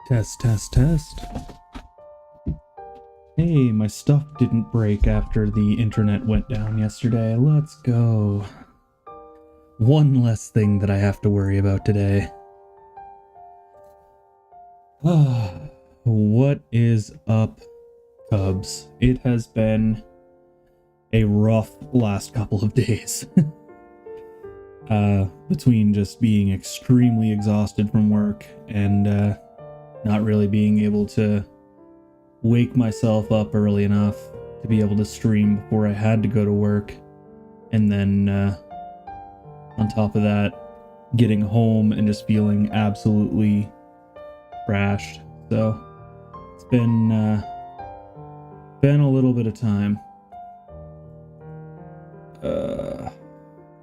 Test, test, test. Hey, my stuff didn't break after the internet went down yesterday. Let's go. One less thing that I have to worry about today. What is up, Cubs? It has been a rough last couple of days. Between just being extremely exhausted from work and not really being able to wake myself up early enough to be able to stream before I had to go to work. And then on top of that, getting home and just feeling absolutely trashed. So it's been a little bit of time.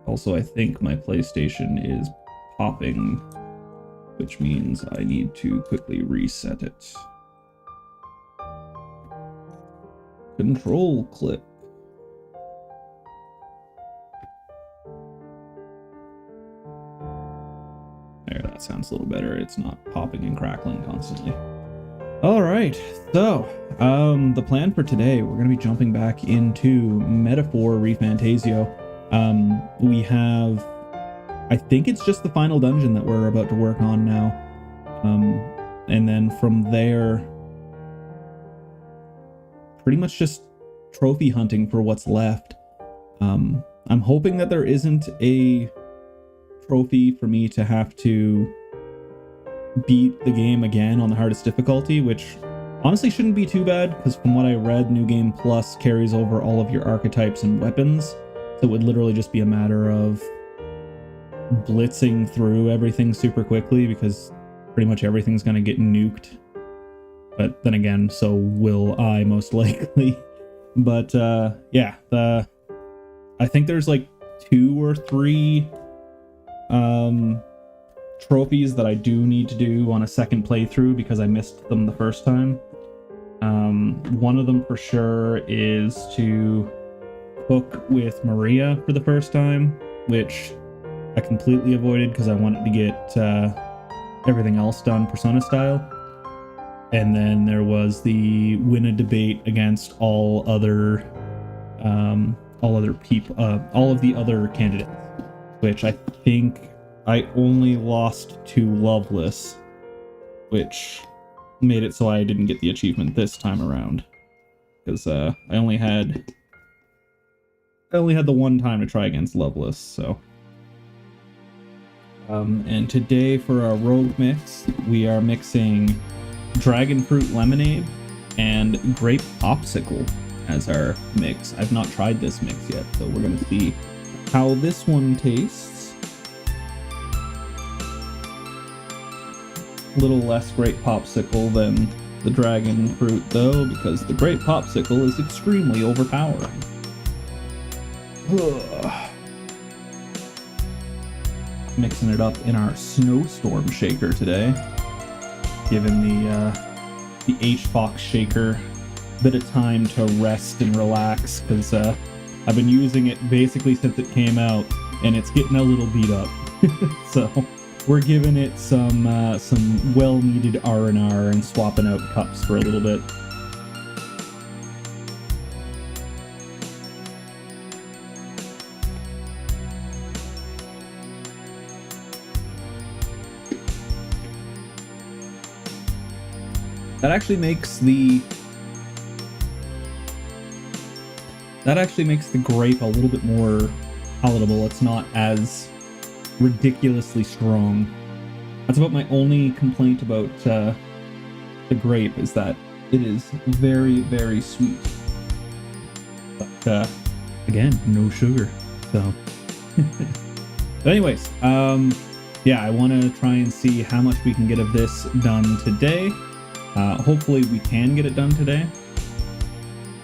Also, I think my PlayStation is popping, which means I need to quickly reset it. Control click. There, that sounds a little better. It's not popping and crackling constantly. Alright, so, the plan for today, we're going to be jumping back into Metaphor ReFantazio. We have, I think it's just the final dungeon that we're about to work on now. And then from there, pretty much just trophy hunting for what's left. I'm hoping that there isn't a trophy for me to have to beat the game again on the hardest difficulty, which honestly shouldn't be too bad, because from what I read, New Game Plus carries over all of your archetypes and weapons. So it would literally just be a matter of blitzing through everything super quickly, because pretty much everything's going to get nuked. But then again, so will I, most likely. But yeah, I think there's like 2 or 3 trophies that I do need to do on a second playthrough because I missed them the first time. One of them for sure is to cook with Maria for the first time, which I completely avoided because I wanted to get everything else done Persona style. And then there was the win a debate against all of the other candidates, which I think I only lost to Loveless, which made it so I didn't get the achievement this time around, because I only had the one time to try against Loveless. So and today for our rogue mix, we are mixing dragon fruit lemonade and grape popsicle as our mix. I've not tried this mix yet, so we're gonna see how this one tastes. A little less grape popsicle than the dragon fruit though, because the grape popsicle is extremely overpowering. mixing it up in our snowstorm shaker today, giving the HFox shaker a bit of time to rest and relax, because I've been using it basically since it came out, and it's getting a little beat up. So we're giving it some well-needed R&R and swapping out cups for a little bit. That actually makes the grape a little bit more palatable. It's not as ridiculously strong. That's about my only complaint about the grape, is that it is very, very sweet. But again, no sugar. So but anyways, yeah, I want to try and see how much we can get of this done today. Hopefully we can get it done today,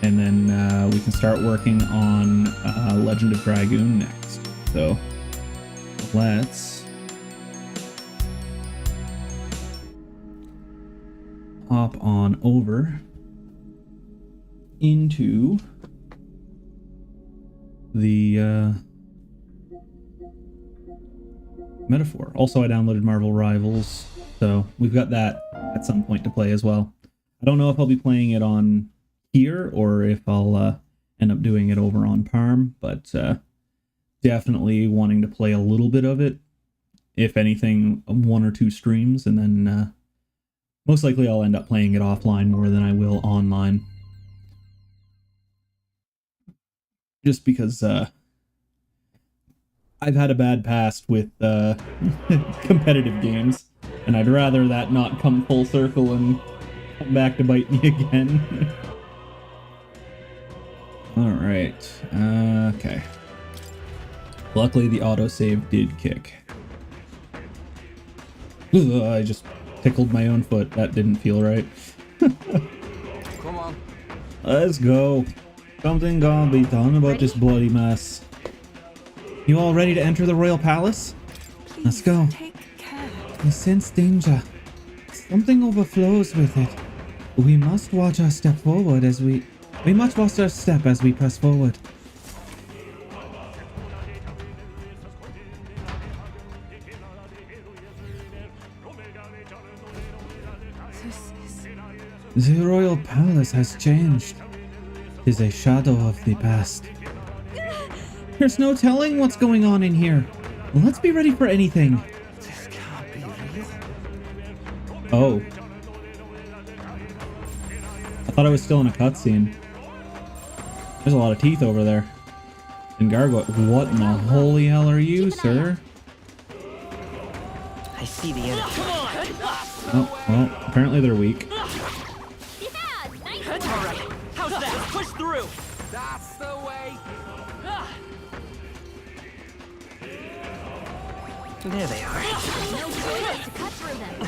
and then we can start working on Legend of Dragoon next. So let's hop on over into the Metaphor. Also, I downloaded Marvel Rivals, so we've got that at some point to play as well. I don't know if I'll be playing it on here or if I'll end up doing it over on Parm, but definitely wanting to play a little bit of it, if anything, 1 or 2 streams, and then most likely I'll end up playing it offline more than I will online. Just because I've had a bad past with competitive games, and I'd rather that not come full circle and come back to bite me again. Alright, okay. Luckily the autosave did kick. Ugh, I just tickled my own foot. That didn't feel right. Come on. Let's go. Something gonna be done about this bloody mess. You all ready to enter the royal palace? Please Let's go. take care. I sense danger. Something overflows with it. We must watch our step forward as we must watch our step as we press forward. This is... The royal palace has changed. It is a shadow of the past. There's no telling what's going on in here. Let's be ready for anything. This can't be real. Oh. I thought I was still in a cutscene. There's a lot of teeth over there. And gargoyle. What in the holy hell are you, sir? I see the enemy. Oh, well, apparently they're weak. All right. How's that? Push through. That's the way. There they are. No choice to cut through them.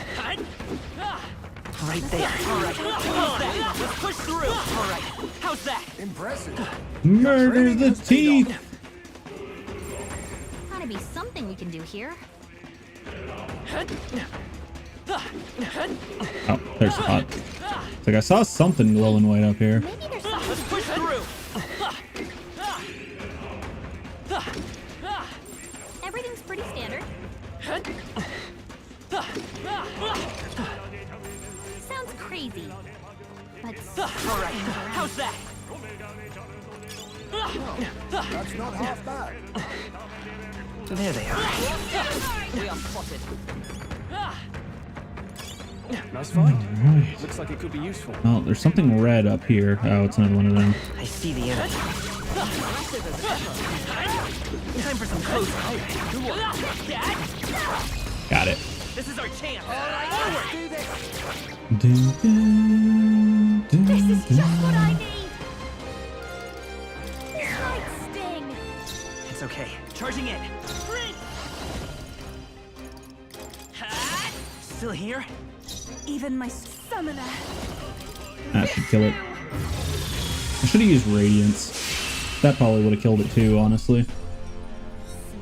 Right there. All right. How's that? Let's push through. All right. How's that? Impressive. Murder the teeth! Gotta be something we can do here. Oh, there's hot. It's like I saw something glowing white up here. Maybe there's something. Let's push through. Everything's pretty standard. Sounds crazy, but All right. How's that? That's not half bad. There they are. We are spotted. Nice fight. Alright. Looks like it could be useful. Oh, there's something red up here. Oh, it's another one of them. I see the enemy. Time for some close. Got it. This is our chance. Dun, dun, dun, this is just dun. what I need. This might sting. It's okay. Charging in. Still here? Even my summoner. That should kill it. I should have used Radiance. That probably would have killed it too, honestly.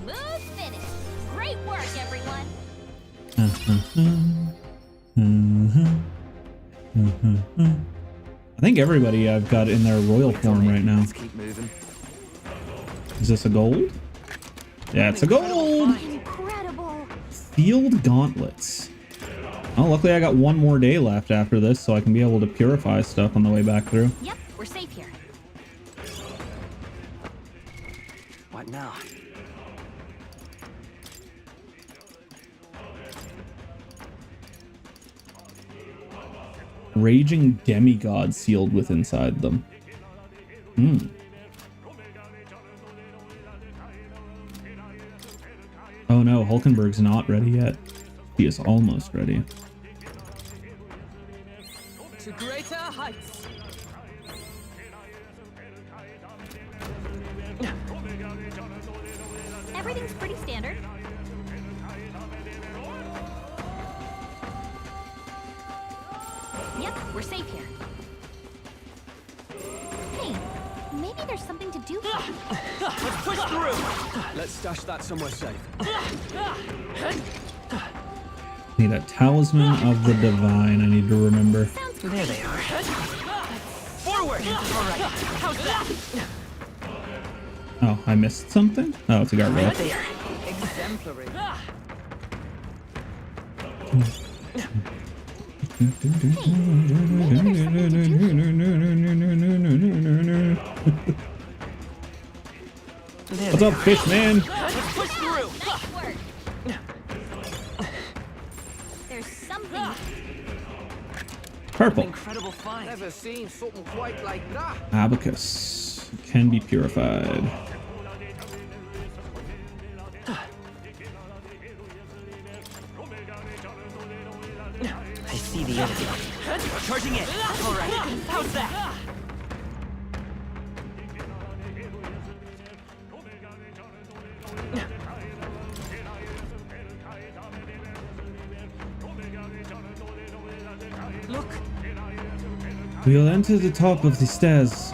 Smooth finish. Great work, I think everybody I've got in their royal form right now. Let's keep moving. Is this a gold? Yeah, it's a gold! Incredible. Field gauntlets. Oh, luckily I got one more day left after this, so I can be able to purify stuff on the way back through. Yep, we're safe here. What now? Raging demigod sealed with inside them. Oh no, Hulkenberg's not ready yet. He is almost ready. To greater heights. Everything's pretty standard. Yep, we're safe here. Hey, maybe there's something to do here. Let's push through. Let's stash that somewhere safe. Need a talisman of the divine. I need to remember. Sounds There they are. Forward. All right. How's that? Oh, I missed something? Oh, it's a guardrail. Right there. Exemplary. What's up, fish man? Let's push through. nice work. There's something. Purple. Incredible find. Never seen something quite like that. Abacus can be purified. I see the enemy. Charging in. All right. How's that? Look. We'll enter the top of the stairs.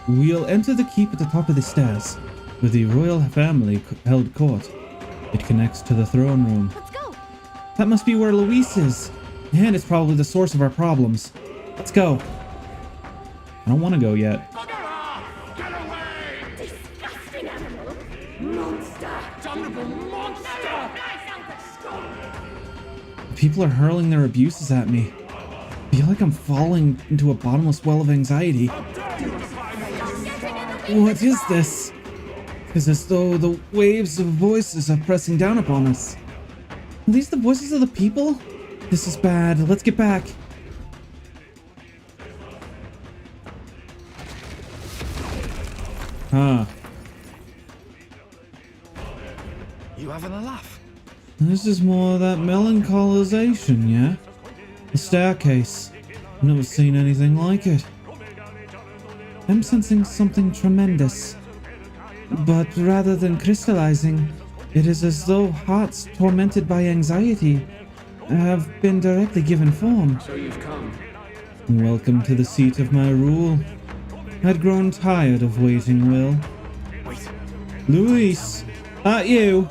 We'll enter the keep at the top of the stairs, where the royal family held court. It connects to the throne room. Let's go. That must be where Luis is. And it's probably the source of our problems. Let's go. I don't want to go yet. Disgusting animal. Monster. Damnable monster. People are hurling their abuses at me. I feel like I'm falling into a bottomless well of anxiety. What is this? It's as though the waves of voices are pressing down upon us. Are these the voices of the people? This is bad. Let's get back. Huh. You having a laugh? This is more of that melancholisation, yeah? The staircase. I've never seen anything like it. I'm sensing something tremendous. But rather than crystallizing, it is as though hearts tormented by anxiety have been directly given form. So you've come. Welcome to the seat of my rule. I'd grown tired of waiting, Will. Wait. Luis! That you?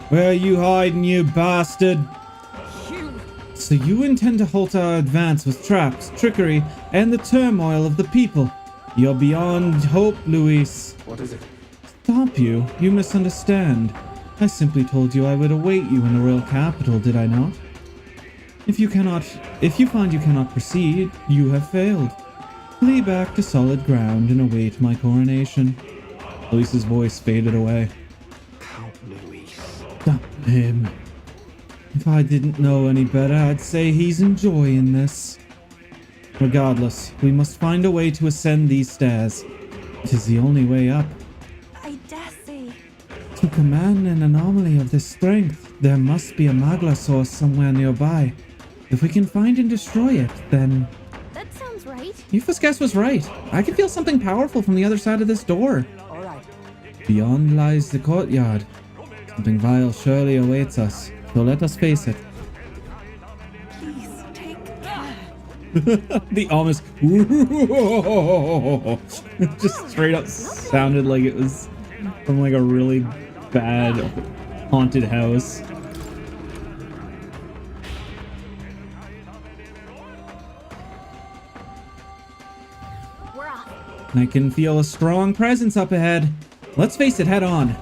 Where are you hiding, you bastard? So you intend to halt our advance with traps, trickery, and the turmoil of the people. You're beyond hope, Luis. What is it? Stop you. You misunderstand. I simply told you I would await you in the royal capital, did I not? If you find you cannot proceed, you have failed. Flee back to solid ground and await my coronation. Luis's voice faded away. Count Luis. Stop him. If I didn't know any better, I'd say he's enjoying this. Regardless, we must find a way to ascend these stairs. It is the only way up. I dare say. To command an anomaly of this strength, there must be a Magla source somewhere nearby. If we can find and destroy it, then... That sounds right. Yufa's guess was right. I can feel something powerful from the other side of this door. All right. Beyond lies the courtyard. Something vile surely awaits us, so let us face it. Please take care. The ominous just straight up sounded like it was from like a really bad haunted house. we're off. I can feel a strong presence up ahead. Let's face it head on.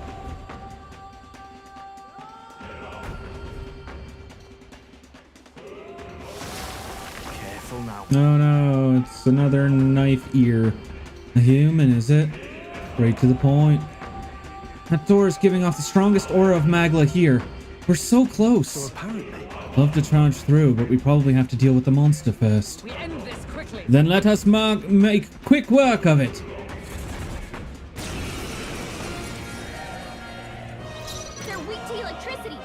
Careful now. No, it's another knife ear. A human, is it? Straight to the point. That door is giving off the strongest aura of Magla here. We're so So close. apparently, Love to charge through, but we probably have to deal with the monster first. We end this quickly. Then let us make quick work of it. They're weak to electricity.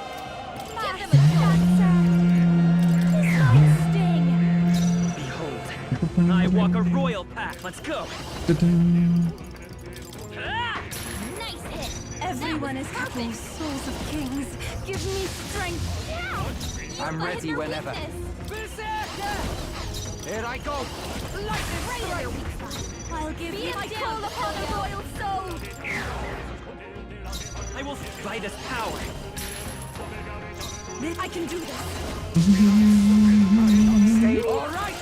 Give them a Behold, I walk a royal path. Let's go. Ah! nice hit. Everyone is That was happy. perfect. Souls of kings, give me strength. I'm You're ready their whenever. weakness. Here I go. Lightning right in their weak spot. I'll give Be you it my down, call upon a royal soul. I will fight his power. I can do this. Stay all right.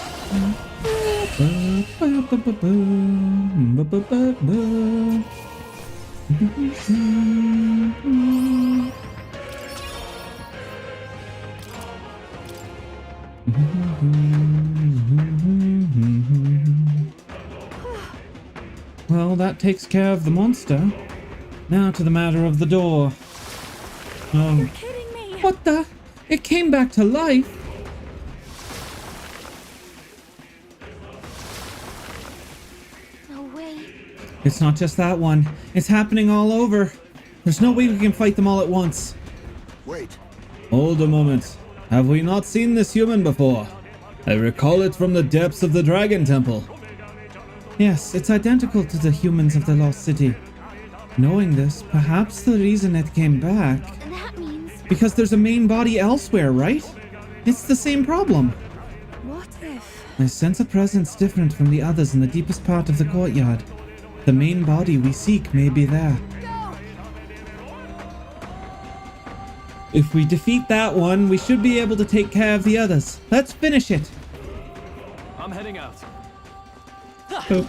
Well, that takes care of the monster. Now to the matter of the door. You're kidding me. What the? It came back to life? No way. It's not just that one. It's happening all over. There's no way we can fight them all at once. Wait. Hold a moment. Have we not seen this human before? I recall it from the depths of the Dragon Temple. Yes, it's identical to the humans of the Lost City. Knowing this, perhaps the reason it came back... That means Because there's a main body elsewhere, right? It's the same problem. What if? I sense a presence different from the others in the deepest part of the courtyard. The main body we seek may be there. Go! If we defeat that one, we should be able to take care of the others. Let's finish it. I'm heading out. Boop.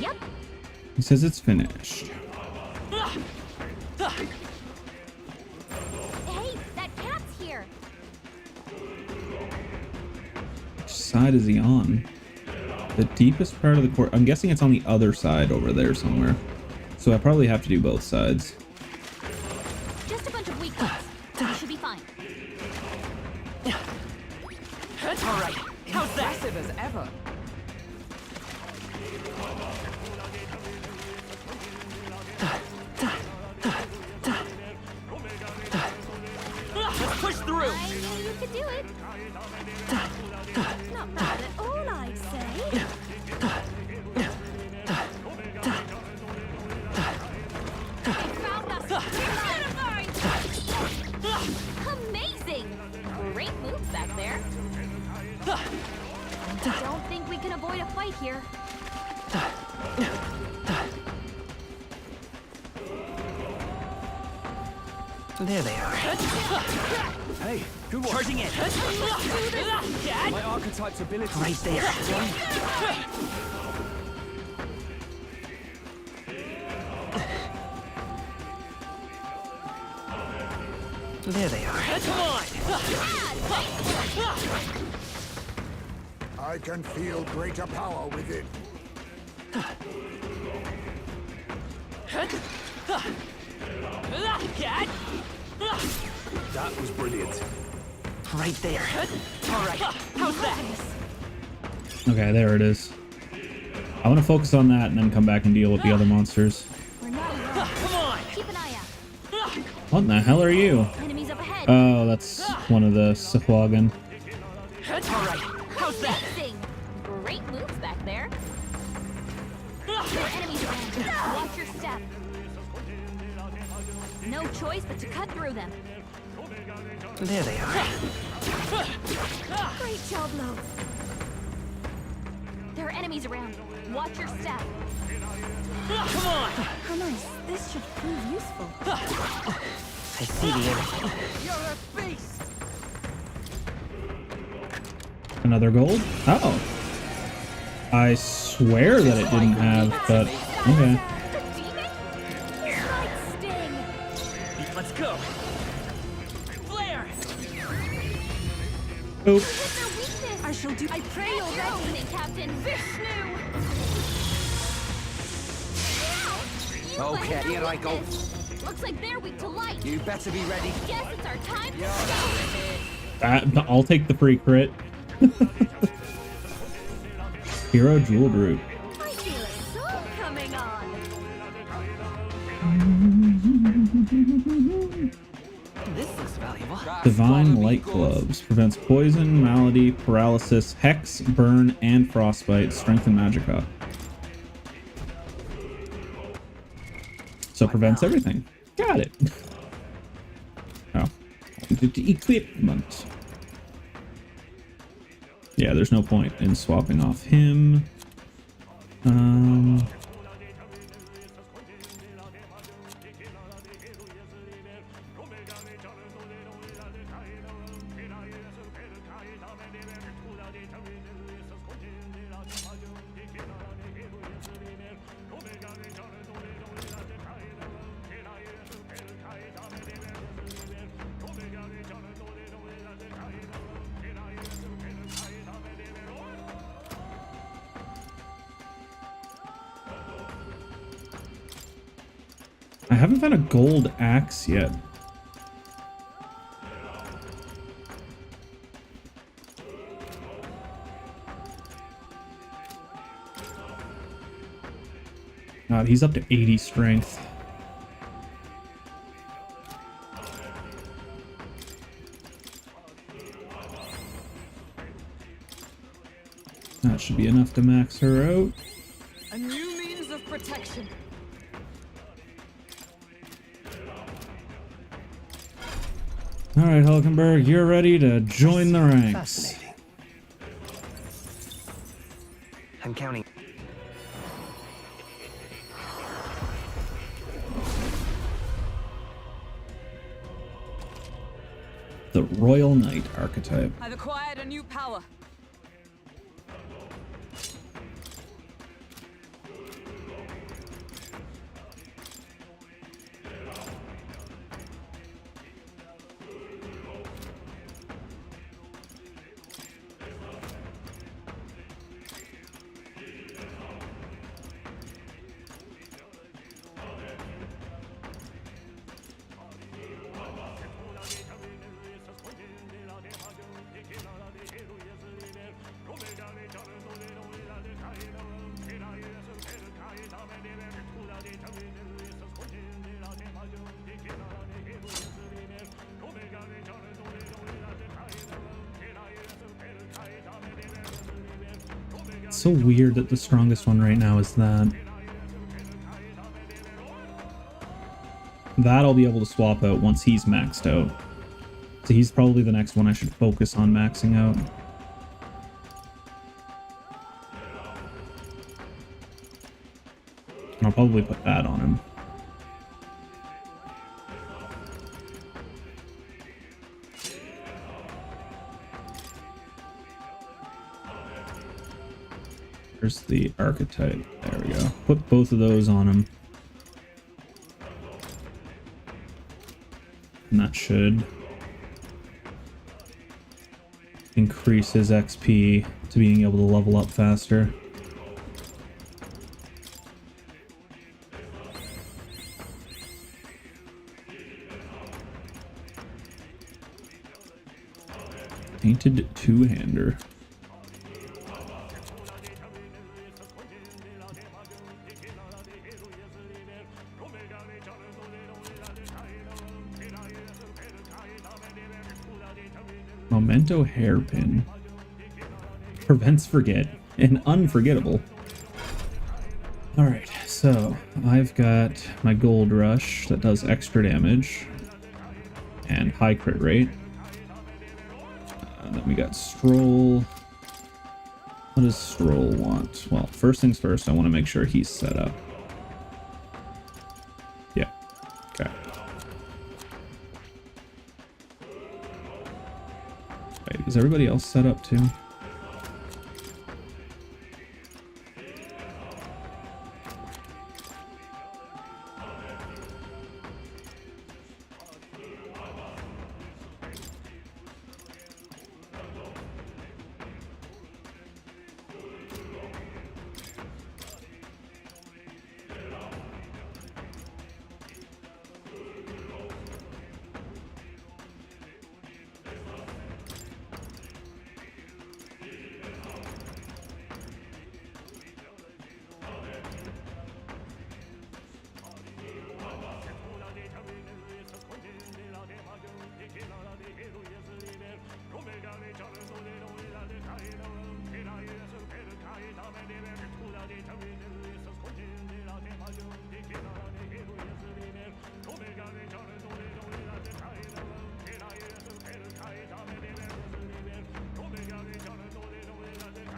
yep. He says it's finished. Hey, that cat's here. Which side is he on? The deepest part of the court. I'm guessing it's on the other side over there somewhere. So I probably have to do both sides. Just a bunch of weak ones. We should be fine. All right. How's that? Aggressive as ever. Let's push through. I knew you could do it. Not bad at all, I'd say. They found us. Amazing. Great moves back there. Don't think we can avoid a fight here. There they are. Hey, good one. Charging in. My archetype's ability. Right there. There they are. Come on. I can feel greater power within. That was brilliant. Right there. All right. How's that? Okay, there it is. I want to focus on that and then come back and deal with the other monsters. We're not alone. Come on. Keep an eye out. What in the hell are you? Enemies up ahead. Oh, that's one of the Sahwagan. All right. How's that? Amazing. Great moves back there. There are enemies around. Watch your step. No choice but to cut through them. There they are. Great job, love. There are enemies around. Watch your step. Come on! How nice. This should prove useful. I see the enemy. You're a beast! Another gold? Oh. I swear that it didn't have, but okay. The demon? Light sting. Let's go! Flare! Oop. Their weakness. I shall do. I pray Your already. opening, Captain Vishnu. You Okay, let here them I go. weakness. Looks like they're weak to light. You better be ready. Guess it's our time to go. I'll take the free crit. Hero Jewel Root. I feel a song coming on. This looks valuable. Divine Light Gloves. Prevents poison, malady, paralysis, hex, burn, and frostbite. Strength and magicka. So prevents everything. Got it. Oh. The equipment. Yeah, there's no point in swapping off him. I haven't found a gold axe yet. God, he's up to 80 strength. That should be enough to max her out. A new means of protection. All right, Hulkenberg, you're ready to join the ranks. Fascinating. I'm counting. The Royal Knight archetype. I've acquired a new power. It's so weird that the strongest one right now is that. That I'll be able to swap out once he's maxed out. So he's probably the next one I should focus on maxing out. And I'll probably put that on him. There's the archetype. There we go. Put both of those on him. And that should increase his XP to being able to level up faster. Painted two-hander. Memento hairpin. Prevents forget and unforgettable. Alright, so I've got my gold rush that does extra damage and high crit rate. Then we got stroll. What does Stroll want? Well, first things first, I want to make sure he's set up. Yeah. Okay. Wait, is everybody else set up too?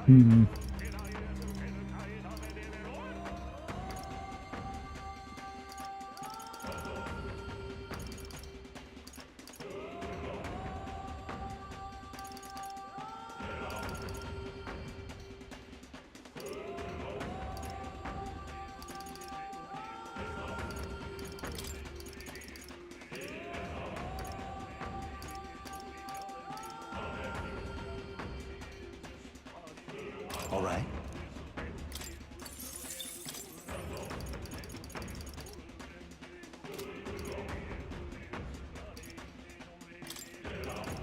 Hmm. All right.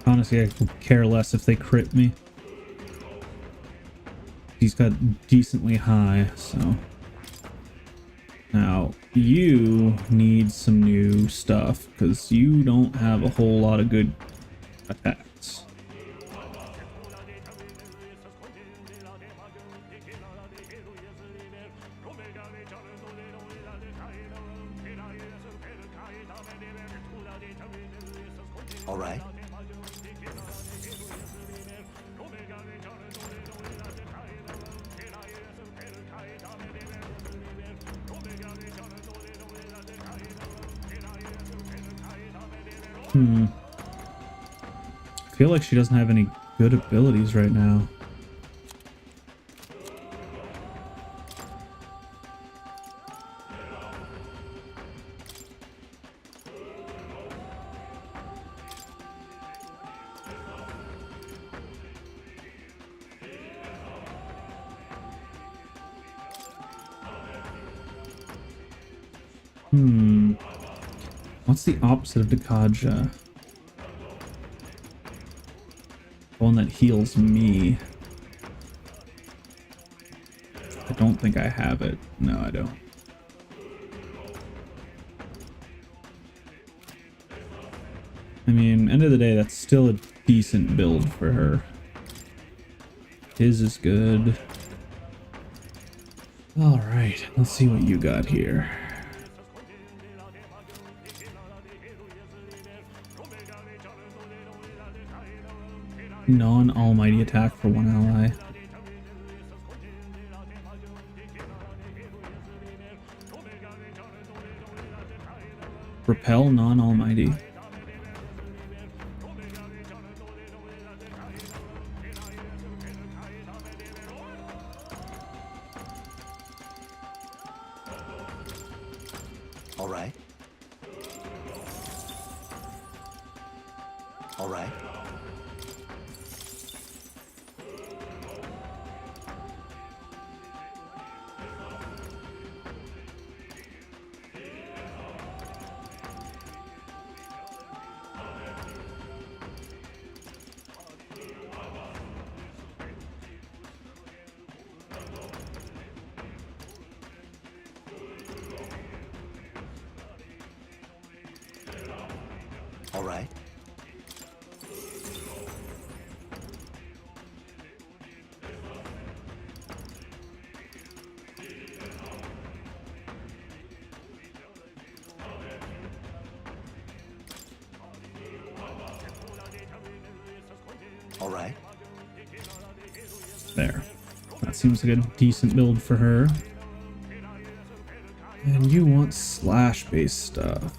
Honestly, I could care less if they crit me. He's got decently high, so. Now, you need some new stuff, because you don't have a whole lot of good attacks. All right. I feel like she doesn't have any good abilities right now. What's the opposite of Dakaja? The one that heals me. I don't think I have it. No, I don't. I mean, end of the day, that's still a decent build for her. His is good. Alright, let's see what you got here. Non-almighty attack for one ally. Repel non-almighty. All right. All right. All right. All right. There. seems like a decent build for her. And you want slash-based stuff.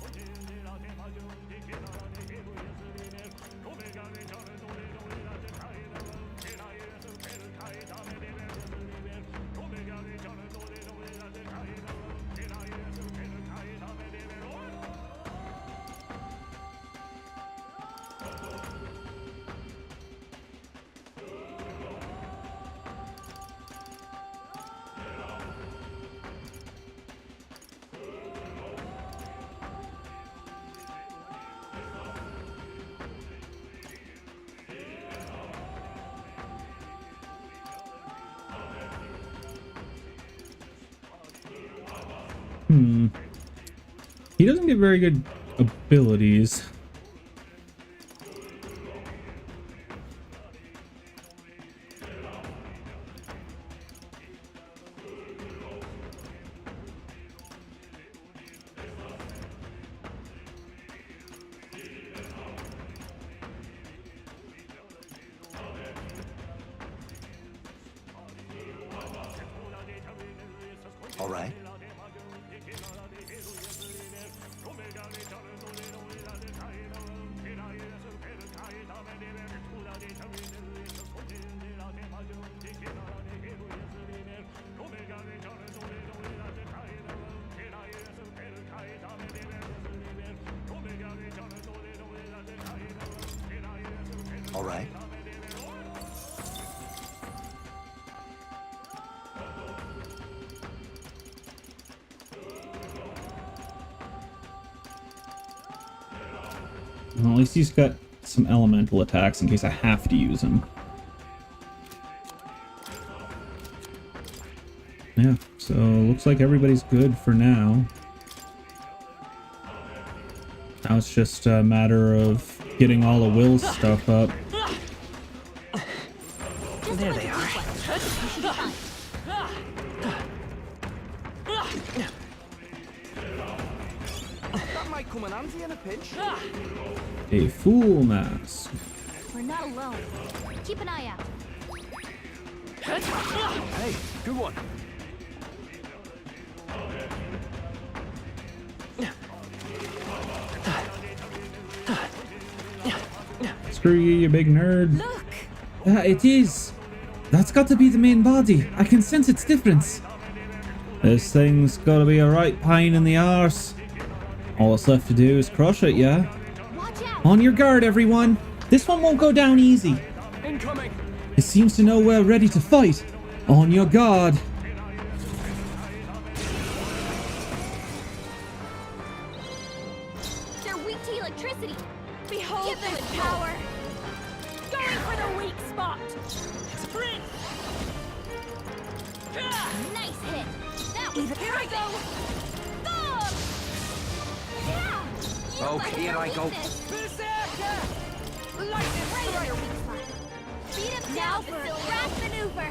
He doesn't get very good abilities. All right. All right. Well, at least he's got some elemental attacks in case I have to use them. Yeah, so looks like everybody's good for now. Now it's just a matter of getting all of Will's stuff up. There they are. That might come in handy in a pinch. A fool mask. We're not alone. Keep an eye out. Hey, good one. Screw you, you big nerd. Look! It is. That's got to be the main body. I can sense its difference. This thing's gotta be a right pain in the arse. All that's left to do is crush it, yeah? Watch out! On your guard, everyone. This one won't go down easy. Incoming. It seems to know we're ready to fight. On your guard. They're weak to electricity. Behold Give them this a power! Going for the weak spot! Sprint. Nice hit. That was Here I go! Boom! Yeah! You Okay, find here your I go. weakness. Berserker. Lightning Right on strike. your weak spot. Beat him Now down, for a Facilio. crash maneuver!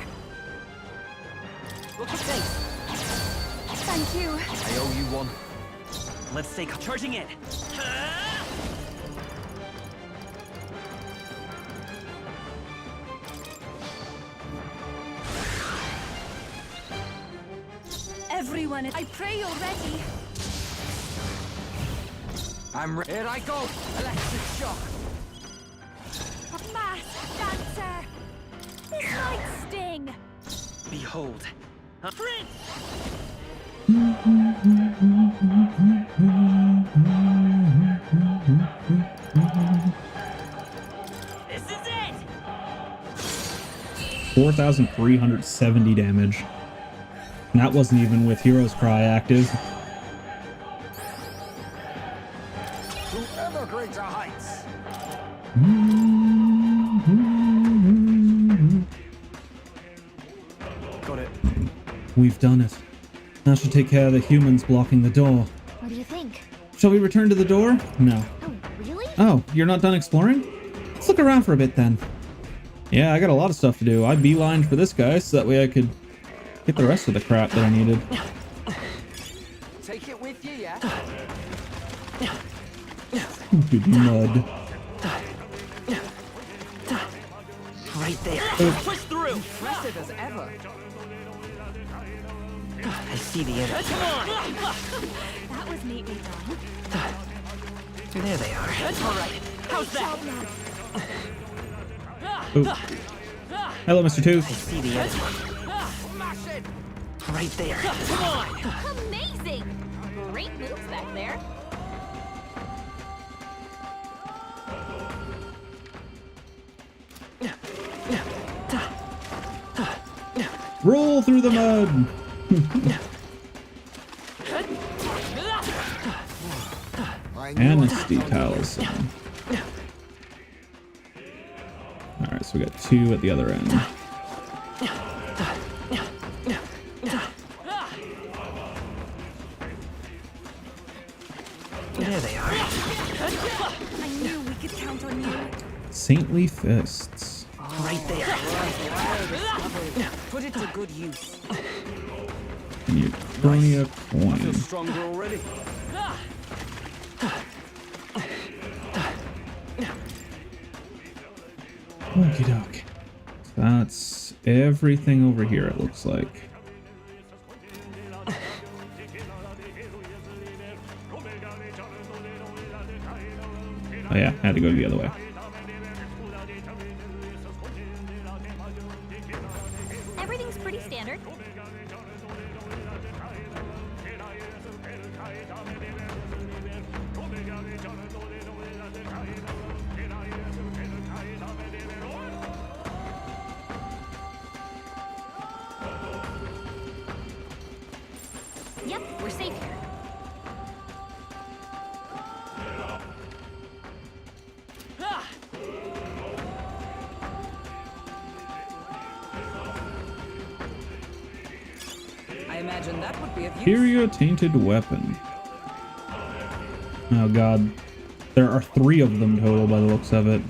Look at this. Thank you. I owe you one. Let's stay charging in. Everyone, I pray you're ready. I'm ready. Here I go. Electric shock. Masked dancer! This might sting! Behold. Sprint. This is it. 4,370 damage. And that wasn't even with Hero's Cry active. To ever greater heights. Got it. We've done it. That should take care of the humans blocking the door. What do you think? Shall we return to the door? No. Oh, really? Oh, you're not done exploring? Let's look around for a bit then. Yeah, I got a lot of stuff to do. I beelined for this guy so that way I could get the rest of the crap that I needed. Take it with you, yeah? Stupid mud. Right there. Push through. Impressive as ever. I see the enemy. Come on! That was neatly done. There they are. All right. How's that? Oh. Hello, Mr. I Tooth. see the enemy. Smash it! Right there. Come on! Amazing! Great moves back there. Roll through the mud. I knew it. Amnesty Talisman. Alright, so we got 2 at the other end. There they are. I knew we could count on you. Saintly Fists. Right there. Put it to good use. And your Chronia coin. Stronger already. Okie doke. That's everything over here, it looks like. Oh yeah, had to go the other way. Everything's pretty standard. Yep, we're safe here. I imagine that would be of use. Superior tainted weapon. Oh god. There are 3 of them total by the looks of it.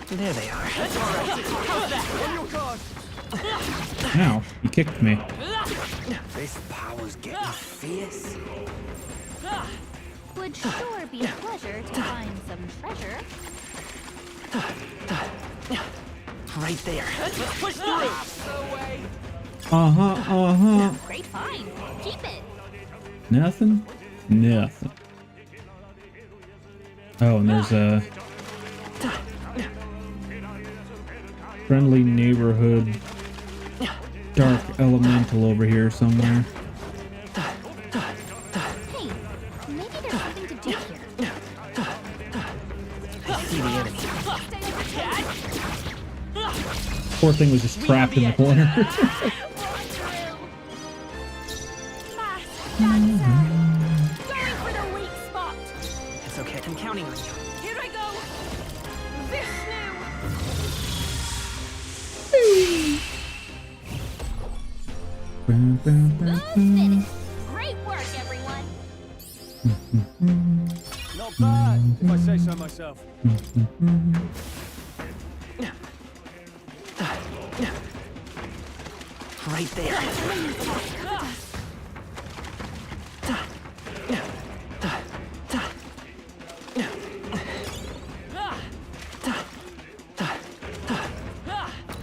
There they are. Ow, he kicked me. This power's getting fierce. Would sure be a pleasure to find some treasure. Right there. Let's push through! Great find. Keep it. Nothing? Nothing. Oh, and there's a friendly neighborhood dark elemental over here somewhere. Hey, maybe there's something to do here. I see the enemy. Poor thing was just trapped in the corner. Going for the weak spot. It's okay. I'm counting on you. Here I go. Vishnu. Smooth finish. Great work, everyone. Not bad, if I say so myself. Right there. I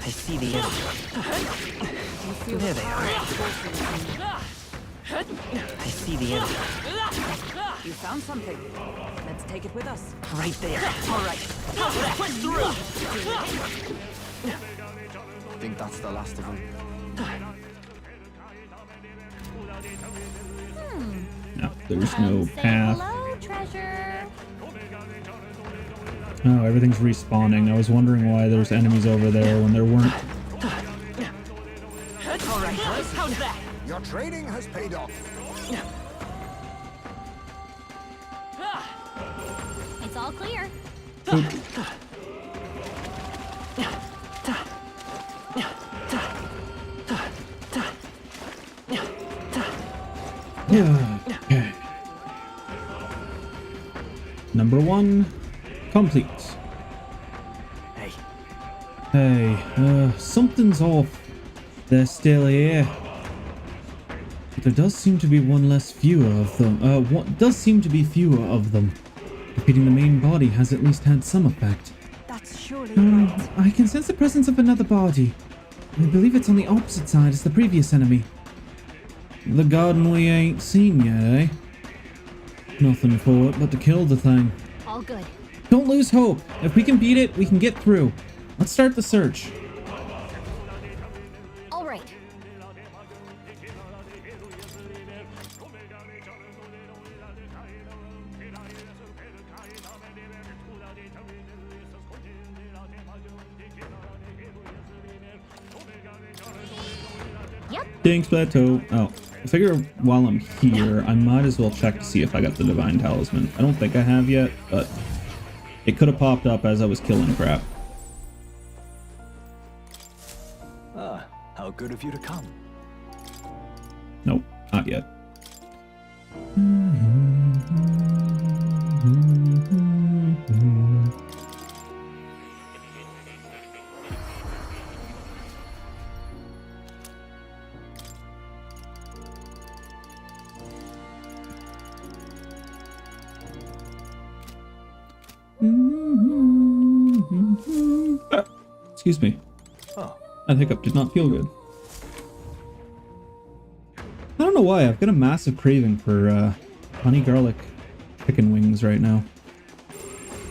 see the enemy. There they are. I see the enemy. You found something. Let's take it with us. Right there. All right. Push through! I think that's the last of them. No, there's no Say path. hello, treasure. Oh, everything's respawning. I was wondering why there's enemies over there when there weren't. All right, how's that? Your trading has paid off. It's all clear. Okay. Number 1, complete. Hey, Hey, something's off. They're still here. But there does seem to be one less fewer of them. What does seem to be fewer of them. Defeating the main body has at least had some effect. That's surely right. I can sense the presence of another body. I believe it's on the opposite side as the previous enemy. The garden we ain't seen yet, eh? Nothing for it but to kill the thing. All good. Don't lose hope. If we can beat it, we can get through. Let's start the search. All right. Yep. Dinks Plateau. Oh, I figure while I'm here, I might as well check to see if I got the Divine Talisman. I don't think I have yet, but it could have popped up as I was killing crap. Ah, how good of you to come. Nope, not yet. Excuse me. Oh, That hiccup did not feel good. I don't know why, I've got a massive craving for honey garlic chicken wings right now.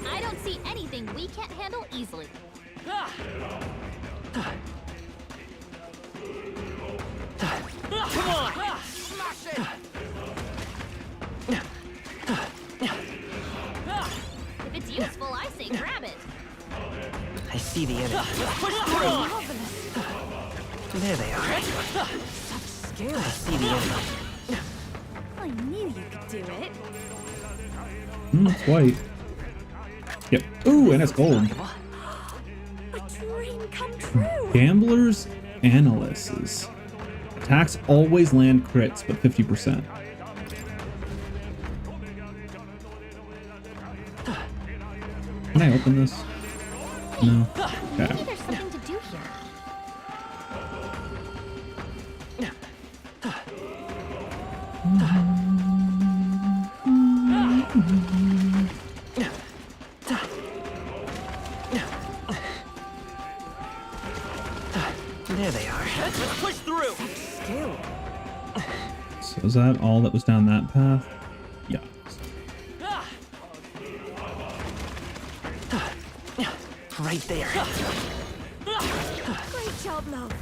I don't see anything we can't handle easily. Come on! Smash it! If it's useful, I say grab it. I see the enemy. Push through! There they are. Scale. I see the enemy. I knew you could do it. It's white. Yep. Ooh, and it's gold. A dream come true. Gamblers Analysts. Attacks always land crits, but 50%. Can I open this? No. Maybe Okay. there's something to do here. There they are. Let's push through! Skill. So is that all that was down that path? Yeah. Right there. Great job, love.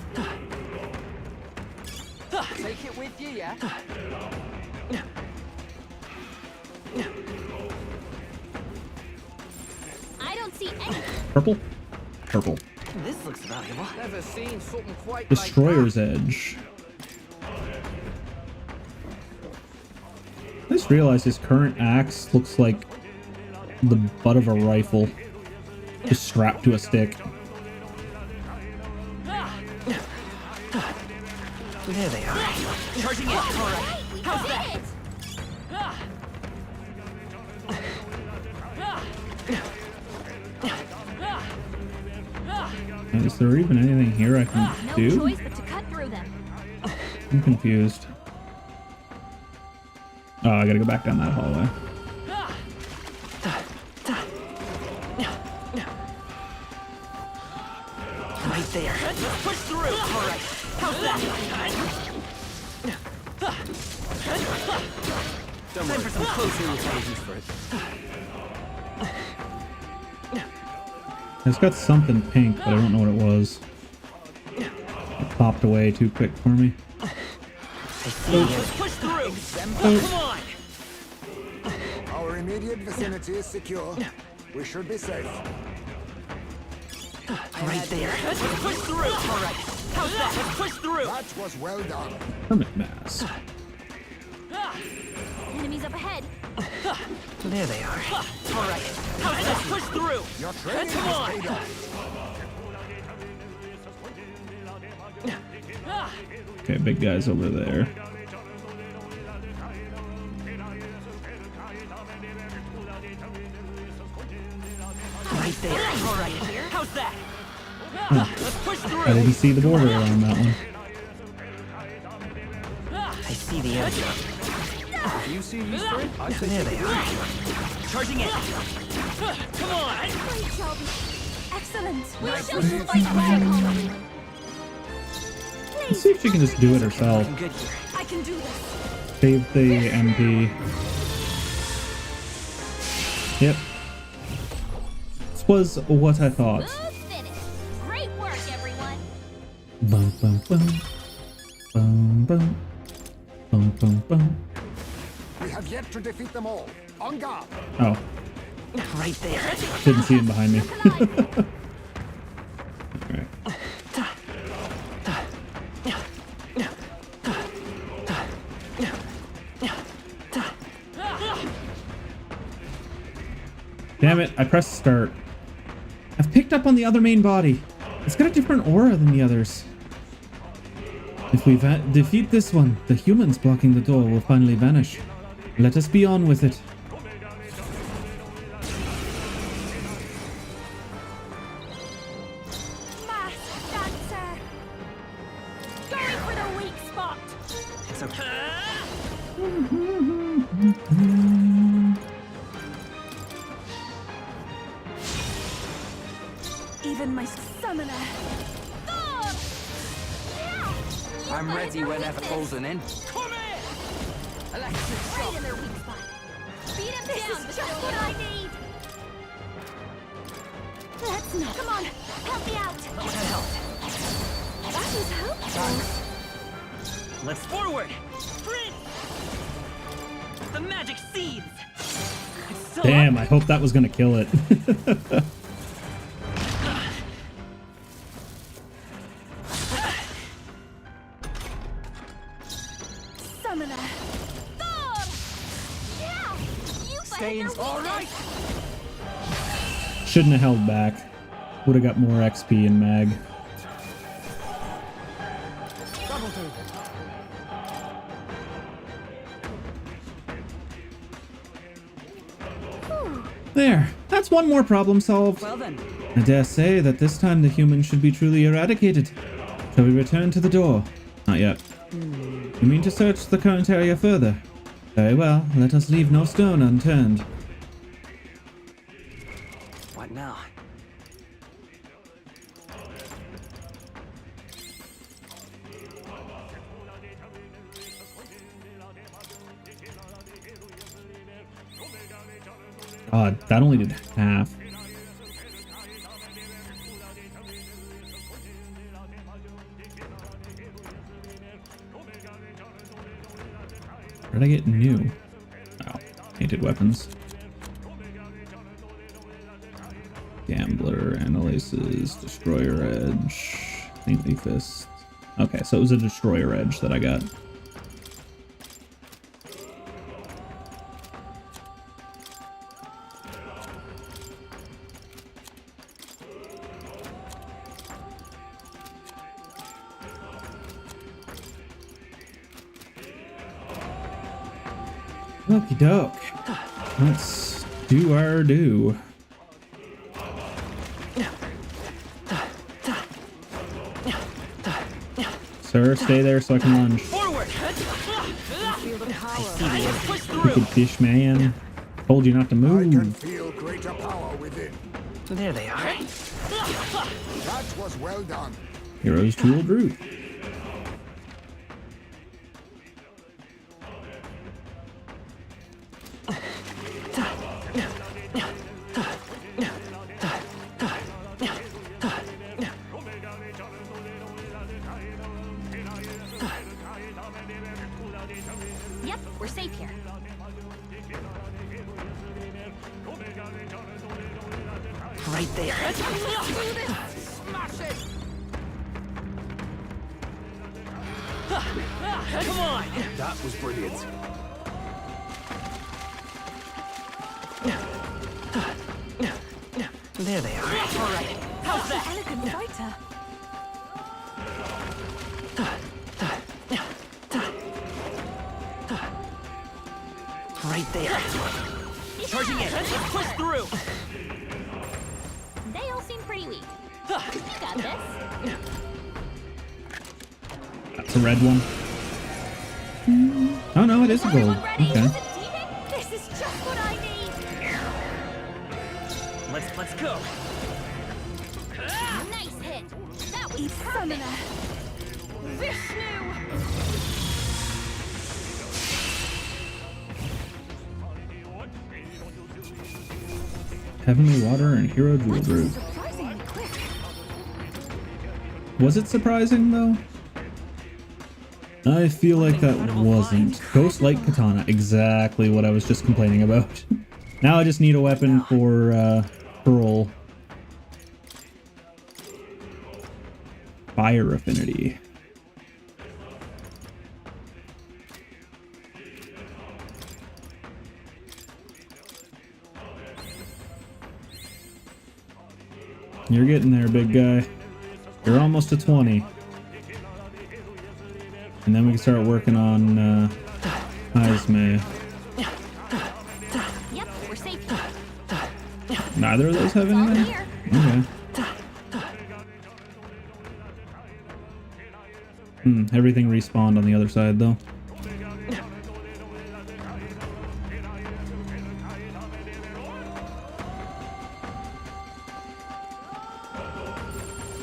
Take it with you, yeah? I don't see anything. Purple? Purple. This looks valuable. Never seen something quite Destroyer's Edge. I just realized his current axe looks like the butt of a rifle, just strapped to a stick. There they are. Charging it! Alright. We did it! Is there even anything here I can No do? choice but to cut through them. I'm confused. Oh, I gotta go back down that hallway. Right there. Let's push through! Alright. How's that? Time for some closer occasions for it. It's got something pink, but I don't know what it was. It popped away too quick for me. I see the enemy. Let's push through! Come on! Our immediate vicinity is secure. We should be safe. Right there. Let's push through! Alright. How's that? Let's push through! That was well done. Hermit Mask. Enemies up ahead. There they are. Alright. How's that? Let's push through! Your training Come has on! paid off. Okay, big guy's over there. Right there. Alright. How's that? Let's push through! I didn't see the border around that one. I see the enemy. You see use for it? I There they are. Charging it! Come on! Great job. Excellent. We shall fight back. Let's see if she can just do it herself. I'm good here. I can do this. Save the MP. Yep. This was what I thought. Smooth finish. Great work, everyone. Bum bum bum. Bum bum. Bum bum bum. We have yet to defeat them all. On guard. Oh, Right there. didn't see him behind me. Alright. Damn it, I pressed start. I've picked up on the other main body. It's got a different aura than the others. If we defeat this one, the humans blocking the door will finally vanish. Let us be on with it. Mask dancer. Going for the weak spot. It's okay. Even my summoner. I'm ready whenever called in. Come here! Electric Right in their weak spot. Beat him This down, is just what I need. Let's not. Come on, help me out. What can help? That is helpful. Let's forward! Sprint! The magic seeds! It's so Damn, I hope that was gonna kill it. Summoner. Yeah! You Stay in. all right. Shouldn't have held back. Would have got more XP in mag. There, that's one more problem solved. Well then, I dare say that this time the humans should be truly eradicated. Shall we return to the door? Not yet. You mean to search the current area further? Very well, let us leave no stone unturned. What now? God, that only did half. Where did I get new? Oh, painted weapons. Gambler, Analysis, Destroyer Edge, Saintly Fist. Okay, so it was a Destroyer Edge that I got. Okie doke. Let's do our do. Sir, stay there so I can lunge. forward! Feel the power. Push Stupid through! fish man. Told you not to I can move. feel greater power within. There they are. That was well done. Heroes Tool Droop. Yep, we're safe here. Right there. Smash it! Come on! That was brilliant. There they are. All right, how's that? Elegant fighter. Right there. Charging in! Let's push through! They all seem pretty weak. You got this. That's a red one. Oh no, it is a gold. Everyone ready? Okay. Is it demon? This is just what I need. Let's go! Nice hit. That was Summoner. Heavenly Water and Hero Jewel Brew. Surprisingly quick. Was it surprising though? I feel like that wasn't. Ghost Light Katana, exactly what I was just complaining about. Now I just need a weapon for Pearl. Fire Affinity. You're getting there, big guy. You're almost to 20. And then we can start working on Izme. Yep, we're safe here. Neither of those have It's all anything? clear. Okay. Everything respawned on the other side though.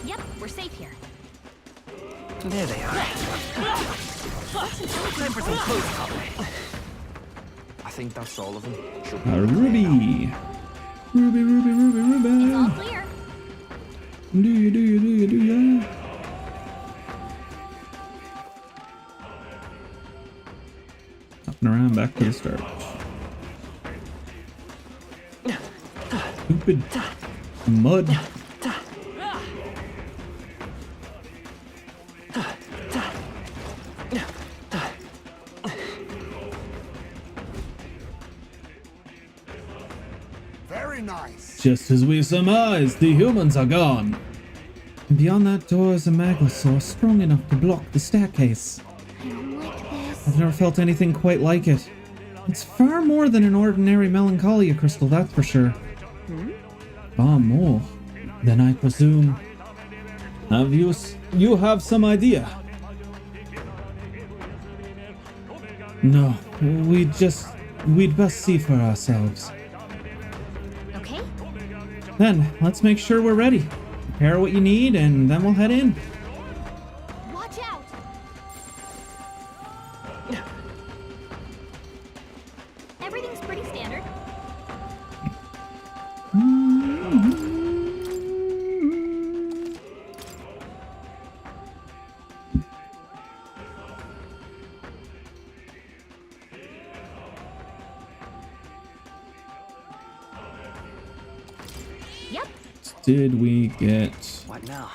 Yep, we're safe here. There they are. Time for some close combat. I think that's all of them. Ruby! Ruby, Ruby, Ruby, It's all Ruby! clear. Do ya? Hopping around back to the start. Stupid mud. Very nice. Just as we surmised, the humans are gone. And beyond that door is a Maglosaur strong enough to block the staircase. I don't like this. I've never felt anything quite like it. It's far more than an ordinary melancholia crystal, that's for sure. Far more than I presume. You have some idea? No, we'd best see for ourselves. Okay? Then, let's make sure we're ready. Prepare what you need, and then we'll head in. Watch out! Everything's pretty standard. Yep. Did we get What now?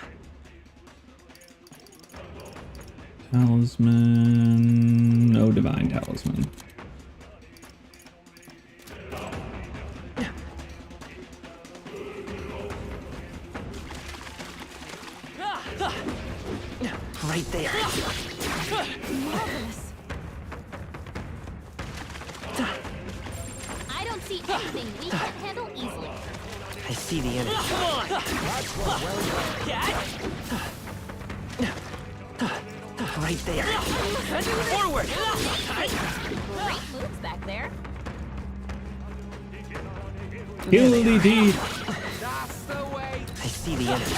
talisman? No divine talisman. Right there. Marvelous. I don't see anything we can't handle easily. I see the enemy. Right there. Forward! Great moves back there. Kill the deed. That's the way! I see the enemy.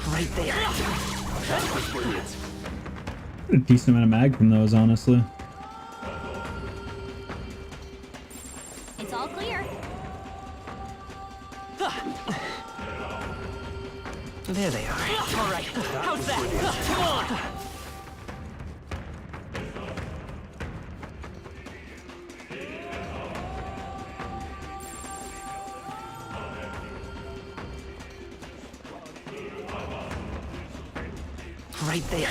Right there. A decent amount of mag from those, honestly. It's all clear. There they are. All right, how's that? Come on! Right there.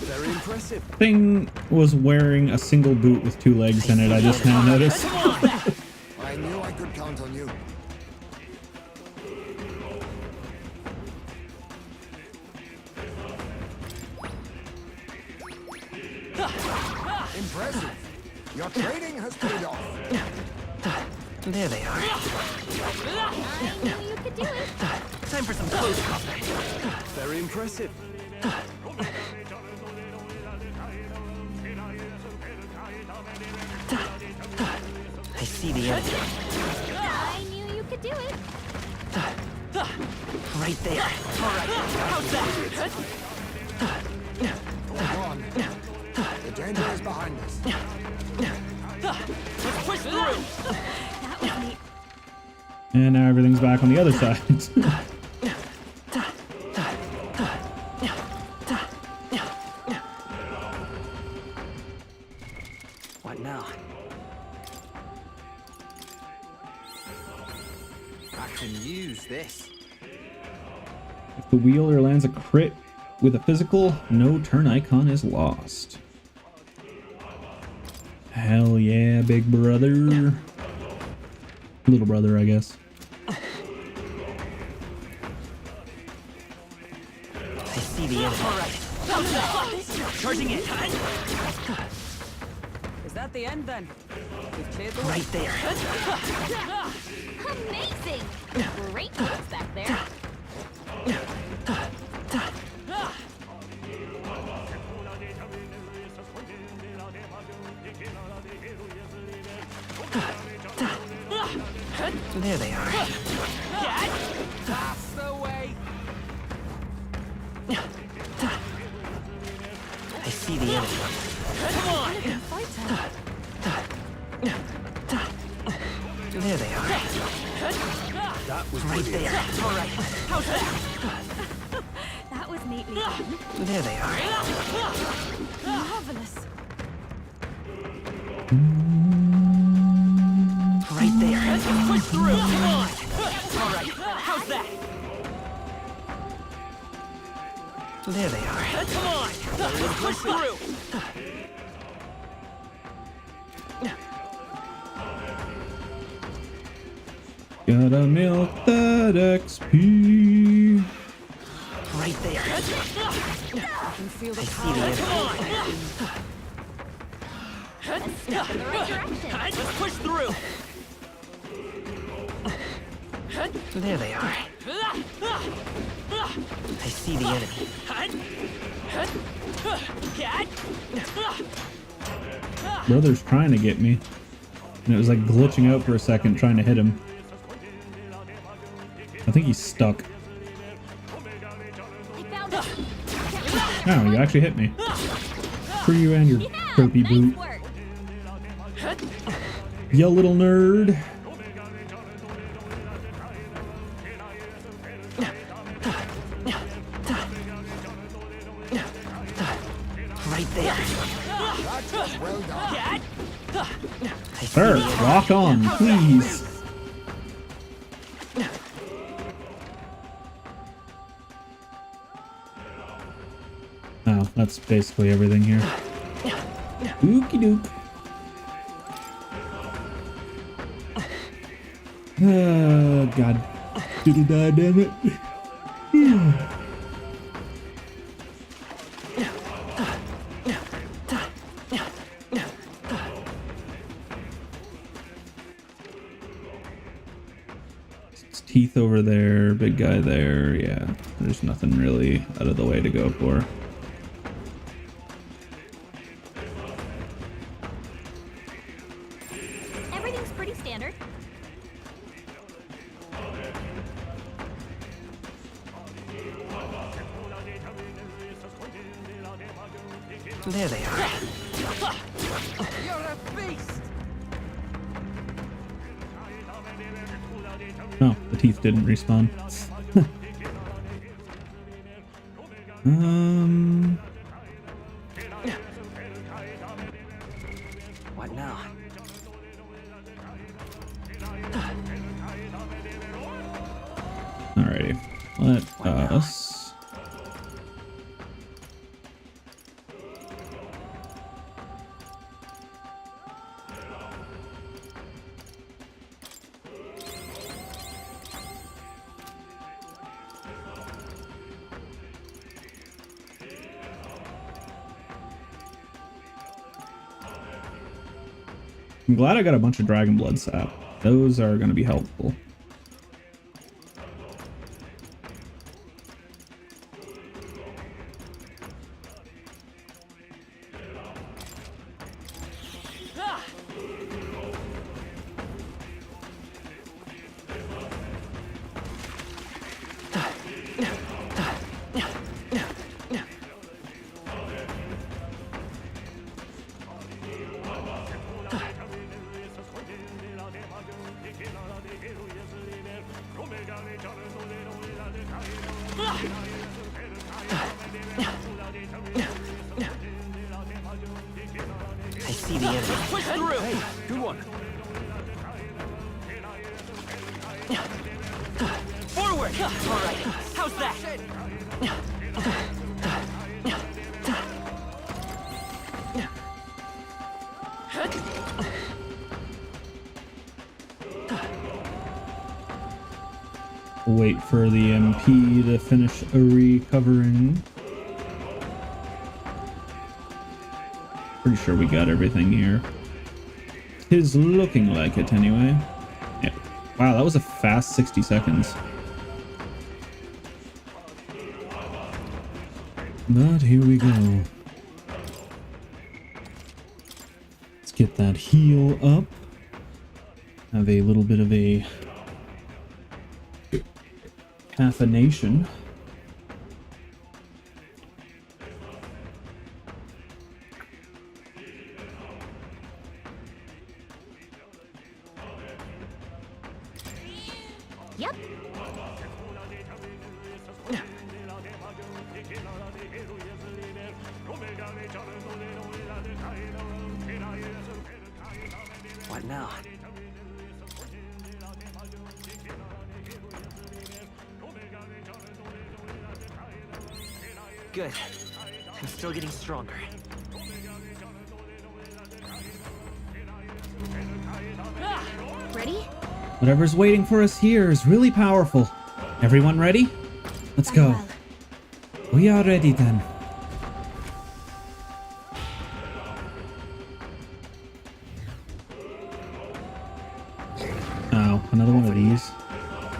Very impressive. Thing was wearing a single boot with two legs in it, I just now noticed. I knew I could count on you. Impressive. Your training has paid off. There they are. I knew you could do it. Time for some close combat. Very impressive. I see the enemy. I knew you could do it. Right there. All right, how's that? Hold on. The danger is behind us. Let's push through. That was neat. And now everything's back on the other side. What now? I can use this. If the wheeler lands a crit with a physical, no turn icon is lost. Hell yeah, big brother. Little brother, I guess. I see the enemy. All right, how's that? Charging it. Is that the end then? We've cleared the way. Right there. Amazing! Great moves back there. There they are. That's the way. I see the enemy. Come on. There they are. That was Right pretty. there. All right, how's that? That was neatly done. There they are. Marvelous. Right there. Push through. Come on. All right, how's that? There they are. Come on. Let's push through. Gotta milk that XP. Right there. I can feel the I see the enemy. Step in the right direction. Let's push through. There they are. I see the enemy. Brother's trying to get me. And it was like glitching out for a second trying to hit him. I think he's stuck. I found it. Oh, you actually hit me. For you and your Yeah, trophy nice boot. work. You little nerd. Right there. That was well done. I see Sir, the enemy. rock on, please. Oh, that's basically everything here. Ookie dook. Oh, God. Doodle die, damn it. It's teeth over there, big guy there. Yeah, there's nothing really out of the way to go for. Everything's pretty standard. There they are. You're a beast. Oh, the teeth didn't respawn. What now? Alrighty. Let us. I'm glad I got a bunch of Dragon Blood sap. Those are going to be helpful. I see the enemy. Push through! Hey, good one. Forward! Alright, how's that? Wait for the MP to finish recovering. Pretty sure we got everything here. Tis looking like it anyway. Yeah. Wow, that was a fast 60 seconds. But here we go. Let's get that heal up. Have a little bit of a caffeination. Yep. What now? Good. I'm still getting stronger. Ready? Whatever's waiting for us here is really powerful. Everyone ready? Let's go. Well. We are ready then. Oh, another one of these.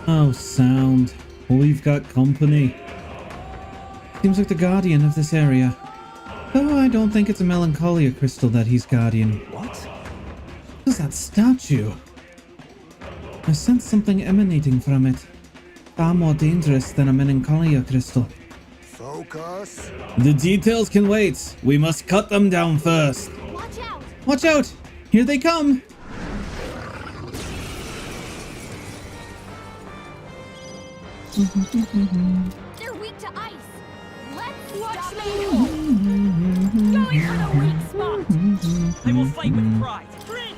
Oh, sound. We've got company. Seems like the guardian of this area. Though I don't think it's a melancholia crystal that he's guardian. What? What's that statue? I sense something emanating from it. Far more dangerous than a melancholia crystal. Focus. The details can wait. We must cut them down first. Watch out! Watch out! Here they come! They're weak to ice. Let's watch me. Going for the weak spot. I will fight with pride. Prince!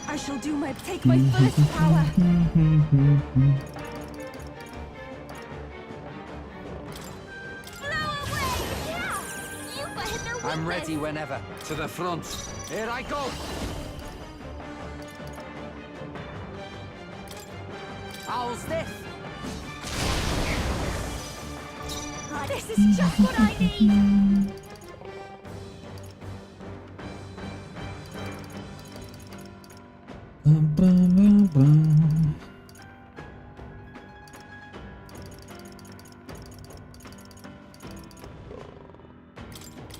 I shall take my fullest power. Blow away! Yeah! Yupa hit their weakness. I'm ready whenever. To the front. Here I go. How's this? Ah, this is just what I need.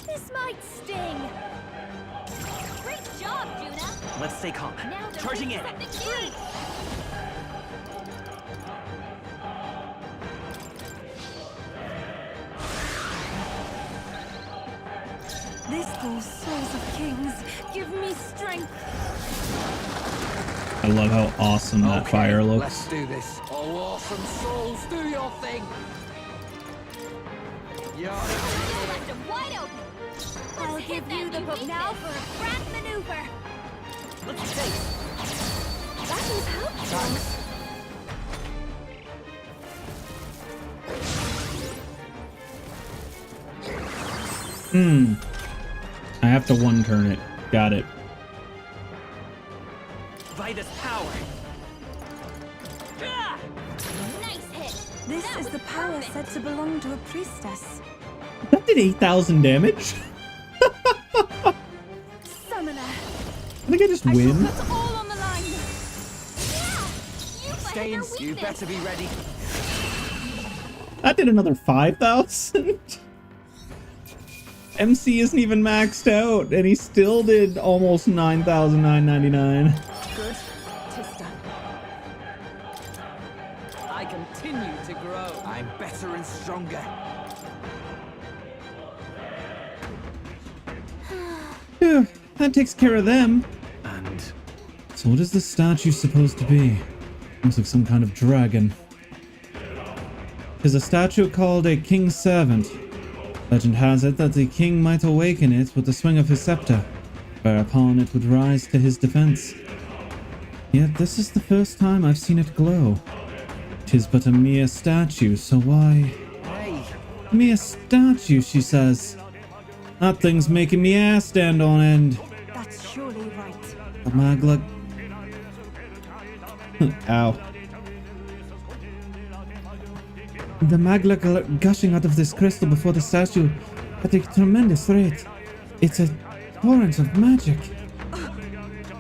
This might sting. Great job, Juna. Let's stay calm. Now they're Charging in. something new. This those souls of kings give me strength. I love how awesome that Okay, fire looks. Let's do this. Oh, awesome souls, do your thing. You left them wide open. I'll Let's hit give you that the book weakness. now for a grand maneuver. Let's take. That was helpful. I have to one turn it. Got it. Vitus power. Ah! Nice hit. This That is was the power perfect. said to belong to a priestess. That did 8,000 damage? Summoner. I think I just I shall win. put all on the line. Yeah! Yupa hit their Stains, weakness. you better be ready. That did another 5,000. MC isn't even maxed out, and he still did almost 9,999. Good. 'Tis done. I continue to grow. I'm better and stronger. Phew, that takes care of them. And So what is this statue supposed to be? Looks like some kind of dragon. There's a statue called a king's servant. Legend has it that the king might awaken it with the swing of his scepter, whereupon it would rise to his defense. Yet this is the first time I've seen it glow. 'Tis but a mere statue, so why... Hey, Mere statue, she says. That thing's making me ass stand on end. That's surely right. The Magla... Ow. The Magla gushing out of this crystal before the statue at a tremendous rate. It's a torrent of magic.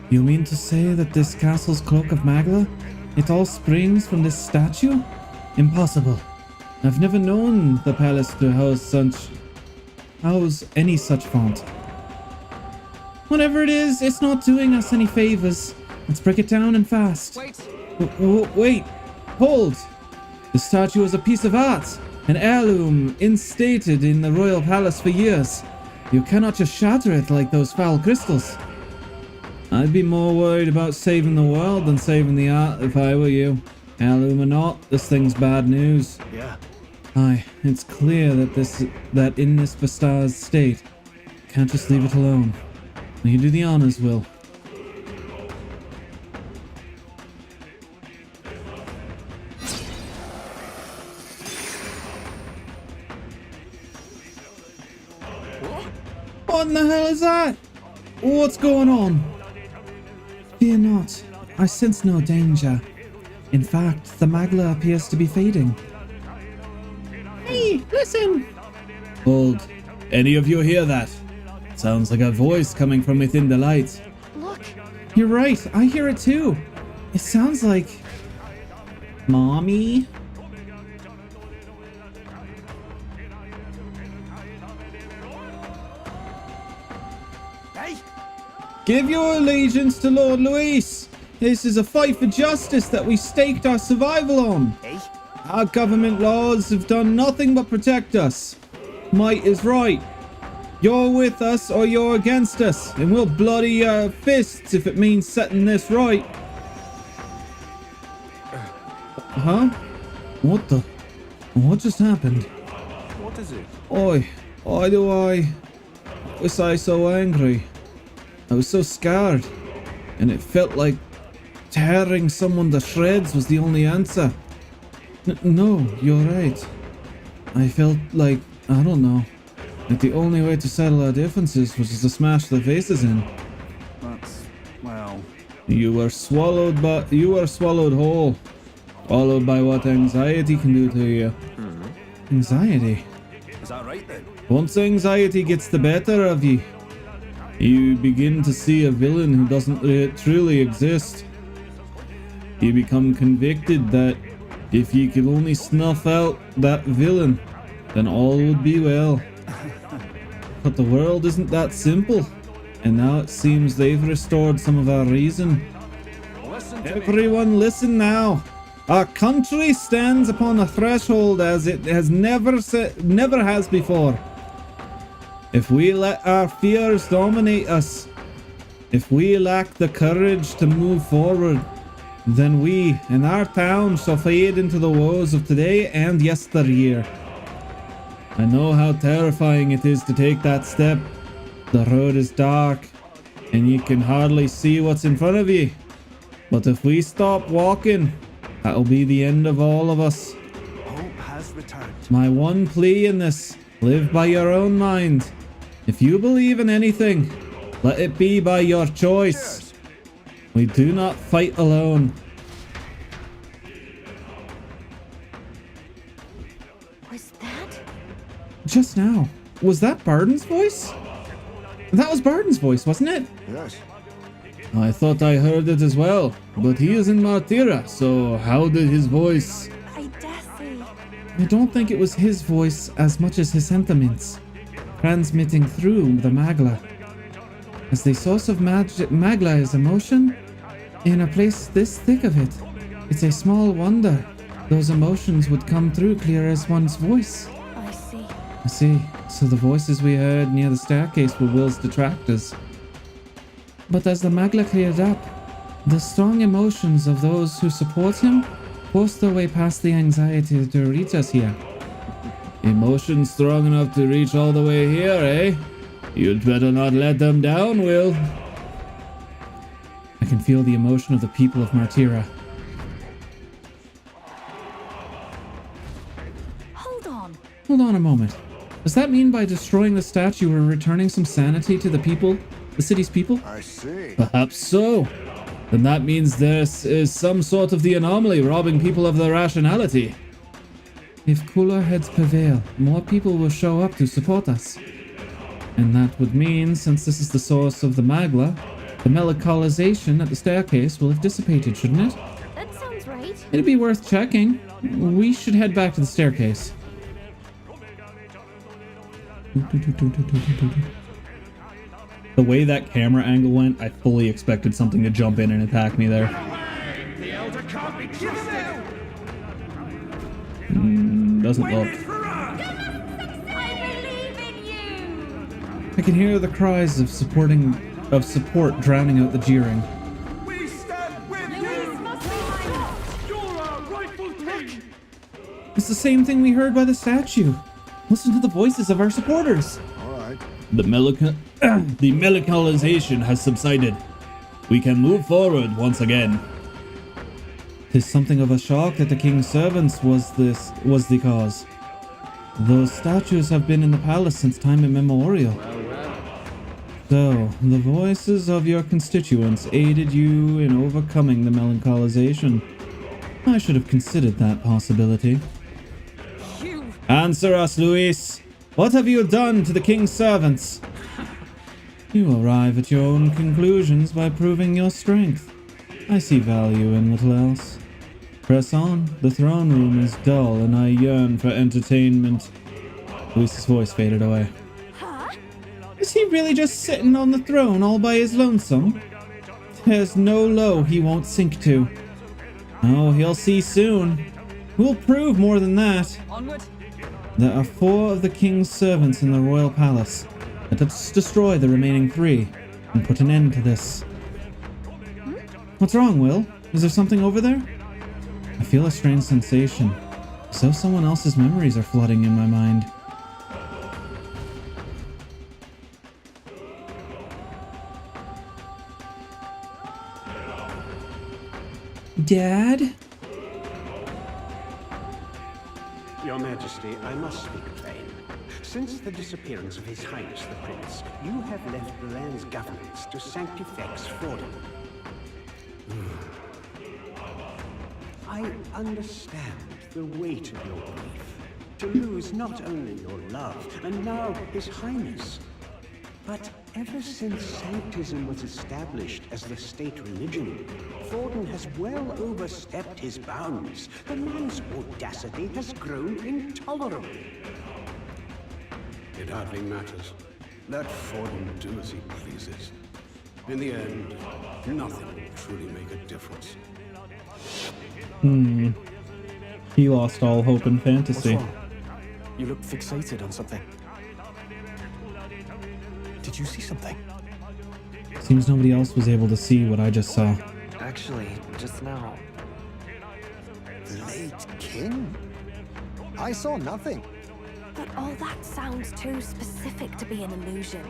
You mean to say that this castle's cloak of Magla, it all springs from this statue? Impossible. I've never known the palace to house any such font. Whatever it is, it's not doing us any favors. Let's break it down and fast. Wait. Wait, hold. The statue is a piece of art, an heirloom instated in the royal palace for years. You cannot just shatter it like those foul crystals. I'd be more worried about saving the world than saving the art if I were you. Heirloom or not, this thing's bad news. yeah. Aye, it's clear that in this bestazed state, can't just leave it alone. Will you do the honors, Will? What in the hell is that? What's going on? Fear not. I sense no danger. In fact, the Magla appears to be fading. Hey, listen! Hold. Any of you hear that? Sounds like a voice coming from within the light. Look, You're right, I hear it too. It sounds like... Mommy? Hey, Give your allegiance to Lord Luis. This is a fight for justice that we staked our survival on. hey. Our government laws have done nothing but protect us. Might is right. You're with us or you're against us, and we'll bloody your fists if it means setting this right. Huh? What the? What just happened? What is it? Oi, why do I was I so angry? I was so scared, and it felt like tearing someone to shreds was the only answer. No, you're right. I felt like, I don't know, like the only way to settle our differences was to smash their faces in. That's, well... You were swallowed whole, followed by what anxiety can do to you. Anxiety? Is that right then? Once anxiety gets the better of you, you begin to see a villain who doesn't truly exist. You become convicted that if you could only snuff out that villain, then all would be well. But the world isn't that simple, and now it seems they've restored some of our reason. Listen to me. Everyone listen now. Our country stands upon a threshold as it has never has before. If we let our fears dominate us, if we lack the courage to move forward, then we and our town shall fade into the woes of today and yesteryear. I know how terrifying it is to take that step. The road is dark, and you can hardly see what's in front of you. But if we stop walking, that'll be the end of all of us. Hope has returned. My one plea in this, live by your own mind. If you believe in anything, let it be by your choice. We do not fight alone. was that? Just now. Was that Barden's voice? That was Barden's voice, wasn't it? Yes. I thought I heard it as well, but he is in Martira, so how did his voice... I dare say. I don't think it was his voice as much as his sentiments, transmitting through the Magla. As the source of Magla is emotion, in a place this thick of it, it's a small wonder those emotions would come through clear as one's voice. I see. I see. So the voices we heard near the staircase were Will's detractors. But as the Magla cleared up, The strong emotions of those who support him force their way past the anxiety to reach us here. Emotions strong enough to reach all the way here, eh? You'd better not let them down, Will. I can feel the emotion of the people of Martira. Hold on a moment. Does that mean by destroying the statue we're returning some sanity to the people? The city's people? I see. Perhaps so. Then that means this is some sort of the anomaly robbing people of their rationality. If cooler heads prevail, more people will show up to support us. And that would mean, since this is the source of the magla, the melancolization at the staircase will have dissipated, shouldn't it? That sounds right. It'd be worth checking. We should head back to the staircase. The way that camera angle went, I fully expected something to jump in and attack me there. The elder can't be trusted. Doesn't look. I believe in you! I can hear the cries of support drowning out the jeering. We stand with you. You're our rightful king. It's the same thing we heard by the statue. Listen to the voices of our supporters. All right. The melancolization has subsided. We can move forward once again. 'Tis something of a shock that the king's servants was the cause. Those statues have been in the palace since time immemorial. So, the voices of your constituents aided you in overcoming the melancolization. I should have considered that possibility. Answer us, Luis. What have you done to the king's servants? You arrive at your own conclusions by proving your strength. I see value in little else. Press on. The throne room is dull and I yearn for entertainment. Luis's voice faded away. Huh? Is he really just sitting on the throne all by his lonesome? There's no low he won't sink to. Oh, he'll see soon. We'll prove more than that. Onward. There are 4 of the king's servants in the royal palace. Let us destroy the remaining 3 and put an end to this. What's wrong, Will? Is there something over there? I feel a strange sensation, as though someone else's memories are flooding in my mind. Dad? Your Majesty, I must speak plain. Since the disappearance of His Highness the Prince, you have left the land's governance to Sanctifex Fordham. I understand the weight of your grief. To lose not only your love, and now His Highness, but ever since Sanctism was established as the state religion, Fordham has well overstepped his bounds. The man's audacity has grown intolerable. It hardly matters. Let Fordham do as he pleases. In the end, nothing will truly make a difference. He lost all hope in fantasy. What's wrong? You look fixated on something. Did you see something? Seems nobody else was able to see what I just saw. Actually, just now. The late king? I saw nothing. But all that sounds too specific to be an illusion.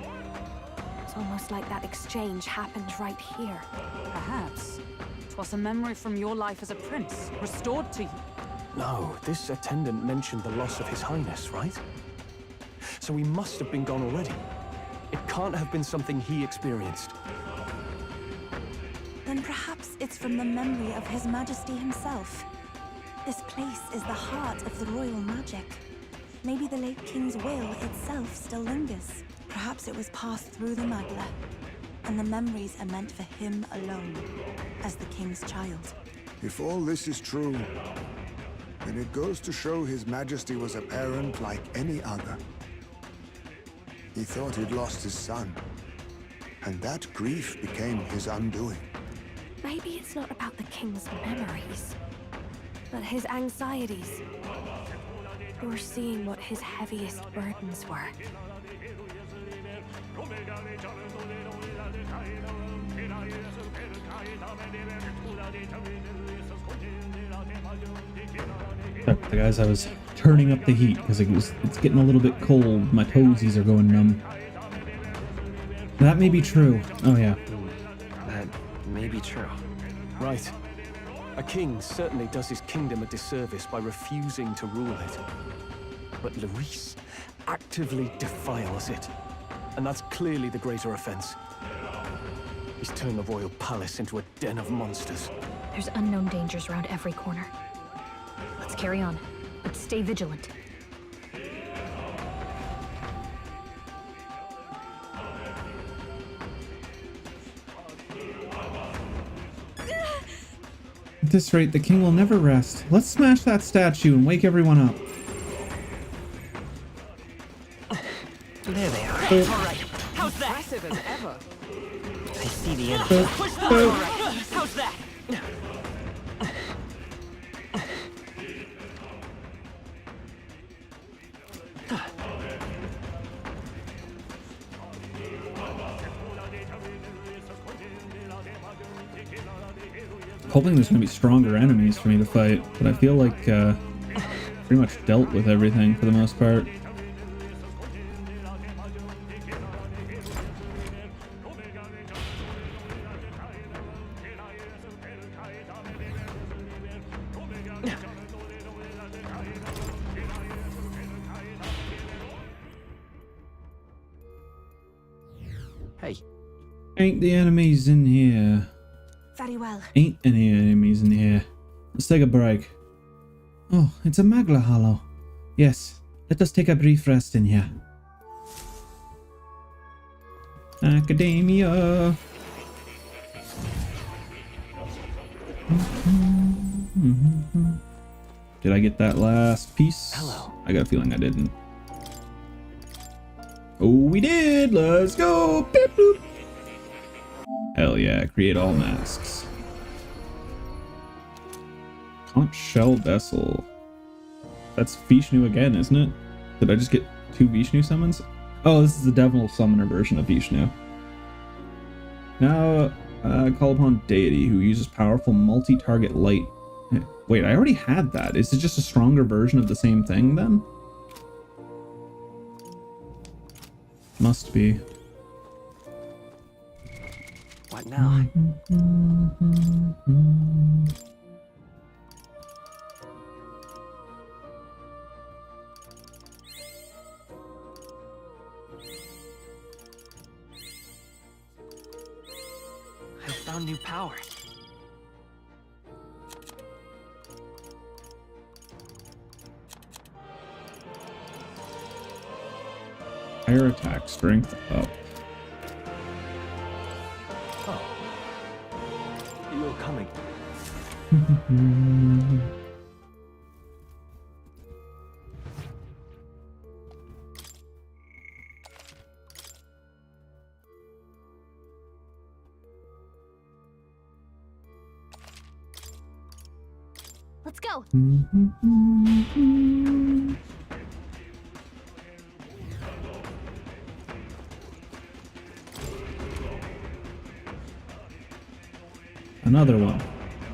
It's almost like that exchange happened right here. Perhaps. 'Twas a memory from your life as a prince, restored to you. No, this attendant mentioned the loss of His Highness, right? So he must have been gone already. It can't have been something he experienced. Then perhaps it's from the memory of His Majesty himself. This place is the heart of the royal magic. Maybe the late king's will itself still lingers. Perhaps it was passed through the magla, and the memories are meant for him alone, as the king's child. If all this is true, then it goes to show His Majesty was a parent like any other. He thought he'd lost his son, and that grief became his undoing. Maybe it's not about the king's memories, but his anxieties. You're seeing what his heaviest burdens were. Guys, I was turning up the heat because it's getting a little bit cold. My toesies are going numb. That may be true. Oh yeah. That may be true. Right. A king certainly does his kingdom a disservice by refusing to rule it. But Luis actively defiles it. And that's clearly the greater offense. He's turned the royal palace into a den of monsters. There's unknown dangers around every corner. Let's carry on, but stay vigilant. At this rate, the king will never rest. Let's smash that statue and wake everyone up. There they are. Oh. All right. How's that? Impressive as ever. I see the enemy. Push through. All right. How's that? Hoping there's gonna be stronger enemies for me to fight, but I feel like pretty much dealt with everything for the most part. Hey. Ain't the enemies in here? Very well. Ain't any enemies in here. Let's take a break. Oh, it's a Magla Hollow. Yes, let us take a brief rest in here. Academia. Did I get that last piece? Hello. I got a feeling I didn't. Oh, we did! Let's go! Beep, boop. Hell yeah, create all masks. Conch Shell Vessel. That's Vishnu again, isn't it? Did I just get 2 Vishnu summons? Oh, this is the Devil Summoner version of Vishnu. Now, call upon deity who uses powerful multi-target light. Wait, I already had that. Is it just a stronger version of the same thing then? Must be. What now? I found new power. Fire attack strength up. Oh. You're coming. Let's go. Another one.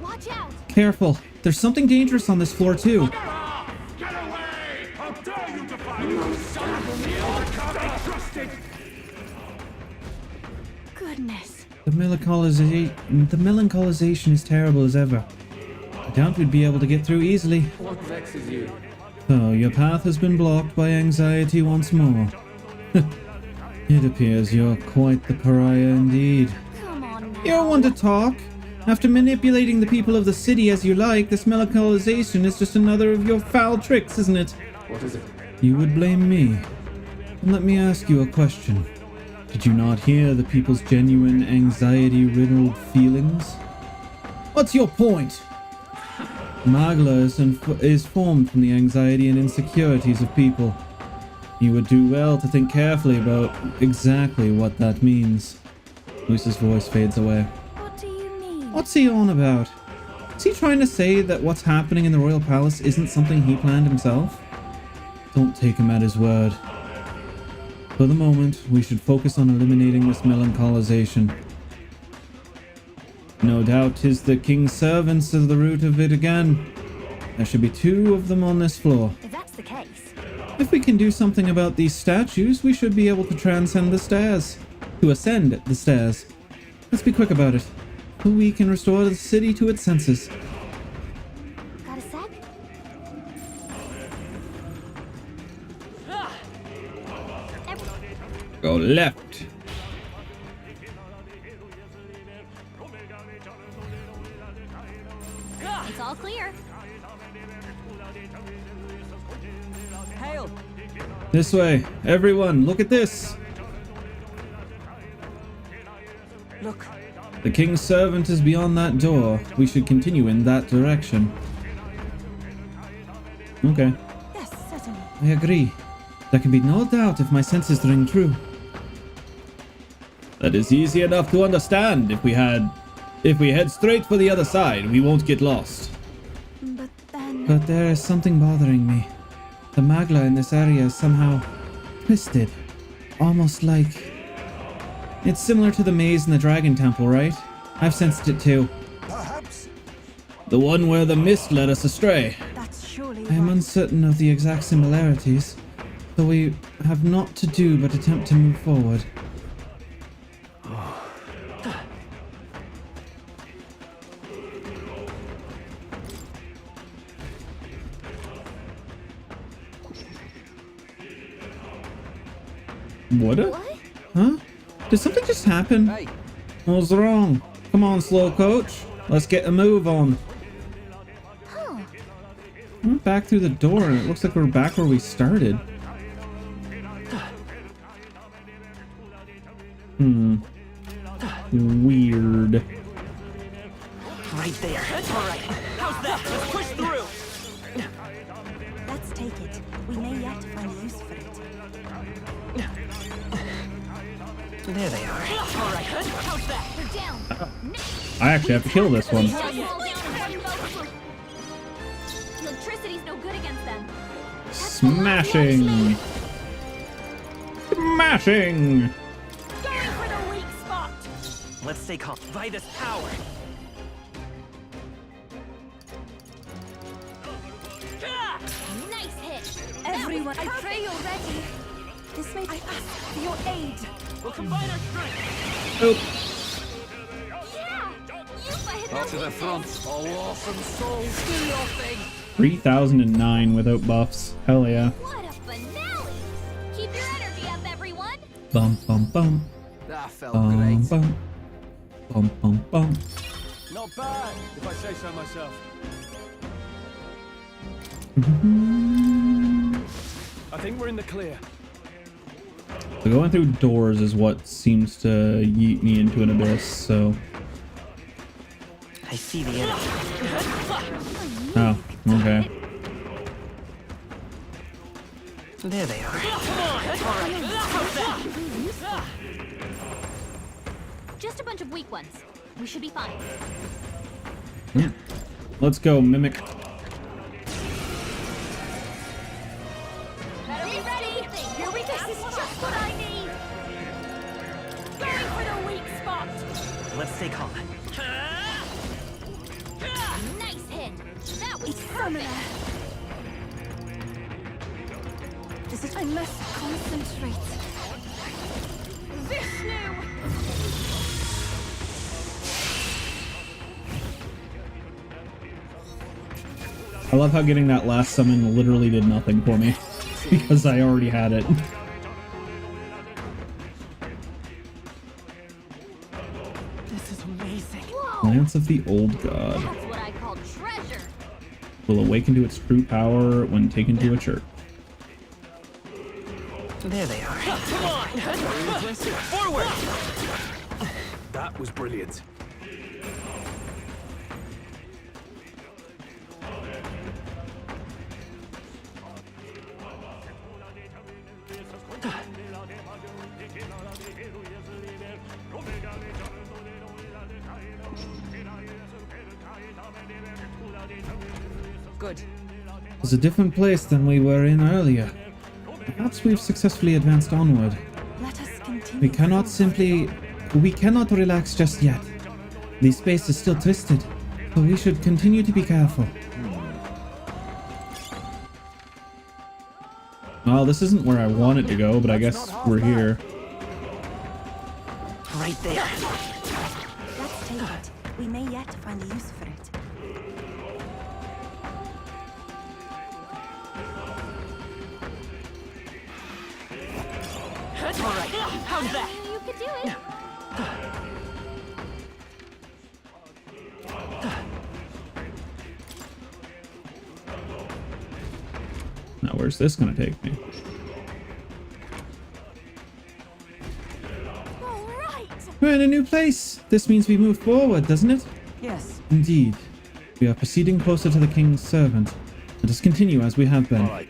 Watch out. Careful, there's something dangerous on this floor too. Get away! How dare you defy me, son of a I can't be trusted! Goodness. The melancolization is terrible as ever. I doubt we'd be able to get through easily. What vexes you? So, your path has been blocked by anxiety once more. It appears you're quite the pariah indeed. Come on now. You're one to talk. After manipulating the people of the city as you like, this melancolization is just another of your foul tricks, isn't it? What is it? You would blame me. And let me ask you a question. Did you not hear the people's genuine anxiety-riddled feelings? What's your point? Magla is formed from the anxiety and insecurities of people. You would do well to think carefully about exactly what that means. Luis's voice fades away. What do you mean? What's he on about? Is he trying to say that what's happening in the royal palace isn't something he planned himself? Don't take him at his word. For the moment, we should focus on eliminating this melancolization. No doubt 'tis the king's servants are the root of it again. There should be 2 of them on this floor. If that's the case. If we can do something about these statues, we should be able to transcend the stairs. To ascend the stairs. Let's be quick about it. We can restore the city to its senses. Got a sec? Go left. It's all clear. Hail! This way. Everyone, look at this. Look, The king's servant is beyond that door. We should continue in that direction. Okay. Yes, certainly. I agree. There can be no doubt if my senses ring true. That is easy enough to understand. If we head straight for the other side, we won't get lost. But then... But there is something bothering me. The magla in this area is somehow twisted. Almost like... It's similar to the maze in the Dragon Temple, right? I've sensed it too. Perhaps. The one where the mist led us astray. That's surely I am what- uncertain of the exact similarities, so we have naught to do but attempt to move forward. What? Huh? Did something just happen? Hey! What's wrong? Come on, slow coach. Let's get a move on. Huh. We went back through the door and it looks like we're back where we started. Weird. Right there. Alright. How's that? Let's push through! Let's take it. We may yet find use for it. There they are. Alright. How's that? We're down. I actually have to kill this one. Electricity's no good against them. Smashing. Smashing. going for the weak spot. Let's stay calm. By this power. Nice hit. Everyone, I Perfect. pray you're ready. This may... I ask for your aid. We'll combine our strength. Oh, Yeah. You hit Out to the front, all awesome souls, do your thing. 3009 without buffs. Hell yeah. What a finale! Keep your energy up, everyone. Bum bum bum. That felt Bum great. bum. Bum bum bum. Not bad, if I say so myself. I think we're in the clear. So going through doors is what seems to yeet me into an abyss, so... I see the enemy. Oh, okay. There they are. Just a bunch of weak ones. We should be fine. Yeah. Let's go, Mimic. Better be ready. Here we go. This is just what I need. Going for the weak spot. Let's stay calm. Nice hit. That was Summoner. This is... I must concentrate. Vishnu. I love how getting that last summon literally did nothing for me. Because I already had it. This is amazing. Whoa. Lance of the Old God. That's what I call treasure. Will awaken to its true power when taken to a church. There they are. Come on! Forward! That was brilliant. Good. It's a different place than we were in earlier. Perhaps we've successfully advanced onward. Let us continue. We cannot relax just yet. The space is still twisted, so we should continue to be careful. Well, this isn't where I wanted to go, but I guess we're here. Right there. Let's take it. We may yet find a use for it. All right. How's that? You could do it. Now, where's this gonna take me? All right. We're in a new place. This means we move forward, doesn't it? Yes. Indeed. We are proceeding closer to the king's servant. Let us continue as we have been. All right.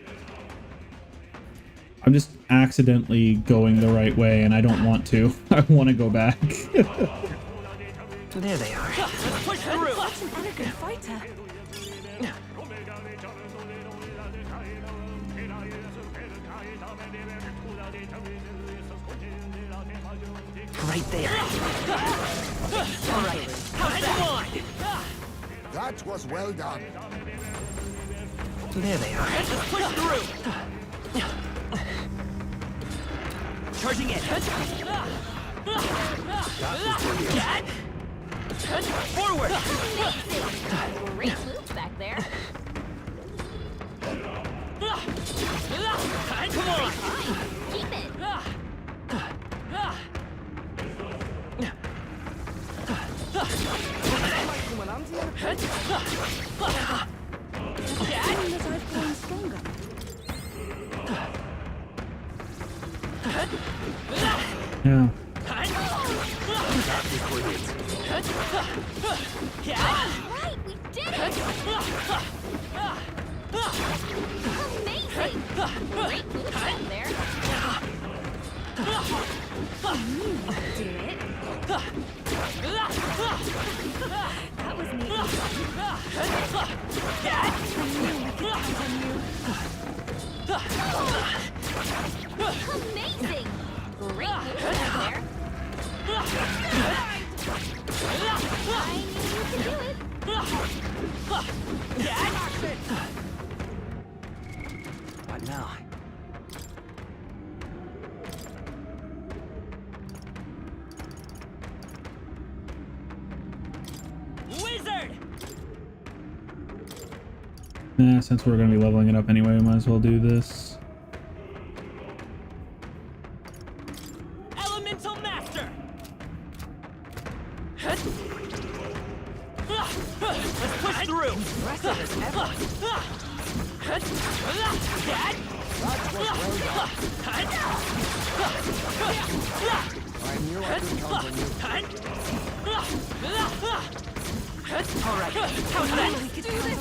I'm just accidentally going the right way, and I don't want to. I want to go back. There they are. Let's push through. Such an elegant fighter. Right there. All right. How's that? That was well done. There they are. Let's push through. Charging in. Forward. Great moves back there. Come on. Keep it. Seeing that I've grown stronger. Yeah. Right, we did it. Amazing. Great moves back there. You could do it. That was neat. Amazing. Great moves back there. I knew you could do it. What now? Wizard! Yeah, since we're going to be leveling it up anyway, we might as well do this. Elemental Master! Let's push through! Impressive as ever! Dad? I knew I could count on you. All right, how's that? We could do this.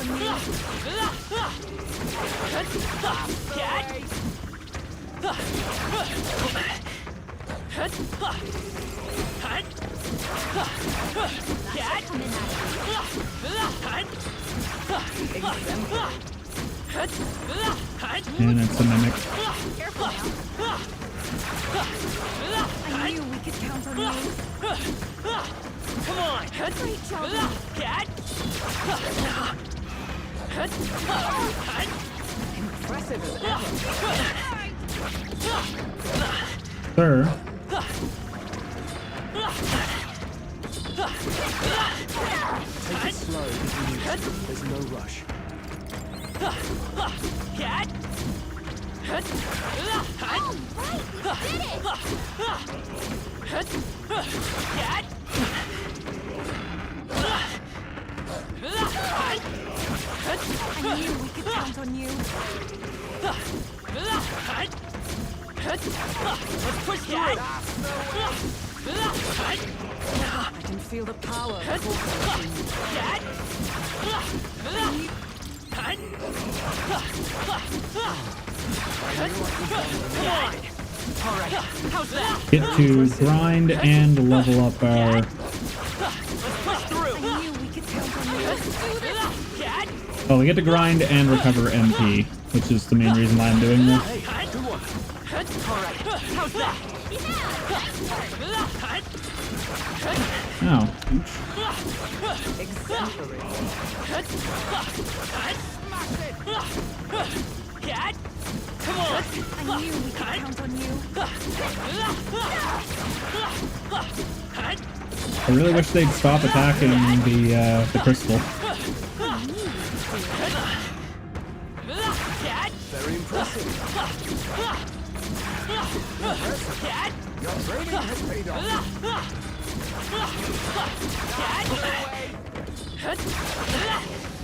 And it's a mimic. Careful now. I knew we could count on you. Come on! Great job. Dad! Impressive as ever. Sir. Take it slow. There's no rush. Dad! All right, we did it. Dad! I knew we could count on you. Let's push Dad! I can feel the power. Dad! All right, how's that? Get to grind and level up our... Let's push through! I knew we could count on you. Dad! Oh, we get to grind and recover MP, which is the main reason why I'm doing this. All right, how's that? Ow. Oops. Exemplary. Come on! I knew we could count on you. I really wish they'd stop attacking the crystal. Very impressive. Your training has paid off.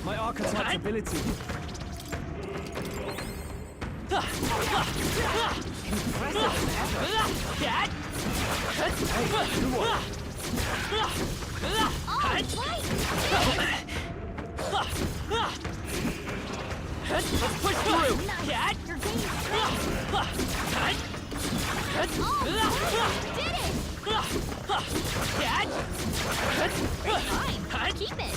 My archetype's ability. Let's push through! Cat! Keep it.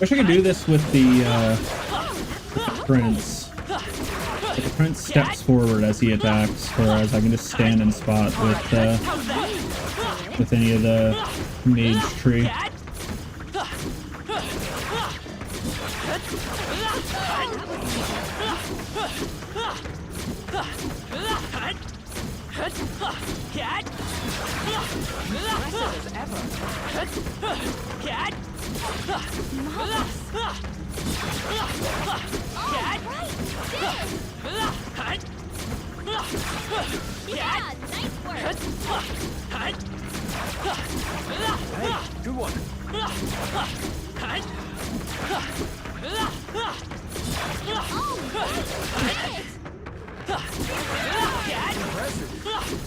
Wish I could do this with the prince. But the prince steps forward as he attacks, whereas I can just stand and spot with any of the mage tree. Yeah, nice work. Hey, good one.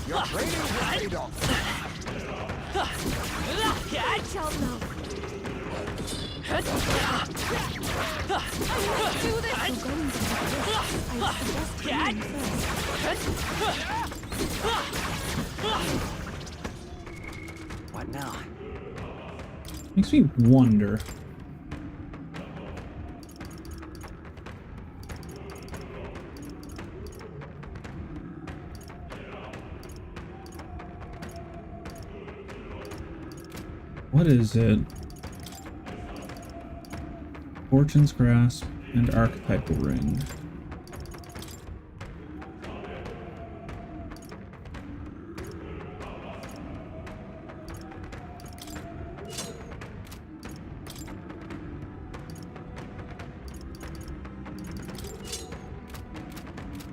Your training has paid off. What now? Makes me wonder. What is it? Fortune's Grasp and Archetypal Ring.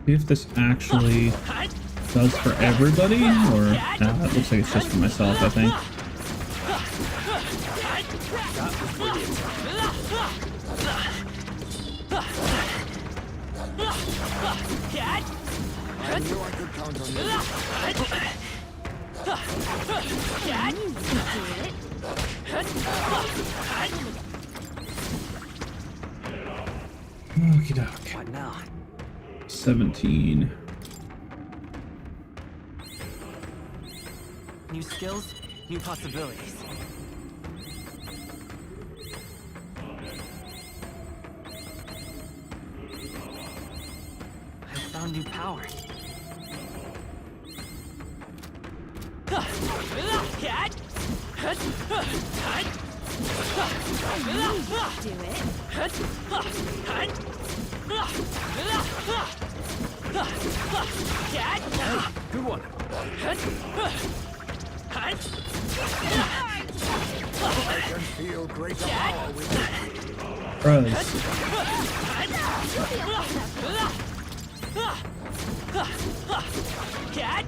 See if this actually does for everybody, or it looks like it's just for myself, I think. I knew I could count on you. Okie doke. What now? 17. New skills, new possibilities. I found new power. Cat! Do it. Good one. I can feel greater power within me. Bros. Cat!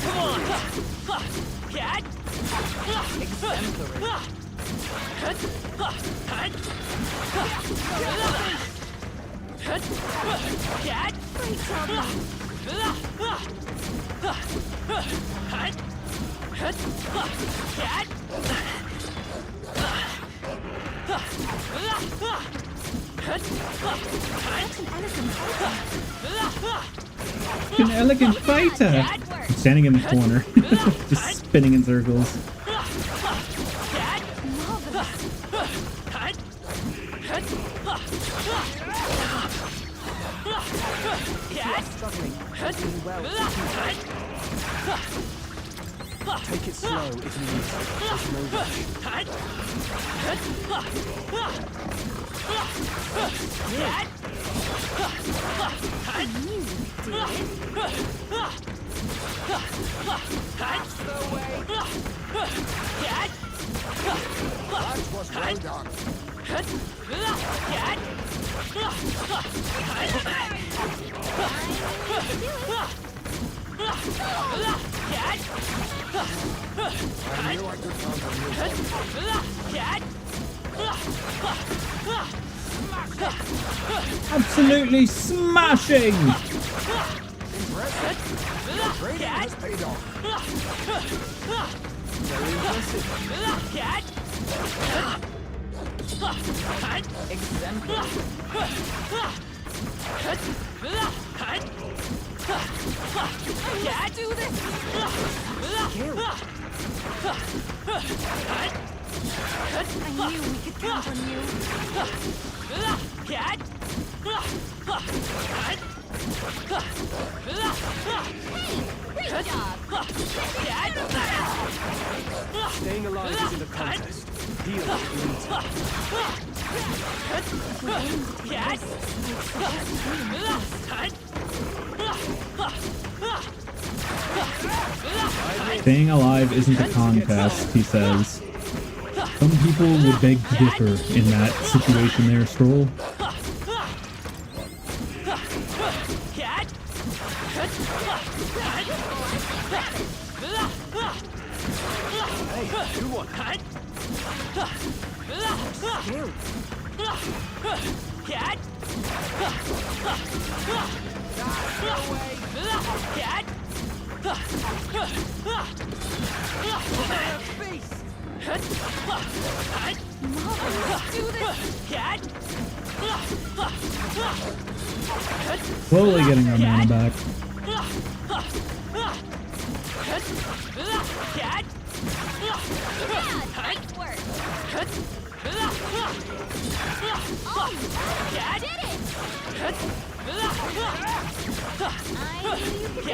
Come on! Cat! Exemplary. Cat! An elegant fighter! I'm standing in the corner, just spinning in circles. If you are struggling, it would be well to Take it slow if you need to. There's no rush. That was well done. I knew I could count on you. Absolutely smashing! Impressive. Your training has paid off. Very impressive. exemplary. Do this! I knew we could count on you. Great job. Staying alive isn't a contest. Heal if you need to. Staying alive isn't a contest, he says. Some people would beg to differ in that situation there, Stroll. Hey, do one. Slowly getting our mana back. Nice work. Oh, you did it! I knew you could do it. Nice. Your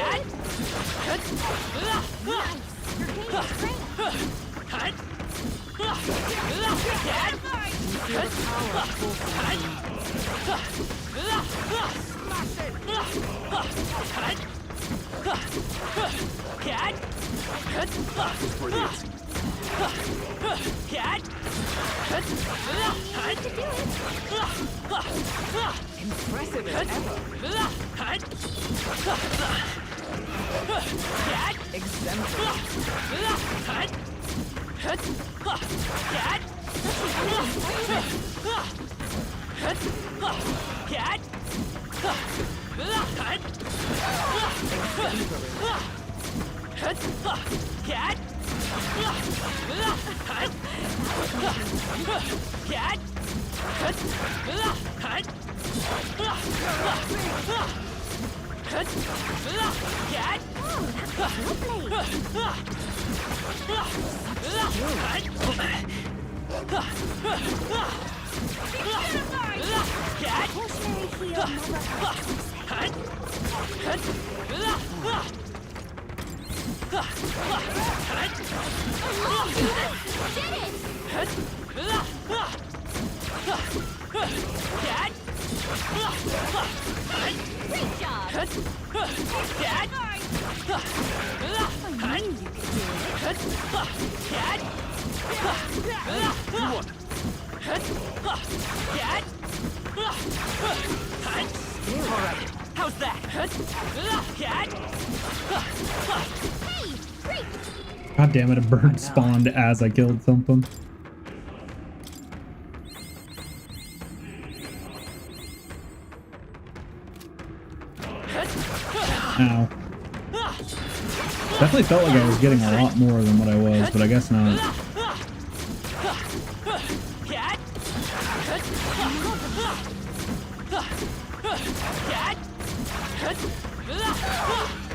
game is great. Impressive as ever. Exemplary. Great job. Alright, how's that? Hey, great. God damn it, a bird spawned as I killed something. Ow. Definitely felt like I was getting a lot more than what I was, but I guess not.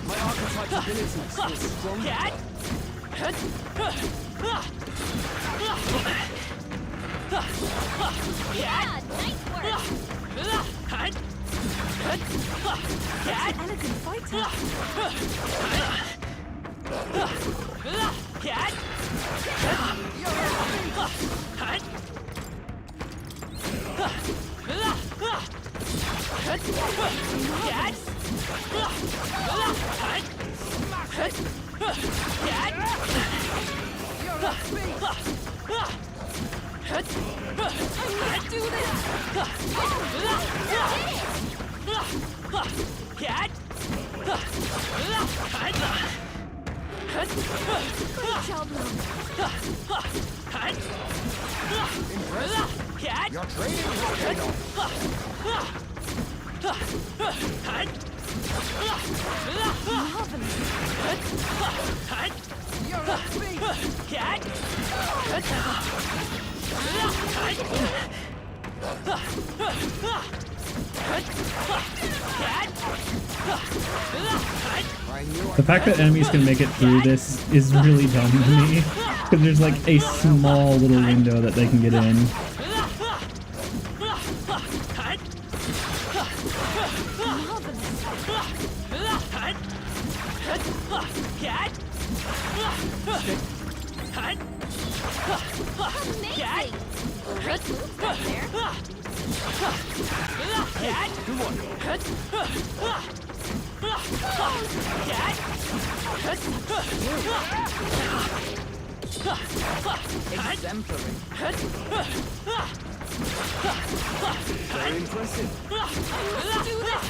My archetype's abilities are strong. Yeah, nice work. Elegant fighter. Your training has paid The fact that enemies can make it through this is really dumb to me, because there's like a small little window that they can get in. Amazing! Great moves back there. Good one. Exemplary. Very impressive. Let's do this!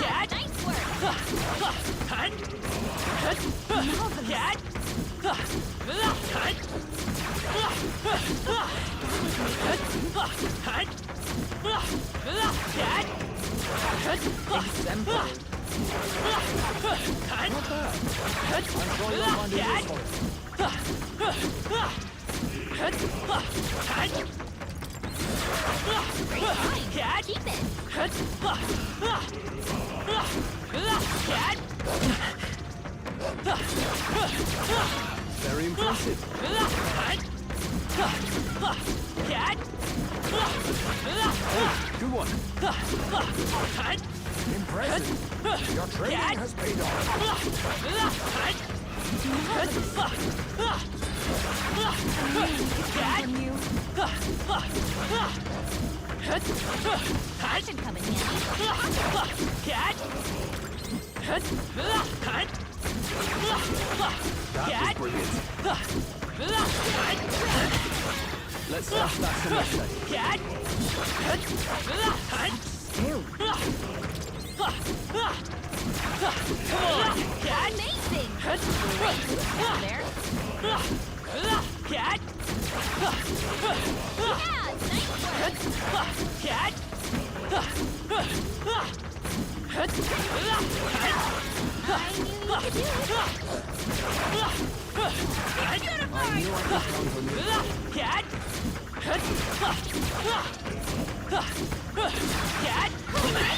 Yeah, nice work! Exemplary. Keep it! Very impressive. Good one. Impressive. Your training has paid off. That should come in handy. That was brilliant. Let's dash that some Amazing! Great moves back there. Yeah, nice work! I knew you could do it!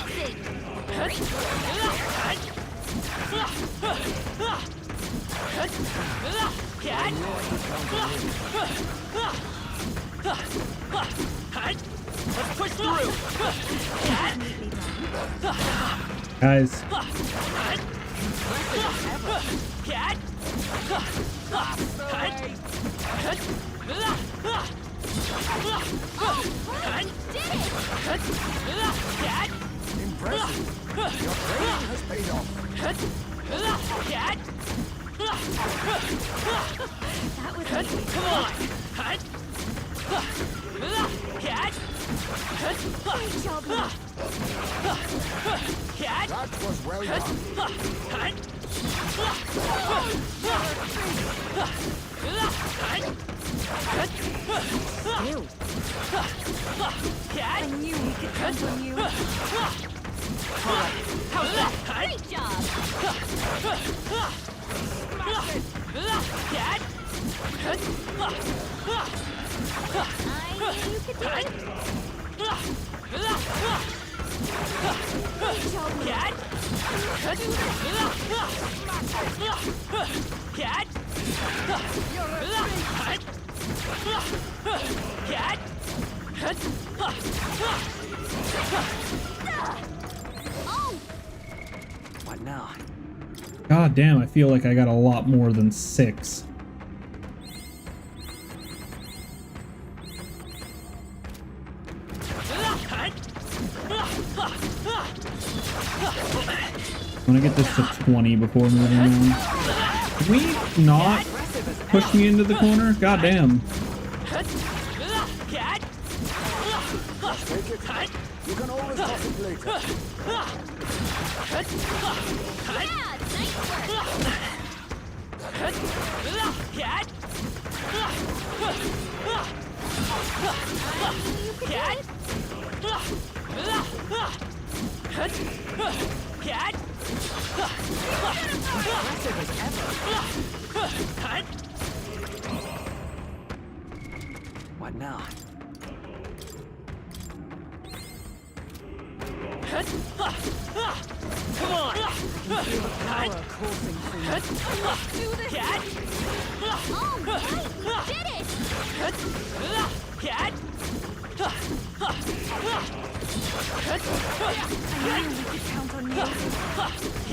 Amazing! Great Let's push through. Guys, Impressive. Your training has paid off. That was easy. Come on. Great job, Lou. That was well done. I knew we could count on you. How's that? Great job! I knew you could do it! Great job, Lou. What now? God damn, I feel like I got a lot more than 6. I want to get this to 20 before moving on. Can we not push me into the corner? God damn. You can always toss it later. Yeah, nice What now? Come on! Feel the power coursing through you. Let's do this! Oh, right! We did it! I knew we could count on you. Well done.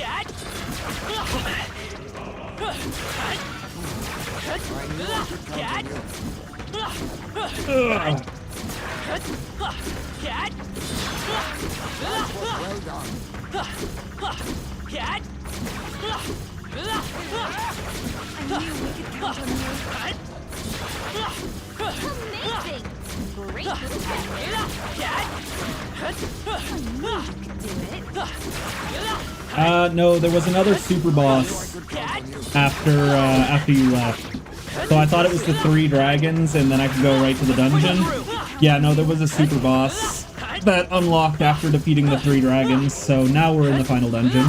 I knew we could count on you. Amazing! Great move back there! I knew you could do it! No, there was another super boss after you left. So I thought it was the 3 dragons and then I could go right to the dungeon. Yeah, no, there was a super boss that unlocked after defeating the 3 dragons. So now we're in the final dungeon.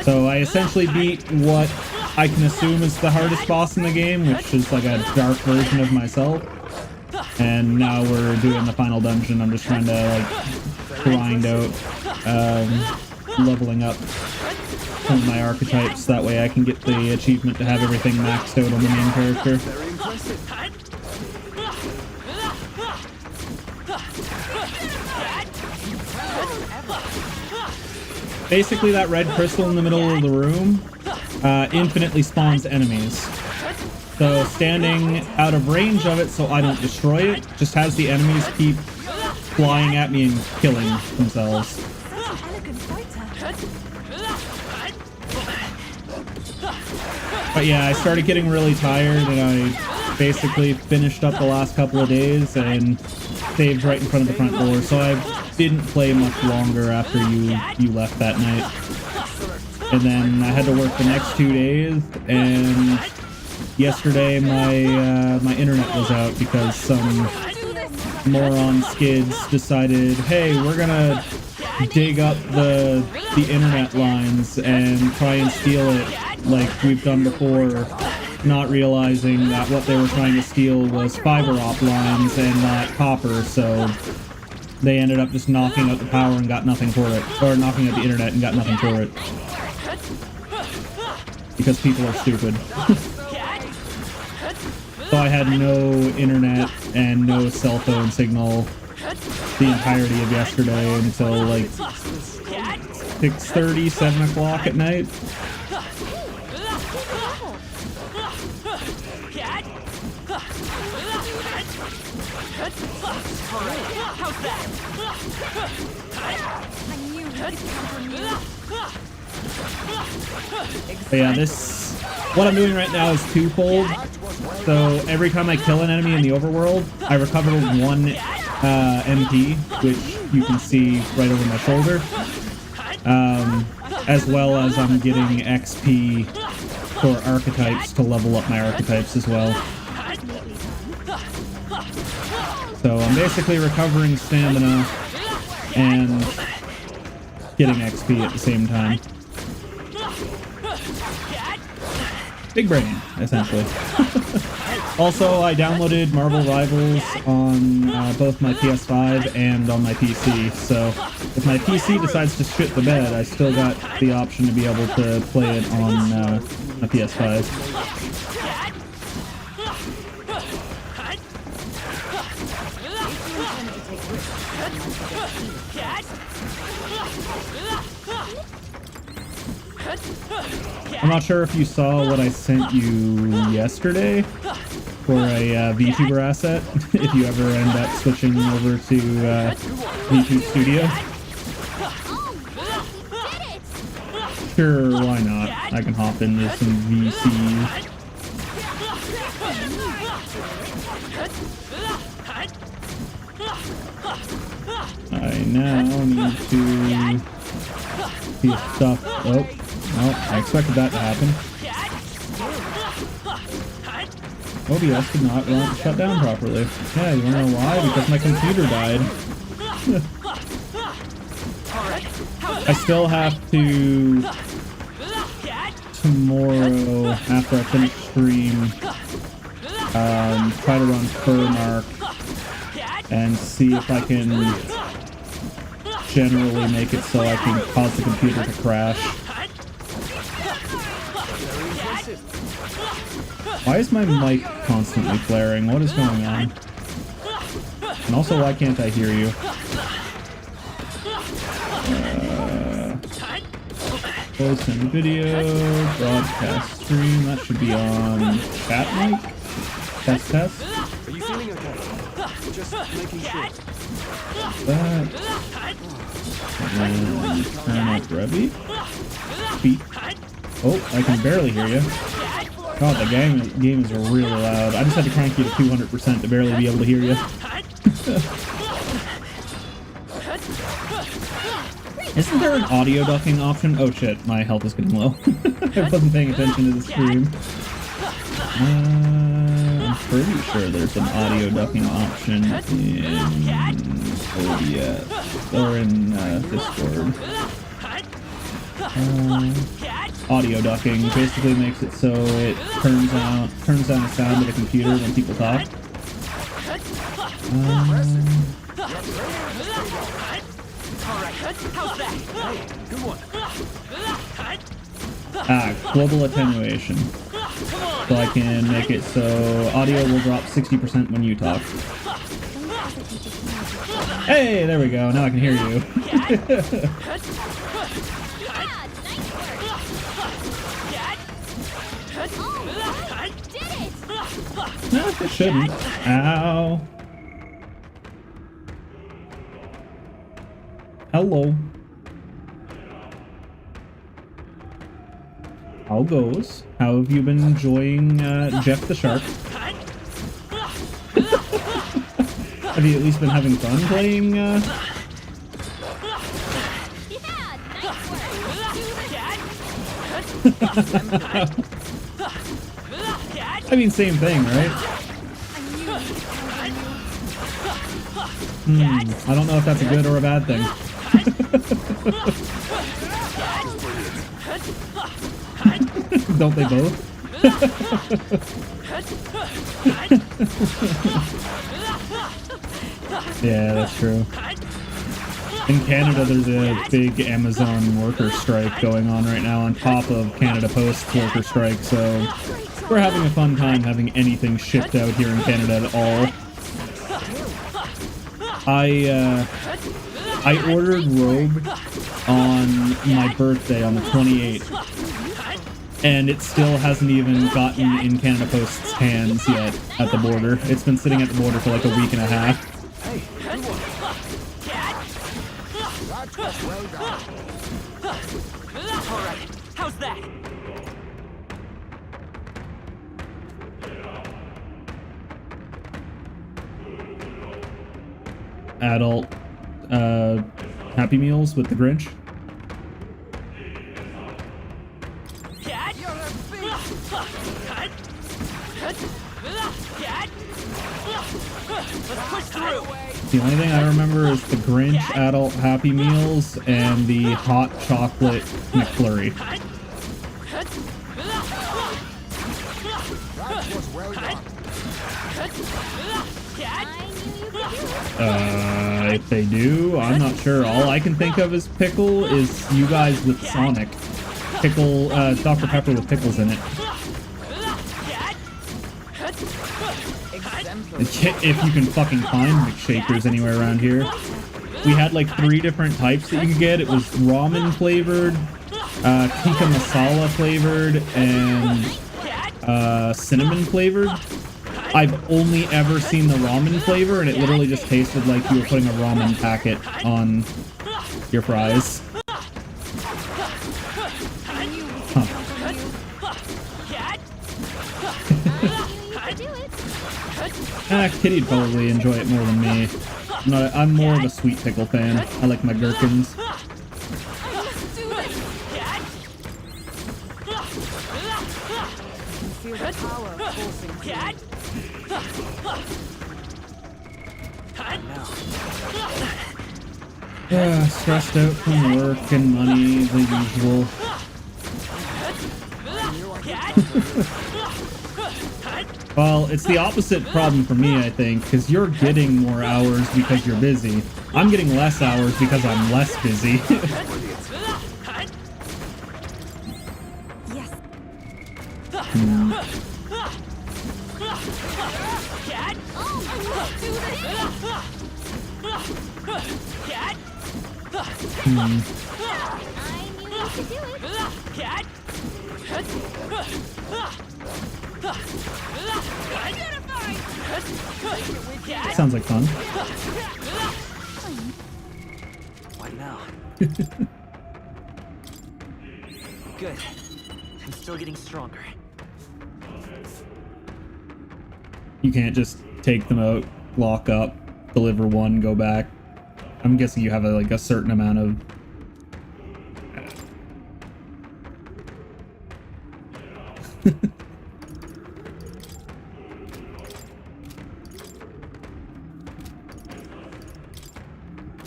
So I essentially beat what I can assume is the hardest boss in the game, which is like a dark version of myself. And now we're doing the final dungeon. I'm just trying to like grind out leveling up some of my archetypes. That way I can get the achievement to have everything maxed out on the main character. Very impressive. Basically, that red crystal in the middle of the room infinitely spawns enemies. So standing out of range of it so I don't destroy it just has the enemies keep flying at me and killing themselves. Such an elegant fighter. But yeah, I started getting really tired and I basically finished up the last couple of days and saved right in front of the front door. So I didn't play much longer after you left that night. And then I had to work the next 2 days, and yesterday my internet was out because some moron skids decided, hey, we're gonna dig up the internet lines and try and steal it like we've done before, not realizing that what they were trying to steal was fiber op lines and not copper. So they ended up just knocking out the power and got nothing for it, or knocking out the internet and got nothing for it. Because people are stupid. So I had no internet and no cell phone signal the entirety of yesterday until like 6:30, 7 o'clock at night. I knew we could count on you. But yeah, what I'm doing right now is twofold. So every time I kill an enemy in the overworld, I recover 1 MP, which you can see right over my shoulder. As well as I'm getting XP for archetypes to level up my archetypes as well. So I'm basically recovering stamina and getting XP at the same time. Big brain, essentially. Also, I downloaded Marvel Rivals on both my PS5 and on my PC, so if my PC decides to shit the bed, I still got the option to be able to play it on my PS5. I'm not sure if you saw what I sent you yesterday for a VTuber asset, if you ever end up switching over to VTube Studio. Sure, why not? I can hop into some VC. I now need to see if stuff. Oh, well, I expected that to happen. OBS did not shut down properly. Yeah, you wanna know why? Because my computer died. I still have to, tomorrow, after I finish stream, try to run Furmark and see if I can generally make it so I can cause the computer to crash. Why is my mic constantly flaring? What is going on? And also, why can't I hear you? Post and video, broadcast stream, that should be on chat mic? Test. Are you feeling okay? Just making sure. That. And then turn up Revy. Beat. Oh, I can barely hear you. God, the game is really loud. I just had to crank you to 200% to barely be able to hear you. Isn't there an audio ducking option? Oh shit, my health is getting low. I wasn't paying attention to the stream. I'm pretty sure there's an audio ducking option in OBS or in Discord. Audio ducking basically makes it so it turns down the sound of the computer when people talk. Global attenuation. So I can make it so audio will drop 60% when you talk. Hey, there we go. Now I can hear you. No, it shouldn't. Ow. Hello. How goes? How have you been enjoying Jeff the Shark? Have you at least been having fun playing? I mean, same thing, right? I don't know if that's a good or a bad thing. Don't they both? Yeah, that's true. In Canada, there's a big Amazon worker strike going on right now on top of Canada Post's worker strike, so we're having a fun time having anything shipped out here in Canada at all. I ordered Rogue on my birthday on the 28th, and it still hasn't even gotten in Canada Post's hands yet at the border. It's been sitting at the border for like a week and a half. Alright, how's that? Adult Happy Meals with the Grinch. The only thing I remember is the Grinch Adult Happy Meals and the hot chocolate McFlurry. If they do, I'm not sure. All I can think of as pickle is you guys with Sonic. Pickle, Dr. Pepper with pickles in it. If you can fucking find McShakers anywhere around here. we had like 3 different types that you could get. It was ramen flavored, tikka masala flavored, and cinnamon flavored. I've only ever seen the ramen flavor, and it literally just tasted like you were putting a ramen packet on your fries. Huh. Kitty'd probably enjoy it more than me. I'm more of a sweet pickle fan. I like my gherkins. Yeah, stressed out from work and money, the usual. Well, it's the opposite problem for me, I think, because you're getting more hours because you're busy. I'm getting less hours because I'm less busy. Sounds like fun. What now? Good. I'm still getting stronger. You can't just take them out, lock up, deliver one, go back. I'm guessing you have like a certain amount of...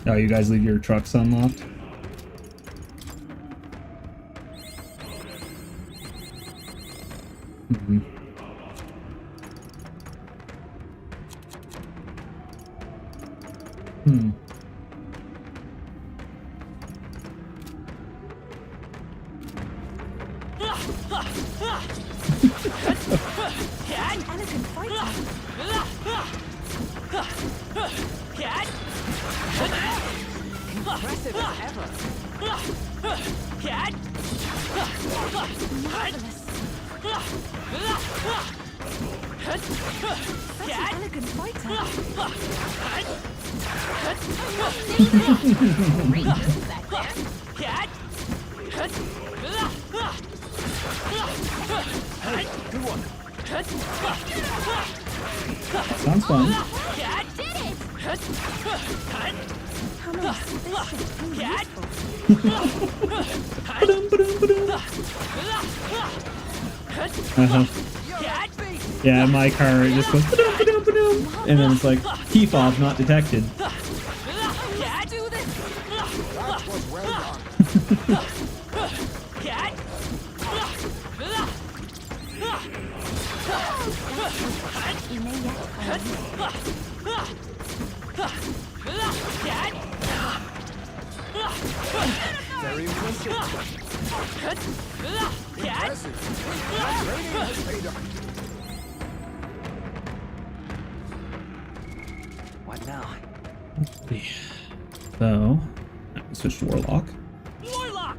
Oh, you guys leave your trucks unlocked? Mm-hmm. Hmm. Impressive as ever. Marvelous. Such an elegant fighter. Great move back there. Hey, good one. Sounds fun. How nice. This should be useful. Yeah, in my car it just goes ba-dum, ba-dum, ba-dum, and then it's like key fob not detected. Let's do this. That was well done. You may yet Very impressive. Impressive. Training has paid off. What now? So, switch to Warlock. Warlock!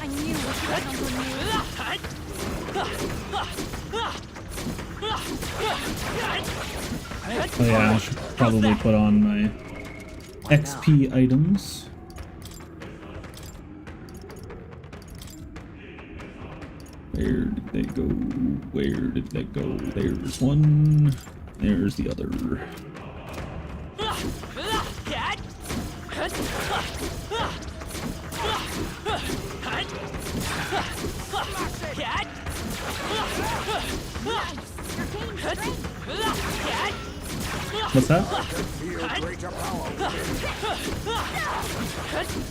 I knew we could count Oh yeah, I should probably put on my XP items. Where did they go? Where did they go? There's one. There's the other. What's that? Feel greater power.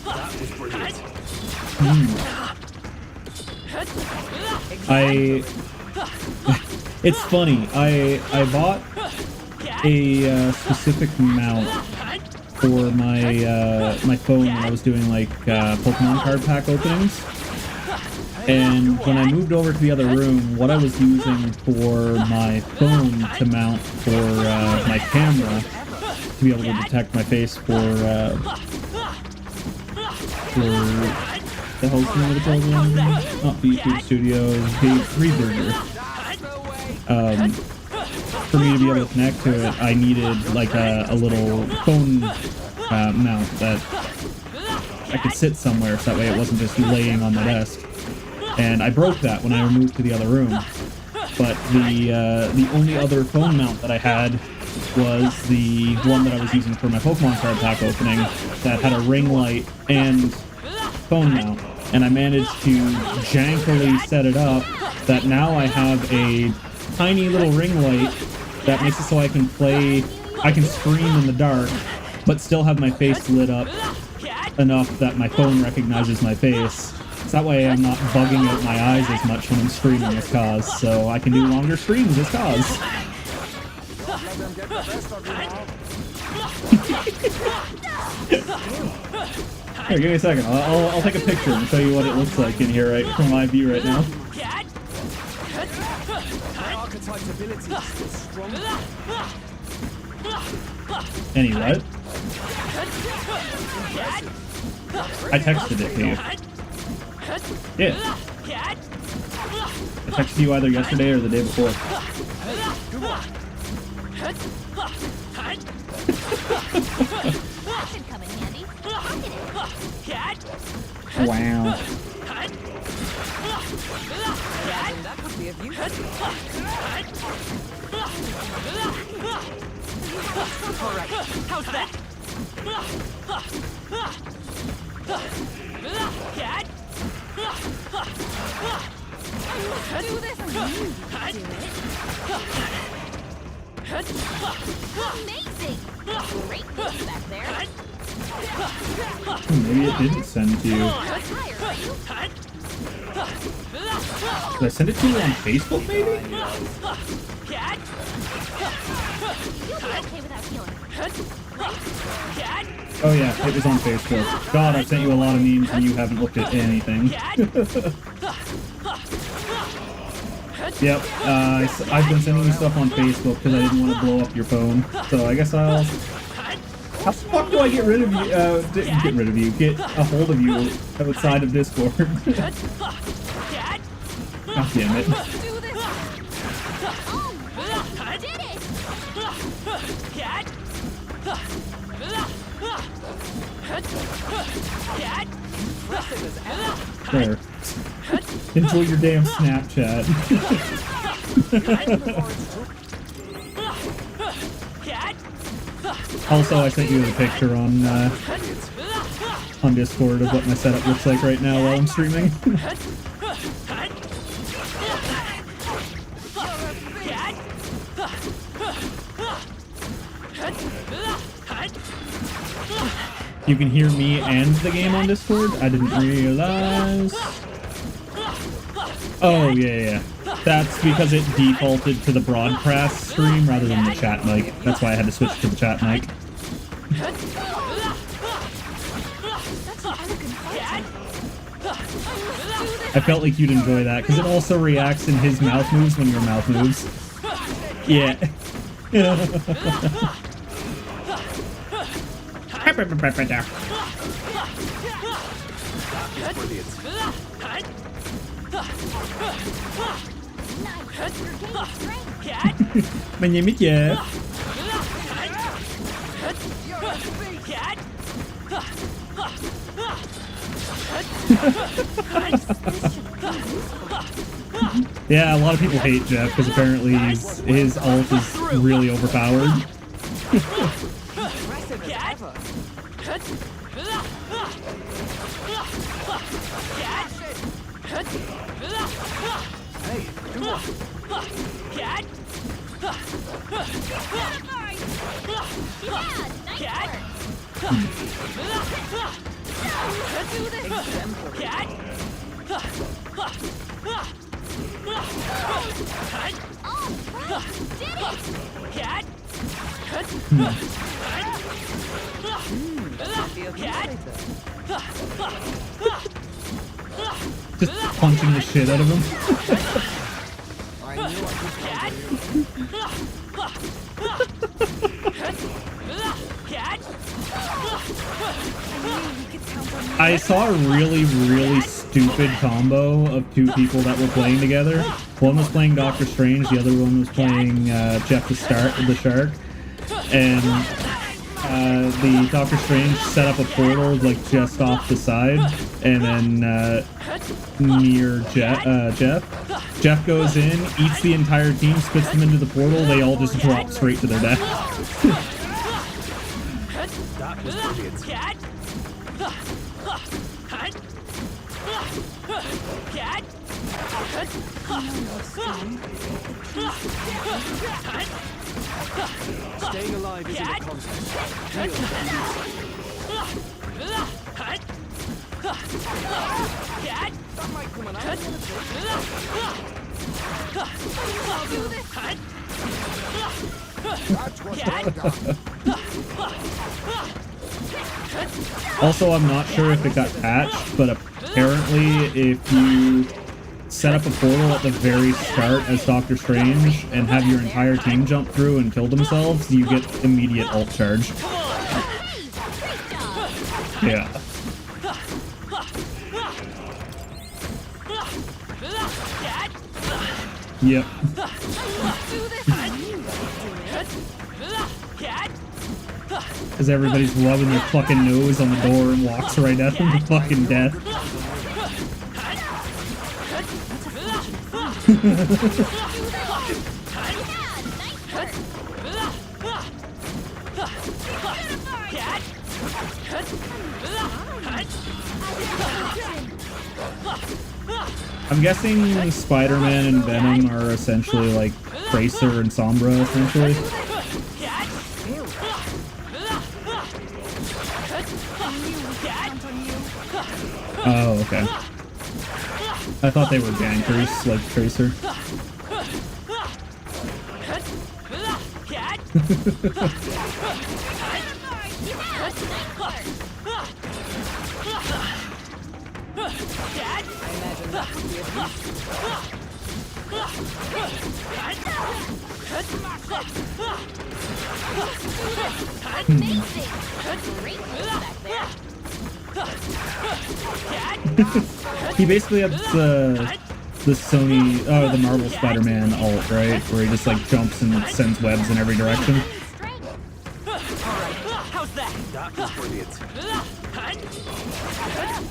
That was brilliant. It's funny. I bought a specific mount for my my phone when I was doing like Pokemon card pack openings. And when I moved over to the other room, what I was using for my phone to mount for my camera to be able to detect my face for the hell's the name of the program? Not YouTube Studios, Reburger. For me to be able to connect to it, I needed like a little phone mount that I could sit somewhere, so that way it wasn't just laying on the desk. And I broke that when I moved to the other room. But the only other phone mount that I had was the one that I was using for my Pokemon card pack opening that had a ring light and phone mount. And I managed to jankily set it up that now I have a tiny little ring light that makes it so I can scream in the dark, but still have my face lit up enough that my phone recognizes my face. So that way I'm not bugging out my eyes as much when I'm streaming as Kaz, so I can do longer streams as Kaz. Here, give me a second. I'll take a picture and show you what it looks like in here right from my view right now. Anyway, I texted it to you. Yeah. I texted you either yesterday or the day before. That should come in handy. Wow. That would be of use. All right, how's that? Do this. Amazing. Great moves back there. Maybe it didn't send to you. Did I send it to you on Facebook, maybe? You'll be okay without healing. Oh yeah, it was on Facebook. God, I've sent you a lot of memes and you haven't looked at anything. Yep, I've been sending you stuff on Facebook because I didn't want to blow up your phone. So I guess I'll... How the fuck do I get rid of you? Get a hold of you outside of Discord. God damn it. There. Enjoy your damn Snapchat. Also, I sent you a picture on Discord of what my setup looks like right now while I'm streaming. You can hear me and the game on Discord? I didn't realize. Oh, yeah. That's because it defaulted to the broadcast stream rather than the chat mic. That's why I had to switch to the chat mic. I felt like you'd enjoy that, because it also reacts in his mouth moves when your mouth moves. Yeah. My name is Jeff. Yeah, a lot of people hate Jeff because apparently his ult is really overpowered. Just punching the shit out of him. I saw a really stupid combo of two people that were playing together. One was playing Doctor Strange, the other one was playing Jeff the Shark. And the Doctor Strange set up a portal like just off the side, and then near Jeff goes in, eats the entire team, spits them into the portal. They all just drop straight to their death. That was brilliant. Staying alive isn't a contest. That might come an Also, I'm not sure if it got patched, but apparently if you set up a portal at the very start as Doctor Strange and have your entire team jump through and kill themselves, you get immediate ult charge. Yeah. Yep. Because everybody's rubbing their fucking nose on the door and walks right at them to fucking death. I'm guessing Spider-Man and Venom are essentially like Tracer and Sombra, essentially. Oh, okay. I thought they were gankers, like Tracer. He basically has the Sony, the Marvel Spider-Man ult, right? Where he just like jumps and sends webs in every direction.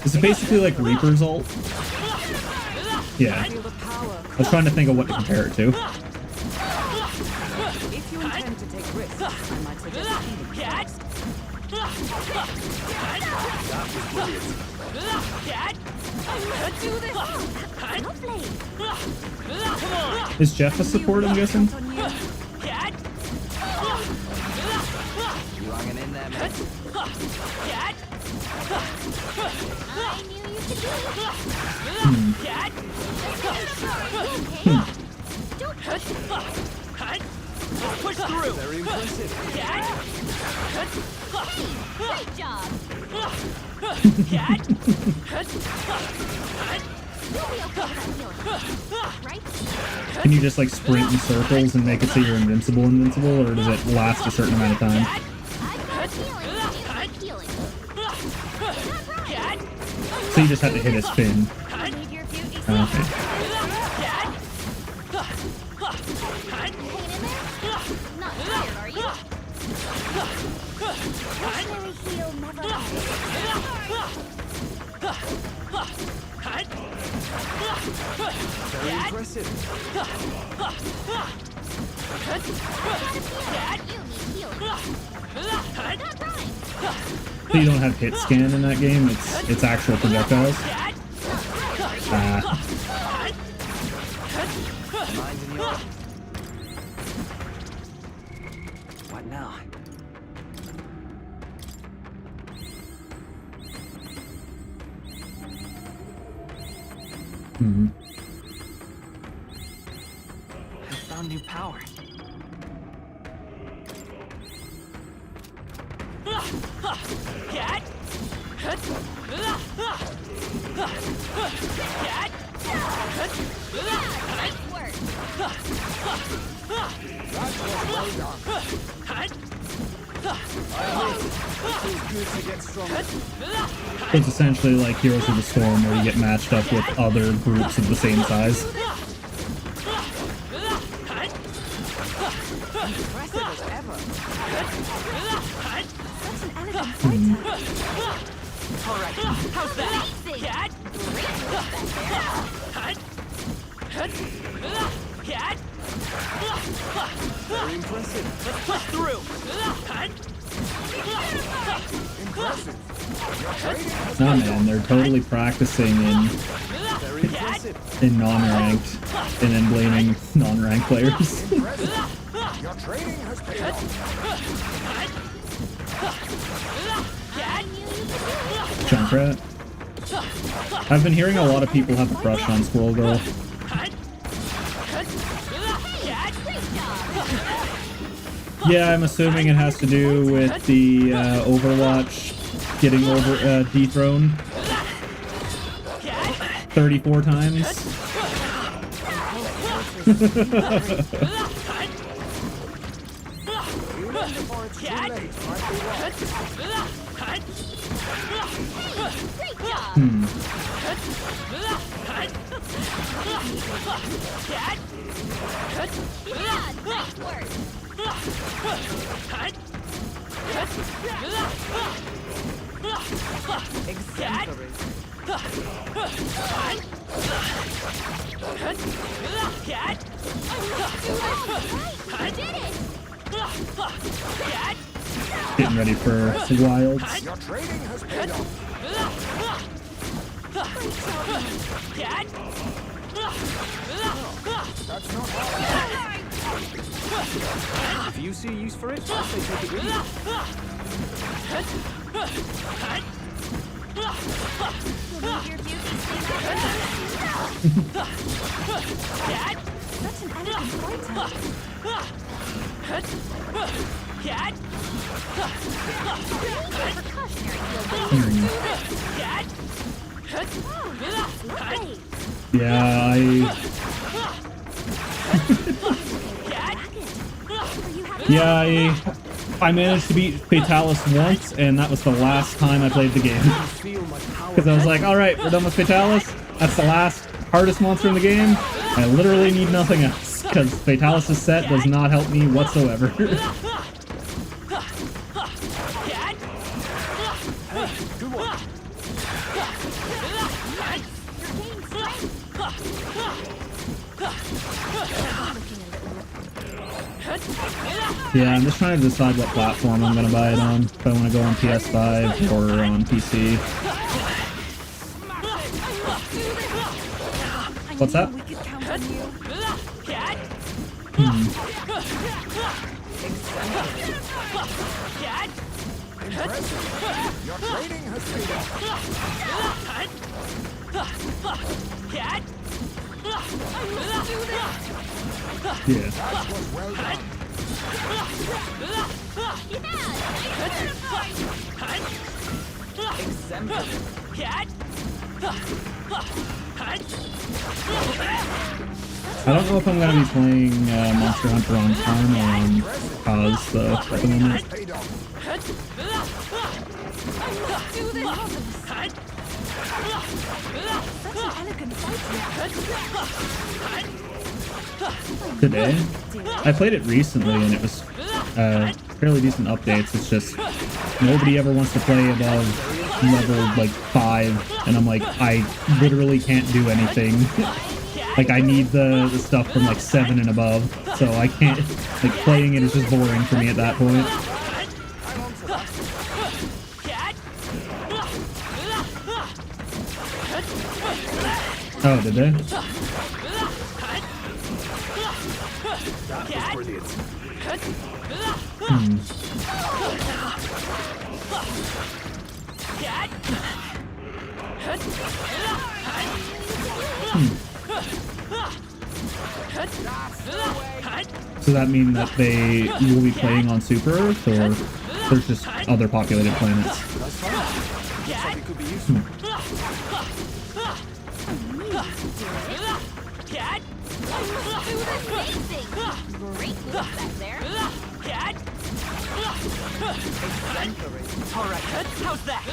Is it basically like Reaper's ult? Yeah. I was trying to think of what to compare it to. If you intend to take risks, I might suggest Is Jeff a support, I'm guessing? Push through. Very impressive. Great job. Can you just like sprint in circles and make it so you're invincible, or does it last a certain amount of time? So you just have to hit his fin. Okay. Very impressive. So you don't have hit scan in that game? It's actual projectiles? What now? Mm-hmm. I found new power. It's essentially like Heroes of the Storm, where you get matched up with other groups of the same size. Impressive as ever. Such an elegant fighter. All right, how's that? Very impressive. Let's push through. Impressive. Nah, man, they're totally practicing Very impressive. in non-ranked, and then blaming non-ranked players. Your training has paid off. Junkrat. I've been hearing a lot of people have a crush on Squirrel Girl. Yeah, I'm assuming it has to do with the Overwatch getting dethroned 34 times. Getting ready for Wilds. Your training has paid off. That's not hard. If you see use for it, I say take it with you. Such an elegant fighter. Yeah, I managed to beat Fatalis once, and that was the last time I played the game. Because I was like, alright, we're done with Fatalis. That's the last hardest monster in the game. I literally need nothing else, because Fatalis' set does not help me whatsoever. Yeah, I'm just trying to decide what platform I'm going to buy it on. If I want to go on PS5 or on PC. What's that? Your training has paid off. Yeah. That was well done. I don't know if I'm going to be playing Monster Hunter on time or on Cause though, at the moment. Today? I played it recently and it was fairly decent updates. It's just nobody ever wants to play above level like 5, and I'm like, I literally can't do anything. Like, I need the stuff from like 7 and above, so I can't, like, playing it is just boring for me at that point. Oh, did they? That was brilliant. Does that mean that they will be playing on Super Earth, or there's just other populated planets? Great move back there. All right, how's that?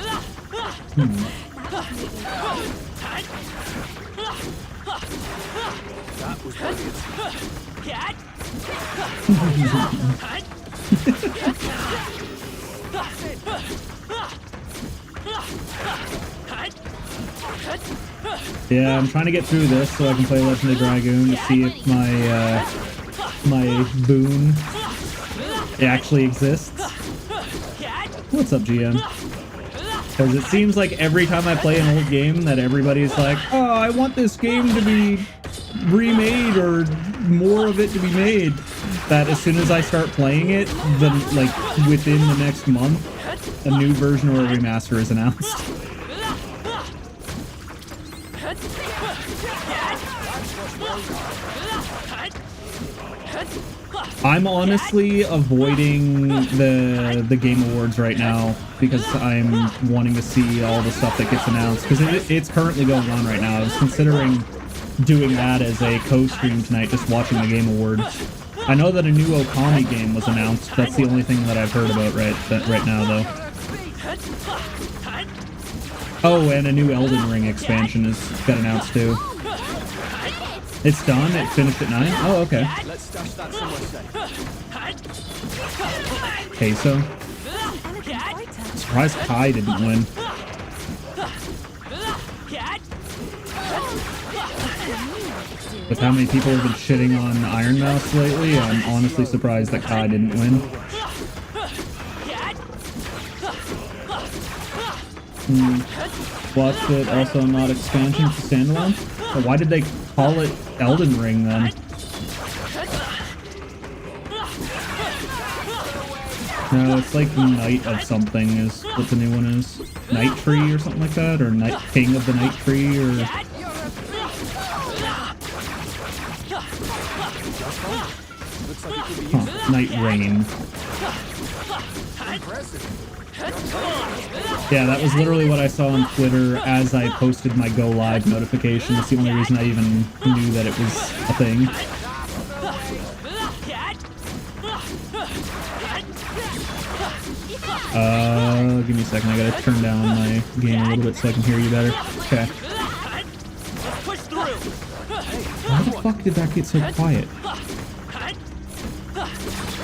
That was brilliant. Yeah, I'm trying to get through this so I can play Legend of Dragoon to see if my boon actually exists. What's up, GM? Because it seems like every time I play an old game that everybody's like, oh, I want this game to be remade or more of it to be made. That as soon as I start playing it, then like within the next month, a new version or a remaster is announced. I'm honestly avoiding the Game Awards right now because I'm wanting to see all the stuff that gets announced, because it's currently going on right now. I was considering doing that as a co-stream tonight, just watching the Game Awards. I know that a new Okami game was announced. That's the only thing that I've heard about right now, though. Oh, and a new Elden Ring expansion got announced too. It's done? It finished at 9? Oh, okay. Let's stash that somewhere safe. Queso. Surprised Kai didn't win. With how many people have been shitting on Iron Mouse lately, I'm honestly surprised that Kai didn't win. Watched it, also not expansion to standalone. So why did they call it Elden Ring then? No, it's like Knight of something is what the new one is. Night Tree or something like that, or Night King of the Night Tree, or... Huh, Night Rain. Yeah, that was literally what I saw on Twitter as I posted my Go Live notification. That's the only reason I even knew that it was a thing. Give me a second. I gotta turn down my game a little bit so I can hear you better. Okay. Why the fuck did that get so quiet?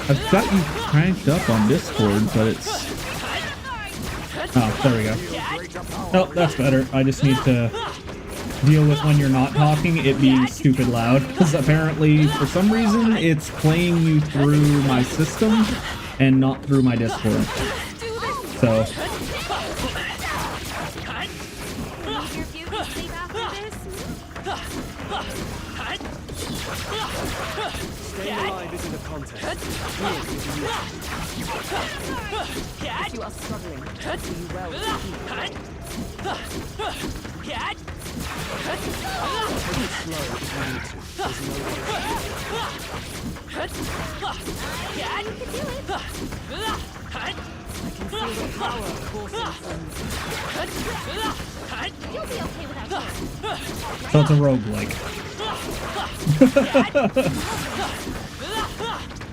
I've got you cranked up on Discord, but it's... Oh, there we go. Oh, that's better. I just need to deal with when you're not talking, it being stupid loud. Because apparently, for some reason, it's playing you through my system and not through my Discord. So... Staying alive isn't a contest. If you are struggling, do you well to keep. Take it slow if you need to. There's no I can feel the power coursing through. You'll be okay without me. So it's a roguelike.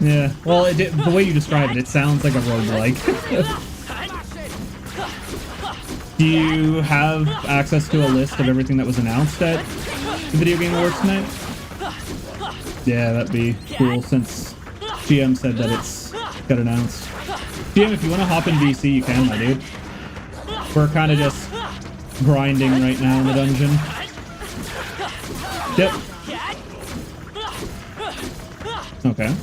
Yeah, well, the way you describe it, it sounds like a roguelike. Do you have access to a list of everything that was announced at the Video Game Awards tonight? Yeah, that'd be cool since GM said that it's got announced. GM, if you want to hop in VC, you can, my dude. We're kind of just grinding right now in the dungeon. Yep. Okay.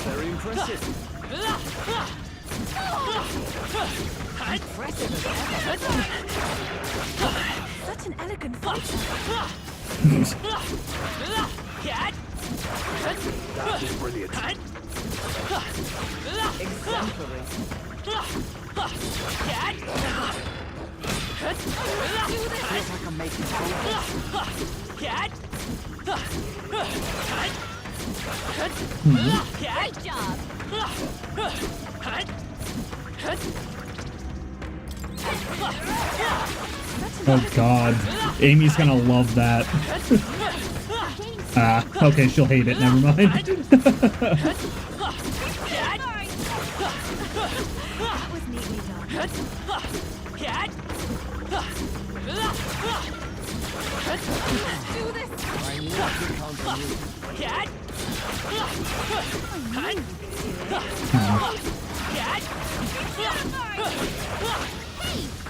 Very impressive. Such an elegant fighter. That is brilliant. Exemplary. Feels like I'm making progress. Great job. Oh god. Amy's gonna love that. Ah, okay, she'll hate it. Never mind. That was neatly done. Do this. I knew I could count on you.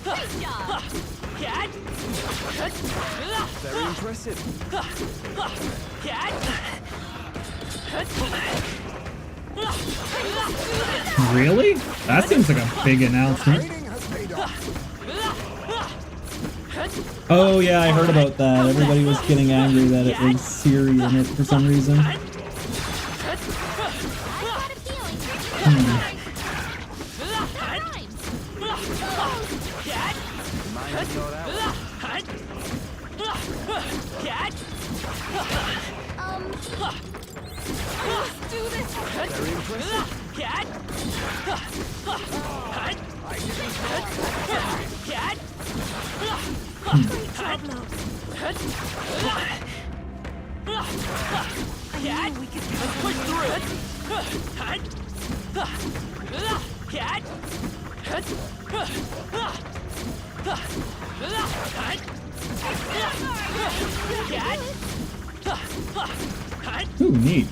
Great job. Very impressive. Really? That seems like a big announcement. Training has paid off. Oh yeah, I heard about that. Everybody was getting angry that it was Siri in it for some reason. I've got a feeling Let's do this. Very impressive. Great job, love. I knew we could push through. Ooh, neat.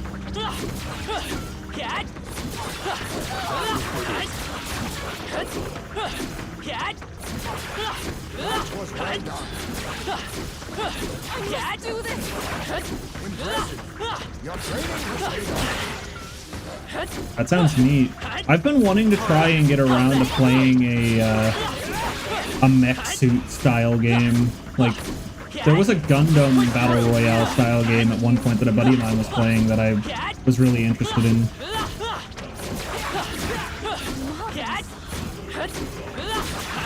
That was well done. Let's do this. Impressive. Your training has paid off. That sounds neat. I've been wanting to try and get around to playing a mech suit style game. Like, there was a Gundam Battle Royale style game at one point that a buddy of mine was playing that I was really interested in.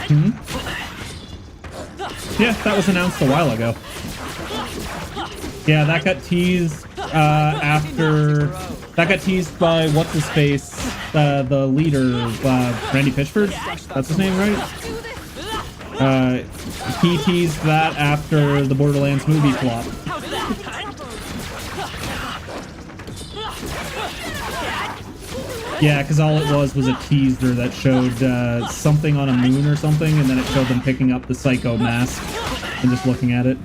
Hmm? Yeah, that was announced a while ago. Yeah, that got teased after... That got teased by what's-his-face, the leader, Randy Pitchford? That's his name, right? He teased that after the Borderlands movie flop. Yeah, because all it was a teaser that showed something on a moon or something, and then it showed them picking up the Psycho mask and just looking at it.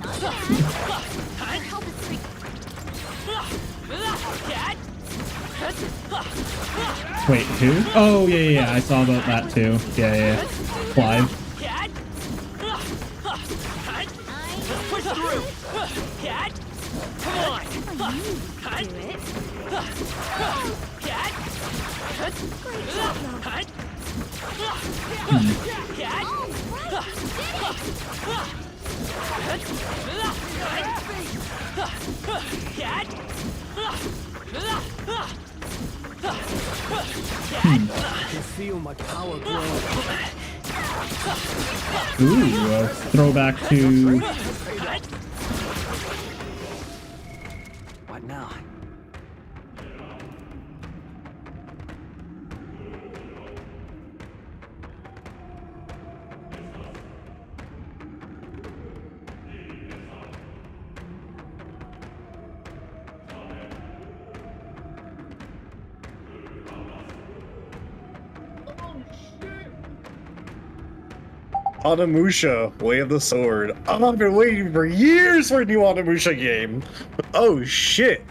Wait, who? Oh, yeah, I saw about that too. Yeah. Clive. Push through. Come on. Do it. Great job, love. I can feel my power growing. Ooh, a throwback to... What now? Onimusha, Way of the Sword. Oh, I've been waiting for years for a new Onimusha game. Oh shit.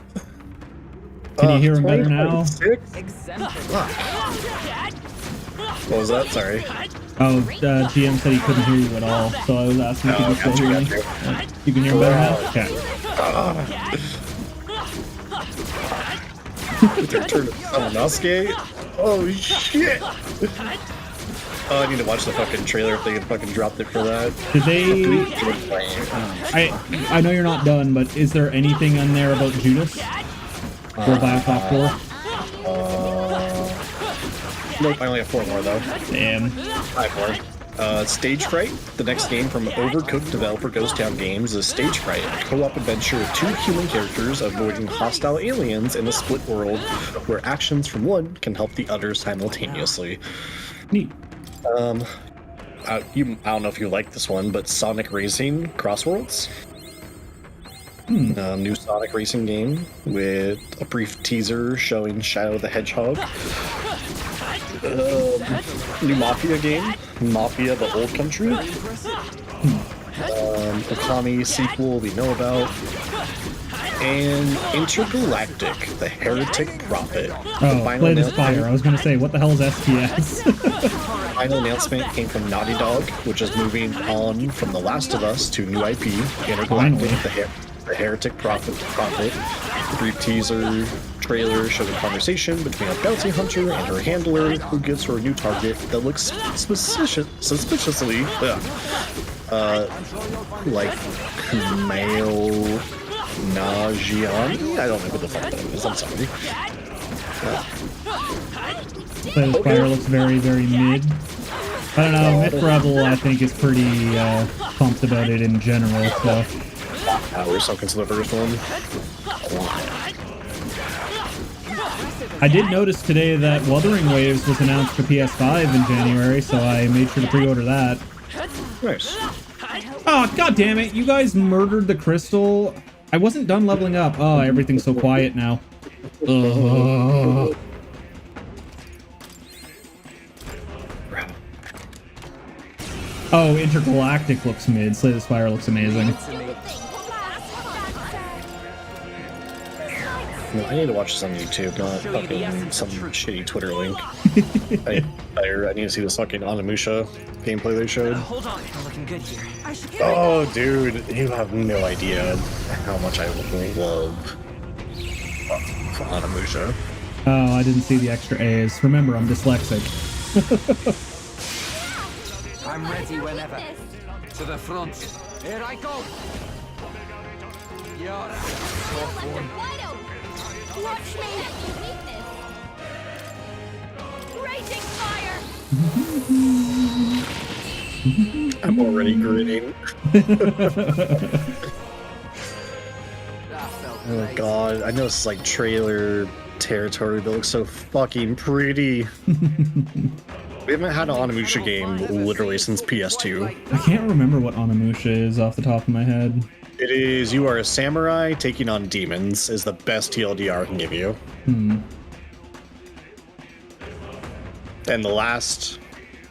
Can you hear him better now? What was that? Sorry. Oh, GM said he couldn't hear you at all, so I was asking if you could still hear me. You can hear him better now? Okay. Turn to Sasuke? Oh shit! Oh, I need to watch the fucking trailer if they fucking dropped it for that. Did they? I know you're not done, but is there anything in there about Judas or Bioshock 4? Nope, I only have 4 more though. Damn. 5 more. Stage Fright, the next game from Overcooked developer Ghost Town Games, is Stage Fright, a co-op adventure with 2 human characters avoiding hostile aliens in a split world where actions from one can help the other simultaneously. Neat. I don't know if you like this one, but Sonic Racing Crossworlds. New Sonic Racing game with a brief teaser showing Shadow the Hedgehog. New Mafia game, Mafia the Old Country. Okami sequel we know about. And Intergalactic, the Heretic Prophet. Oh, Play This Fire. I was going to say, what the hell is STS? Final announcement came from Naughty Dog, which is moving on from The Last of Us to new IP, Intergalactic, the Heretic Prophet. Brief teaser trailer showed a conversation between a bounty hunter and her handler, who gives her a new target that looks suspiciously like Kumail Nanjiani? I don't know what the fuck that is, I'm sorry. Play This Fire looks very, very mid. I don't know, Myth Rebel I think is pretty pumped about it in general, so... We're stuck into the first one. I did notice today that Wuthering Waves was announced for PS5 in January, so I made sure to pre-order that. Nice. Oh, god damn it, you guys murdered the crystal. I wasn't done leveling up. Oh, everything's so quiet now. Ugh. Oh, Intergalactic looks mid. Slay This Fire looks amazing. No, I need to watch this on YouTube, not fucking some shitty Twitter link. I need to see this fucking Onimusha gameplay they showed. Hold on, I'm looking good here. Oh, dude, you have no idea how much I love Onimusha. Oh, I didn't see the extra A's. Remember, I'm dyslexic. I'm ready whenever. To the front. Here I go. You're Watch me! Raging fire! I'm already grinning. Oh god, I know it's like trailer territory, but it looks so fucking pretty. We haven't had an Onimusha game literally since PS2. I can't remember what Onimusha is off the top of my head. It is, you are a samurai taking on demons, is the best TLDR I can give you. And the last,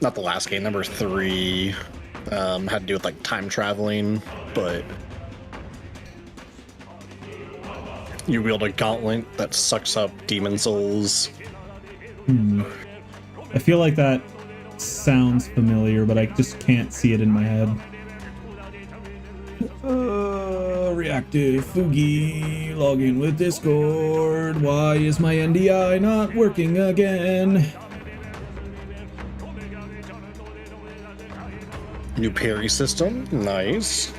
not the last game, number 3, had to do with like time traveling, but you wield a gauntlet that sucks up demon souls. I feel like that sounds familiar, but I just can't see it in my head. Reactive Fugi, log in with Discord. Why is my NDI not working again? New parry system, nice.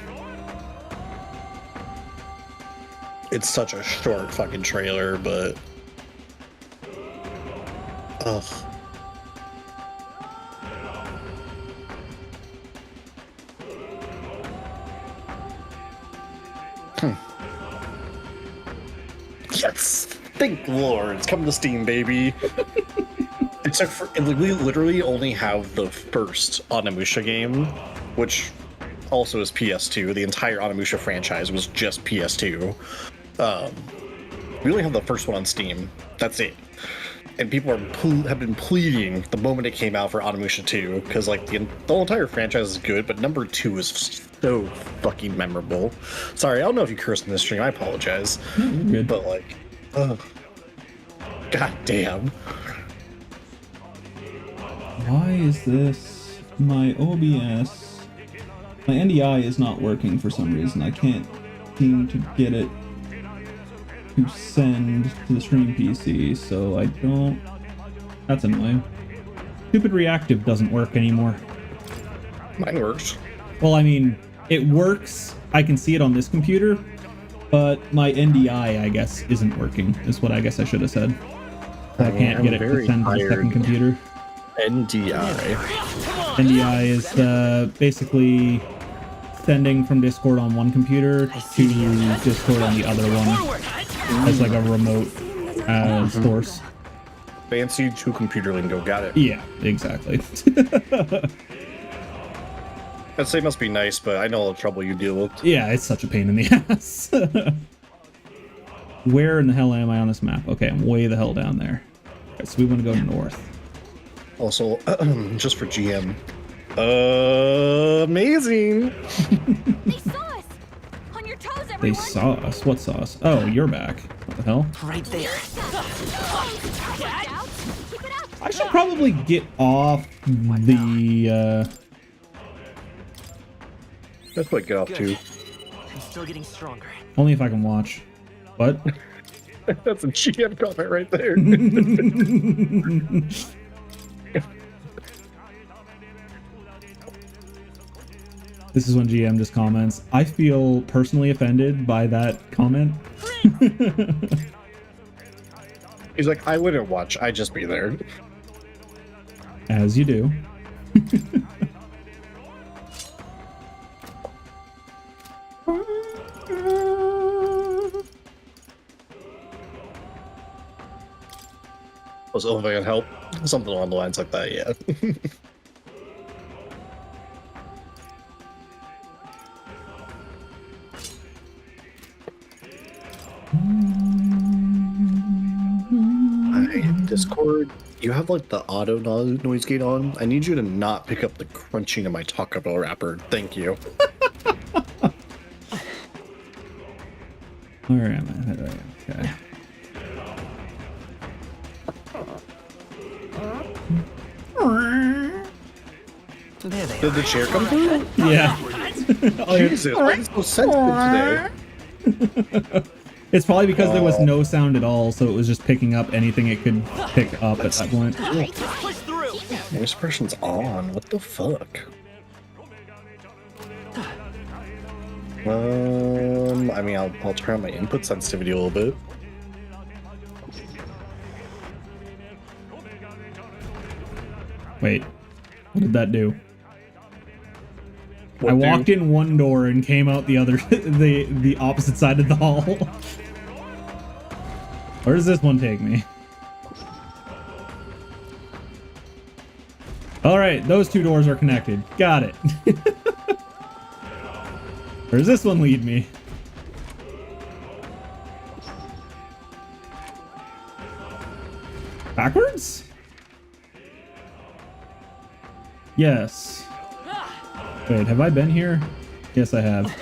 It's such a short fucking trailer, but ugh. Yes! Thank Lord, it's coming to Steam, baby. We literally only have the first Onimusha game, which also is PS2. The entire Onimusha franchise was just PS2. We only have the first one on Steam. That's it. And people have been pleading the moment it came out for Onimusha 2, because like the whole entire franchise is good, but number 2 is so fucking memorable. Sorry, I don't know if you cursed in this stream. I apologize. Good. But like, ugh. God damn. Why is this? My OBS, my NDI is not working for some reason. I can't seem to get it to send to the stream PC, so I That's annoying. Stupid reactive doesn't work anymore. Mine works. Well, I mean, it works. I can see it on this computer, but my NDI, I guess, isn't working, is what I guess I should have said. I can't get it to send to the second computer. NDI. NDI is basically sending from Discord on one computer to Discord on the other one as like a remote source. Fancy two-computer lingo, got it. Yeah, exactly. I'd say it must be nice, but I know all the trouble you deal with. Yeah, it's such a pain in the ass. Where in the hell am I on this map? Okay, I'm way the hell down there. Right, so we want to go north. Also, just for GM. Amazing! They saw us! On your toes, everyone! They saw us? What saw us? Oh, you're back. What the hell? Right there. I should probably get off the, That's what get off too. I'm still getting stronger. Only if I can watch. What? That's a GM comment right there. This is when GM just comments, I feel personally offended by that comment. He's like, I wouldn't watch, I'd just be there. As you do. Was if I can help? Something along the lines like that, yeah. Discord, you have like the auto noise gate on. I need you to not pick up the crunching of my Taco Bell wrapper. Thank you. Where am I? There I am. Okay. There they Did the chair come through? Yeah. Jesus, why is so sensitive today? It's probably because there was no sound at all, so it was just picking up anything it could pick up at that point. push through. Voice suppression's on. What the fuck? I mean, I'll turn on my input sensitivity a little bit. Wait, what did that do? I walked in one door and came out the other, the opposite side of the hall. Where does this one take me? All right, those two doors are connected. Got it. Where does this one lead me? Backwards? Yes. Wait, have I been here? Yes, I have.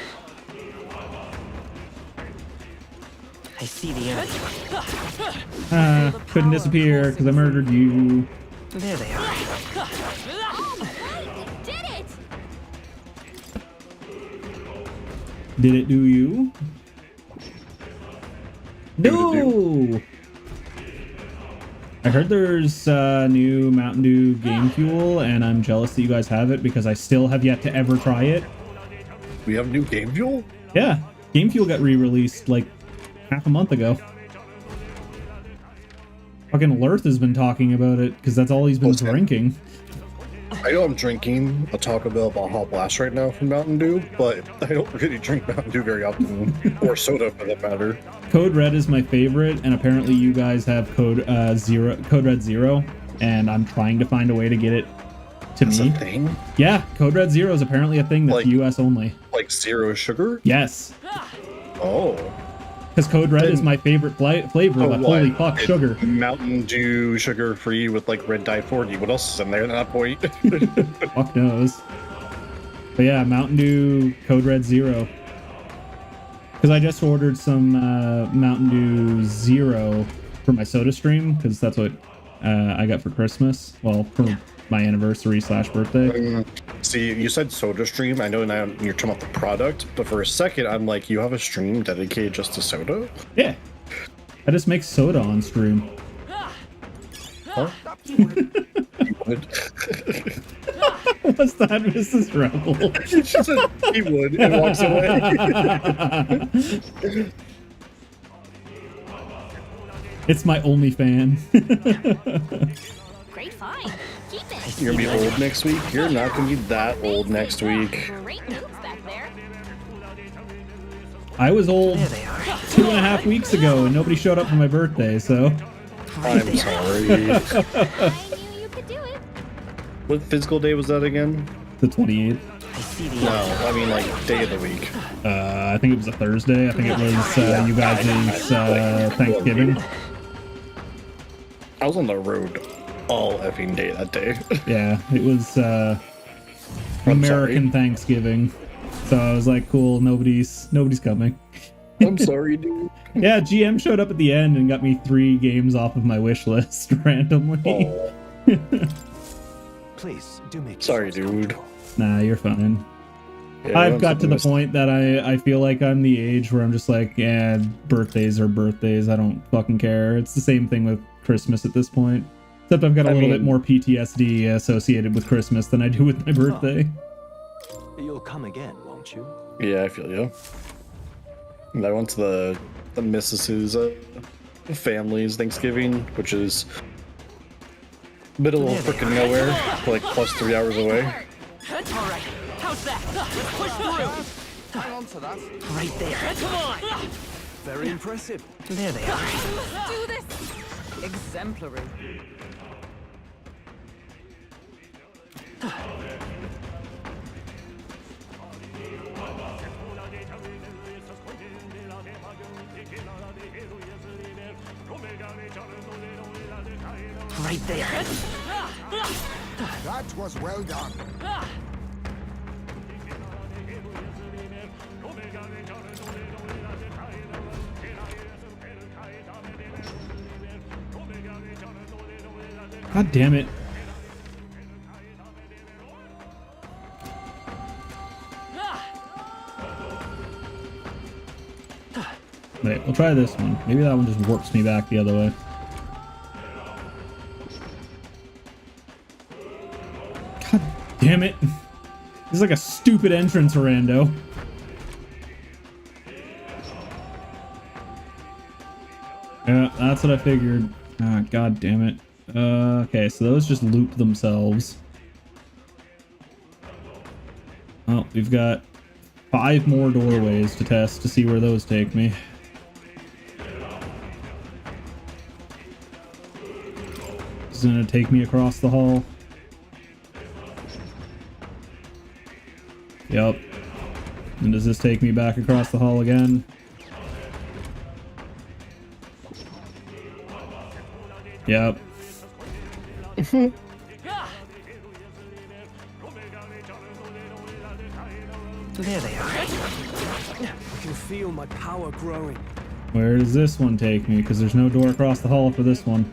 I see the enemy. Couldn't disappear because I murdered you. There they are. Did it! Did it do you? No! I heard there's new Mountain Dew Game Fuel, and I'm jealous that you guys have it because I still have yet to ever try it. We have new Game Fuel? Yeah, Game Fuel got re-released like half a month ago. Fucking Lurth has been talking about it because that's all he's been drinking. I know I'm drinking a Taco Bell Baja Blast right now from Mountain Dew, but I don't really drink Mountain Dew very often, or soda for that matter. Code Red is my favorite, and apparently you guys have Code Red Zero, and I'm trying to find a way to get it to That's me. a thing? Yeah, Code Red Zero is apparently a thing that's Like- US only. Like zero sugar? Yes, Oh. because Code Red is my favorite flavor, Oh, but what? holy fuck, It's sugar. Mountain Dew sugar free with like red dye 40. What else is in there at that point? Fuck knows. But yeah, Mountain Dew Code Red Zero. Because I just ordered some Mountain Dew Zero for my Soda Stream, because that's what I got for Christmas. Well, for my anniversary / birthday. See, you said Soda Stream. I know now you're talking about the product, but for a second, I'm like, you have a stream dedicated just to soda? Yeah. I just make soda on stream. Huh? What's that, Mrs. Rebel? She said he would and walks away. It's my only fan. Great find. Keep it. You're gonna be old next week? You're not gonna be that old next week. Great moves back there. I was old 2.5 weeks ago and nobody showed up for my birthday, so. I'm sorry. I knew you could do it. What physical day was that again? The 28th. No, I mean like day of the week. I think it was a Thursday. I think it was you guys' Thanksgiving. I was on the road all effing day that day. Yeah, it was American Thanksgiving. So I was like, cool, nobody's coming. I'm sorry, dude. Yeah, GM showed up at the end and got me 3 games off of my wish list randomly. Oh. Please do make. Sorry, dude. Nah, you're fine. Yeah, I've got to the point that I feel like I'm the age where I'm just like, yeah, birthdays are birthdays. I don't fucking care. It's the same thing with Christmas at this point. Except I've got a little bit more PTSD associated with Christmas than I do with my birthday. You'll come again, won't you? Yeah, I feel you. And I went to the missus's family's Thanksgiving, which is middle of freaking nowhere, like plus 3 hours away. All right, how's that? Let's push through. Hang on to that. Right there. Come on. Very impressive. There they are. Let's do this. Exemplary. Right there. That was well done. God damn it. Wait, we'll try this one. Maybe that one just warps me back the other way. God damn it. This is like a stupid entrance, rando. Yeah, that's what I figured. Ah, god damn it. Okay, so those just loop themselves. Well, we've got 5 more doorways to test to see where those take me. This is gonna take me across the hall. Yep. And does this take me back across the hall again? Yep. There they are. I can feel my power growing. Where does this one take me? Because there's no door across the hall for this one.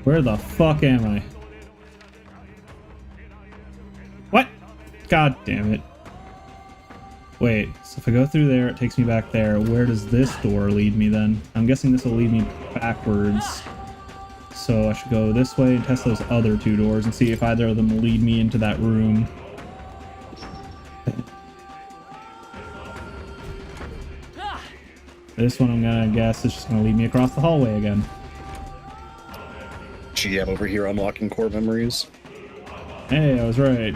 Where the fuck am I? What? God damn it. Wait, so if I go through there, it takes me back there. Where does this door lead me then? I'm guessing this will lead me backwards. So I should go this way and test those other 2 doors and see if either of them will lead me into that room. This one I'm gonna guess is just gonna lead me across the hallway again. GM over here unlocking core memories. Hey, I was right.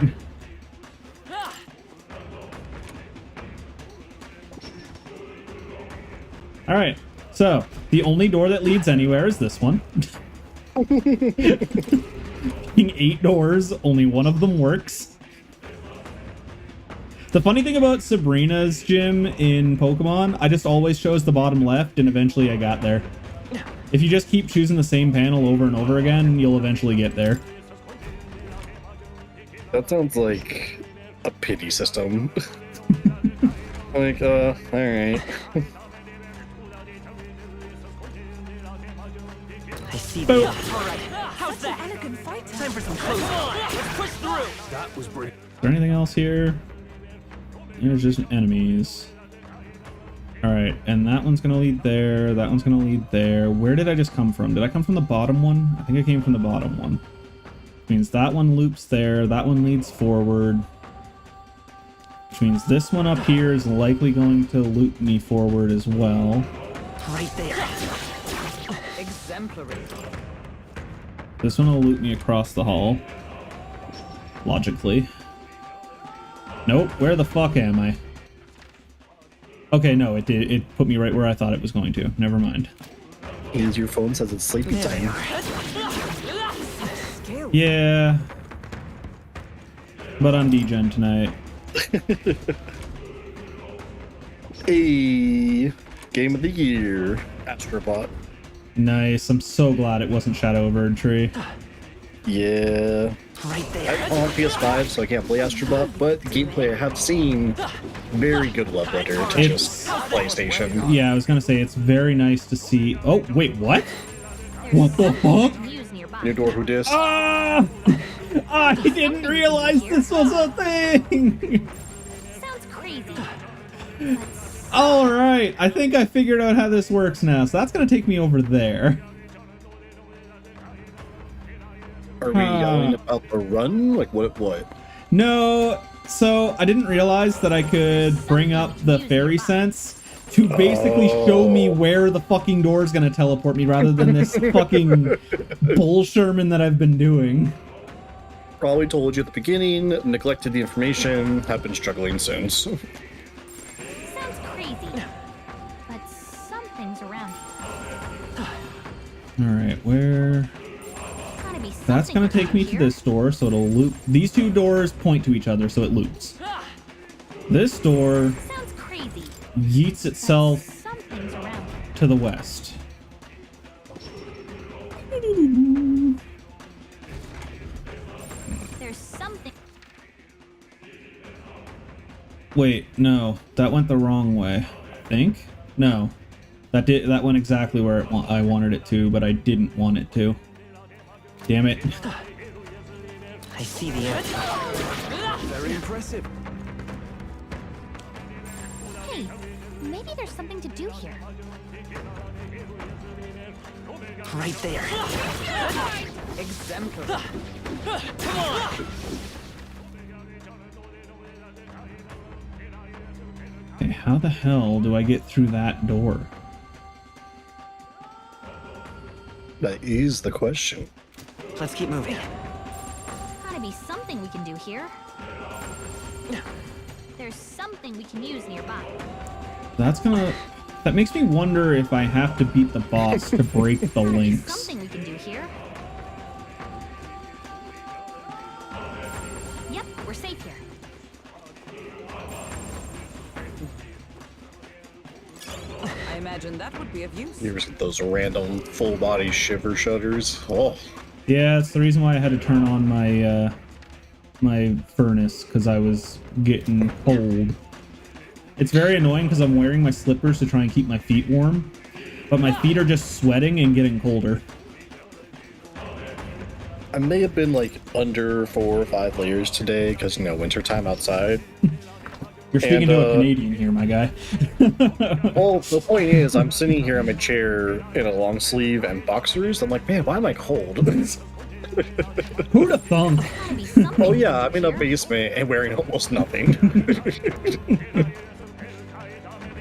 Alright, so the only door that leads anywhere is this one. Being 8 doors, only one of them works. The funny thing about Sabrina's gym in Pokemon, I just always chose the bottom left and eventually I got there. If you just keep choosing the same panel over and over again, you'll eventually get there. That sounds like a pity system. Like, alright. I see Boom. the. All right, how's that? Elegant fighter. Time for some close. Let's push through. That was brilliant. Is there anything else here? There's just enemies. All right, and that one's gonna lead there. That one's gonna lead there. Where did I just come from? Did I come from the bottom one? I think I came from the bottom one. Which means that one loops there. That one leads forward. Which means this one up here is likely going to loop me forward as well. Right there. Exemplary. This one will loop me across the hall. Logically. Nope, where the fuck am I? Okay, no, it did. It put me right where I thought it was going to. Never mind. And your phone says it's sleepy time. Yeah. But I'm degen tonight. Hey, game of the year, Astrobot. Nice. I'm so glad it wasn't Shadow of Erdtree. Yeah. Right there. I'm on PS5, so I can't play Astrobot, but the gameplay I have seen, very good love letter to just PlayStation. Yeah, I was gonna say it's very nice to see. Oh, wait, what? What the fuck? New door, who dis? Ah! I didn't realize this was a thing! Sounds crazy. Alright, I think I figured out how this works now, so that's gonna take me over there. Are we yelling about the run? Like, what? No, so I didn't realize that I could bring up the fairy sense to basically show me where the fucking door is gonna teleport me rather than this fucking bullsherman that I've been doing. Probably told you at the beginning, neglected the information, have been struggling since. Sounds crazy, but something's around here. Alright, where... Gotta be That's something gonna take around me here. to this door, so it'll loop. These two doors point to each other, so it loops. This door Sounds crazy. yeets itself Something's around here. to the west. There's something. Wait, no, that went the wrong way. I think? No, that went exactly where I wanted it to, but I didn't want it to. Damn it. I see the answer. Very impressive. Hey, maybe there's something to do here. Right there. Exemplary. Come on. Okay, how the hell do I get through that door? That is the question. Let's keep moving. Gotta be something we can do here. There's something we can use nearby. That makes me wonder if I have to beat the boss to break the Gotta be links. something we can do here. Yep, we're safe here. I imagine that would be of use. You ever see those random full body shiver shudders? Oh, Yeah, it's the reason why I had to turn on my my furnace, because I was getting cold. It's very annoying because I'm wearing my slippers to try and keep my feet warm, but my feet are just sweating and getting colder. I may have been like under 4 or 5 layers today because, you know, wintertime outside. You're speaking to a Canadian here, my guy. Well, the point is, I'm sitting here in my chair in a long sleeve and boxers. I'm like, man, why am I cold? Who'd have thunk? Oh yeah, I'm in a basement and wearing almost nothing.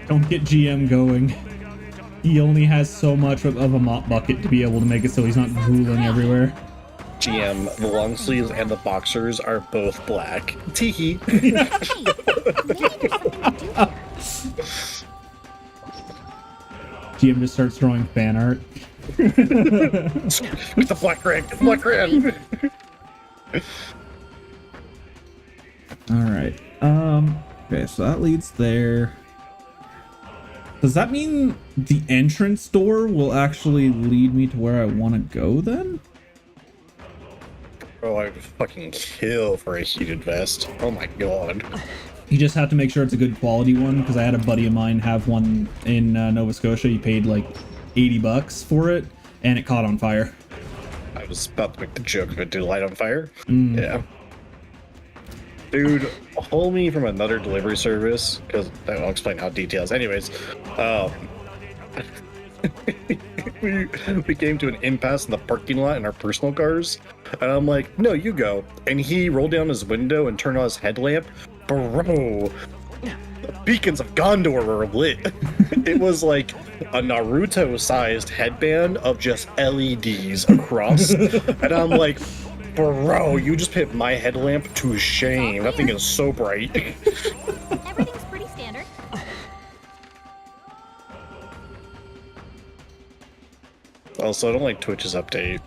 Don't get GM going. He only has so much of a mop bucket to be able to make it so he's not drooling everywhere. GM, the long sleeves and the boxers are both black. Tiki. GM just starts drawing fan art. Get the black red, get the black red. Alright. Okay, so that leads there. Does that mean the entrance door will actually lead me to where I want to go then? Oh, I would fucking kill for a heated vest. Oh my god. You just have to make sure it's a good quality one, because I had a buddy of mine have one in Nova Scotia. He paid like $80 for it, and it caught on fire. I was about to make the joke of it did light on fire. Mm. Yeah. Dude, homie from another delivery service, because I'll explain how details. Anyways, we came to an impasse in the parking lot in our personal cars, and I'm like, no, you go. And he rolled down his window and turned on his headlamp. Bro, the beacons of Gondor were lit. It was like a Naruto-sized headband of just LEDs across, and I'm like, bro, you just put my headlamp to shame. That thing is so bright. Everything's pretty standard. Also, I don't like Twitch's update.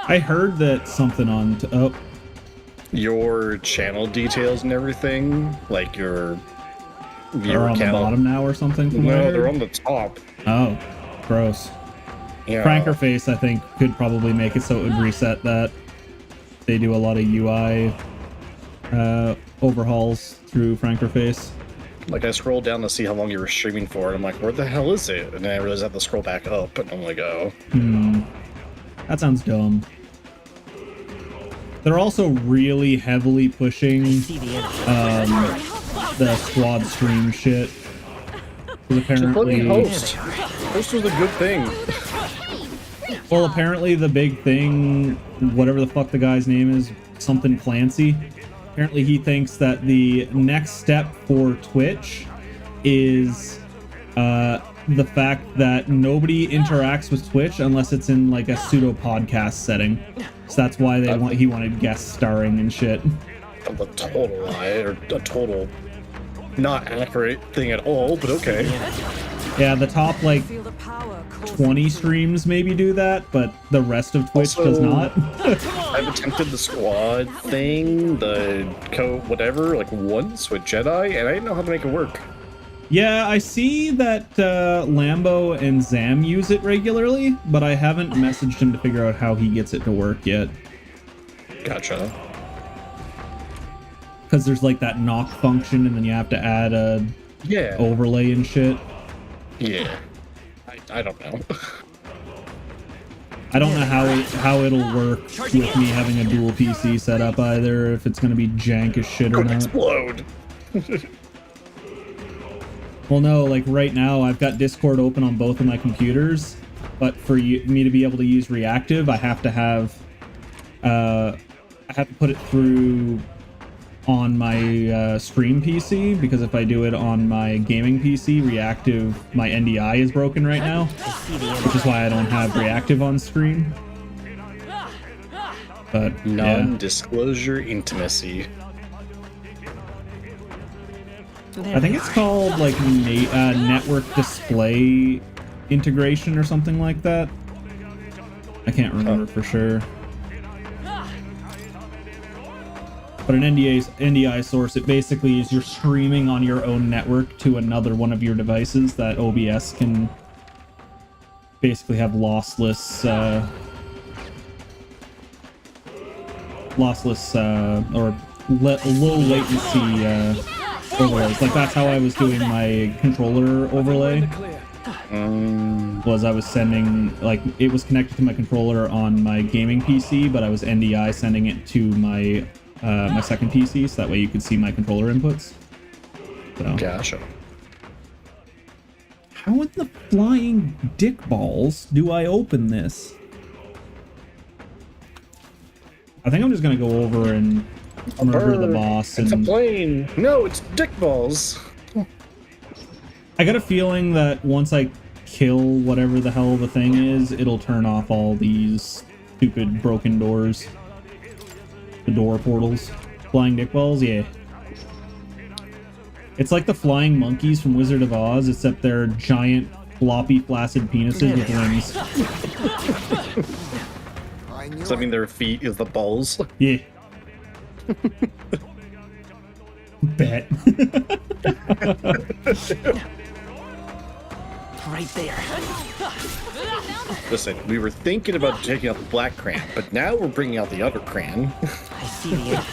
I heard that something on your channel details and everything, like your viewer on count. the bottom now or something. From what I No, heard? they're on the top. Oh, gross. Yeah. Crankerface, I think, could probably make it so it would reset that. They do a lot of UI overhauls through Crankerface. Like, I scrolled down to see how long you were streaming for, and I'm like, where the hell is it? And then I realized I have to scroll back up, and I'm like, oh. That sounds dumb. They're also really heavily pushing the squad stream shit. Because apparently, host. Host was a good thing. Well, apparently the big thing, whatever the fuck the guy's name is, something Clancy, apparently he thinks that the next step for Twitch is the fact that nobody interacts with Twitch unless it's in like a pseudo podcast setting. So that's why he wanted guest starring and shit. A total lie, or a total not accurate thing at all, but okay. Yeah, the top like 20 streams maybe do that, but the rest of Twitch does not. I've attempted the squad thing, the whatever, like once with Jedi, and I didn't know how to make it work. Yeah, I see that Lambo and Zam use it regularly, but I haven't messaged him to figure out how he gets it to work yet. Gotcha. Because there's like that knock function, and then you have to add a overlay and shit. Yeah. I don't know. I don't know how it'll work with me having a dual PC set up either, if it's going to be jank as shit or not. Explode! Well, no, like right now I've got Discord open on both of my computers, but for me to be able to use reactive, I have to have put it through on my stream PC, because if I do it on my gaming PC, reactive, my NDI is broken right now, which is why I don't have reactive on stream. But non-disclosure intimacy. I think it's called like network display integration or something like that. I can't remember for sure. But an NDI source, it basically is you're streaming on your own network to another one of your devices that OBS can basically have lossless or low latency overlays. Like that's how I was doing my controller overlay. Was I was sending, like, it was connected to my controller on my gaming PC, but I was NDI sending it to my my second PC, so that way you could see my controller inputs. So. Gotcha. How in the flying dick balls do I open this? I think I'm just gonna go over and murder the boss. It's a plane. No, it's dick balls. I got a feeling that once I kill whatever the hell the thing is, it'll turn off all these stupid broken doors. The door portals. Flying dick balls, yeah. It's like the flying monkeys from Wizard of Oz, except they're giant, floppy, flaccid penises with wings. Does that mean their feet is the balls? Yeah. Bet. Right there. Listen, we were thinking about taking out the black crayon, but now we're bringing out the other crayon. I see the end.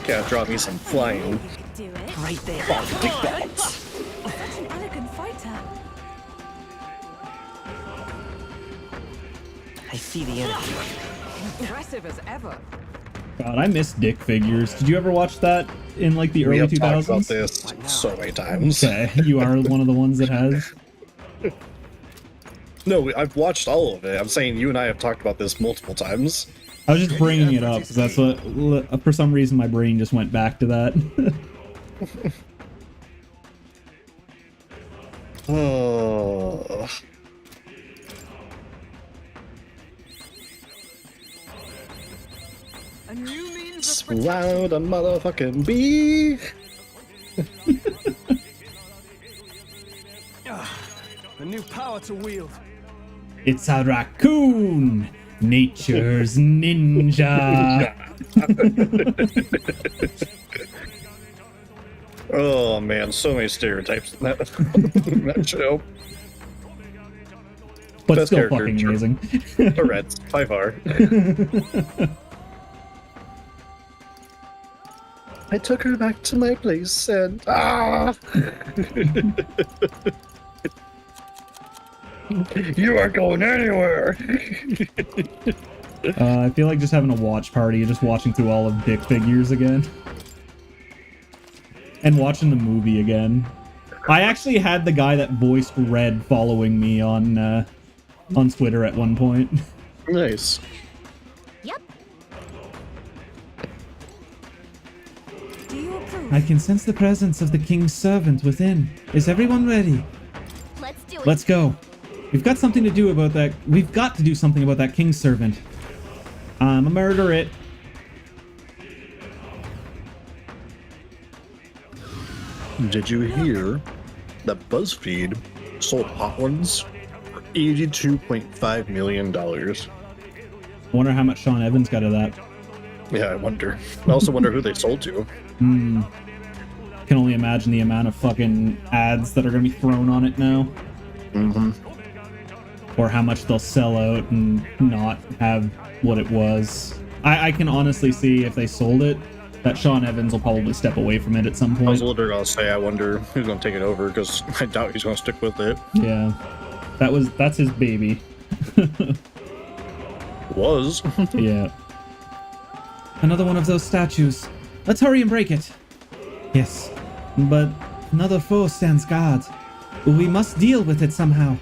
Gotta draw me some flying. Do it. Right there. Dick balls. Such an elegant fighter. I see the enemy. Impressive as ever. God, I miss dick figures. Did you ever watch that in like the We early have talked 2000s? about this so many times. Okay, you are one of the ones that has. No, I've watched all of it. I'm saying you and I have talked about this multiple times. I was just bringing it up because that's what, for some reason, my brain just went back to that. Oh. A new means of Swallow the motherfucking bee. A new power to wield. It's a raccoon, nature's ninja. Oh man, so many stereotypes in that, that show. But Best still character, fucking amazing. Tourette's, by far. I took her back to my place and you aren't going anywhere. I feel like just having a watch party, just watching through all of Dick Figures again. And watching the movie again. I actually had the guy that voiced Red following me on Twitter at one point. Nice. Yep. Do you approve? I can sense the presence of the king's servant within. Is everyone ready? Let's do it. Let's go. We've got something to do about that. We've got to do something about that king's servant. I'm a murder it. Did you hear that BuzzFeed sold Hot Ones for $82.5 million? I wonder how much Sean Evans got of that. Yeah, I wonder. I also wonder who they sold to. Can only imagine the amount of fucking ads that are going to be thrown on it now. Mm-hmm. Or how much they'll sell out and not have what it was. I can honestly see if they sold it, that Sean Evans will probably step away from it at some I was point. literally going to say, I wonder who's going to take it over, because I doubt he's going to stick with it. Yeah. That's his baby. Was. Yeah. Another one of those statues. Let's hurry and break it. Yes, but another foe stands guard. We must deal with it somehow.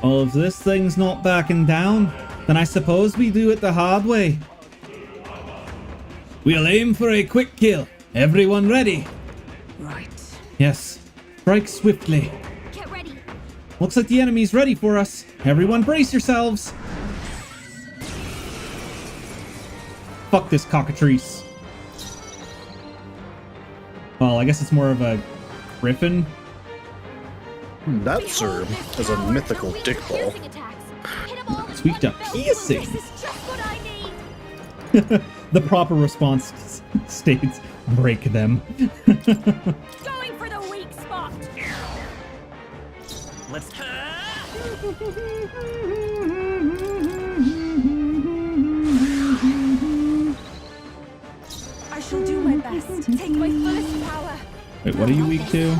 Oh, if this thing's not backing down, then I suppose we do it the hard way. We'll aim for a quick kill. Everyone ready? Right. Yes. Strike swiftly. Get ready. Looks like the enemy's ready for us. Everyone brace yourselves. Fuck this cockatrice. Well, I guess it's more of a griffin. That, sir, is a mythical dick ball. Sweet up piercing. This is just what I need. The proper response states, break them. Going for the weak spot. Let's. I shall do my best. Take my fullest power. Wait, what are you weak to?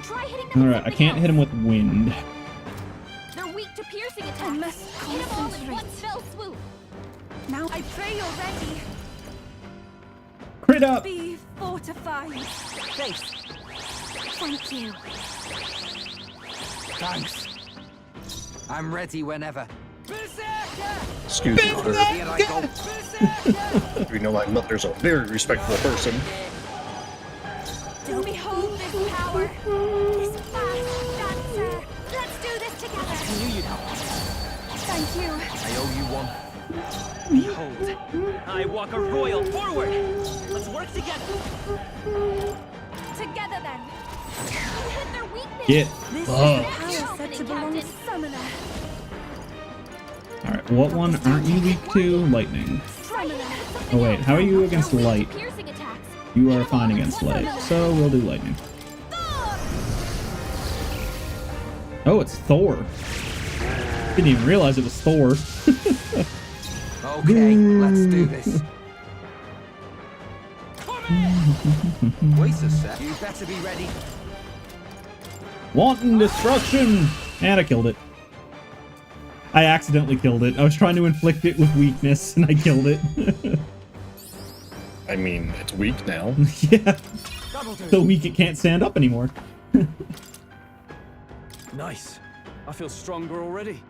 Try hitting them with Alright, I can't hit him with wind. They're weak to piercing attacks. I must Hit them all in concentrate. one fell swoop. Now I pray you're ready. Crit up! Be fortified. Thanks. Thank you. Thanks. I'm ready whenever. Excuse me, sir. Here I go. We know my mother's a very respectful person. Do behold this power. This fast dancer. Let's do this together. I knew you'd help. Thank you. I owe you one. Behold, I walk a royal forward. Let's work together. Together then. You hit their weakness. Get This is fucked. the power said to belong to Summoner. Alright, what one aren't you weak to? Lightning. Oh wait, how are you against light? Piercing attacks. You are fine against light, so we'll do lightning. Oh, it's Thor. Didn't even realize it was Thor. Okay, let's do this. Wait a sec. You better be ready. Wanton destruction! And I killed it. I accidentally killed it. I was trying to inflict it with weakness, and I killed it. I mean, it's weak now. Yeah. So weak it can't stand up anymore. Nice. I feel stronger already.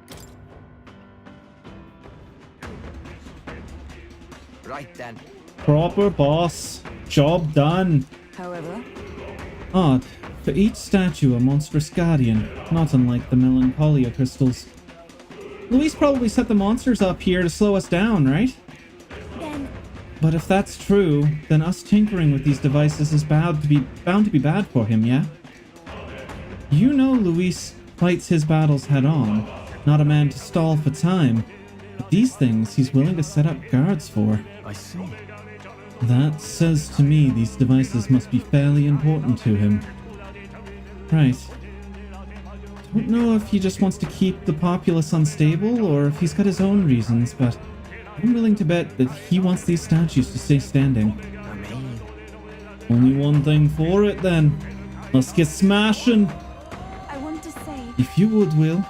Right then. Proper boss. Job done. However, Odd. For each statue, a monstrous guardian, not unlike the melancholia crystals. Luis probably set the monsters up here to slow us down, right? Then But if that's true, then us tinkering with these devices is bound to be bad for him, yeah? You know Luis fights his battles head on, not a man to stall for time. But these things he's willing to set up guards for. I see. That says to me these devices must be fairly important to him. Right. Don't know if he just wants to keep the populace unstable or if he's got his own reasons, but I'm willing to bet that he wants these statues to stay standing. Only one thing for it then. Let's get smashing. I want to say, If you would, Will.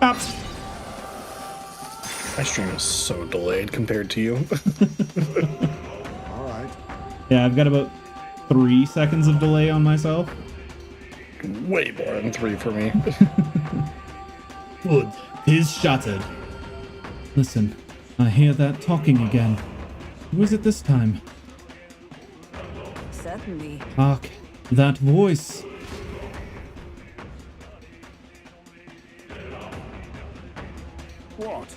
My stream is so delayed compared to you. All right. Yeah, I've got about 3 seconds of delay on myself. Way more than 3 for me. Wood is shattered. Listen, I hear that talking again. Who is it this time? certainly. Hark, that voice. What?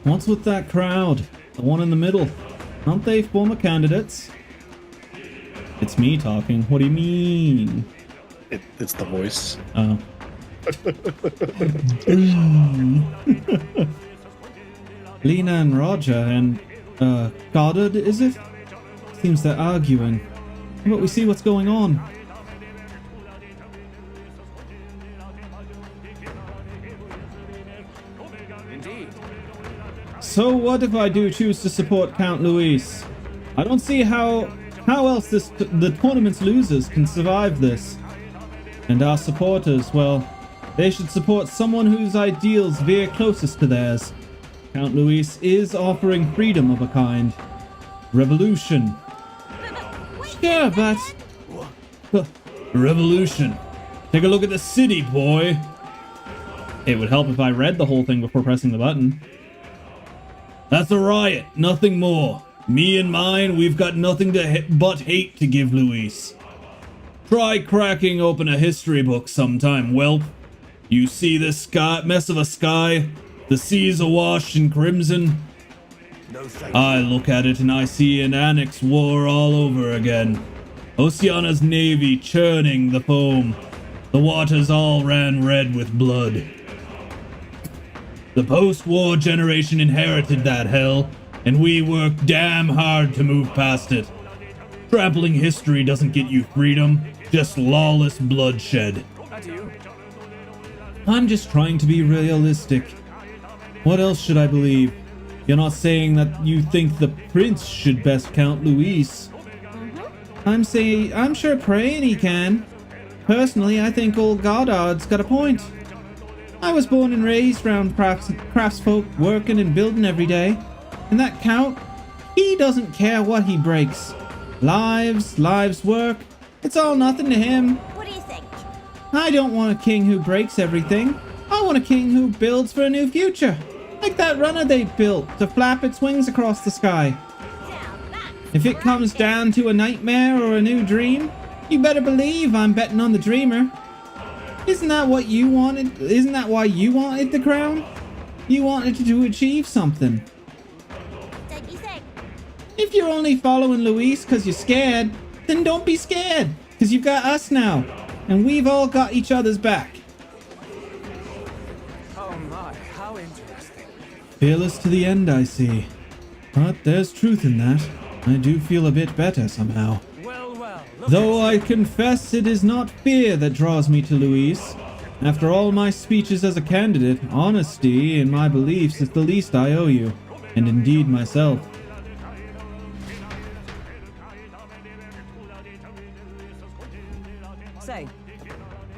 What's with that crowd? The one in the middle. Aren't they former candidates? It's me talking. What do you mean? It's the voice. Oh. Lena and Roger and, Goddard, is it? Seems they're arguing. But we see what's going on. Indeed. So what if I do choose to support Count Luis? I don't see how else the tournament's losers can survive this. And our supporters, well, they should support someone whose ideals veer closest to theirs. Count Luis is offering freedom of a kind. Revolution. Yeah, but... Revolution. Take a look at the city, boy. It would help if I read the whole thing before pressing the button. That's a riot, nothing more. Me and mine, we've got nothing but hate to give Luis. Try cracking open a history book sometime, whelp. You see this mess of a sky? The seas awash in crimson? No thank I look at it and I see an annex war all over again. Oceana's navy churning the foam. The waters all ran red with blood. The post-war generation inherited that hell, and we worked damn hard to move past it. Trampling history doesn't get you freedom, just lawless bloodshed. Adieu. I'm just trying to be realistic. What else should I believe? You're not saying that you think the prince should best Count Luis. I'm sure praying he can. Personally, I think old Goddard's got a point. I was born and raised around craftsfolk working and building every day. And that Count, he doesn't care what he breaks. Lives work. It's all nothing to him. What do you think? I don't want a king who breaks everything. I want a king who builds for a new future. Like that runner they built to flap its wings across the sky. If it comes down to a nightmare or a new dream, you better believe I'm betting on the dreamer. Isn't that what you wanted? Isn't that why you wanted the crown? You wanted to achieve something. Don't you think? If you're only following Luis because you're scared, then don't be scared, because you've got us now, and we've all got each other's back. Oh my, how interesting. Fearless to the end, I see. But there's truth in that. I do feel a bit better somehow. Well. Though I confess it is not fear that draws me to Luis. After all my speeches as a candidate, honesty in my beliefs is the least I owe you, and indeed myself.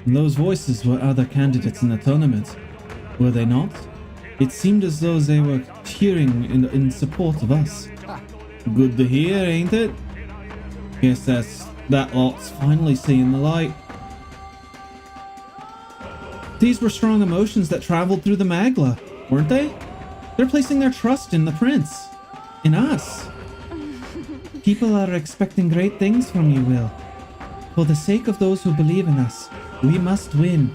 And those voices were other candidates in the tournament, were they not? It seemed as though they were cheering in support of us. Good to hear, ain't it? Guess that lot's finally seeing the light. These were strong emotions that traveled through the Magla, weren't they? They're placing their trust in the prince. In us. People are expecting great things from you, Will. For the sake of those who believe in us, we must win.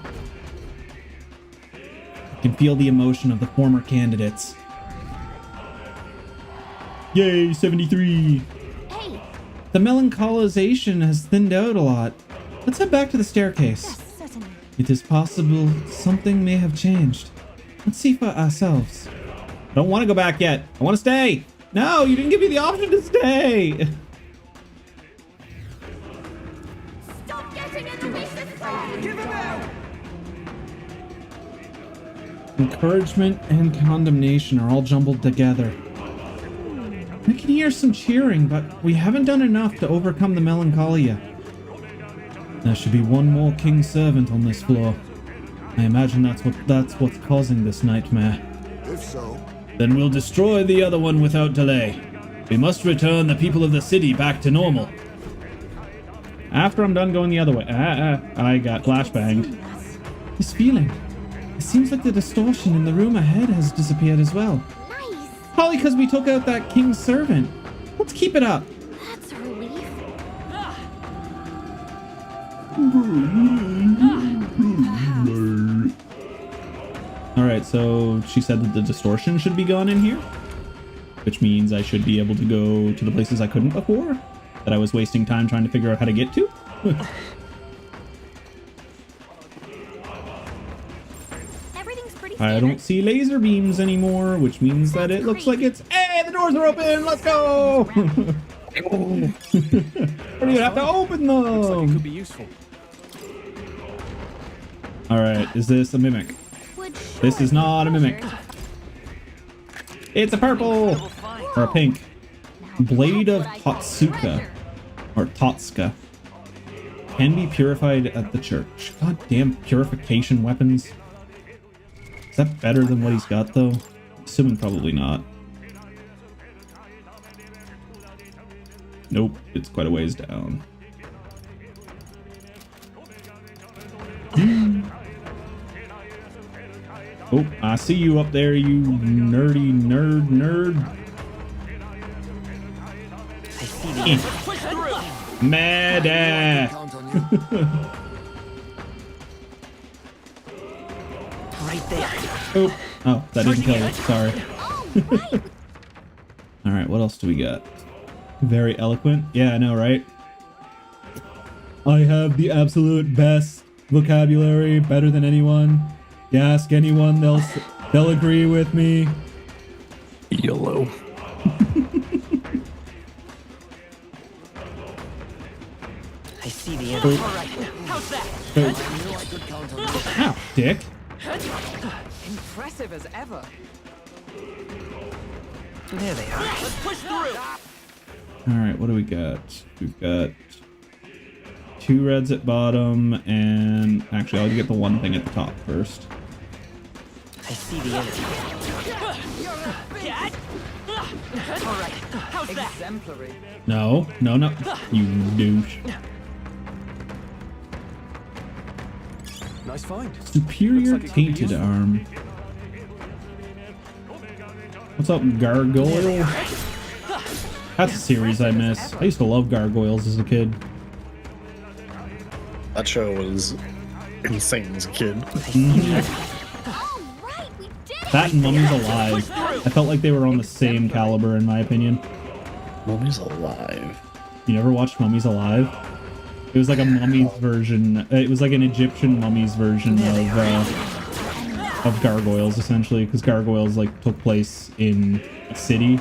I can feel the emotion of the former candidates. Yay, 73! Hey! The melancholisation has thinned out a lot. Let's head back to the staircase. Yes, certainly. It is possible something may have changed. Let's see for ourselves. I don't want to go back yet. I want to stay. No, you didn't give me the option to stay. Stop getting in the way this time! Give him out! Encouragement and condemnation are all jumbled together. I can hear some cheering, but we haven't done enough to overcome the melancholia. There should be one more king servant on this floor. I imagine that's what's causing this nightmare. If so, Then we'll destroy the other one without delay. We must return the people of the city back to normal. After I'm done going the other way. I got flashbanged. This feeling. It seems like the distortion in the room ahead has disappeared as well. Nice! Probably because we took out that king's servant. Let's keep it up. That's a relief. Alright, so she said that the distortion should be gone in here, which means I should be able to go to the places I couldn't before, that I was wasting time trying to figure out how to get to. Everything's pretty I standard. don't see laser beams anymore, which means that it looks like it's... Hey, the doors are open! Let's go! I don't even have to open Looks like it them! could be useful. Alright, is this a mimic? Would This sure is not a mimic. pleasure. It's a purple! Or a pink. Blade of Totsuka. Or Totska. Can be purified at the church. God damn purification weapons. Is that better than what he's got though? Assuming probably not. Nope, it's quite a ways down. Oh, I see you up there, you nerdy nerd. I see the end. Push through! Mad. count on you. Right there. Oh, that didn't kill you. Sorry. Alright, what else do we got? Very eloquent. Yeah, I know, right? I have the absolute best vocabulary, better than anyone. You ask anyone, they'll agree with me. YOLO. I see the end. All right. How's that? I knew I could count on you. Ow, dick. Impressive as ever. There they are. Let's push through. Alright, what do we got? We've got 2 reds at bottom, and actually I'll get the one thing at the top first. I see the enemy. All right. How's that? Exemplary. No, you douche. Nice find. Superior Looks like it could be tainted useful. arm. What's up, Gargoyle? That's a series I miss. I used to love Gargoyles as a kid. That show was insane as a kid. All right, we did it! That and Mummies Alive. I felt like they were on the same caliber in my opinion. Mummy's alive. You never watched Mummies Alive? It was like a mummies version. It was like an Egyptian mummies version of Gargoyles, essentially, because Gargoyles like took place in a city,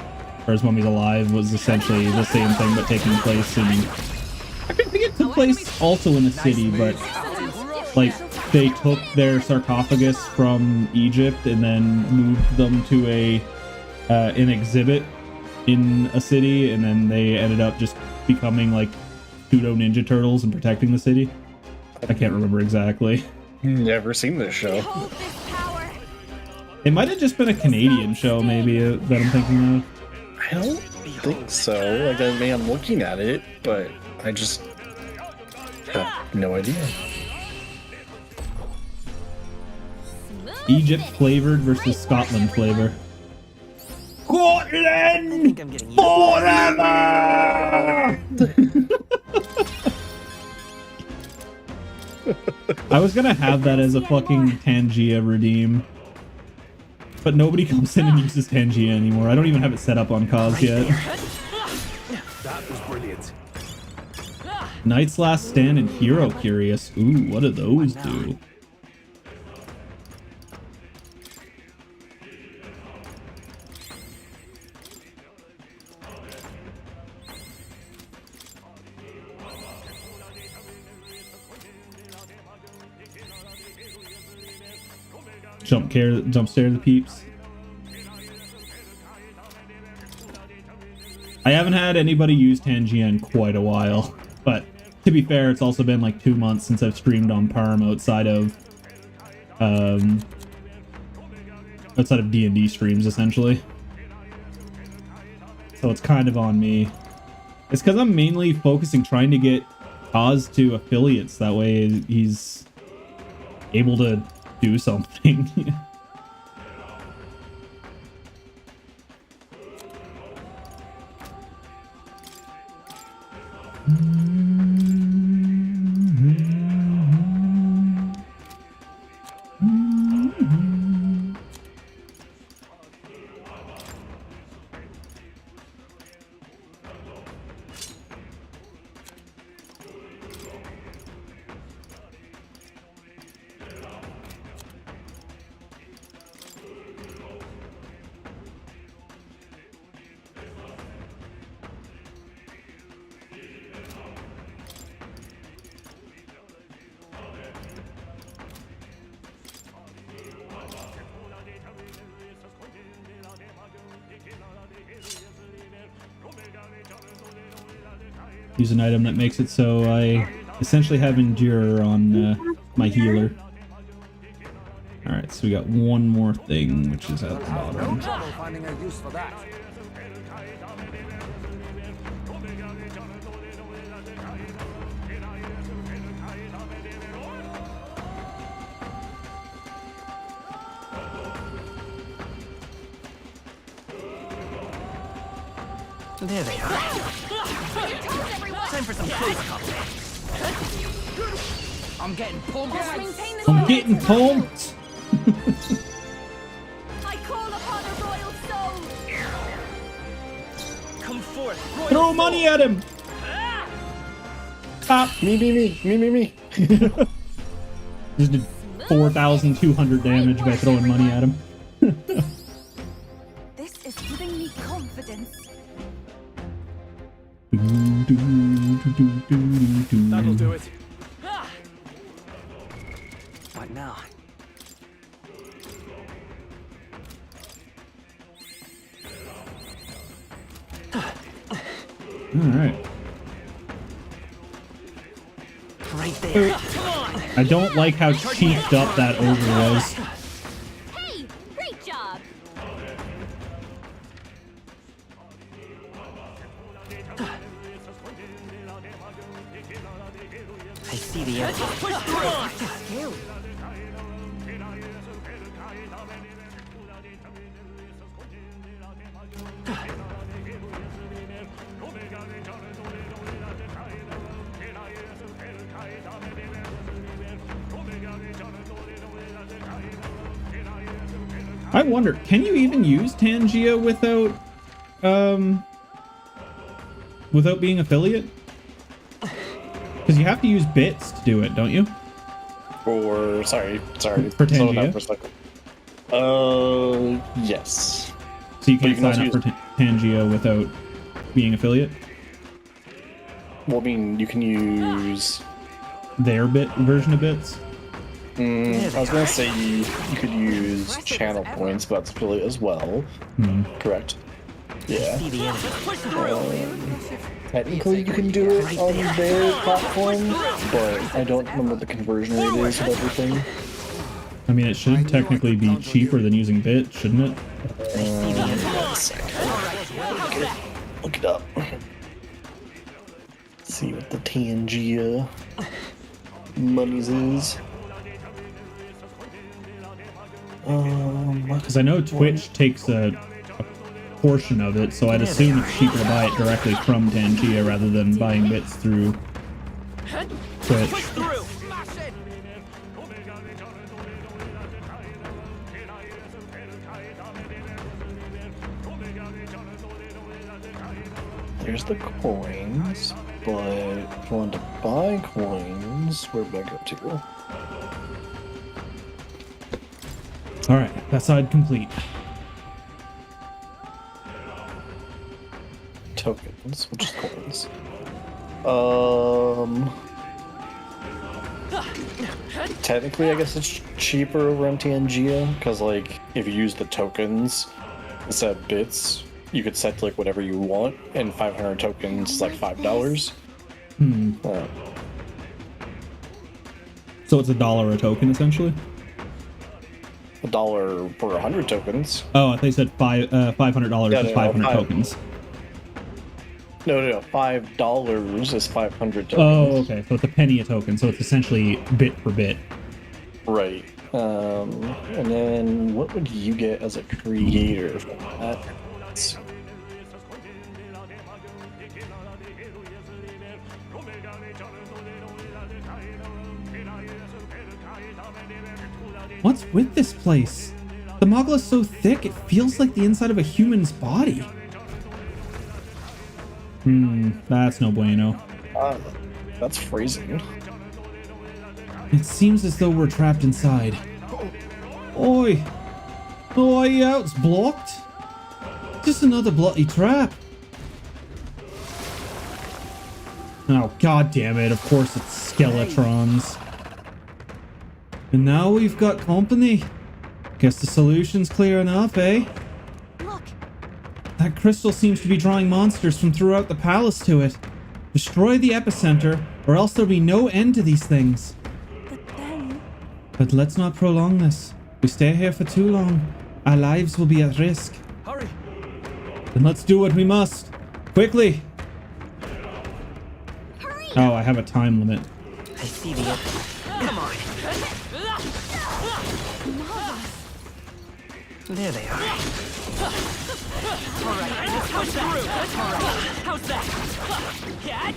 whereas Mummies Alive was essentially the same thing but taking place in. I think it took place also in a city, but like they took their sarcophagus from Egypt and then moved them to an exhibit in a city, and then they ended up just becoming like pseudo Ninja Turtles and protecting the city. I can't remember exactly. Never seen this show. Behold this power. It might have just been a Canadian show, maybe, that I'm thinking of. I don't think so. Like, I mean, I'm looking at it, but I just have no idea. Egypt flavored versus Scotland flavor. Scotland forever! I was gonna have that as a fucking Tangia redeem, but nobody comes in and uses Tangia anymore. I don't even have it set up on cause yet. That was brilliant. Knight's Last Stand and Hero Curious. Ooh, what do those do? Jump stare the peeps. I haven't had anybody use Tangia in quite a while, but to be fair, it's also been like 2 months since I've streamed on Parm outside of D&D streams, essentially. So it's kind of on me. It's because I'm mainly focusing trying to get Oz to affiliates. That way he's able to do something. Use an item that makes it so I essentially have Endure on my healer. Alright, so we got one more thing, which is at the bottom. No trouble finding a use for that. There they are. Time for some close combat. I'm getting pumped. I'm getting pumped! I call upon a royal soul. Come forth. Royal Throw money at him! Top! Me. Just did 4,200 damage by throwing money at him. This is giving me confidence. That'll do it. What now? Alright. Right there. I don't like how cheaped up that over was. Hey, great job. I see the edge. Push through. I wonder, can you even use Tangia without being affiliate? Because you have to use bits to do it, don't you? Sorry. For Slow Tangia? down for a second. Yes. So you can't can also sign up for Tangia without being affiliate? Well, I mean, you can use Their bit version of bits? I was gonna say you could use channel points, but that's affiliate as well. Correct. Yeah. See the enemy. Push through. Technically, you can do it on their platform, but I don't remember what the conversion rate is of everything. I mean, it should technically be cheaper than using bit, shouldn't it? One sec. Look it up. See what the TNG monies is. Because I know Twitch takes a portion of it, so I'd assume it's cheaper to buy it directly from Tangia rather than buying bits through Twitch. There's the coins, but if you want to buy coins, where would I go to? Alright, that side complete. Tokens, which is coins. Technically, I guess it's cheaper over MTNGA, because, like, if you use the tokens instead of bits, you could set, like, whatever you want, and 500 tokens is, like, $5. So it's $1 a token, essentially? $1 for 100 tokens. Oh, I thought you said $500 is 500 tokens. No, $5 is 500 tokens. Oh, okay, so it's a penny a token, so it's essentially bit for bit. Right. And then what would you get as a creator from that? Let's see. What's with this place? The mogul is so thick, it feels like the inside of a human's body. That's no bueno. That's phrasing. It seems as though we're trapped inside. Oi! No way out's blocked. Just another bloody trap. Oh, god damn it. Of course it's skeletrons. And now we've got company. Guess the solution's clear enough, eh? Look. That crystal seems to be drawing monsters from throughout the palace to it. Destroy the epicenter, or else there'll be no end to these things. But let's not prolong this. If we stay here for too long, our lives will be at risk. Hurry! Then let's do what we must. Quickly! Hurry! Oh, I have a time limit. I see the enemy. Come on. There they are. All right, let's push through. All right, how's that? Cat?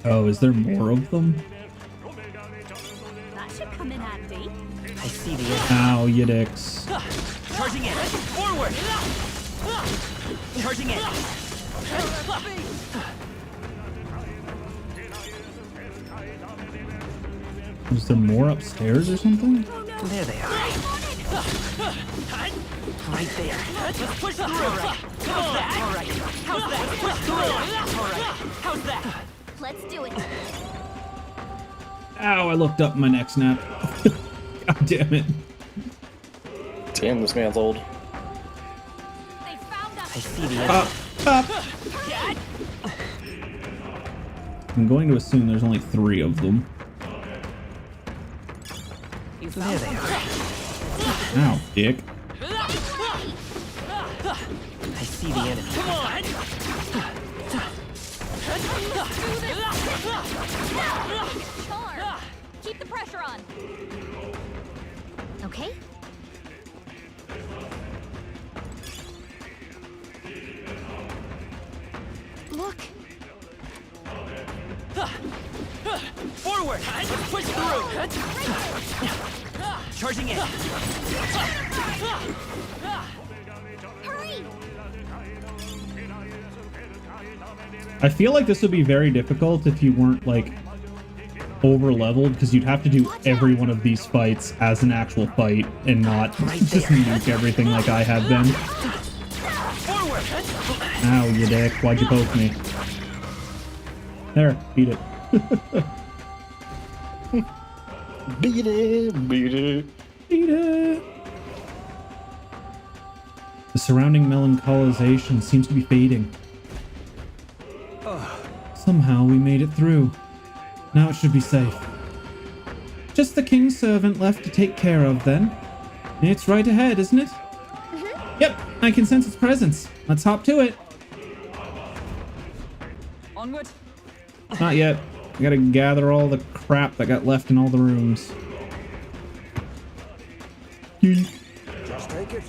Oh, is there more of them? That should come in handy. I see the enemy. Ow, you dicks. Charging in. Forward. Charging in. Is there more upstairs or something? There they are. Right there. Let's push through. How's that? All right. How's that? Push through. All right. How's that? Let's do it. Ow, I looked up my neck snap. God damn it. Damn, this man's old. They found us. I see the enemy. Up. I'm going to assume there's only 3 of them. There they are. Ow, dick. I see the enemy. Come on! Charm. Keep the pressure on. Okay. Look. Forward! Let's push through! Charging in! Hurry! I feel like this would be very difficult if you weren't, like, over-leveled, because you'd have to do every one of these fights as an actual fight, and not just nuke everything like I have been. Ow, you dick. Why'd you poke me? There, beat it. Beat it, beat it. Beat it. The surrounding melancholisation seems to be fading. Somehow we made it through. Now it should be safe. Just the king's servant left to take care of then. It's right ahead, isn't it? Yep, I can sense its presence. Let's hop to it. Onward. Not yet. I gotta gather all the crap that got left in all the rooms. Just take it.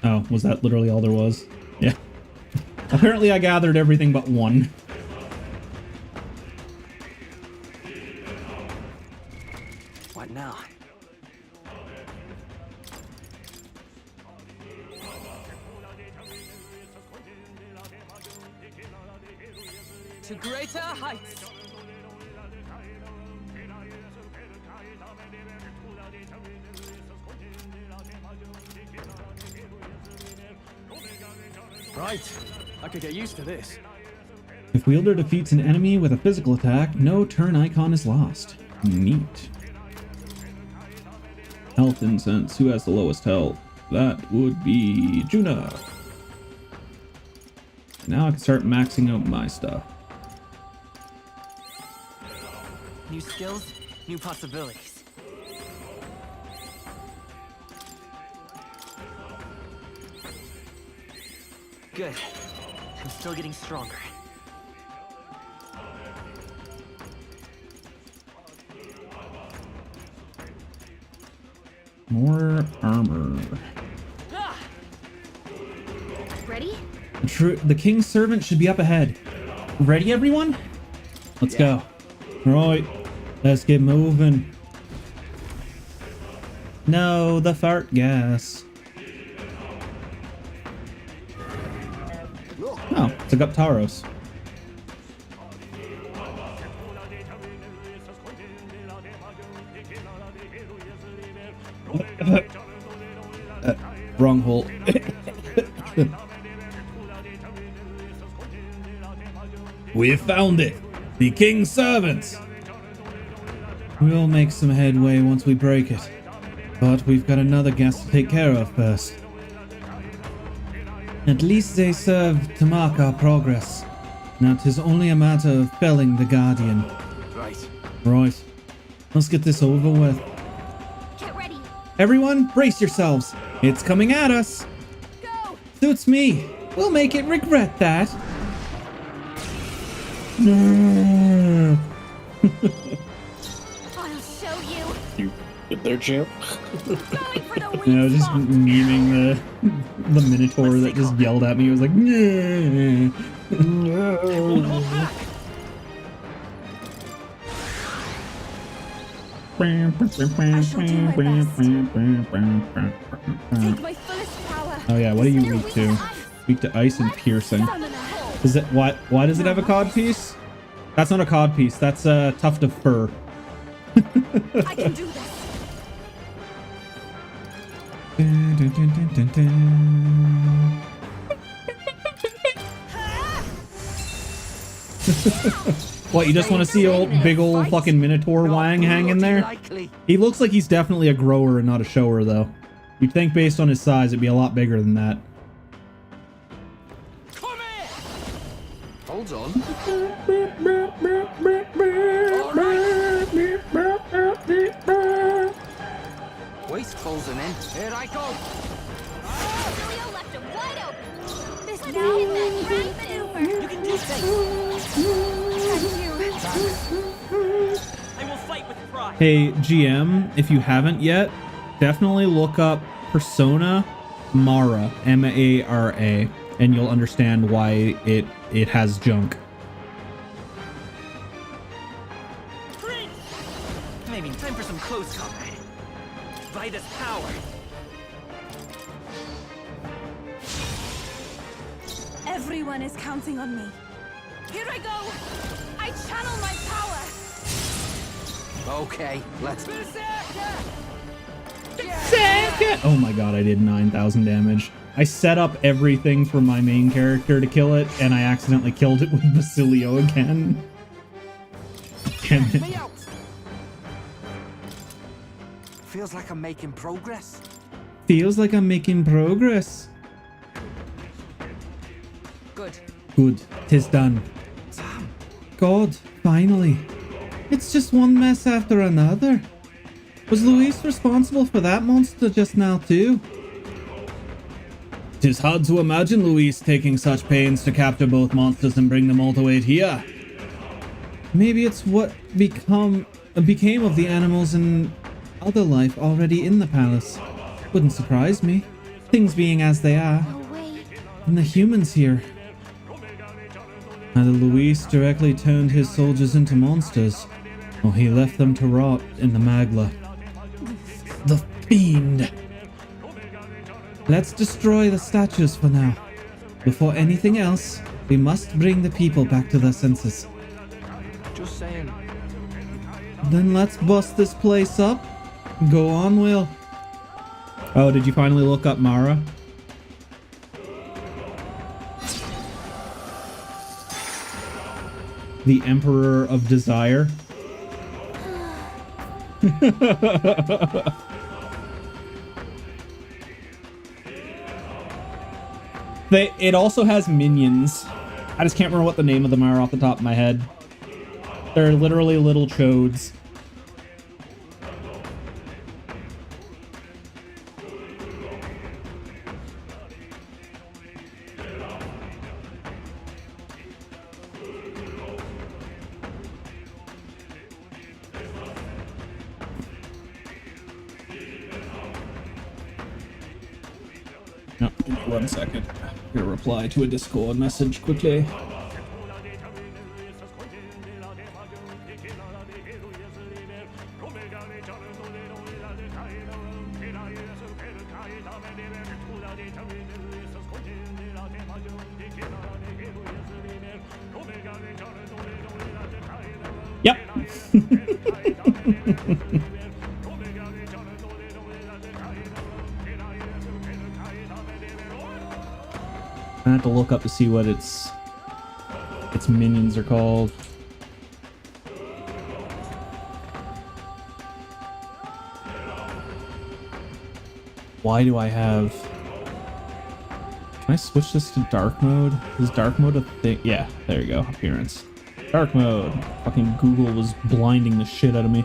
Oh, was that literally all there was? Yeah. Apparently I gathered everything but one. What now? To greater heights. Right. I could get used to this. If Wielder defeats an enemy with a physical attack, no turn icon is lost. Neat. Health incense. Who has the lowest health? That would be Juna. Now I can start maxing out my stuff. New skills, new possibilities. Good. I'm still getting stronger. More armor. Ready? The king's servant should be up ahead. Ready, everyone? Let's go. Right, let's get moving. No, the fart gas. Oh, took up Taros. Wrong hole. We found it! The king's servants! We'll make some headway once we break it. But we've got another guest to take care of first. At least they serve to mark our progress. Now 'tis only a matter of felling the Guardian. Right. Right. Let's get this over with. Get ready. Everyone, brace yourselves. It's coming at us. Go. Suits me. We'll make it regret that. No. I'll show you. You get there, champ. Going for the weak I was just spot. memeing the Minotaur that just yelled at me. It was like, no. Take my fullest power. Oh yeah, what are you weak to? Weak to ice and piercing. Is it why does it have a cod piece? That's not a cod piece, that's a tuft of fur. I can do this. What, you just want to see big old fucking Minotaur Wang hanging there? He looks like he's definitely a grower and not a shower, though. You'd think based on his size it'd be a lot bigger than that. Hold on. Wasteful's an end. Here I go. Julio left him wide open. This now is that great maneuver. You can do things. I will fight with pride. Hey, GM, if you haven't yet, definitely look up Persona Mara, M-A-R-A, and you'll understand why it has junk. Prince! Maybe time for some close combat. Vida's power. Everyone is counting on me. Here I go. I channel my power. Okay, let's. Oh my god, I did 9,000 damage. I set up everything for my main character to kill it, and I accidentally killed it with Basilio again. Damn it. Feels like I'm making progress. Feels like I'm making progress. Good. Good. 'Tis done. God, finally. It's just one mess after another. Was Luis responsible for that monster just now too? 'Tis hard to imagine Luis taking such pains to capture both monsters and bring them all to wait here. Maybe it's what became of the animals and other life already in the palace. Wouldn't surprise me. Things being as they are. Oh, wait. And the humans here. Either Luis directly turned his soldiers into monsters, or he left them to rot in the Magla. The fiend! Let's destroy the statues for now. Before anything else, we must bring the people back to their senses. Just saying. Then let's bust this place up. Go on, Will. Oh, did you finally look up Mara? The Emperor of Desire. It also has minions. I just can't remember what the name of them are off the top of my head. They're literally little chodes. No, give me 1 second. I'm gonna reply to a Discord message quickly. Yep. I have to look up to see what its minions are called. Why do I have... Can I switch this to dark mode? Is dark mode a thing? Yeah, there you go. Appearance. Dark mode. Fucking Google was blinding the shit out of me.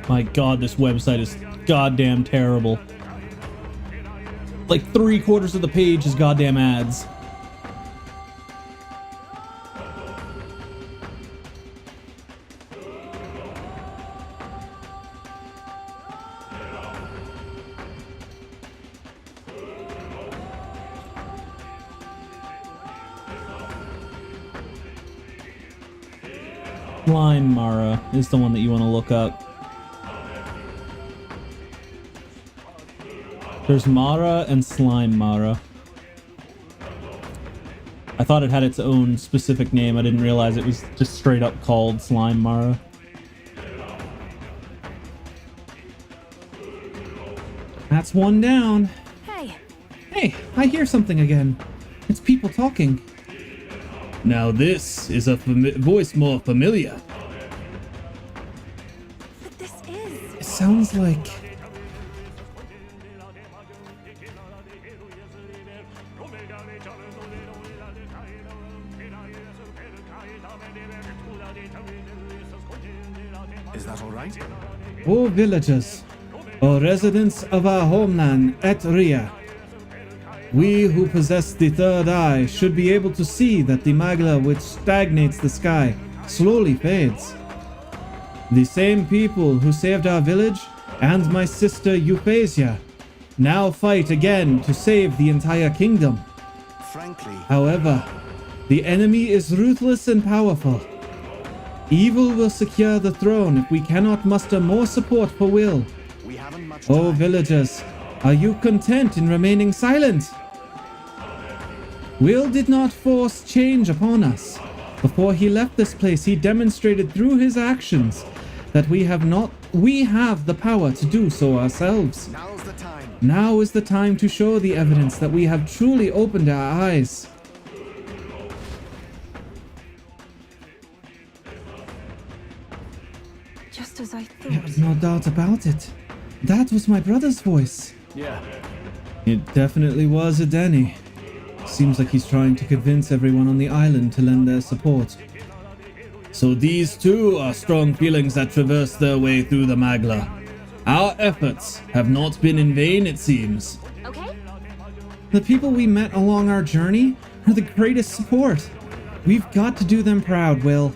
My god, this website is goddamn terrible. Like 3/4 of the page is goddamn ads. Slime Mara is the one that you want to look up. There's Mara and Slime Mara. I thought it had its own specific name. I didn't realize it was just straight up called Slime Mara. That's one down. Hey. Hey, I hear something again. It's people talking. Now this is a voice more familiar. But this is... It sounds like... Is that all right? O villagers, O residents of our homeland, Etria. We who possess the third eye should be able to see that the magla which stagnates the sky slowly fades. The same people who saved our village and my sister Euphrasia now fight again to save the entire kingdom. Frankly, However, the enemy is ruthless and powerful. Evil will secure the throne if we cannot muster more support for Will. we haven't much Oh, time. villagers, are you content in remaining silent? Will did not force change upon us. Before he left this place, he demonstrated through his actions that we have the power to do so ourselves. Now's the time. Now is the time to show the evidence that we have truly opened our eyes. Just as I thought. There's no doubt about it. That was my brother's voice. Yeah. It definitely was a Denny. Seems like he's trying to convince everyone on the island to lend their support. So these too are strong feelings that traverse their way through the Magla. Our efforts have not been in vain, it seems. Okay? The people we met along our journey are the greatest support. We've got to do them proud, Will.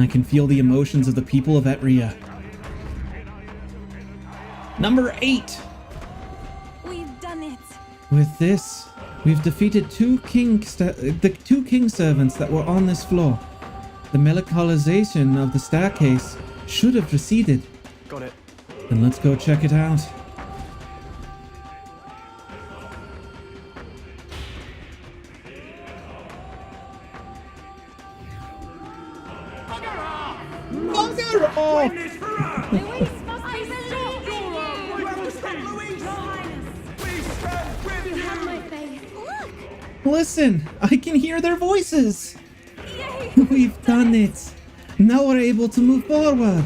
I can feel the emotions of the people of Etria. Number 8. We've done it. With this, we've defeated the two king servants that were on this floor. The melancolization of the staircase should have receded. Got it. Then let's go check it out. Bugger off! Witness for us! Luis must be stopped! You're our rightful king! Louise, Your Highness. We stand with You have my you! faith. Look! Listen, I can hear their voices. Yay! We've done it. Now we're able to move forward.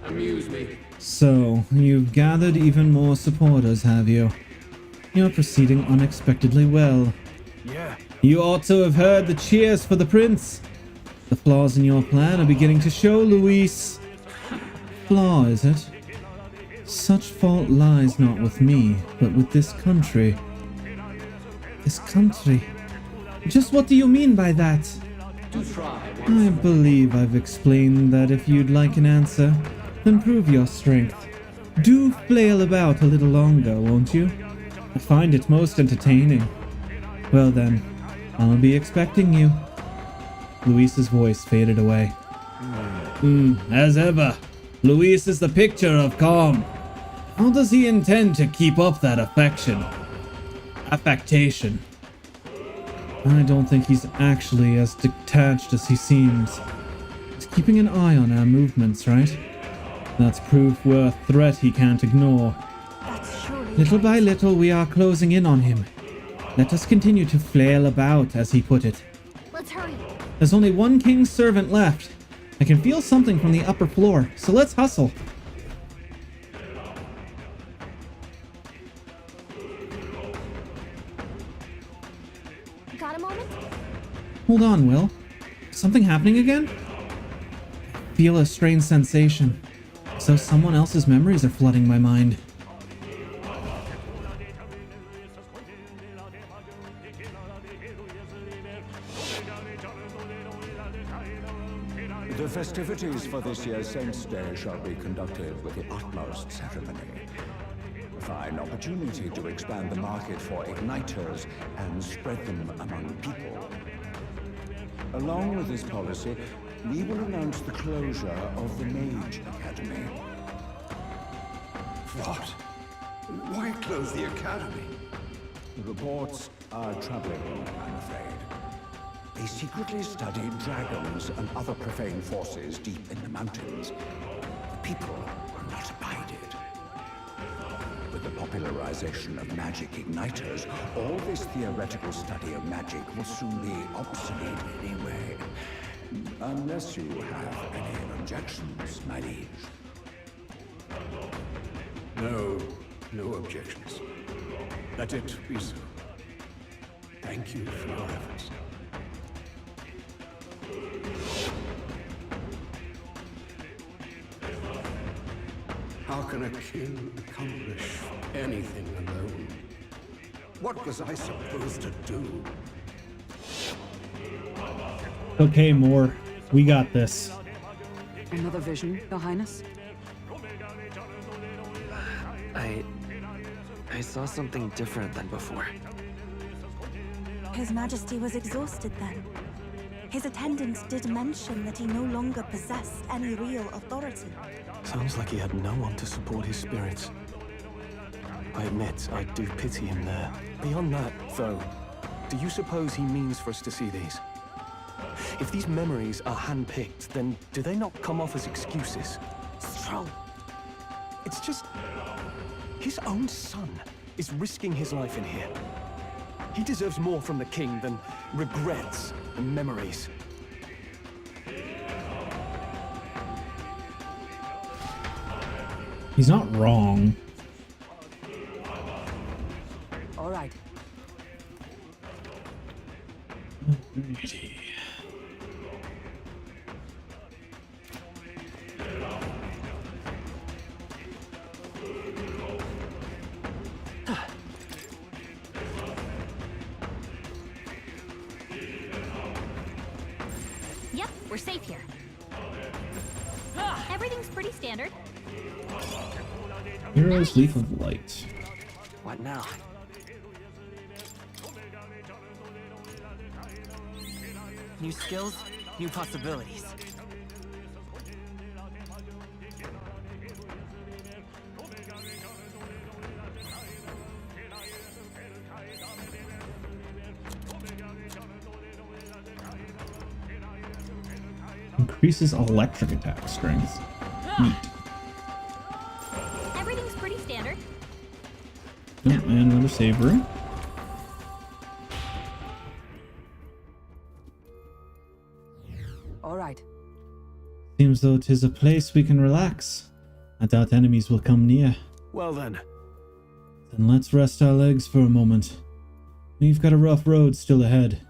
Amuse me. So, you've gathered even more supporters, have you? You're proceeding unexpectedly well. Yeah. You ought to have heard the cheers for the prince. The flaws in your plan are beginning to show, Luis. Flaw, is it? Such fault lies not with me, but with this country. This country? Just what do you mean by that? I believe I've explained that if you'd like an answer, then prove your strength. Do flail about a little longer, won't you? I find it most entertaining. Well then, I'll be expecting you. Luis's voice faded away. As ever, Luis is the picture of calm. How does he intend to keep up that affectation? I don't think he's actually as detached as he seems. He's keeping an eye on our movements, right? That's proof we're a threat he can't ignore. That's surely Little right. by little, we are closing in on him. Let us continue to flail about, as he put it. Let's hurry. There's only one king's servant left. I can feel something from the upper floor, so let's hustle. Got a moment? Hold on, Will. Something happening again? I feel a strange sensation. So someone else's memories are flooding my mind. The festivities for this year's Saints' Day shall be conducted with the utmost ceremony. A fine opportunity to expand the market for igniters and spread them among people. Along with this policy, we will announce the closure of the Mage Academy. What? Why close the academy? The reports are troubling, I'm afraid. They secretly study dragons and other profane forces deep in the mountains. The people will not abide it. With the popularization of magic igniters, all this theoretical study of magic will soon be obsolete anyway. Unless you have any objections, my liege. No objections. Let it be so. Thank you for your efforts. How can a king accomplish anything alone? What was I supposed to do? Okay, Moore. We got this. Another vision, Your Highness? I saw something different than before. His Majesty was exhausted then. His attendants did mention that he no longer possessed any real authority. Sounds like he had no one to support his spirits. I admit, I do pity him there. Beyond that, though, do you suppose he means for us to see these? If these memories are hand-picked, then do they not come off as excuses? Stroll. It's just... his own son is risking his life in here. He deserves more from the king than regrets and memories. He's not wrong. All right. Yep, we're safe here. Everything's pretty standard. Hero's Leaf of Light. What now? New skills, new possibilities. Increases electric attack strength. Neat. Everything's pretty standard. Oh, and another save room. All right. Seems though 'tis a place we can relax. I doubt enemies will come near. Well then. Then let's rest our legs for a moment. We've got a rough road still ahead.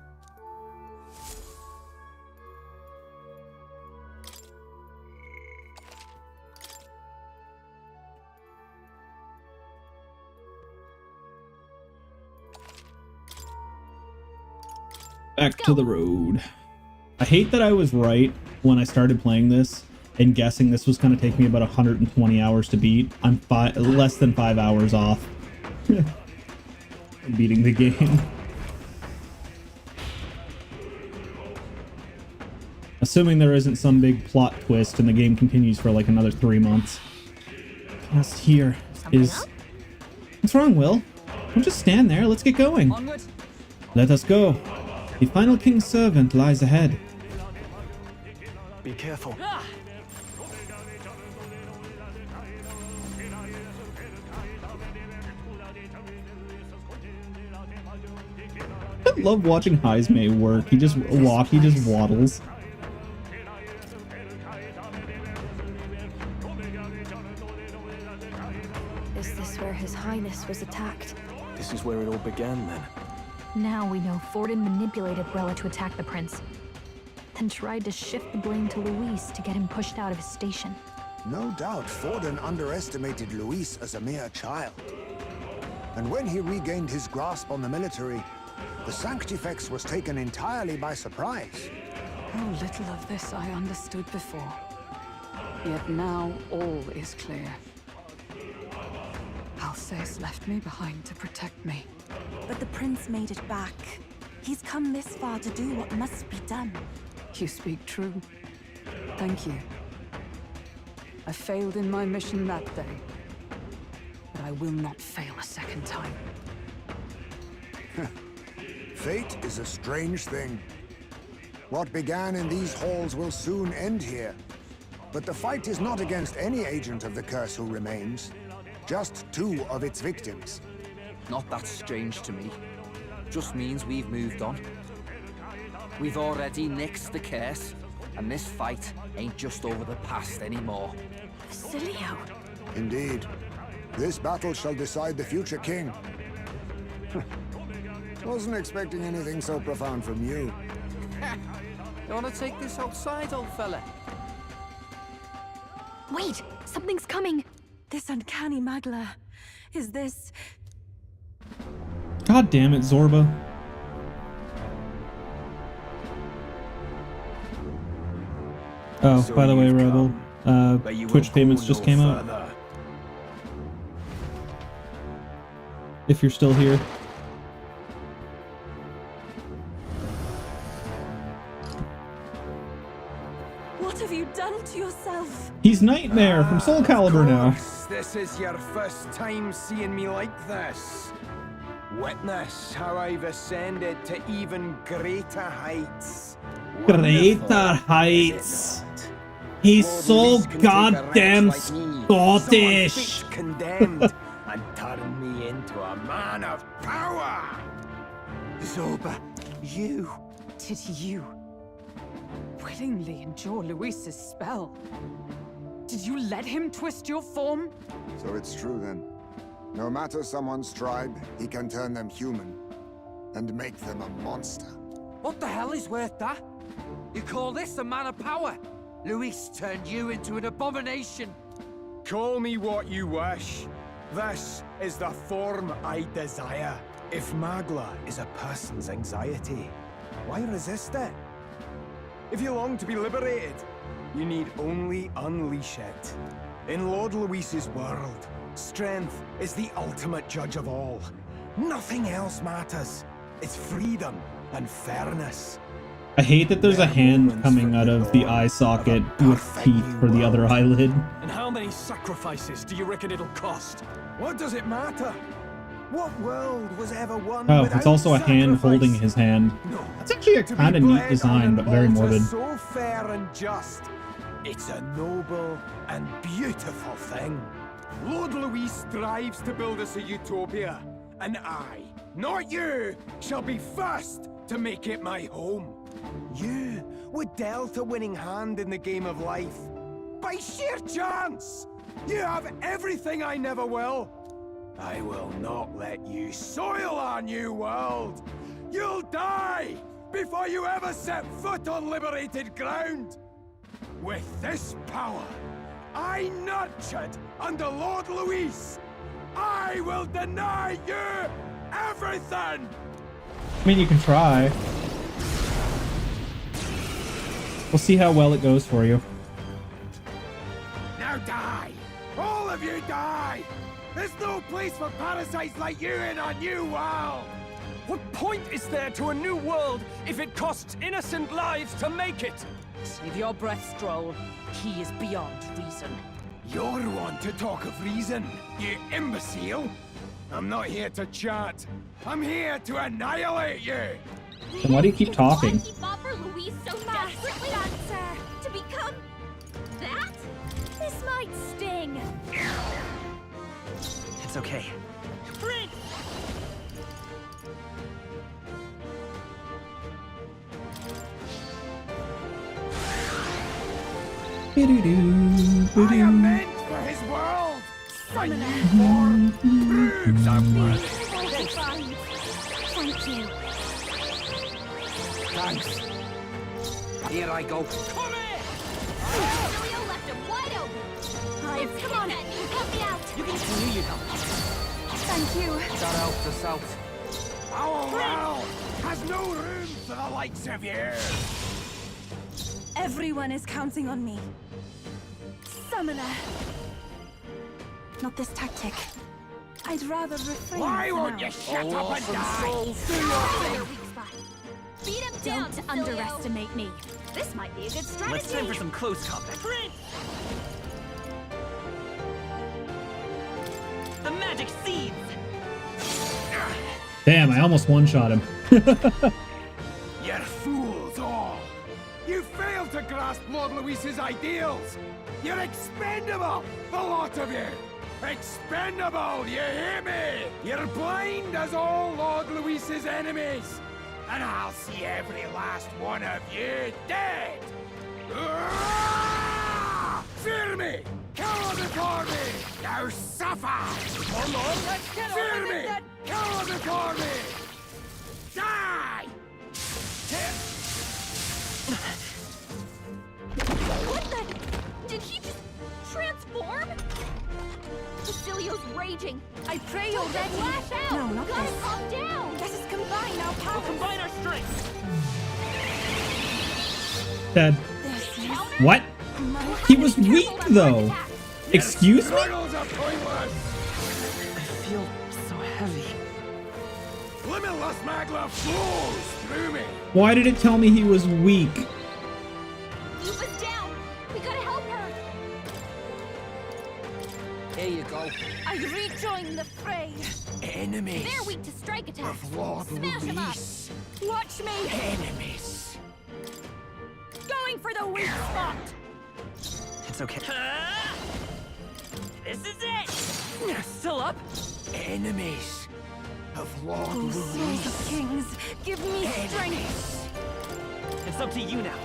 Back to the road. I hate that I was right when I started playing this and guessing this was going to take me about 120 hours to beat. I'm less than 5 hours off beating the game. Assuming there isn't some big plot twist and the game continues for like another 3 months. Just here is... What's wrong, Will? Don't just stand there. Let's get going. Onward. Let us go. The final king's servant lies ahead. Be careful. I love watching Heismay work. He just waddles. Is this where His Highness was attacked? This is where it all began then. Now we know Forden manipulated Brella to attack the prince, then tried to shift the blame to Luis to get him pushed out of his station. No doubt Forden underestimated Luis as a mere child. And when he regained his grasp on the military, the Sanctifex was taken entirely by surprise. How little of this I understood before. Yet now all is clear. Alsace left me behind to protect me. But the prince made it back. He's come this far to do what must be done. You speak true. Thank you. I failed in my mission that day, but I will not fail a second time. Fate is a strange thing. What began in these halls will soon end here. But the fight is not against any agent of the curse who remains, just 2 of its victims. Not that strange to me. Just means we've moved on. We've already nixed the curse, and this fight ain't just over the past anymore. Basilio. Indeed. This battle shall decide the future king. Wasn't expecting anything so profound from you. You wanna take this outside, old fella? Wait, something's coming. This uncanny Magla. Is this... God damn it, Zorba. Oh, So by the way, you've Rebel, come, but you Twitch will payments go just no came out. further. if you're still here. What have you done to yourself? He's Nightmare from Soul Calibur now. This is your first time seeing me like this. Witness how I've ascended to even greater heights. Greater heights. He's so goddamn Scottish. Condemned and turned me into a man of power. Zoba, you. Did you willingly endure Luis's spell? Did you let him twist your form? So it's true then. No matter someone's tribe, he can turn them human and make them a monster. What the hell is worth that? You call this a man of power? Luis turned you into an abomination. Call me what you wish. This is the form I desire. If Magla is a person's anxiety, why resist it? If you long to be liberated, you need only unleash it. In Lord Luis's world, strength is the ultimate judge of all. Nothing else matters. It's freedom and fairness. I hate that there's a hand coming out of the eye socket with teeth for the other eyelid. And how many sacrifices do you reckon it'll cost? What does it matter? What world was ever won Oh, without it's also a hand sacrifice? holding his hand. No. That's actually a To be kind of neat bled design, on but an very altar morbid. So fair and just. It's a noble and beautiful thing. Lord Luis strives to build us a utopia, and I, not you, shall be first to make it my home. You were dealt a winning hand in the game of life. By sheer chance! You have everything I never will. I will not let you soil our new world. You'll die before you ever set foot on liberated ground. With this power, I nurtured under Lord Luis, I will deny you everything! I mean, you can try. We'll see how well it goes for you. Now die! All of you die! There's no place for parasites like you in our new world! What point is there to a new world if it costs innocent lives to make it? Save your breath, Stroll. He is beyond reason. You're one to talk of reason, you imbecile! I'm not here to chat. I'm here to annihilate you! Then why do you keep talking? Why keep offer Luis so desperately? Dancer, to become that? This might sting. It's okay. Prince! I am meant for his world! My new form proves I'm worthy! Thank you. Thanks. Here I go. Come here! Julio left him wide open. Come on, help me out. You can see it. Thank you. That helped us out. Our world has no room for the likes of you! Everyone is counting on me. Summoner. Not this tactic. I'd rather refrain. Why for won't now. you shut up and die? Souls, do your thing. Beat him down, Don't underestimate me. This might be a good strategy. Let's time for some close combat. The magic seeds. Damn, I almost one-shot him. You're fools all! You failed to grasp Lord Luis's ideals! You're expendable, the lot of you! Expendable, you hear me? You're blind as all Lord Luis's enemies! And I'll see every last one of you dead! Fear me! Cower before me! Now suffer! Come on, let's get Fear me! Cower before me! Die! What the? Did he just transform? Basilio's raging. I pray Don't already. just lash out. No, not Gotta this. calm down. Let us combine our powers. We'll combine our strength. Dead. This is What? my He was weak, though. Excuse me? Struggles are pointless! I feel so heavy. Limitless magla flows through me. Why did it tell me he was weak? Yuba's down. We gotta help her. Here you go. I rejoin the fray. Enemies. They're weak to strike attacks. Of Lord Smash them up. Luis. Watch me. Enemies. Going for the weak spot. It's okay. This is it. Still up? Enemies. Of Lord Oh, souls Luis. of kings, give me strength. It's up to you now.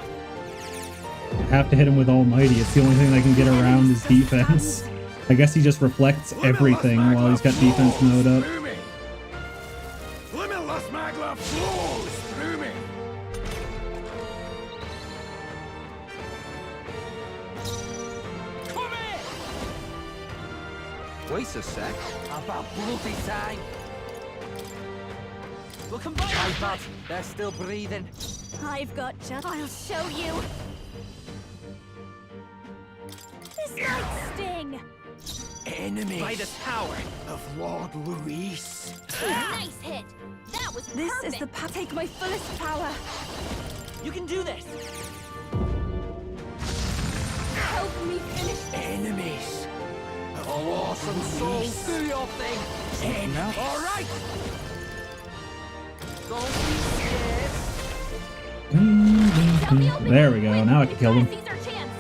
Have to hit him with Almighty. It's the only thing that can get around his defense. I guess he just reflects everything while he's got defense mode up. Limitless magla flows through me. Come here! Wait a sec. About bloody time. We'll combine our bad. They're still breathing. I've got just. I'll show you. This might sting. Enemies. By the tower. Of Lord Luis. Nice hit. That was This perfect. is the path. Take my fullest power. You can do this. Help me finish this. Enemies. Of Oh, Lord awesome souls. Luis. Do your thing. Enemies. All right. Don't be scared. There we go. Now I can kill him. Seize our chance.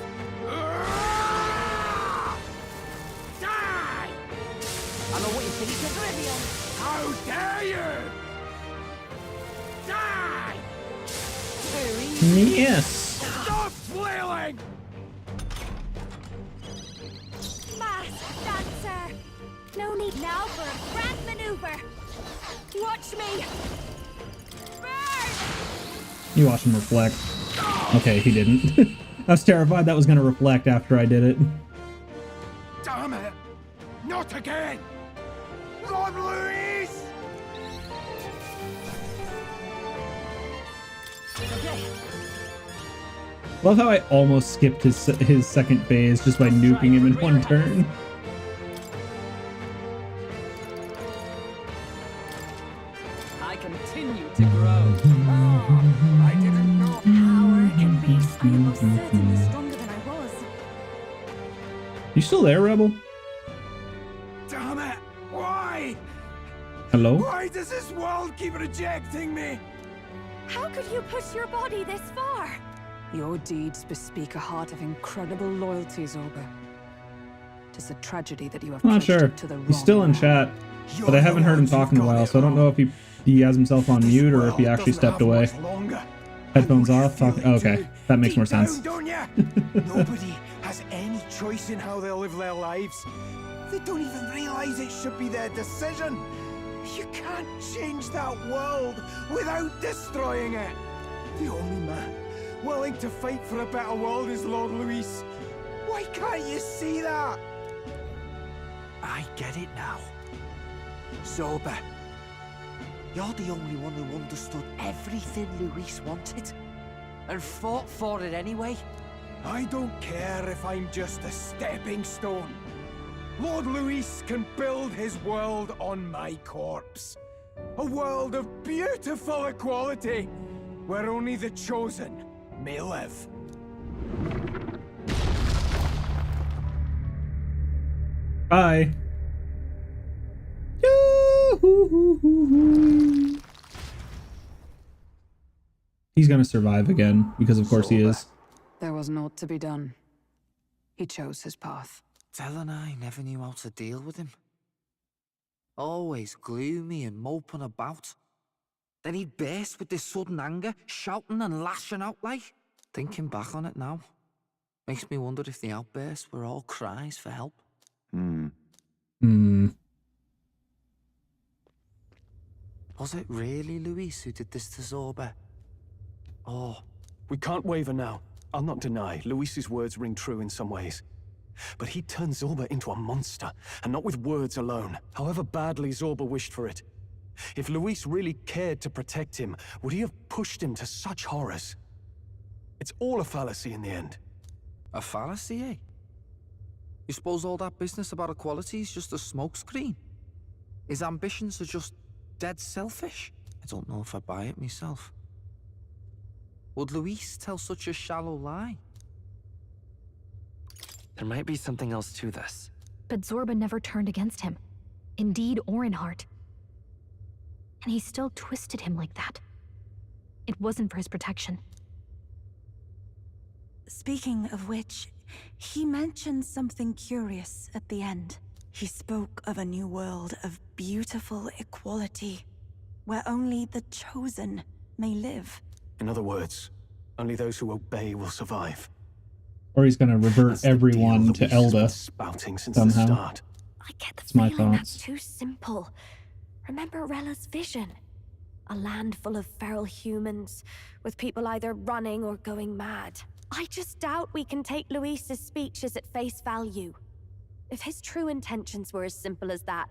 Die! I know what you think. Oblivion. How dare you! Die! Yes. Stop flailing! Masked dancer. No need now for a grand maneuver. Watch me. Burn! You watch him reflect. Okay, he didn't. I was terrified that was going to reflect after I did it. Damn it! Not again! Lord Luis! Okay. Love how I almost skipped his second phase just by nuking him in one turn. I continue to grow. I didn't know. Power can be. I am most certainly stronger than I was. You still there, Rebel? Damn it! Why? Hello? Why does this world keep rejecting me? How could you push your body this far? Your deeds bespeak a heart of incredible loyalty, Zorba. Tis a tragedy that you have I'm not pledged sure. it to the He's wrong still in man. chat, but I haven't heard him talk in a while, so I don't know if he has himself on mute or if he actually stepped away. Headphones off. Talk. Oh, okay, that makes more sense. Don't ya? Nobody has any choice in how they live their lives. They don't even realize it should be their decision. You can't change that world without destroying it. The only man willing to fight for a better world is Lord Luis. Why can't you see that? I get it now. Zorba, you're the only one who understood everything Luis wanted. And fought for it anyway. I don't care if I'm just a stepping stone. Lord Luis can build his world on my corpse. A world of beautiful equality, where only the chosen may live. Bye. He's gonna survive again, because of course he is. There was naught to be done. He chose his path. Del and I never knew how to deal with him. Always gloomy and moping about. Then he'd burst with this sudden anger, shouting and lashing out like. Thinking back on it now, makes me wonder if the outbursts were all cries for help. Was it really Luis who did this to Zorba? Oh, we can't waver now. I'll not deny, Luis's words ring true in some ways. But he turned Zorba into a monster, and not with words alone, however badly Zorba wished for it. If Luis really cared to protect him, would he have pushed him to such horrors? It's all a fallacy in the end. A fallacy, eh? You suppose all that business about equality is just a smokescreen? His ambitions are just dead selfish? don't know if I buy it myself. Would Luis tell such a shallow lie? There might be something else to this. But Zorba never turned against him, in deed or in heart. And he still twisted him like that. It wasn't for his protection. Speaking of which, he mentioned something curious at the end. He spoke of a new world of beautiful equality, where only the chosen may live. In other words, only those who obey will survive. Or he's gonna revert everyone to Elda spouting since somehow. the start. I get the That's my feeling that's thoughts. too simple. Remember Rella's vision? A land full of feral humans, with people either running or going mad. I just doubt we can take Luis's speeches at face value. If his true intentions were as simple as that,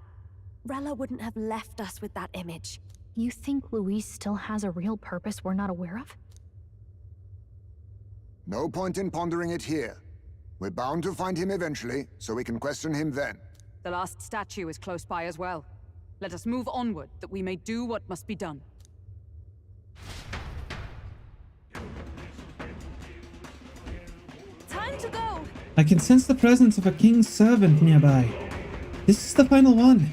Rella wouldn't have left us with that image. You think Luis still has a real purpose we're not aware of? No point in pondering it here. We're bound to find him eventually, so we can question him then. The last statue is close by as well. Let us move onward, that we may do what must be done. Time to go! I can sense the presence of a king's servant nearby. This is the final one.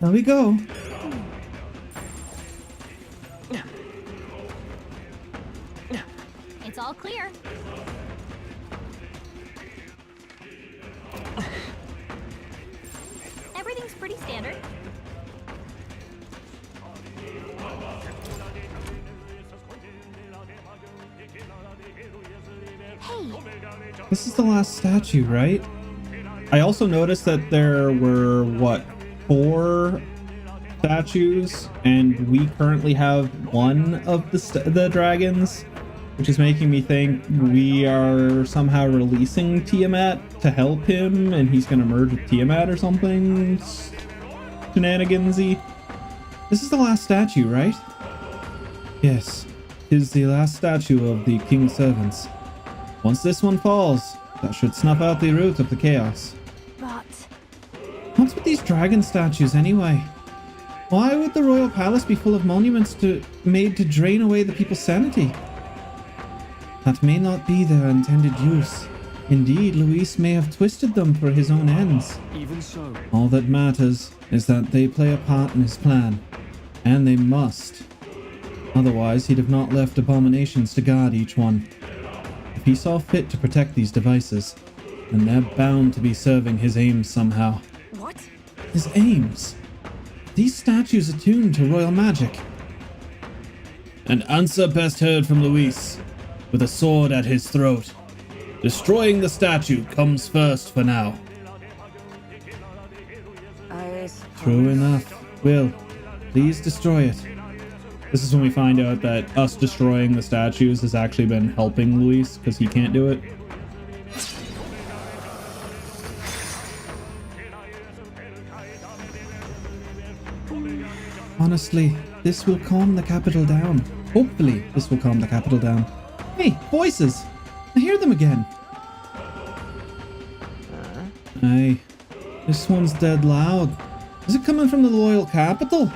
There we go. It's all clear. Everything's pretty standard. Hey, This is the last statue, right? I also noticed that there were, what, 4 statues, and we currently have one of the dragons, which is making me think we are somehow releasing Tiamat to help him, and he's gonna merge with Tiamat or something shenanigansy. This is the last statue, right? Yes, it is the last statue of the king's servants. Once this one falls, that should snuff out the root of the chaos. But What's with these dragon statues anyway? Why would the royal palace be full of monuments made to drain away the people's sanity? That may not be their intended use. Indeed, Luis may have twisted them for his own ends. Even so. All that matters is that they play a part in his plan. And they must. Otherwise, he'd have not left abominations to guard each one. If he saw fit to protect these devices, then they're bound to be serving his aims somehow. What? His aims? These statues attuned to royal magic. An answer best heard from Luis, with a sword at his throat. Destroying the statue comes first for now. True enough. Will, please destroy it. This is when we find out that us destroying the statues has actually been helping Luis, because he can't do it. Honestly, this will calm the capital down. Hopefully, this will calm the capital down. Hey, voices! I hear them again. Aye, this one's dead loud. Is it coming from the loyal capital?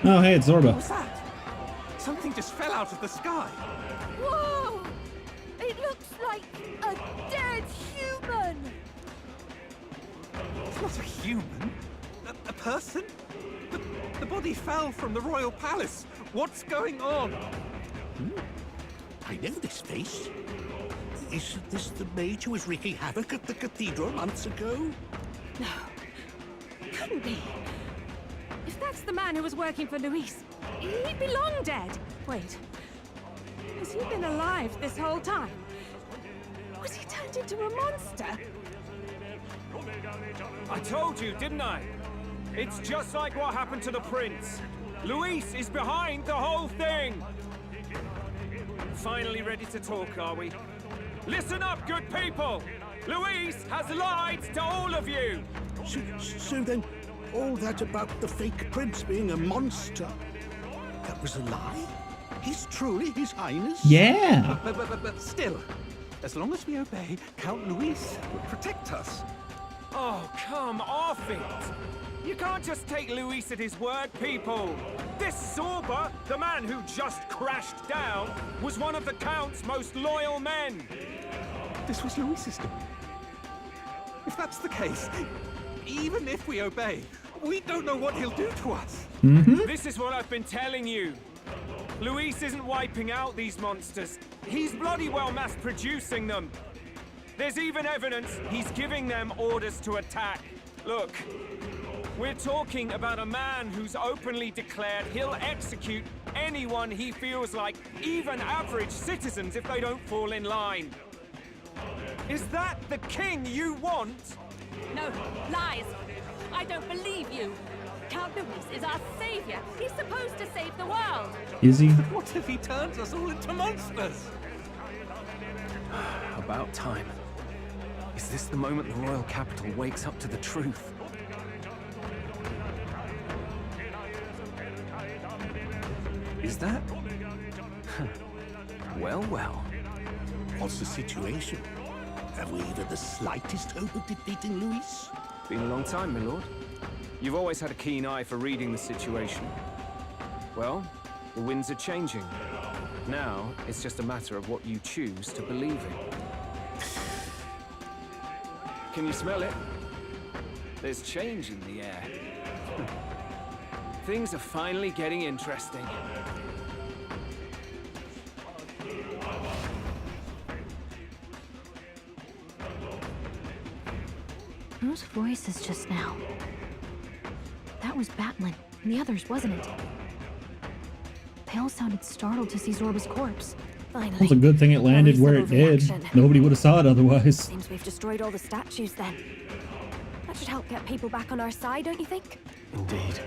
Oh, hey, it's Zorba. What's that? Something just fell out of the sky. whoa! It looks like a dead human! It's not a human. A person? The body fell from the royal palace. What's going on? I know this face. Isn't this the mage who was wreaking havoc at the cathedral months ago? No. Couldn't be. If that's the man who was working for Luis, he'd be long dead. Wait. Has he been alive this whole time? Was he turned into a monster? I told you, didn't I? It's just like what happened to the prince. Luis is behind the whole thing. Finally ready to talk, are we? Listen up, good people! Luis has lied to all of you! So then, all that about the fake prince being a monster, that was a lie? He's truly His Highness? Yeah! But still, As long as we obey, Count Luis will protect us. Oh, come off it! You can't just take Luis at his word, people! This Zorba, the man who just crashed down, was one of the Count's most loyal men! This was Luis's doing. If that's the case, even if we obey, we don't know what he'll do to us. This is what I've been telling you. Luis isn't wiping out these monsters. He's bloody well mass-producing them. There's even evidence he's giving them orders to attack. Look, we're talking about a man who's openly declared he'll execute anyone he feels like, even average citizens, if they don't fall in line. Is that the king you want? No, lies. I don't believe you. Count Luis is our savior. He's supposed to save the world. Is he? What if he turns us all into monsters? About time. Is this the moment the royal capital wakes up to the truth? Is that? Well, well. What's the situation? Have we even the slightest hope of defeating Luis? Been a long time, my lord. You've always had a keen eye for reading the situation. Well, the winds are changing. Now, it's just a matter of what you choose to believe in. Can you smell it? There's change in the air. Things are finally getting interesting. Whose voices just now? That was Batlin, and the others, wasn't it? They all sounded startled to see Zorba's corpse. Finally. It's a good thing it landed where it did. Nobody would have saw it otherwise. Seems we've destroyed all the statues then. That should help get people back on our side, don't you think? Indeed.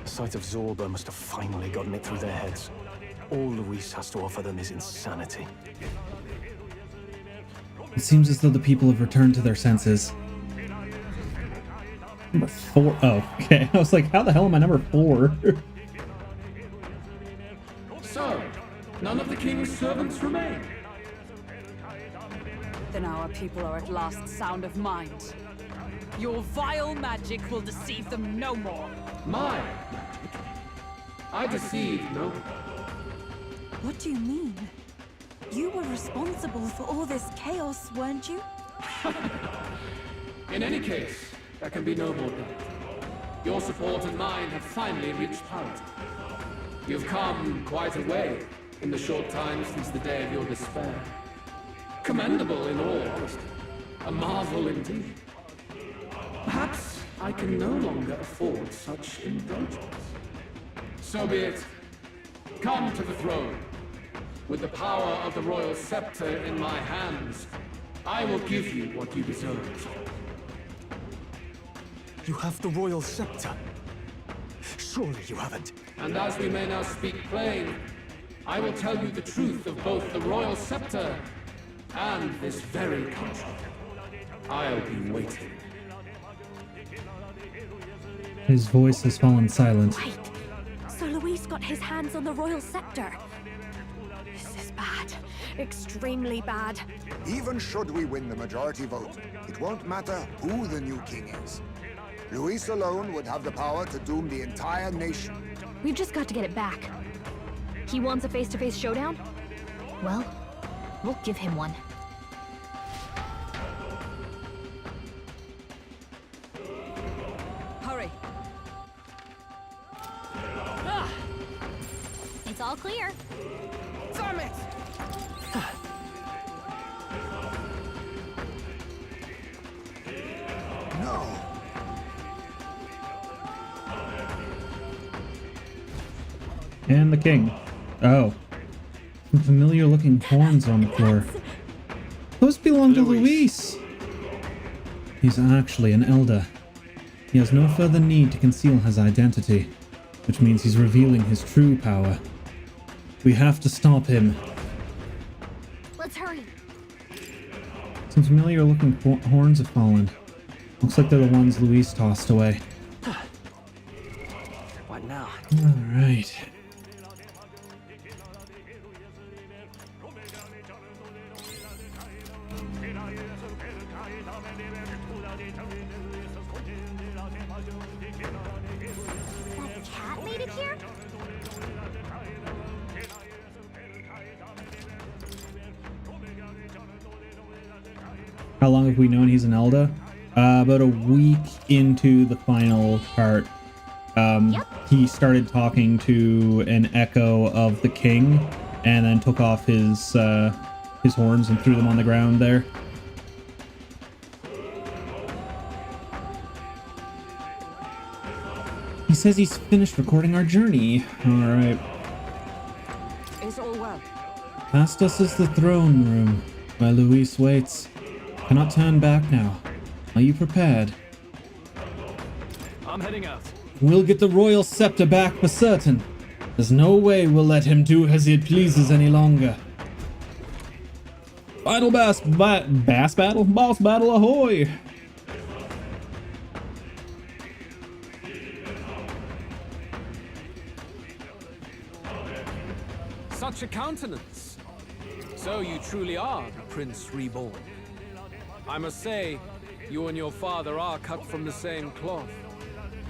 The sight of Zorba must have finally gotten it through their heads. All Luis has to offer them is insanity. It seems as though the people have returned to their senses. Number 4. Oh, okay. I was like, how the hell am I number 4? So, none of the king's servants remain. Then our people are at last sound of mind. Your vile magic will deceive them no more. My magic? I deceived no one. What do you mean? You were responsible for all this chaos, weren't you? In any case, there can be no more doubt. Your support and mine have finally reached parity. You've come quite a way in the short time since the day of your despair. Commendable in all honesty. A marvel indeed. Perhaps I can no longer afford such indulgence. So be it. Come to the throne. With the power of the royal scepter in my hands, I will give you what you deserve. You have the royal scepter. Surely you haven't. And as we may now speak plain, I will tell you the truth of both the royal scepter and this very country. I'll be waiting. His voice has fallen silent. Wait, so Luis got his hands on the royal scepter. This is bad. Extremely bad. Even should we win the majority vote, it won't matter who the new king is. Luis alone would have the power to doom the entire nation. We've just got to get it back. He wants a face-to-face showdown? Well, we'll give him one. Hurry. It's all clear. Damn it! No. And the king. Oh. Some familiar looking horns on the floor. Those belong to Luis. He's actually an elder. He has no further need to conceal his identity, which means he's revealing his true power. We have to stop him. Let's hurry. Some familiar looking horns have fallen. Looks like they're the ones Luis tossed away. What now? Alright. That cat made it here? How long have we known he's an Elder? About a week into the final part. He started talking to an echo of the king, and then took off his horns and threw them on the ground there. He says he's finished recording our journey. Alright. Is all well? Past us is the throne room, where Luis waits. Cannot turn back now. Are you prepared? I'm heading out. We'll get the royal scepter back for certain. There's no way we'll let him do as he pleases any longer. Final boss battle, ahoy! Such a countenance. So you truly are the Prince Reborn. I must say, you and your father are cut from the same cloth.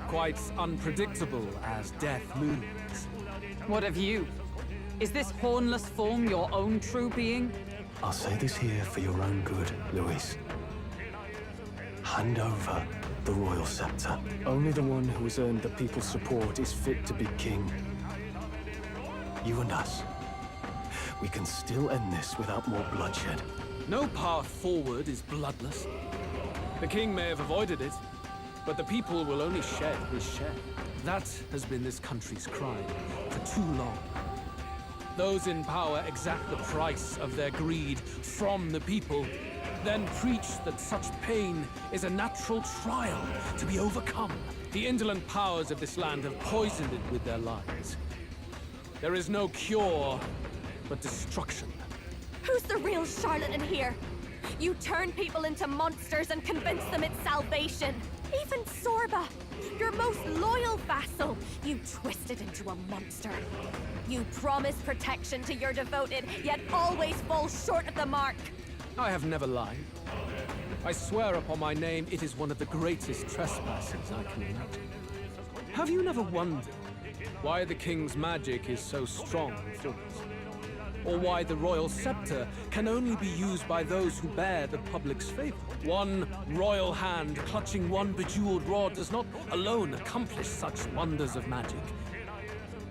Quite unpredictable as death looms. What of you? Is this hornless form your own true being? I'll say this here for your own good, Luis. Hand over the royal scepter. Only the one who has earned the people's support is fit to be king. You and us. We can still end this without more bloodshed. No path forward is bloodless. The king may have avoided it, but the people will only shed his share. That has been this country's crime for too long. Those in power exact the price of their greed from the people, then preach that such pain is a natural trial to be overcome. The indolent powers of this land have poisoned it with their lies. There is no cure but destruction. Who's the real charlatan here? You turn people into monsters and convince them it's salvation. Even Sorba, your most loyal vassal, you twisted into a monster. You promise protection to your devoted, yet always fall short of the mark. I have never lied. I swear upon my name, it is one of the greatest trespasses I can imagine. Have you never wondered why the king's magic is so strong for us? Or why the royal scepter can only be used by those who bear the public's favor? One royal hand clutching one bejeweled rod does not alone accomplish such wonders of magic.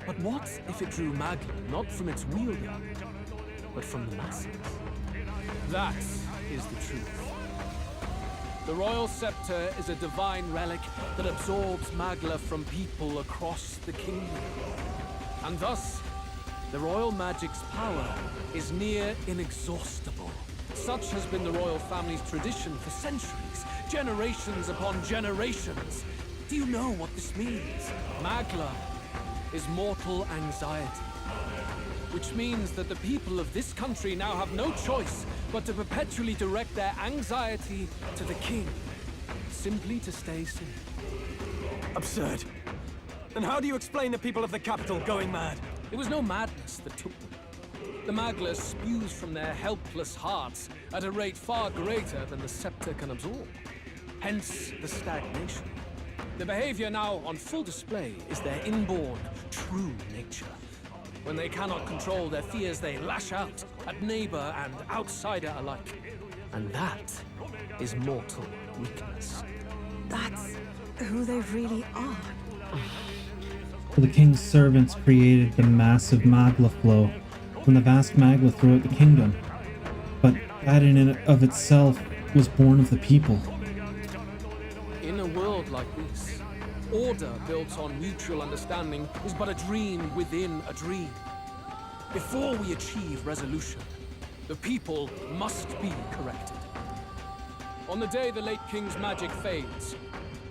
But what if it drew Magla not from its wielder, but from the masses? That is the truth. The royal scepter is a divine relic that absorbs Magla from people across the kingdom. And thus, the royal magic's power is near inexhaustible. Such has been the royal family's tradition for centuries, generations upon generations. Do you know what this means? Magla is mortal anxiety, which means that the people of this country now have no choice but to perpetually direct their anxiety to the king, simply to stay safe. Absurd. Then how do you explain the people of the capital going mad? It was no madness that took them. The Magla spews from their helpless hearts at a rate far greater than the scepter can absorb. Hence the stagnation. The behavior now on full display is their inborn, true nature. When they cannot control their fears, they lash out at neighbor and outsider alike. And that is mortal weakness. That's who they really are. The king's servants created the massive Magla flow from the vast Magla throughout the kingdom. But that in and of itself was born of the people. In a world like this, order built on mutual understanding is but a dream within a dream. Before we achieve resolution, the people must be corrected. On the day the late king's magic fades,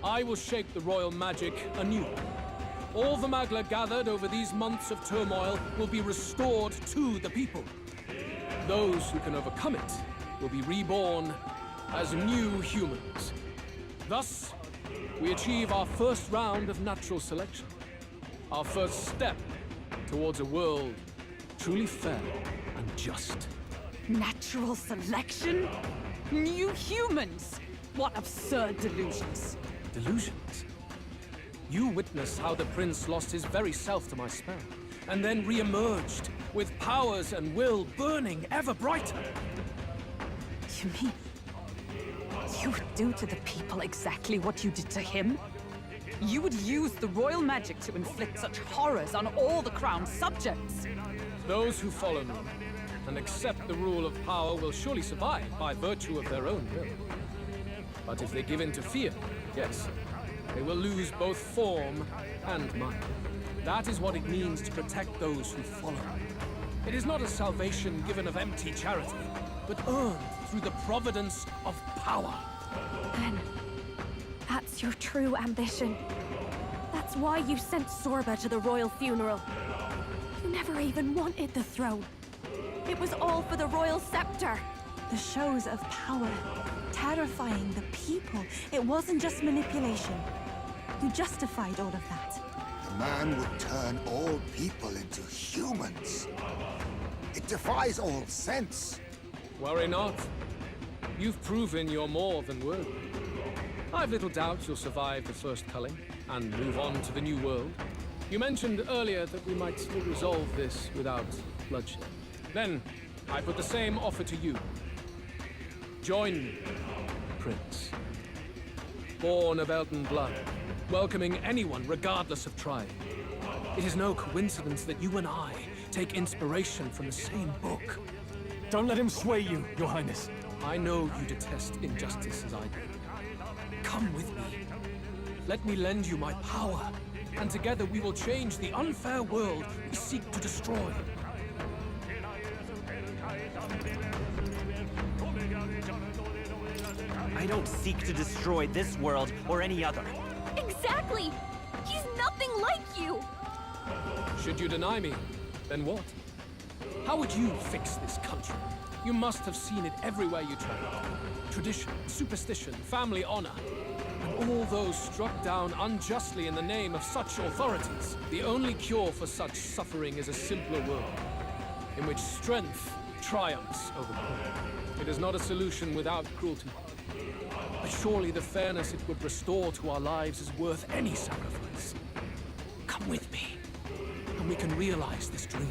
I will shape the royal magic anew. All the Magla gathered over these months of turmoil will be restored to the people. Those who can overcome it will be reborn as new humans. Thus, we achieve our first round of natural selection. Our first step towards a world truly fair and just. Natural selection? New humans? What absurd delusions. Delusions? You witnessed how the prince lost his very self to my spell, and then re-emerged, with powers and will burning ever brighter. You mean you would do to the people exactly what you did to him? You would use the royal magic to inflict such horrors on all the crown's subjects? Those who follow me and accept the rule of power will surely survive by virtue of their own will. But if they give in to fear, yes, they will lose both form and mind. That is what it means to protect those who follow. It is not a salvation given of empty charity, but earned through the providence of power. Then, that's your true ambition. That's why you sent Sorba to the royal funeral. You never even wanted the throne. It was all for the royal scepter. The shows of power, terrifying the people. It wasn't just manipulation. You justified all of that. The man would turn all people into humans. It defies all sense. Worry not. You've proven you're more than worthy. I've little doubt you'll survive the first culling and move on to the new world. You mentioned earlier that we might still resolve this without bloodshed. Then, I put the same offer to you. Join me, Prince. Born of Elton blood, welcoming anyone regardless of tribe. It is no coincidence that you and I take inspiration from the same book. Don't let him sway you, Your Highness. I know you detest injustice as I do. Come with me. Let me lend you my power, and together we will change the unfair world we seek to destroy. I don't seek to destroy this world or any other. Exactly! He's nothing like you! Should you deny me, then what? How would you fix this country? You must have seen it everywhere you traveled. Tradition, superstition, family honor, and all those struck down unjustly in the name of such authorities. The only cure for such suffering is a simpler world, in which strength triumphs over pain. It is not a solution without cruelty. But surely the fairness it would restore to our lives is worth any sacrifice. Come with me, and we can realize this dream.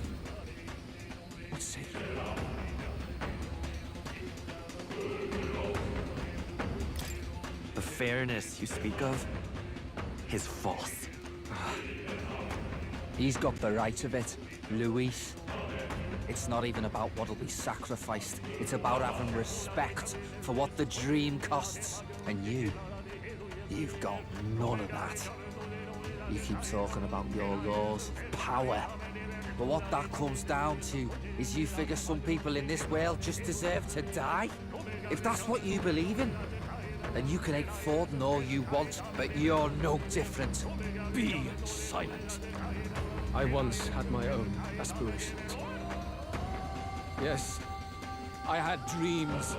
What say you? The fairness you speak of is false. He's got the right of it, Luis. It's not even about what'll be sacrificed. It's about having respect for what the dream costs. And you've got none of that. You keep talking about your laws of power. But what that comes down to is you figure some people in this world just deserve to die. If that's what you believe in, then you can hate Forden all you want, but you're no different. Be silent. I once had my own aspirations. Yes, I had dreams.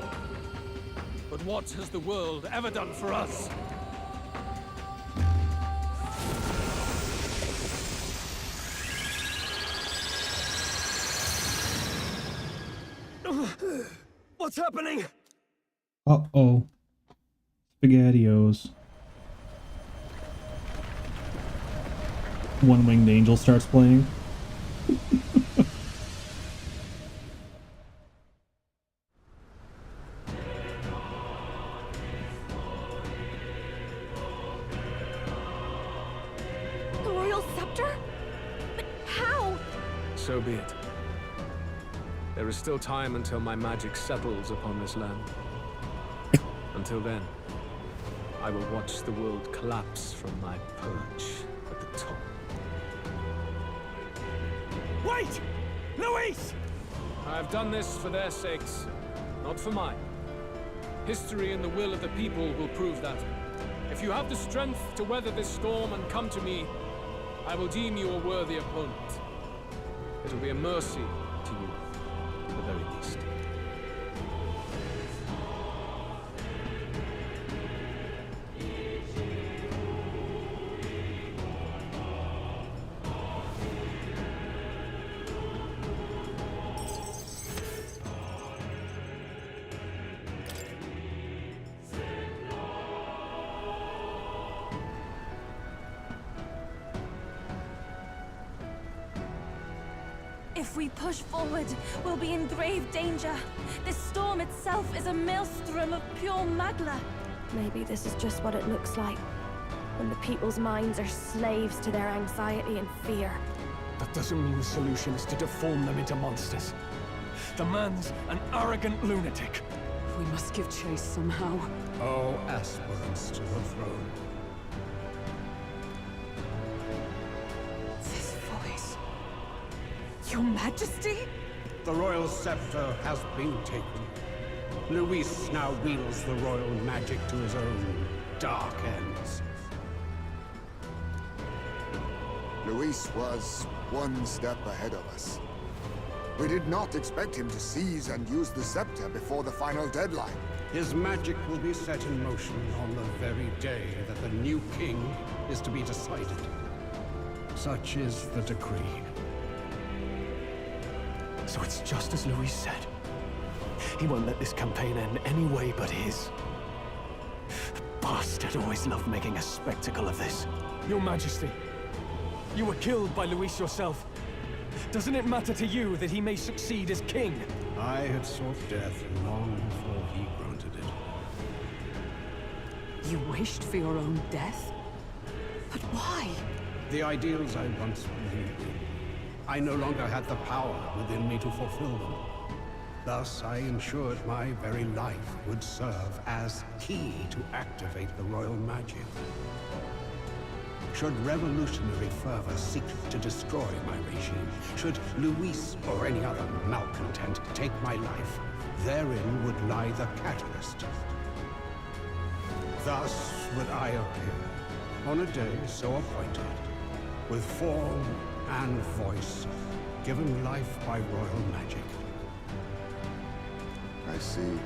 But what has the world ever done for us? What's happening? Uh-oh. SpaghettiOs. One-Winged Angel starts playing. The royal scepter? But how? So be it. There is still time until my magic settles upon this land. Until then, I will watch the world collapse from my perch at the top. Wait! Luis! I have done this for their sakes, not for mine. History and the will of the people will prove that. If you have the strength to weather this storm and come to me, I will deem you a worthy opponent. It will be a mercy to you, at the very least. If we push forward, we'll be in grave danger. This storm itself is a maelstrom of pure magla. Maybe this is just what it looks like. When the people's minds are slaves to their anxiety and fear. That doesn't mean the solution is to deform them into monsters. The man's an arrogant lunatic. We must give chase somehow. All aspirants to the throne. This voice. Your Majesty? The royal scepter has been taken. Luis now wields the royal magic to his own dark ends. Luis was one step ahead of us. We did not expect him to seize and use the scepter before the final deadline. His magic will be set in motion on the very day that the new king is to be decided. Such is the decree. So it's just as Luis said. He won't let this campaign end any way but his. The bastard always loved making a spectacle of this. Your Majesty, you were killed by Luis yourself. Doesn't it matter to you that he may succeed as king? I had sought death long before he granted it. You wished for your own death? But why? The ideals I once believed in. I no longer had the power within me to fulfill them. Thus, I ensured my very life would serve as key to activate the royal magic. Should revolutionary fervor seek to destroy my regime, should Luis or any other malcontent take my life, therein would lie the catalyst. Thus would I appear, on a day so appointed, with form and voice, given life by royal magic. I see.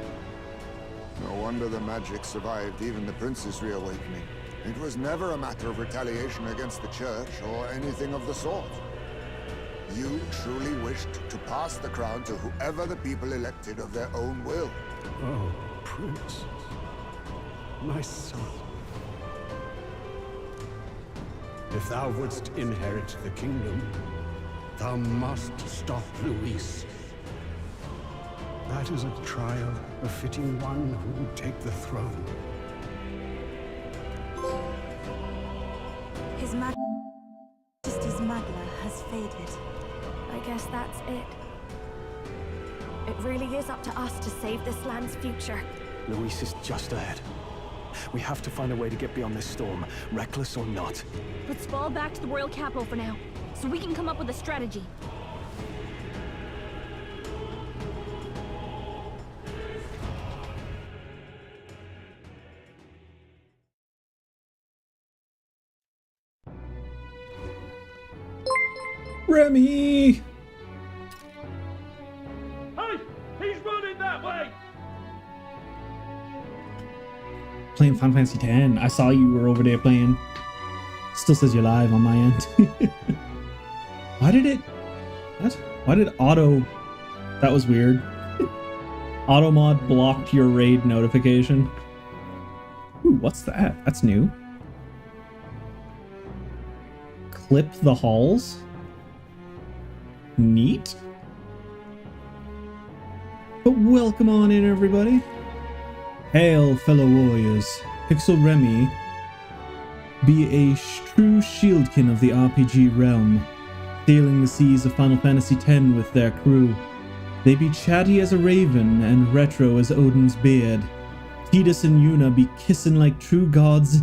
No wonder the magic survived even the prince's reawakening. It was never a matter of retaliation against the church or anything of the sort. You truly wished to pass the crown to whoever the people elected of their own will. Oh, Prince. My son. If thou wouldst inherit the kingdom, thou must stop Luis. That is a trial befitting one who would take the throne. His Majesty's magla has faded. I guess that's it. It really is up to us to save this land's future. Luis is just ahead. We have to find a way to get beyond this storm, reckless or not. Let's fall back to the royal capital for now, so we can come up with a strategy. Remy! Hey! He's running that way! Playing Final Fantasy X. I saw you were over there playing. Still says you're live on my end. Why did it... What? Why did auto... That was weird. Automod blocked your raid notification. Ooh, what's that? That's new. Clip the halls? Neat. But welcome on in, everybody. Hail, fellow warriors. Pixel Remy, be a true shieldkin of the RPG realm, sailing the seas of Final Fantasy X with their crew. They be chatty as a raven and retro as Odin's beard. Tidus and Yuna be kissing like true gods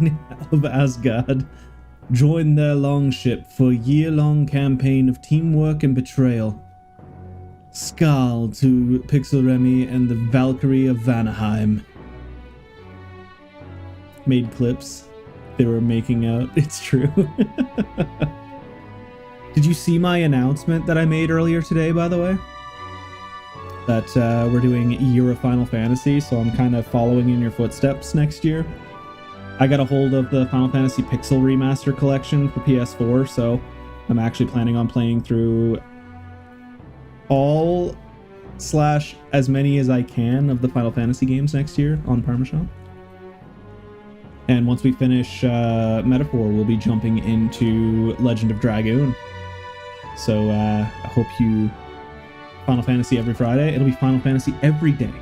of Asgard. Join their longship for a year-long campaign of teamwork and betrayal. Skal to Pixel Remy and the Valkyrie of Vanaheim. Made clips. They were making out. It's true. Did you see my announcement that I made earlier today, by the way? That we're doing Year of Final Fantasy, so I'm kind of following in your footsteps next year. I got a hold of the Final Fantasy Pixel Remaster Collection for PS4, so I'm actually planning on playing through all / as many as I can of the Final Fantasy games next year on Parmesan. And once we finish Metaphor, we'll be jumping into Legend of Dragoon. So I hope you Final Fantasy every Friday. It'll be Final Fantasy every day.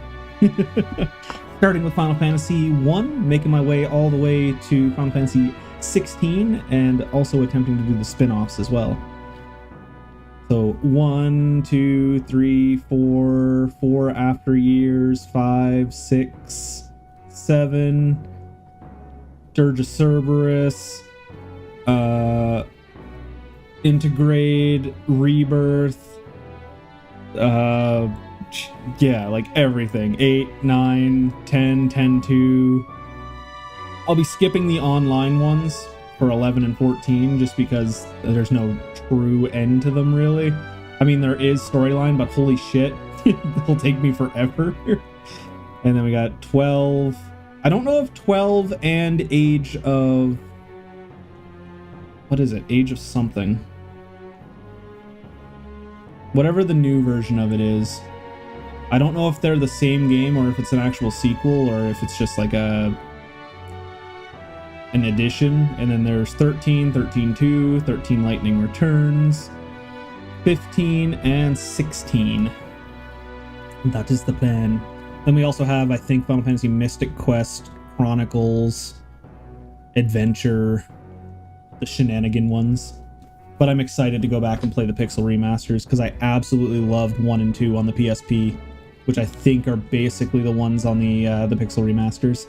Starting with Final Fantasy 1, making my way all the way to Final Fantasy 16, and also attempting to do the spin-offs as well. So 1, 2, 3, 4, 4 after years, 5, 6, 7, Dirge of Cerberus, Integrate, Rebirth, yeah, like everything. 8, 9, 10, 10, 2. I'll be skipping the online ones for 11 and 14 just because there's no true end to them, really. I mean, there is storyline, but holy shit, it'll take me forever. And then we got 12. I don't know if 12 and Age of... What is it? Age of something. Whatever the new version of it is. I don't know if they're the same game or if it's an actual sequel or if it's just like an addition. And then there's 13, 13-2, 13 Lightning Returns, 15, and 16. That is the plan. Then we also have, I think, Final Fantasy Mystic Quest, Chronicles, Adventure, the shenanigan ones. But I'm excited to go back and play the Pixel remasters because I absolutely loved 1 and 2 on the PSP, which I think are basically the ones on the Pixel remasters.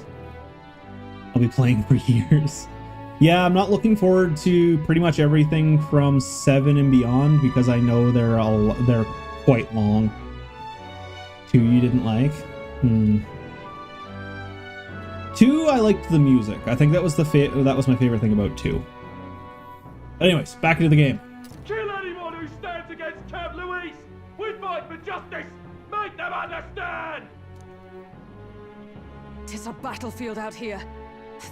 I'll be playing for years. Yeah, I'm not looking forward to pretty much everything from 7 and beyond because I know they're quite long. 2 you didn't like? 2, I liked the music. I think that was my favorite thing about 2. But anyways, back into the game. Kill anyone who stands against Count Luis! We fight for justice! Make them understand! 'Tis a battlefield out here.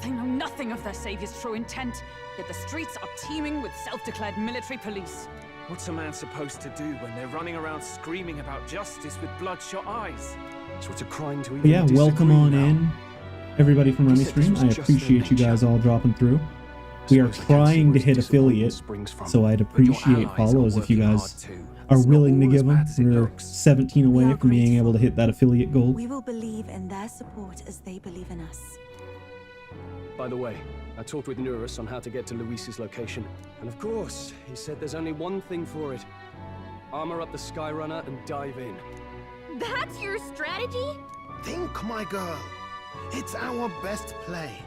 They know nothing of their savior's true intent, yet the streets are teeming with self-declared military police. What's a man supposed to do when they're running around screaming about justice with bloodshot eyes? So it's a crime to even disagree welcome on now. in, everybody from Rummy Stream. I appreciate you guys all dropping through. We are trying to hit affiliate, so I'd appreciate follows if you guys are willing to give them. We're 17 away from being able to hit that affiliate goal. We will believe in their support as they believe in us. By the way, I talked with Eurus on how to get to Luis's location. And of course, he said there's only one thing for it. Armor up the Skyrunner and dive in. That's your strategy? Think, my girl. It's our best play.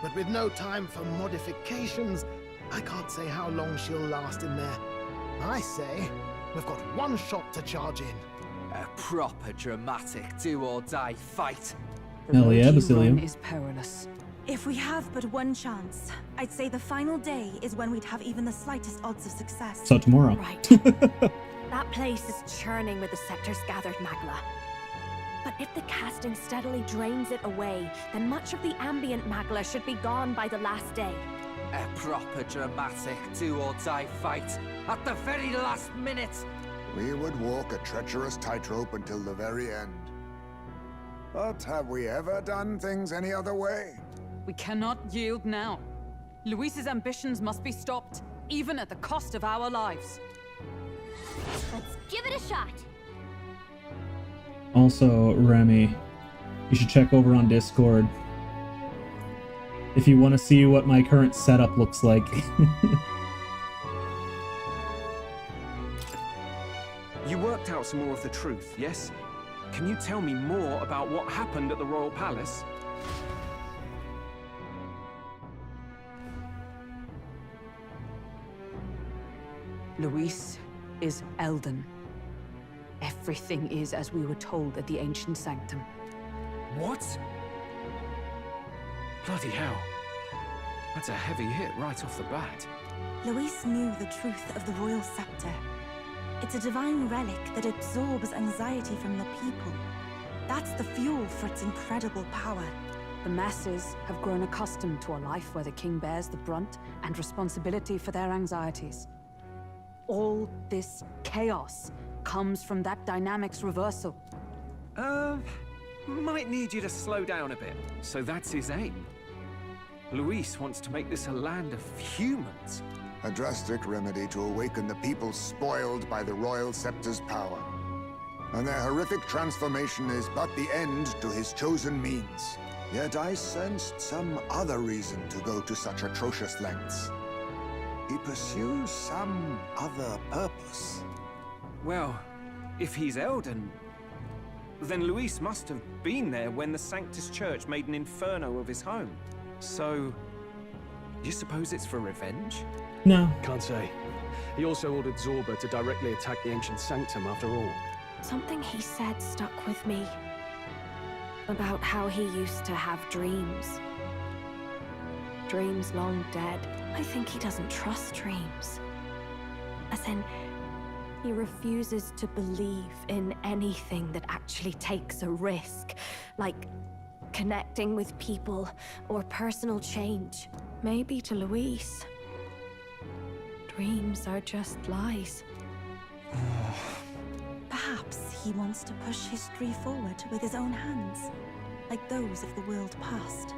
But with no time for modifications, I can't say how long she'll last in there. I say, we've got one shot to charge in. A proper dramatic do-or-die fight. Hell yeah, Basilium. is perilous. If we have but one chance, I'd say the final day is when we'd have even the slightest odds of success. So tomorrow. Right. That place is churning with the scepter's gathered magma. But if the casting steadily drains it away, then much of the ambient magma should be gone by the last day. A proper dramatic do-or-die fight at the very last minute. We would walk a treacherous tightrope until the very end. But have we ever done things any other way? We cannot yield now. Luis's ambitions must be stopped, even at the cost of our lives. Let's give it a shot. Also, Remy, you should check over on Discord if you want to see what my current setup looks like. You worked out some more of the truth, yes? Can you tell me more about what happened at the Royal Palace? Luis is Elden. Everything is as we were told at the Ancient Sanctum. What? Bloody hell. That's a heavy hit right off the bat. Luis knew the truth of the royal scepter. It's a divine relic that absorbs anxiety from the people. That's the fuel for its incredible power. The masses have grown accustomed to a life where the king bears the brunt and responsibility for their anxieties. All this chaos comes from that dynamics reversal. Might need you to slow down a bit. So that's his aim. Luis wants to make this a land of humans. A drastic remedy to awaken the people spoiled by the royal scepter's power. and their horrific transformation is but the end to his chosen means. Yet I sensed some other reason to go to such atrocious lengths. He pursues some other purpose. Well, if he's Elden, then Luis must have been there when the Sanctus Church made an inferno of his home. So, you suppose it's for revenge? No. Can't say. He also ordered Zorba to directly attack the ancient sanctum after all. Something he said stuck with me. About how he used to have dreams. Dreams long dead. I think he doesn't trust dreams. As in, he refuses to believe in anything that actually takes a risk. Like connecting with people or personal change. Maybe to Luis, dreams are just lies. Perhaps he wants to push history forward with his own hands, like those of the world past.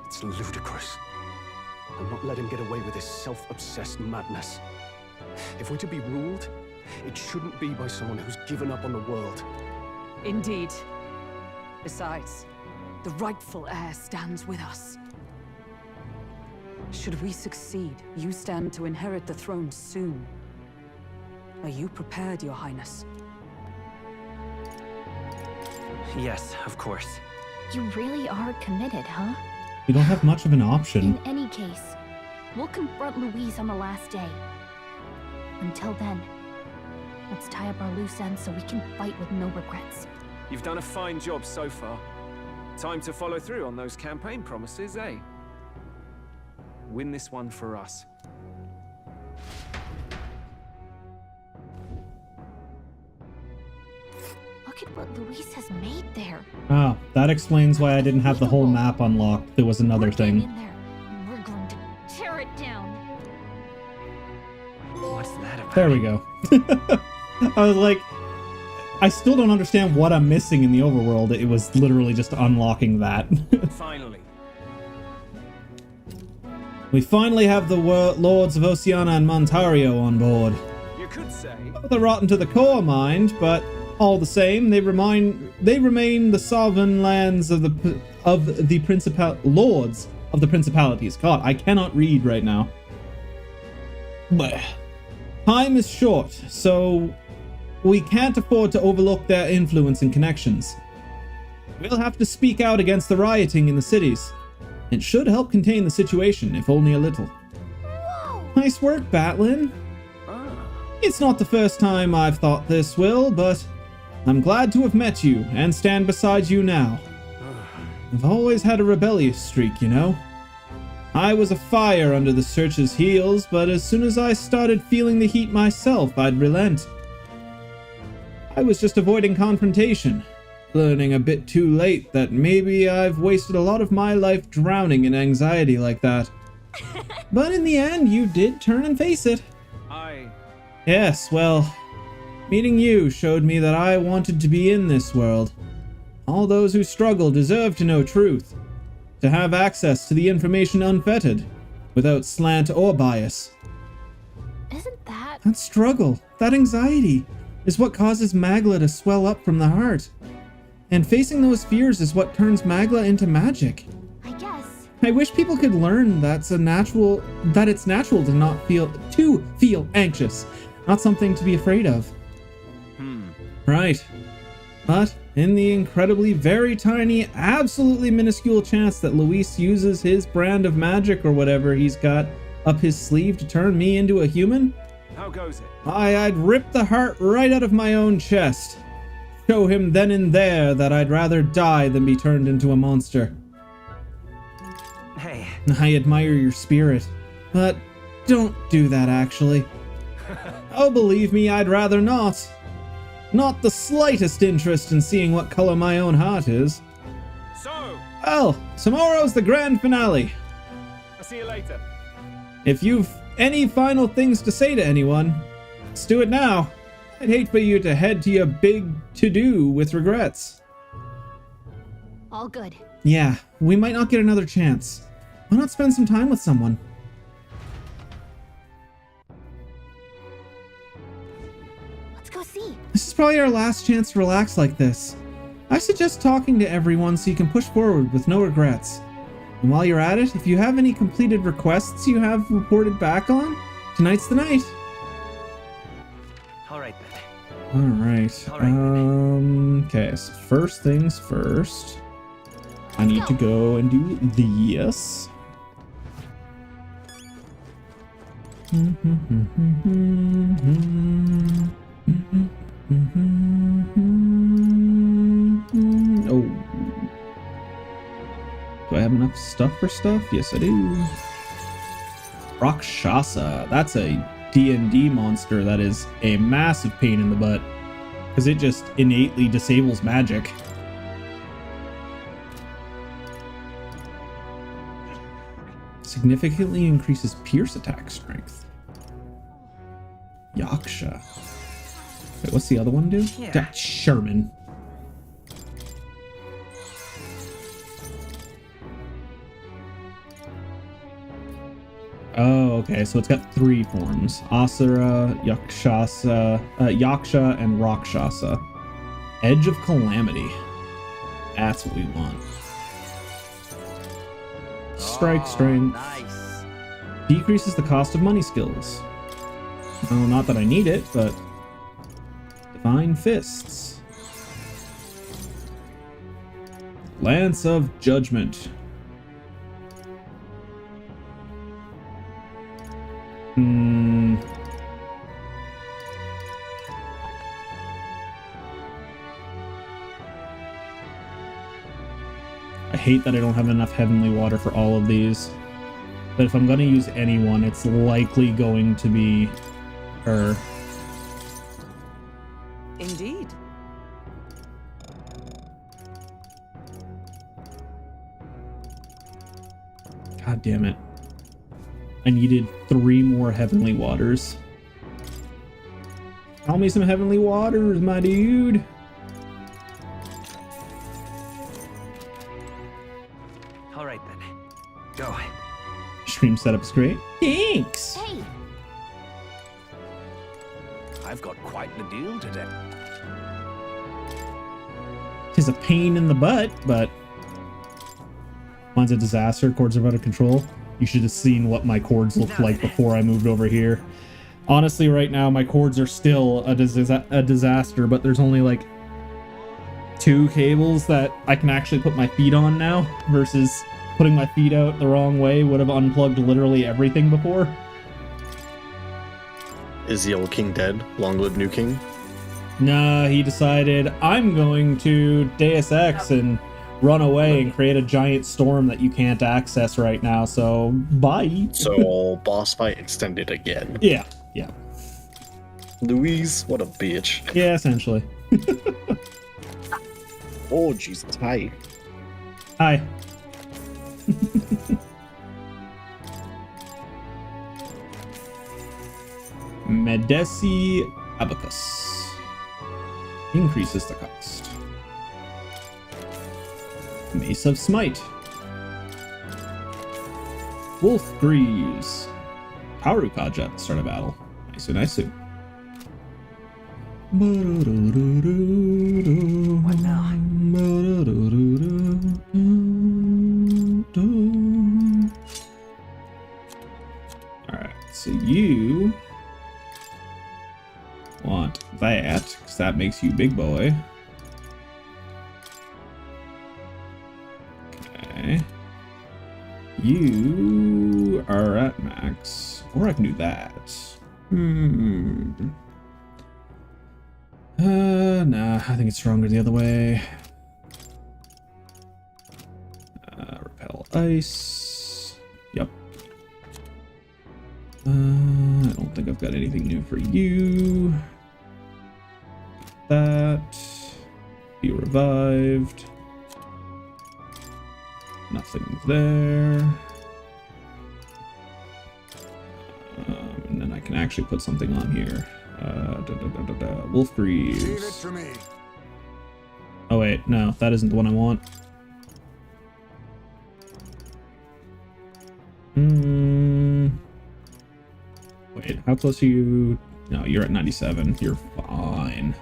It's ludicrous. I'll not let him get away with his self-obsessed madness. If we're to be ruled, it shouldn't be by someone who's given up on the world. Indeed. Besides, the rightful heir stands with us. Should we succeed, you stand to inherit the throne soon. Are you prepared, Your Highness? Yes, of course. You really are committed, huh? You don't have much of an option. In any case, we'll confront Louise on the last day. Until then, let's tie up our loose ends so we can fight with no regrets. You've done a fine job so far. Time to follow through on those campaign promises, eh? Win this one for us. Look at what Louise has made there. Ah, that explains why I didn't have the whole map unlocked. There was another thing. In there, and we're going to tear it down. What's that about? There we go. I was like, I still don't understand what I'm missing in the overworld. It was literally just unlocking that. Finally. We finally have the Lords of Oceana and Montario on board. You could say. They're rotten to the core, mind, but all the same, they remain the sovereign lands of the lords of the principalities. God, I cannot read right now. But time is short, so we can't afford to overlook their influence and connections. We'll have to speak out against the rioting in the cities. It should help contain the situation, if only a little. Whoa. Nice work, Batlin. It's not the first time I've thought this, Will, but I'm glad to have met you and stand beside you now. I've always had a rebellious streak, you know. I was a fire under the Search's heels, but as soon as I started feeling the heat myself, I'd relent. I was just avoiding confrontation, learning a bit too late that maybe I've wasted a lot of my life drowning in anxiety like that. But in the end, you did turn and face it. Yes, well, meeting you showed me that I wanted to be in this world. All those who struggle deserve to know truth, to have access to the information unfettered, without slant or bias. Isn't that... That struggle, that anxiety, is what causes Magla to swell up from the heart. And facing those fears is what turns Magla into magic. I guess. I wish people could learn that it's natural to feel anxious, not something to be afraid of. Right. But in the incredibly very tiny, absolutely minuscule chance that Luis uses his brand of magic or whatever he's got up his sleeve to turn me into a human, How goes it? I'd rip the heart right out of my own chest. Show him then and there that I'd rather die than be turned into a monster. Hey. I admire your spirit, but don't do that actually. Oh, believe me, I'd rather not. Not the slightest interest in seeing what color my own heart is. So, Well, tomorrow's the grand finale. I'll see you later. If you've any final things to say to anyone, let's do it now. I'd hate for you to head to your big to-do with regrets. All good. Yeah, we might not get another chance. Why not spend some time with someone? Let's go see. This is probably our last chance to relax like this. I suggest talking to everyone so you can push forward with no regrets. And while you're at it, if you have any completed requests you have reported back on, tonight's the night. All right, then. Alright. Okay, so first things first. I need to go and do this. Oh. Do I have enough stuff for stuff? Yes, I do. Rakshasa. That's a D&D monster that is a massive pain in the butt because it just innately disables magic. Significantly increases pierce attack strength. Yaksha. Wait, what's the other one do? That's Sherman. Oh, okay, so it's got 3 forms. Asura, Yaksha, and Rakshasa. Edge of Calamity. That's what we want. Strike strength. Nice. Decreases the cost of money skills. Well, not that I need it, but... Divine Fists. Lance of Judgment. I hate that I don't have enough Heavenly Water for all of these. But if I'm going to use anyone, it's likely going to be her. Indeed. God damn it. I needed 3 more Heavenly Waters. Call me some Heavenly Waters, my dude. All right, then. Go. Stream setup's great. Thanks. Hey, I've got quite the deal today. Tis a pain in the butt, but mine's a disaster. Chords are out of control. You should have seen what my chords looked like before I moved over here. Honestly, right now my chords are still a disaster, but there's only like 2 cables that I can actually put my feet on now versus putting my feet out the wrong way would have unplugged literally everything before. Is the old king dead? Long live new king? Nah, he decided I'm going to Deus Ex and run away and create a giant storm that you can't access right now, so bye. So boss fight extended again. Yeah. Louise, what a bitch. Yeah, essentially. Oh, Jesus. Hi. Hi. Medesi Abacus. Increases the cost. Mace of Smite. Wolf Greaves. Tauru Kaja at the start of battle. Nice. What now? Alright, so you want that, because that makes you big boy. Okay. You are at max. Or I can do that. Nah, I think it's stronger the other way. Repel ice. Yep. I don't think I've got anything new for you. That. Be revived. Nothing there. And then I can actually put something on here. Wolf Greaves. Leave it to me. Oh wait, no, that isn't the one I want. Wait, how close are you No, you're at 97. You're fine.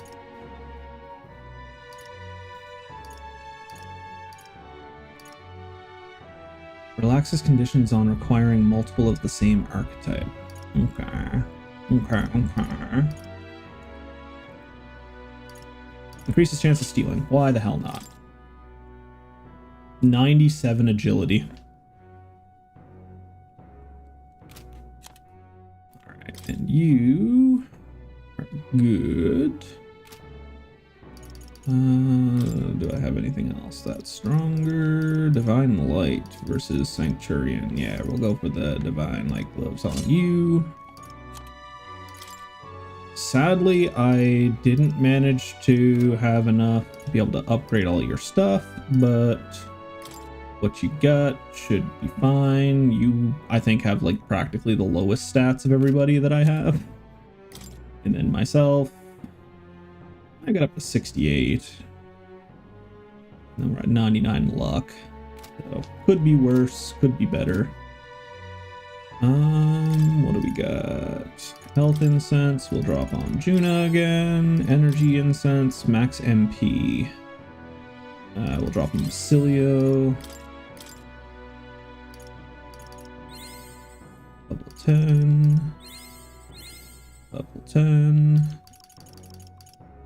Relaxes conditions on requiring multiple of the same archetype. Okay. Increases chance of stealing. Why the hell not? 97 agility. Alright, and you are good. Do I have anything else that's stronger? Divine Light versus Sancturian. Yeah, we'll go for the Divine Light gloves on you. Sadly, I didn't manage to have enough to be able to upgrade all your stuff, but what you got should be fine. You, I think, have like practically the lowest stats of everybody that I have. And then myself, I got up to 68. Then we're at 99 luck. So could be worse, could be better. What do we got? Health Incense, we'll drop on Juna again. Energy Incense, max MP. We'll drop on Basilio. Level 10. Level 10.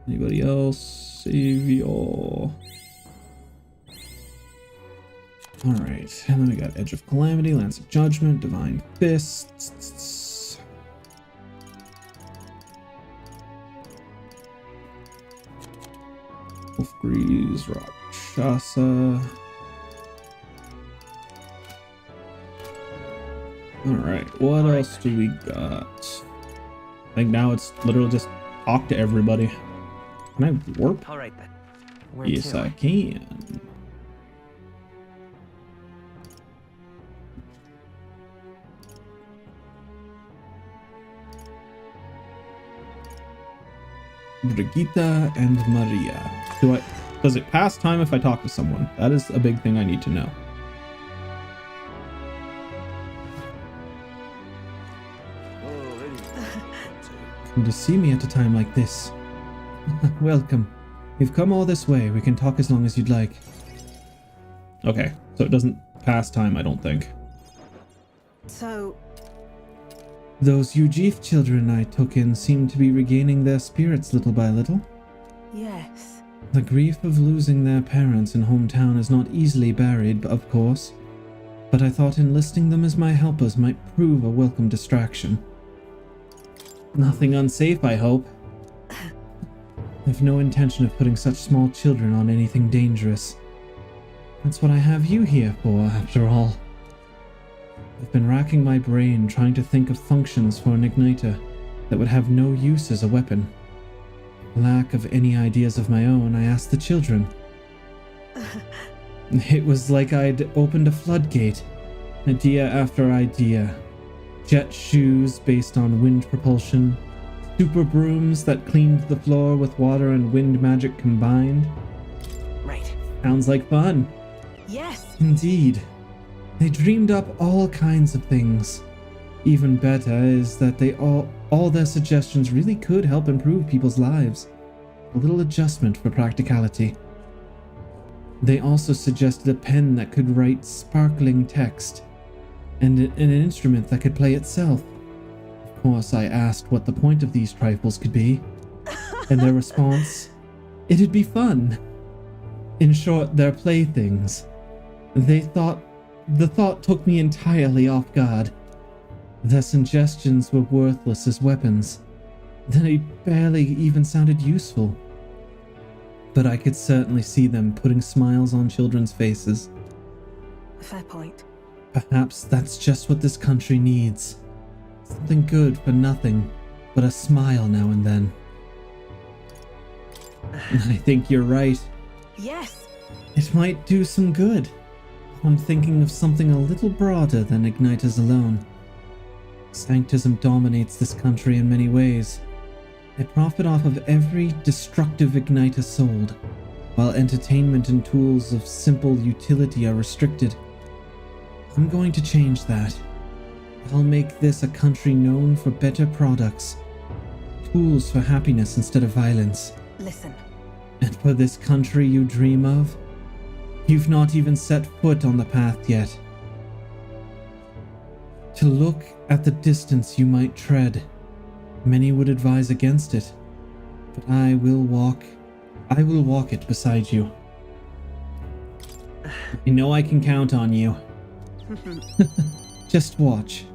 Anybody else? Savior. Alright, and then we got Edge of Calamity, Lance of Judgment, Divine Fists. Wolfgrease, Rakshasa. Alright, what else do we got? I think now it's literally just talk to everybody. Can I warp? Alright then. Where Yes, to? I can. Brigitte and Maria. Does it pass time if I talk to someone? That is a big thing I need to know. Come to see me at a time like this. Welcome. You've come all this way. We can talk as long as you'd like. Okay, so it doesn't pass time, I don't think. So, Those Ujif children I took in seem to be regaining their spirits little by little. yes. The grief of losing their parents and hometown is not easily buried, of course, but I thought enlisting them as my helpers might prove a welcome distraction. Nothing unsafe, I hope. I've no intention of putting such small children on anything dangerous. That's what I have you here for, after all. I've been racking my brain trying to think of functions for an igniter that would have no use as a weapon. Lack of any ideas of my own, I asked the children. It was like I'd opened a floodgate. Idea after idea. Jet shoes based on wind propulsion. Super brooms that cleaned the floor with water and wind magic combined. Right. Sounds like fun. Yes. Indeed. They dreamed up all kinds of things. Even better is that they all their suggestions really could help improve people's lives. A little adjustment for practicality. They also suggested a pen that could write sparkling text, and an instrument that could play itself. Of course, I asked what the point of these trifles could be, and their response, it'd be fun. In short, they're playthings. The thought took me entirely off guard. Their suggestions were worthless as weapons. They barely even sounded useful. But I could certainly see them putting smiles on children's faces. Fair point. Perhaps that's just what this country needs. Something good for nothing, but a smile now and then. I think you're right. Yes. It might do some good. I'm thinking of something a little broader than igniters alone. Sanctism dominates this country in many ways. They profit off of every destructive igniter sold, while entertainment and tools of simple utility are restricted. I'm going to change that. I'll make this a country known for better products. tools for happiness instead of violence. Listen. And for this country you dream of, you've not even set foot on the path yet. To look at the distance you might tread, many would advise against it, but I will walk it beside you. I know I can count on you. Just watch.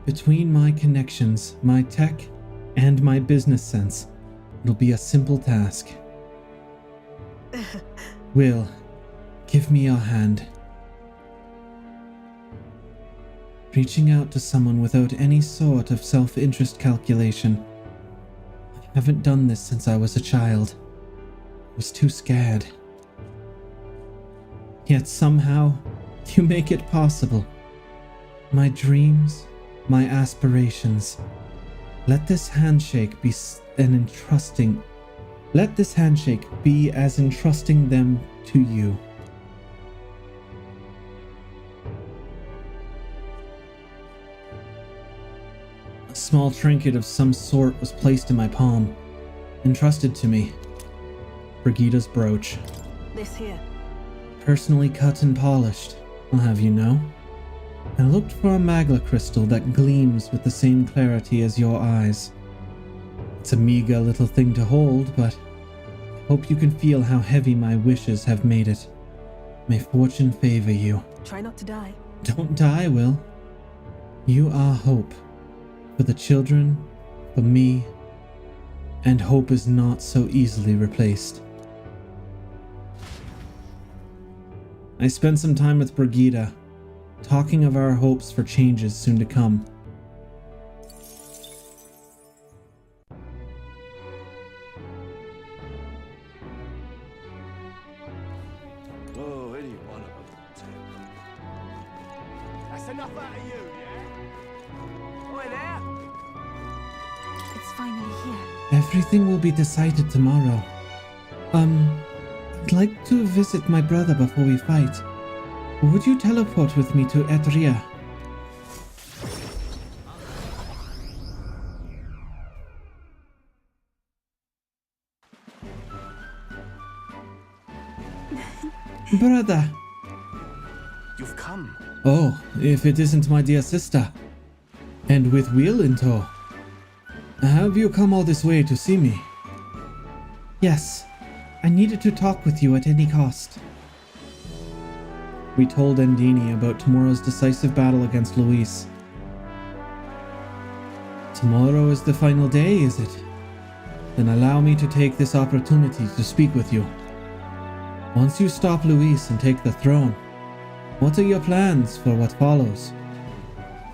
Between my connections, my tech, and my business sense, it'll be a simple task. Will, give me your hand. Reaching out to someone without any sort of self-interest calculation. I haven't done this since I was a child. I was too scared. Yet somehow, you make it possible. My dreams, my aspirations. Let this handshake be as entrusting them to you. A small trinket of some sort was placed in my palm, entrusted to me. Brigida's brooch. This here. Personally cut and polished, I'll have you know. I looked for a magla crystal that gleams with the same clarity as your eyes. It's a meager little thing to hold, but I hope you can feel how heavy my wishes have made it. May fortune favor you. Try not to die. Don't die, Will. You are hope. For the children, for me, and hope is not so easily replaced. I spent some time with Brigida, talking of our hopes for changes soon to come. Oh, any one of them will do. That's enough out of you, yeah? Oi there! It's finally here. Everything will be decided tomorrow. I'd like to visit my brother before we fight. Would you teleport with me to Etria? Brother! You've come. Oh, if it isn't my dear sister. And with Will in tow. Have you come all this way to see me? Yes. I needed to talk with you at any cost. We told Endini about tomorrow's decisive battle against Luis. Tomorrow is the final day, is it? Then allow me to take this opportunity to speak with you. Once you stop Luis and take the throne, what are your plans for what follows?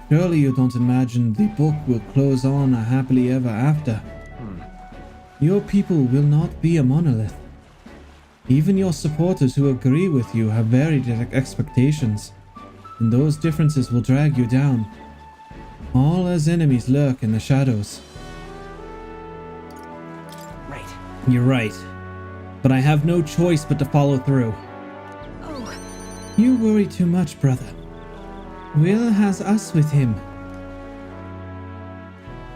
Surely you don't imagine the book will close on a happily ever after. Your people will not be a monolith. Even your supporters who agree with you have varied expectations, and those differences will drag you down. All as enemies lurk in the shadows. Right. You're right. But I have no choice but to follow through. Oh. You worry too much, brother. Will has us with him.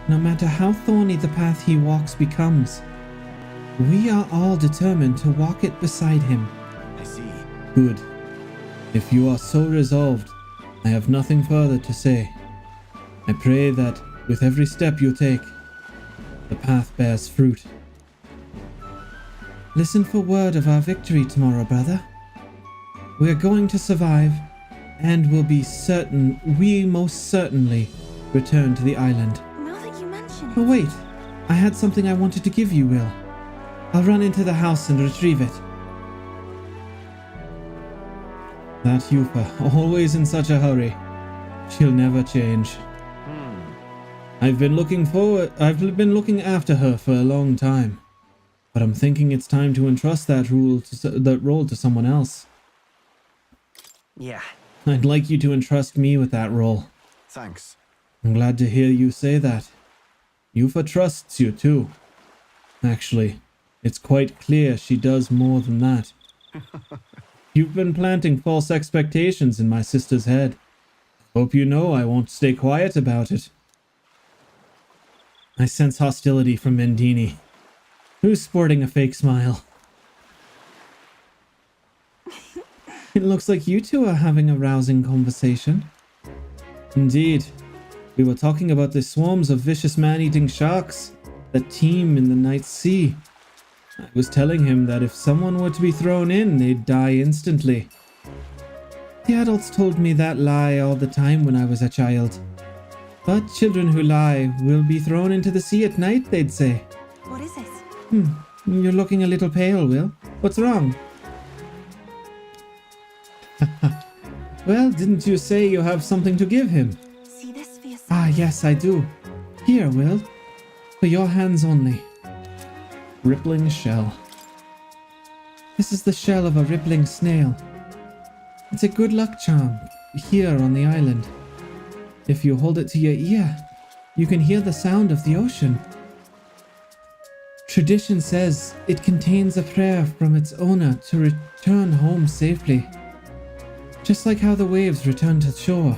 No matter how thorny the path he walks becomes, we are all determined to walk it beside him. I see. Good. If you are so resolved, I have nothing further to say. I pray that, with every step you take, the path bears fruit. Listen for word of our victory tomorrow, brother. We are going to survive, and will be certain we most certainly return to the island. Now that you mention it. Oh wait, I had something I wanted to give you, Will. I'll run into the house and retrieve it. That Yufa, always in such a hurry. She'll never change. I've been looking after her for a long time. But I'm thinking it's time to entrust that role to someone else. Yeah. I'd like you to entrust me with that role. Thanks. I'm glad to hear you say that. Yufa trusts you too. Actually, it's quite clear she does more than that. You've been planting false expectations in my sister's head. Hope you know I won't stay quiet about it. I sense hostility from Mendini. Who's sporting a fake smile? It looks like you two are having a rousing conversation. Indeed. We were talking about the swarms of vicious man-eating sharks that teem in the night sea. I was telling him that if someone were to be thrown in, they'd die instantly. The adults told me that lie all the time when I was a child. But children who lie will be thrown into the sea at night, they'd say. What is it? You're looking a little pale, Will. What's wrong? Well, didn't you say you have something to give him? See this for yourself. Ah, yes, I do. Here, Will. For your hands only. Rippling shell. This is the shell of a rippling snail. It's a good luck charm here on the island. If you hold it to your ear, you can hear the sound of the ocean. Tradition says it contains a prayer from its owner to return home safely. Just like how the waves return to shore.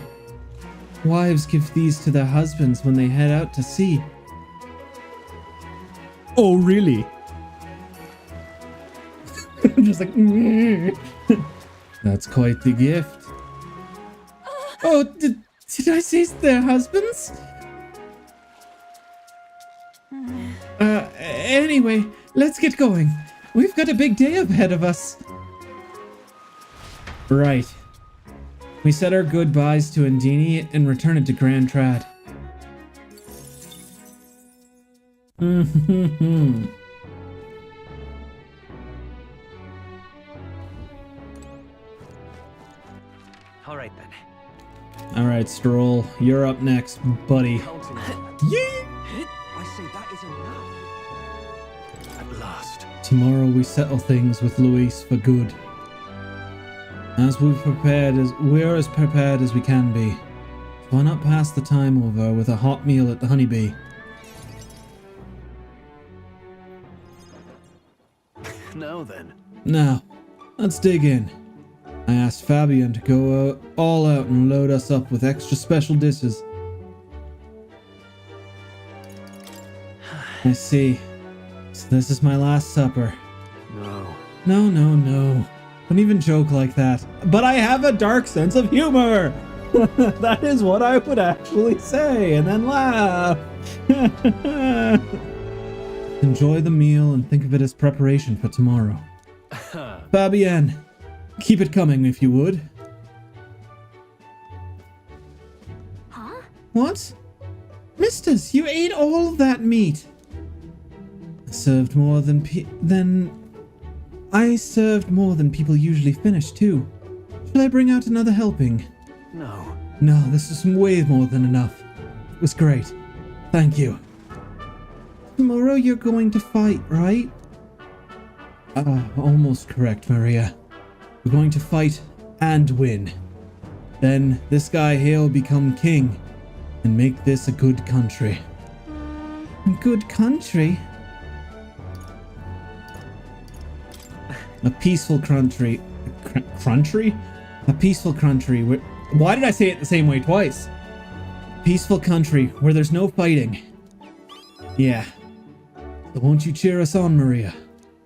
Wives give these to their husbands when they head out to sea. Oh, really? I'm just like, That's quite the gift. Oh, did I say their husbands? Anyway, let's get going. We've got a big day ahead of us. Right. We said our goodbyes to Indini and returned to Grand Trad. All right then. All right, Stroll, you're up next, buddy. Yeah. I say that is enough. At last. Tomorrow we settle things with Luis for good. We're as prepared as we can be. So why not pass the time over with a hot meal at the Honeybee? Now then. Now, let's dig in. I asked Fabian to go all out and load us up with extra special dishes. I see. So this is my last supper. No. No. Don't even joke like that. But I have a dark sense of humor! That is what I would actually say, and then laugh. Enjoy the meal and think of it as preparation for tomorrow. Fabienne, keep it coming if you would. Huh? What? Misters, you ate all of that meat. I served more than people usually finish, too. Shall I bring out another helping? No. No, this is way more than enough. It was great. Thank you. Tomorrow you're going to fight, right? Almost correct, Maria. We're going to fight and win. Then this guy here will become king and make this a good country. A good country? A peaceful country. Country? A peaceful country where... Why did I say it the same way twice? Peaceful country where there's no fighting. Yeah. So won't you cheer us on, Maria?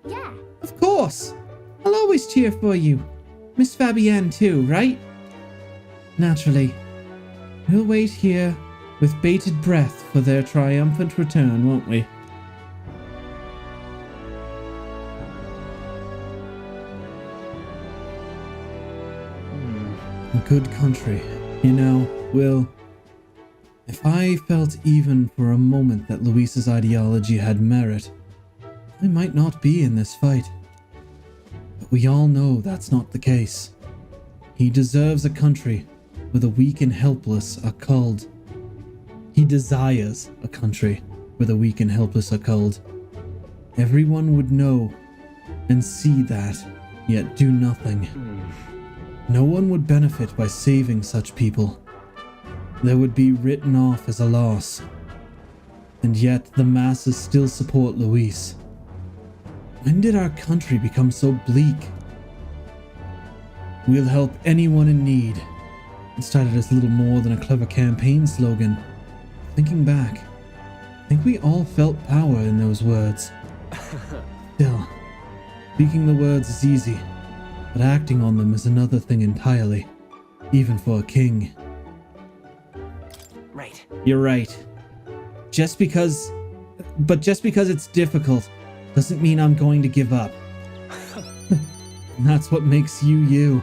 Yeah. Of course. I'll always cheer for you. Miss Fabienne too, right? Naturally. We'll wait here with bated breath for their triumphant return, won't we? A good country. You know, Will, if I felt even for a moment that Luis's ideology had merit, I might not be in this fight. But we all know that's not the case. He deserves a country where the weak and helpless are culled. He desires a country where the weak and helpless are culled. Everyone would know and see that, yet do nothing. No one would benefit by saving such people. They would be written off as a loss. And yet the masses still support Luis. When did our country become so bleak? We'll help anyone in need. It started as little more than a clever campaign slogan. Thinking back, I think we all felt power in those words. Still, speaking the words is easy, but acting on them is another thing entirely, even for a king. Right. You're right. Just because it's difficult doesn't mean I'm going to give up. And that's what makes you you.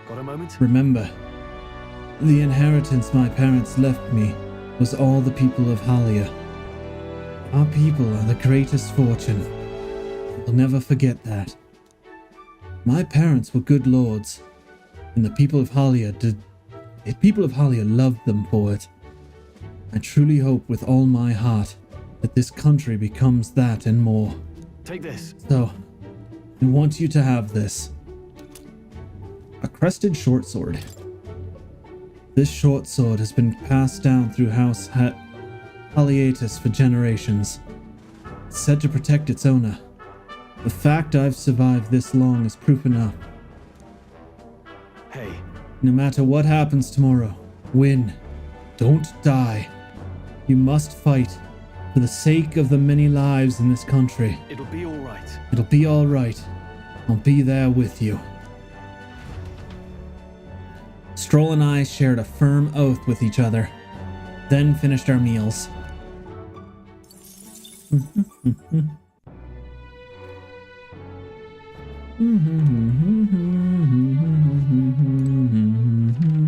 Got a moment? Remember, the inheritance my parents left me was all the people of Halia. Our people are the greatest fortune. I'll never forget that. My parents were good lords, and the people of Halia loved them for it. I truly hope with all my heart that this country becomes that and more. Take this. So, I want you to have this. A crested short sword. This short sword has been passed down through House Haliatus for generations. It's said to protect its owner. The fact I've survived this long is proof enough. Hey. No matter what happens tomorrow, win. Don't die. You must fight for the sake of the many lives in this country. It'll be all right. It'll be all right. I'll be there with you. Stroll and I shared a firm oath with each other, then finished our meals.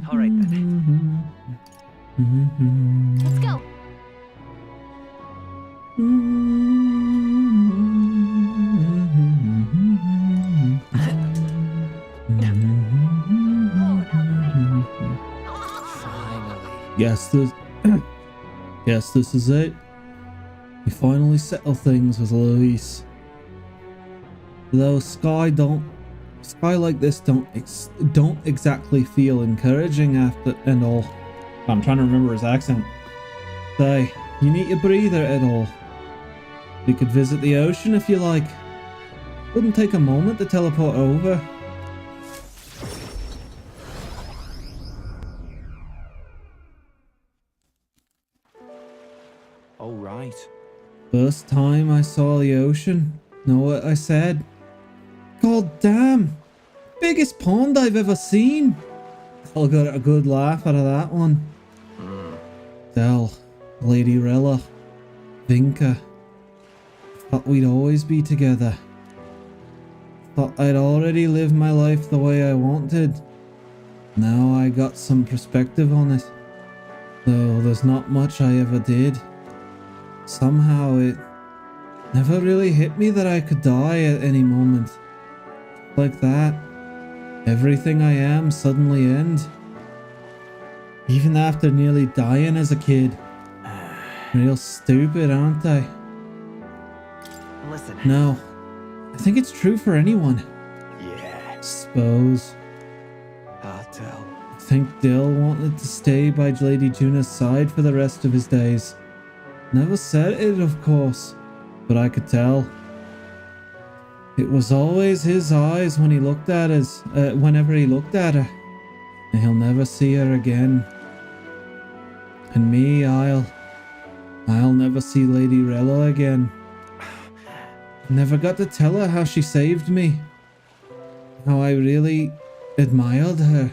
All right then. Let's go. Guess this is it. We finally settle things with Luis. Though sky like this don't exactly feel encouraging after and all. I'm trying to remember his accent. Say, you need a breather at all. We could visit the ocean if you like. Wouldn't take a moment to teleport over. All right. First time I saw the ocean. Know what I said? God damn! Biggest pond I've ever seen! I got a good laugh out of that one. Del, Lady Rella, Vinka. Thought we'd always be together. Thought I'd already lived my life the way I wanted. Now I got some perspective on it. Though there's not much I ever did. Somehow it never really hit me that I could die at any moment. Like that, everything I am suddenly end. Even after nearly dying as a kid. Real stupid, aren't I? Listen. No, I think it's true for anyone. Yeah. Suppose. Tell. I think Dill wanted to stay by Lady Juna's side for the rest of his days. Never said it, of course, but I could tell. It was always his eyes when he looked at us, whenever he looked at her. And he'll never see her again. And me, I'll never see Lady Rella again. Never got to tell her how she saved me. How I really admired her.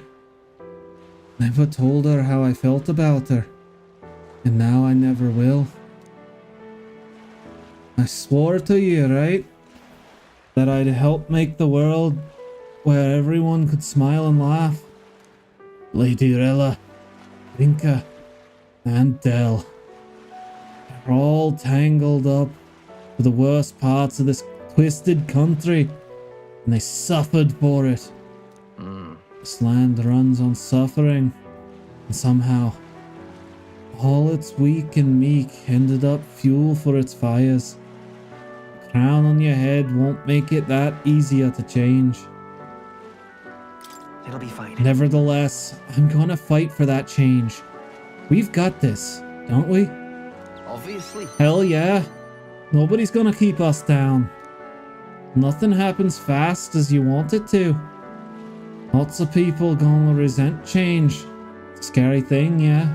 Never told her how I felt about her. And now I never will. I swore to you, right? That I'd help make the world where everyone could smile and laugh. Lady Rella, Vinka, and Del. They're all tangled up with the worst parts of this twisted country, and they suffered for it. This land runs on suffering, and somehow all its weak and meek ended up fuel for its fires. The crown on your head won't make it that easier to change. It'll be fine. Nevertheless, I'm gonna fight for that change. We've got this, don't we? Obviously. Hell yeah. Nobody's gonna keep us down. Nothing happens fast as you want it to. Lots of people gonna resent change. Scary thing, yeah?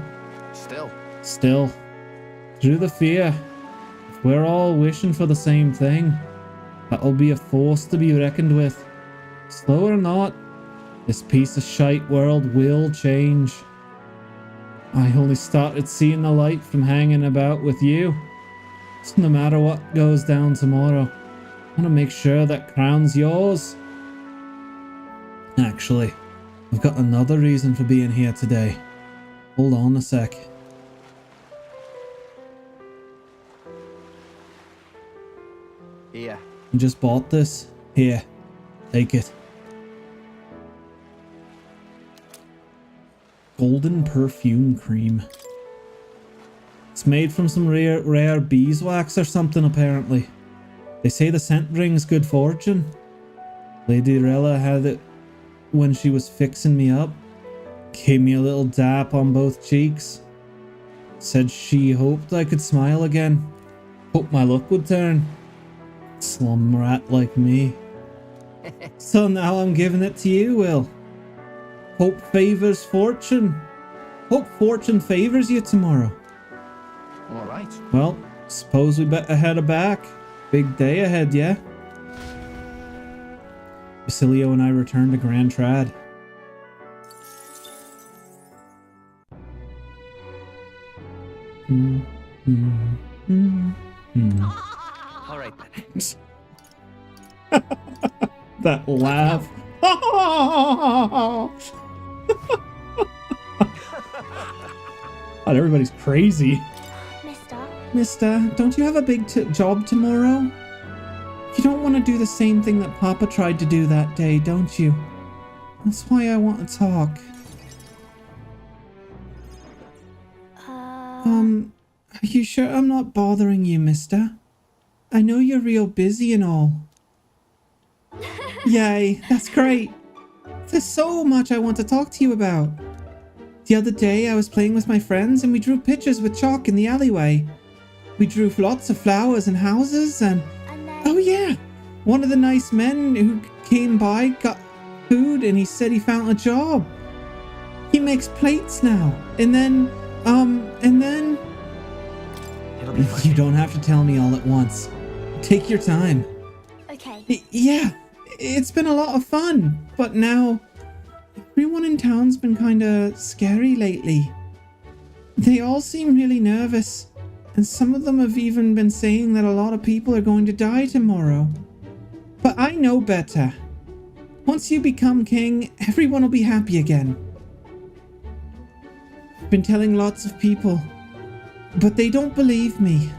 Still. through the fear. If we're all wishing for the same thing, that'll be a force to be reckoned with. Slow or not, this piece of shite world will change. I only started seeing the light from hanging about with you. So no matter what goes down tomorrow, I'm gonna make sure that crown's yours. Actually, I've got another reason for being here today. Hold on a sec. Yeah. I just bought this. Here, take it. Golden perfume cream. It's made from some rare beeswax or something, apparently. They say the scent brings good fortune. Lady Rella had it when she was fixing me up. Gave me a little dap on both cheeks. Said she hoped I could smile again. Hoped my luck would turn. Slum rat like me. So now I'm giving it to you, Will. Hope favors fortune. Hope fortune favors you tomorrow. All right. Well, suppose we better head back. Big day ahead, yeah? Basilio and I return to Grand Trad. All right then. That laugh. God, everybody's crazy. Mister, don't you have a big job tomorrow? You don't want to do the same thing that Papa tried to do that day, don't you? That's why I want to talk. Are you sure I'm not bothering you, mister? I know you're real busy and all. Yay, that's great. There's so much I want to talk to you about. The other day I was playing with my friends and we drew pictures with chalk in the alleyway. We drew lots of flowers and houses and oh yeah, one of the nice men who came by got food and he said he found a job. He makes plates now. And then It'll be fine. You don't have to tell me all at once. Take your time. Okay. Yeah, it's been a lot of fun, but now everyone in town's been kinda scary lately. They all seem really nervous, and some of them have even been saying that a lot of people are going to die tomorrow. But I know better. Once you become king, everyone will be happy again. I've been telling lots of people, but they don't believe me.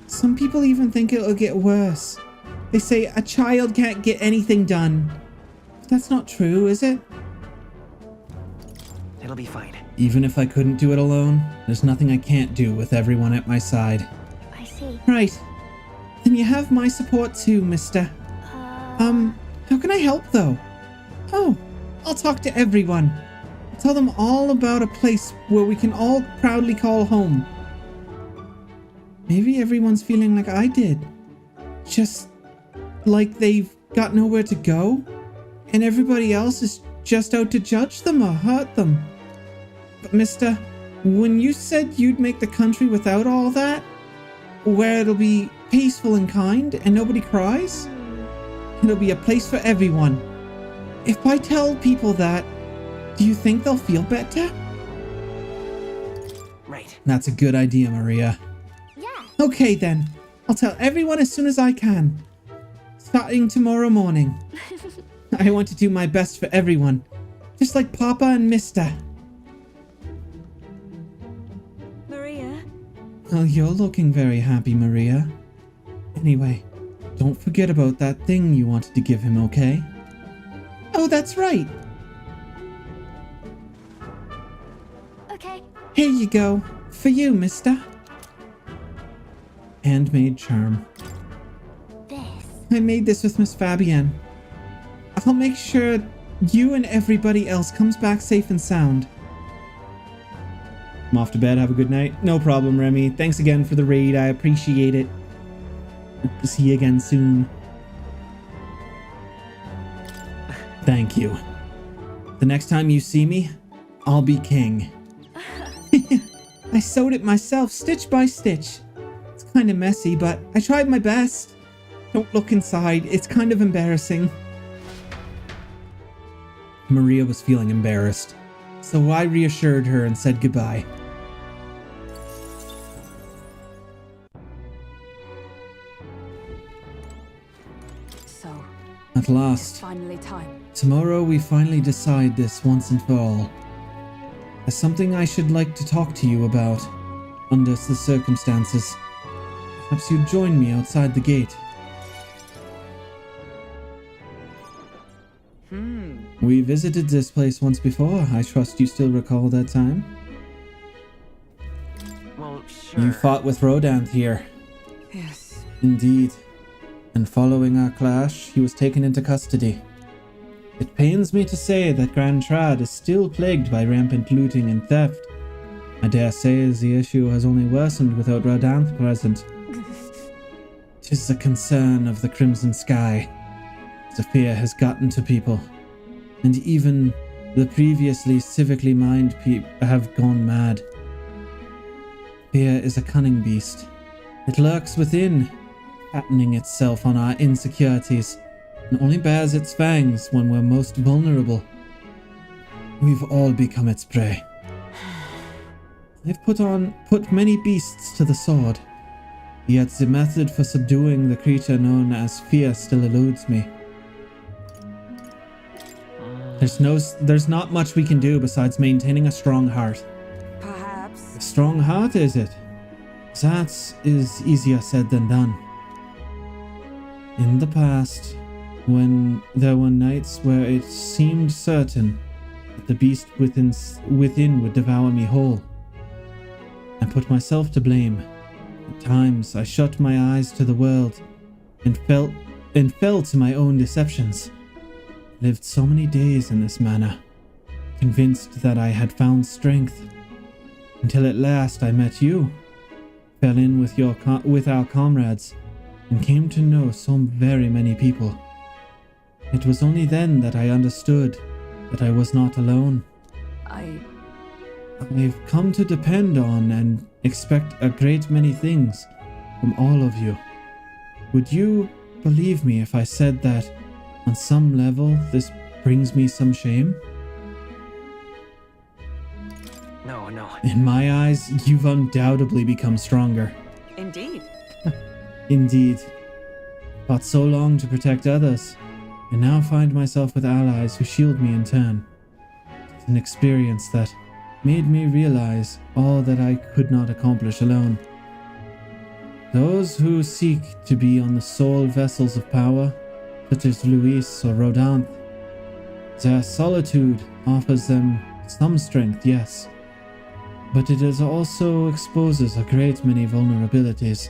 Some people even think it'll get worse. They say a child can't get anything done. But that's not true, is it? It'll be fine. Even if I couldn't do it alone, there's nothing I can't do with everyone at my side. I see. Right. Then you have my support too, mister. How can I help though? Oh, I'll talk to everyone. I'll tell them all about a place where we can all proudly call home. Maybe everyone's feeling like I did. Just like they've got nowhere to go, and everybody else is just out to judge them or hurt them. But mister, when you said you'd make the country without all that, where it'll be peaceful and kind and nobody cries, it'll be a place for everyone. If I tell people that, do you think they'll feel better? Right. That's a good idea, Maria. Yeah. Okay then, I'll tell everyone as soon as I can. Starting tomorrow morning. I want to do my best for everyone. Just like Papa and Mister. Maria? Well, you're looking very happy, Maria. Anyway, don't forget about that thing you wanted to give him, okay? Oh, that's right. Okay. Here you go. For you, mister. Handmade charm. This. I made this with Miss Fabienne. I'll make sure you and everybody else comes back safe and sound. I'm off to bed. Have a good night. No problem, Remy. Thanks again for the raid. I appreciate it. Hope to see you again soon. Thank you. The next time you see me, I'll be king. I sewed it myself, stitch by stitch. It's kind of messy, but I tried my best. Don't look inside, it's kind of embarrassing. Maria was feeling embarrassed, so I reassured her and said goodbye. So, At last, it's finally time. tomorrow we finally decide this once and for all. There's something I should like to talk to you about, under the circumstances. Perhaps you'd join me outside the gate. We visited this place once before. I trust you still recall that time? Well, sure. You fought with Rodanth here. Yes. Indeed. And following our clash, he was taken into custody. It pains me to say that Grand Trad is still plagued by rampant looting and theft. I dare say the issue has only worsened without Rodanth present. 'Tis the concern of the Crimson Sky. The fear has gotten to people, and even the previously civically minded people have gone mad. Fear is a cunning beast. It lurks within, fattening itself on our insecurities, and only bares its fangs when we're most vulnerable. We've all become its prey. I've put many beasts to the sword, yet the method for subduing the creature known as fear still eludes me. There's not much we can do besides maintaining a strong heart. Perhaps. A strong heart, is it? That is easier said than done. In the past, when there were nights where it seemed certain that the beast within would devour me whole, I put myself to blame. At times, I shut my eyes to the world and fell to my own deceptions. Lived so many days in this manner, convinced that I had found strength, until at last I met you, fell in with our comrades, and came to know so very many people. It was only then that I understood that I was not alone. I've come to depend on and expect a great many things from all of you. Would you believe me if I said that, on some level, this brings me some shame? No. In my eyes, you've undoubtedly become stronger. Indeed. Indeed. Fought so long to protect others, and now find myself with allies who shield me in turn. It's an experience that made me realize all that I could not accomplish alone. Those who seek to be on the sole vessels of power, such as Luis or Rodanth, their solitude offers them some strength, yes, but it also exposes a great many vulnerabilities.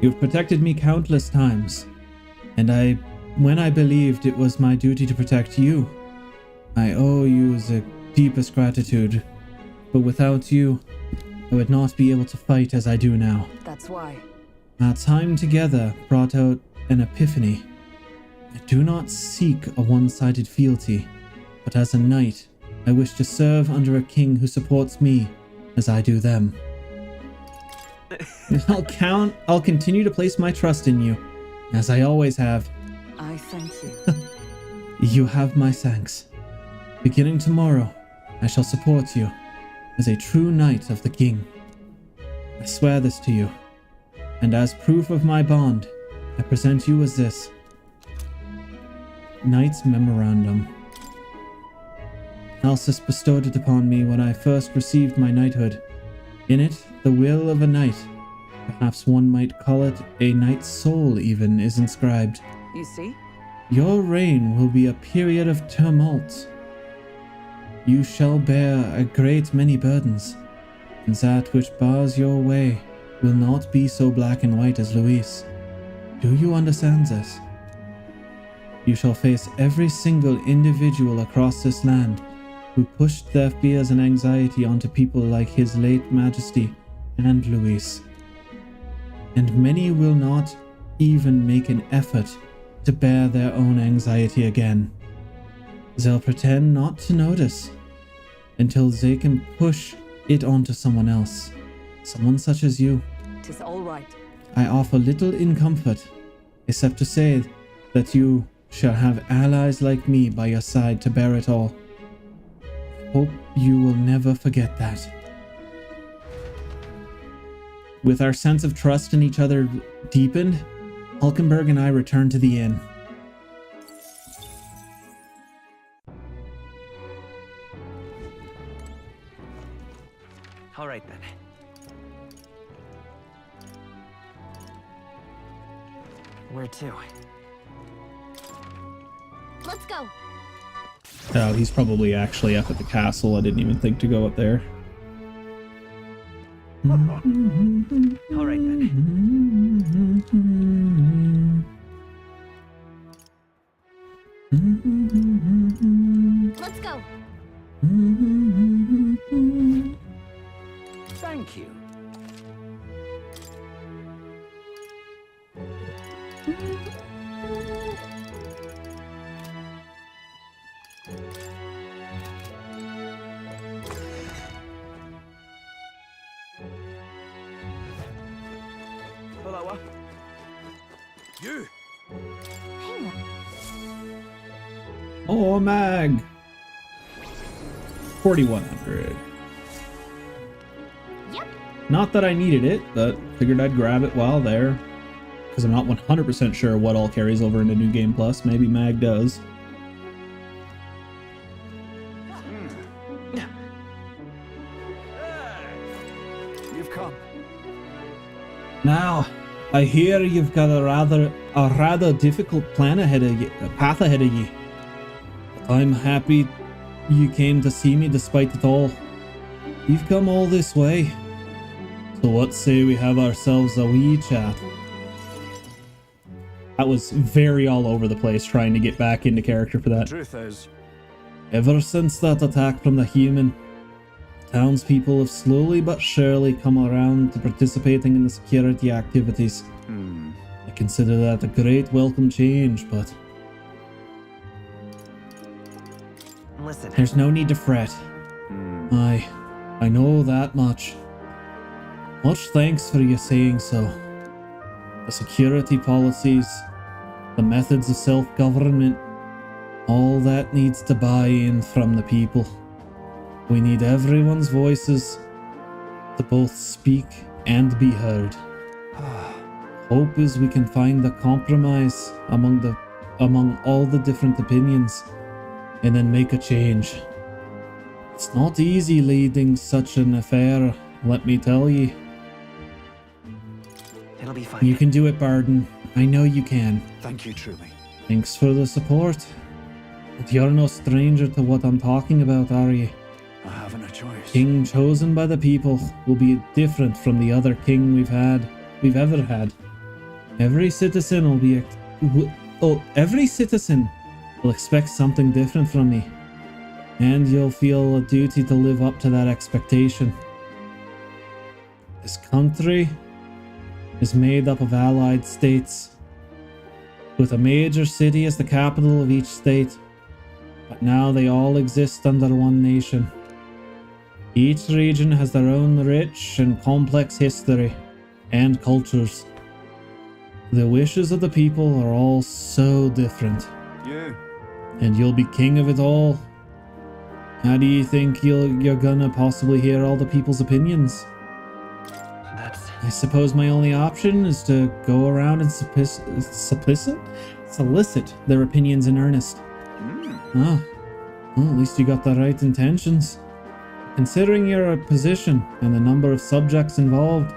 You've protected me countless times, and when I believed it was my duty to protect you, I owe you the deepest gratitude, but without you, I would not be able to fight as I do now. That's why. Our time together brought out an epiphany. I do not seek a one-sided fealty, but as a knight, I wish to serve under a king who supports me as I do them. I'll continue to place my trust in you, as I always have. I thank you. You have my thanks. Beginning tomorrow, I shall support you as a true knight of the king. I swear this to you, and as proof of my bond, I present you as this Knight's Memorandum. Alsus bestowed it upon me when I first received my knighthood. In it, the will of a knight, perhaps one might call it a knight's soul even, is inscribed. You see? Your reign will be a period of tumult. You shall bear a great many burdens, and that which bars your way will not be so black and white as Luis. Do you understand this? You shall face every single individual across this land who pushed their fears and anxiety onto people like His late Majesty and Luis. And many will not even make an effort to bear their own anxiety again. They'll pretend not to notice, until they can push it onto someone else. Someone such as you. 'Tis all right. I offer little in comfort, except to say that you shall have allies like me by your side to bear it all. Hope you will never forget that. With our sense of trust in each other deepened, Hulkenberg and I returned to the inn. All right then. Where to? Let's go. Oh, he's probably actually up at the castle. I didn't even think to go up there. All right then. Let's go. Thank you. Hello. You. Oh, mag. 4,100. Yep. Not that I needed it, but figured I'd grab it while there. Because I'm not 100% sure what all carries over into New Game Plus. Maybe mag does. You've come. Now, I hear you've got a rather difficult plan ahead of you, path ahead of you. But I'm happy you came to see me despite it all. You've come all this way. So what say we have ourselves a wee chat? That was very all over the place trying to get back into character for that. Truth is, Ever since that attack from the human, townspeople have slowly but surely come around to participating in the security activities. I consider that a great welcome change, but Listen. there's no need to fret. I know that much. Much thanks for you saying so. The security policies, the methods of self-government, all that needs to buy in from the people. We need everyone's voices to both speak and be heard. Hope is we can find a compromise among all the different opinions and then make a change. It's not easy leading such an affair, let me tell you. It'll be fine. You can do it, Barden. I know you can. Thank you, truly. Thanks for the support. But you're no stranger to what I'm talking about, are you? I haven't a choice. King chosen by the people will be different from the other king we've ever had. Every citizen will expect something different from me, and you'll feel a duty to live up to that expectation. This country is made up of allied states, with a major city as the capital of each state, but now they all exist under one nation. Each region has their own rich and complex history and cultures. The wishes of the people are all so different. You. And you'll be king of it all. How do you think you're gonna possibly hear all the people's opinions? I suppose my only option is to go around and solicit their opinions in earnest. Well, at least you got the right intentions. Considering your position and the number of subjects involved,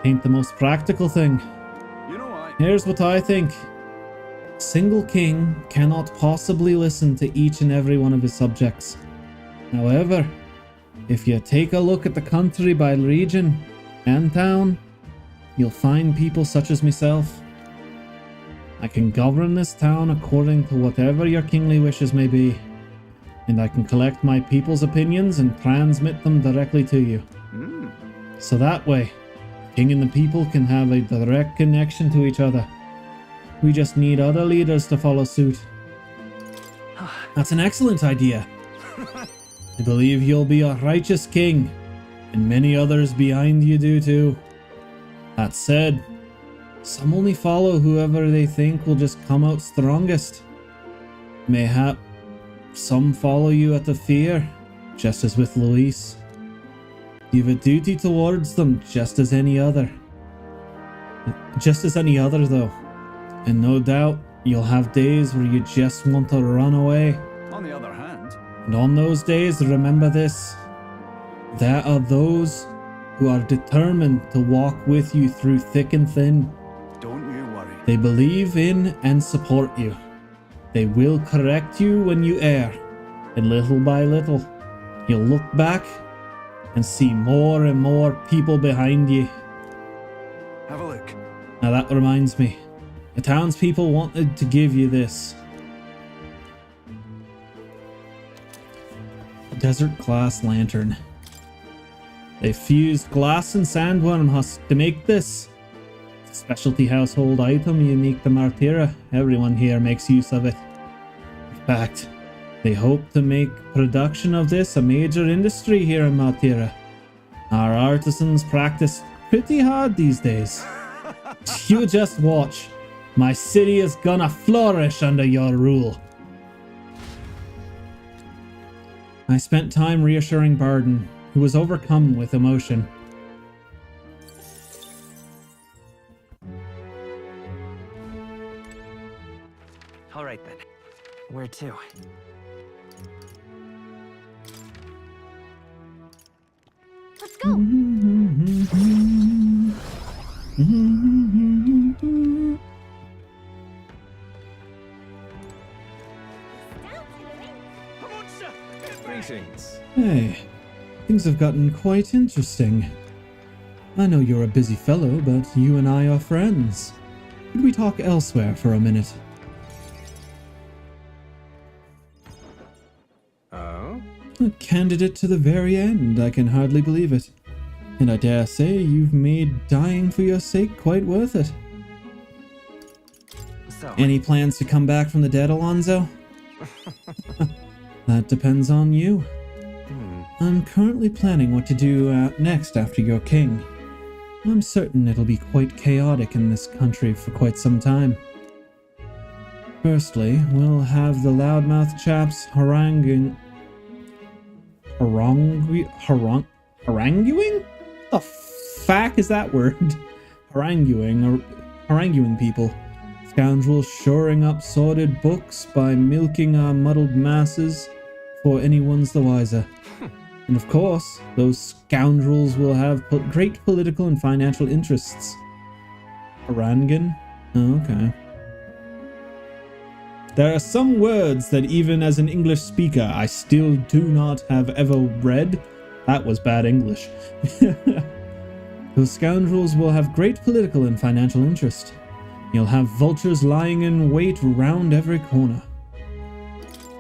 ain't the most practical thing. Here's what I think. A single king cannot possibly listen to each and every one of his subjects. However, if you take a look at the country by region and town, you'll find people such as myself. I can govern this town according to whatever your kingly wishes may be, and I can collect my people's opinions and transmit them directly to you. So that way, the king and the people can have a direct connection to each other. We just need other leaders to follow suit. That's an excellent idea. I believe you'll be a righteous king, and many others behind you do too. That said, some only follow whoever they think will just come out strongest. Mayhap some follow you out of fear, just as with Luis. You've a duty towards them just as any other though. And no doubt you'll have days where you just want to run away. On the other hand, And on those days, remember this. There are those who are determined to walk with you through thick and thin. don't you worry. They believe in and support you. They will correct you when you err. And little by little, you'll look back and see more and more people behind you. Have a look. Now that reminds me. The townspeople wanted to give you this. A desert glass lantern. They fused glass and sandworm husk to make this. It's a specialty household item unique to Martira. Everyone here makes use of it. In fact, they hope to make production of this a major industry here in Martira. Our artisans practice pretty hard these days. You just watch. My city is gonna flourish under your rule. I spent time reassuring Barden, who was overcome with emotion. All right then. Where to? Let's go. Greetings. Hey, things have gotten quite interesting. I know you're a busy fellow, but you and I are friends. Could we talk elsewhere for a minute? Oh? A candidate to the very end, I can hardly believe it. And I dare say you've made dying for your sake quite worth it. So, Any plans to come back from the dead, Alonzo? That depends on you. I'm currently planning what to do next after you're king. I'm certain it'll be quite chaotic in this country for quite some time. Firstly, we'll have the loudmouth chaps haranguing... Haranguing? The fuck is that word? Haranguing people. Scoundrels shoring up sordid books by milking our muddled masses for anyone's the wiser. And of course, those scoundrels will have great political and financial interests. Harangan? Oh, okay. There are some words that even as an English speaker, I still do not have ever read. That was bad English. Those scoundrels will have great political and financial interest. You'll have vultures lying in wait round every corner.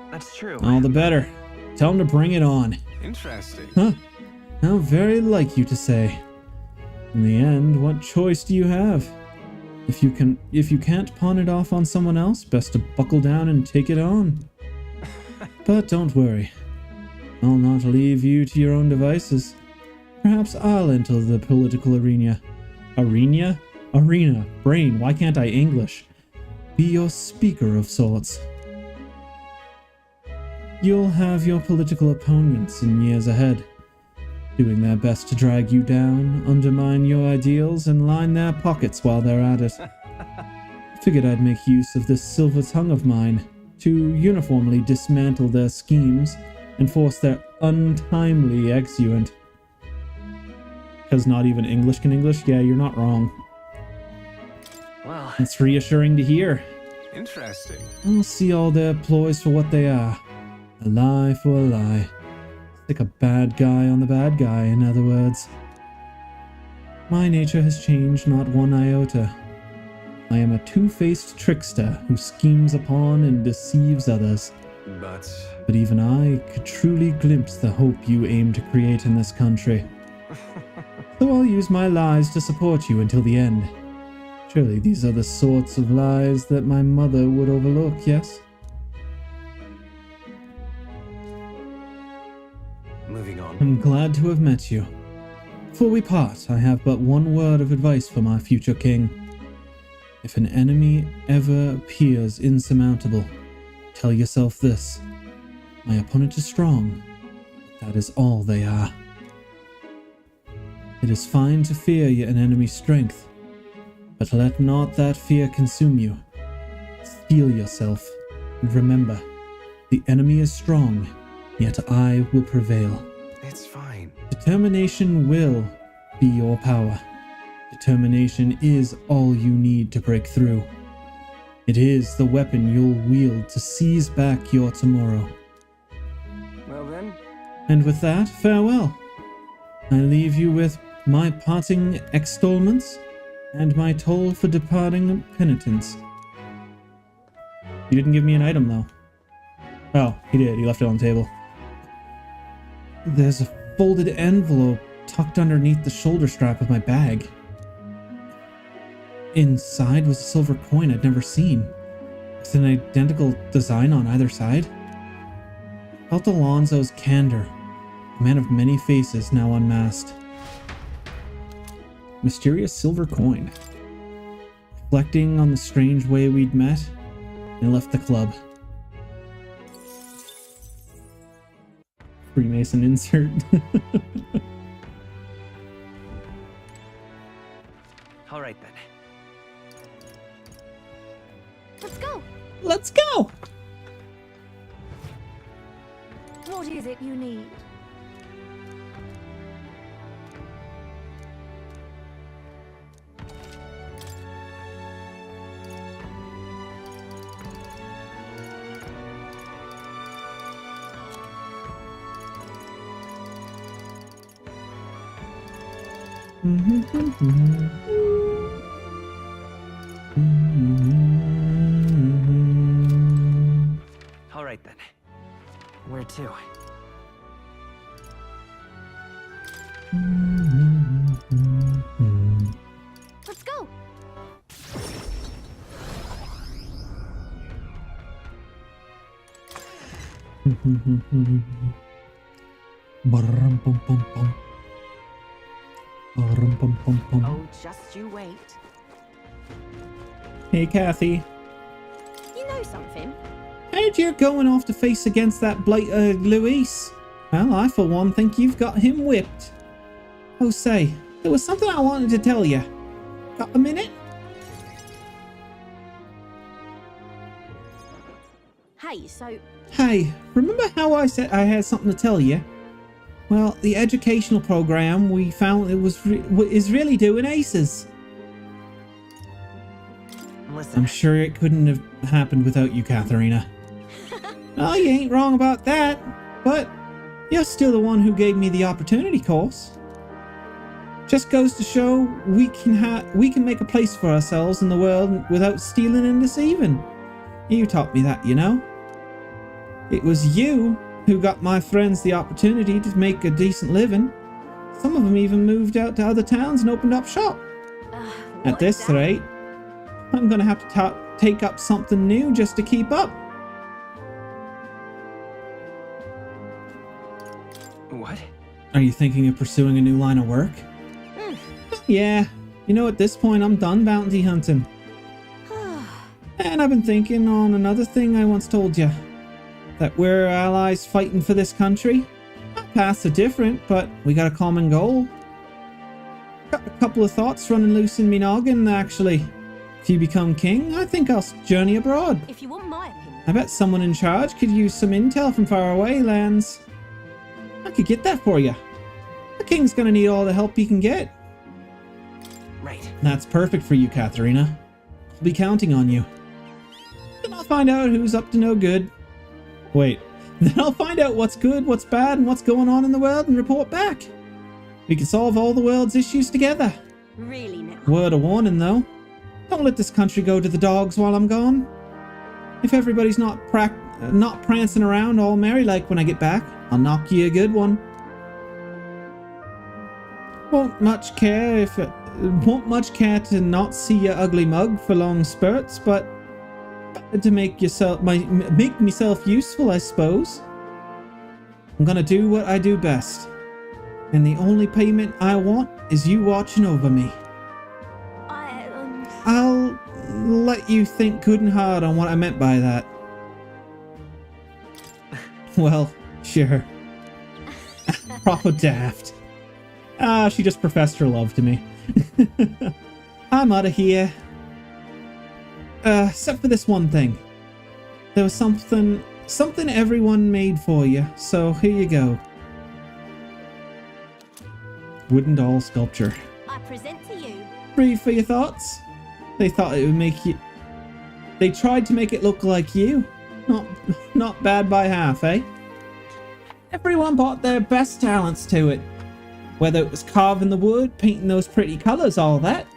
that's true. All the better. Tell them to bring it on. Interesting. Huh. How very like you to say. In the end, what choice do you have? If you can't pawn it off on someone else, best to buckle down and take it on. But don't worry. I'll not leave you to your own devices. Perhaps I'll enter the political arena. Arena? Arena. Brain, why can't I English? Be your speaker of sorts. You'll have your political opponents in years ahead, doing their best to drag you down, undermine your ideals, and line their pockets while they're at it. Figured I'd make use of this silver tongue of mine to uniformly dismantle their schemes and force their untimely exeunt. Because not even English can English? Yeah, you're not wrong. Well, It's reassuring to hear. Interesting. I'll see all their ploys for what they are. A lie for a lie. Stick a bad guy on the bad guy, in other words. My nature has changed not one iota. I am a two-faced trickster who schemes upon and deceives others. But even I could truly glimpse the hope you aim to create in this country. So I'll use my lies to support you until the end. Surely these are the sorts of lies that my mother would overlook, yes? I'm glad to have met you. Before we part, I have but one word of advice for my future king. If an enemy ever appears insurmountable, tell yourself this. My opponent is strong, but that is all they are. It is fine to fear an enemy's strength, but let not that fear consume you. Steel yourself, and remember, the enemy is strong, yet I will prevail. It's fine. Determination will be your power. Determination is all you need to break through. It is the weapon you'll wield to seize back your tomorrow. Well then. And with that, farewell. I leave you with my parting extolments and my toll for departing penitence. You didn't give me an item, though. Oh, he did. He left it on the table. There's a folded envelope tucked underneath the shoulder strap of my bag. Inside was a silver coin I'd never seen. It's an identical design on either side. I felt Alonzo's candor, a man of many faces now unmasked. Mysterious silver coin. Reflecting on the strange way we'd met, I left the club. Freemason insert. All right then. Let's go. Let's go. What is it you need? All right then. Where to? Let's go. Oh, just you wait. Hey, Kathy. You know something? Heard you're going off to face against that blighter Luis. Well, I for one think you've got him whipped. Oh, say, there was something I wanted to tell you. Got a minute? Hey, so... Hey, remember how I said I had something to tell you? Well, the educational program we found is really doing aces. Listen. I'm sure it couldn't have happened without you, Katharina. Oh, you ain't wrong about that, but you're still the one who gave me the opportunity course. Just goes to show we can make a place for ourselves in the world without stealing and deceiving. You taught me that, you know. It was you who got my friends the opportunity to make a decent living. Some of them even moved out to other towns and opened up shop. At this rate, I'm gonna have to take up something new just to keep up. What? Are you thinking of pursuing a new line of work? Yeah, you know, at this point I'm done bounty hunting. And I've been thinking on another thing I once told you. That we're allies fighting for this country. Our paths are different, but we got a common goal. Got a couple of thoughts running loose in me noggin, actually. If you become king, I think I'll journey abroad. If you want my opinion... I bet someone in charge could use some intel from faraway lands. I could get that for you. The king's gonna need all the help he can get. Right. That's perfect for you, Katharina. I'll be counting on you. Then I'll find out who's up to no good. Wait, then I'll find out what's good, what's bad, and what's going on in the world and report back. We can solve all the world's issues together. Really now? Word of warning, though. Don't let this country go to the dogs while I'm gone. If everybody's not prancing around all merry like when I get back, I'll knock you a good one. Won't much care to not see your ugly mug for long spurts, but to make myself useful, I suppose. I'm gonna do what I do best. And the only payment I want is you watching over me. I'll let you think good and hard on what I meant by that. Well, sure. Proper daft. She just professed her love to me. I'm out of here. Except for this one thing. There was something everyone made for you, so here you go. Wooden doll sculpture. I present to you. Read for your thoughts. They thought it would make you... They tried to make it look like you. Not bad by half, eh? Everyone brought their best talents to it. Whether it was carving the wood, painting those pretty colors, all that.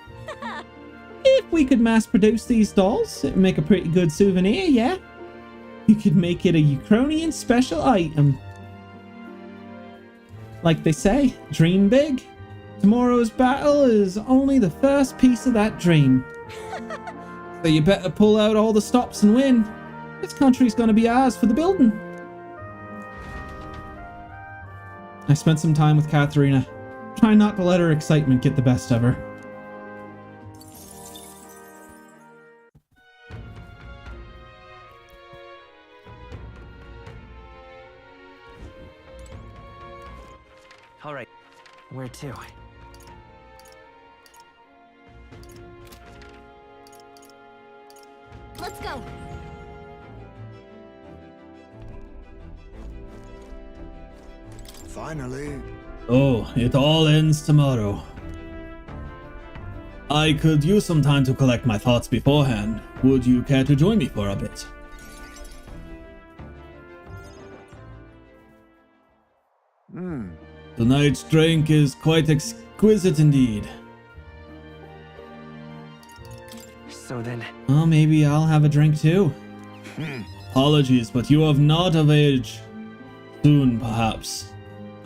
If we could mass produce these dolls, it'd make a pretty good souvenir, yeah? You could make it a Ukrainian special item. Like they say, dream big. Tomorrow's battle is only the first piece of that dream. So you better pull out all the stops and win. This country's gonna be ours for the building. I spent some time with Katharina, trying not to let her excitement get the best of her. All right, where to? Let's go. Finally. Oh, it all ends tomorrow. I could use some time to collect my thoughts beforehand. Would you care to join me for a bit? Tonight's drink is quite exquisite indeed. So then... Oh, maybe I'll have a drink too. Apologies, but you have not of age. Soon, perhaps.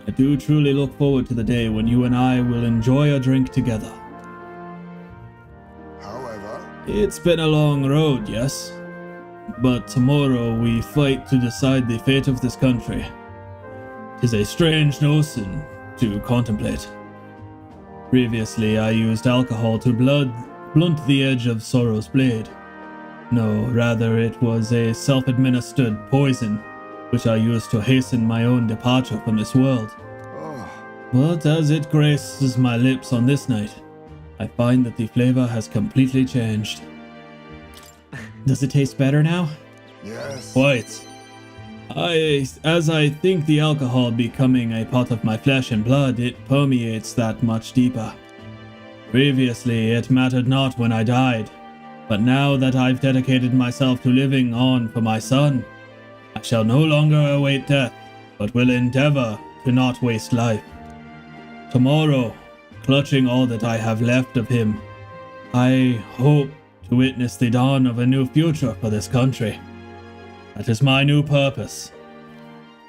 I do truly look forward to the day when you and I will enjoy a drink together. However... It's been a long road, yes? But tomorrow we fight to decide the fate of this country. 'Tis a strange notion to contemplate. Previously I used alcohol to blunt the edge of sorrow's blade. No, rather it was a self-administered poison, which I used to hasten my own departure from this world. But as it graces my lips on this night, I find that the flavor has completely changed. Does it taste better now? Yes. Quite. As I think the alcohol becoming a part of my flesh and blood, it permeates that much deeper. Previously, it mattered not when I died, but now that I've dedicated myself to living on for my son, I shall no longer await death, but will endeavor to not waste life. Tomorrow, clutching all that I have left of him, I hope to witness the dawn of a new future for this country. That is my new purpose.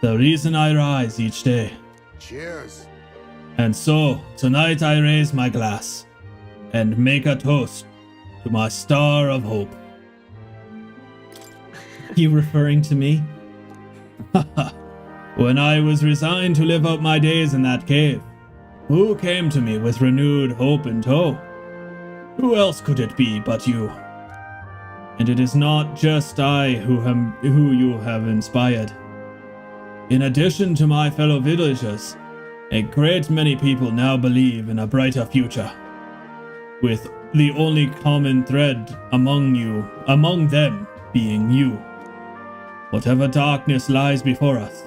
The reason I rise each day. Cheers. And so, tonight I raise my glass and make a toast to my star of hope. You referring to me? When I was resigned to live out my days in that cave, who came to me with renewed hope in tow? Who else could it be but you? And it is not just I who you have inspired. In addition to my fellow villagers, a great many people now believe in a brighter future, with the only common thread among them being you. Whatever darkness lies before us,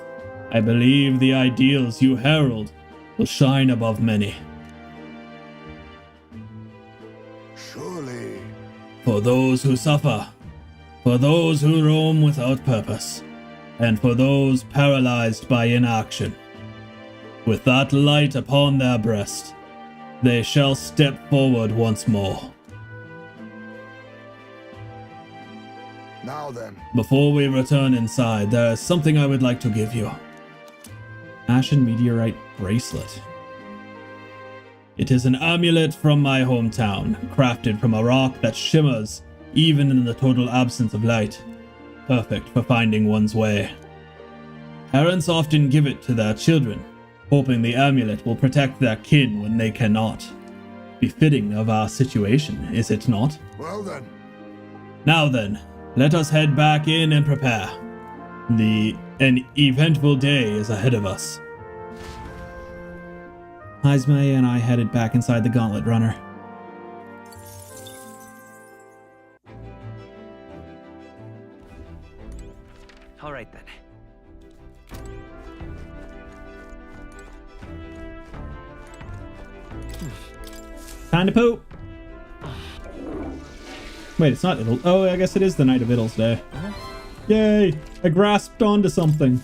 I believe the ideals you herald will shine above many. Surely. For those who suffer, for those who roam without purpose, and for those paralyzed by inaction. With that light upon their breast, they shall step forward once more. Now then. Before we return inside, there is something I would like to give you. Ashen Meteorite Bracelet. It is an amulet from my hometown, crafted from a rock that shimmers even in the total absence of light, perfect for finding one's way. Parents often give it to their children, hoping the amulet will protect their kin when they cannot. Befitting of our situation, is it not? Well then. Now then, let us head back in and prepare. An eventful day is ahead of us. Heismay and I headed back inside the Gauntlet Runner. All right then. Time to poop. Wait, it's not Idle. Oh, I guess it is the night of Idle's Day. Yay! I grasped onto something.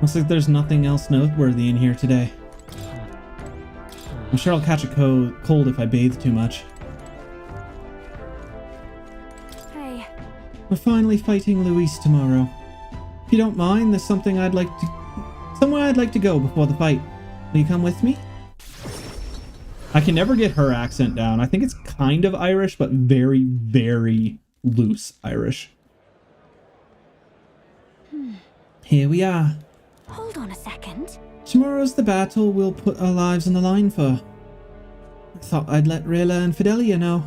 Looks like there's nothing else noteworthy in here today. I'm sure I'll catch a cold if I bathe too much. Hey. We're finally fighting Luis tomorrow. If you don't mind, there's somewhere I'd like to go before the fight. Will you come with me? I can never get her accent down. I think it's kind of Irish, but very, very loose Irish. Here we are. Hold on a second. Tomorrow's the battle we'll put our lives on the line for. I thought I'd let Rayla and Fidelia know.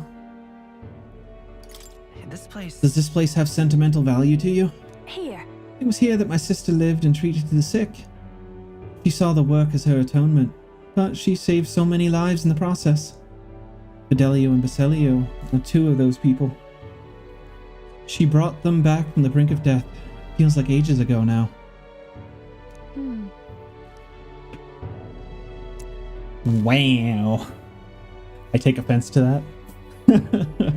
This place... Does this place have sentimental value to you? Here. It was here that my sister lived and treated the sick. She saw the work as her atonement, but she saved so many lives in the process. Fidelio and Basilio are two of those people. She brought them back from the brink of death. Feels like ages ago now. Wow. I take offense to that.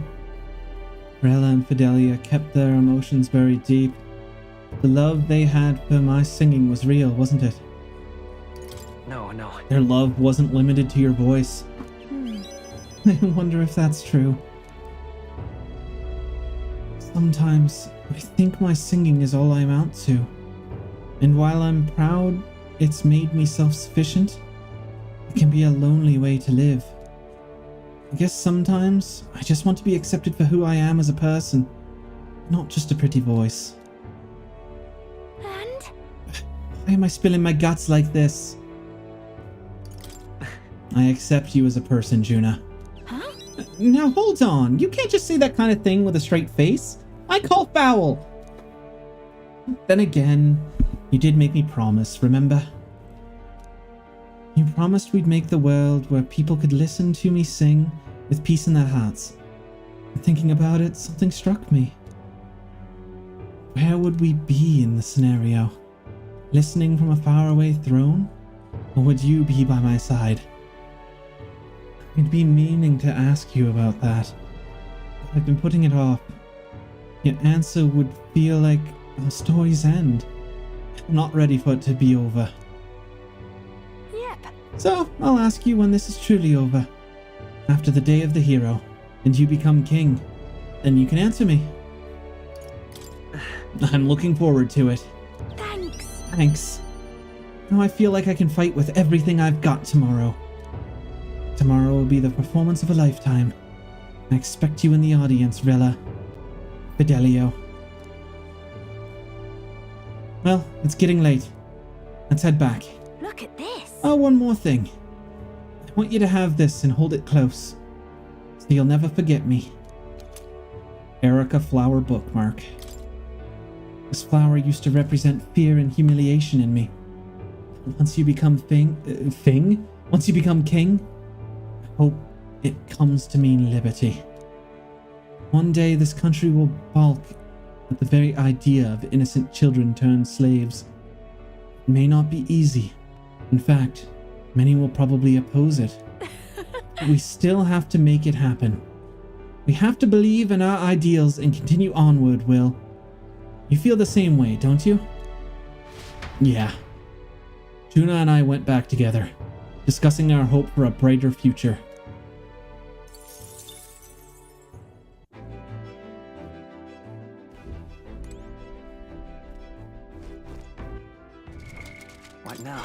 Rella and Fidelia kept their emotions very deep. The love they had for my singing was real, wasn't it? No. Their love wasn't limited to your voice. I wonder if that's true. Sometimes I think my singing is all I amount to. And while I'm proud it's made me self-sufficient, it can be a lonely way to live. I guess sometimes I just want to be accepted for who I am as a person, not just a pretty voice. And? Why am I spilling my guts like this? I accept you as a person, Juna. Huh? Now hold on, you can't just say that kind of thing with a straight face. I call foul! Then again, you did make me promise, remember? You promised we'd make the world where people could listen to me sing with peace in their hearts. And thinking about it, something struck me. Where would we be in the scenario? Listening from a faraway throne? Or would you be by my side? I'd been meaning to ask you about that. I've been putting it off. Your answer would feel like a story's end. I'm not ready for it to be over. Yep. So, I'll ask you when this is truly over. After the day of the hero, and you become king. Then you can answer me. I'm looking forward to it. Thanks. Now I feel like I can fight with everything I've got tomorrow. Tomorrow will be the performance of a lifetime. I expect you in the audience, Rilla. Fidelio. Well, it's getting late. Let's head back. Look at this. Oh, one more thing. I want you to have this and hold it close, so you'll never forget me. Erica flower bookmark. This flower used to represent fear and humiliation in me. Once you become Once you become king, I hope it comes to mean liberty. One day this country will balk at the very idea of innocent children turned slaves. It may not be easy. In fact, many will probably oppose it. But we still have to make it happen. We have to believe in our ideals and continue onward, Will. You feel the same way, don't you? Yeah. Juna and I went back together, discussing our hope for a brighter future. What now?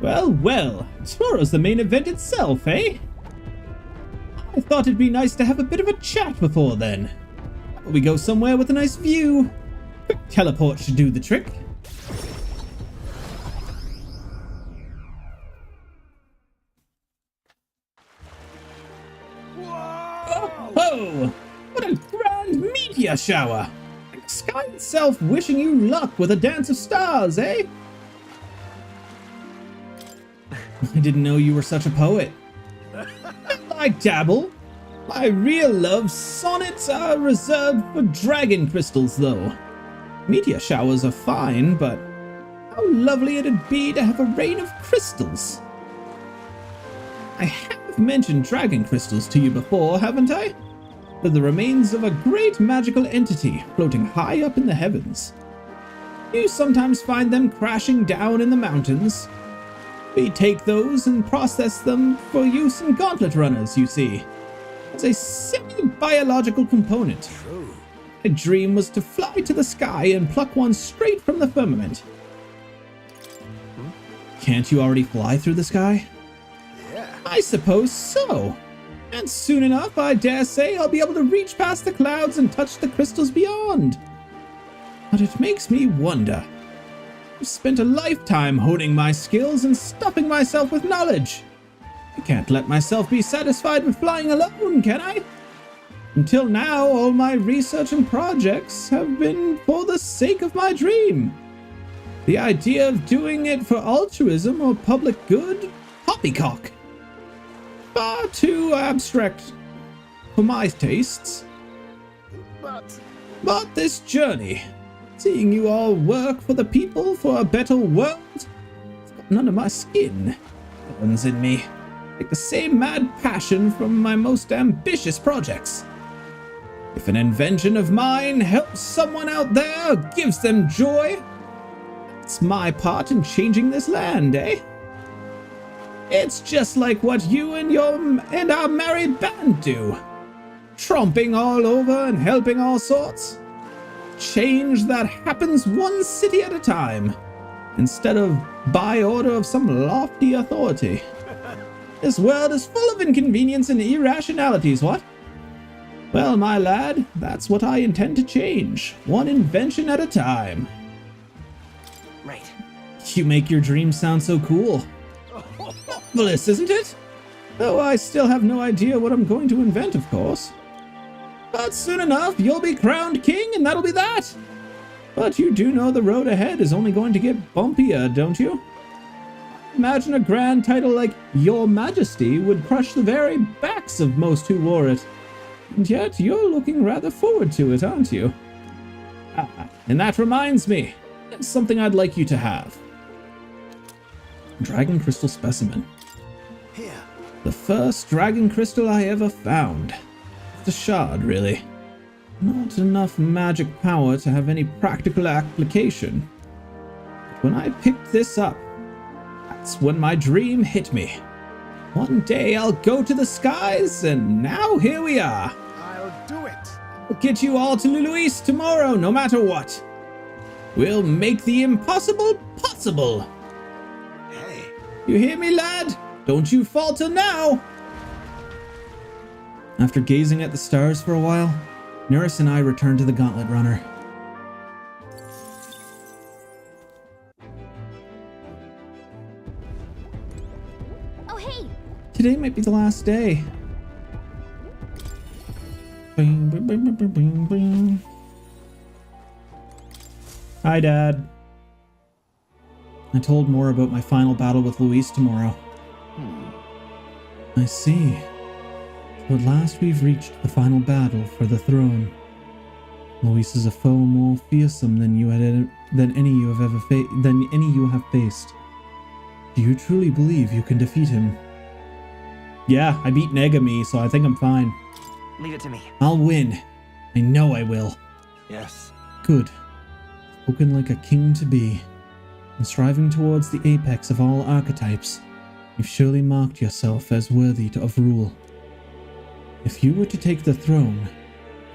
Well, well, tomorrow's the main event itself, eh? I thought it'd be nice to have a bit of a chat before then. How about we go somewhere with a nice view? Quick teleport should do the trick. Oh, what a grand meteor shower! Like the sky itself wishing you luck with a dance of stars, eh? I didn't know you were such a poet. I dabble. My real love sonnets are reserved for dragon crystals, though. Meteor showers are fine, but how lovely it'd be to have a rain of crystals. I have mentioned dragon crystals to you before, haven't I? They're the remains of a great magical entity floating high up in the heavens. You sometimes find them crashing down in the mountains. We take those and process them for use in gauntlet runners, you see. It's a semi-biological component. My dream was to fly to the sky and pluck one straight from the firmament. Can't you already fly through the sky? I suppose so. And soon enough, I dare say, I'll be able to reach past the clouds and touch the crystals beyond. But it makes me wonder. I've spent a lifetime honing my skills and stuffing myself with knowledge. I can't let myself be satisfied with flying alone, can I? Until now, all my research and projects have been for the sake of my dream. The idea of doing it for altruism or public good? Poppycock. Far too abstract for my tastes. But this journey, seeing you all work for the people for a better world, it's gotten under my skin. It runs in me, like the same mad passion from my most ambitious projects. If an invention of mine helps someone out there, gives them joy, that's my part in changing this land, eh? It's just like what you and our merry band do. Tromping all over and helping all sorts. Change that happens one city at a time, instead of by order of some lofty authority. This world is full of inconvenience and irrationalities, what? Well, my lad, that's what I intend to change, one invention at a time. Right. You make your dreams sound so cool. Marvelous, isn't it? Though I still have no idea what I'm going to invent, of course. But soon enough, you'll be crowned king, and that'll be that. But you do know the road ahead is only going to get bumpier, don't you? Imagine a grand title like Your Majesty would crush the very backs of most who wore it. And yet, you're looking rather forward to it, aren't you? And that reminds me, there's something I'd like you to have. Dragon crystal specimen. Here. The first dragon crystal I ever found. It's a shard, really. Not enough magic power to have any practical application. But when I picked this up, that's when my dream hit me. One day I'll go to the skies, and now here we are. I'll do it. I'll get you all to Luis tomorrow, no matter what. We'll make the impossible possible. Hey. You hear me, lad? Don't you falter now. After gazing at the stars for a while, Nurse and I returned to the Gauntlet Runner. Oh, hey! Today might be the last day. Bing, bing, bing, bing, bing, bing. Hi, Dad. I told more about my final battle with Luis tomorrow. I see. So at last we've reached the final battle for the throne. Luis is a foe more fearsome than any you have faced. Do you truly believe you can defeat him? Yeah, I beat Negami, so I think I'm fine. Leave it to me. I'll win. I know I will. Yes. Good. Spoken like a king to be. And striving towards the apex of all archetypes, you've surely marked yourself as worthy of rule. If you were to take the throne,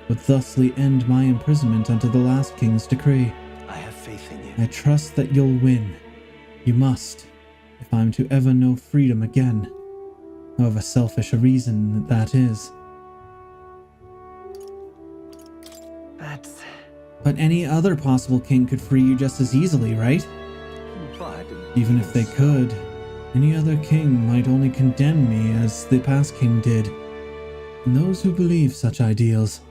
it would thusly end my imprisonment until the last king's decree. I have faith in you. I trust that you'll win. You must. if I'm to ever know freedom again, however selfish a reason that is. But any other possible king could free you just as easily, right? Even if they could, any other king might only condemn me as the past king did, and those who believe such ideals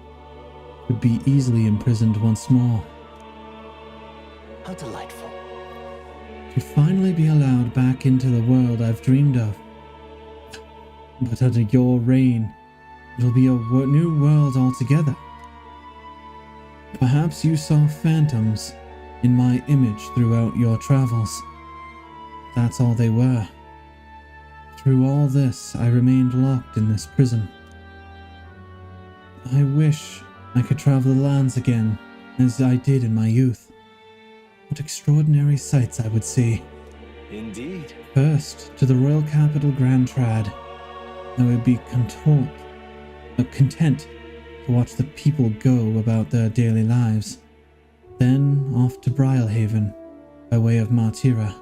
would be easily imprisoned once more. How delightful. To finally be allowed back into the world I've dreamed of. But under your reign, it'll be a new world altogether. Perhaps you saw phantoms in my image throughout your travels. That's all they were. Through all this, I remained locked in this prison. I wish I could travel the lands again, as I did in my youth. What extraordinary sights I would see. Indeed. First, to the royal capital Grand Trad. I would be content to watch the people go about their daily lives. Then off to Brialhaven, by way of Martira.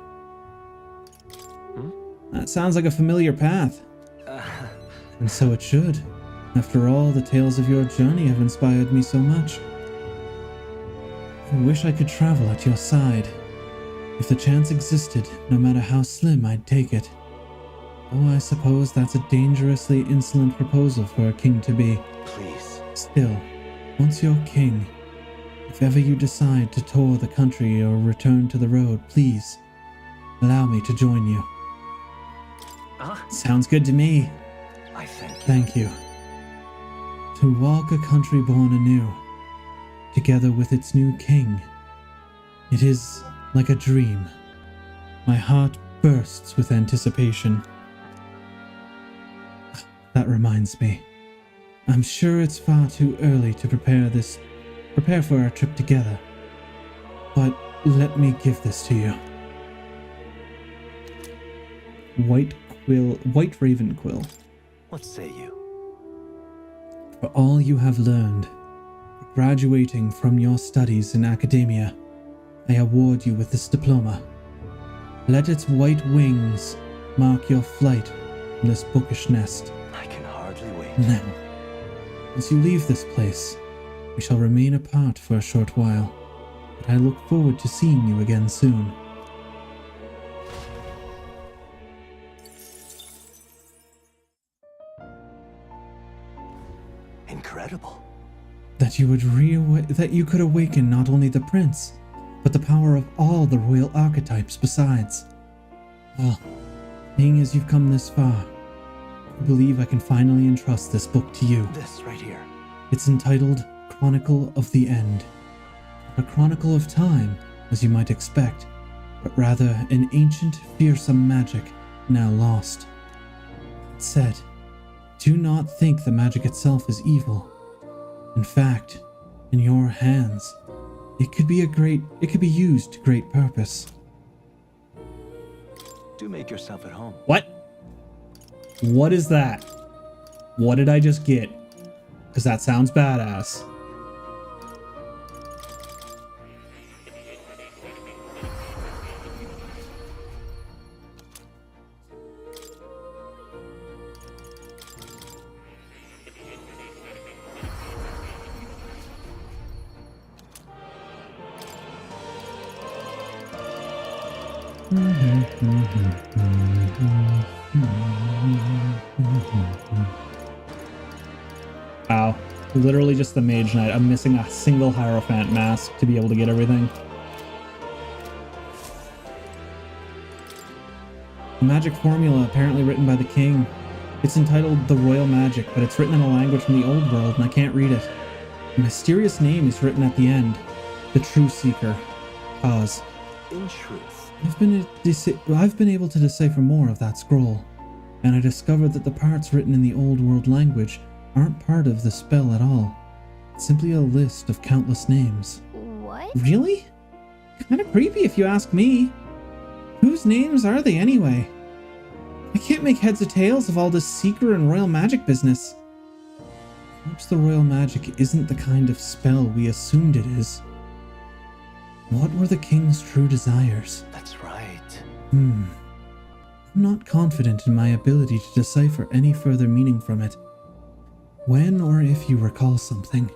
That sounds like a familiar path. And so it should. After all, the tales of your journey have inspired me so much. I wish I could travel at your side. If the chance existed, no matter how slim, I'd take it. Oh, I suppose that's a dangerously insolent proposal for a king to be. Please. Still, once you're king, if ever you decide to tour the country or return to the road, please, allow me to join you. Sounds good to me. I thank you. Thank you. To walk a country born anew, together with its new king, it is like a dream. My heart bursts with anticipation. That reminds me. I'm sure it's far too early to prepare for our trip together. But let me give this to you. White Raven Quill. What say you? For all you have learned, for graduating from your studies in academia, I award you with this diploma. Let its white wings mark your flight from this bookish nest. I can hardly wait. Now, as you leave this place, we shall remain apart for a short while, but I look forward to seeing you again soon. Incredible. That you could awaken not only the prince, but the power of all the royal archetypes besides. Well, being as you've come this far, I believe I can finally entrust this book to you. This right here. It's entitled Chronicle of the End. A chronicle of time, as you might expect, but rather an ancient, fearsome magic now lost. It said, do not think the magic itself is evil. In fact, in your hands, it could be used to great purpose. Do make yourself at home. What? What is that? What did I just get? Because that sounds badass. Wow. Literally just the Mage Knight. I'm missing a single Hierophant mask to be able to get everything. A magic formula apparently written by the king. It's entitled The Royal Magic, but it's written in a language from the old world and I can't read it. A mysterious name is written at the end. The True Seeker. Pause. In truth. I've been able to decipher more of that scroll, and I discovered that the parts written in the old world language aren't part of the spell at all. It's simply a list of countless names. What? Really? Kinda creepy if you ask me. Whose names are they anyway? I can't make heads or tails of all this seeker and royal magic business. Perhaps the royal magic isn't the kind of spell we assumed it is. What were the king's true desires? That's right. I'm not confident in my ability to decipher any further meaning from it. When or if you recall something,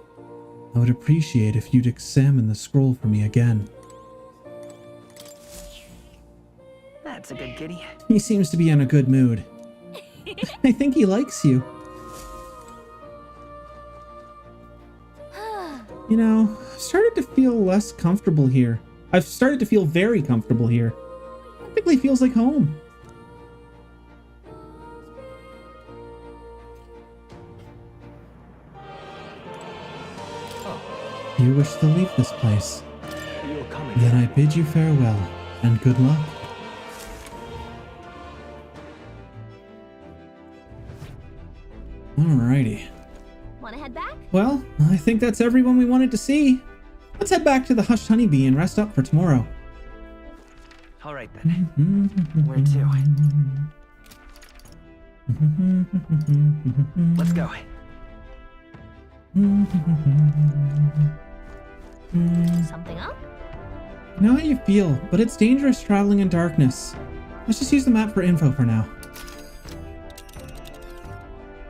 I would appreciate if you'd examine the scroll for me again. That's a good kitty. He seems to be in a good mood. I think he likes you. You know, I've started to feel less comfortable here. I've started to feel very comfortable here. It practically feels like home. You wish to leave this place. Then I bid you farewell, and good luck. Alrighty. Wanna head back? Well, I think that's everyone we wanted to see. Let's head back to the Hushed Honeybee and rest up for tomorrow. All right then. Where to? Let's go. Something up? I know how you feel, but it's dangerous traveling in darkness. Let's just use the map for info for now.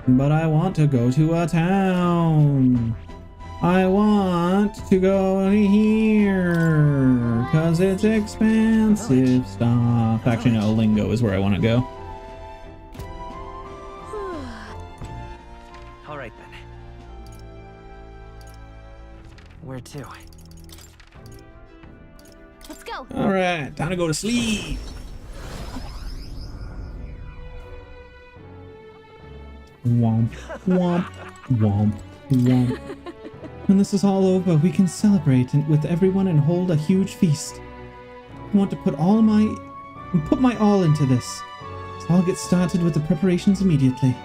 But I want to go to a town. I want to go here because it's expensive stuff. Actually, no, Lingo is where I want to go. All right then. Where to? Let's go. All right, time to go to sleep. Womp, womp, womp, womp. When this is all over, we can celebrate with everyone and hold a huge feast. I want to put my all into this. So I'll get started with the preparations immediately.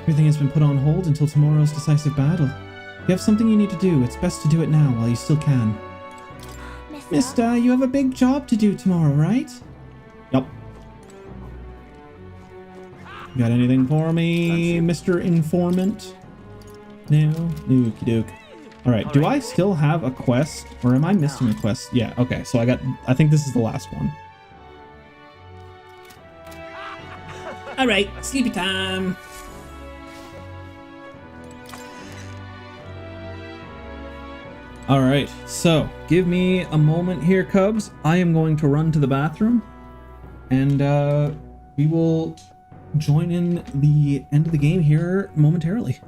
Everything has been put on hold until tomorrow's decisive battle. If you have something you need to do, it's best to do it now while you still can. Mister, you have a big job to do tomorrow, right? Yup. Got anything for me, Mr. Informant? No? Okie doke. Alright, do I still have a quest? Or am I missing a quest? Yeah, okay, so I think this is the last one. Alright, sleepy time! Alright, so give me a moment here, Cubs. I am going to run to the bathroom. And we will join in the end of the game here momentarily.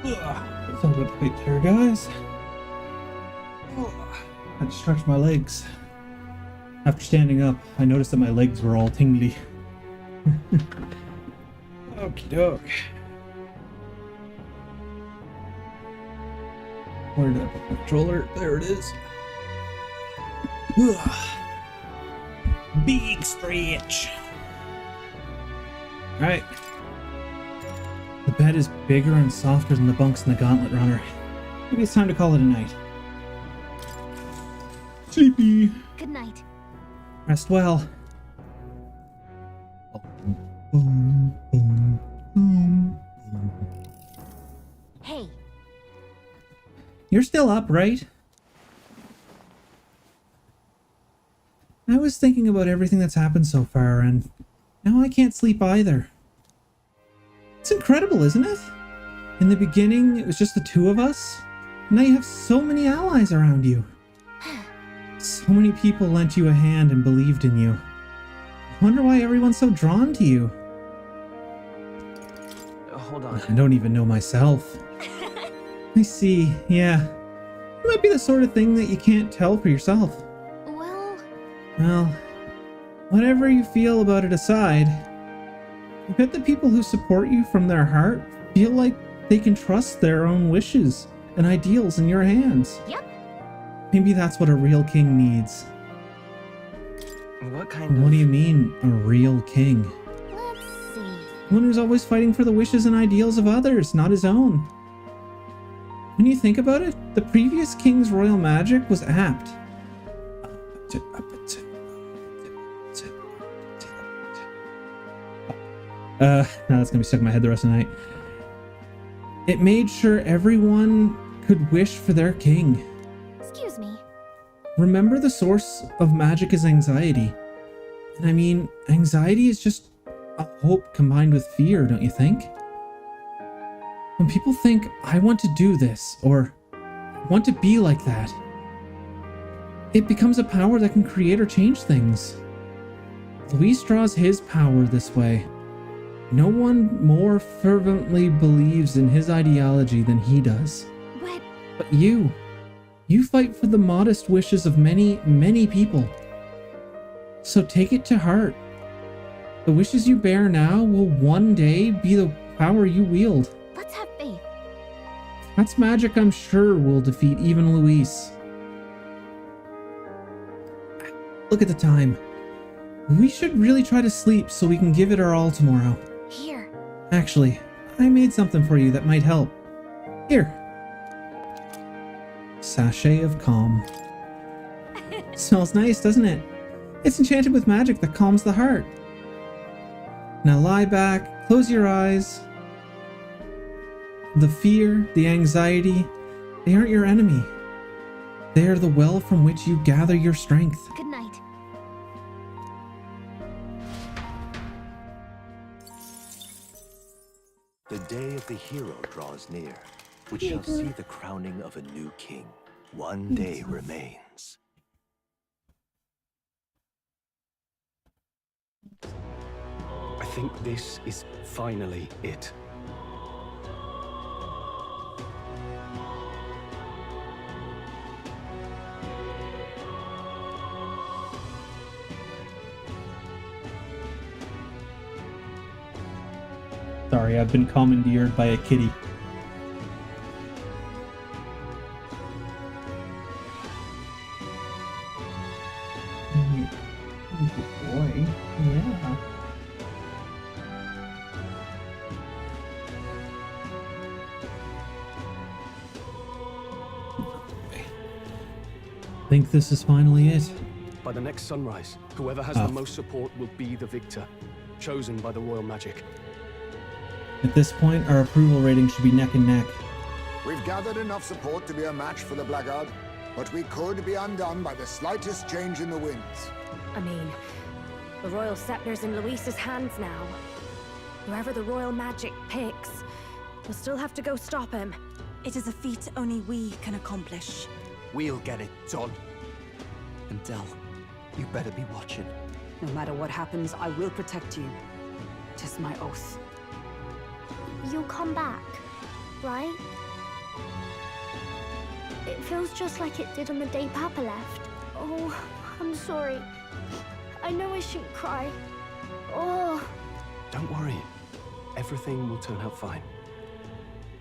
It's all good fight there, guys. I had to stretch my legs. After standing up, I noticed that my legs were all tingly. Okie doke. Where did I put my controller? There it is. Big stretch. Alright. The bed is bigger and softer than the bunks in the Gauntlet Runner. Maybe it's time to call it a night. Sleepy. Good night. Rest well. Hey. You're still up, right? I was thinking about everything that's happened so far, and now I can't sleep either. It's incredible, isn't it? In the beginning, it was just the two of us. Now you have so many allies around you. So many people lent you a hand and believed in you. I wonder why everyone's so drawn to you. Hold on. I don't even know myself. I see, yeah. It might be the sort of thing that you can't tell for yourself. Well, whatever you feel about it aside, I bet the people who support you from their heart feel like they can trust their own wishes and ideals in your hands. Yep. Maybe that's what a real king needs. What kind of... What do you mean, a real king? Let's see. One who's always fighting for the wishes and ideals of others, not his own. When you think about it, the previous king's royal magic was apt. Now that's gonna be stuck in my head the rest of the night. It made sure everyone could wish for their king. Excuse me. Remember, the source of magic is anxiety. And I mean, anxiety is just a hope combined with fear, don't you think? When people think, I want to do this, or I want to be like that, it becomes a power that can create or change things. Luis draws his power this way. No one more fervently believes in his ideology than he does. But you fight for the modest wishes of many, many people. So take it to heart. The wishes you bear now will one day be the power you wield. Let's have faith. That's magic I'm sure will defeat even Luis. Look at the time. We should really try to sleep so we can give it our all tomorrow. Here. Actually, I made something for you that might help. Here. Sachet of Calm. Smells nice, doesn't it? It's enchanted with magic that calms the heart. Now lie back, close your eyes. The fear, the anxiety, they aren't your enemy. They are the well from which you gather your strength. Good night. The day of the hero draws near, which shall see the crowning of a new king. One day remains. I think this is finally it. Sorry, I've been commandeered by a kitty. Oh boy, yeah. Think this is finally it. By the next sunrise, whoever has the most support will be the victor, chosen by the royal magic. At this point, our approval rating should be neck and neck. We've gathered enough support to be a match for the Blackguard, but we could be undone by the slightest change in the winds. I mean, the royal scepter's in Luis's hands now. Whoever the royal magic picks, we'll still have to go stop him. It is a feat only we can accomplish. We'll get it done. And Del, you better be watching. No matter what happens, I will protect you. 'Tis my oath. You'll come back, right? It feels just like it did on the day Papa left. Oh, I'm sorry. I know I shouldn't cry. Oh. Don't worry. Everything will turn out fine.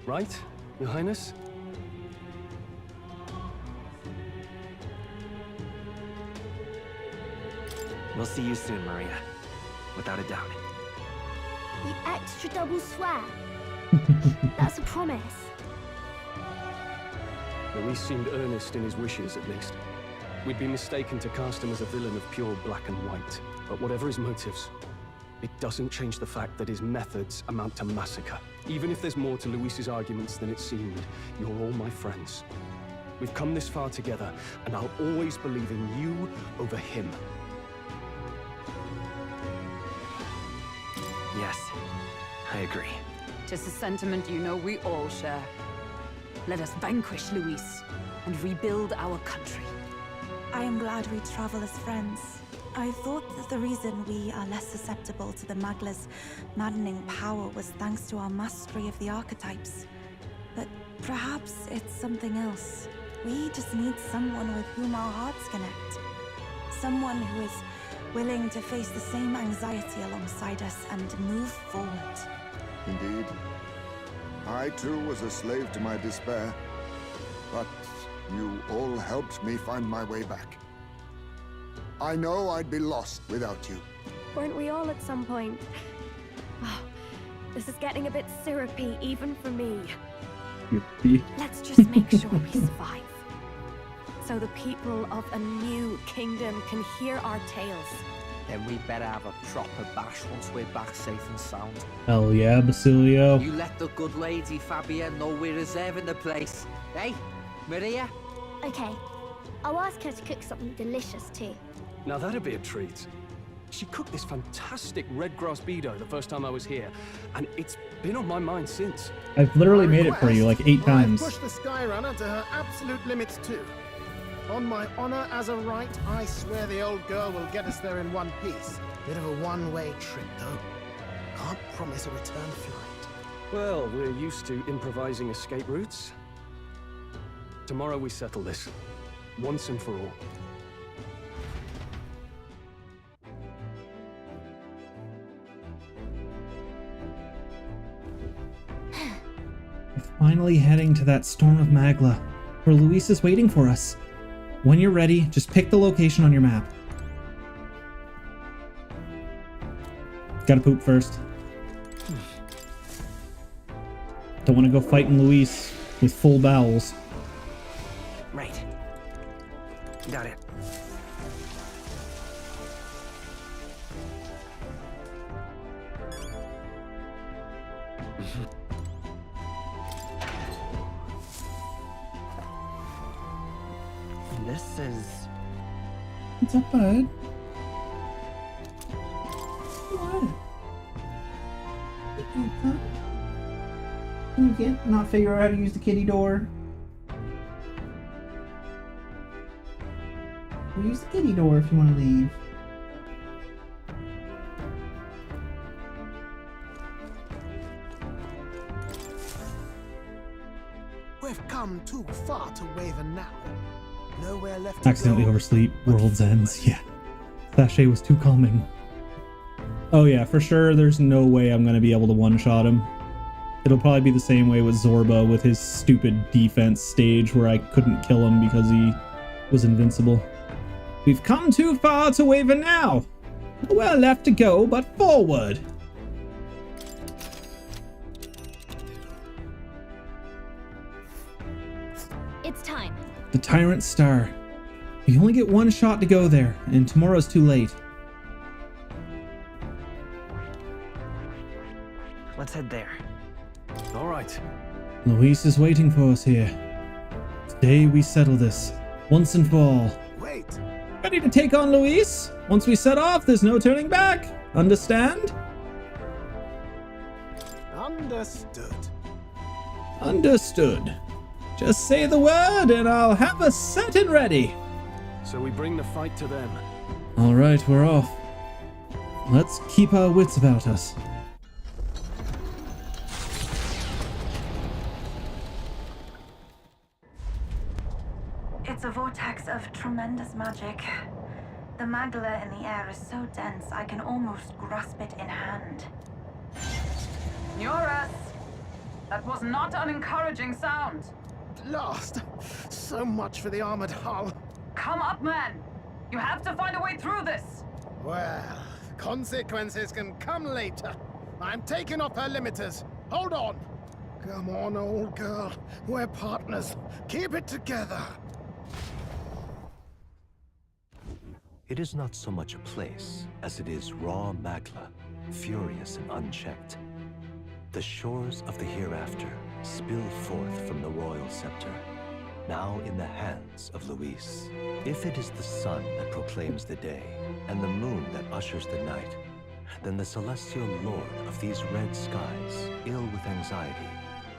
Right, Your Highness? We'll see you soon, Maria. Without a doubt. You extra double swear. That's a promise. Luis seemed earnest in his wishes, at least. We'd be mistaken to cast him as a villain of pure black and white. But whatever his motives, it doesn't change the fact that his methods amount to massacre. Even if there's more to Luis's arguments than it seemed, you're all my friends. We've come this far together, and I'll always believe in you over him. Yes, I agree. Tis a sentiment you know we all share. Let us vanquish Luis and rebuild our country. I am glad we travel as friends. I thought that the reason we are less susceptible to the Magla's maddening power was thanks to our mastery of the archetypes. But perhaps it's something else. We just need someone with whom our hearts connect. Someone who is willing to face the same anxiety alongside us and move forward. Indeed. I too was a slave to my despair, but you all helped me find my way back. I know I'd be lost without you. Weren't we all at some point? Oh, this is getting a bit syrupy, even for me. Let's just make sure we survive. So the people of a new kingdom can hear our tales. Then we better have a proper bash once we're back safe and sound. Hell yeah, Basilio. You let the good lady Fabia know we're reserving the place. Hey, Maria? Okay, I'll ask her to cook something delicious too. Now that'd be a treat. She cooked this fantastic red grass bedo the first time I was here, and it's been on my mind since. I've literally made it for you like 8 times. Push the Skyrunner to her absolute limits too. On my honor as a right, I swear the old girl will get us there in one piece. Bit of a one-way trip, though. Can't promise a return flight. Well, we're used to improvising escape routes. Tomorrow we settle this, once and for all. We're finally heading to that storm of Magla, where Luis is waiting for us. When you're ready, just pick the location on your map. Gotta poop first. Don't want to go fighting Luis with full bowels. Right. Got it. This is... What's up, bud? What? Can you get not figure out how to use the kitty door? We'll use the kitty door if you want to leave. We've come too far to waver now. Nowhere left to Accidentally go. oversleep. World's ends. Yeah. Sachet was too calming. Oh yeah, for sure there's no way I'm gonna be able to one-shot him. It'll probably be the same way with Zorba with his stupid defense stage where I couldn't kill him because he was invincible. We've come too far to waver now. Nowhere left to go but forward. It's time. The Tyrant Star. You only get one shot to go there, and tomorrow's too late. Let's head there. All right. Luis is waiting for us here. Today we settle this, once and for all. Wait. Ready to take on Luis? Once we set off, there's no turning back. Understand? Understood. Understood. Just say the word and I'll have us set and ready. So we bring the fight to them. All right, we're off. Let's keep our wits about us. of tremendous magic. The magla in the air is so dense I can almost grasp it in hand. Eurus! That was not an encouraging sound. Lost. So much for the armored hull. Come up, man! You have to find a way through this! Well, consequences can come later. I'm taking off her limiters. Hold on. Come on, old girl. We're partners. Keep it together. It is not so much a place as it is raw magla, furious and unchecked. The shores of the hereafter spill forth from the royal scepter, now in the hands of Luis. If it is the sun that proclaims the day, and the moon that ushers the night, then the celestial lord of these red skies, ill with anxiety,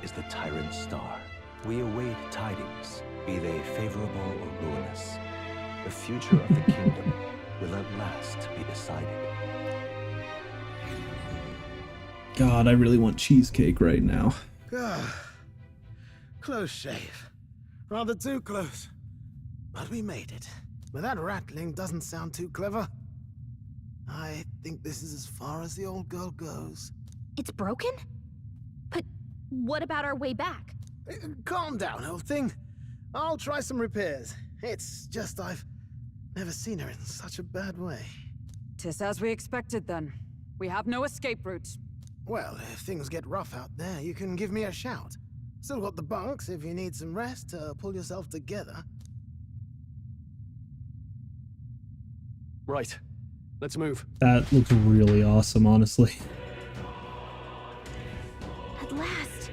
is the tyrant star. We await tidings, be they favorable or ruinous. The future of the kingdom will at last be decided. God, I really want cheesecake right now. Close shave. Rather too close. But we made it. But that rattling doesn't sound too clever. I think this is as far as the old girl goes. It's broken? But what about our way back? Calm down, old thing. I'll try some repairs. It's just I've never seen her in such a bad way. 'Tis as we expected then. We have no escape route. Well, if things get rough out there, you can give me a shout. Still got the bunks if you need some rest to pull yourself together. Right. Let's move. That looks really awesome, honestly. At last.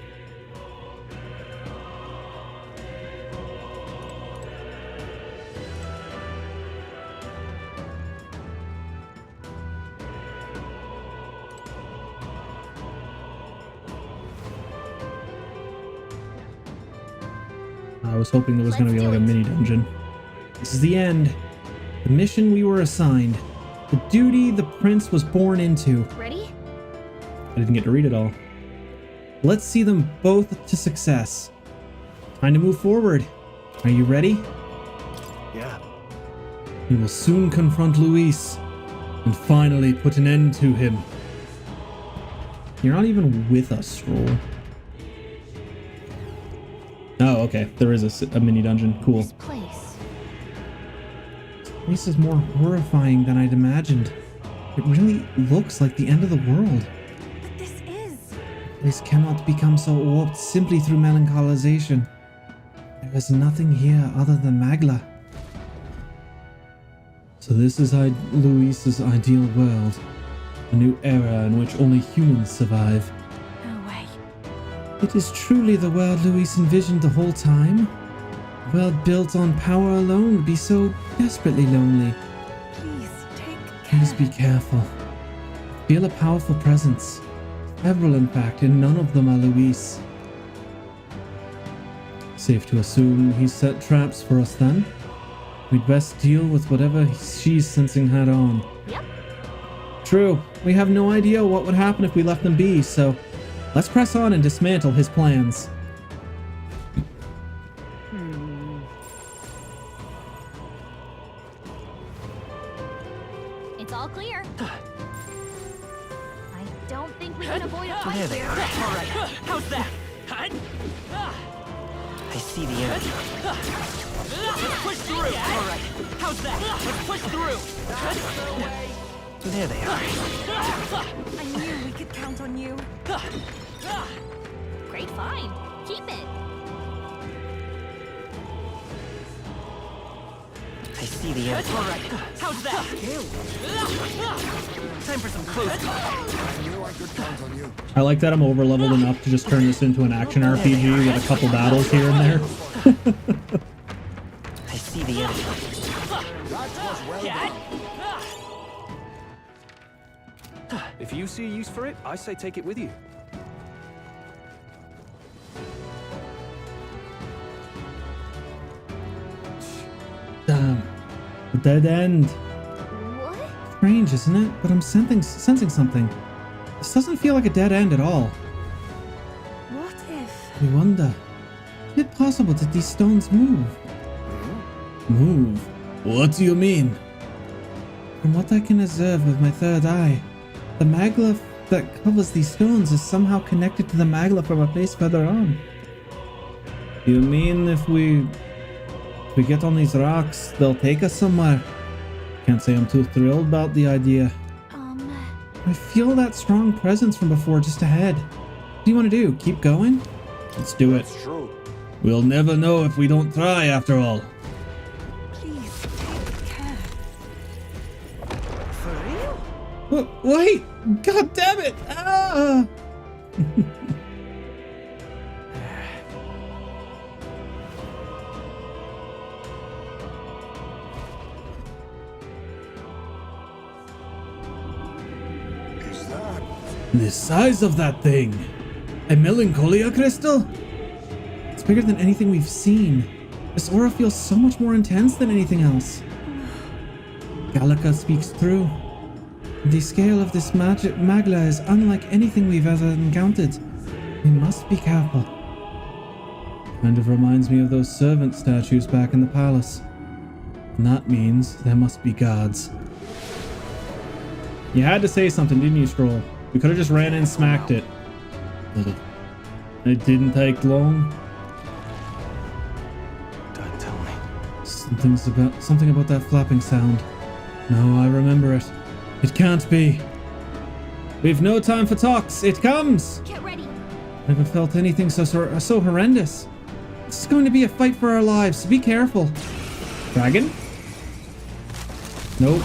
I was hoping there was going to be like a mini dungeon. This is the end. The mission we were assigned. The duty the prince was born into. Ready? I didn't get to read it all. Let's see them both to success. Time to move forward. Are you ready? Yeah. We will soon confront Luis and finally put an end to him. You're not even with us, Stroll. Oh, okay. There is a mini dungeon. Cool. This place. This is more horrifying than I'd imagined. It really looks like the end of the world. But this is. This cannot become so warped simply through melancholization. There is nothing here other than Magla. So this is Luis's ideal world. A new era in which only humans survive. No way. It is truly the world Luis envisioned the whole time. A world built on power alone would be so desperately lonely. Please, take Please be careful. Feel a powerful presence. Several, in fact, and none of them are Luis. Safe to assume he set traps for us then. We'd best deal with whatever she's sensing head on. Yep. True. We have no idea what would happen if we left them be, so let's press on and dismantle his plans. It's all clear. I don't think we can avoid a fight There they here. are. All right. How's that? I see the enemy. Let's push through. All right. How's that? Let's push through. There they are. I knew we could count on you. Great find. Keep it. I see the enemy. All right. How's that? Time for some close talk. I knew I could count on you. I like that I'm over leveled enough to just turn this into an action RPG with a couple battles here and there. I see the enemy. That was well done. If you see a use for it, I say take it with you. Damn. A dead end. What? Strange, isn't it? But I'm sensing something. This doesn't feel like a dead end at all. What if? I wonder, is it possible that these stones move? Move? What do you mean? From what I can observe with my third eye, the magla that covers these stones is somehow connected to the magla from a place further on. You mean if we get on these rocks, they'll take us somewhere? Can't say I'm too thrilled about the idea. I feel that strong presence from before just ahead. What do you want to do? Keep going? Let's do it. That's true. We'll never know if we don't try after all. Please, take care. For real? Wait! God damn it! Ah! The size of that thing! A melancholia crystal? It's bigger than anything we've seen. This aura feels so much more intense than anything else. Gallica speaks true. The scale of this magla is unlike anything we've ever encountered. We must be careful. Kind of reminds me of those servant statues back in the palace. And that means there must be guards. You had to say something, didn't you, Stroll? We could have just ran in and smacked it. It didn't take long. Don't tell me. Something about that flapping sound. No, I remember it. It can't be. We've no time for talks. It comes. Get ready. Never felt anything so horrendous. This is going to be a fight for our lives, so be careful. Dragon? Nope.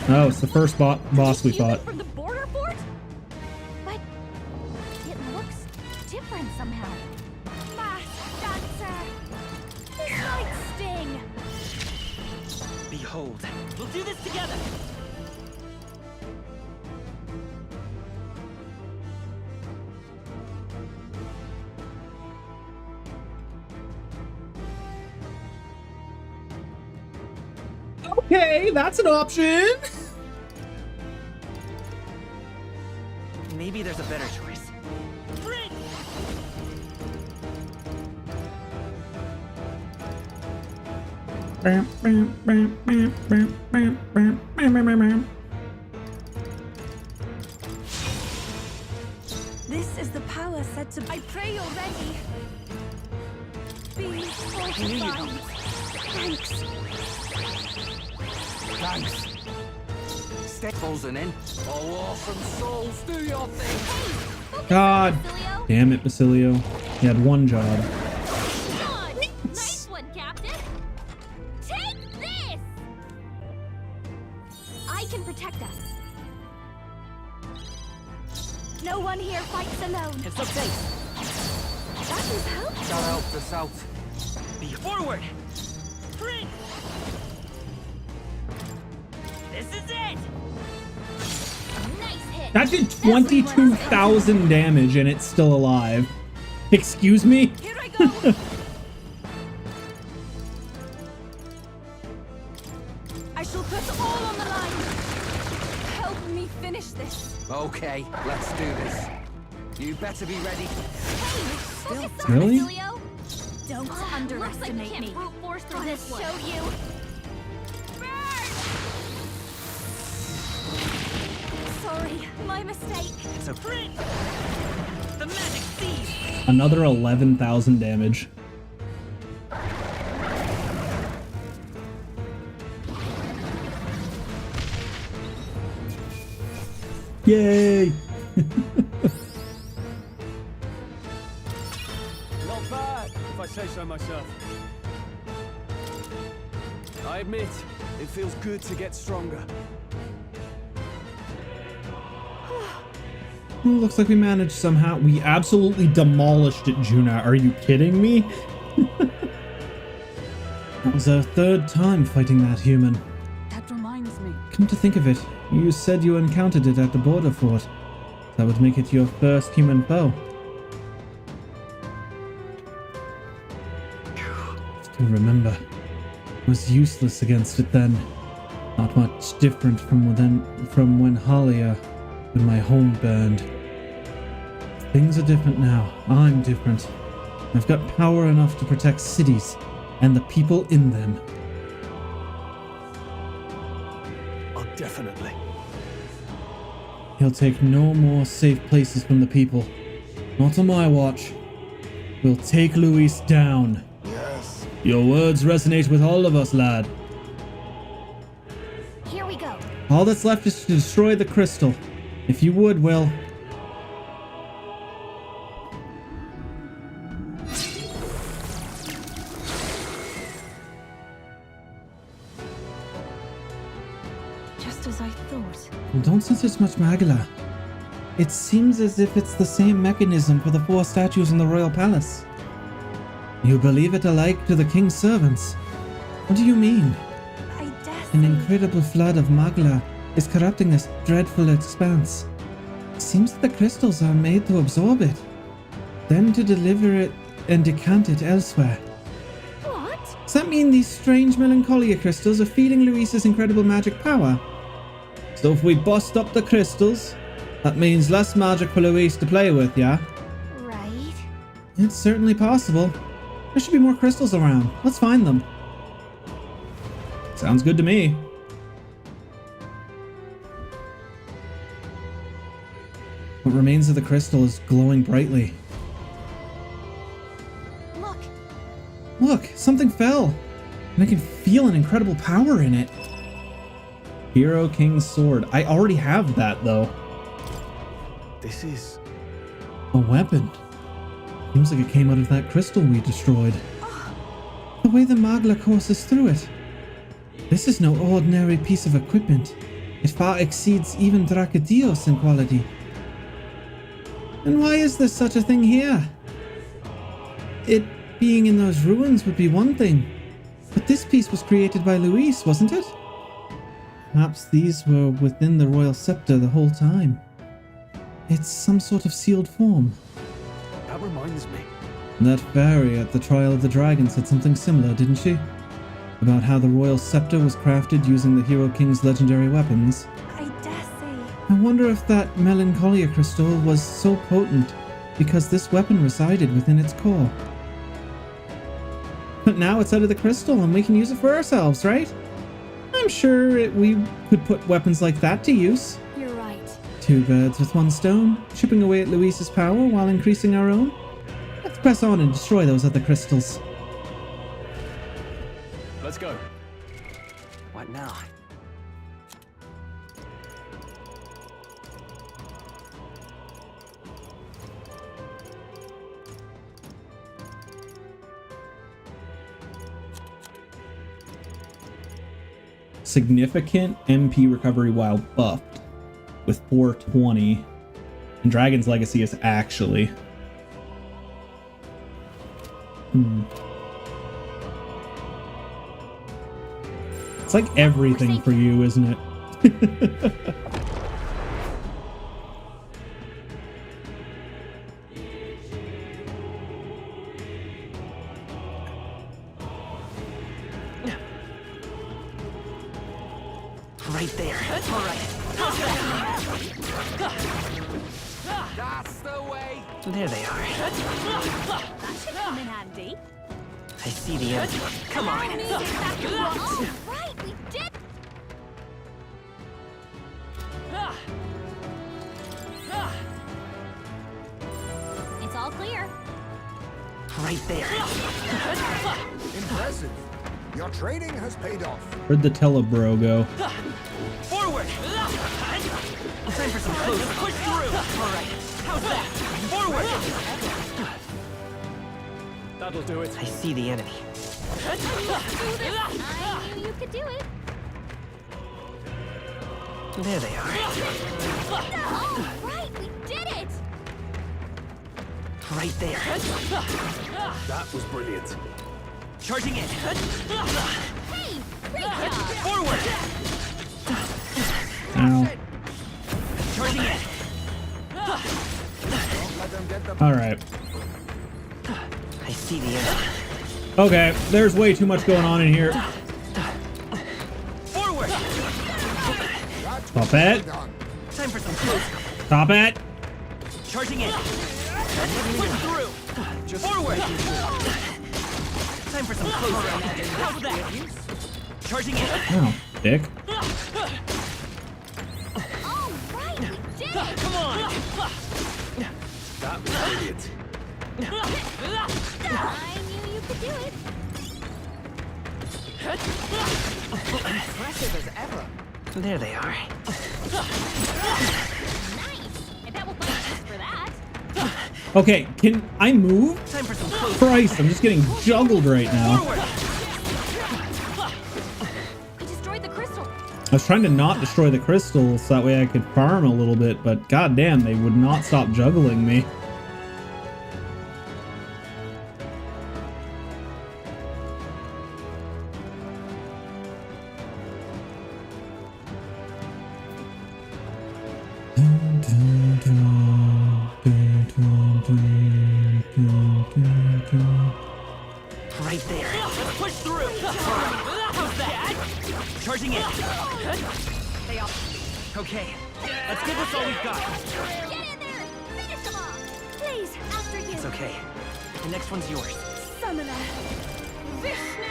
Oh, it's the first boss we fought. From the border fort? But it looks different somehow. Masked dancer. This might sting. Behold, we'll do this together. Okay, that's an option. Maybe there's a better choice. This is the power said to. I pray you're ready. Be fortified. Thanks. Thanks. Step closing in. Oh, awesome souls, do your thing. God damn it, Basilio. He had one job. Nice one, Captain. Take this. I can protect us. No one here fights alone. It's okay. That is help. Gotta help this out. Be forward. Prince. This is it. Nice hit. That did 22,000 damage and it's still alive. Excuse me? Here I go. I shall put all on the line. Help me finish this. Okay, let's do this. You better be ready. Hey, Really? Basilio. Don't Looks like underestimate we me. can't Brute force through I'll this one. show you. Sorry, my mistake. It's a print. The magic seed. Another 11,000 damage. Yay! Not bad, if I say so myself. I admit, it feels good to get stronger. Well, looks like we managed somehow. We absolutely demolished it, Juna. Are you kidding me? That was our third time fighting that human. That reminds me. Come to think of it, you said you encountered it at the border fort. That would make it your first human foe. Still remember, I was useless against it then. Not much different from when Halia, when my home burned. Things are different now. I'm different. I've got power enough to protect cities and the people in them. Oh, definitely. He'll take no more safe places from the people. Not on my watch. We'll take Luis down. Yes. Your words resonate with all of us, lad. Here we go. All that's left is to destroy the crystal. If you would, Will. Just as I thought. Don't sense as much magla. It seems as if it's the same mechanism for the 4 statues in the royal palace. You believe it alike to the king's servants. What do you mean? I dare An incredible flood of magla is corrupting this dreadful expanse. It seems that the crystals are made to absorb it, then to deliver it and decant it elsewhere. What? Does that mean these strange melancholia crystals are feeding Luis's incredible magic power? So if we bust up the crystals, that means less magic for Luis to play with, yeah? Right. It's certainly possible. There should be more crystals around. Let's find them. Sounds good to me. What remains of the crystal is glowing brightly. Look. Look, something fell. And I can feel an incredible power in it. Hero King's Sword. I already have that, though. This is... a weapon. Seems like it came out of that crystal we destroyed. The way the magla courses through it. This is no ordinary piece of equipment. It far exceeds even Dracadios in quality. And why is there such a thing here? It being in those ruins would be one thing, but this piece was created by Luis, wasn't it? Perhaps these were within the royal scepter the whole time. It's some sort of sealed form. That reminds me. That fairy at the Trial of the Dragon said something similar, didn't she? About how the royal scepter was crafted using the Hero King's legendary weapons. I dare say. I wonder if that melancholia crystal was so potent because this weapon resided within its core. But now it's out of the crystal and we can use it for ourselves, right? I'm sure we could put weapons like that to use. You're right. 2 birds with 1 stone, chipping away at Luis's power while increasing our own. Let's press on and destroy those other crystals. Let's go. What now? Significant MP recovery while buffed with 420. And Dragon's Legacy is actually... It's like everything for you, isn't it? Right there. All right. That's the way. There they are. That should come in handy. I see the end. Come on. Oh, right, we did. It's all clear. Right there. Impressive. Your training has paid off. Where'd the Telebro go? Forward. Time for some close. Push through. All right. How's that? Forward. That'll do it. I see the enemy. I knew you could do it. There they are. Oh, right, we did it. Right there. That was brilliant. Charging in. Hey, great job. Forward. Ow. Charging in. Alright. I see the enemy. Okay, there's way too much going on in here. Forward. Stop it. Time for some close. Stop it. Charging in. Push through. Just forward. Time for some close. How's that? Charging in. Oh, dick. That was brilliant. I knew you could do it. Impressive as ever. There they are. Nice. I bet we'll find a use for that. Okay, can I move? Time for some close. Christ, I'm just getting juggled right now. I destroyed the crystal. I was trying to not destroy the crystals so that way I could farm a little bit, but goddamn, they would not stop juggling me. Right there. Let's push through. How's that? Charging in. They are. Okay. Let's give this all we've got. Get in there. Finish them off. Please, after you. It's okay. The next one's yours. Summoner. Vishnu.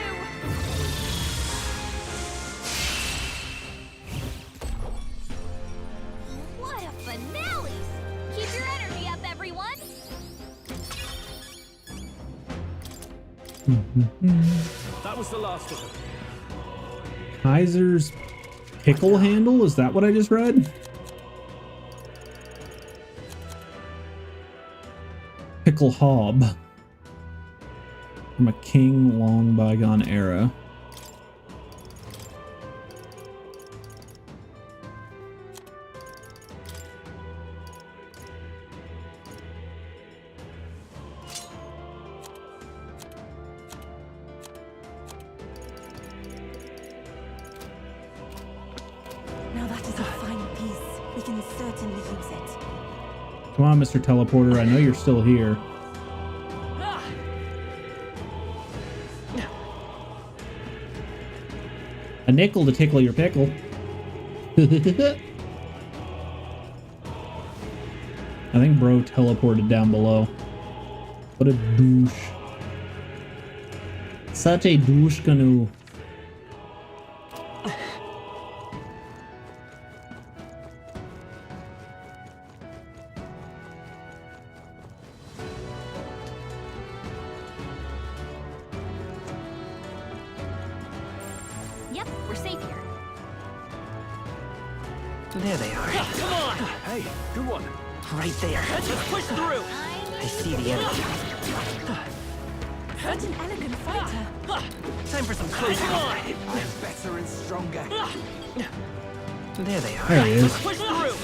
What a finale! Keep your energy up, everyone. That was the last of them. Kaiser's pickle handle? Is that what I just read? Pickle hob. From a king long bygone era. Now that is a final piece. We can certainly use it. Come on, Mr. Teleporter. I know you're still here. A nickel to tickle your pickle. I think bro teleported down below. What a douche. Such a douche canoe. Yep, we're safe here. There they are. Come on! Hey, good one. Right there. Let's push through. I see the enemy. Such an elegant fighter. Time for some close. Come on! I'm better and stronger. There they are. There he is. Push through.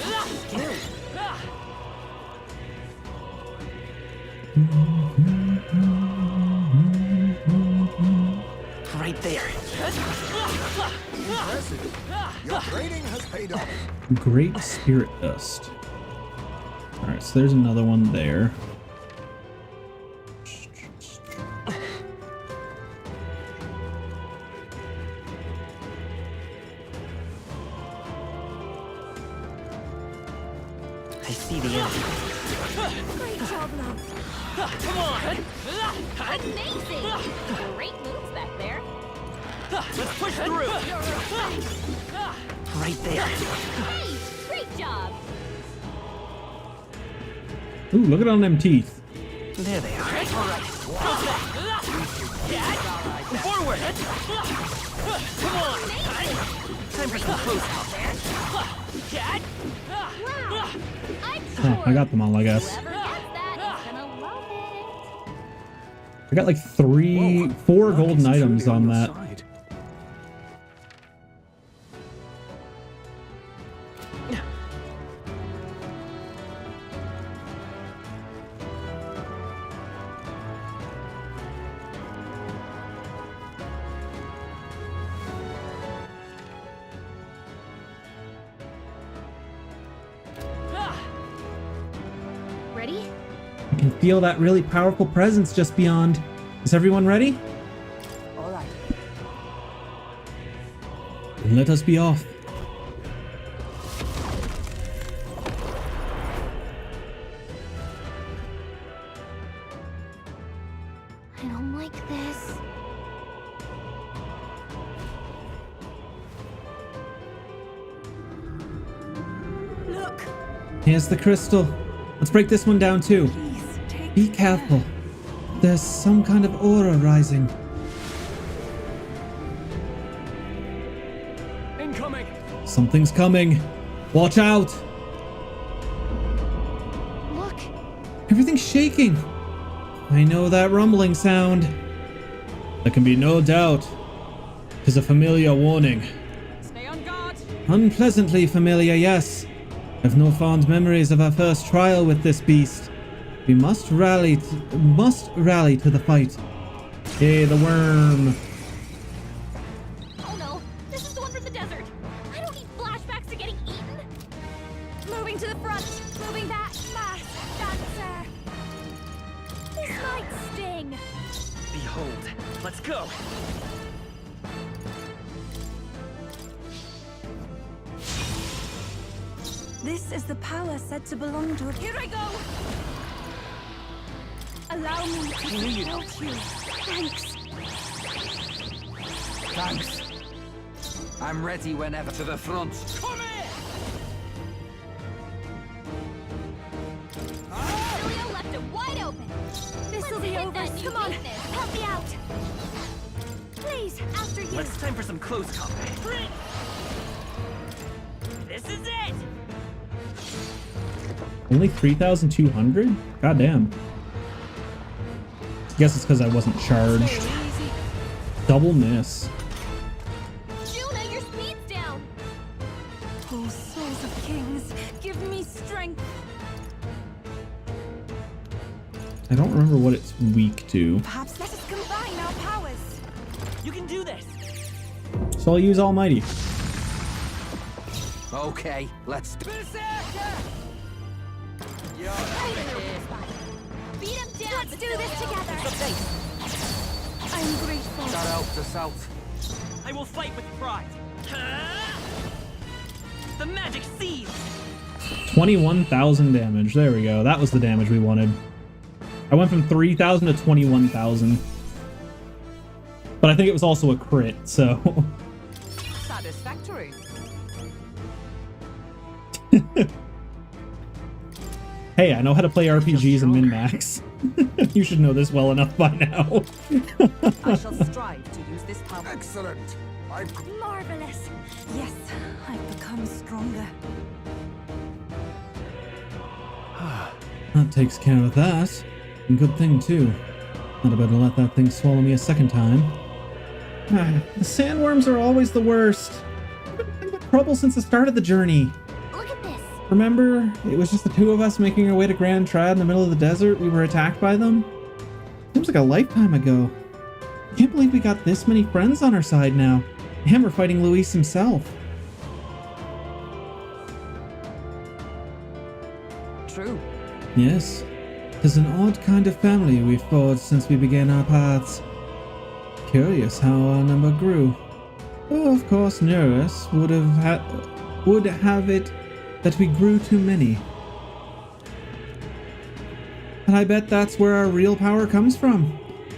Right there. Impressive. Your training has paid off. Great spirit dust. Alright, so there's another one there. I see the enemy. Great job, love. Come on! Amazing. Great moves back there. Let's push through. Right there. Hey, great job. Ooh, look at all them teeth. There they are. All right. Forward. Come on. Time for some close. Wow. I'm Oh, sure I got them all, I guess. whoever gets that is gonna love it. I got like four golden items on that. Ready? I can feel that really powerful presence just beyond. Is everyone ready? All right. Then let us be off. I don't like this. Look! Here's the crystal. Let's break this one down too. Be careful. There's some kind of aura rising. Incoming. Something's coming. Watch out. Look. Everything's shaking. I know that rumbling sound. There can be no doubt. 'Tis a familiar warning. Stay on guard. Unpleasantly familiar, yes. I've no fond memories of our first trial with this beast. We must rally to the fight. Hey, the worm. Oh no, this is the one from the desert. I don't need flashbacks to getting eaten. Moving to the front, moving back, fast. This might sting. Behold, let's go. This is the power said to belong to a... Here I go! Allow me to support you. Thanks. Thanks. I'm ready whenever. To the front. Come here! Julio left it wide open. This'll be over. Come on, help me out. Please, after you. It's time for some close combat. This is it! Only 3,200? Goddamn. Guess it's because I wasn't charged. Double miss. Juna, your speed's down. Oh, souls of kings, give me strength. I don't remember what it's weak to. Perhaps let us combine our powers. You can do this! So I'll use Almighty. Okay, let's do Beat him down. Let's do this together. I'm grateful. that helps us out. I will fight with pride. The magic seeds! 21,000 damage. There we go. That was the damage we wanted. I went from 3,000 to 21,000. But I think it was also a crit, so... Satisfactory. Hey, I know how to play RPGs and min-max. You should know this well enough by now. I shall strive to use this power. Excellent. Marvelous. Yes, I've become stronger. That takes care of that. And good thing too. Not about to let that thing swallow me a second time. The sandworms are always the worst. I've been nothing but trouble since the start of the journey. Look at this. Remember, it was just the two of us making our way to Grand Trad in the middle of the desert. We were attacked by them. Seems like a lifetime ago. I can't believe we got this many friends on our side now. And we're fighting Luis himself. True. Yes. It's an odd kind of family we've forged since we began our paths. Curious how our number grew. Though of course Nereus would have it that we grew too many. And I bet that's where our real power comes from.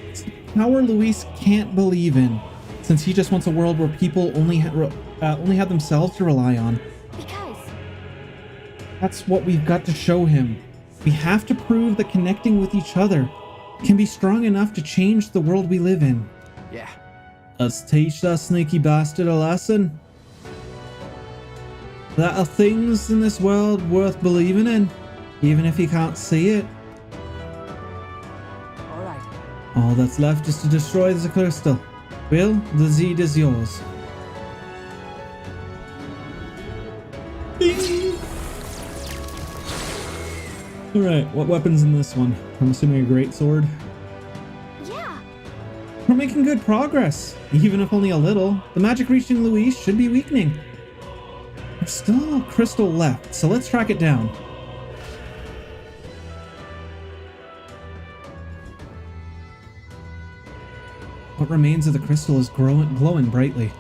It's the power Luis can't believe in, since he just wants a world where people only have themselves to rely on. Because That's what we've got to show him. We have to prove that connecting with each other can be strong enough to change the world we live in. Yeah. Let's teach that sneaky bastard a lesson. There are things in this world worth believing in, even if he can't see it. Alright. All that's left is to destroy the crystal. Will, the Zed is yours. Alright, what weapon's in this one? I'm assuming a greatsword. yeah, We're making good progress, even if only a little. The magic reaching Luis should be weakening. There's still a crystal left, so let's track it down. What remains of the crystal is glowing brightly.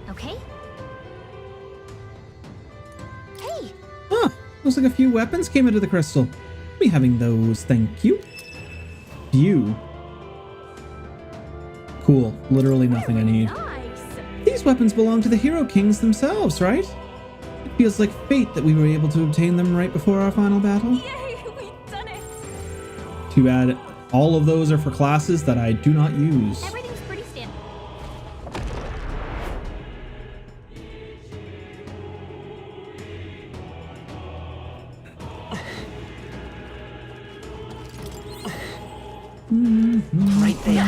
okay. Hey, Huh, looks like a few weapons came into the crystal. I'll be having those, thank you. Few. Cool, literally nothing I need. nice. These weapons belong to the Hero Kings themselves, right? It feels like fate that we were able to obtain them right before our final battle. Yay, we've done it! Too bad all of those are for classes that I do not use. Everything's pretty standard. Right there.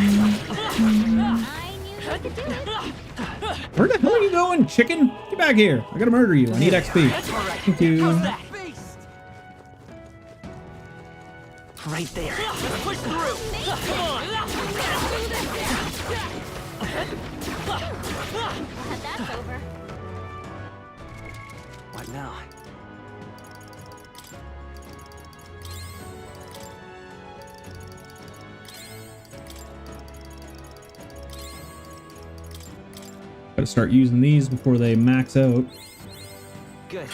Where the hell are you going, chicken? Get back here. I gotta murder you. I need XP. Thank you. Right there. Let's push through. Come on. That's over. What now? Gotta start using these before they max out. Good.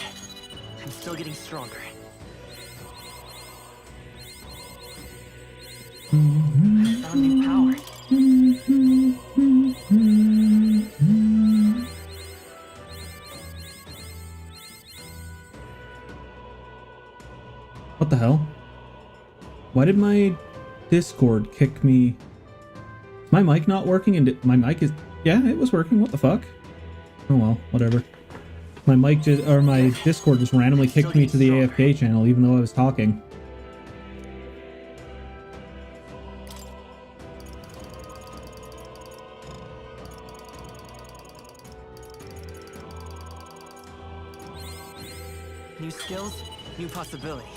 I'm still getting stronger. I found new power. What the hell? Why did my Discord kick me? Is my mic not working? And my mic is... Yeah, it was working. What the fuck? Oh well, whatever. My mic just... Or my Discord just randomly kicked me to the AFK channel even though I was talking. New skills, new possibilities.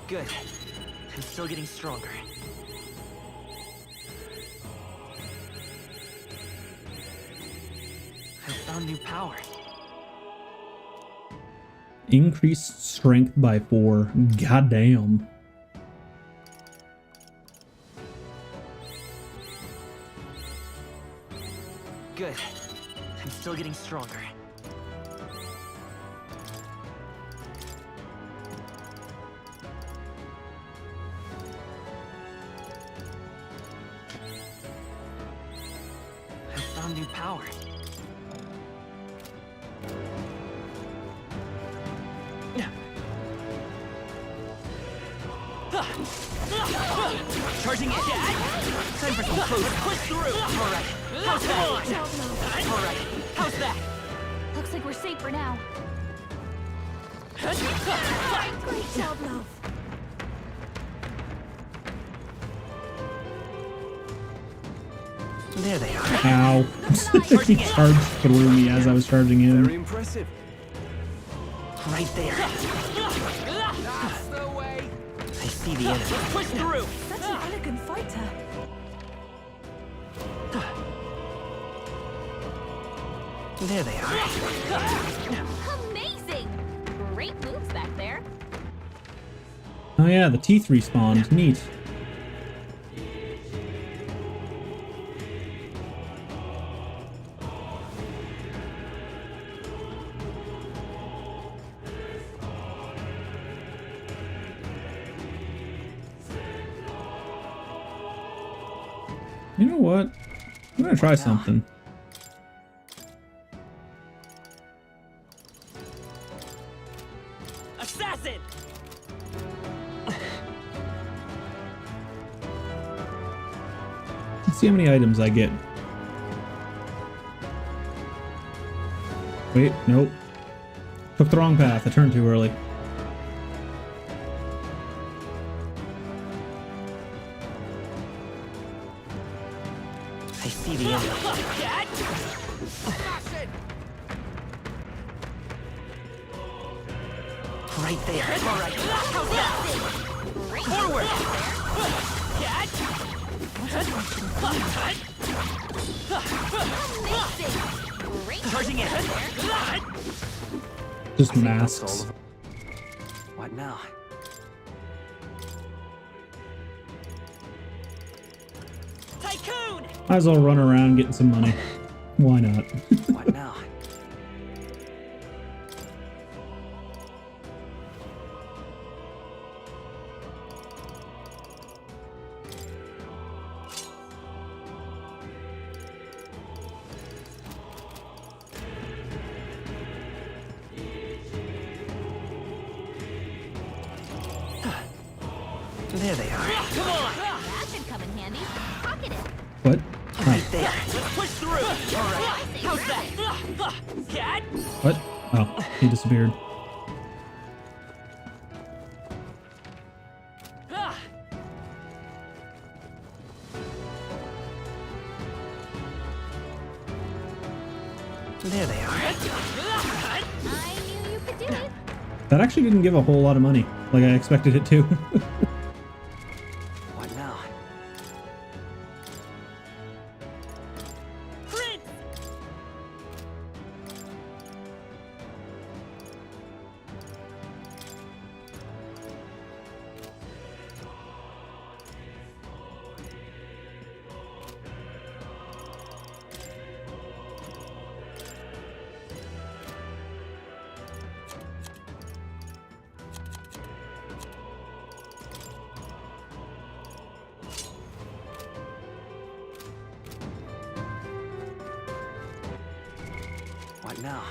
Good. I'm still getting stronger. I found new power. Increased strength by 4. Goddamn. Good. I'm still getting stronger. I found new power. Charging in. Time for some close. Push through. All right. How's that? All right. How's that? Looks like we're safe for now. Great job, love. There they are. Ow. He charged through me as I was charging in. Very impressive. Right there. That's the way. I see the enemy. Push through. Such an elegant fighter. There they are. Amazing! Great moves back there. Oh yeah, the teeth respawned. Neat. You know what? I'm gonna try something. Assassin! Let's see how many items I get. Wait, nope. Took the wrong path. I turned too early. I see the enemy. Right there. All right. How's that? Forward. Charging in. Just masks. What now? Tycoon! Might as well run around getting some money. Why not? What now? There they are. Come on! That should come in handy. Pocket it. What? Right there. Let's push through. All right. How's that? Cat? What? Oh, he disappeared. There they are. I knew you could do it. That actually didn't give a whole lot of money, like I expected it to. What now? What now?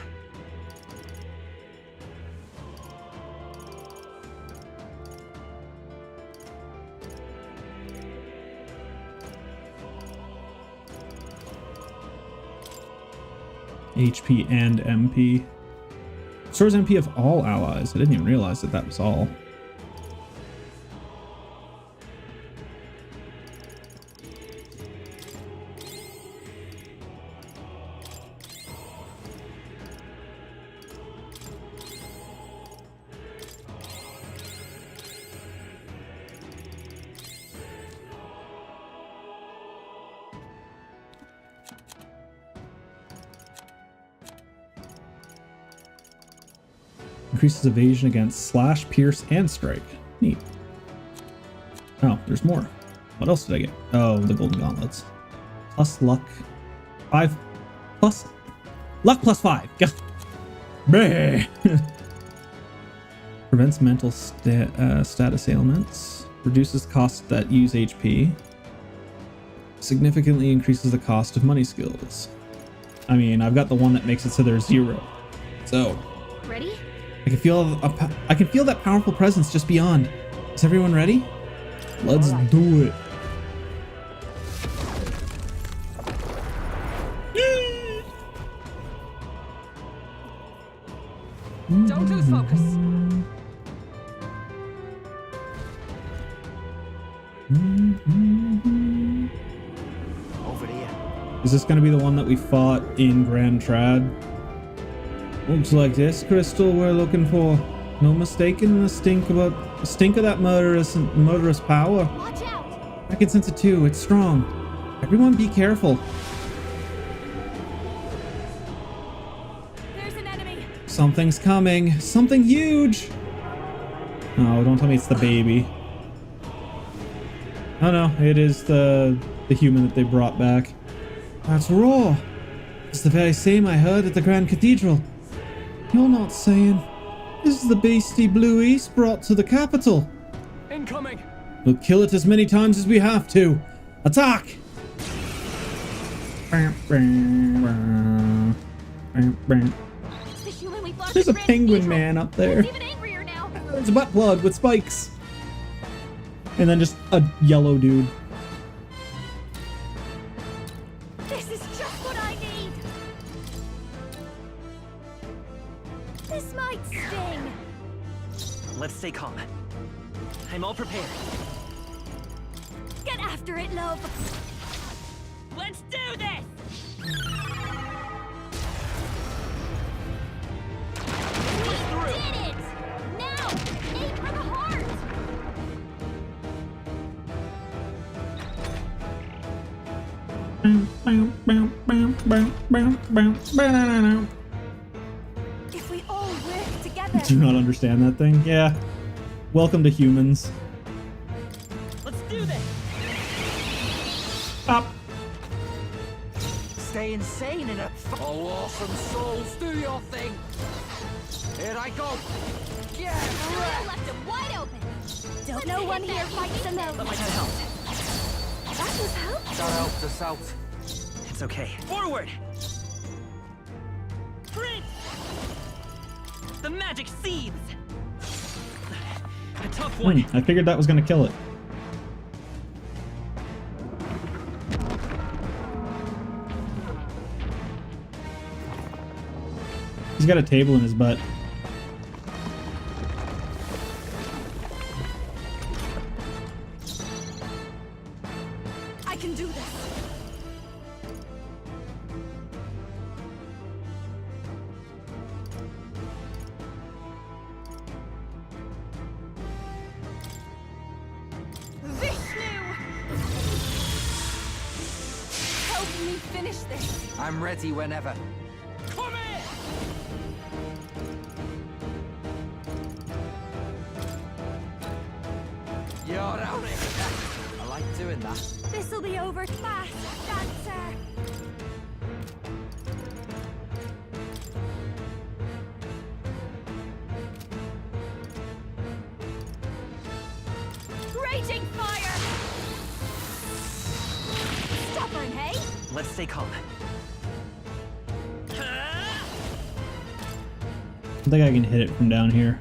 HP and MP. Stores MP of all allies. I didn't even realize that that was all. Increases evasion against slash, pierce, and strike. Neat. Oh, there's more. What else did I get? Oh, the golden gauntlets. Plus luck. 5. Plus luck plus 5. Bleh. Prevents mental status ailments. Reduces costs that use HP. Significantly increases the cost of money skills. I mean, I've got the one that makes it so there's 0. So. Ready? I can feel that powerful presence just beyond. Is everyone ready? Let's do it. Don't lose focus. Over here. Is this going to be the one that we fought in Grand Trad? Looks like this crystal we're looking for. No mistaking the stink of that murderous power. Watch out! I can sense it too. It's strong. Everyone be careful. There's an enemy. Something's coming. Something huge. Oh, don't tell me it's the baby. Oh no, it is the human that they brought back. That's raw. It's the very same I heard at the Grand Cathedral. You're not saying this is the beastie Blue East brought to the capital? Incoming! We'll kill it as many times as we have to. Attack! There's a penguin man up there. There's a butt plug with spikes. And then just a yellow dude. This is just what I need. This might sting. Let's stay calm. I'm all prepared. Get after it, love. Let's do this! We did it! Now, aim for the heart! If we all work together. Do not understand that thing. Yeah. Welcome to humans. Let's do this! Up. Stay insane in a... Oh, awesome souls, do your thing. Here I go. Get You wrecked. left him wide open! Don't no one here fights alone. That might have helped. That was help. That helped us out. It's okay. Forward! Prince! The magic seeds! A tough one. I figured that was going to kill it. He's got a table in his butt. I can do this. Help me finish this. I'm ready whenever. Come here! You're out of here. I like doing that. This'll be over fast, dancer. Raging fire! Stubborn, hey? Let's stay calm. I think I can hit it from down here.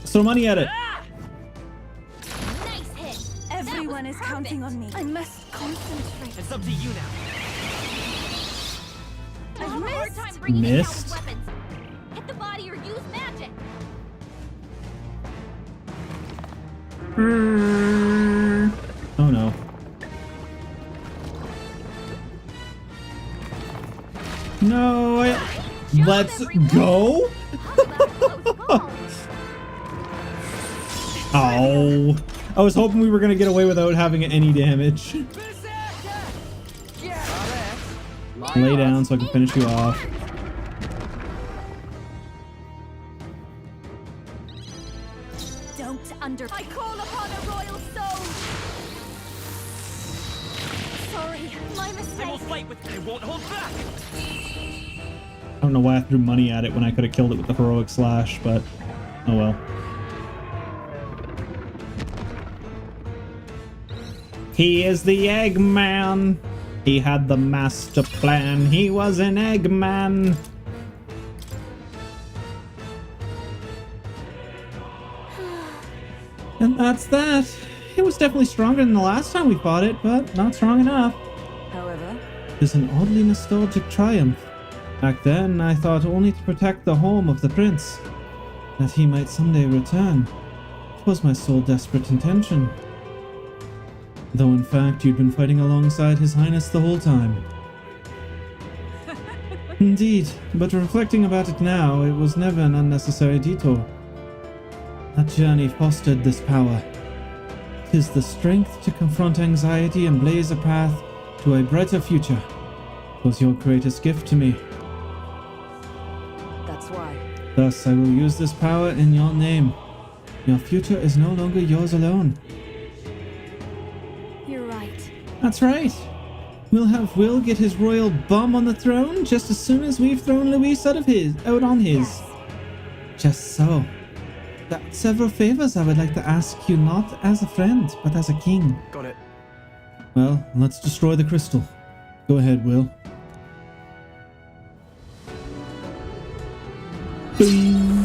Throw money at it. Nice hit. Everyone is counting on me. I must concentrate. It's up to you now. I have a hard time bringing it down with weapons. Hit the body or use magic. Oh no. No, let's go. Oh, I was hoping we were gonna get away without having any damage. Lay down so I can finish you off. Don't I call upon a royal soul. Sorry, my mistake. I will fight with. I won't hold back. I don't know why I threw money at it when I could have killed it with the heroic slash, but oh well. He is the Eggman. He had the master plan. He was an Eggman. And that's that. It was definitely stronger than the last time we fought it, but not strong enough. However, It's an oddly nostalgic triumph. Back then, I thought only to protect the home of the prince, that he might someday return. It was my sole desperate intention. Though in fact, you'd been fighting alongside His Highness the whole time. Indeed, but reflecting about it now, it was never an unnecessary detour. That journey fostered this power. 'Tis the strength to confront anxiety and blaze a path to a brighter future. 'Twas your greatest gift to me. that's why. Thus, I will use this power in your name. Your future is no longer yours alone. You're right. That's right. We'll have Will get his royal bum on the throne just as soon as we've thrown Luis out on his. Yes. Just so. There are several favors I would like to ask you, not as a friend, but as a king. Got it. Well, let's destroy the crystal. Go ahead, Will. Boom.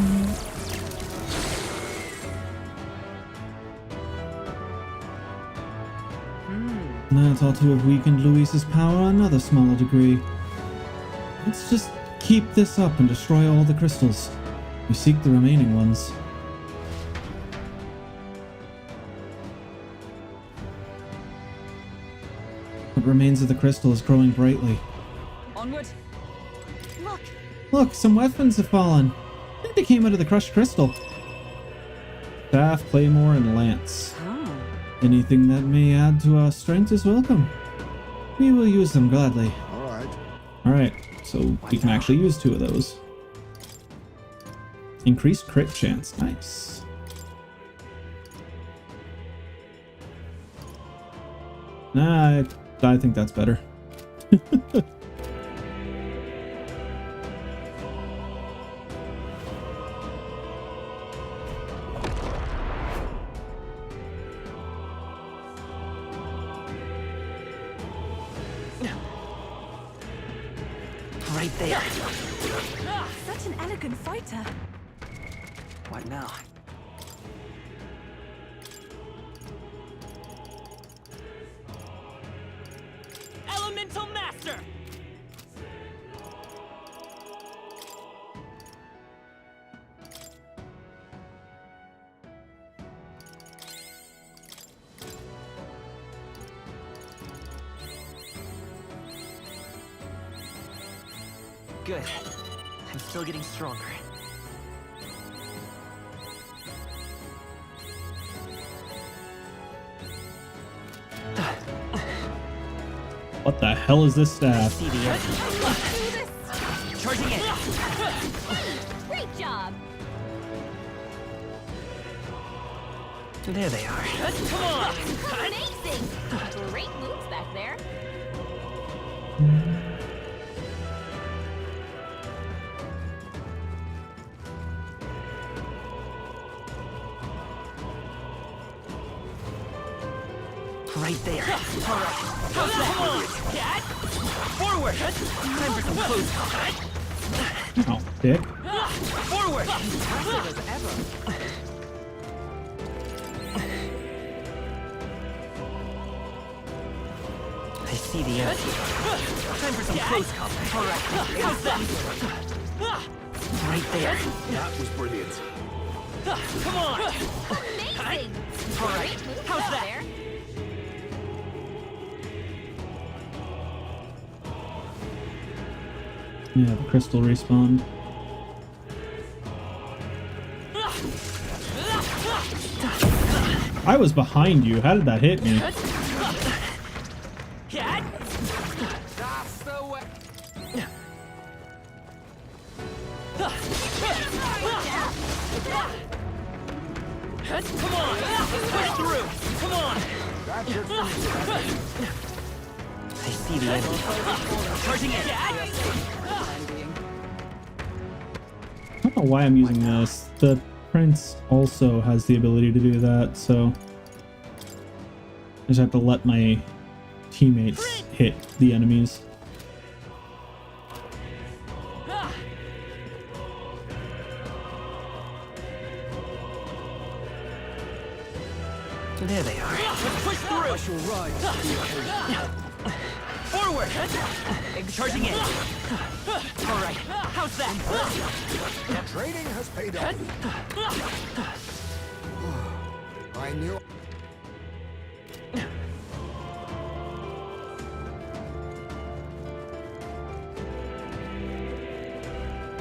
I thought to have weakened Luis's power another smaller degree. Let's just keep this up and destroy all the crystals. We seek the remaining ones. What remains of the crystal is growing brightly. Onward. Look. Look, some weapons have fallen. I think they came out of the crushed crystal. Staff, claymore, and lance. Anything that may add to our strength is welcome. We will use them gladly. Alright, so we can actually use 2 of those. Increased crit chance. Nice. Nah, I think that's better. Right there. Such an elegant fighter. What now? Elemental Master! Good. I'm still getting stronger. What the hell is this staff? See the end. Charging in. Great job. There they are. Come on! Amazing. Great moves back there. Right there. All right. How's that? Come on, Dad. Forward. Time for some close combat. Oh, dick. Forward. Impressive as ever. I see the end. Time for some close combat. All right. How's that? Right there. That was brilliant. Come on. Amazing. All right. Great moves How's back that? there. Yeah, the crystal respawned. I was behind you. How did that hit me? Cat. That's the way. Come on. Push through. Come on. I see the enemy. Charging in. I don't know why I'm using this. The prince also has the ability to do that, so I just have to let my teammates hit the enemies. There they are. Let's push through. I shall rise. Forward. Charging in. All right. How's that? Training has paid off. I knew.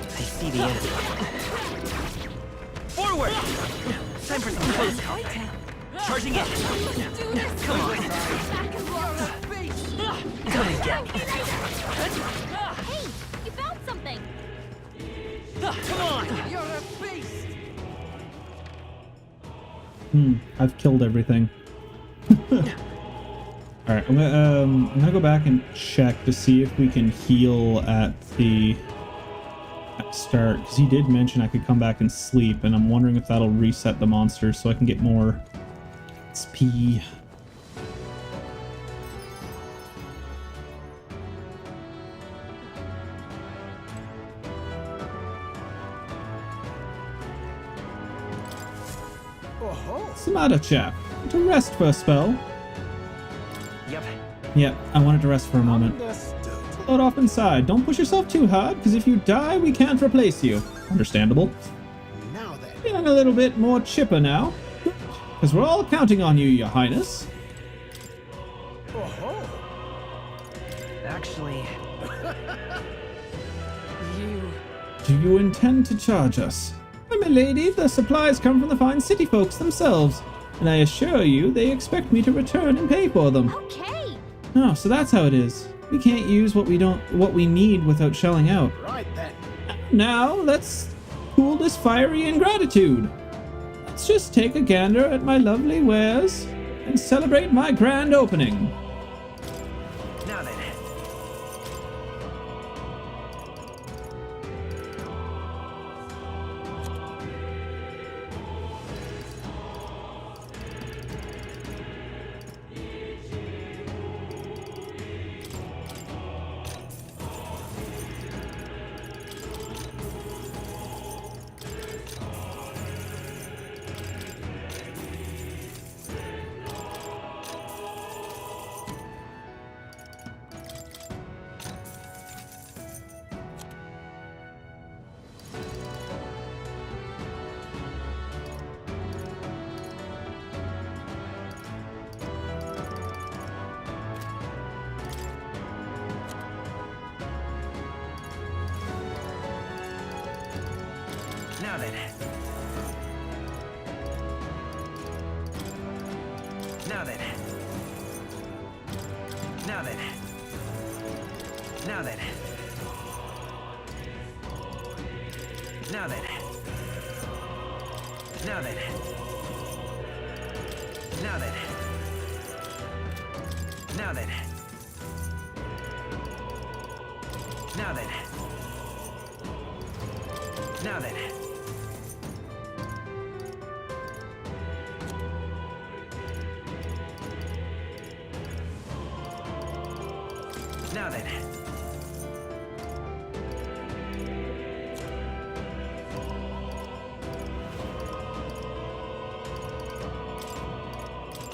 I see the enemy. Forward. Time for some close combat. Charging in. Come on. Come and get me. Hey, you found something. Come on. You're a beast. I've killed everything. Alright, I'm gonna go back and check to see if we can heal at the start, because he did mention I could come back and sleep, and I'm wondering if that'll reset the monsters so I can get more XP. What's the matter, chap? Want to rest for a spell? Yep. Yep, I wanted to rest for a moment. Load off inside. Don't push yourself too hard, because if you die, we can't replace you. Understandable. Now then. Feeling a little bit more chipper now. Because we're all counting on you, Your Highness. Actually, Do you intend to charge us? Why, my lady, the supplies come from the fine city folks themselves, and I assure you they expect me to return and pay for them. Okay. Oh, so that's how it is. We can't use what we need without shelling out. Right then. Now, let's cool this fiery ingratitude. Let's just take a gander at my lovely wares and celebrate my grand opening. now then. Now then. Now then. Now then. Now then. Now then. Now then. Now then. Now then. Now then. Now then. Now then.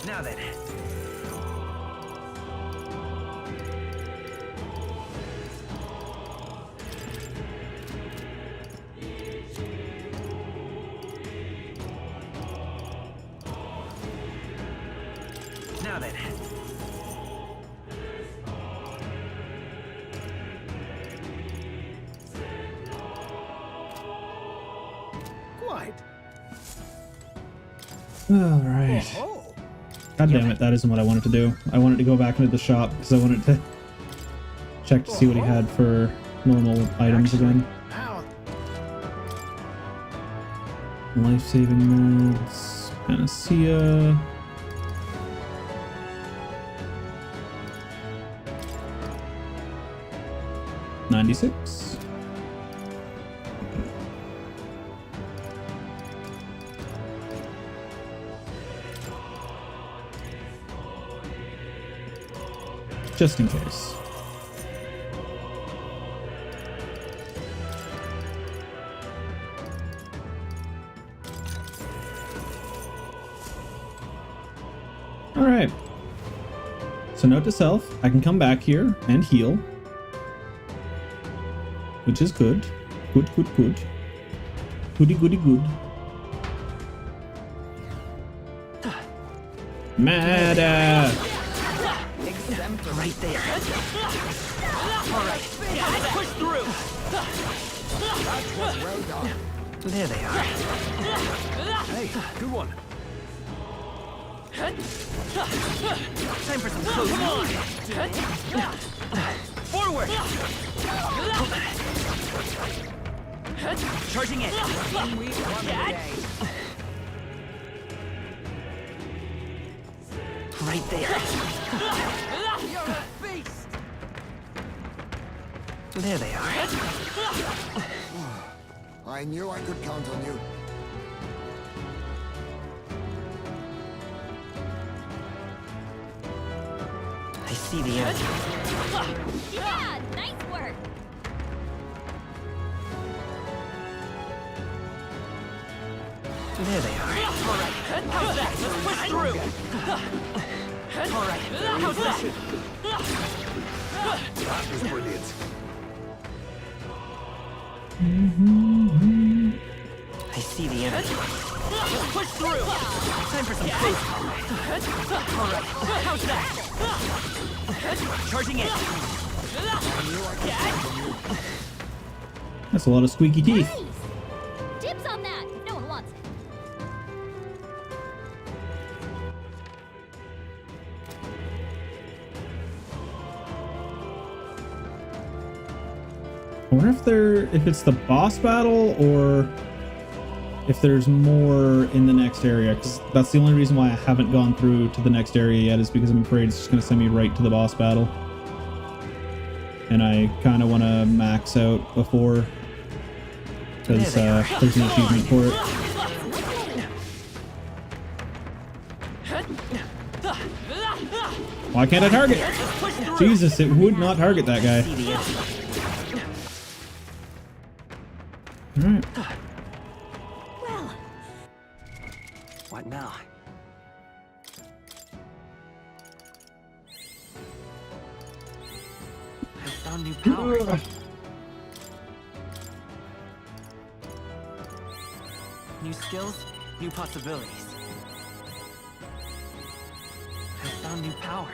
Now then. Now then. Quite. All right. God damn it, that isn't what I wanted to do. I wanted to go back into the shop because I wanted to check to see what he had for normal items again. Life-saving meds, panacea. $96. Just in case. All right. So note to self, I can come back here and heal. Which is good. Good, good, good. Goody, goody, good. Mada! Right there. Alright, push through. That was well done. There they are. Hey, good one. Time for some close. Forward. Charging in. Right there. You're a beast. There they are. I knew I could count on you. I see the end. Yeah, nice work. There they are. Alright, how's that? Let's push through. Alright, how's that? That was brilliant. I see the enemy. Let's push through. Time for some close combat. Alright, how's that? Charging in. That's a lot of squeaky teeth. Nice. Dibs on that if no one wants it. I wonder if it's the boss battle or if there's more in the next area, because that's the only reason why I haven't gone through to the next area yet, is because I'm afraid it's just going to send me right to the boss battle. And I kind of want to max out before, because there's an achievement for it. Why can't I target? Jesus, it would not target that guy. Alright. Well, what now? I found new power. New skills, new possibilities. I found new power.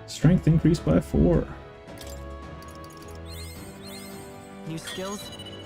Strength increased by 4. New skills,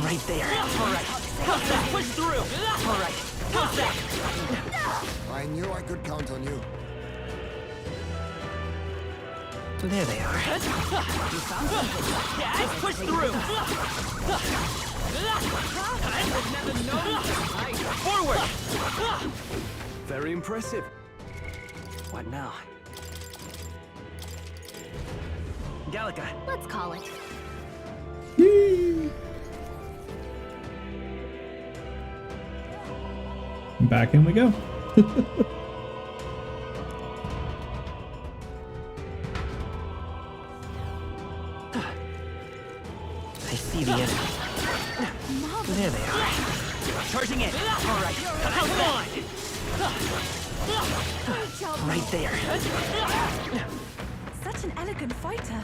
Right there. All right. How's that? Push through. All right. How's that? I knew I could count on you. There they are. You found something. Yeah, let's push through. I would never know this. Forward. Very impressive. What now? Gallica. Let's call it. Back in we go. I see the enemy. There they are. Charging in. All right. How's that? Right there. Such an elegant fighter.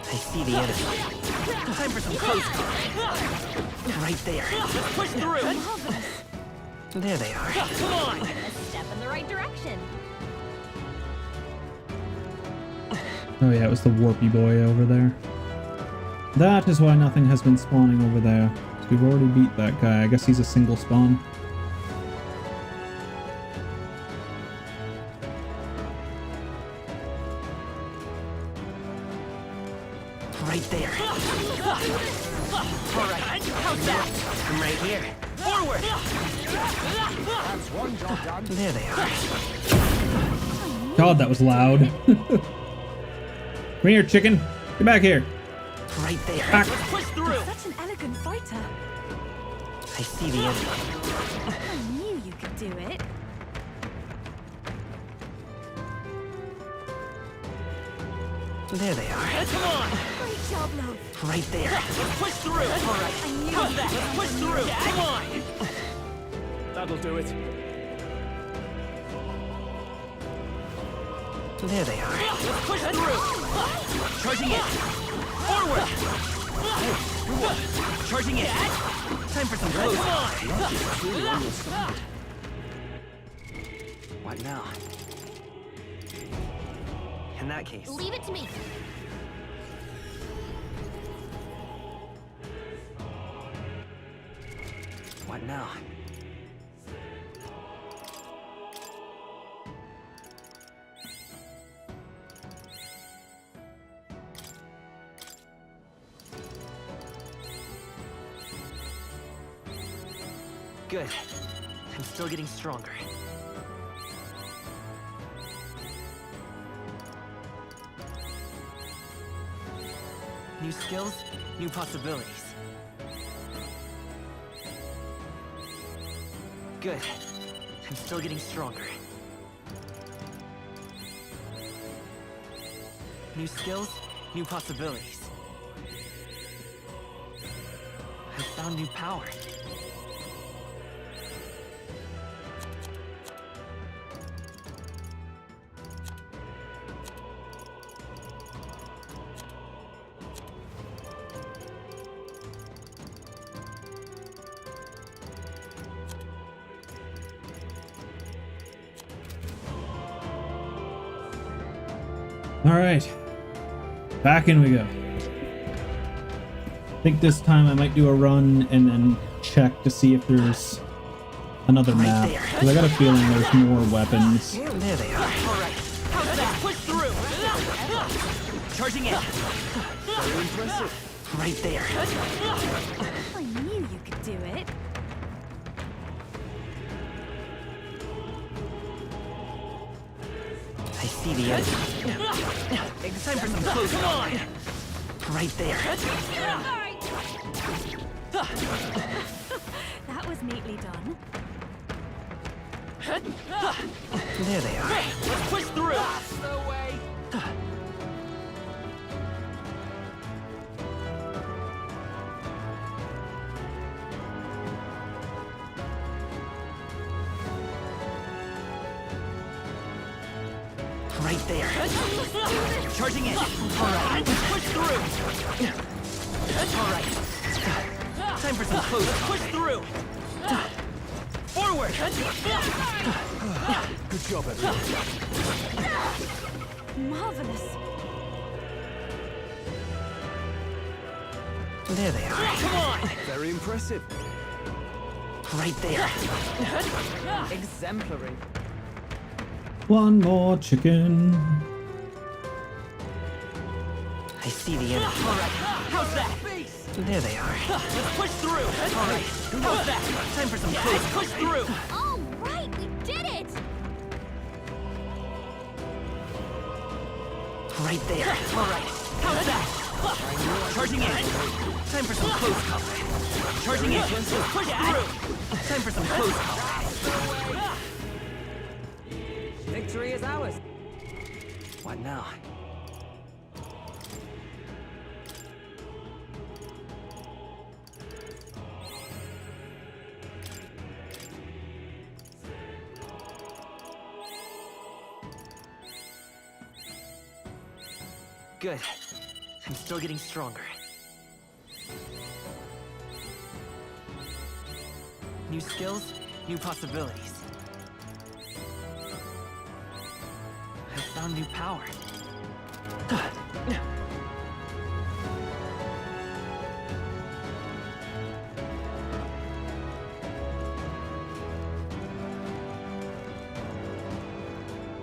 I see the enemy. Time for some close combat. Right there. Let's push through. There they are. Come on. A step in the right direction. Oh yeah, it was the warpy boy over there. That is why nothing has been spawning over there. So we've already beat that guy. I guess he's a single spawn. Right there. All right. How's that? I'm right here. Forward. That's one job done. There they are. God, that was loud. Come here, chicken. Get back here. Right there. Back. Let's push through. Such an elegant fighter. I see the enemy. I knew you could do it. There they are. Come on. Great job, love. Right there. Let's push through. All right. I knew How's you that? could Let's push through. Come on. That'll do it. There they are. Let's push through. Charging in. Forward. Charging in. Time for some close. What now? In that case. Leave it to me. What now? Good. I'm still getting stronger. New skills, new possibilities. Good. I'm still getting stronger. New skills, new possibilities. I found new power. All right, back in we go. I think this time I might do a run and then check to see if there's another map. Because I got a feeling there's more weapons. There they are. All right. How's that? Push through. Charging in. Very impressive. Right there. I knew you could do it. I see the enemy. It's time for some close combat. Right there. That was neatly done. There they are. Let's push through. That's the way. Right there. Charging in. All right. Push through. All right. Time for some close. Push through. Forward. Good job, everyone. Marvelous. There they are. Come on! Very impressive. Right there. Exemplary. One more chicken. I see the enemy. Alright, how's that? There they are. Let's push through! Alright, how's that? Time for some close. Let's push through! All right, we did it! Right there. Alright, how's that? Charging in. Time for some close combat. Charging in. Push through. Time for some close combat. Victory is ours. What now? Good. I'm still getting stronger. New skills, new possibilities. I found new power.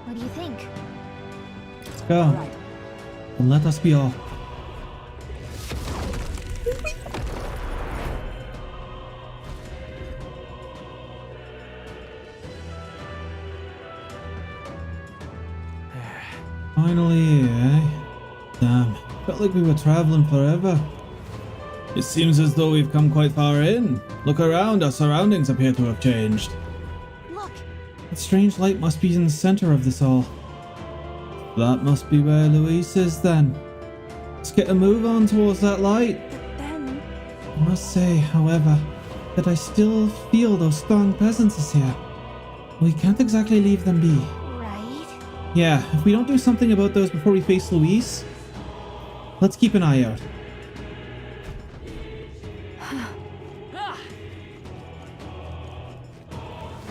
What do you think? Let's go. And let us be off. Finally, eh? Damn, felt like we were traveling forever. It seems as though we've come quite far in. Look around, our surroundings appear to have changed. Look! That strange light must be in the center of this all. That must be where Luis is then. Let's get a move on towards that light. But then... I must say, however, that I still feel those strong presences here. We can't exactly leave them be. Right? Yeah, if we don't do something about those before we face Luis, let's keep an eye out.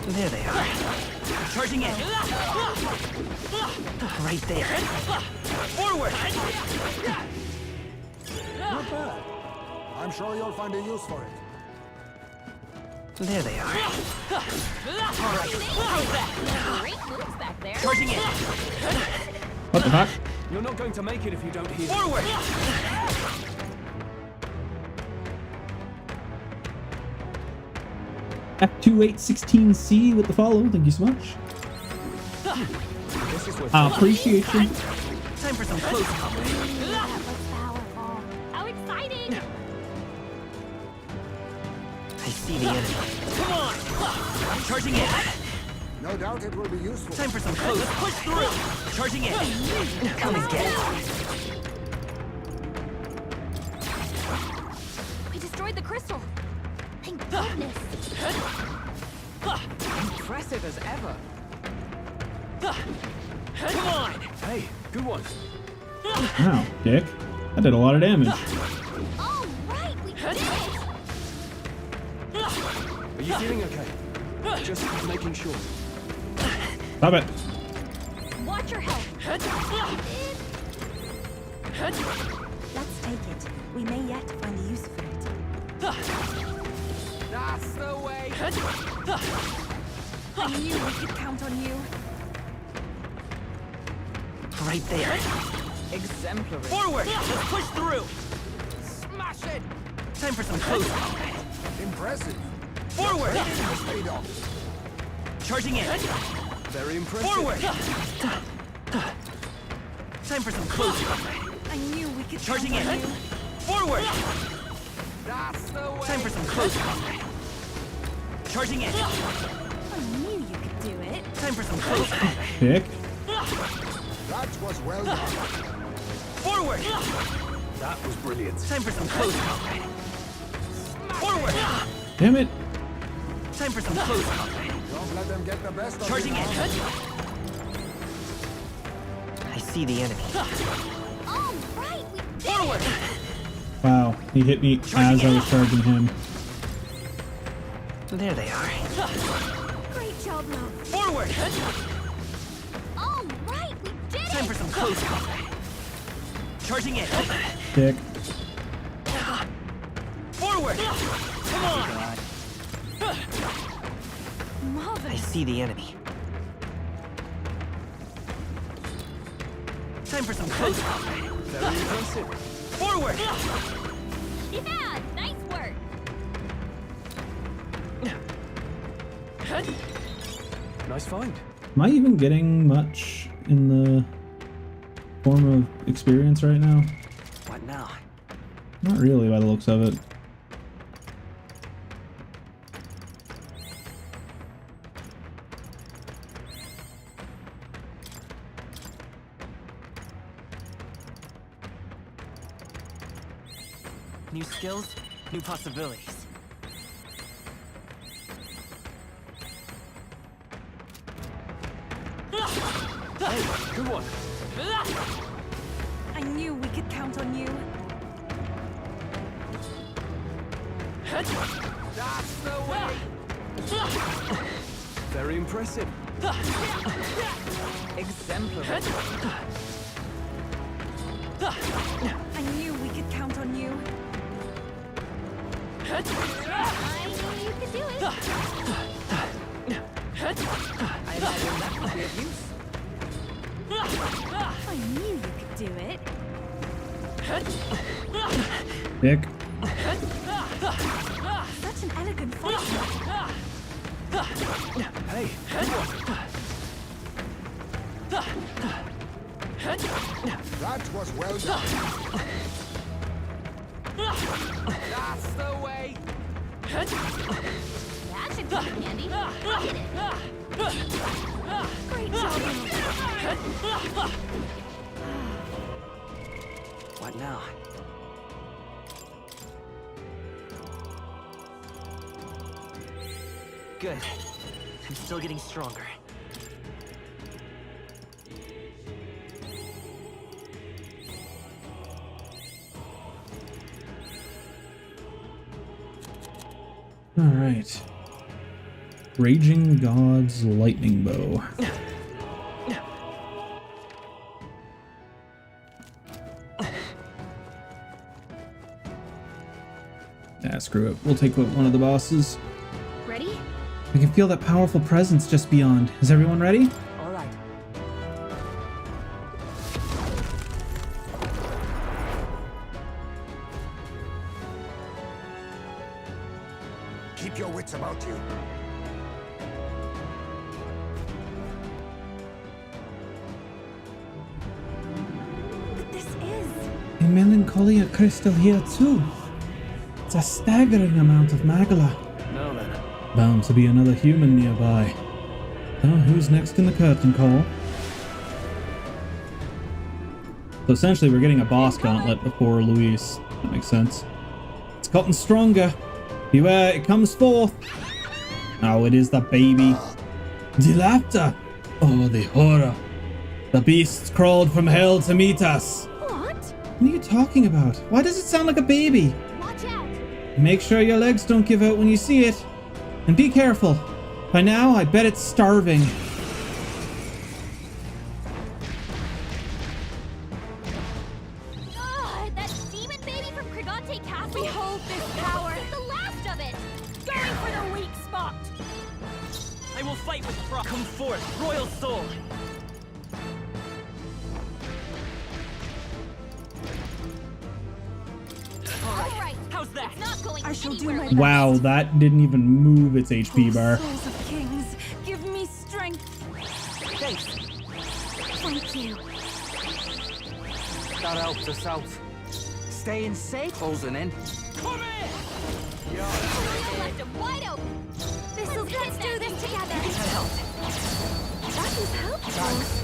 There they are. Charging in. Right there. Forward! Not bad. I'm sure you'll find a use for it. There they are. Alright, how's that? Great moves back there. Charging in. What the fuck? You're not going to make it if you don't heal. Forward! Pt.18 with the follow. Thank you so much. Appreciation. Time for some close combat. That was powerful. How exciting! I see the enemy. Come on! Charging in. No doubt it will be useful. Time for some close. Let's push through. Charging in. Come and get it. We destroyed the crystal. Thank goodness. Impressive as ever. Come on! Hey, good one. Wow, dick. That did a lot of damage. All right, we did it! Are you feeling okay? Just making sure. Stop it. Watch your health. Let's take it. We may yet find a use for it. That's the way. I knew we could count on you. Right there. Exemplary. Forward! Let's push through! Smash it! Time for some close combat. Impressive. Forward! Has paid off. Charging in. Very impressive. Forward! Time for some close combat. I knew we could Charging in. count on you. Forward! That's the way. Time for some close combat. Charging in. I knew you could do it. Time for some close combat. Dick. That was well done. Forward! That was brilliant. Time for some close combat. Forward! Damn it. Time for some close combat. Don't let them get the best of Charging you. in. I see the enemy. All right, we did Forward! Wow, he hit me as I was charging him. There they are. Great job, love. Forward! All right, we did Time it! for some close combat. Charging in. Dick. Forward! Come on! I see the enemy. Time for some close combat. Very impressive. Forward! Yeah, nice work. Nice find. Am I even getting much in the form of experience right now? What now? Not really by the looks of it. New skills, new possibilities. Hey, good one. I knew we could count on you. That's the way. Very impressive. Exemplary. I knew we could count on you. I knew you could do it. I imagine that would be of use. I knew you could do it. Dick. Such an elegant function. Hey, That was well done. That's the way. That should come in handy. Look at it. Great job. What now? Good. I'm still getting stronger. All right. Raging God's lightning bow. Ah, screw it. We'll take one of the bosses. Ready? I can feel that powerful presence just beyond. Is everyone ready? All right. Keep your wits about you. But this is... A melancholia crystal here too. It's a staggering amount of magla. now then. Bound to be another human nearby. Oh, who's next in the curtain call? So essentially we're getting a boss gauntlet before Luis. That makes sense. It's gotten stronger. Beware, it comes forth. Oh, it is the baby. The laughter. Oh, the horror. The beasts crawled from hell to meet us. What? What are you talking about? Why does it sound like a baby? Watch out. Make sure your legs don't give out when you see it. And be careful. By now, I bet it's starving. That demon baby from Krigante Castle. Behold this power. This is the last of it. Going for the weak spot. I will fight with Brock. Come forth, royal soul. All right. How's that? It's not going I shall do anywhere my without Wow, that didn't even move its HP bar. Souls of kings, give me strength. Thanks. Thank you. That helps us out. Staying safe. Closing in. Come in! You left him wide open. Let's do this together. That helped. That is helpful.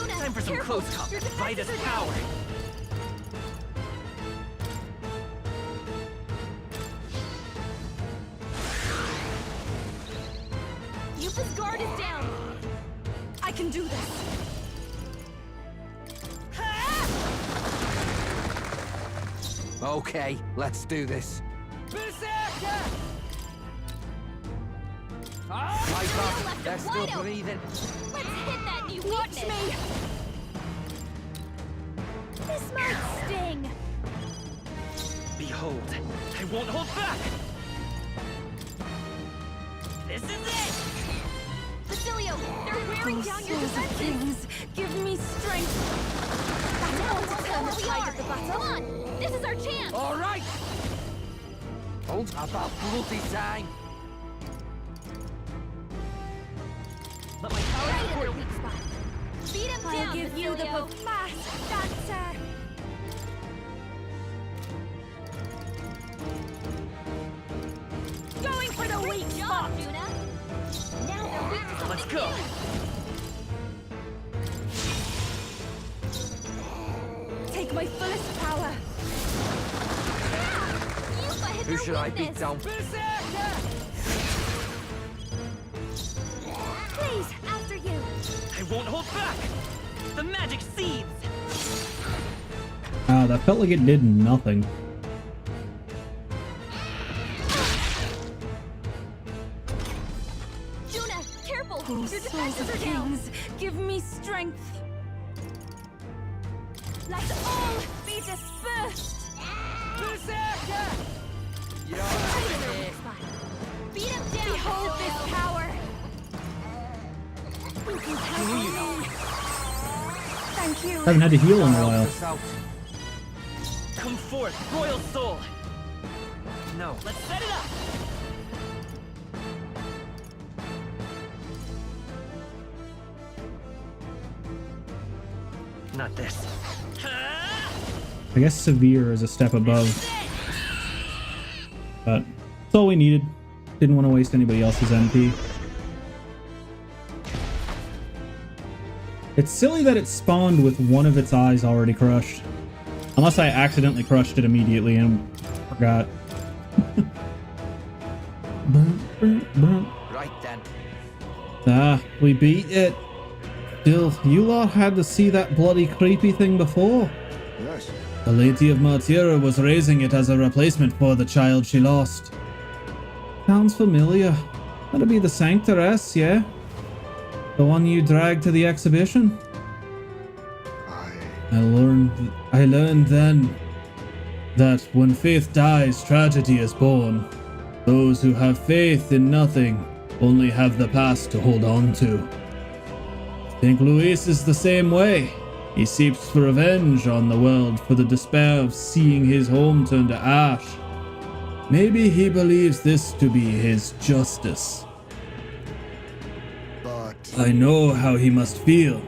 Time for some close combat. Fight us power. Yupa's guard is down. I can do this. Okay, let's do this. Berserker! Rise up. They're still breathing. Let's hit that new Watch weakness. me! This might sting. Behold, I won't hold back! This is it! Basilio, they're wearing down your defenses. Kings, give me strength. That's all to turn the tide of the battle. Come on, this is our chance. All right. Hold about bloody time. Let my power Right in support their weak spot. Beat him I'll down, give you the Basilio. fast dancer. Going for the weak spot. Juna. Now they're weak to something Let's go. new. Take my fullest power. Yufa hit Who their should I weakness. beat down? Please, after you. I won't hold back! The magic seeds! That felt like it did nothing. Juna, careful. Oh, Your souls defenses of are down. kings, give me strength. Let all be dispersed. Berserker! You're Right in their weak spot. Beat him down, Behold Basilio. this power. You can count on me. Thank you. Haven't had to heal in a while. Help us out. Come forth, royal soul! No. Let's set it up! Not this. I guess severe is a step above. But that's all we needed. Didn't want to waste anybody else's MP. It's silly that it spawned with one of its eyes already crushed. Unless I accidentally crushed it immediately and forgot. Right then. Ah, we beat it. Still, you lot had to see that bloody creepy thing before. Yes. The Lady of Martira was raising it as a replacement for the child she lost. Sounds familiar. That'll be the Sanctoress, yeah? The one you dragged to the exhibition? I learned then that when faith dies, tragedy is born. Those who have faith in nothing only have the past to hold on to. I think Luis is the same way. He seeks revenge on the world for the despair of seeing his home turn to ash. Maybe he believes this to be his justice. But I know how he must feel,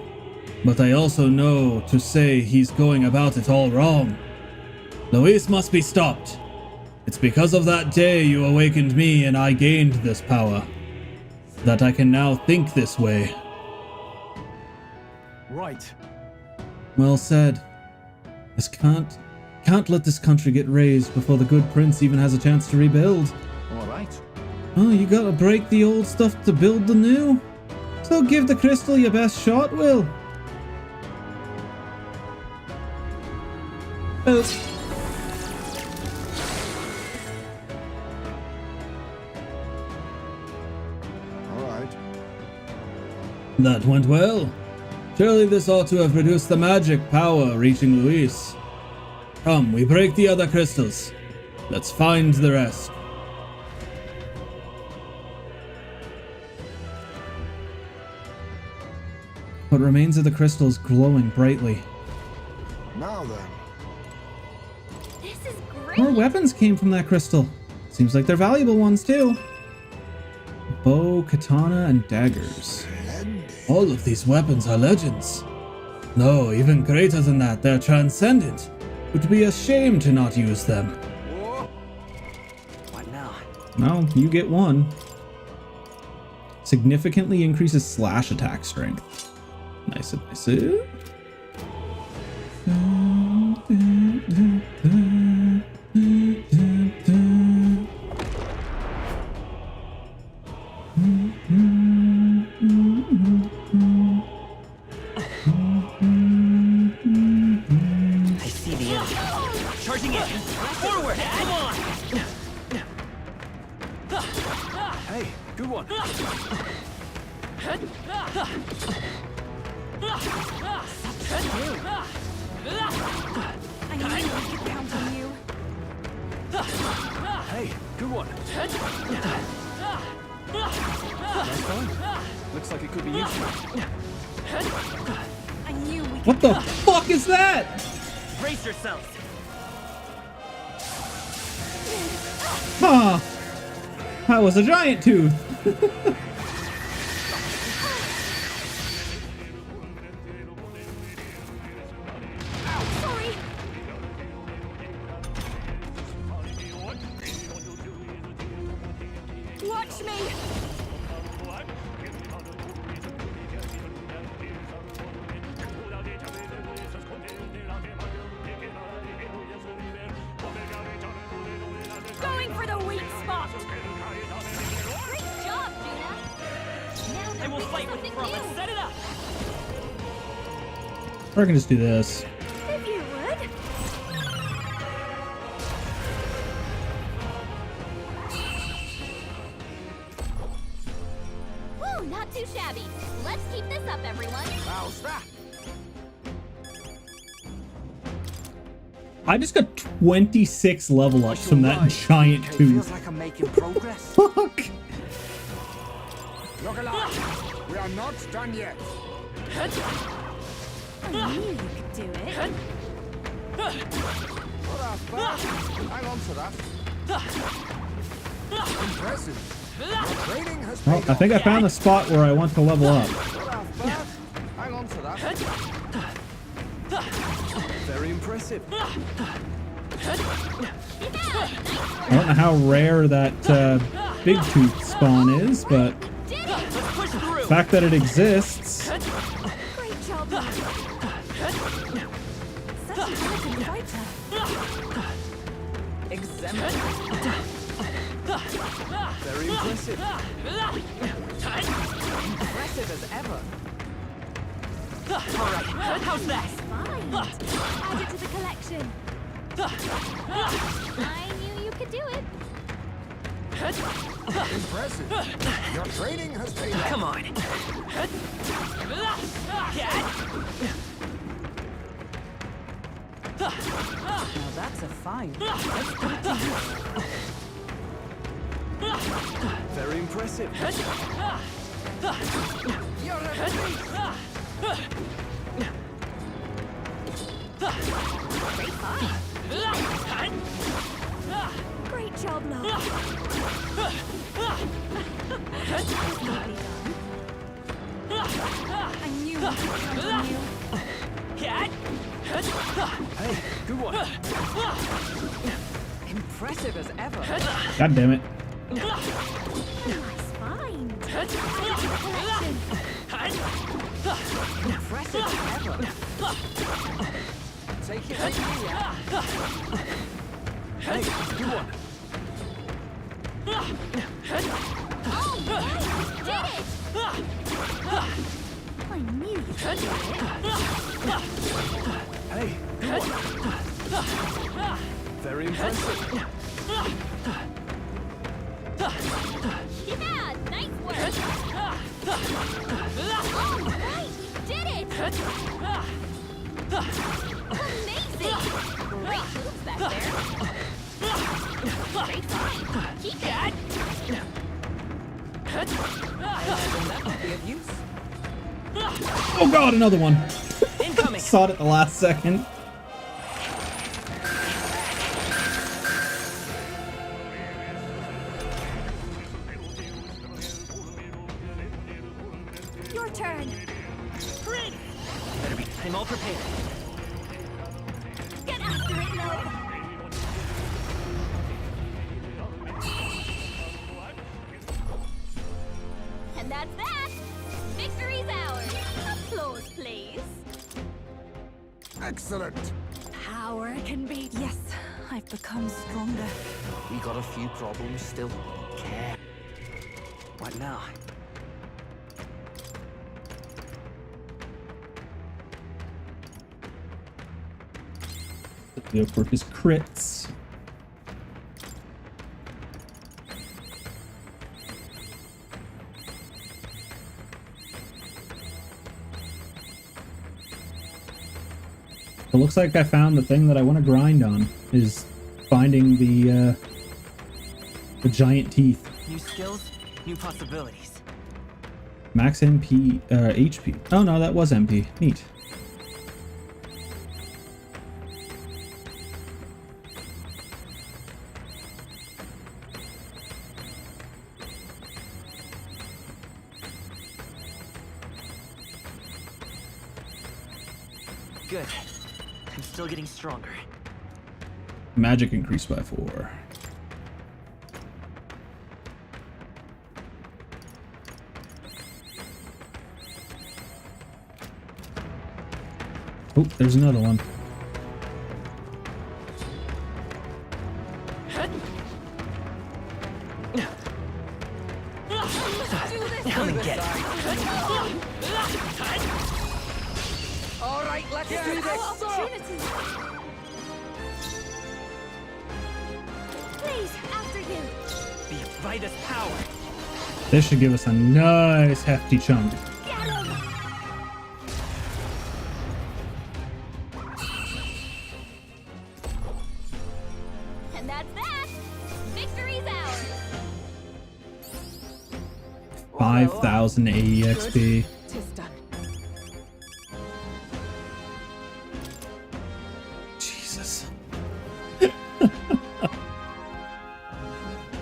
but I also know to say he's going about it all wrong. Luis must be stopped. It's because of that day you awakened me and I gained this power, that I can now think this way. Right. Well said. Just can't let this country get razed before the good prince even has a chance to rebuild. All right. Oh, you gotta break the old stuff to build the new. So give the crystal your best shot, Will. Oh. all right. That went well. Surely this ought to have reduced the magic power reaching Luis. Come, we break the other crystals. Let's find the rest. What remains of the crystals glowing brightly. Now then. This is great. More weapons came from that crystal. Seems like they're valuable ones too. Bow, katana, and daggers. All of these weapons are legends. No, even greater than that, they're transcendent. It would be a shame to not use them. What now? Well, you get one. Significantly increases slash attack strength. Nice and nice. I see the enemy. Charging in. Forward. Come on. Hey, good one. I knew I could count on you. Hey, good one. Nice going. Looks like it could be useful. I knew we could. What the fuck is that? Brace yourselves. Huh. That was a giant tooth. Sorry. Watch me. Going for the weak spot. Great job, Juna. Now And we'll fight with front. Let's set it up. Or I can just do this. If you would. Woo, not too shabby. Let's keep this up, everyone. How's that? I just got 26 level ups from that giant Feels tooth. like I'm making progress. Fuck. Look alive! We are not done yet. I knew you could do it. What a fuck! Hang on to that. Impressive. Your training has Well, paid I think I found the spot where I want to level up. off. What a fuck! Hang on to that. Very impressive. I don't know how rare that big tooth spawn is, but the fact that it exists. Great job, lad. Such an elegant fighter. Exemplary. Very impressive. Impressive as ever. Alright, how's that? Fine. Add it to the collection. I knew you could do it. Impressive. Your training has paid off. Come on. Now that's a find. Let's put it to use. Very impressive. You're a beast. Great job, lad. I knew we could count on you. Hey, good one. Impressive as ever. God damn it. Nice find. Add it to the collection. Impressive as ever. Take it easy, yeah? Hey, good one. All right, did it! I knew you could do it. Hey, good one. Very impressive. Yeah, nice work. All right, did it! Amazing! Great moves back there. Great find. Keep it. I imagine that would be of use. Oh god, another one. Incoming. Saw it at the last second. Your turn. Better be. I'm all prepared. Get after it, love. And that's that. Victory's ours. Applause, please. Excellent. Power can be. Yes, I've become stronger. We got a few problems still. Care. What now? Go for his crits. looks like I found the thing that I want to grind on, is finding the giant teeth. New skills, new possibilities. Max MP, HP. Oh no, that was MP. Neat. Good. I'm still getting stronger. Magic increased by 4. Oh, there's another one. Come and get it. All right, let's do this. Opportunity. Please, after you. Be Vitus power. This should give us a nice hefty chunk. And that's that. Victory's ours. 5,000 AEXP. Tis done. Jesus.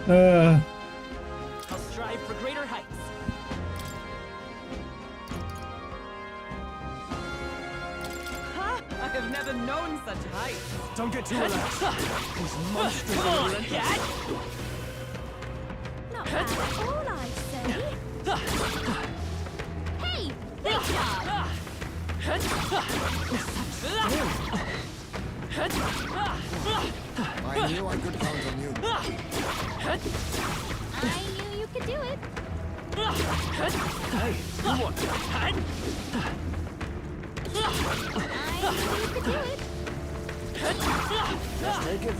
I'll strive for greater heights. Ha! I have never known such height. Don't get too relaxed. These monsters Come are on, relentless. Cat. Not bad at all, I'd say. Hey, great job. I knew I could count on you. I knew you could do it. Hey, you want it? I knew you could do it. Just take it.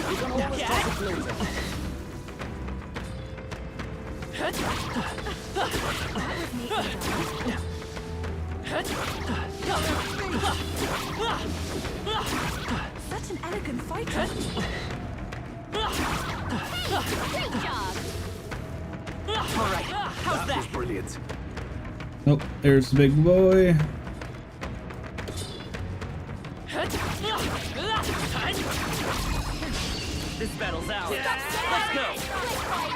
You can always toss it later. Such an elegant fighter. Great job. All right, how's that? Was brilliant. Nope, there's the big boy. This battle's ours. Let's go.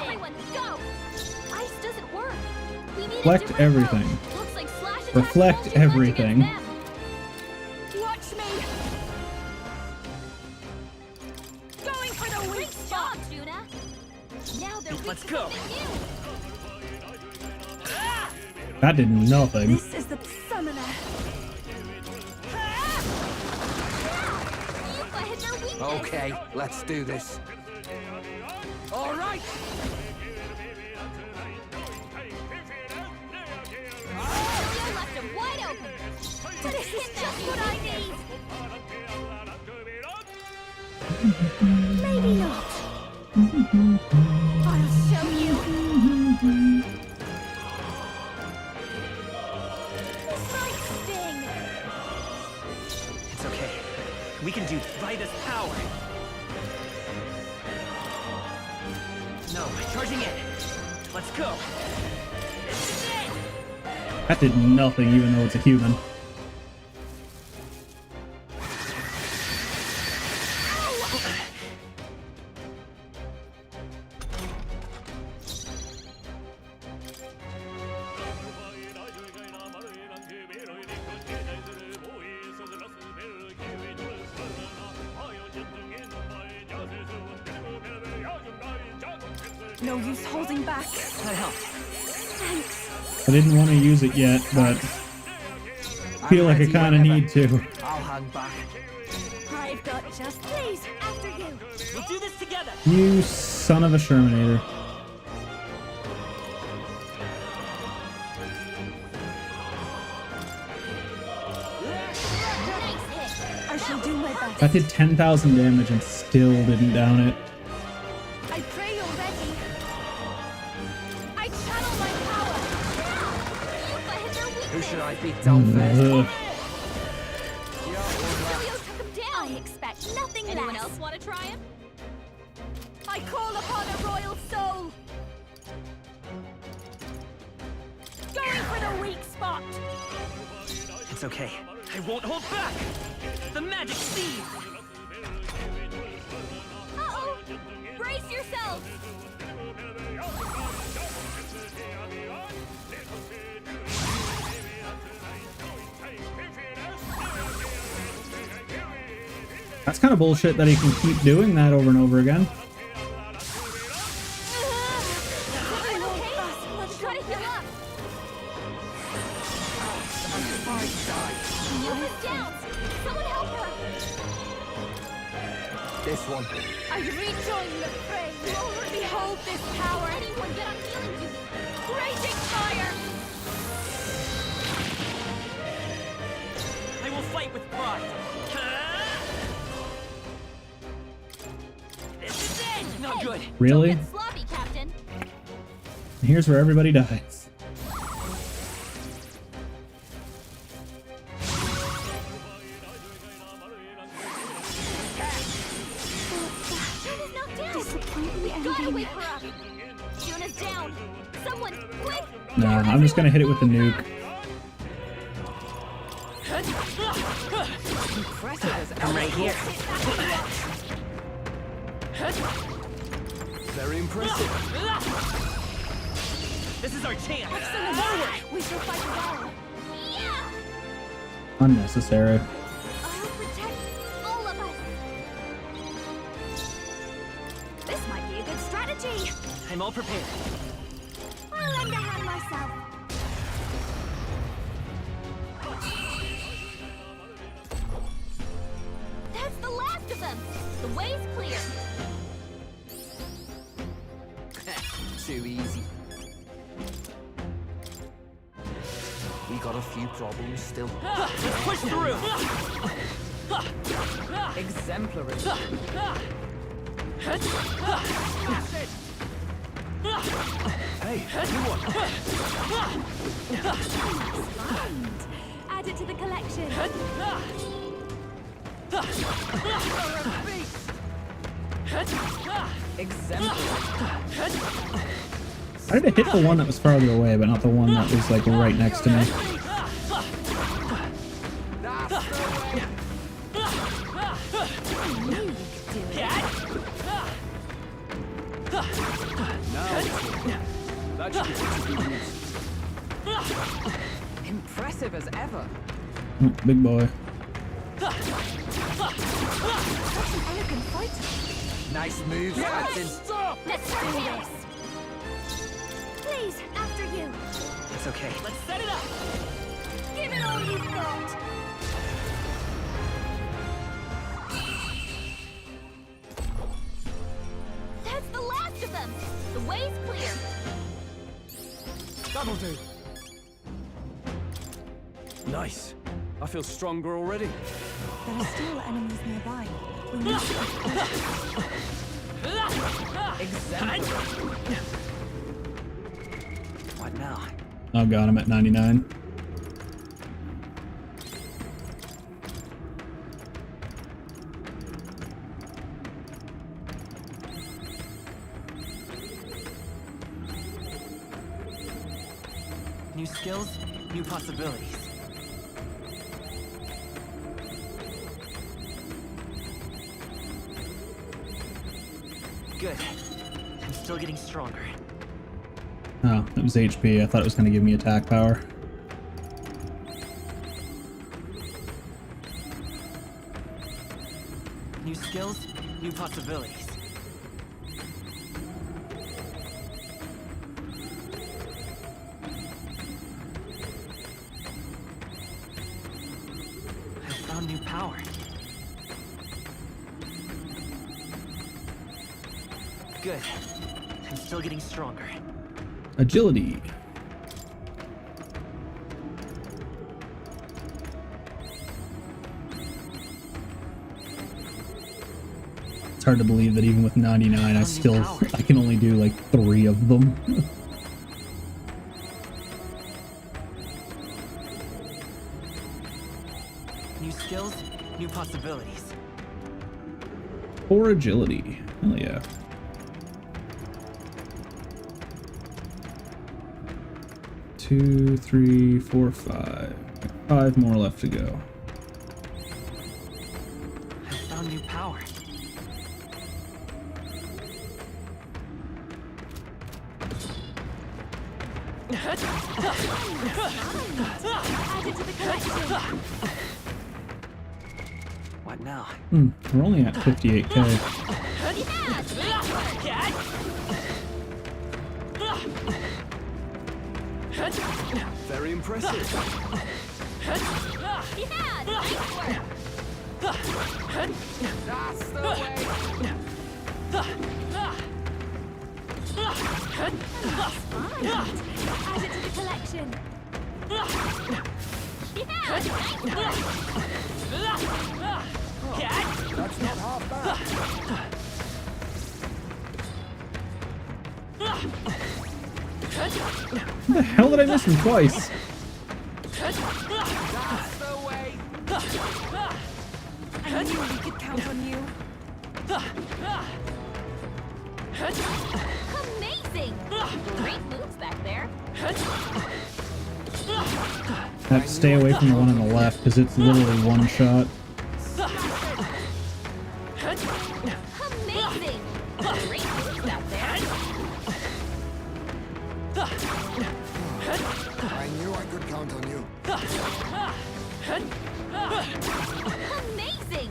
Everyone, go. Ice doesn't work. We need a Reflect different everything. approach. Looks like slash attack Reflect won't do much everything. against them. Watch me. Going for the weak spot, Juna. Now they're Let's weak go. to something new. That did nothing. This is the summoner. Yuka hit their weakness. Okay, let's do this. All right. You left him wide open. This is just what I need. Maybe not. I'll show you. This might sting. It's okay. We can do Vitus power. No, charging in. Let's go. That did nothing even though it's a human. No use holding back. That helped. Thanks. I didn't want to use it yet, but I feel like I kind of need to. I'll hang back. I've got just please after you. We'll do this together. You son of a Shermanator. I shall do my best. That did 10,000 damage and still didn't down it. I pray you're ready. I channel my power. Yuka hit their weakness. Who should I beat down first? Ugh. Show your expect nothing less. Anyone else want to try him? I call upon a royal soul. Going for the weak spot. It's okay. I won't hold back. The magic seed. Uh-oh! Brace yourselves! That's kind of bullshit that he can keep doing that over and over again. Let's try to heal up. Yuka's down. Someone help her. This one. I rejoin the fray. Behold this power. Anyone get on healing duty. Raging fire. I will fight with pride. This is it. Not good. Really? Don't get sloppy, Captain. Here's where everybody dies. Juna's knocked down. We gotta wake her up. Juna's down. Someone, quick! Nah, I'm just gonna hit it with the nuke. I'm right here. Very impressive. This is our chance. Forward! We shall fight well. Yeah! Unnecessary. I'll protect all of us. This might be a good strategy. I'm all prepared. I'll lend a hand myself. That's the last of them. The way's clear. Too easy. We got a few problems still. Let's push through. Exemplary. Hey, you what? Add it to the collection. Why did it hit the one that was farther away, but not the one that was like right next to me? Impressive as ever. Oh, big boy. Such an elegant fighter. Nice move, Captain. Let's do this. Please, after you. It's okay. Let's set it up. Give it all you've got. That's the last of them. The way's clear. That'll do. Nice. I feel stronger already. There are still enemies nearby. We need to What now? Oh god, I'm at 99. New skills, new possibilities. Good. I'm still getting stronger. Oh, it was HP. I thought it was going to give me attack power. New skills, new possibilities. I found new power. Good. I'm still getting stronger. Agility. It's hard to believe that even with 99, I can only do like 3 of them. New skills, new possibilities. 4 agility. Hell yeah. Two, 3, 4, 5. 5 more left to go. I found new power. Add it to the collection. What now? We're only at 58k. Very impressive. That's the way. Add it to the collection. That's not half bad. How the hell did I miss him twice? That's the way. I knew we could count on you. Amazing! Great moves back there. I have to stay away from the one on the left because it's literally one shot. Amazing! Great moves back there. I knew I could count on you. Amazing!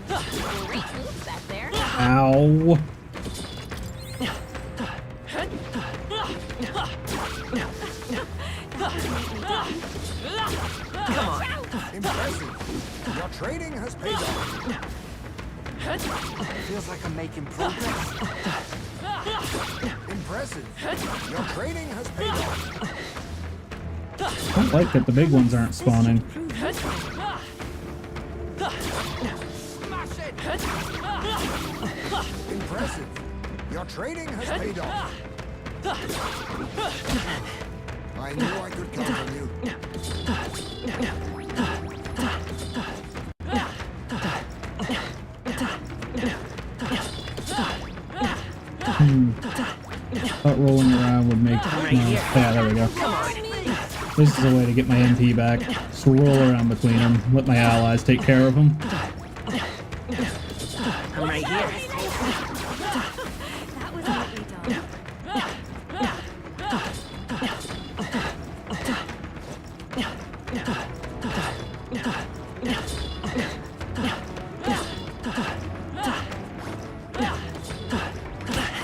Great moves back there. Ow. Come on. Impressive. Your training has paid off. Feels like I'm making progress. Impressive. Your training has paid off. I don't like that the big ones aren't spawning. Smash it. Impressive. Your training has paid off. I knew I could count on you. Thought rolling around would make yeah, there we go. This is a way to get my MP back. Just roll around between them, let my allies take care of them. I'm right here. That was neatly done.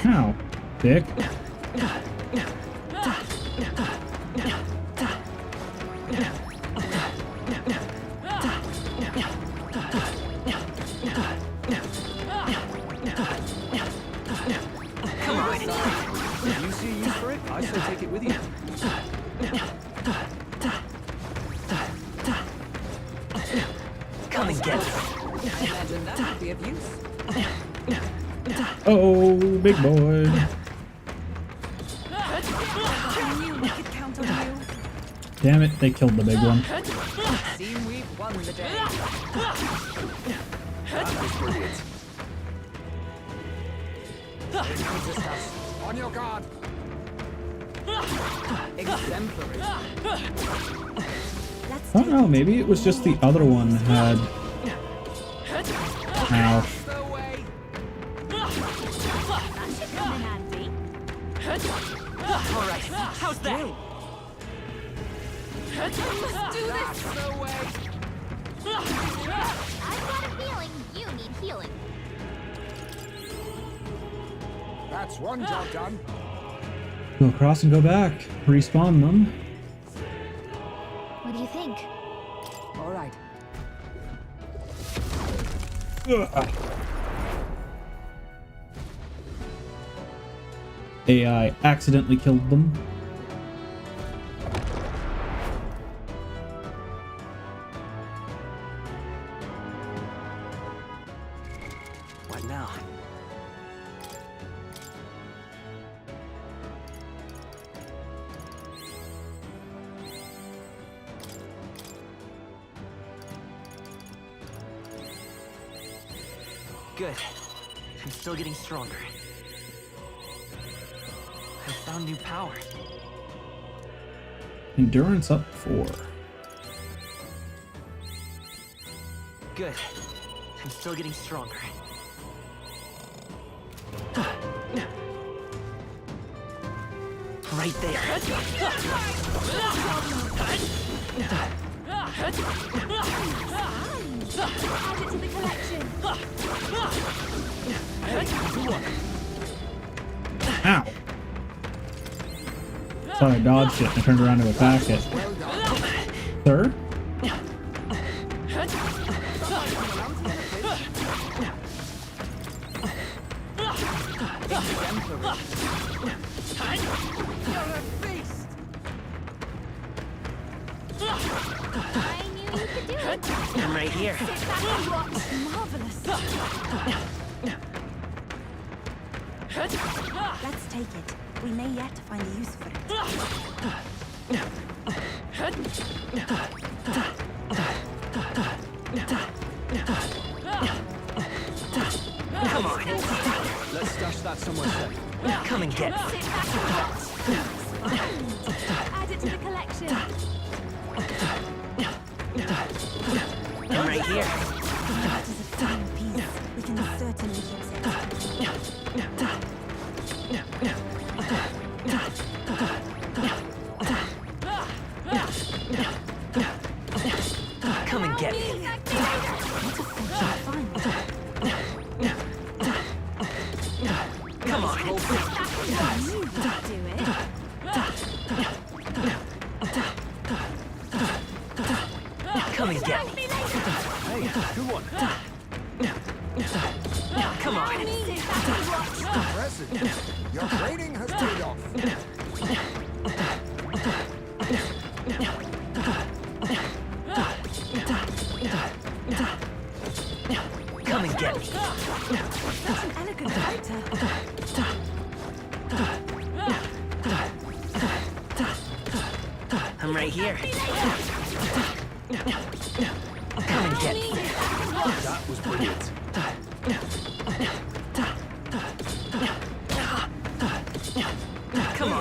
Ow, dick. Come on. If you see a use for it, I say take it with you. Come and get it. I imagine that would be of use. Oh, big boy. I knew we could count on you. Damn it, they killed the big one. Seem we've won the day. That was brilliant. On your guard. Exemplary. I don't know, maybe it was just the other one had... Ow. That should come in handy. All right. How's that? I must do this. I've got a feeling you need healing. That's one job done. Go across and go back. Respawn them. What do you think? All right. AI accidentally killed them. What now? Good. I'm still getting stronger. I found new power. Endurance up 4. Good. I'm still getting stronger. Right there. Add it to the collection. Ow! Sorry, I dodged it and I turned around to attack it. Sir? I'm right here. Marvelous. Let's take it. We may yet find a use for it. Come on. Let's stash that somewhere safe. Come and get it. Add it to the collection. I'm right here. That is a fine piece. We can certainly use it. Come and get me. Come on. You can do it. Come and get me. Hey, good one. Come on. Impressive. Your training has paid off. Come and get me. Such an elegant fighter. I'm right here. Come and get me. That was brilliant. Come on.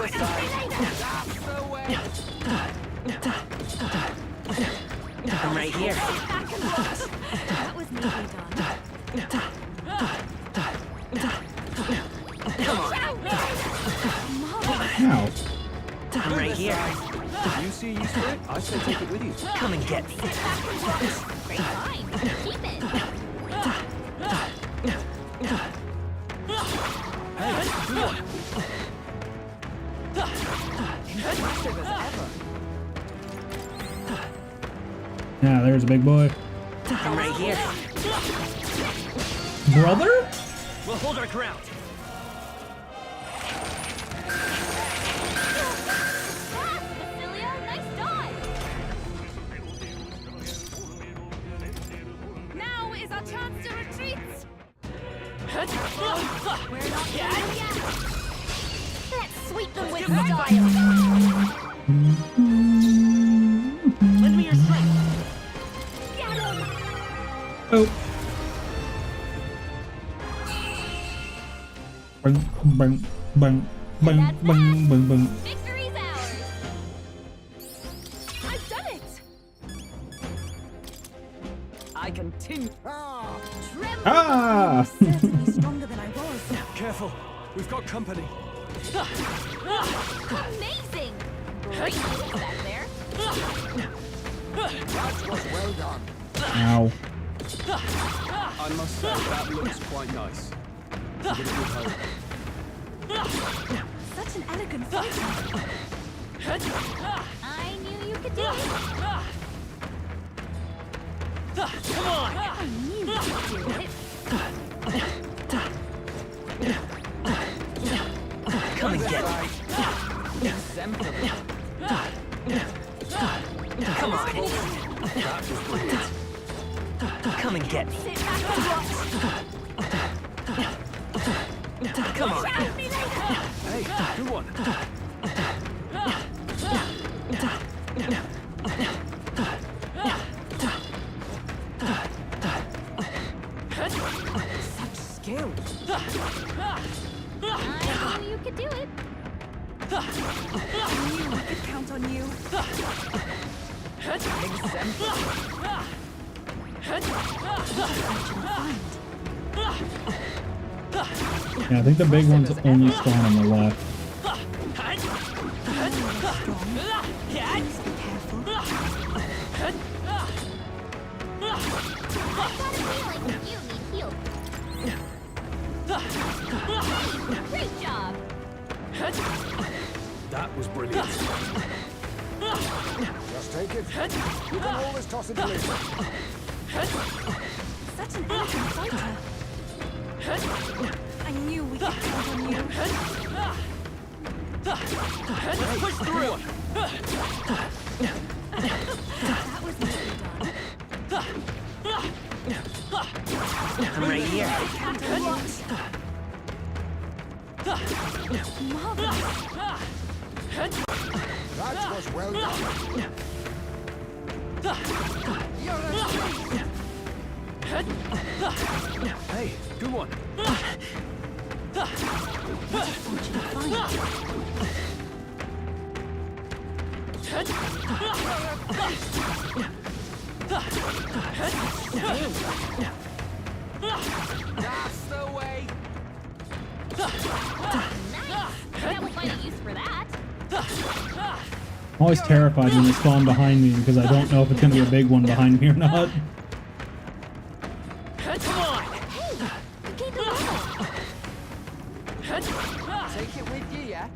I'm right here. That was neatly done. Come on. Ow. I'm right here. If you see a use for it, I say take it with you. Come and get me. Great find. Keep it. Hey, good one. Impressive as ever. Yeah, there's a big boy. I'm right here. Brother? We'll hold our ground. Basilio, nice dive. Now is our chance to retreat. We're not done yet. Let's sweep them with Give them style. Lend me your strength. Get him. Oh. Bang, bang, bang, bang, bang, bang, bang. Victory's ours. I've done it. I continue. Ah! Certainly stronger than I was. Careful, we've got company. Amazing. Great moves back there. That was well done. Ow. I must say, that looks quite nice. Give it a good hope. Such an elegant fighter. I knew you could do it. Come on. I knew you could do it. Come and get me. Exemplary. Come on. That was brilliant. Come and get me. Sit back and watch. Come on. Shout me later. Hey, good one. Such skills. I knew you could do it. I knew we could count on you. Yeah, I think the big ones only spawn on the left. Great job. That was brilliant. Just take it. You can always toss it later. Such an elegant fighter. I knew we could count on you. Let's push through. That was neatly done. I'm right here. Marvelous. That was well done. Hey, good one. That's the way. Nice. That will find a use for that. I'm always terrified when they spawn behind me because I don't know if it's going to be a big one behind me or not. Come on. Hey, you gained a level. Take it with you, yeah?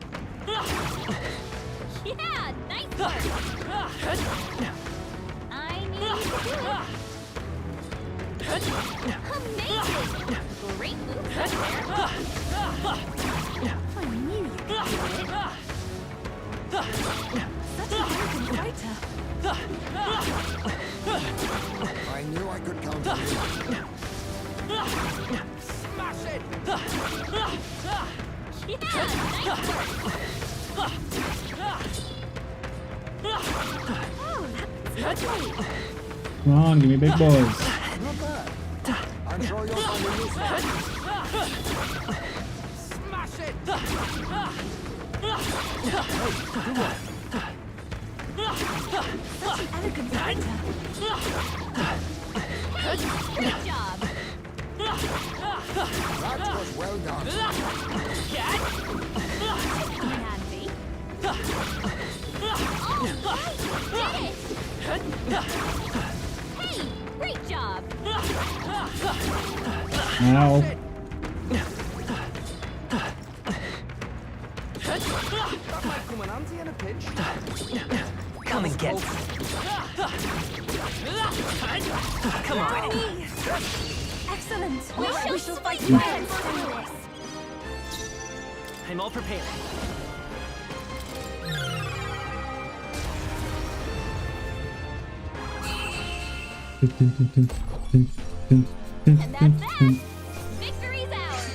Yeah, nice work. I knew you could do it. Amazing. Great move right there. I knew you could do it. Such an elegant fighter. I knew I could count on you. Smash it. Yeah, nice work. Oh, that's lovely. Come on, give me big boys. Not bad. I'm sure you'll find a use for it. Smash it. Such an elegant fighter. Great job. That was well done. Handy. All right, did it. Hey, great job. Ow. That might come in handy in a pinch. Come and get. Come on. Excellent. We shall fight fight well. this. I'm all prepared. And that's that. Victory's ours.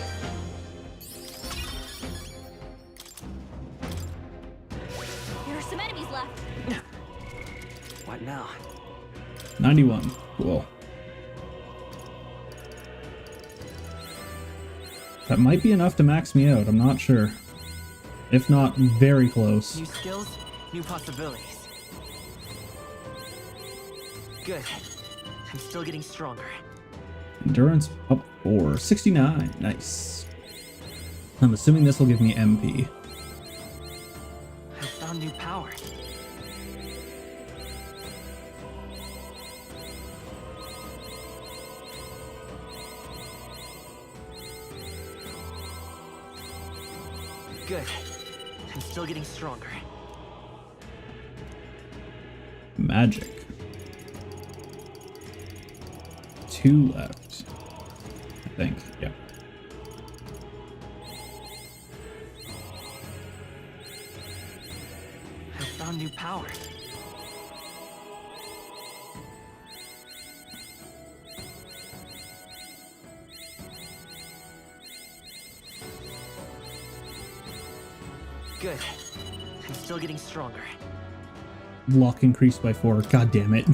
There are some enemies left. What now? 91. Cool. That might be enough to max me out. I'm not sure. If not, very close. New skills, new possibilities. Good. I'm still getting stronger. Endurance up 4. 69. Nice. I'm assuming this will give me MP. I found new power. Good. I'm still getting stronger. Magic. 2 left. I think. Yeah. I found new power. Good. I'm still getting stronger. Luck increased by 4. God damn it.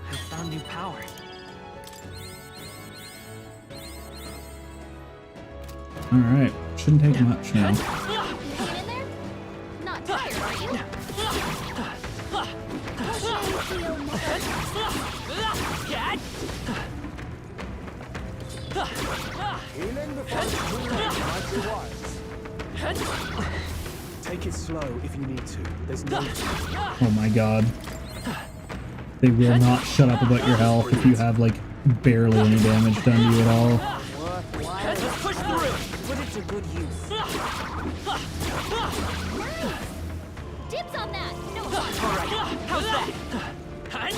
I found new power. Alright, shouldn't take much now. Hanging in there? Not tired, are you? Healing before it's too late might be wise. Take it slow if you need to. There's no... Oh my god. They will not shut up about your health if you have, like, barely any damage done to you at all. Let's push through. Put it to good use. Nice! Dibs on that! No fun! Alright, how's that? Hey,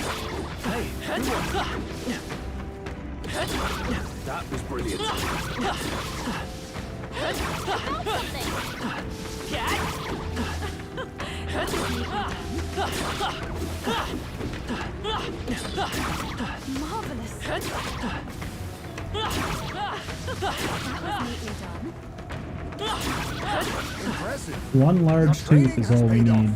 that was brilliant. Marvelous. Impressive. One large tooth is all we need.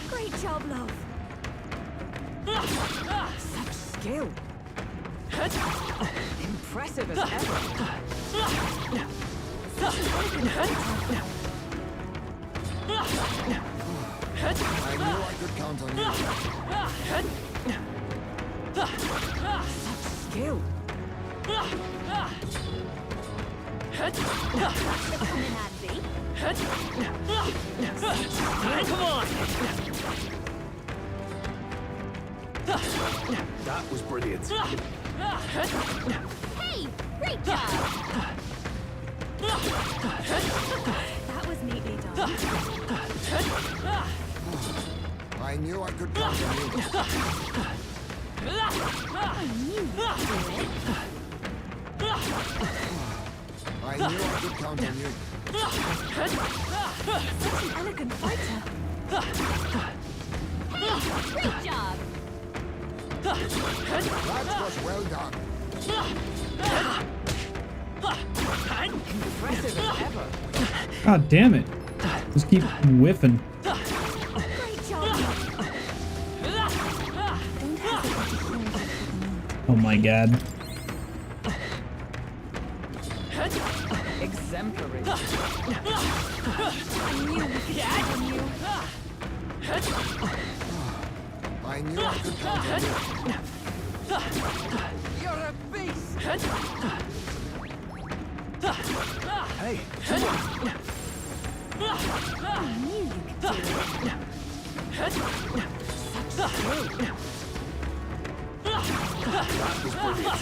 Great job, love. Such skill. Impressive as ever. I knew I could count on you. Such skill. Come in handy. Come on! That was brilliant. Hey! Great job! That was neatly done. I knew I could count on you. I knew you'd do it. I knew I could count on you. Such an elegant fighter. Great job! That was well done. Impressive as ever. God damn it. Just keep whiffing. Great job. Don't hesitate to heal me. Oh my god. Exemplary. I knew we could count on you. I knew I could count on you. You're a beast! Hey, I knew you could do it. Such skill. that was brilliant.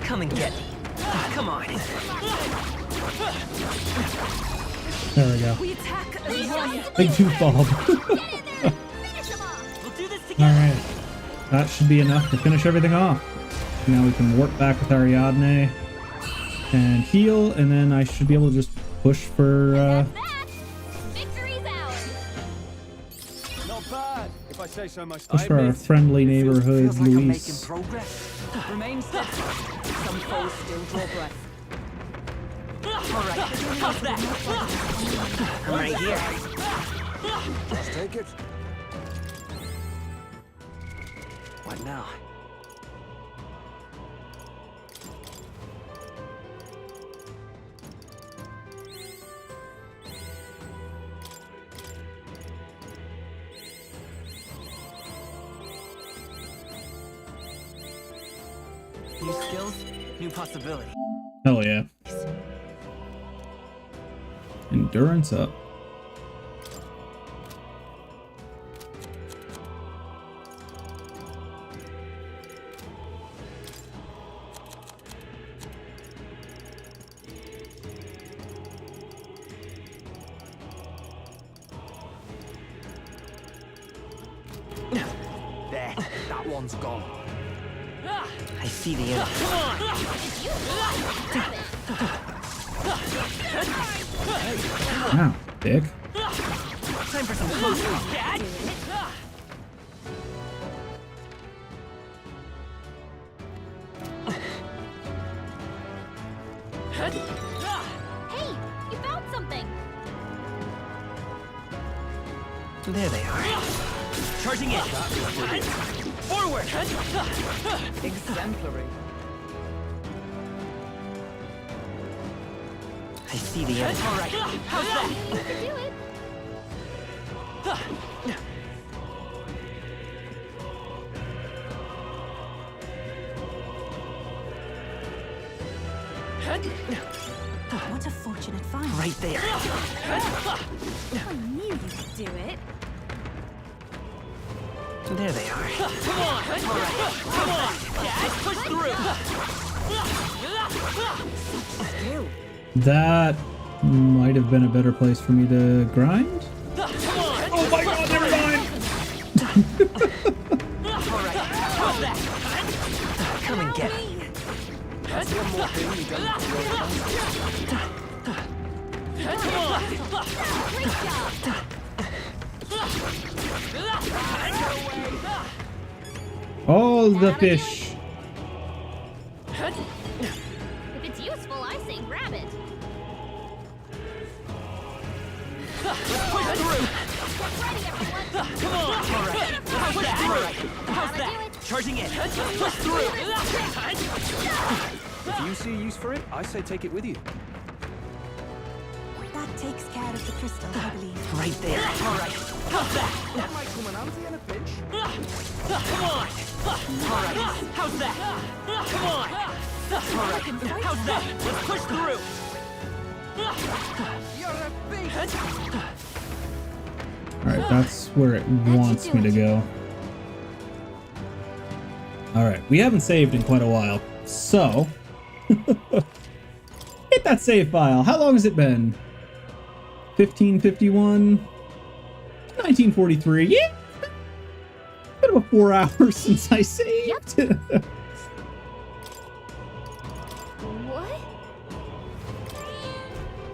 Come and get me. Come on. There we go. We attack as one. Big tooth Bob. We'll do this together. Alright. That should be enough to finish everything off. Now we can work back with Ariadne and heal, and then I should be able to just push for Victory's ours! Not bad, if I say so myself. push for our friendly neighborhood Feels like I'm making Luis. progress. Remain steadfast. Some foes still draw breath. Alright, how's that? I'm right here. Just take it. What now? New skills, new possibility. Hell yeah. Endurance up. There, that one's gone. I see the end. Come on! Wow, dick. Time for some close combat. Hey! You There they are. Charging in. Forward. Exemplary. I see the end. All right. How's that? You can do it. What a fortunate find. Right there. I knew you could do it. There they are. Come on! All right. Come on! Let's push through! That might have been a better place for me to grind. Oh my god, never mind! All right. How's that? Come and get it. That's one more thing you All the fish. If it's useful, I say grab it. Let's push through! Come on! All right. How's that? How's that? Charging in. Push through! If you see a use for it, I say take it with you. That takes care of the crystal, I believe. Right there. All right. How's that? That might come in handy in a pinch. Come on! All right. How's that? Come on! All right. How's that? Let's push through! You're a beast! Alright, that's where it wants me to go. Alright, we haven't saved in quite a while, so... hit that save file. How long has it been? 1551? 1943. Yeah! Bit of a 4 hours since I saved. Yep. What?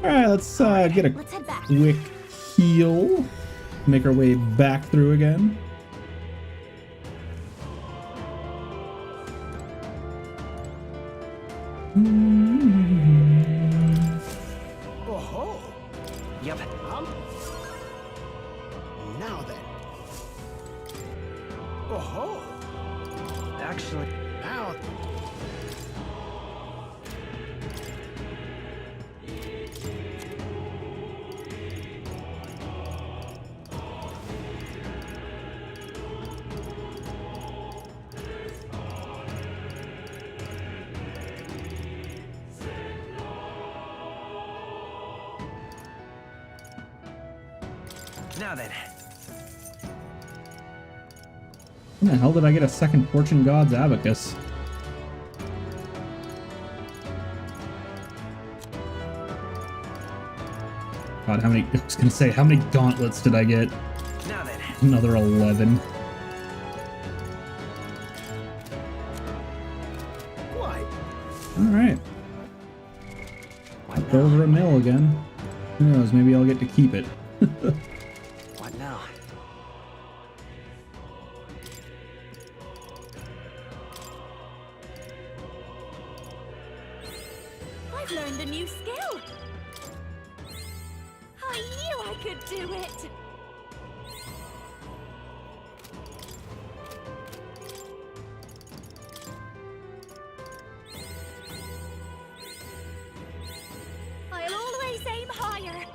Alright, let's get a Let's head back. quick heal. Make our way back through again. Oh-ho! Yep. Now then. Oh-ho! Actually... Now... Now then. When the hell did I get a second Fortune God's Abacus? God, how many... I was gonna say, how many gauntlets did I get? Now then. Another 11. Why? Alright. Up over a mill again. Who knows, maybe I'll get to keep it. What now? I've learned a new skill. I knew I could do it. I'll always aim higher.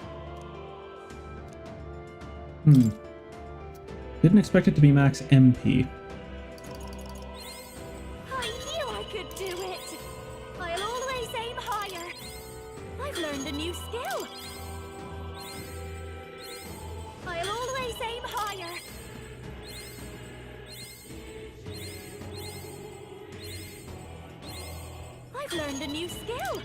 Didn't expect it to be max MP. I knew I could do it. I'll always aim higher. I've learned a new skill. I'll always aim higher. I've learned a new skill.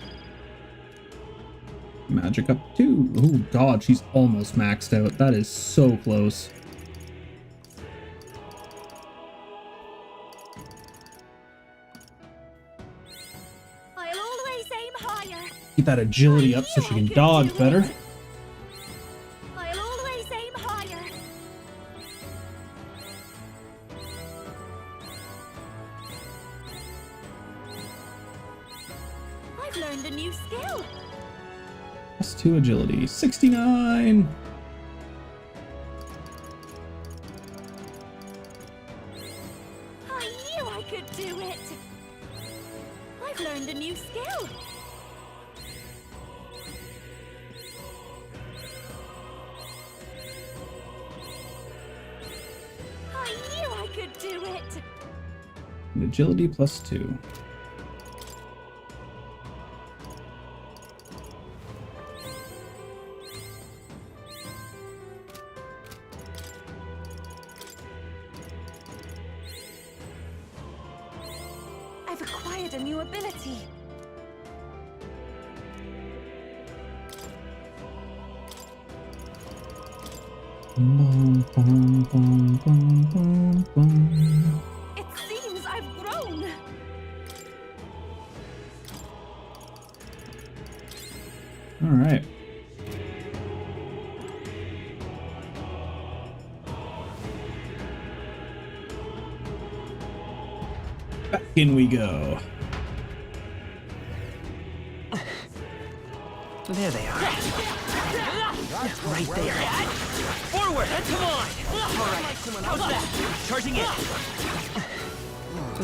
Magic up 2. Oh god, she's almost maxed out. That is so close. I'll always aim higher. Keep that agility up so she can dodge better. I'll always aim higher. I've learned a new skill. Plus 2 agility. 69! Agility +2. I've acquired a new ability. Bum, bum, bum, bum, bum, bum. It seems I've grown. All right. Back in we go. There they are. Right there. Forward! Come on! Alright, how's that? Charging in.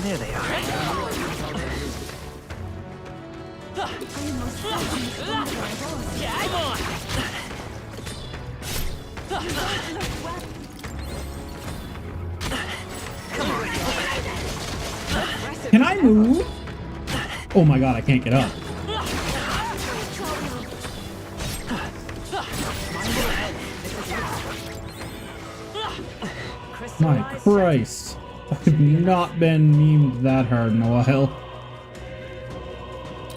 There they are. Yeah, come on! Come on. Can I move? Oh my god, I can't get up. My Christ. I have not been memed that hard in a while.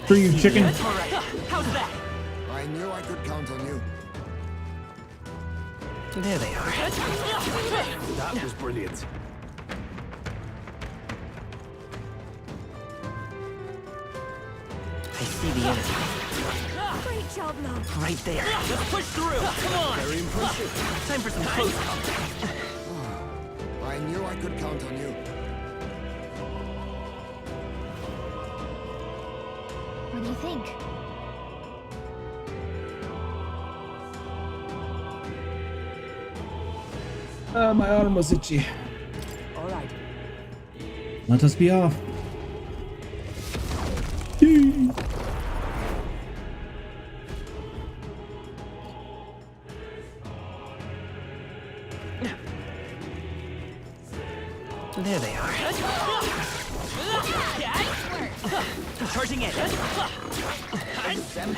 Screw you, chicken. How's that? I knew I could count on you. There they are. That was brilliant. I see the enemy. Great job, love. Right there. Let's push through. Come on. Very impressive. Time for some close combat. I knew I could count on you. What do you think? My arm was itchy. All right. Let us be off. There they are. Charging in. I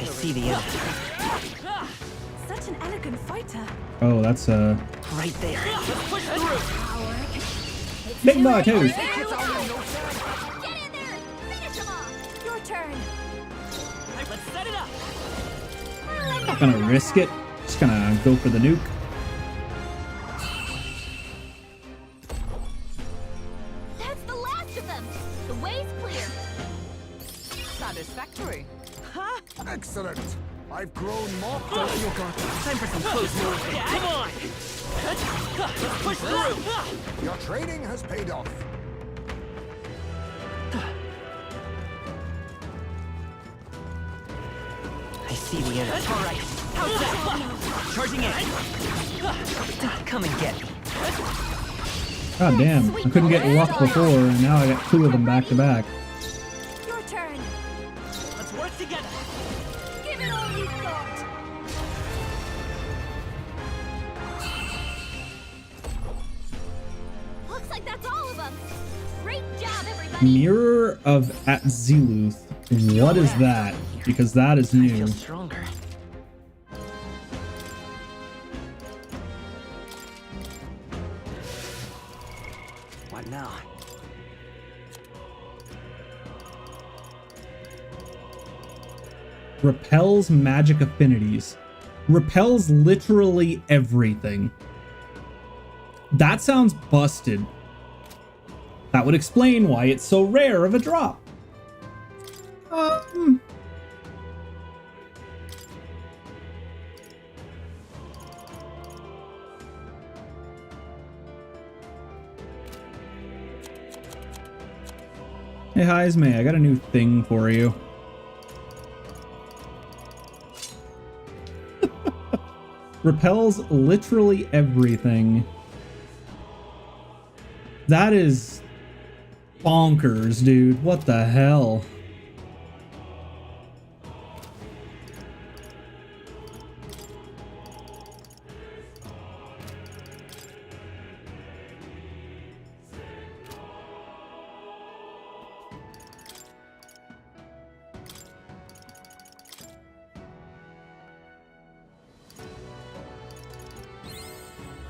see the enemy. Such an elegant fighter. Oh, that's Right there. Let's push through. Big Bar too. Get in there! Finish him off! Your turn. Let's set it up. Not gonna risk it. Just gonna go for the nuke. That's the last of them! The way's clear! Satisfactory. Excellent. I've grown more. You got this. Time for some close movement. Come on. Let's push through. Your training has paid off. I see the enemy. All right. How's that? Charging in. Come and get me. God damn. I couldn't get luck before, and now I got two of them back to back. Your turn. Let's work together. Give it all you've got. Looks like that's all of them! Great job, everybody! Mirror of Atziluth. What is that? Because that is new. Feel stronger. What now? Repels magic affinities. Repels literally everything. That sounds busted. That would explain why it's so rare of a drop. Hey, Heisme, I got a new thing for you. Repels literally everything. That is bonkers, dude. What the hell?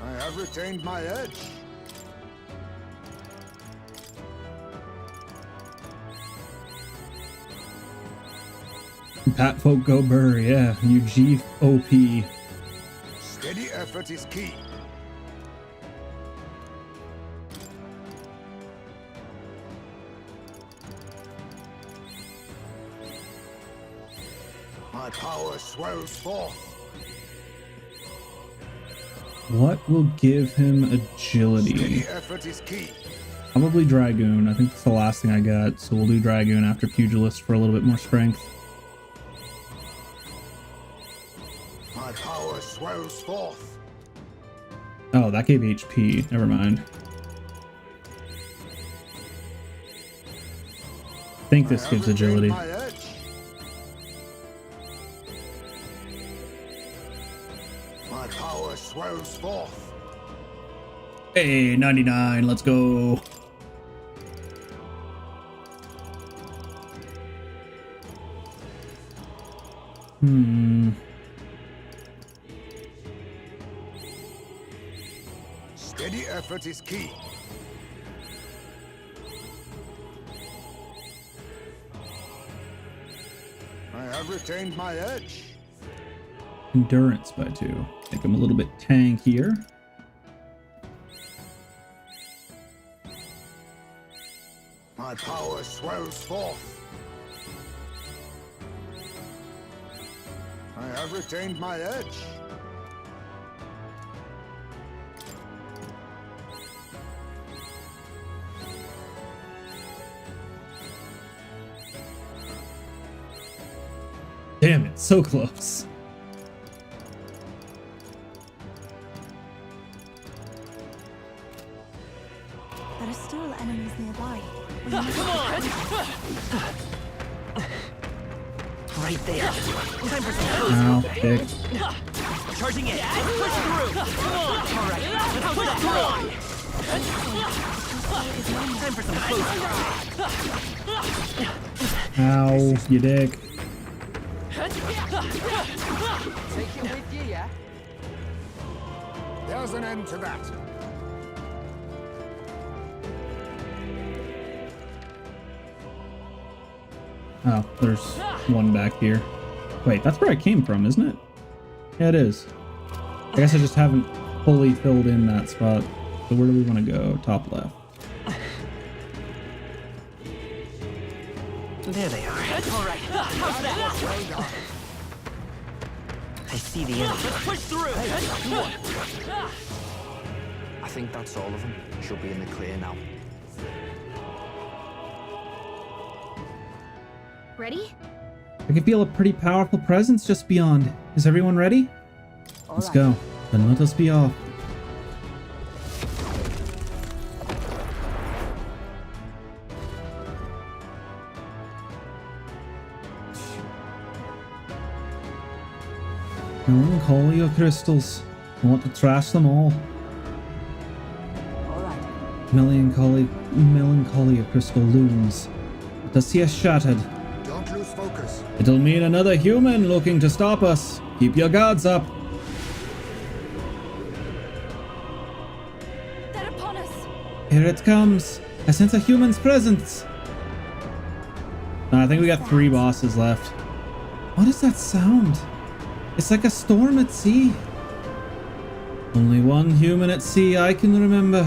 I have retained my edge. Pat folk go burr, yeah. UG OP. Steady effort is key. My power swells forth. What will give him agility? Steady effort is key. Probably Dragoon. I think that's the last thing I got, so we'll do Dragoon after Pugilist for a little bit more strength. My power swells forth. Oh, that gave HP. Never mind. I think this gives agility. My power swells forth. Hey, 99. Let's go. Steady effort is key. I have retained my edge. Endurance by 2. Make him a little bit tankier. My power swells forth. I have retained my edge. Damn it, so close. There are still enemies nearby. Come on! Right there. Time for some close Ow, combat. dick. Charging in. Push through. Come on. All right. Let's push through. Time for some close combat. Ow, you dick. Take it with you, yeah? There's an end to that. Oh, there's one back here. Wait, that's where I came from, isn't it? Yeah, it is. I guess I just haven't fully filled in that spot. So where do we want to go? Top left. There they are. All right. How's that? I see the enemy. Let's push through. I think that's all of them. Should be in the clear now. Ready? I can feel a pretty powerful presence just beyond. Is everyone ready? Let's go. Then let us be off. Melancholy of crystals. I want to trash them all. Melancholy of crystal looms. The sea is shattered. Don't lose focus. It'll mean another human looking to stop us. Keep your guards up. They're upon us. Here it comes. I sense a human's presence. I think we got 3 bosses left. What is that sound? It's like a storm at sea. Only one human at sea I can remember.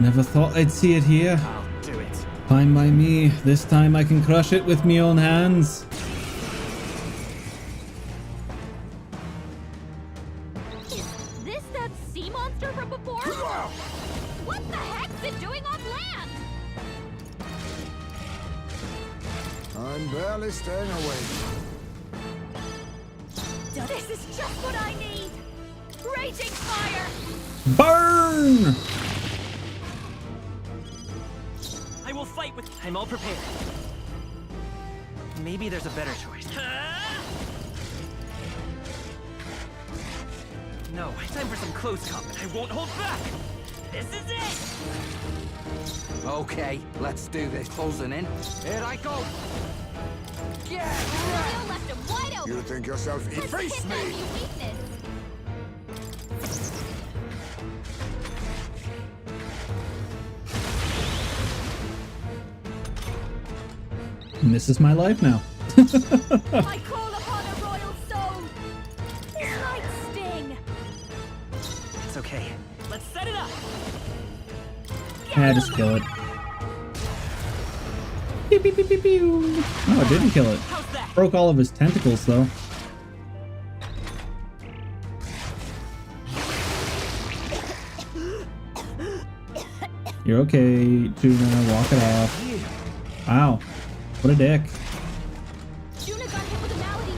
Never thought I'd see it here. I'll do it. Fine by me. This time I can crush it with me own hands. Is this that sea monster from before? What the heck's it doing on land? I'm barely staying awake. This is just what I need. Raging fire. Burn! I will fight with. I'm all prepared. Maybe there's a better choice. No, time for some close combat. I won't hold back. This is it. Okay, let's do this. Closing in. Here I go. You left him wide open. You think yourself face me? And this is my life now. I call upon a royal soul. This might sting. It's okay. Let's set it up. Yeah, just kill it. Pew, pew, pew, pew, pew. No, it didn't kill it. Broke all of his tentacles, though. You're okay, Tuna. Walk it off. Wow. What a dick. Juna got hit with a malady.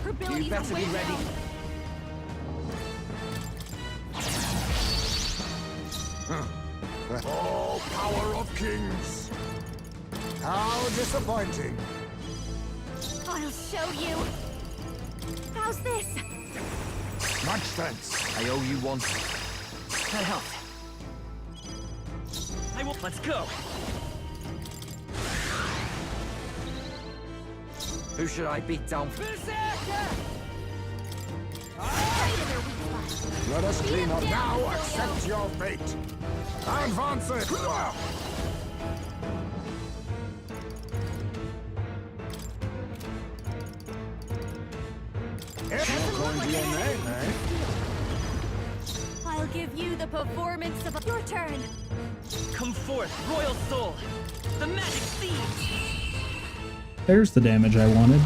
Her abilities are way ready. Oh, power of kings! How disappointing! I'll show you. How's this? Much thanks. I owe you one. That helped. I will. Let's go. Who should I beat down? Let us clean up now. Accept your fate. Advance it. According to your name, eh? I'll give you the performance of your turn. Come forth, royal soul. The magic seeds. There's the damage I wanted.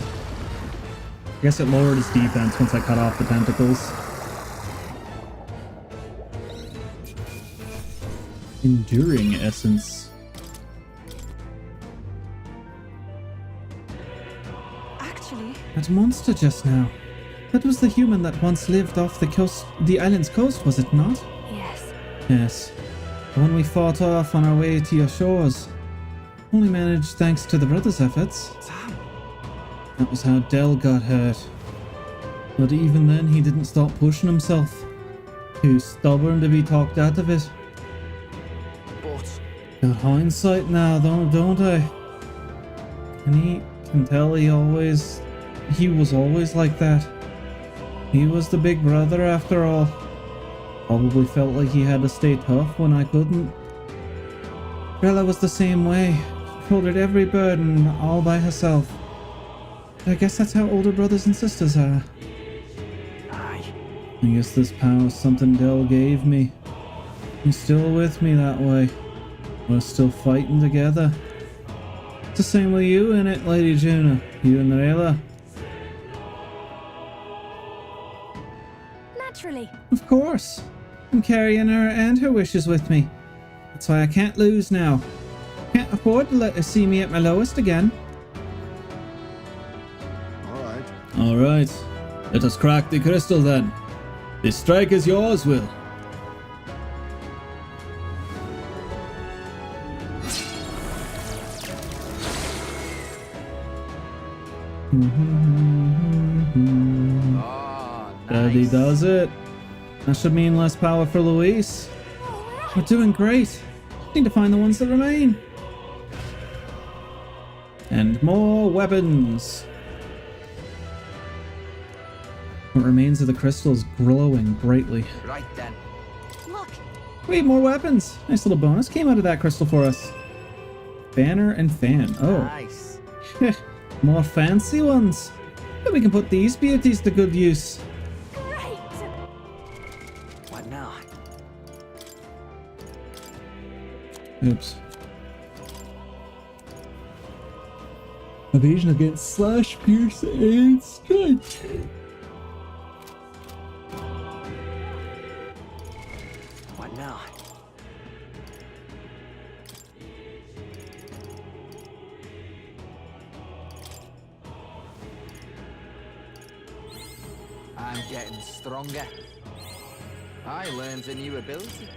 I guess it lowered his defense once I cut off the tentacles. Enduring essence. Actually, That monster just now. That was the human that once lived off the coast, the island's coast, was it not? Yes. Yes. The one we fought off on our way to your shores. Only managed thanks to the brothers' efforts. That was how Del got hurt. But even then, he didn't stop pushing himself. Too stubborn to be talked out of it. But Got hindsight now, don't I? And he can tell he was always like that. He was the big brother after all. Probably felt like he had to stay tough when I couldn't. Rella was the same way. She shouldered every burden all by herself. I guess that's how older brothers and sisters are. I guess this power is something Del gave me. He's still with me that way. We're still fighting together. It's the same with you, innit, Lady Juna? You and Rayla? Naturally. Of course. I'm carrying her and her wishes with me. That's why I can't lose now. Can't afford to let her see me at my lowest again. Alright. Let us crack the crystal then. This strike is yours, Will. Daddy does it. That should mean less power for Luis. We're doing great. Need to find the ones that remain. And more weapons. What remains of the crystal is glowing brightly. right then. Look. Wait, more weapons. Nice little bonus came out of that crystal for us. Banner and fan. Oh. Nice. More fancy ones. But we can put these beauties to good use. What now? Oops. Evasion against slash, pierce, and strike. What now? I'm getting stronger. I learned a new ability.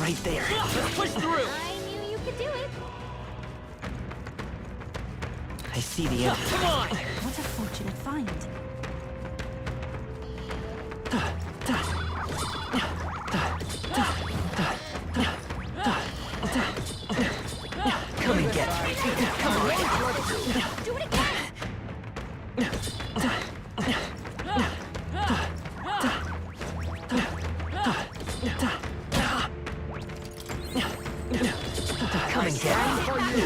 Right there. Let's push through. I knew you could do it. I see the end. Come on. What a fortunate find. Come and get me. Come on. Do it again. Come and get me.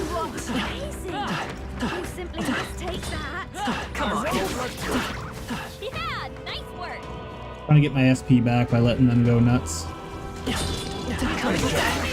Amazing. You simply must take that. Come on. Yeah, nice work. Trying to get my SP back by letting them go nuts. Come and get me.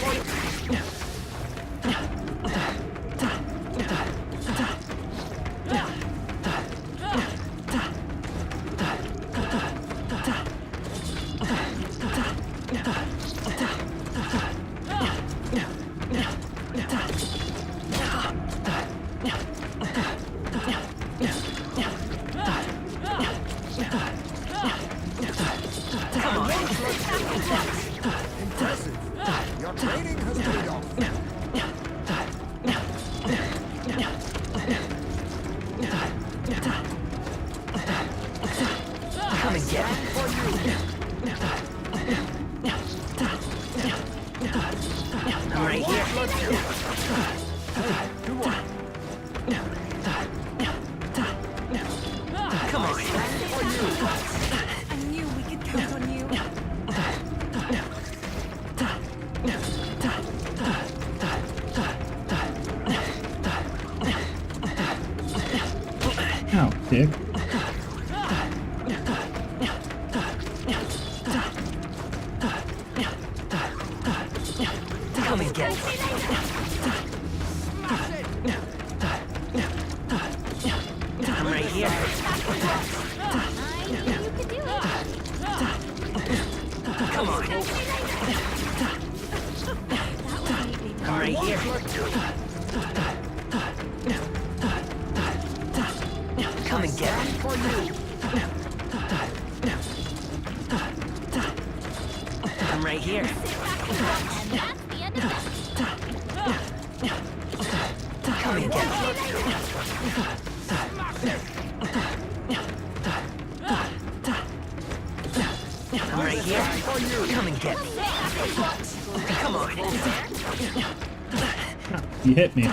Impressive. Your training has paid off. Come and get me. I'm right here. Come on. I knew we could count on you. Ow, dick. Come and get me. I'm right here. I knew you could do it. Come on. I'm right here. Come and get me. I'm right here. And that's the end of that. Come and get me. I'm right here. Come and get me. Come on. You hit me.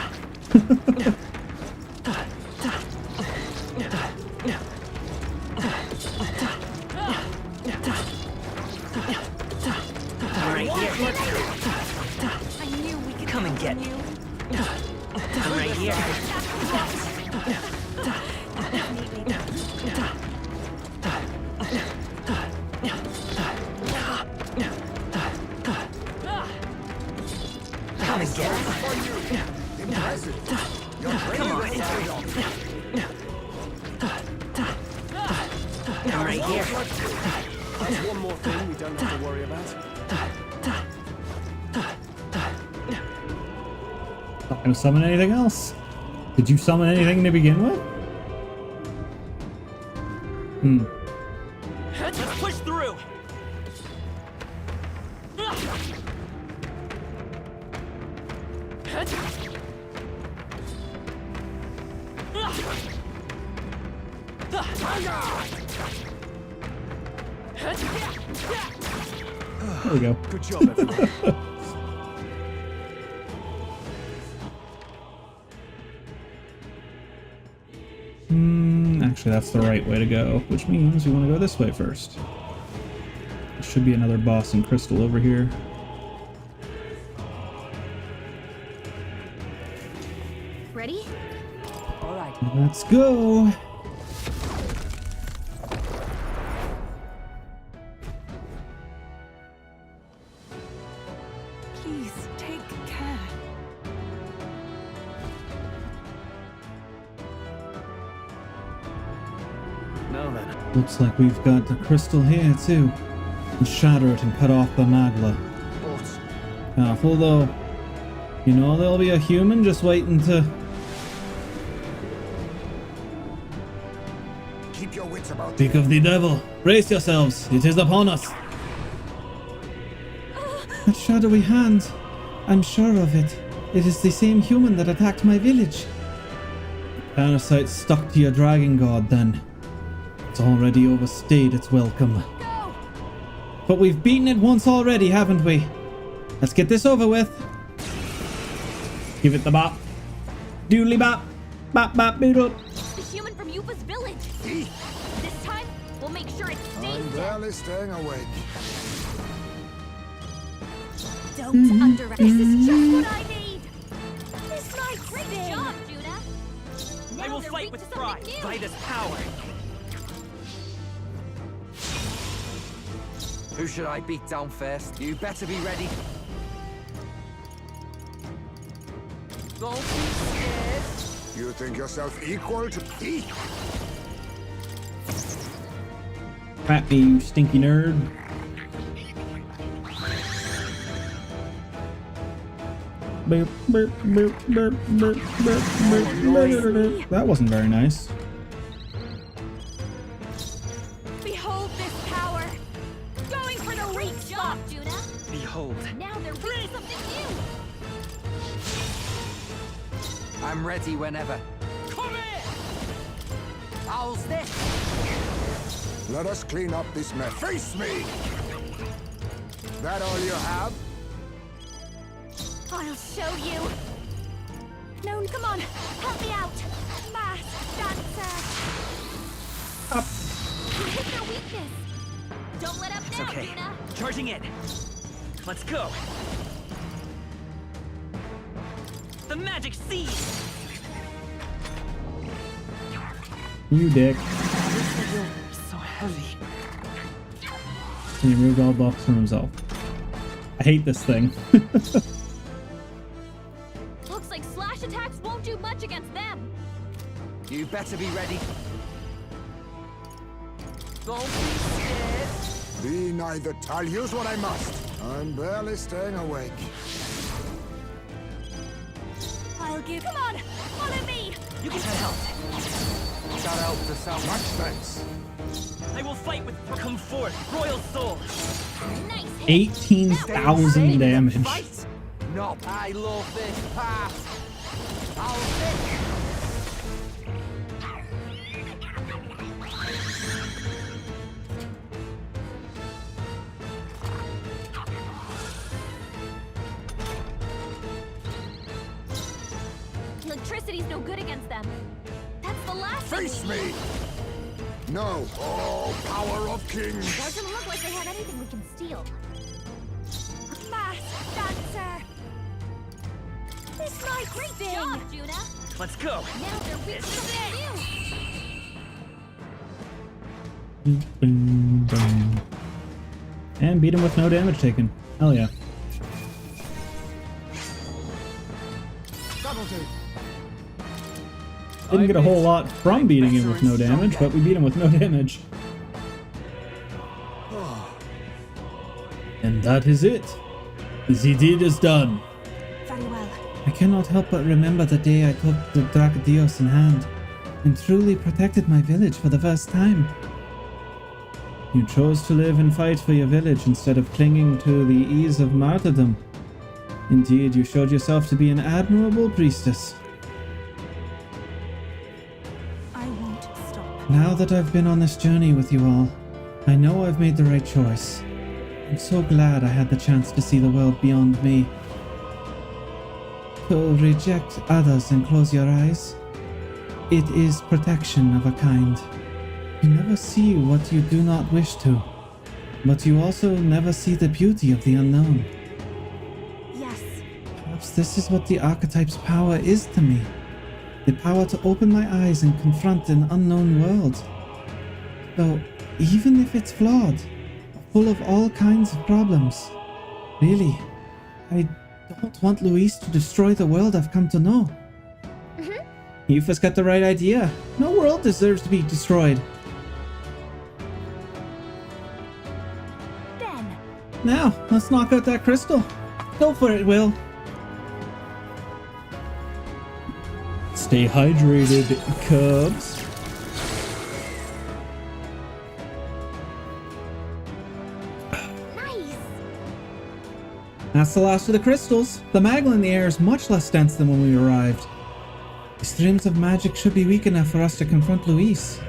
I'm right here. I knew we could Come and get me. I'm right here. Come and get me. Impressive. Your training Come on. has paid off. I'm right here. That's one more thing we don't have to worry about. Not gonna summon anything else. Did you summon anything to begin with? Let's push through. There we go. Good job, everyone. Actually, that's the right way to go, which means we want to go this way first. There should be another boss in crystal over here. Ready? All right. Let's go. Please take care. Now then. Looks like we've got the crystal here too. And shatter it and cut off the magla. But Careful though. You know there'll be a human just waiting to... Keep your wits about Speak of the devil. Brace yourselves. It is upon us. That shadowy hand. I'm sure of it. It is the same human that attacked my village. Parasite stuck to your dragon god then. It's already overstayed its welcome. Go! But we've beaten it once already, haven't we? Let's get this over with. Give it the bop. Doodly bop. Bop bop boodle. The human from Yupa's village. This time, we'll make sure it stays I'm dead. barely staying awake. Don't underestimate. This is just what I need. This might great job, Judah. I will fight with pride by this power. Who should I beat down first? You better be ready. Don't be scared. You think yourself equal to me? Crap me, you stinky nerd. Boop, boop, boop, boop, boop, boop, boop, boop. That wasn't very nice. Behold this power. Going for the weak spot, Judah. Behold. Now they're ready something new. I'm ready whenever. Come here! How's this? Let us clean up this mess. Face me! That all you have? I'll show you. No, come on, help me out. Mask dancer. Up. You hit their weakness. Don't let up It's now, okay. Judah. Charging in. Let's go. The magic seed. You dick. So heavy. He removed all buffs from himself. I hate this thing. Looks like slash attacks won't do much against them. You better be ready. Don't be scared. Be neither. I'll use what I must. I'm barely staying awake. I'll give. Come on, follow me. You can help. That helped us out. Much thanks. I will fight with. Come forth, royal soul. Nice. 18,000 damage. No, I love this part. How's this? Electricity's no good against them. That's the last Face thing we me! need. No. Oh, power of kings. Doesn't look like they have anything we can steal. Mask dancer. This might great thing. job, Judah. Let's go. Now they're weak to something Boom, boom. And beat him with no damage taken. Hell yeah. Didn't get a whole lot from beating him with no damage, but we beat him with no damage. And that is it. The deed is done. Very well. I cannot help but remember the day I took the Dracadios in hand and truly protected my village for the first time. You chose to live and fight for your village instead of clinging to the ease of martyrdom. Indeed, you showed yourself to be an admirable priestess. I won't stop. Now that I've been on this journey with you all, I know I've made the right choice. I'm so glad I had the chance to see the world beyond me. To reject others and close your eyes, it is protection of a kind. You never see what you do not wish to, but you also never see the beauty of the unknown. Yes. Perhaps this is what the archetype's power is to me. The power to open my eyes and confront an unknown world. Though, even if it's flawed, full of all kinds of problems, really, I don't want Luis to destroy the world I've come to know. Yufa's got the right idea. No world deserves to be destroyed. Then. Now, let's knock out that crystal. Go for it, Will. Stay hydrated, cubs. Nice. That's the last of the crystals. The magma in the air is much less dense than when we arrived. The streams of magic should be weak enough for us to confront Luis.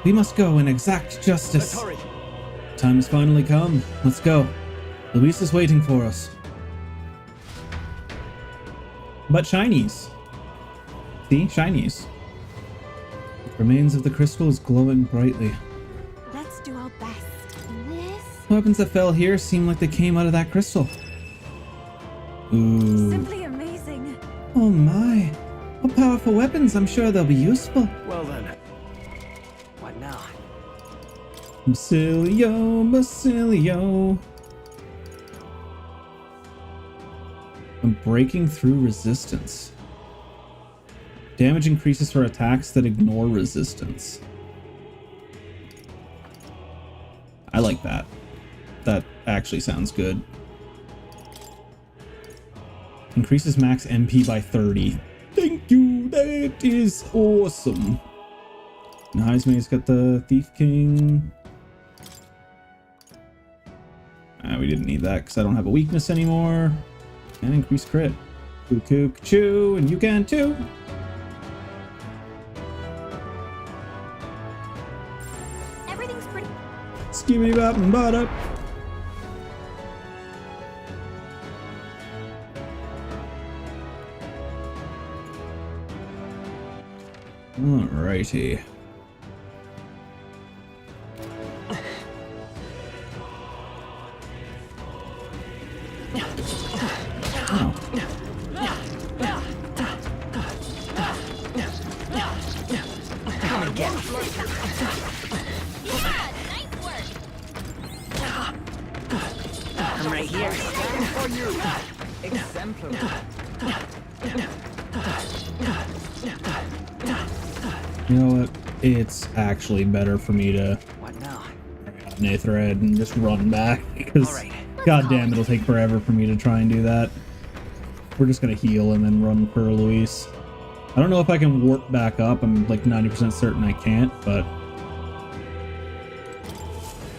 We must go and exact justice. Let's hurry. Time has finally come. Let's go. Luis is waiting for us. But shinies. See? Shinies. The remains of the crystal is glowing brightly. Let's do our best. This Weapons that fell here seem like they came out of that crystal. Ooh. simply amazing. Oh my. What powerful weapons. I'm sure they'll be useful. Well then. What now? Basilio, Basilio. I'm breaking through resistance. Damage increases for attacks that ignore resistance. I like that. That actually sounds good. Increases max MP by 30. Thank you. That is awesome. Now Heismay's got the Thief King. We didn't need that because I don't have a weakness anymore. And increase crit. Cuckoo, choo, and you can too. Everything's pretty. Skibidi bop and bot up. Alrighty. Oh. Come and get me. Yeah, nice work. I'm right here. For you. Exemplary. You know what? It's actually better for me to What now? Nathred and just run back because goddamn, it'll take forever for me to try and do that. We're just gonna heal and then run for Luis. I don't know if I can warp back up. I'm like 90% certain I can't, but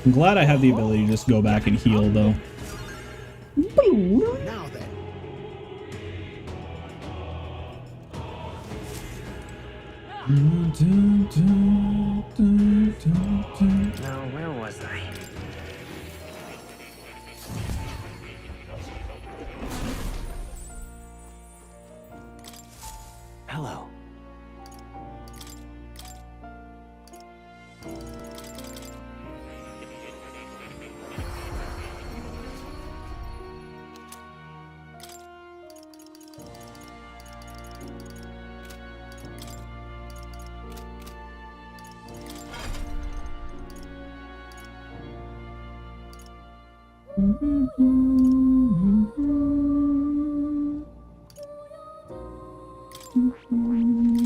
I'm glad I have the ability to just go back and heal though. Now then. Now, where was I? Hello.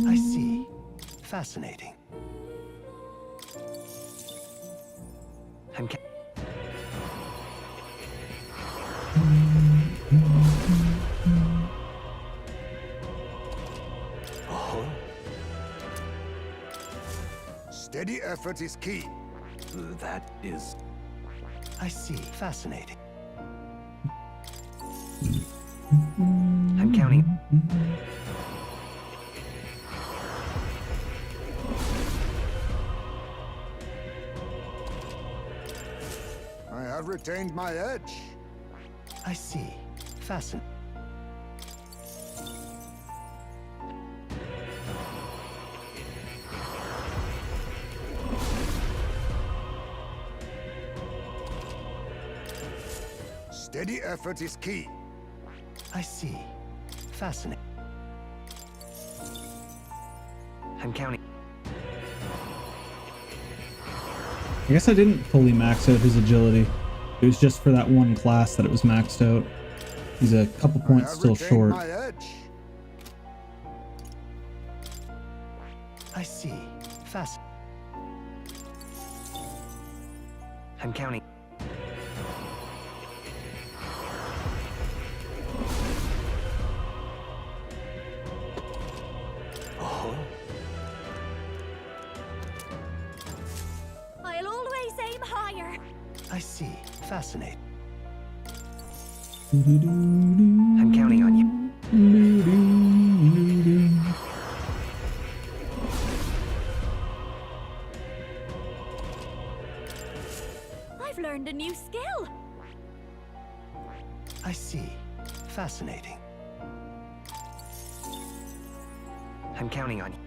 I see. Fascinating. I'm Steady effort is key. That is... I see. Fascinating. I'm counting. I have retained my edge. I see. Fascinating. Steady effort is key. I see. Fascinating. I'm counting. I guess I didn't fully max out his agility. It was just for that one class that it was maxed out. He's a couple points still short. My edge. I see. Fascinating. I'm counting. I'll always aim higher. I see. Fascinating. I'm counting on you. I've learned a new skill. I see. Fascinating. I'm counting on you.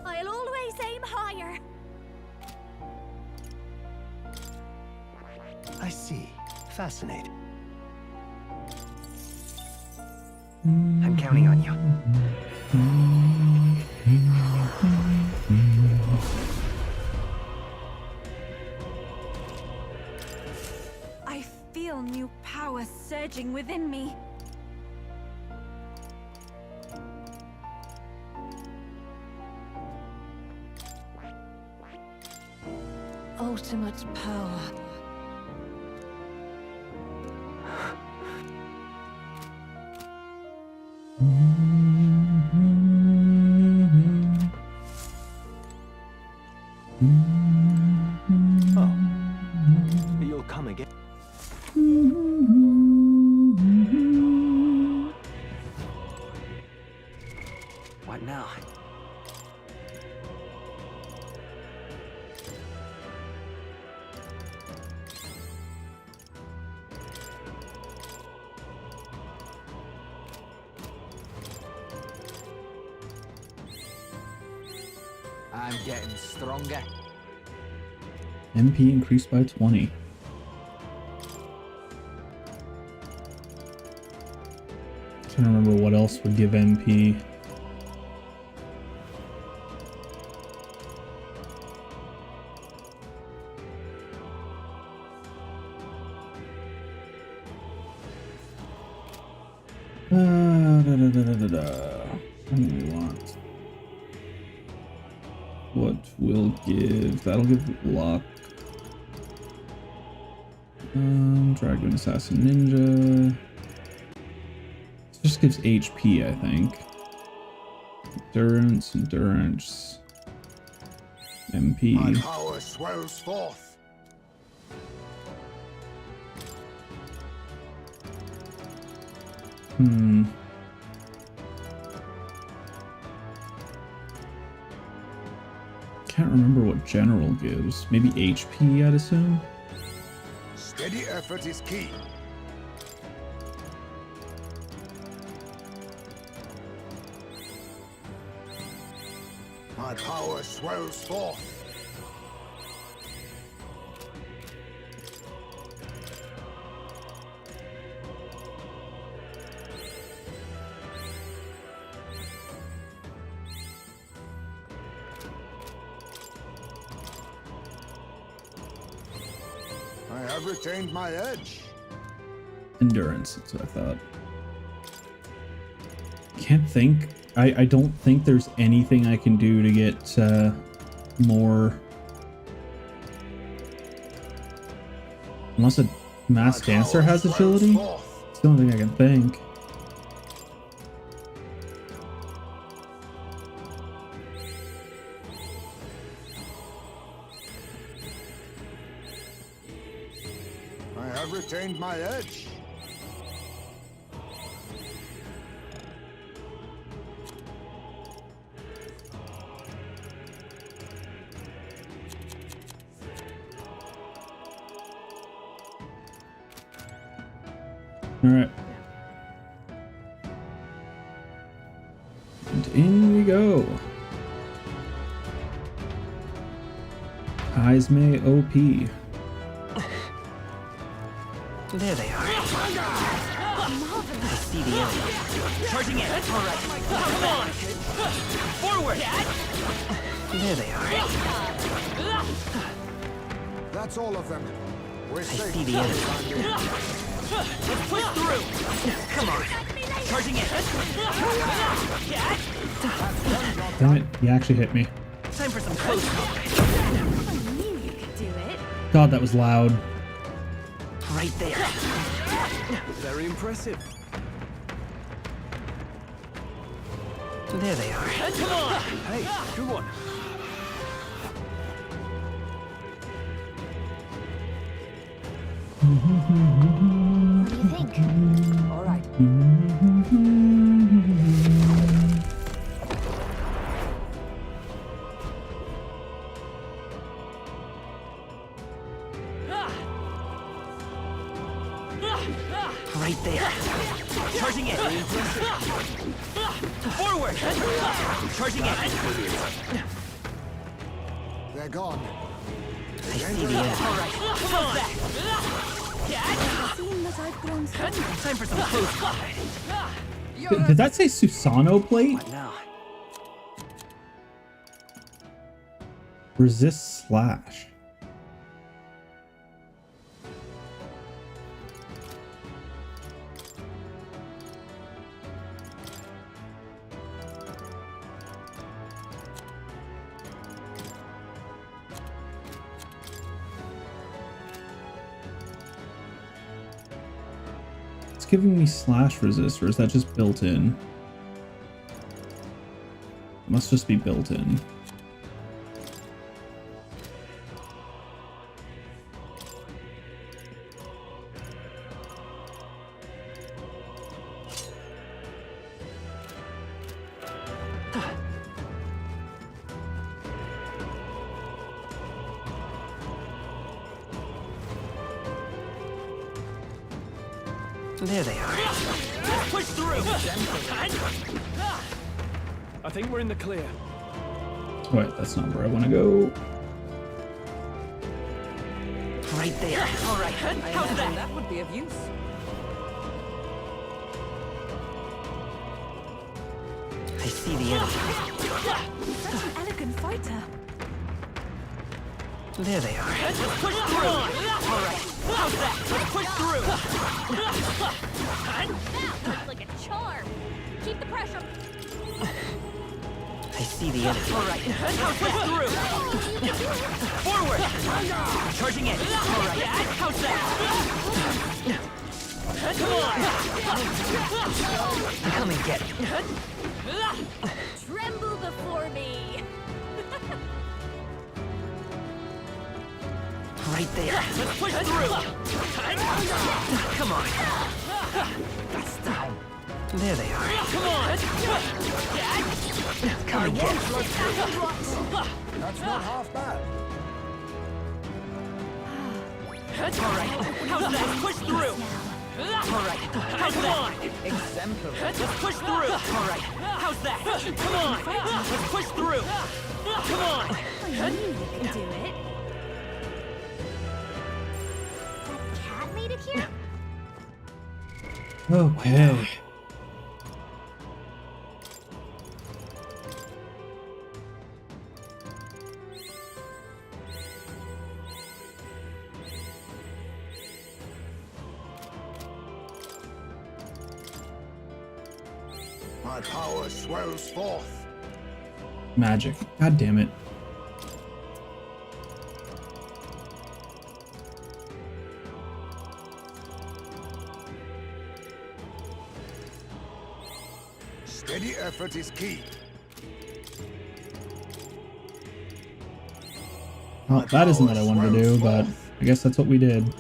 I'll always aim higher. I see. Fascinating. I'm counting on you. I feel new power surging within me. Ultimate power. You'll come again. What now? I'm getting stronger. MP increased by 20. Trying to remember what else would give MP. What do we want? What will give? That'll give luck. Dragon Assassin Ninja. This just gives HP, I think. Endurance. MP. My power swells forth. Can't remember what General gives. Maybe HP, I'd assume. Steady effort is key. My power swells forth. I have retained my edge. Endurance, that's what I thought. Can't think. I don't think there's anything I can do to get more. Unless a masked dancer has agility? It's the only thing I can think. I have retained my edge. All right. And in we go. Aizme OP. There they are. I see the enemy. Charging in. All right. Come on. Forward. There they are. That's all of them. We're safe. I see the enemy. Let's push through. Come on. Charging in. Damn it, you actually hit me. Time for some close combat. I knew you could do it. God, that was loud. Right there. Very impressive. There they are. Come on! Hey, good one. What do you think? All right. Right there. Charging in. Forward. Charging in. They're gone. I see the enemy. All right. Come on. Seeing that I've grown stronger. Time for some close combat. Did that say Susano plate? What now? Resist slash. It's giving me slash resist, or is that just built in? It must just be built in. There they are. Push through. I think we're in the clear. Wait, that's not where I want to go. Right there. All right. How's that? That would be of use. I see the enemy. Such an elegant fighter. There they are. Push through. All right. How's that? Push through. That looks like a charm. Keep the pressure. I see the enemy. All right. Push through. Forward. Charging in. All right. How's that? Come on. Come and get it. Tremble before me. Right there. Push through. Come on. That's down. There they are. Come on. Come and get it. That's not half bad. All right. How's that? Push through. All right. How's that? Exemplary. Let's push through. All right. How's that? Come on. Let's push through. Come on. I knew you could do it. That cat made it here? Okay. My power swells forth. Magic. God damn it. Steady effort is key. Well, that isn't what I wanted to do, but I guess that's what we did.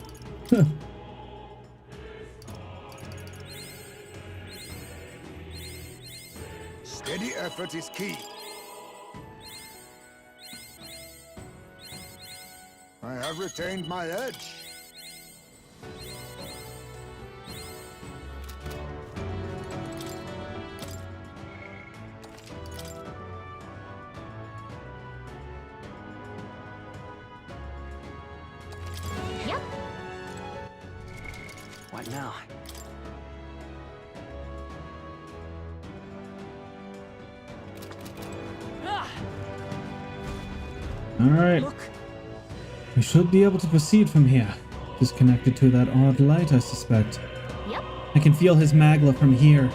Steady effort is key. I have retained my edge. Yep. What now? Alright. We should be able to proceed from here. Disconnected to that odd light, I suspect. Yep. I can feel his magla from here.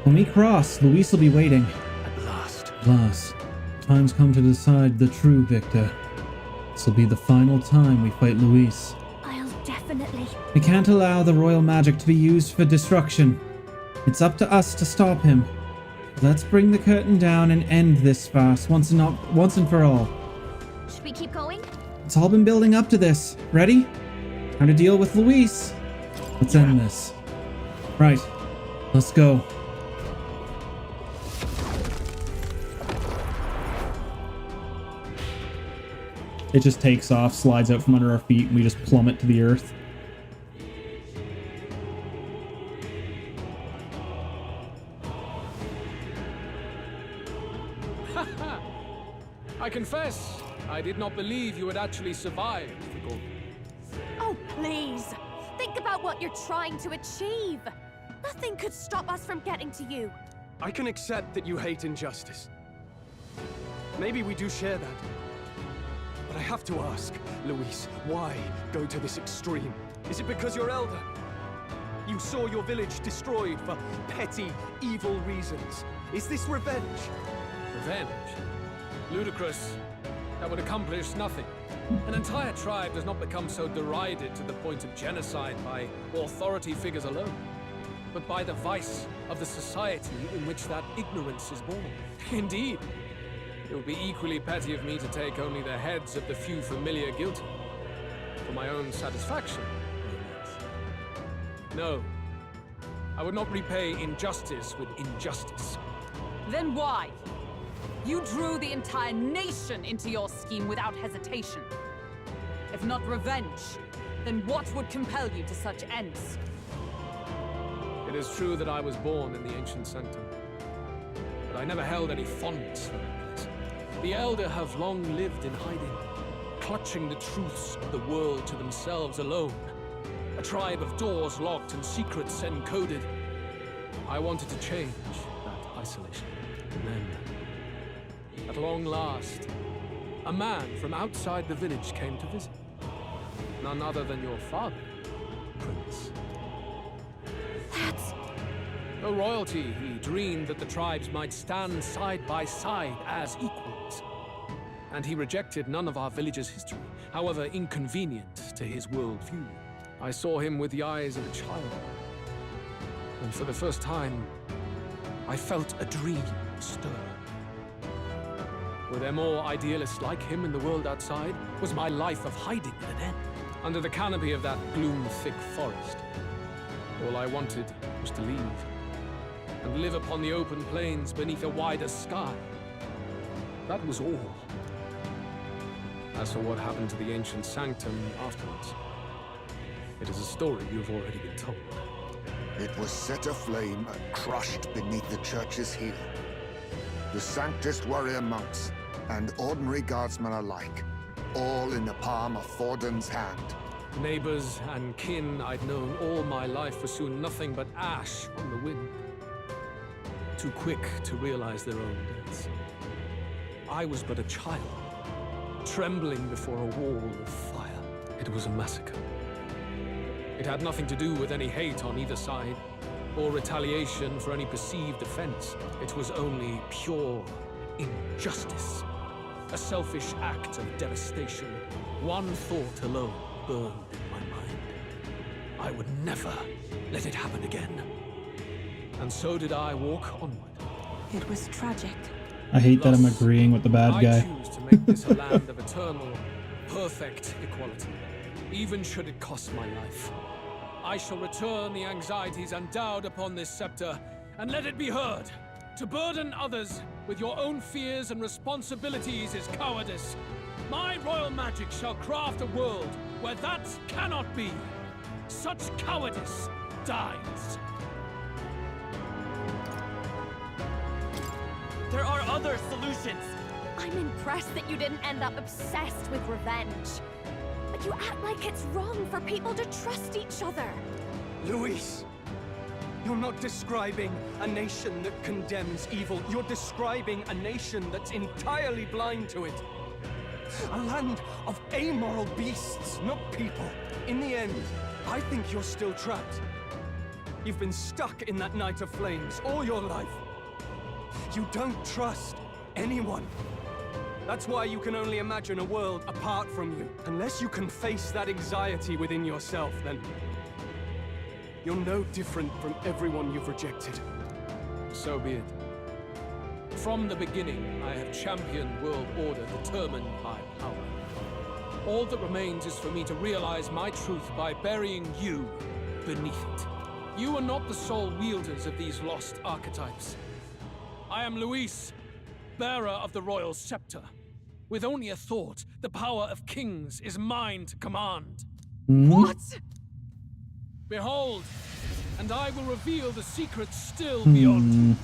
When we cross, Luis will be waiting. At last. Alas, time's come to decide the true victor. This will be the final time we fight Luis. I'll definitely. We can't allow the royal magic to be used for destruction. It's up to us to stop him. Let's bring the curtain down and end this farce once and for all. Should we keep going? It's all been building up to this. Ready? Time to deal with Luis. Let's end this. Right. Let's go. It just takes off, slides out from under our feet, and we just plummet to the earth. I confess, I did not believe you would actually survive the Gorgon. Oh, please. Think about what you're trying to achieve. Nothing could stop us from getting to you. I can accept that you hate injustice. Maybe we do share that. But I have to ask, Luis, why go to this extreme? Is it because you're elder? You saw your village destroyed for petty, evil reasons. Is this revenge? Revenge? Ludicrous. That would accomplish nothing. An entire tribe does not become so derided to the point of genocide by authority figures alone, but by the vice of the society in which that ignorance is born. Indeed, it would be equally petty of me to take only the heads of the few familiar guilty, for my own satisfaction. No, I would not repay injustice with injustice. Then why? You drew the entire nation into your scheme without hesitation. If not revenge, then what would compel you to such ends? It is true that I was born in the ancient sanctum, but I never held any fondness for that place. The Elder have long lived in hiding, clutching the truths of the world to themselves alone. A tribe of doors locked and secrets encoded. I wanted to change that isolation. And then, at long last, a man from outside the village came to visit. None other than your father, Prince. That's... Though royalty, he dreamed that the tribes might stand side by side as equals. And he rejected none of our village's history, however inconvenient to his worldview. I saw him with the eyes of a child. And for the first time, I felt a dream stir. Were there more idealists like him in the world outside? Was my life of hiding at an end? Under the canopy of that gloom-thick forest, all I wanted was to leave, and live upon the open plains beneath a wider sky. That was all. As for what happened to the ancient sanctum afterwards, it is a story you've already been told. It was set aflame and crushed beneath the church's heel. The Sanctist warrior monks and ordinary guardsmen alike, all in the palm of Forden's hand. Neighbors and kin I'd known all my life were soon nothing but ash on the wind. Too quick to realize their own deaths. I was but a child, trembling before a wall of fire. It was a massacre. It had nothing to do with any hate on either side, or retaliation for any perceived offense. It was only pure injustice. A selfish act of devastation. One thought alone burned in my mind. I would never let it happen again. And so did I walk onward. It was tragic. I hate that I'm agreeing with the bad guy. I choose to make this a land of eternal, perfect equality, even should it cost my life. I shall return the anxieties endowed upon this scepter, and let it be heard. To burden others with your own fears and responsibilities is cowardice. My royal magic shall craft a world where that cannot be. Such cowardice dies. There are other solutions. I'm impressed that you didn't end up obsessed with revenge. But you act like it's wrong for people to trust each other. Luis, you're not describing a nation that condemns evil. You're describing a nation that's entirely blind to it. A land of amoral beasts, not people. In the end, I think you're still trapped. You've been stuck in that night of flames all your life. You don't trust anyone. That's why you can only imagine a world apart from you. Unless you can face that anxiety within yourself, then you're no different from everyone you've rejected. So be it. From the beginning, I have championed world order determined by power. All that remains is for me to realize my truth by burying you beneath it. You are not the sole wielders of these lost archetypes. I am Luis, bearer of the royal scepter. With only a thought, the power of kings is mine to command. What? Behold, and I will reveal the secrets still beyond you.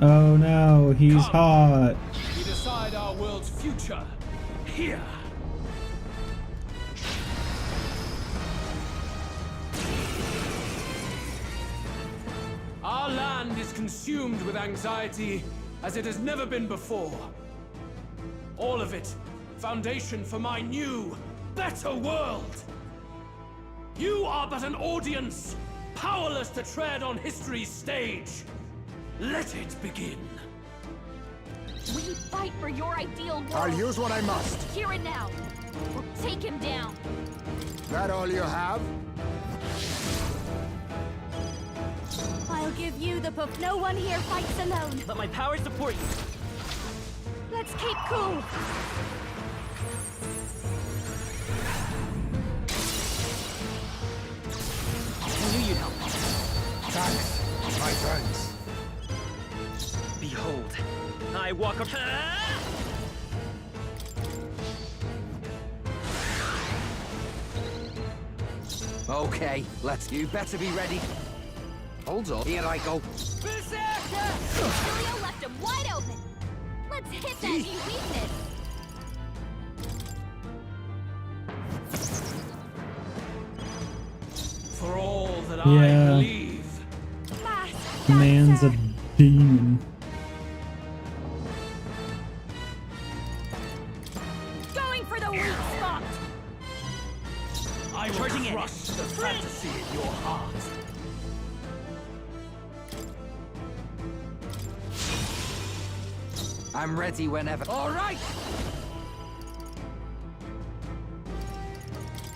Oh no, he's hot. We decide our world's future here. Our land is consumed with anxiety as it has never been before. All of it, foundation for my new, better world. You are but an audience, powerless to tread on history's stage. Let it begin. We fight for your ideal world. I'll use what I must. Here and now. We'll take him down. That all you have? I'll give you the puff. No one here fights alone. Let my power support you. Let's keep cool. I knew you'd help me. Thanks, my friends. Behold, I walk up. Okay, you better be ready. Hold on, here I go. Julio left him wide open. Let's hit that new weakness. For all that Yeah. I believe. Man's a demon. Going for the weak spot. I will crush the fantasy in your heart. I'm ready whenever. All right.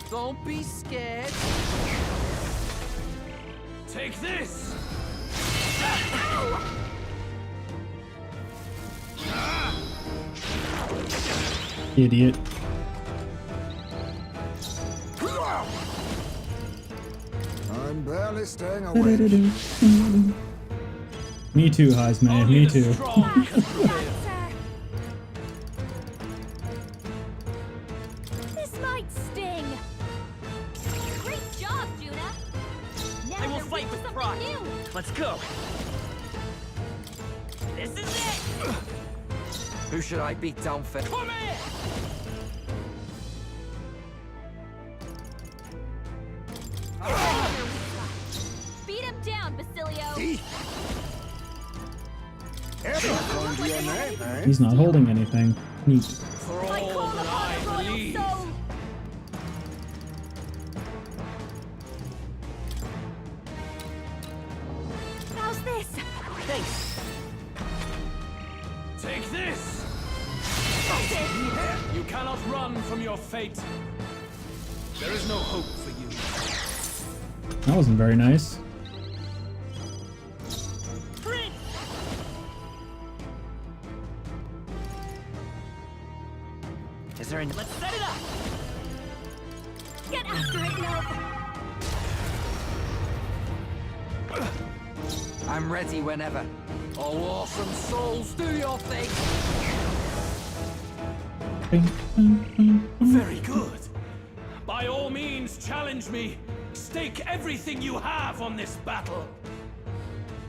Don't be scared. Take this. Idiot. I'm barely staying awake. Me too, Heisman. Me too. This might sting. Great job, Juna. Now I will they're fight ready with for pride. something new. Let's go. This is it. Who should I beat down first? Come here. Beat him down, Basilio. He's not holding anything. Neat. For all that I believe. How's this? Thanks. Take this. You cannot run from your fate. There is no hope for you. That wasn't very nice. Is there any? Let's set it up. Get after it, love. I'm ready whenever. Oh, awesome souls, do your thing. Very good. By all means, challenge me. Stake everything you have on this battle.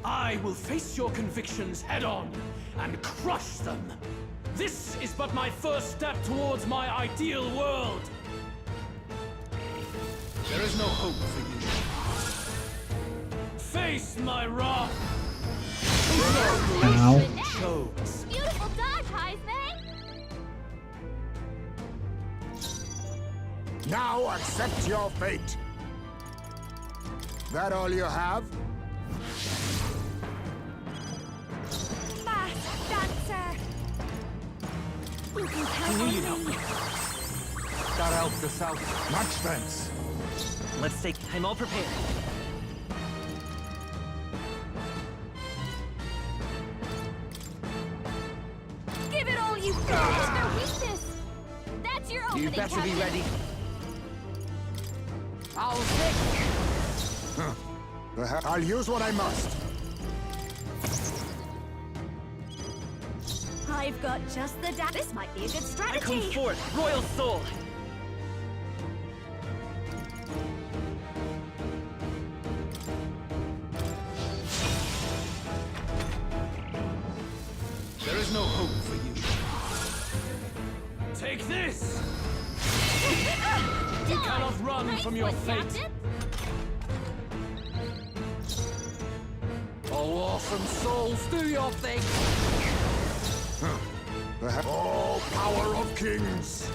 I will face your convictions head on and crush them. This is but my first step towards my ideal world. There is no hope for you. Face my wrath. Ow. Chose. Beautiful dodge, Heisman. Now accept your fate. That all you have? Fast dancer. That helps us out. Much thanks. Let's take. I'm all prepared. Give it all you got! There's no weakness! That's your opening, You better Captain. be ready. I'll fix. I'll use what I must. I've got just the This might be a good I strategy. come forth, royal soul. There is no hope for you. Take this! You cannot run Nice from your one, fate. Captain. Oh, awesome souls, do your thing! Oh, power of kings!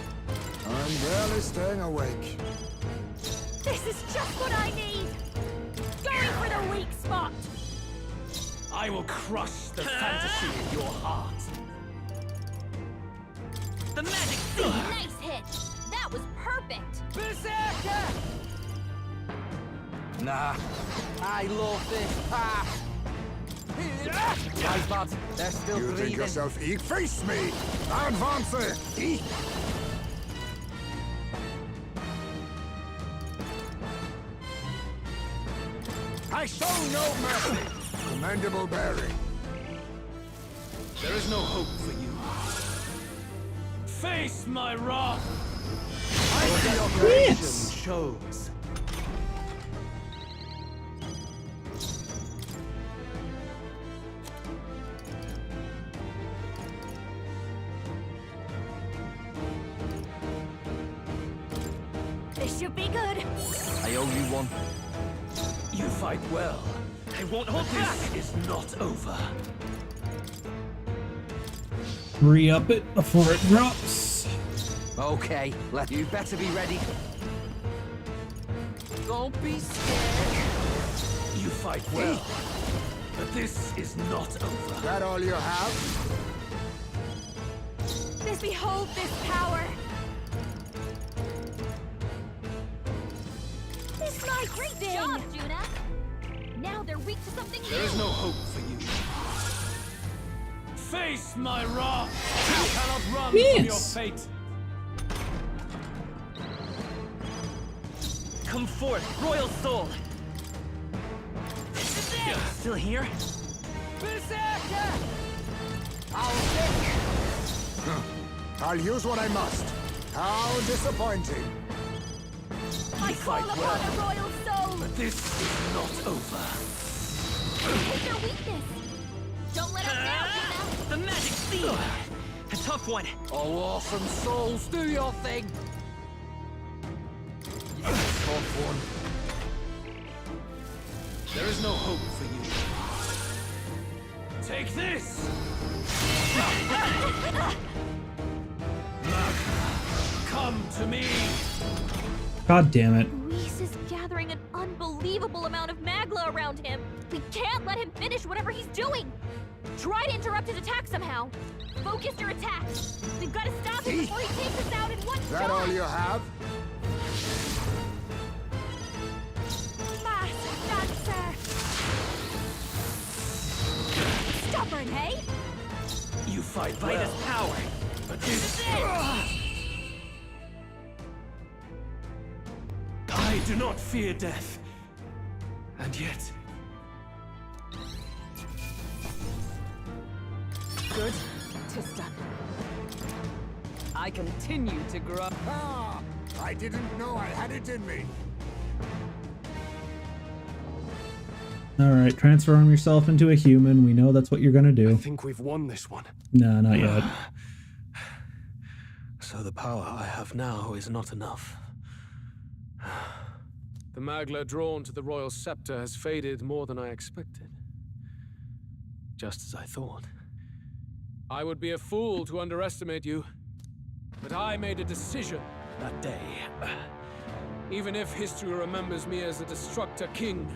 I'm barely staying awake. This is just what I need. Going for the weak spot. I will crush the fantasy in your heart. The magic seed. Nice hit. That was perfect. Berserker! Nah, I love this path. My bad, they're still You breathing. think yourself eat? Face me! Advance! Eat! I show no mercy! Commendable bearing. There is no hope for you. Face my wrath! I see your Yes. Shows. This should be good. I owe you one. You fight well. I won't hold back. This is not over. Re-up it before it drops. Okay, you better be ready. Don't be scared. You fight well. But this is not over. That all you have? Let's behold this power. This might Great sting. job, Juna! Now they're weak to something new! There is no hope for you. Face my wrath! You cannot run from your fate. Come forth, royal soul. Still here? Berserker! I'll use what I must. How disappointing. I call upon a royal soul. But this is not over. Take their weakness. Don't let us down, Juna! The magic seed. A tough one. Oh, awesome souls, do your thing. Tough one. There is no hope for you. Take this! Come to me! God damn it. Luis is gathering an unbelievable amount of magla around him. We can't let him finish whatever he's doing. Try to interrupt his attack somehow. Focus your attack. We've got to stop him before he takes us out in one Is that shot. all you have? Fast dancer. Stubborn, hey? You fight Vitus well, power. but this... I do not fear death. And yet... Good. 'Tis done. I continue to grow. Ah! I didn't know I had it in me. Alright, transform yourself into a human. We know that's what you're gonna I do. think we've won this one. No, not yet. So the power I have now is not enough. The magla drawn to the royal scepter has faded more than I expected. Just as I thought. I would be a fool to underestimate you, but I made a decision that day. Even if history remembers me as the Destructor King,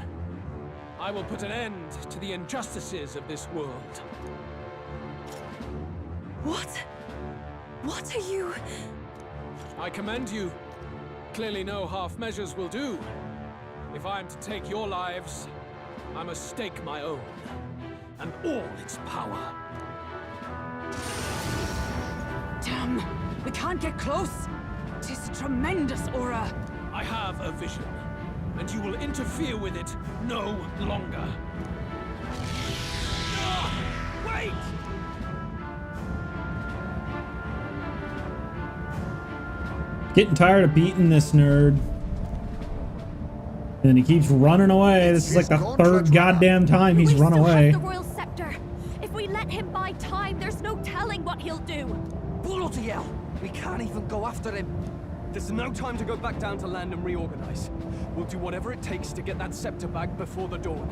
I will put an end to the injustices of this world. What? What are you? I commend you, Clearly no half measures will do. If I am to take your lives, I must stake my own, and all its power. Damn! We can't get close! Tis a tremendous aura! I have a vision, and you will interfere with it no longer. Wait! Getting tired of beating this nerd. And he keeps running away. This is like the third goddamn time he's run away. The royal scepter. If we let him buy time, there's no telling what he'll do. Bloody hell! We can't even go after him. There's no time to go back down to land and reorganize. We'll do whatever it takes to get that scepter back before the dawn.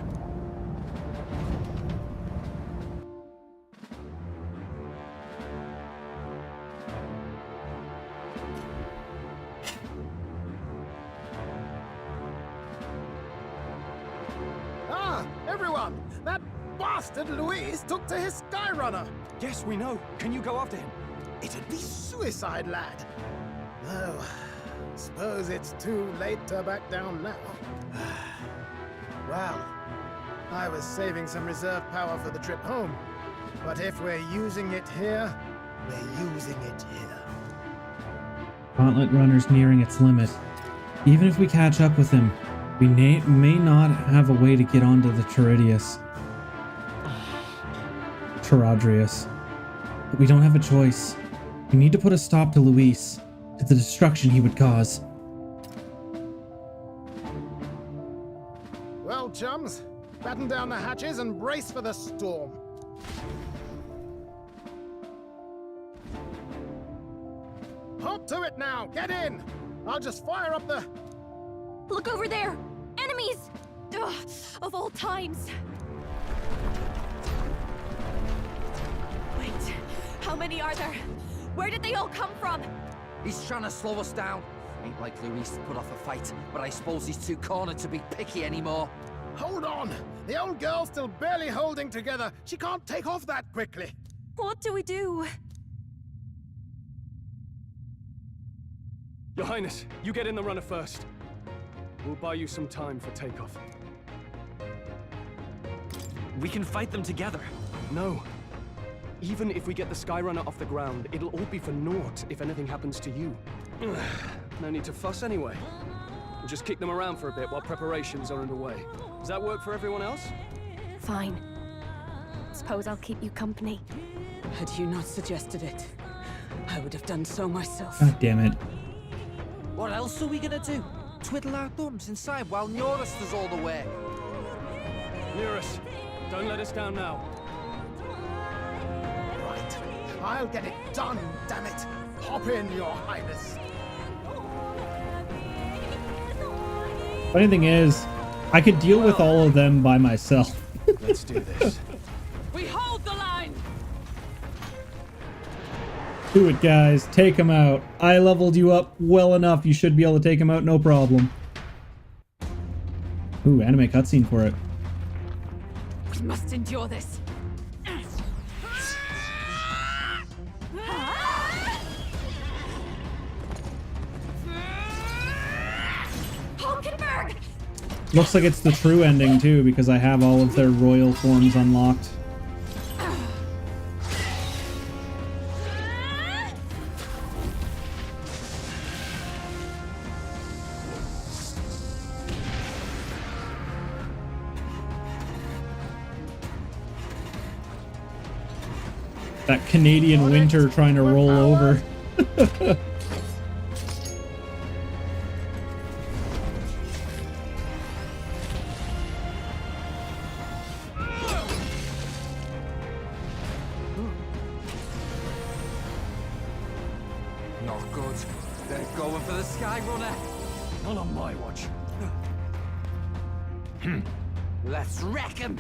Everyone! That bastard Luis took to his Skyrunner! Yes, we know. Can you go after him? It'd be suicide, lad. Oh, suppose it's too late to back down now. Well, I was saving some reserve power for the trip home. But if we're using it here, we're using it here. Gauntlet Runner's nearing its limit. Even if we catch up with him, we may not have a way to get onto the Charadrius. But we don't have a choice. We need to put a stop to Luis, to the destruction he would cause. Well, chums, batten down the hatches and brace for the storm. Hop to it now! Get in! I'll just fire up the... Look over there! Enemies! Ugh, of all times! Wait, how many are there? Where did they all come from? He's trying to slow us down. Ain't like Luis to put off a fight, but I suppose he's too cornered to be picky anymore. Hold on! The old girl's still barely holding together. She can't take off that quickly. What do we do? Your Highness, you get in the runner first. We'll buy you some time for takeoff. We can fight them together. No. Even if we get the Skyrunner off the ground, it'll all be for naught if anything happens to you. No need to fuss anyway. We'll just kick them around for a bit while preparations are underway. Does that work for everyone else? Fine. Suppose I'll keep you company. Had you not suggested it, I would have done so myself. God damn it. What else are we gonna do? Twiddle our thumbs inside while Norris does all the work. Nearest, don't let us down now. Right. I'll get it done, damn it. Hop in, Your Highness. Funny thing is, I could deal with all of them by myself. Let's do this. We hold the line! Do it, guys. Take him out. I leveled you up well enough. You should be able to take him out, no problem. Ooh, anime cutscene for it. We must endure this. Hulkenberg! Looks like it's the true ending, too, because I have all of their royal forms unlocked. That Canadian winter trying to roll over. Not good. They're going for the Skyrunner. Not on my watch. Let's wreck him.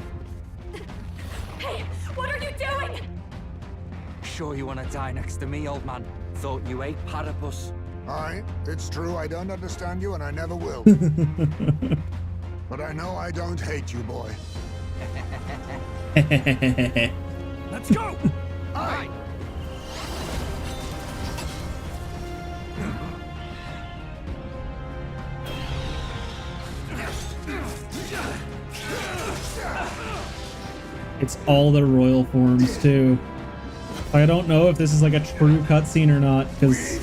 Hey, what are you doing? Sure you want to die next to me, old man? Thought you ate platypus. Aye, it's true I don't understand you and I never will. But I know I don't hate you, boy. Let's go! Aye. It's all their royal forms too. I don't know if this is like a true cutscene or not, because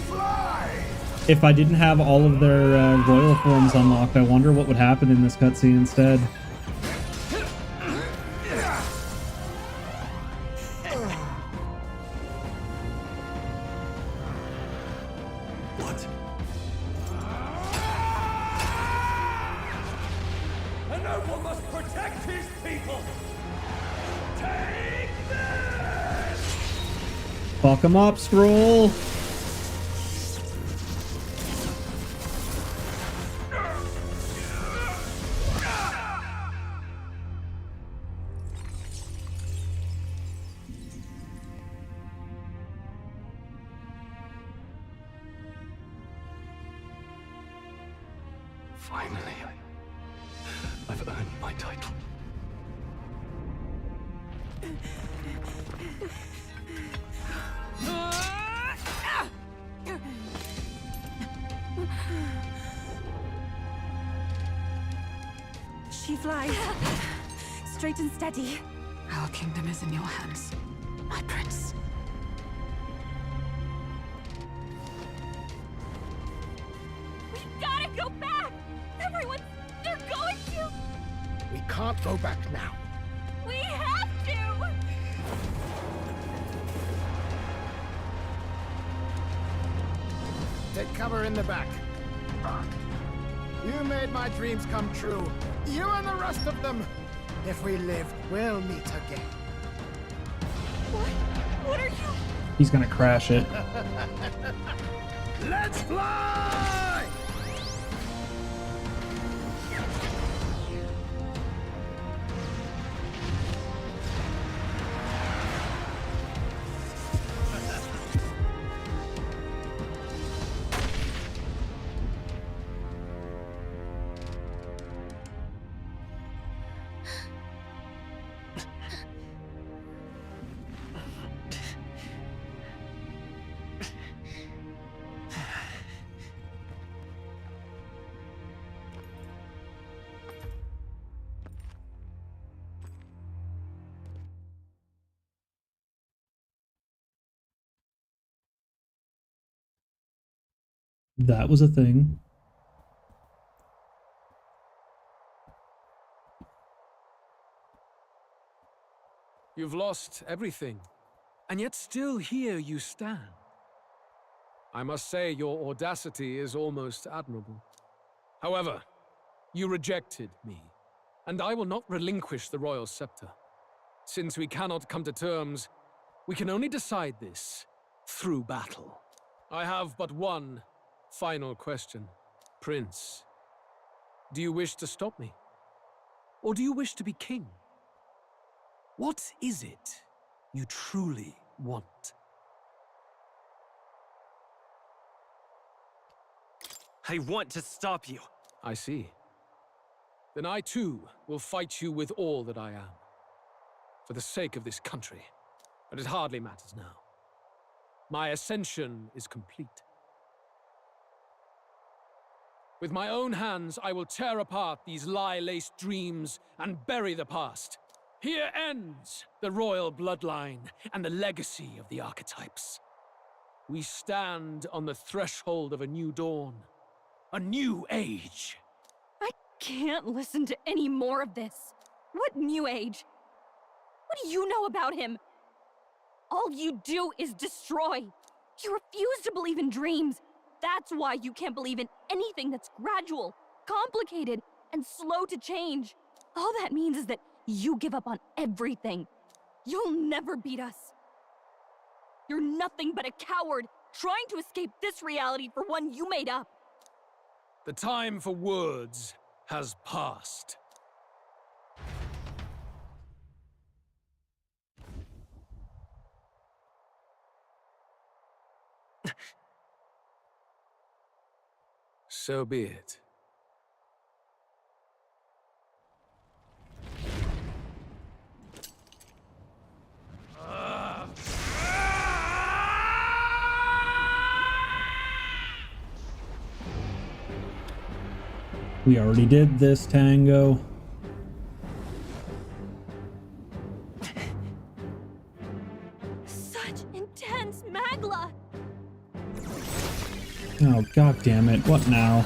if I didn't have all of their royal forms unlocked, I wonder what would happen in this cutscene instead. What? A noble must protect his people. Take this! Fuck him up, Scroll! Finally, I've earned my title. She flies. Straight and steady. Our kingdom is in your hands, my prince. We gotta go back! Everyone, they're going to! We can't go back now. We have to! Take cover in the back. You made my dreams come true. You and the rest of them. If we live, we'll meet again. What are you? He's gonna crash it. Let's fly! That was a thing. You've lost everything, and yet still here you stand. I must say your audacity is almost admirable. However, you rejected me, and I will not relinquish the royal scepter. Since we cannot come to terms, we can only decide this through battle. I have but one final question. Prince, do you wish to stop me? Or do you wish to be king? What is it you truly want? I want to stop you. I see. Then I too will fight you with all that I am. For the sake of this country. But it hardly matters now. My ascension is complete. With my own hands, I will tear apart these lie-laced dreams and bury the past. Here ends the royal bloodline and the legacy of the archetypes. We stand on the threshold of a new dawn, a new age. I can't listen to any more of this. What new age? What do you know about him? All you do is destroy. You refuse to believe in dreams. That's why you can't believe in anything that's gradual, complicated, and slow to change. All that means is that you give up on everything. You'll never beat us. You're nothing but a coward, trying to escape this reality for one you made up. The time for words has passed. So be it. We already did this, Tango. Such intense magla! Oh, god damn it. What now?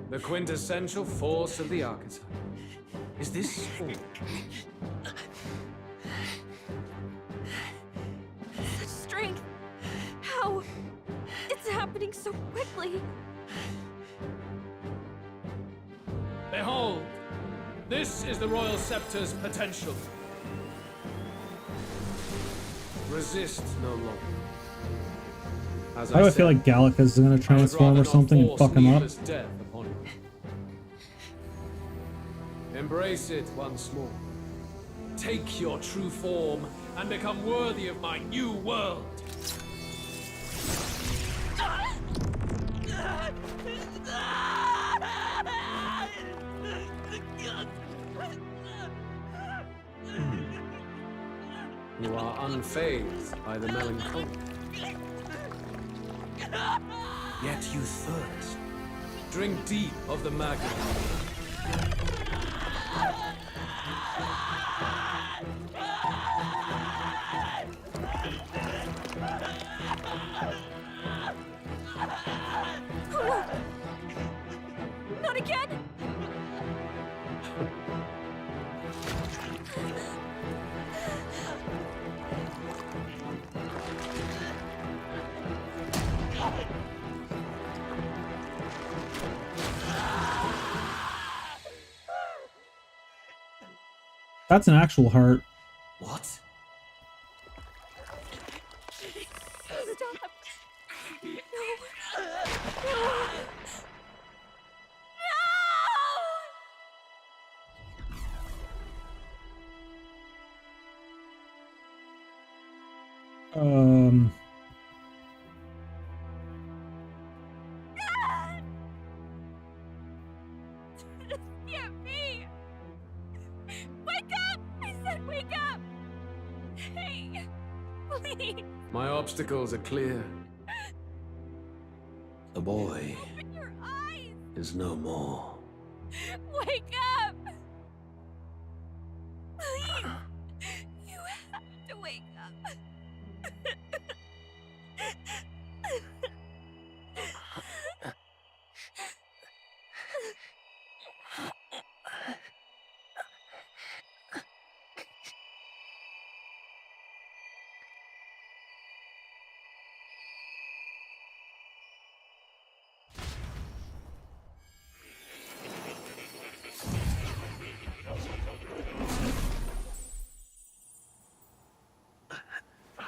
The quintessential force of the archetype. Is this all? Such strength! How? It's happening so quickly! Behold! This is the Royal Scepter's potential. Resist no longer. As Why do I said, feel like Gallica's gonna transform or something and fuck him up? Death upon you. Embrace it once more. Take your true form and become worthy of my new world. You are unfazed by the melancholy. Yet you thirst. Drink deep of the magma. Not again! That's an actual heart. What? Stop! No! Um... This can't be! Wake up! I said wake up! Hey, please! My obstacles are clear. The boy Open your eyes! is no more. Wake up! Please! You have to wake up!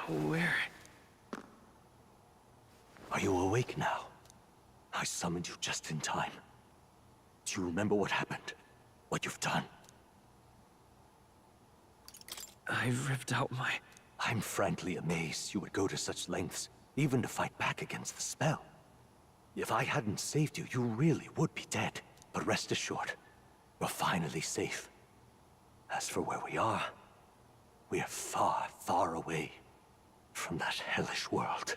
Where? Are you awake now? I summoned you just in time. Do you remember what happened? What you've done? I ripped out my... I'm frankly amazed you would go to such lengths, even to fight back against the spell. If I hadn't saved you, you really would be dead. But rest assured, we're finally safe. As for where we are far, far away from that hellish world.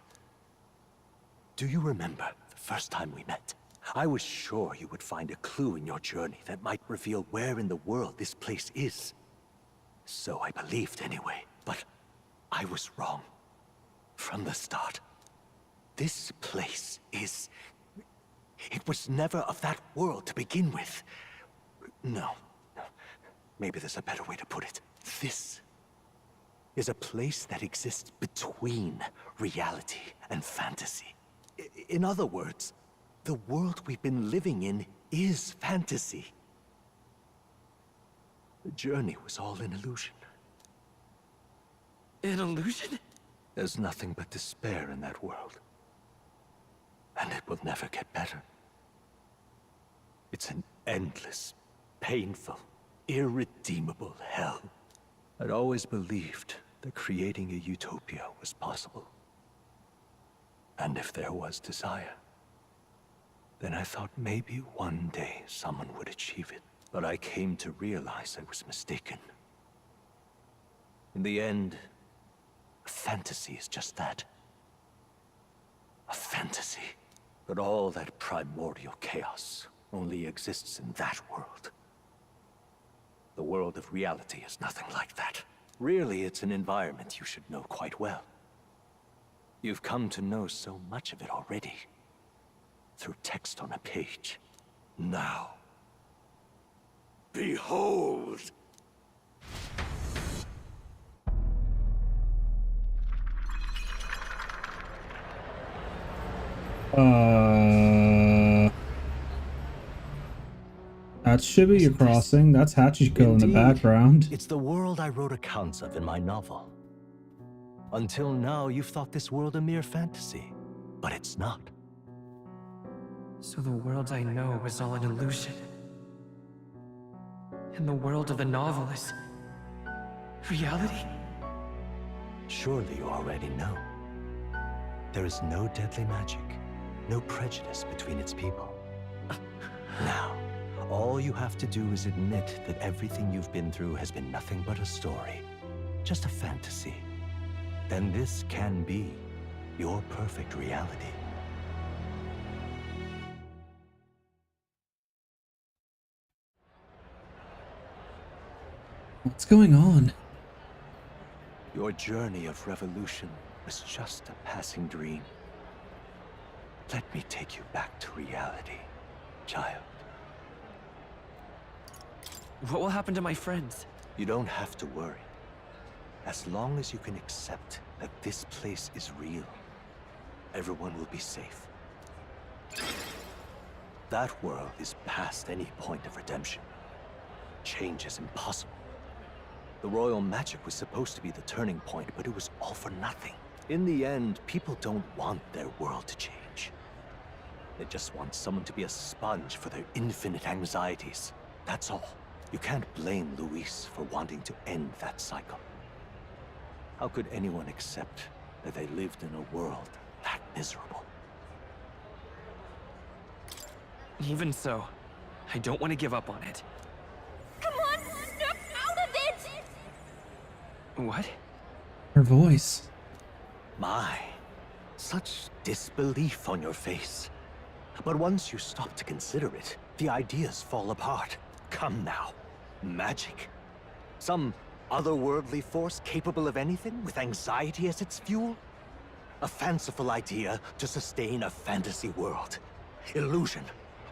Do you remember the first time we met? I was sure you would find a clue in your journey that might reveal where in the world this place is. So I believed anyway, but I was wrong. From the start. This place is... It was never of that world to begin with. No. Maybe there's a better way to put it. This is a place that exists between reality and fantasy. In other words, the world we've been living in is fantasy. The journey was all an illusion. An illusion? There's nothing but despair in that world. And it will never get better. It's an endless, painful, irredeemable hell. I'd always believed that creating a utopia was possible. And if there was desire, then I thought maybe one day someone would achieve it. But I came to realize I was mistaken. In the end, a fantasy is just that. A fantasy. But all that primordial chaos only exists in that world. The world of reality is nothing like that. Really, it's an environment you should know quite well. You've come to know so much of it already. Through text on a page. Now, behold! That's Shibuya Crossing. That's Hachiko in the background. It's the world I wrote accounts of in my novel. Until now, you've thought this world a mere fantasy. But it's not. So the world I know is all an illusion. And the world of the novel is reality? Surely you already know. There is no deadly magic, no prejudice between its people. Now, all you have to do is admit that everything you've been through has been nothing but a story, just a fantasy. Then this can be your perfect reality. What's going on? Your journey of revolution was just a passing dream. Let me take you back to reality, child. What will happen to my friends? You don't have to worry. As long as you can accept that this place is real, everyone will be safe. That world is past any point of redemption. Change is impossible. The royal magic was supposed to be the turning point, but it was all for nothing. In the end, people don't want their world to change. They just want someone to be a sponge for their infinite anxieties. That's all. You can't blame Luis for wanting to end that cycle. How could anyone accept that they lived in a world that miserable? Even so, I don't want to give up on it. Come on, snap out of it! What? Her voice. My, such disbelief on your face. But once you stop to consider it, the ideas fall apart. Come now. Magic? Some otherworldly force capable of anything with anxiety as its fuel? A fanciful idea to sustain a fantasy world. Illusion.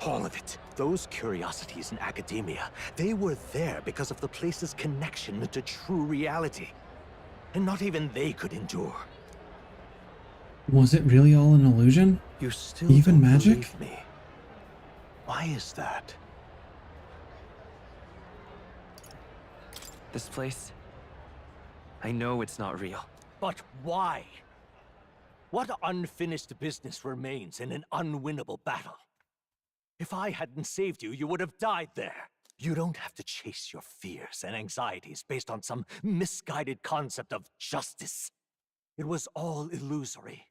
All of it. Those curiosities in academia, they were there because of the place's connection to true reality. And not even they could endure. Was it really all an illusion? You still even don't magic? believe me. Why is that? This place, I know it's not real. But why? What unfinished business remains in an unwinnable battle? If I hadn't saved you, you would have died there. You don't have to chase your fears and anxieties based on some misguided concept of justice. It was all illusory,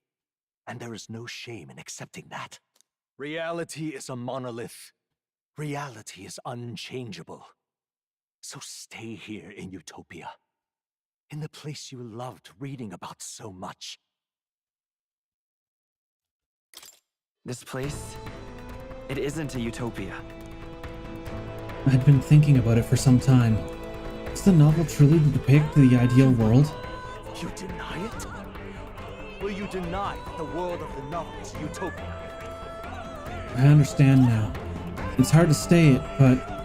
and there is no shame in accepting that. Reality is a monolith. Reality is unchangeable. So stay here in Utopia, in the place you loved reading about so much. This place, it isn't a utopia. I'd been thinking about it for some time. Does the novel truly depict the ideal world? You deny it? Will you deny that the world of the novel is a utopia? I understand now. It's hard to say it, but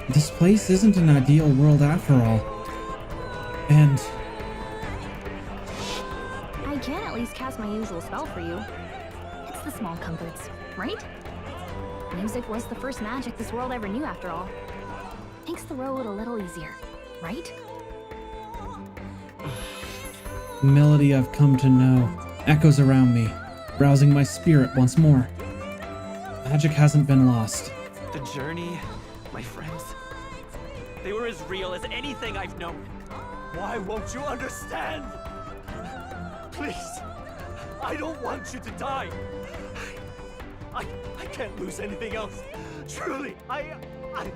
this place isn't an ideal world after all. And I can at least cast my usual spell for you. It's the small comforts, right? Music was the first magic this world ever knew after all. Makes the road a little easier, right? the melody I've come to know echoes around me, rousing my spirit once more. Magic hasn't been lost. The journey, my friends, they were as real as anything I've known. Why won't you understand? Please, I don't want you to die. I can't lose anything else. Truly, God.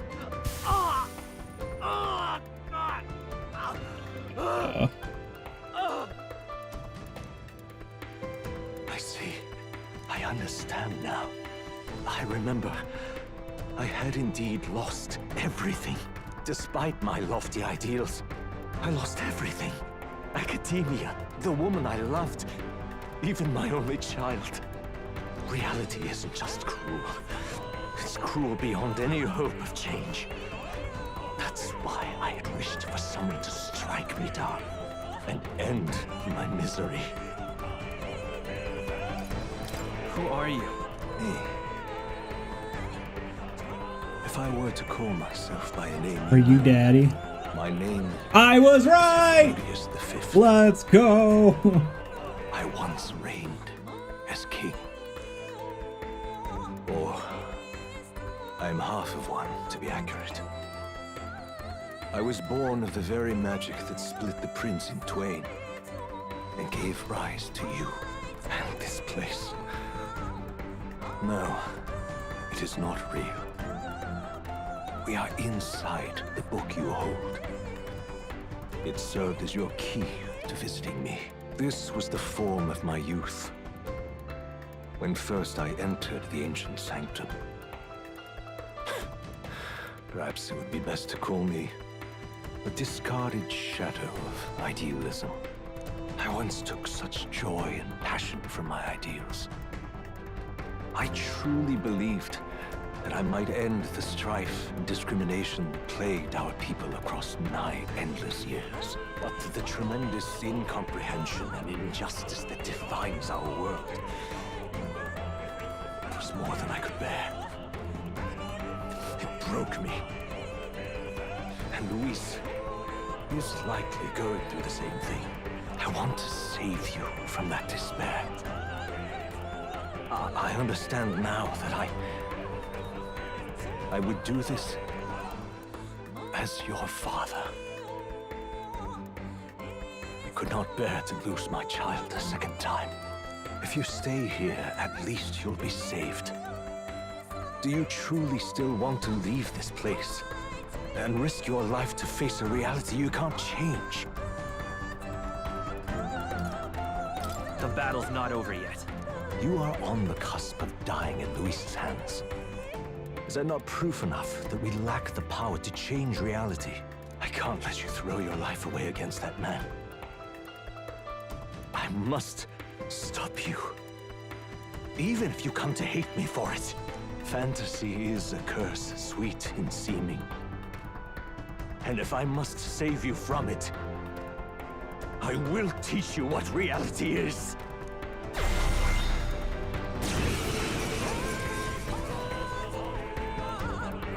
I understand now. I remember. I had indeed lost everything. Despite my lofty ideals, I lost everything. Academia, the woman I loved, even my only child. Reality isn't just cruel. It's cruel beyond any hope of change. That's why I had wished for someone to strike me down and end my misery. Who are you? Me. If I were to call myself by a name... Are you Daddy? My name... I was right! Let's go! I once reigned as king. Or... I'm half of one, to be accurate. I was born of the very magic that split the prince in twain and gave rise to you and this place. No, it is not real. We are inside the book you hold. It served as your key to visiting me. This was the form of my youth, when first I entered the ancient sanctum. Perhaps it would be best to call me a discarded shadow of idealism. I once took such joy and passion from my ideals. I truly believed that I might end the strife and discrimination that plagued our people across 9 endless years. But the tremendous incomprehension and injustice that defines our world was more than I could bear. It broke me. And Luis is likely going through the same thing. I want to save you from that despair. I understand now that I would do this as your father. I could not bear to lose my child a second time. If you stay here, at least you'll be saved. Do you truly still want to leave this place and risk your life to face a reality you can't change? The battle's not over yet. You are on the cusp of dying in Luis's hands. Is that not proof enough that we lack the power to change reality? I can't let you throw your life away against that man. I must stop you. Even if you come to hate me for it. Fantasy is a curse, sweet in seeming. And if I must save you from it, I will teach you what reality is.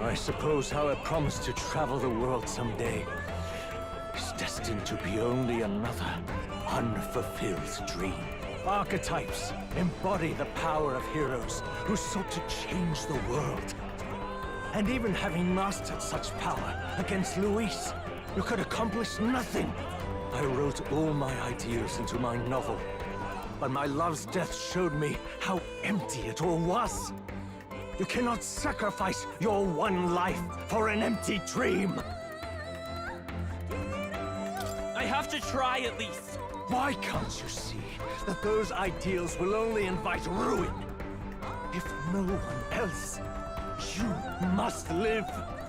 I suppose how I promised to travel the world someday is destined to be only another unfulfilled dream. Archetypes embody the power of heroes who sought to change the world. And even having mastered such power against Luis, you could accomplish nothing. I wrote all my ideals into my novel, but my love's death showed me how empty it all was. You cannot sacrifice your one life for an empty dream. I have to try at least. Why can't you see that those ideals will only invite ruin? If no one else, you must live.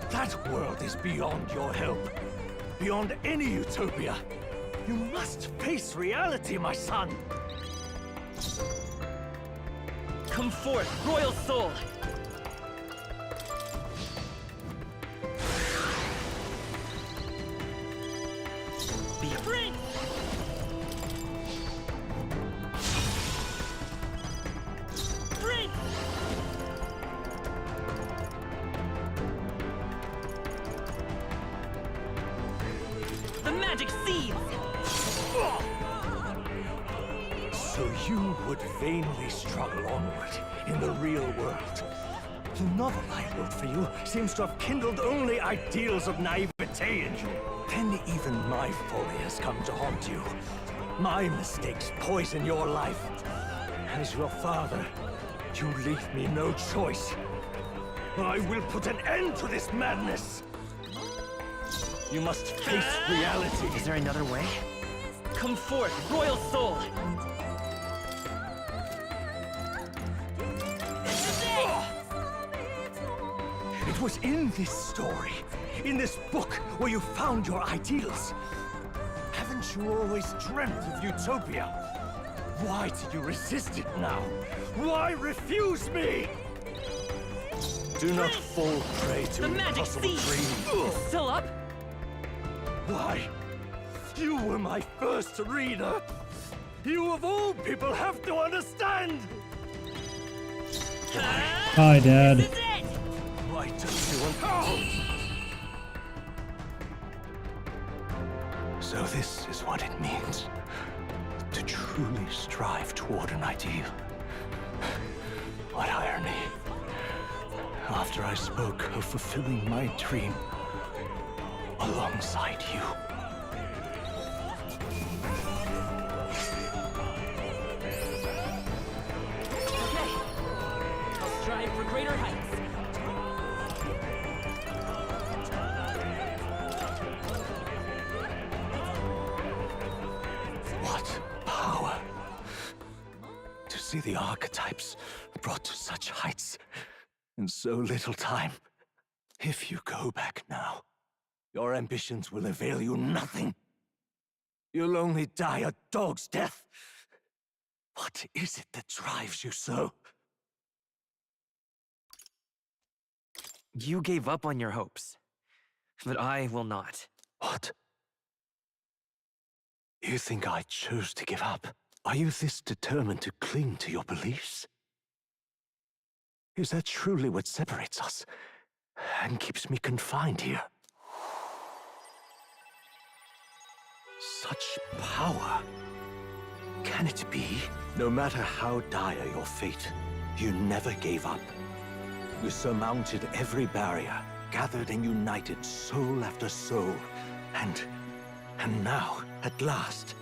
That world is beyond your help. Beyond any utopia. You must face reality, my son. Come forth, royal soul. Be a prince. Prince. The magic seeds. So you would vainly struggle onward in the real world. The novel I wrote for you seems to have kindled only ideals of naivete in you. Then even my folly has come to haunt you. My mistakes poison your life. As your father, you leave me no choice. I will put an end to this madness. You must face reality. Is there another way? Come forth, royal soul. It was in this story, in this book, where you found your ideals. Haven't you always dreamt of utopia? Why do you resist it now? Why refuse me? Do not fall prey to The magic impossible seed dreams. is still up. Why? You were my first reader. You of all people have to understand. Hi, Dad. Why don't you want? So this is what it means to truly strive toward an ideal. What irony. After I spoke of fulfilling my dream alongside you. Okay. I'll strive for greater heights. What power! To see the archetypes brought to such heights in so little time. If you go back now, your ambitions will avail you nothing. You'll only die a dog's death. What is it that drives you so? You gave up on your hopes, but I will not. What? You think I chose to give up? Are you this determined to cling to your beliefs? Is that truly what separates us and keeps me confined here? Such power. Can it be? No matter how dire your fate, you never gave up. You surmounted every barrier, gathered and united soul after soul, and now, at last,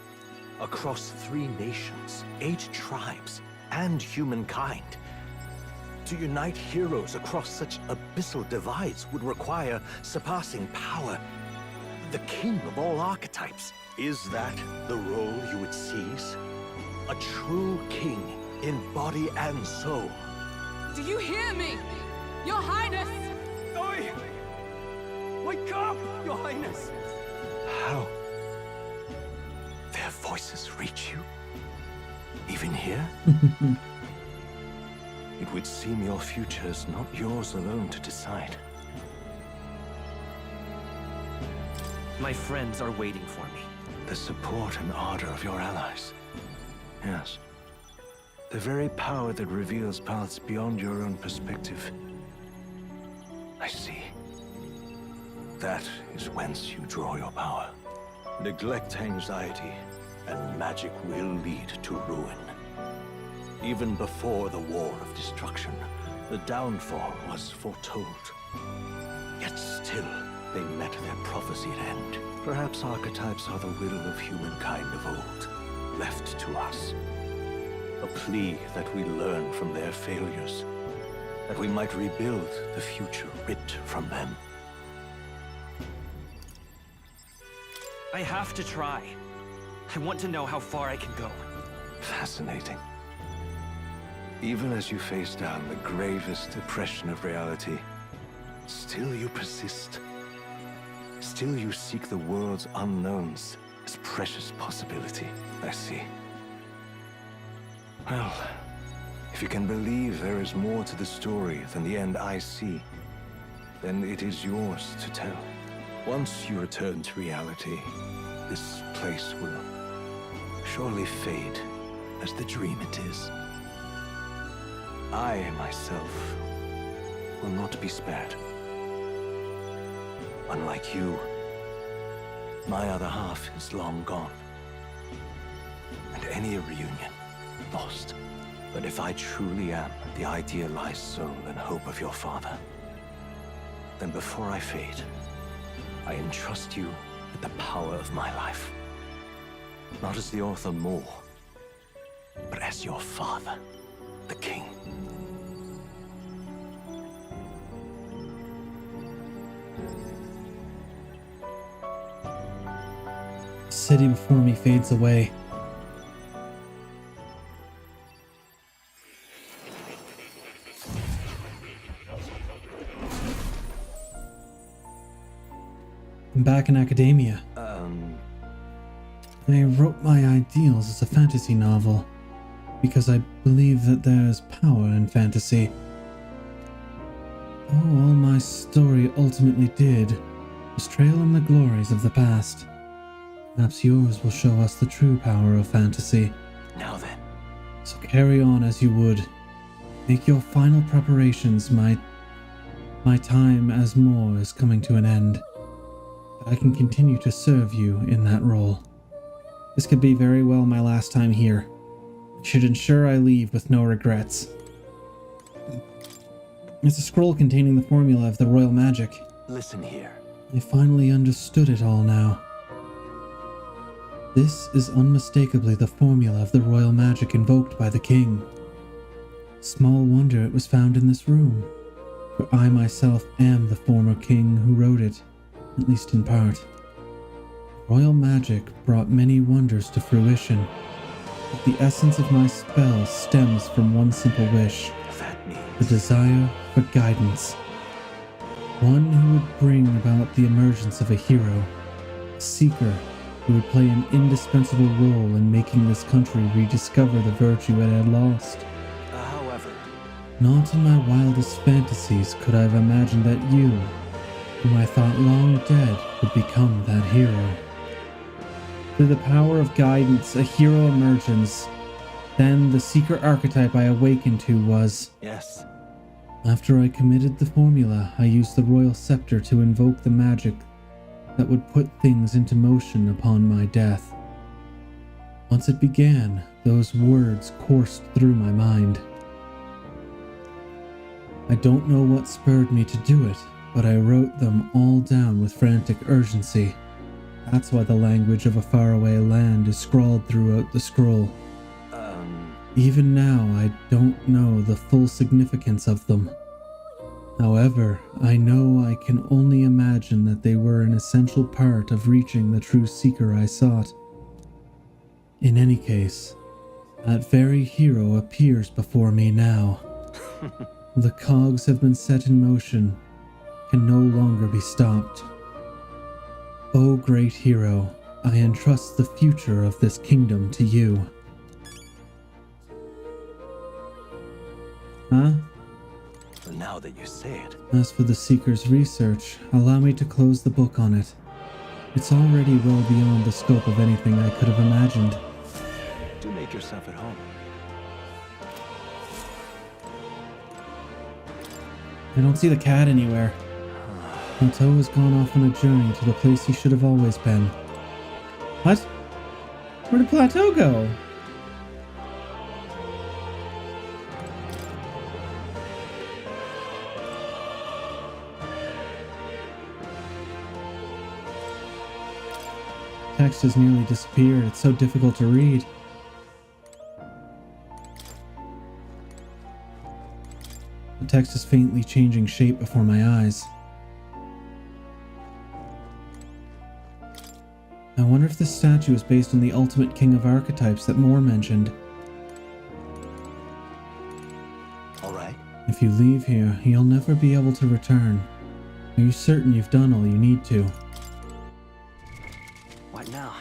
across 3 nations, 8 tribes, and humankind. To unite heroes across such abyssal divides would require surpassing power. The king of all archetypes. Is that the role you would seize? A true king in body and soul. Do you hear me? Your Highness! Oi! Wake up, Your Highness! How? Their voices reach you? Even here? It would seem your future is not yours alone to decide. My friends are waiting for me. The support and ardor of your allies. Yes. The very power that reveals paths beyond your own perspective. I see. That is whence you draw your power. Neglect anxiety, and magic will lead to ruin. Even before the War of Destruction, the downfall was foretold. Yet still, they met their prophesied end. Perhaps archetypes are the will of humankind of old, left to us. A plea that we learn from their failures, that we might rebuild the future ripped from them. I have to try. I want to know how far I can go. Fascinating. Even as you face down the gravest oppression of reality, still you persist. Still you seek the world's unknowns as precious possibility. I see. Well, if you can believe there is more to the story than the end I see, then it is yours to tell. Once you return to reality, this place will surely fade as the dream it is. I, myself, will not be spared. Unlike you, my other half is long gone. And any reunion, lost. But if I truly am the idealized soul and hope of your father, then before I fade, I entrust you with the power of my life. Not as the author more, but as your father, the king. City before me fades away. I'm back in academia. I wrote my ideals as a fantasy novel because I believe that there is power in fantasy. Oh, all my story ultimately did was trail in the glories of the past. Perhaps yours will show us the true power of fantasy. Now then. So carry on as you would. Make your final preparations. My time as Moore is coming to an end. But I can continue to serve you in that role. This could be very well my last time here. I should ensure I leave with no regrets. It's a scroll containing the formula of the royal magic. Listen here. I finally understood it all now. This is unmistakably the formula of the royal magic invoked by the king. Small wonder it was found in this room, for I myself am the former king who wrote it, at least in part. Royal magic brought many wonders to fruition, but the essence of my spell stems from one simple wish, the desire for guidance. One who would bring about the emergence of a hero, a seeker who would play an indispensable role in making this country rediscover the virtue it had lost. However, not in my wildest fantasies could I have imagined that you, whom I thought long dead, would become that hero. Through the power of guidance, a hero emerges. Then the seeker archetype I awakened to was... Yes. After I committed the formula, I used the royal scepter to invoke the magic that would put things into motion upon my death. Once it began, those words coursed through my mind. I don't know what spurred me to do it, but I wrote them all down with frantic urgency. That's why the language of a faraway land is scrawled throughout the scroll. Even now, I don't know the full significance of them. However, I know I can only imagine that they were an essential part of reaching the true seeker I sought. In any case, that very hero appears before me now. The cogs have been set in motion, can no longer be stopped. O great hero, I entrust the future of this kingdom to you. Huh? Now that you say it. As for the Seeker's research, allow me to close the book on it. It's already well beyond the scope of anything I could have imagined. Do make yourself at home. I don't see the cat anywhere. Plateau has gone off on a journey to the place he should have always been. What? Where did Plateau go? Text has nearly disappeared. It's so difficult to read. The text is faintly changing shape before my eyes. I wonder if this statue is based on the ultimate king of archetypes that Moore mentioned. Alright. If you leave here, you'll never be able to return. Are you certain you've done all you need to? What now?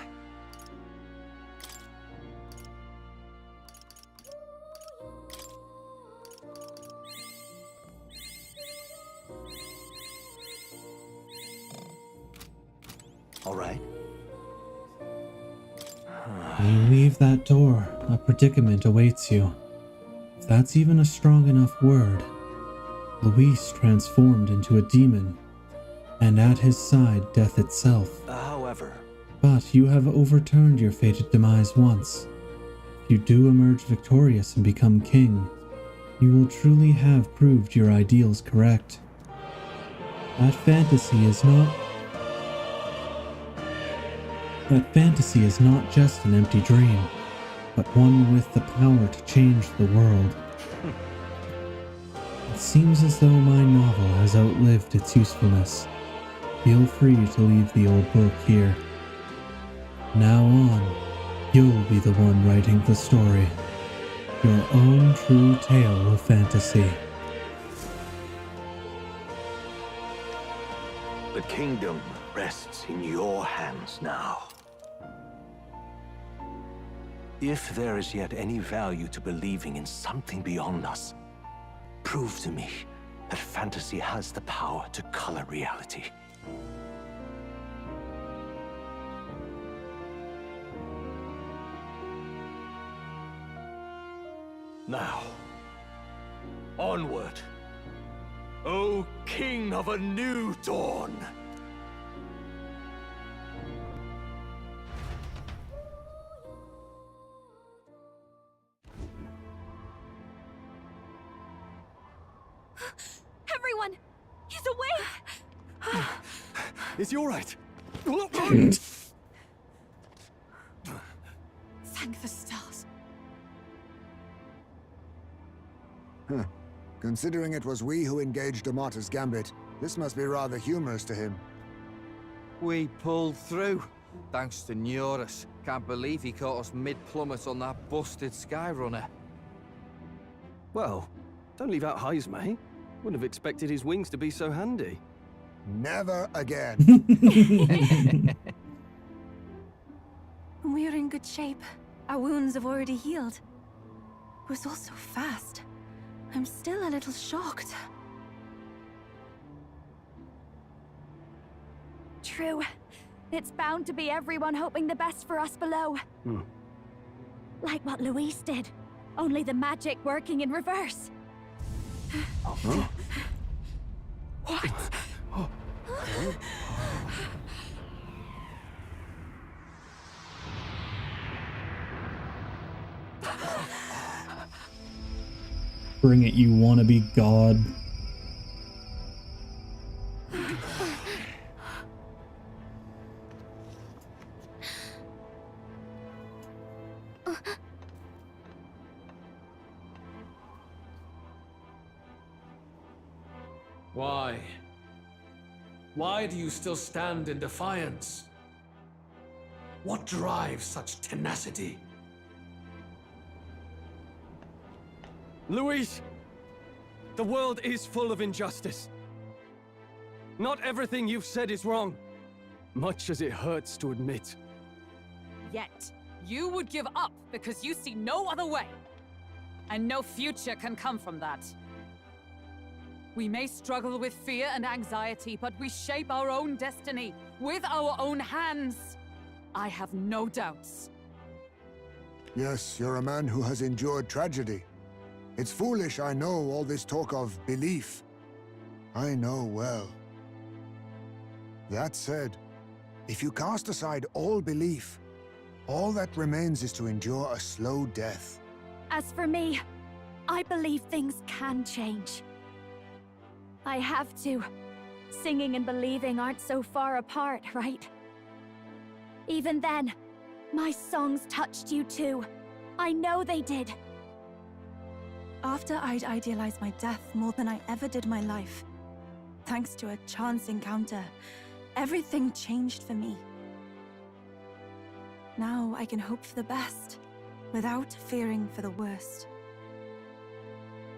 All right. When you leave that door, a predicament awaits you. If that's even a strong enough word, Luis transformed into a demon, and at his side death itself. However... But you have overturned your fated demise once. If you do emerge victorious and become king, you will truly have proved your ideals correct. That fantasy is not just an empty dream, but one with the power to change the world. It seems as though my novel has outlived its usefulness. Feel free to leave the old book here. Now on, you'll be the one writing the story. Your own true tale of fantasy. The kingdom rests in your hands now. If there is yet any value to believing in something beyond us, prove to me that fantasy has the power to color reality. Now, onward, O King of a new dawn! Everyone! He's awake! Is he all right? Thank the stars. Huh. Considering it was we who engaged Amata's gambit, this must be rather humorous to him. We pulled through, thanks to Neurus. Can't believe he caught us mid-plummet on that busted Skyrunner. Well, don't leave out Heisme. Eh? Wouldn't have expected his wings to be so handy. Never again. We're in good shape. Our wounds have already healed. It was all so fast. I'm still a little shocked. True. It's bound to be everyone hoping the best for us below. Like what Luis did. Only the magic working in reverse. Huh? What? Bring it, you wannabe god. Why? Why do you still stand in defiance? What drives such tenacity? Luis! The world is full of injustice. Not everything you've said is wrong, much as it hurts to admit. Yet, you would give up because you see no other way. And no future can come from that. We may struggle with fear and anxiety, but we shape our own destiny with our own hands. I have no doubts. Yes, you're a man who has endured tragedy. It's foolish, I know, all this talk of belief. I know well. That said, if you cast aside all belief, all that remains is to endure a slow death. As for me, I believe things can change. I have to. Singing and believing aren't so far apart, right? Even then, my songs touched you too. I know they did. After I'd idealized my death more than I ever did my life, thanks to a chance encounter, everything changed for me. Now I can hope for the best, without fearing for the worst.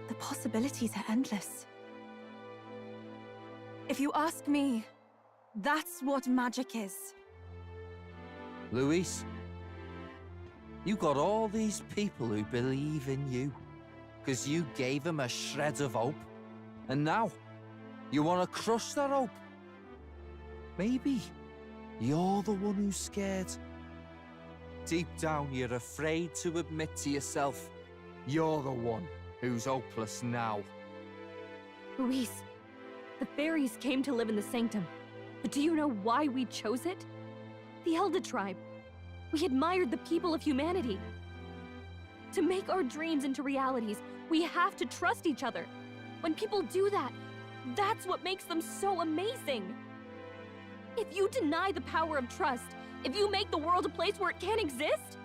The possibilities are endless. If you ask me, that's what magic is. Luis, you got all these people who believe in you, because you gave them a shred of hope. And now, you want to crush their hope. Maybe you're the one who's scared. Deep down, you're afraid to admit to yourself, you're the one who's hopeless now. Luis, the fairies came to live in the Sanctum. But do you know why we chose it? The Elder tribe. We admired the people of humanity. To make our dreams into realities, we have to trust each other. When people do that, that's what makes them so amazing. If you deny the power of trust, if you make the world a place where it can't exist,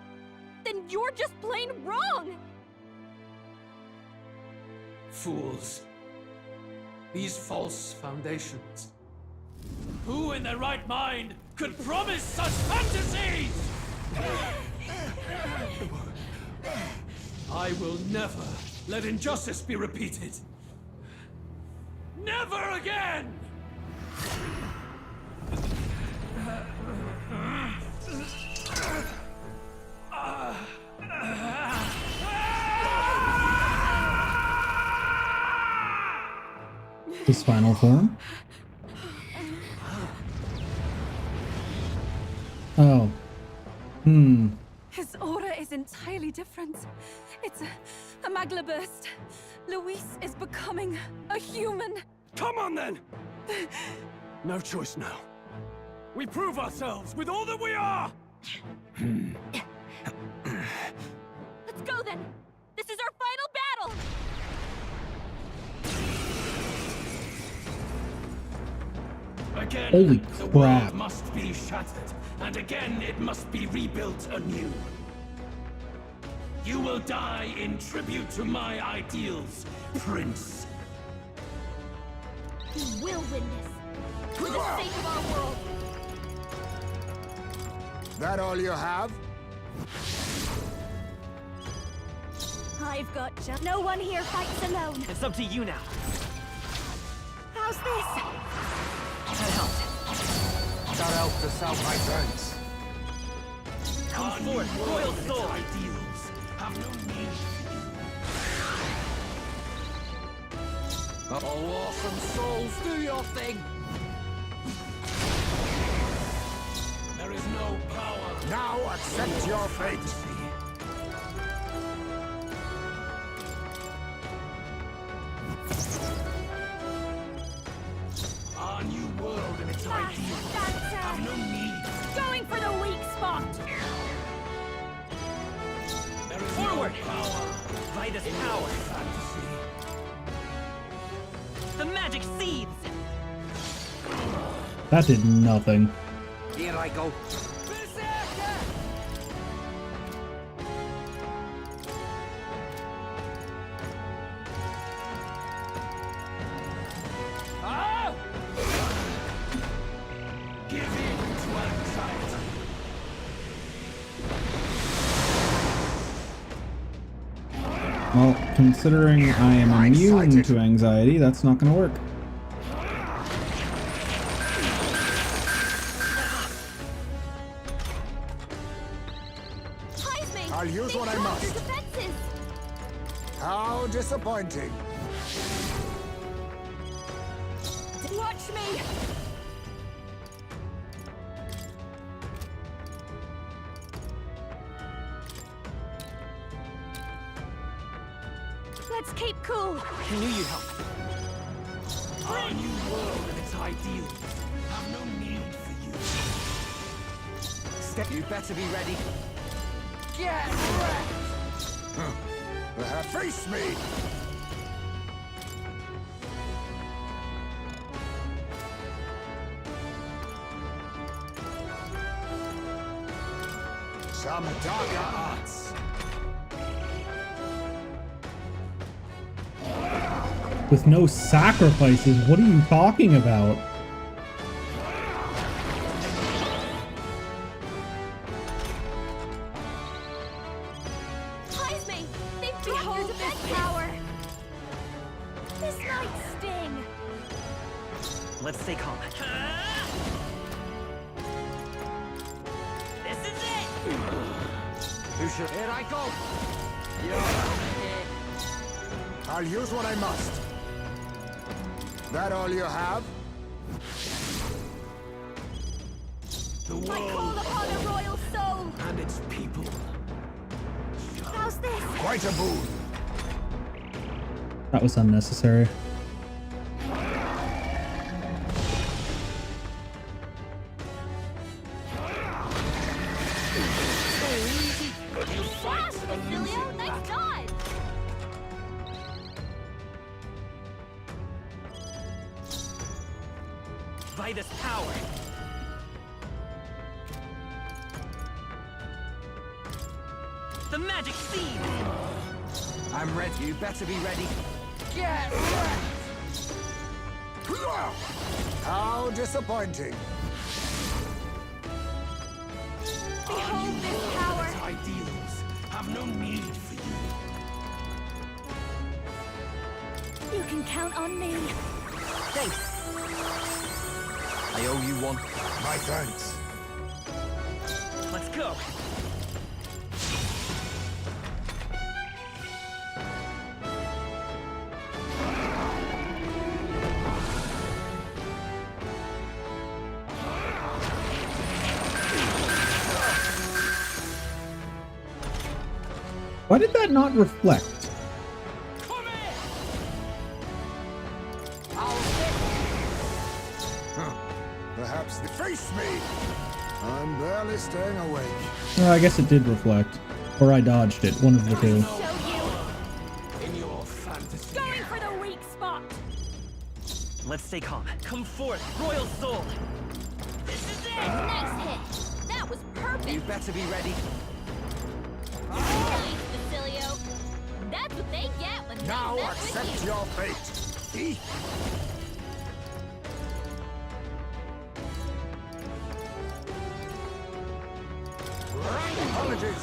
then you're just plain wrong! Fools. These false foundations. Who in their right mind could promise such fantasies? I will never let injustice be repeated. Never again! His final form? Oh. His aura is entirely different. It's a magla burst. Luis is becoming a human. Come on then! No choice now. We prove ourselves with all that we are! Let's go then! This is our final battle! Again, Holy the crap. world must be shattered, and again it must be rebuilt anew. You will die in tribute to my ideals, Prince. We will win this. For the sake of our world. That all you have? I've got just... No one here fights alone. It's up to you now. How's this? That helped. That helped us out, my friends. Come forth, royal soul. Ideals have no need for you. Oh, awesome souls, do your thing! There is no power. Now accept your fate. Our new world and its ideals have no need. Going for the weak spot! There is Forward! no power. By this power, Fantasy. the magic seeds! That did nothing. Here I go. Give in to anxiety. Well, considering I am immune to anxiety, that's not going to work. I'll use what I must. Defenses. How disappointing. Watch me! Let's keep cool. I knew you'd help. Our new world and its ideals have no need for you. You better be ready. Get wrecked! Face me! Some darker arts. With no sacrifices, what are you talking about? Heisme, they've behold this power. This might sting. Let's stay calm. This is it! Who should? Here I go. I'll use what I must. That all you have? The I world call upon a royal soul. and its people. How's this? Quite a boon. That was unnecessary. Fast, Basilio. Nice dodge. By this power, the magic seed! I'm ready. You better be ready. Get wrecked! How disappointing. Behold this power. Its ideals have no need for you. You can count on me. Thanks. I owe you one. My thanks. go! Why did that not reflect? Perhaps they face me. I'm barely staying awake. Well, I guess it did reflect. Or I dodged it. One of the two. In your fantasy. Going for the weak spot. Let's stay calm. Come forth, Royal Soul! This is it. Nice hit. That was perfect. You better be ready. Nice, Basilio. That's what they get when Now they mess accept with you. your fate. Apologies.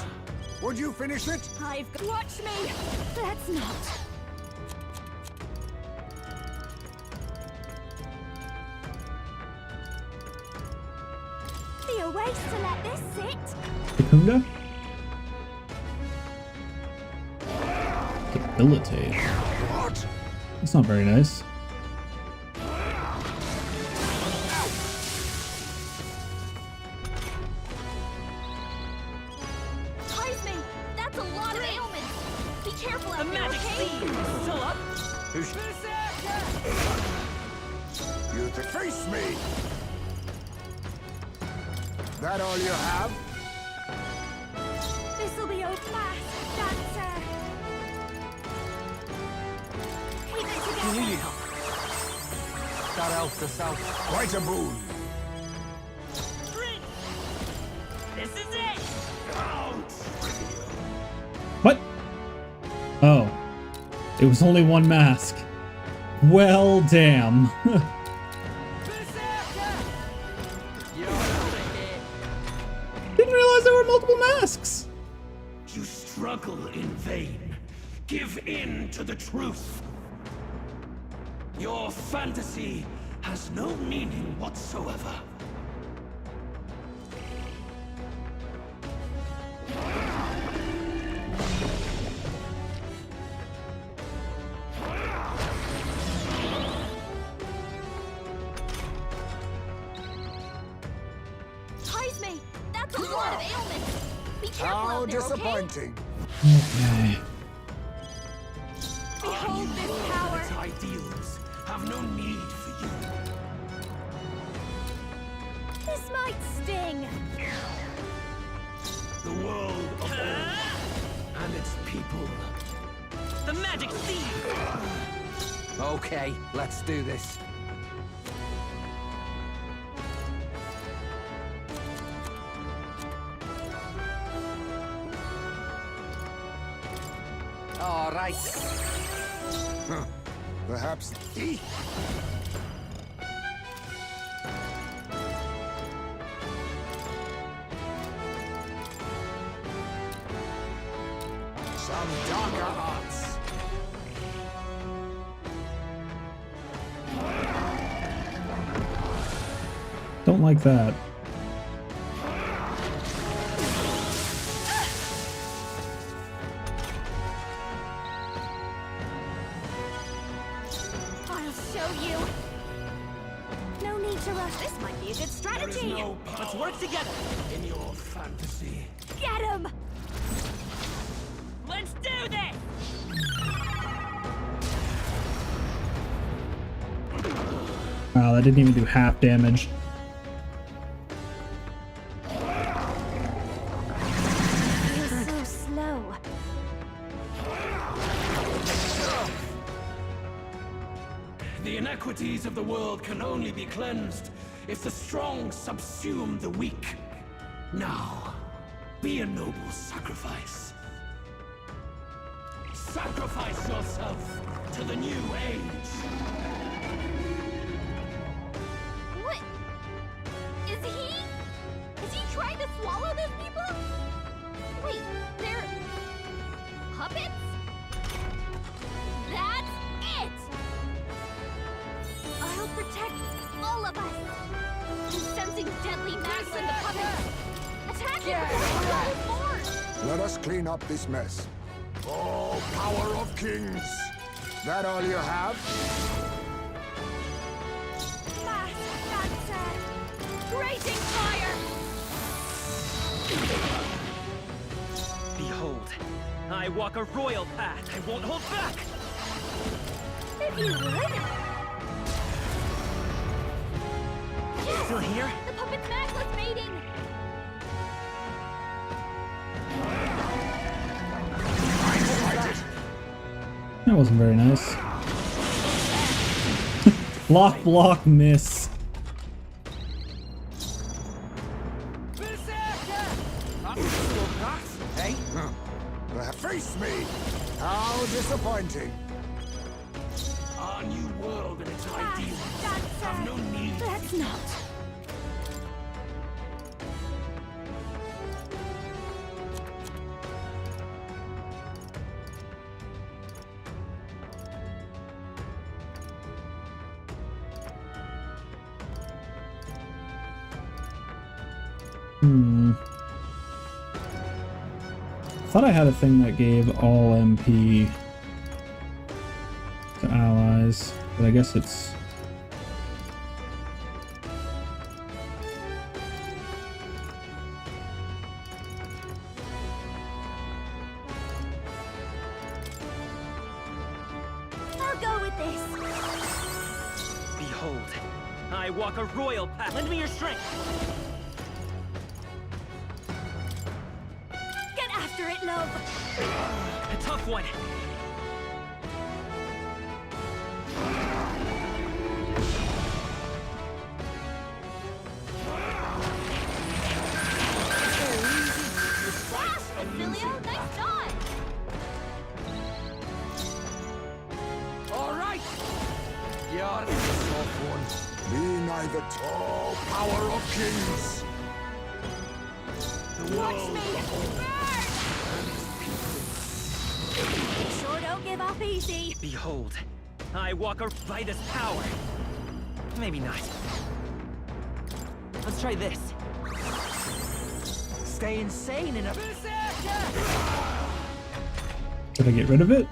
Would you finish it? Watch me. Let's not. Be a waste to let this sit. Secunda? Ability. What? That's not very nice. Ties me. That's a lot of ailments. Be careful out there, okay? Still up? You to face me. That all you have? This'll be over fast, dancer. Keep it together. You need help. That elf the south. Quite a boon. This is it! What? Oh. It was only one mask. Well, damn. Didn't realize there were multiple masks. You struggle in vain. Give in to the truth. Your fantasy has no meaning whatsoever. Ties me. That's a lot of ailments. Be careful How out there, disappointing. Okay. Behold this power. Its ideals have no need for you. This might sting. The world of old and its people. The magic seed! Okay, let's do this. All right. Huh. Perhaps he. Some darker arts. Don't like that. I'll show you. No need to rush. This might be a good strategy. Let's work together! In your fantasy. Get him! Let's do this! Wow, that didn't even do half damage. You're so slow. The inequities of the world can only be cleansed if the strong subsume the weak. Now, be a noble sacrifice. Sacrifice yourself to the new age. What? Is he trying to swallow those people? Wait, they're puppets? That's it! I'll protect all of us. I'm sensing deadly mass in the puppets. Attack Let us clean up this mess. Oh, power of kings! That all you have? Raging fire! Behold, I walk a royal path. I won't hold back. If you would. Still here? The puppet's Magla's mating! That wasn't very nice. Block, block, miss. Hey? Face me! How disappointing! Our new world and its ideals have no need. Let's not. Thought I had a thing that gave all MP to allies, but I guess it's... I'll go with this. Behold, I walk a royal path. Lend me your strength. Get after it, love. A tough one. Basilio, nice dodge. All right. You're the soft one. Be neither tall power of kings. The Watch world me burn! Sure don't give up easy. Behold, I walk a by this power. Maybe not. Let's try this. Stay insane in a... Did I get rid of it?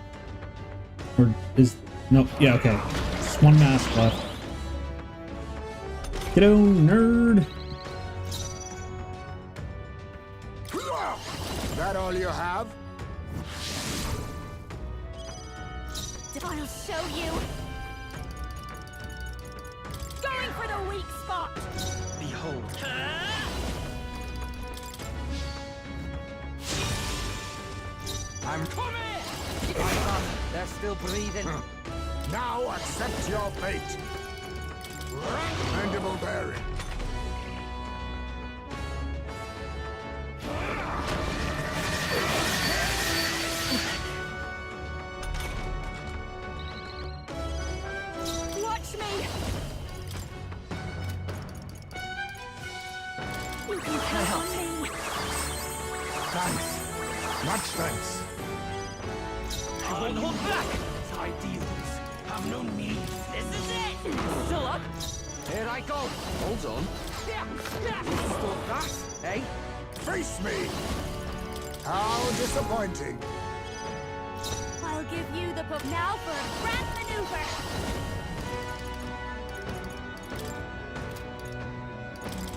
Or is... Nope. Yeah, okay. Just one mask left. Kiddo, nerd! That all you have? I'll show you. Going for the weak spot. Behold. I'm coming! My God, they're still breathing. Now accept your fate. Mandible bearing. Watch me. You can count on me. Thanks. Much thanks. I won't hold back. Its ideals have no need. This is it. Still up? Here I go. Hold on. Stop that, eh? Face me! How disappointing. I'll give you the book now for a grand maneuver.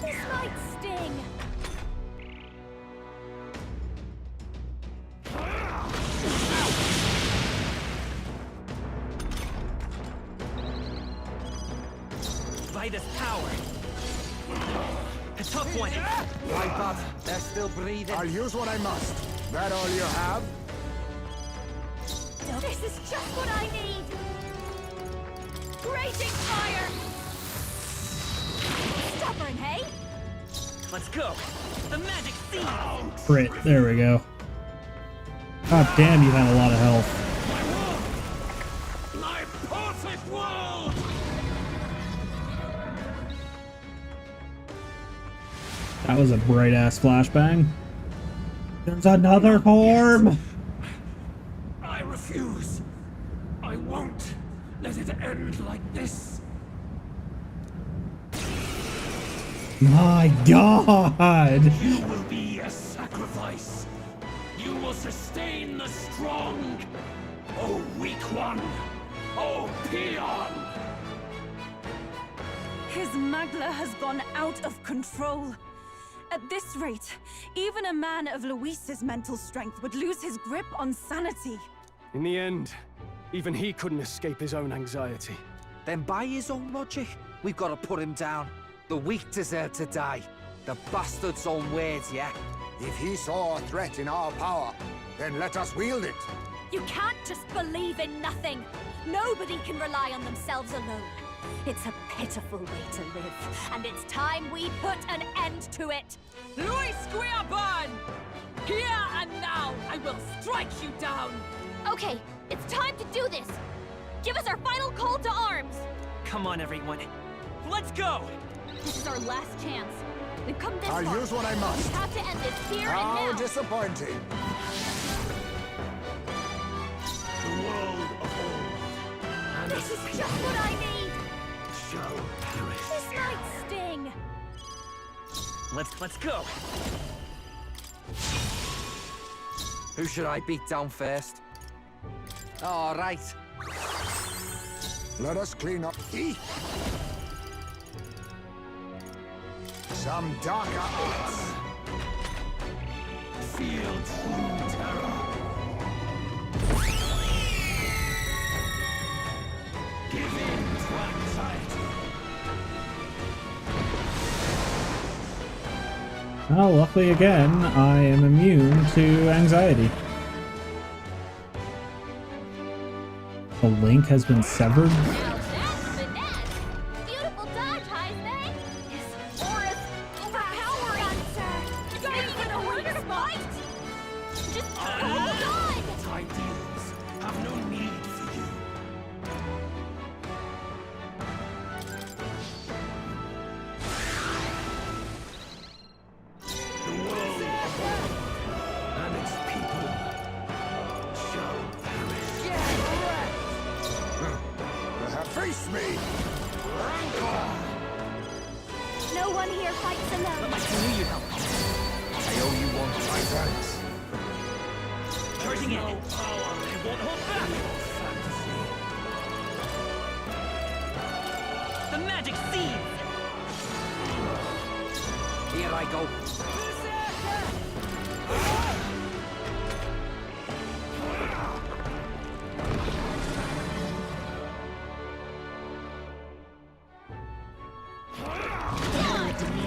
This might sting. By this power. A tough one. My God, they're still breathing. I'll use what I must. That all you have? This is just what I need. Raging fire. Stubborn, hey? Let's go. The magic seed. Crit. There we go. God damn, you had a lot of health. My perfect world! That was a bright ass flashbang. There's another form. I refuse. I won't let it end like this. My God! You will be a sacrifice. You will sustain the strong. Oh, weak one. Oh, peon. His Magla has gone out of control. At this rate, even a man of Luis's mental strength would lose his grip on sanity. In the end, even he couldn't escape his own anxiety. Then by his own logic, we've got to put him down. The weak deserve to die. The bastard's own words, yeah? If he saw a threat in our power, then let us wield it. You can't just believe in nothing. Nobody can rely on themselves alone. It's a pitiful way to live, and it's time we put an end to it. Luis Guiaban! Here and now, I will strike you down! Okay, it's time to do this. Give us our final call to arms. Come on, everyone. Let's go! This is our last chance. We've come this far. I'll use what I must. We have to end this here How and now. disappointing. The world of old. And This is just what I need. shall perish. This might sting. Let's go. Who should I beat down first? All right. Let us clean up. Some darker arts. Feel true terror. Give in to anxiety. Well, luckily again, I am immune to anxiety. The link has been severed? Now that's finesse. Beautiful dodge, Heisman. His aura's overpowering, sir. Maybe with a weak spot. Just hold on. Ideals have no need for you. The world of old and its people shall perish. Face me! No one here fights alone. I can hear you now. I owe you one. My thanks. Charging in. It won't hold back. The magic seeds. Here I go.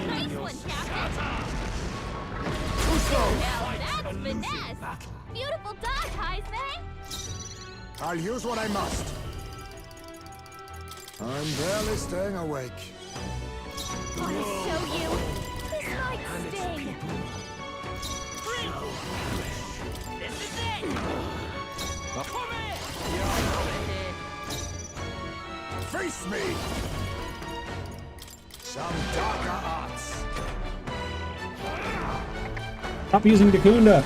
Nice one, Captain. Now that's finesse. Beautiful dodge, Heisman. I'll use what I must. I'm barely staying awake. Wanna show you? This might sting. This is it. Face me! Some darker arts. Stop using Dakunda! Now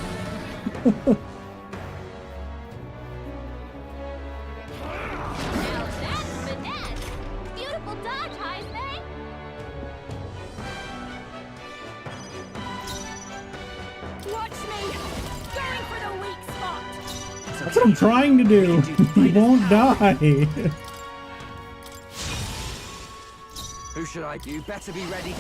that's finesse. Beautiful dodge, Heisman. Watch me! Going for the weak spot! That's what I'm trying to do! He won't die! Who should I? You better be ready.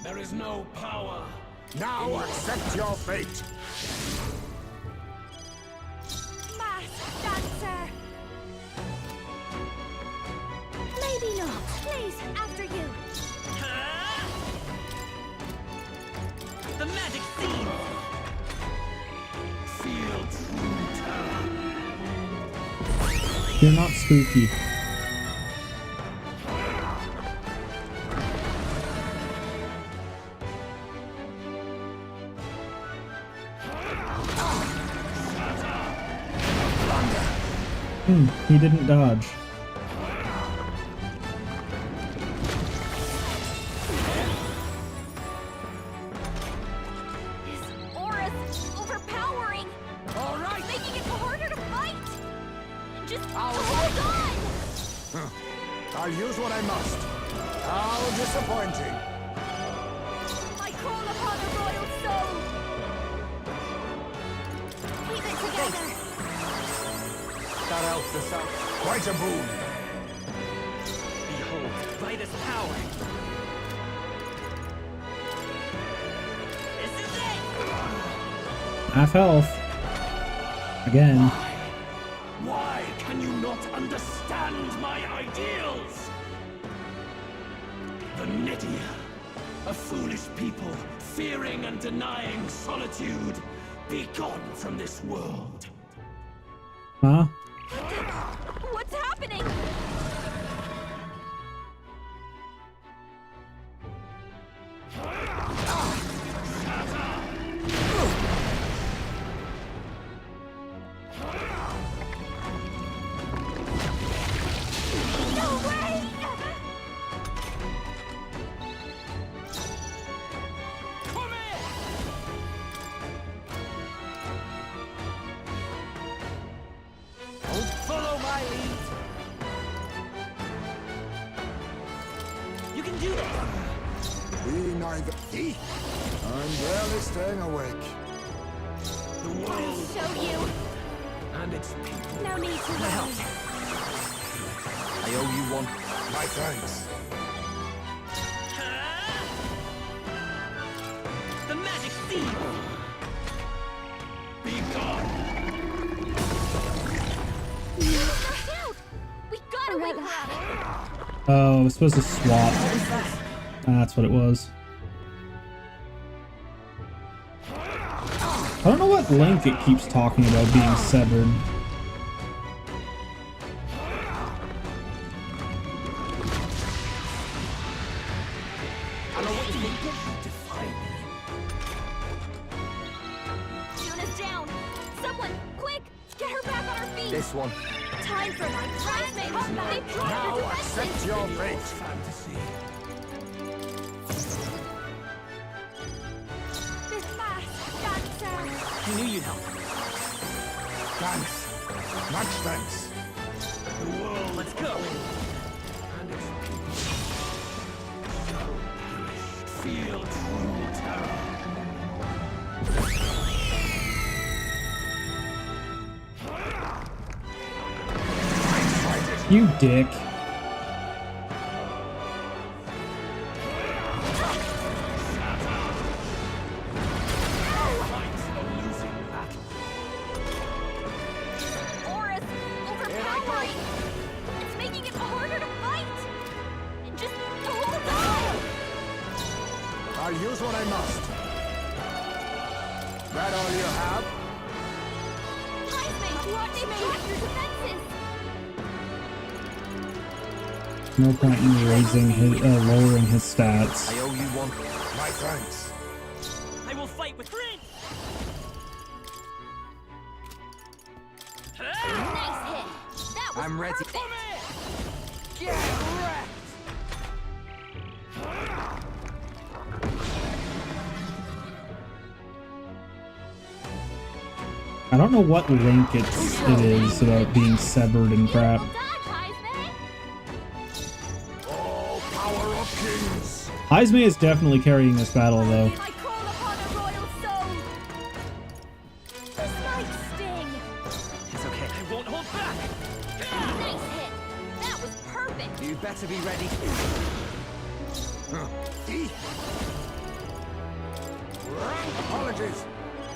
There is no power. Now accept your fate. Masked dancer. Maybe not. Please, after you. The magic seeds. Feel true terror. You're not spooky. He didn't dodge. His aura's overpowering. All right. Making it harder to fight. Just hold on. I'll use what I must. How disappointing. I call upon a royal soul. Keep it together. That elf the south. Quite a boon. Behold, by this power. This is it. Half health. Again. Why can you not understand my ideals? The Nidia, a foolish people, fearing and denying solitude. Be gone from this world. Huh? What's happening? No way! Follow my lead. You can do this. We neither eat. I'm barely staying awake. The world Show you. and its people. No need to worry. I owe you one. My thanks. The magic seed. Be gone. We gotta wake her up. Oh, I was supposed to swap. That's what it was. I don't know what link it keeps talking about being severed. Yuna's down. Someone, quick, get her back on her feet. This one. Time for my bridesmaids. They've joined Now the accept your fate. Fantasy. This last dancer. I knew you'd help. Thanks. Much thanks. The world. Let's go. And its people shall perish. Feel true terror. You dick. Aura's overpowering. It's making it harder to fight. And just hold on. I'll use what I must. That all you have? They've dropped your defenses. No point in raising his, lowering his stats. I owe you one. My thanks. I will fight with grit. Nice hit. That was I'm ready. perfect. Get wrecked. I don't know what link it is about being severed and crap. All power of kings. Heisme is definitely carrying this battle though. I call upon a royal soul. This might sting. It's okay. I won't hold back. Nice hit. That was perfect. You better be ready. Apologies.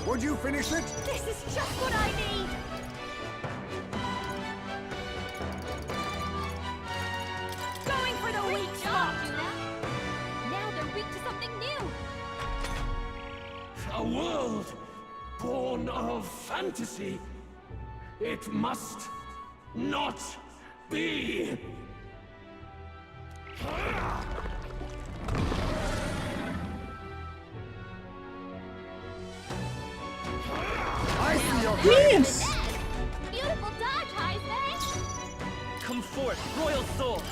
Would you finish it? This is just what I need. Going for the weak spot. Now they're weak to something new. A world born of fantasy. It must not be. I see your Yes! Beautiful dodge, Heisman. Come forth, royal soul.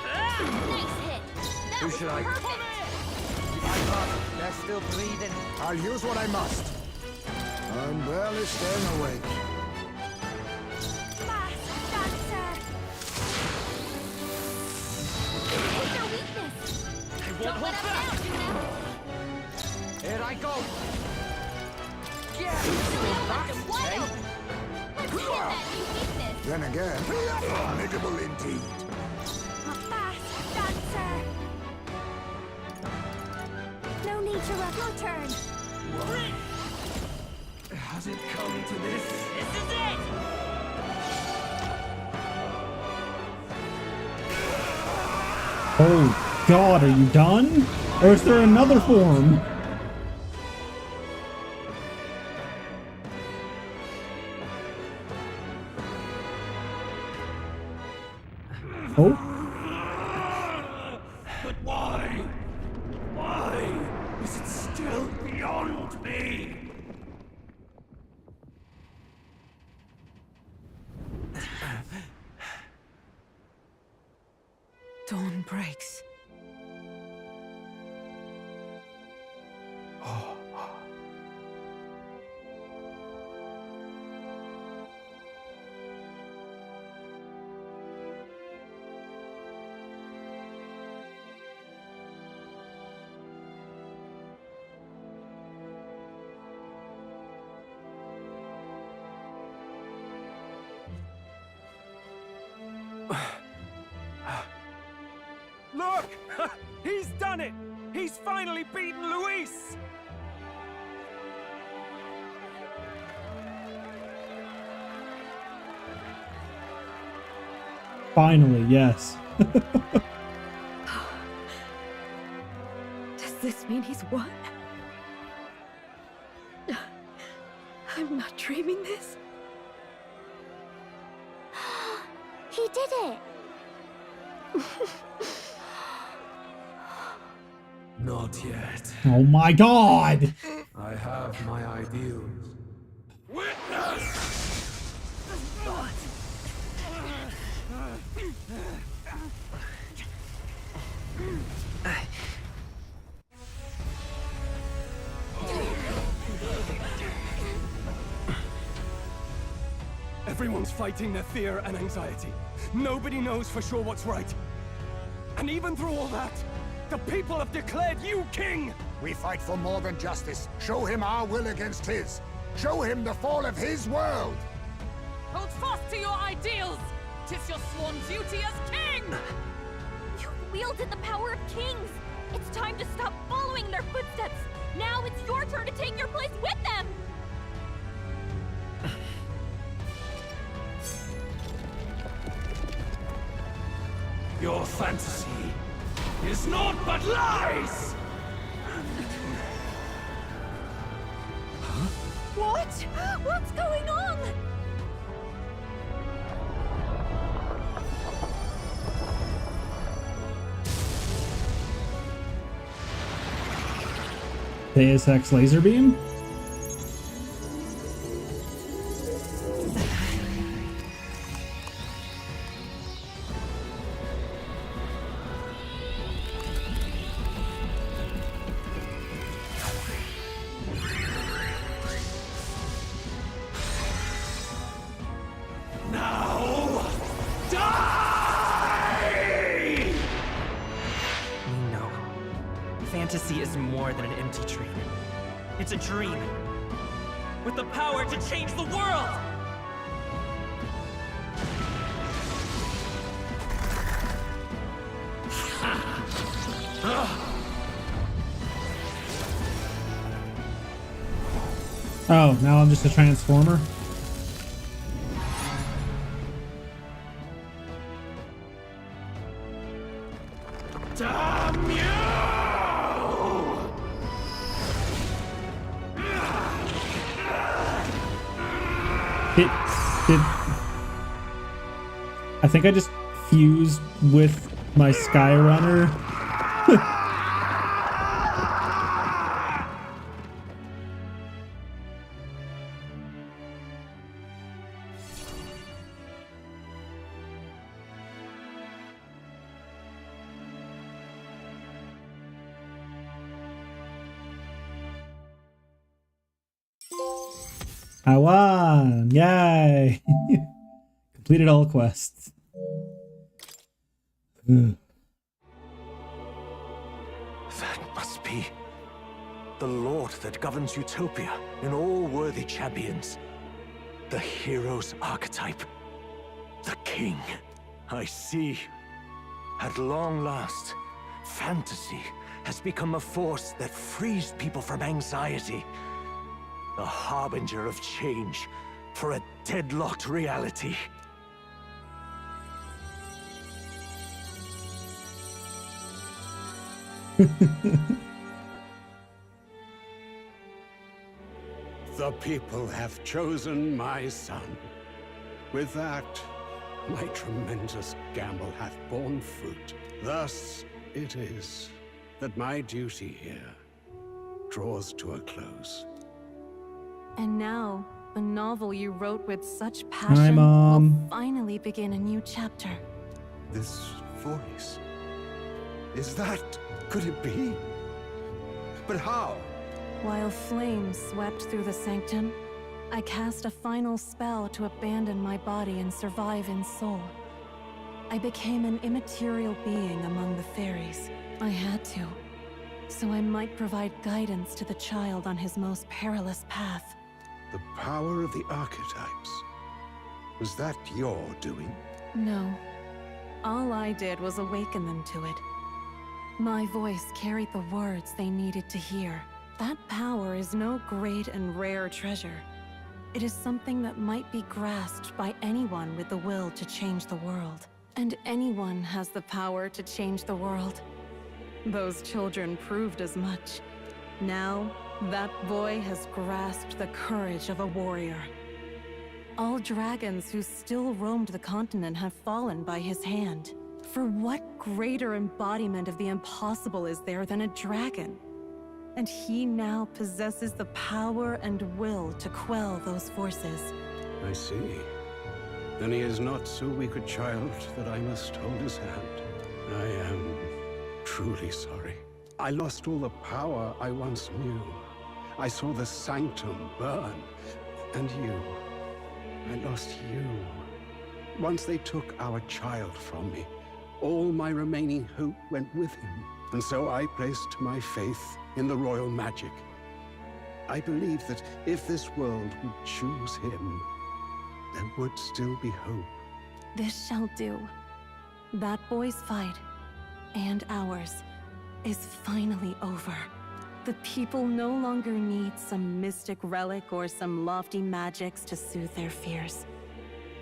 Nice hit. That Who was should I- perfect. They're still breathing. I'll use what I must. I'm barely staying awake. Last dancer. Then again, formidable indeed. A fast dancer. No need to rush your turn. Has it come to this? This is it! Oh God, are you done? Or is there another form? Oh. But why? Why is it still beyond me? Dawn breaks. Look! He's done it! He's finally beaten Luis! Finally, yes. Does this mean he's won? I'm not dreaming this. He did it! Not yet. Oh my God! I have my ideals. Witness! Everyone's fighting their fear and anxiety. Nobody knows for sure what's right. And even through all that, the people have declared you king! We fight for more than justice. Show him our will against his. Show him the fall of his world. Hold fast to your ideals! 'Tis your sworn duty as king! You wielded the power of kings! It's time to stop following in their footsteps! Now it's your turn to take your place with them! Your fantasy is naught but lies! What? What's going on? Deus Ex laser beam? Now, die! No. Fantasy is more than an empty dream. It's a dream with the power to change the world! Oh, now I'm just a transformer? Damn you! I think I just fused with my Skyrunner. I won! Yay! Completed all quests. That must be the Lord that governs Utopia in all worthy champions. The hero's archetype. The king. I see. At long last, fantasy has become a force that frees people from anxiety. A harbinger of change for a deadlocked reality. The people have chosen my son. With that, my tremendous gamble hath borne fruit. Thus it is that my duty here draws to a close. And now, the novel you wrote with such Hi, passion Mom. will finally begin a new chapter. This voice... could it be? But how? While flames swept through the sanctum, I cast a final spell to abandon my body and survive in soul. I became an immaterial being among the fairies. I had to, so I might provide guidance to the child on his most perilous path. The power of the archetypes. Was that your doing? No. All I did was awaken them to it. My voice carried the words they needed to hear. That power is no great and rare treasure. It is something that might be grasped by anyone with the will to change the world. And anyone has the power to change the world. Those children proved as much. Now, that boy has grasped the courage of a warrior. All dragons who still roamed the continent have fallen by his hand. For what greater embodiment of the impossible is there than a dragon? And he now possesses the power and will to quell those forces. I see. Then he is not so weak a child that I must hold his hand. I am truly sorry. I lost all the power I once knew. I saw the sanctum burn. And you. I lost you. Once they took our child from me, all my remaining hope went with him. And so I placed my faith in the royal magic. I believed that if this world would choose him, there would still be hope. This shall do. That boy's fight, and ours, is finally over. The people no longer need some mystic relic or some lofty magics to soothe their fears.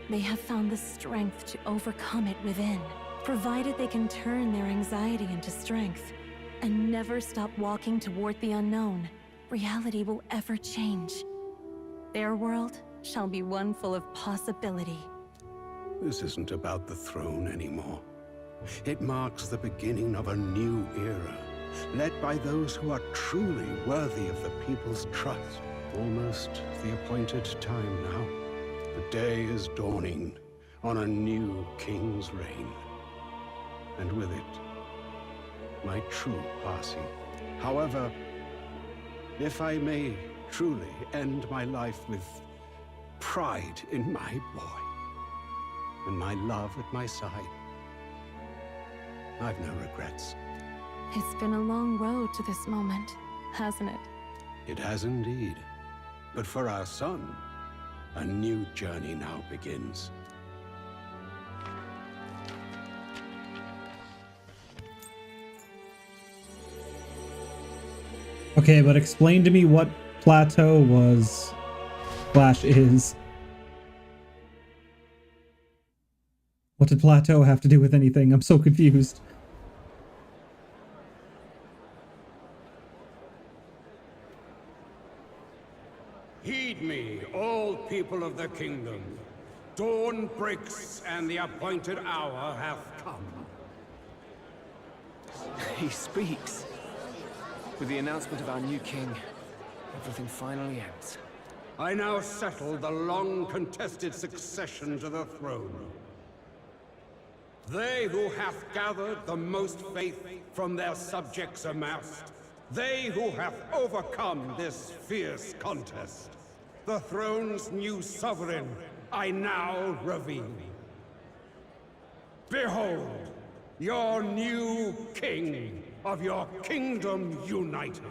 They have found the strength to overcome it within. Provided they can turn their anxiety into strength and never stop walking toward the unknown, reality will ever change. Their world shall be one full of possibility. This isn't about the throne anymore. It marks the beginning of a new era, led by those who are truly worthy of the people's trust. Almost the appointed time now. The day is dawning on a new king's reign. And with it, my true passing. However, if I may truly end my life with pride in my boy, and my love at my side, I've no regrets. It's been a long road to this moment, hasn't it? It has indeed. But for our son, a new journey now begins. Okay, but explain to me what plateau was / is. What did plateau have to do with anything? I'm so confused. Heed me, all people of the kingdom. Dawn breaks and the appointed hour hath come. He speaks. With the announcement of our new king, everything finally ends. I now settle the long-contested succession to the throne. They who hath gathered the most faith from their subjects amassed, they who have overcome this fierce contest, the throne's new sovereign, I now reveal. Behold, your new king of your kingdom united.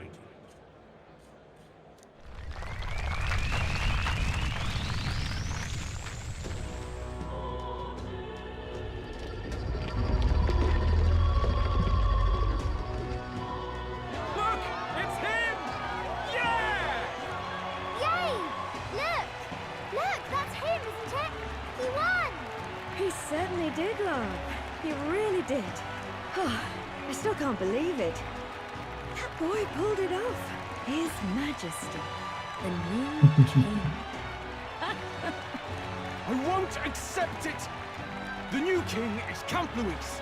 He certainly did laugh. He really did. Oh, I still can't believe it. That boy pulled it off. His Majesty, the new king. I won't accept it! The new king is Count Luis.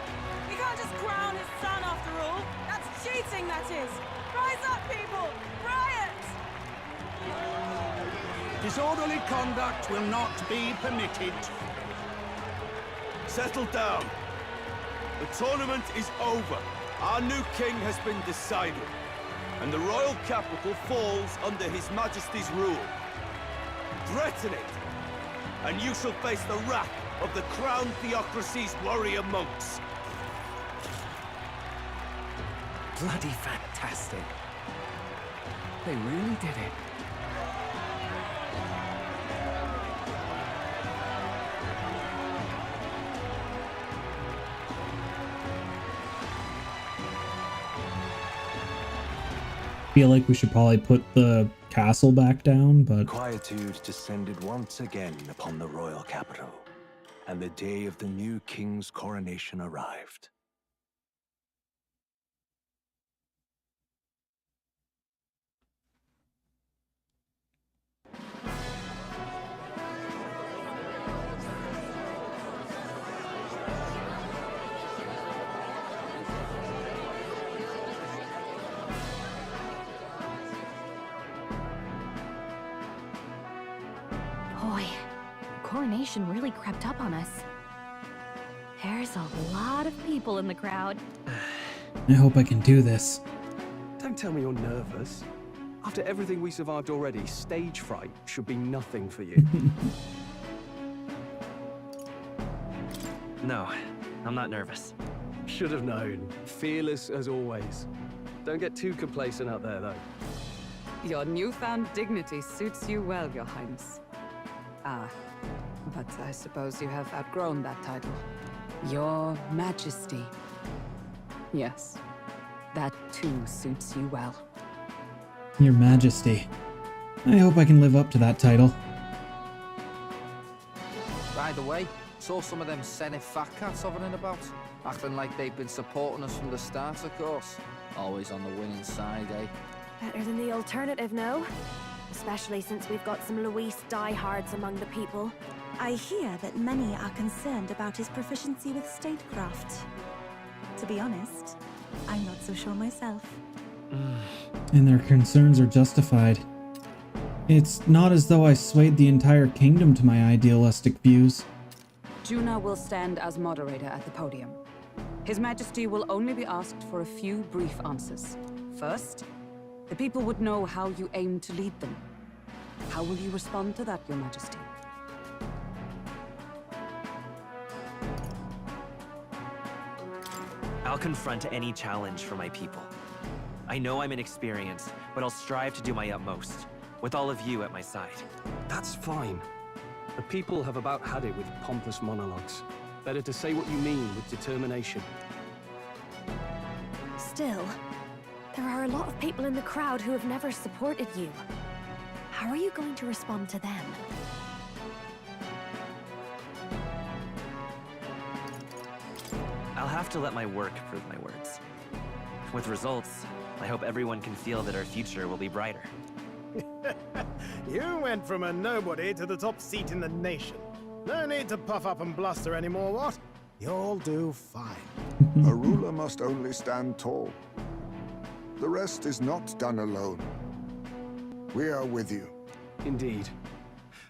You can't just crown his son after all. That's cheating, that is. Rise up, people! Riot! Disorderly conduct will not be permitted. Settle down. The tournament is over. Our new king has been decided, and the royal capital falls under His Majesty's rule. Threaten it, and you shall face the wrath of the crowned theocracy's warrior monks. Bloody fantastic. They really did it. Feel like we should probably put the castle back down, but Quietude descended once again upon the royal capital, and the day of the new king's coronation arrived. Boy, coronation really crept up on us. There's a lot of people in the crowd. I hope I can do this. Don't tell me you're nervous. After everything we survived already, stage fright should be nothing for you. No, I'm not nervous. Should have known. Fearless as always. Don't get too complacent out there, though. Your newfound dignity suits you well, Your Highness. Ah, but I suppose you have outgrown that title. Your Majesty. Yes, that too suits you well. Your Majesty. I hope I can live up to that title. By the way, saw some of them Senate fat cats hovering about, acting like they've been supporting us from the start, of course. Always on the winning side, eh? Better than the alternative, no? Especially since we've got some Luis diehards among the people. I hear that many are concerned about his proficiency with statecraft. To be honest, I'm not so sure myself. And their concerns are justified. It's not as though I swayed the entire kingdom to my idealistic views. Juna will stand as moderator at the podium. His Majesty will only be asked for a few brief answers. First, the people would know how you aim to lead them. How will you respond to that, Your Majesty? I'll confront any challenge for my people. I know I'm inexperienced, but I'll strive to do my utmost, with all of you at my side. That's fine. The people have about had it with pompous monologues. Better to say what you mean with determination. Still, there are a lot of people in the crowd who have never supported you. How are you going to respond to them? I'll have to let my work prove my words. With results, I hope everyone can feel that our future will be brighter. You went from a nobody to the top seat in the nation. No need to puff up and bluster anymore, what? You'll do fine. A ruler must only stand tall. The rest is not done alone. We are with you. Indeed.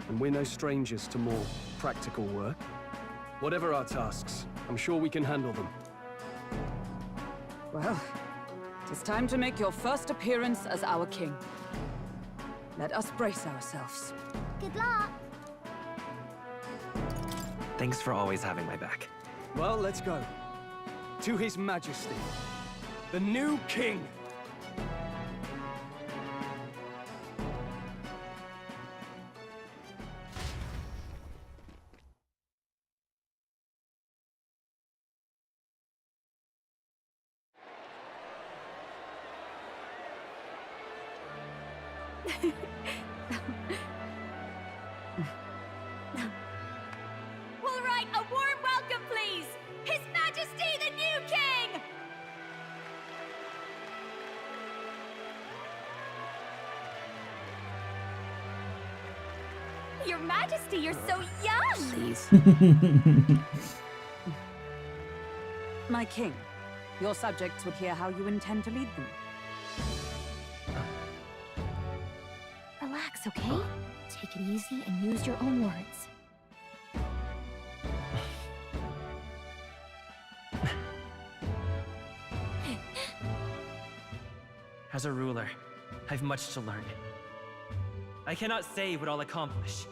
And we're no strangers to more practical work. Whatever our tasks, I'm sure we can handle them. Well, it is time to make your first appearance as our king. Let us brace ourselves. Good luck. Thanks for always having my back. Well, let's go. To His Majesty, the new king. We'll write a warm please! His Majesty the new king! Your Majesty, you're so young! Please. My king, your subjects would hear how you intend to lead them. Relax, okay? Take it easy and use your own words. As a ruler, I've much to learn. I cannot say what I'll accomplish.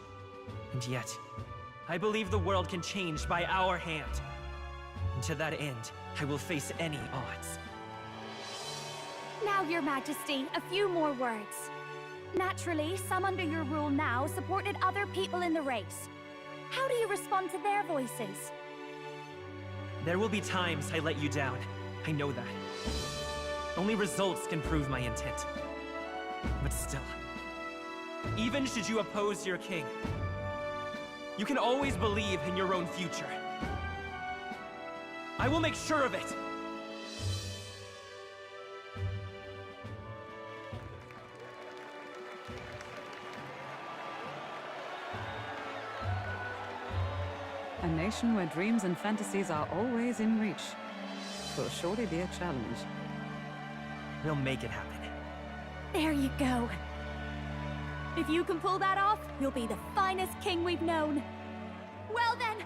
And yet, I believe the world can change by our hand. And to that end, I will face any odds. Now, Your Majesty, a few more words. Naturally, some under your rule now supported other people in the race. How do you respond to their voices? There will be times I let you down. I know that. Only results can prove my intent. But still, even should you oppose your king, you can always believe in your own future. I will make sure of it! A nation where dreams and fantasies are always in reach. Will surely be a challenge. We'll make it happen. There you go. If you can pull that off, you'll be the finest king we've known. Well then,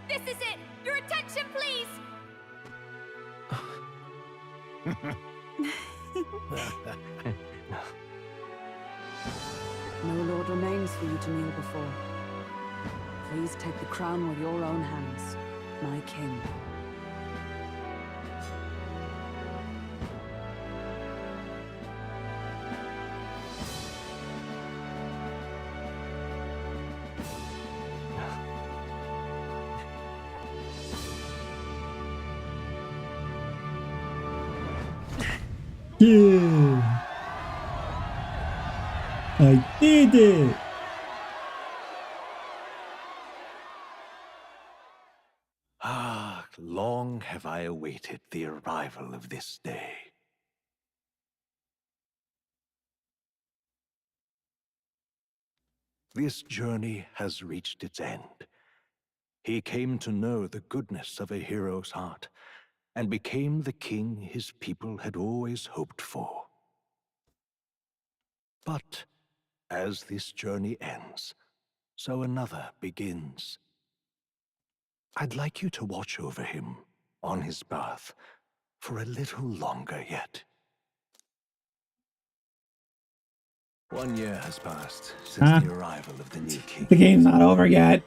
this is it! Your attention, please! No lord remains for you to kneel before. Please take the crown with your own hands, my king. Yeah. I did it. Ah, long have I awaited the arrival of this day. This journey has reached its end. He came to know the goodness of a hero's heart, and became the king his people had always hoped for. But as this journey ends, so another begins. I'd like you to watch over him on his path for a little longer yet. 1 year has passed since the arrival of the new king. The game's not over yet.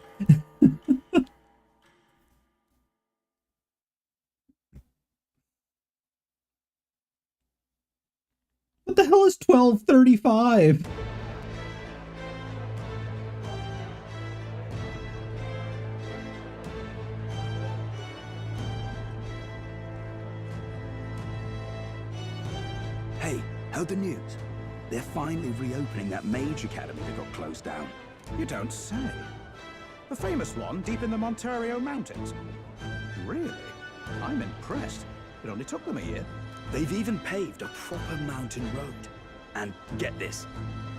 What the hell is 12:35? Hey, heard the news? They're finally reopening that mage academy that got closed down. You don't say. The famous one deep in the Montario Mountains. Really? I'm impressed. It only took them a year. They've even paved a proper mountain road. And get this,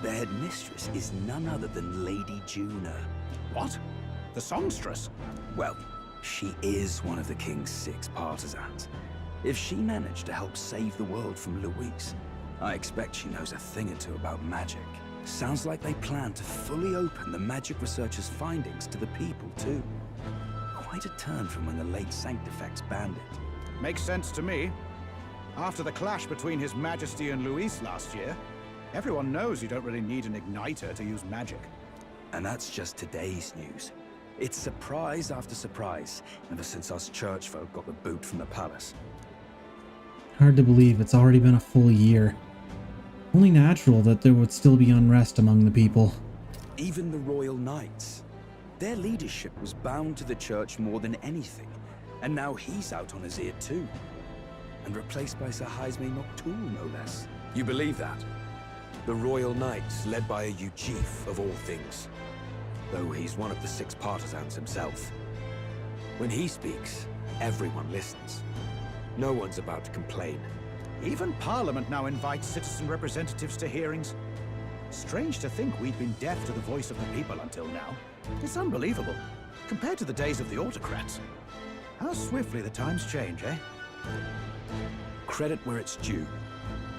their headmistress is none other than Lady Juna. What? The songstress? Well, she is one of the king's 6 partisans. If she managed to help save the world from Luis, I expect she knows a thing or two about magic. Sounds like they plan to fully open the magic researchers' findings to the people, too. Quite a turn from when the late Sanctifex banned it. Makes sense to me. After the clash between His Majesty and Luis last year, everyone knows you don't really need an igniter to use magic. And that's just today's news. It's surprise after surprise, ever since us church folk got the boot from the palace. Hard to believe it's already been a full year. Only natural that there would still be unrest among the people. Even the Royal Knights. Their leadership was bound to the church more than anything, and now he's out on his ear too. And replaced by Sir Haisme Noctul, no less. You believe that? The Royal Knights, led by a Uchief of all things. Though he's one of the 6 partisans himself. When he speaks, everyone listens. No one's about to complain. Even Parliament now invites citizen representatives to hearings. Strange to think we'd been deaf to the voice of the people until now. It's unbelievable, compared to the days of the autocrats. How swiftly the times change, eh? Credit where it's due.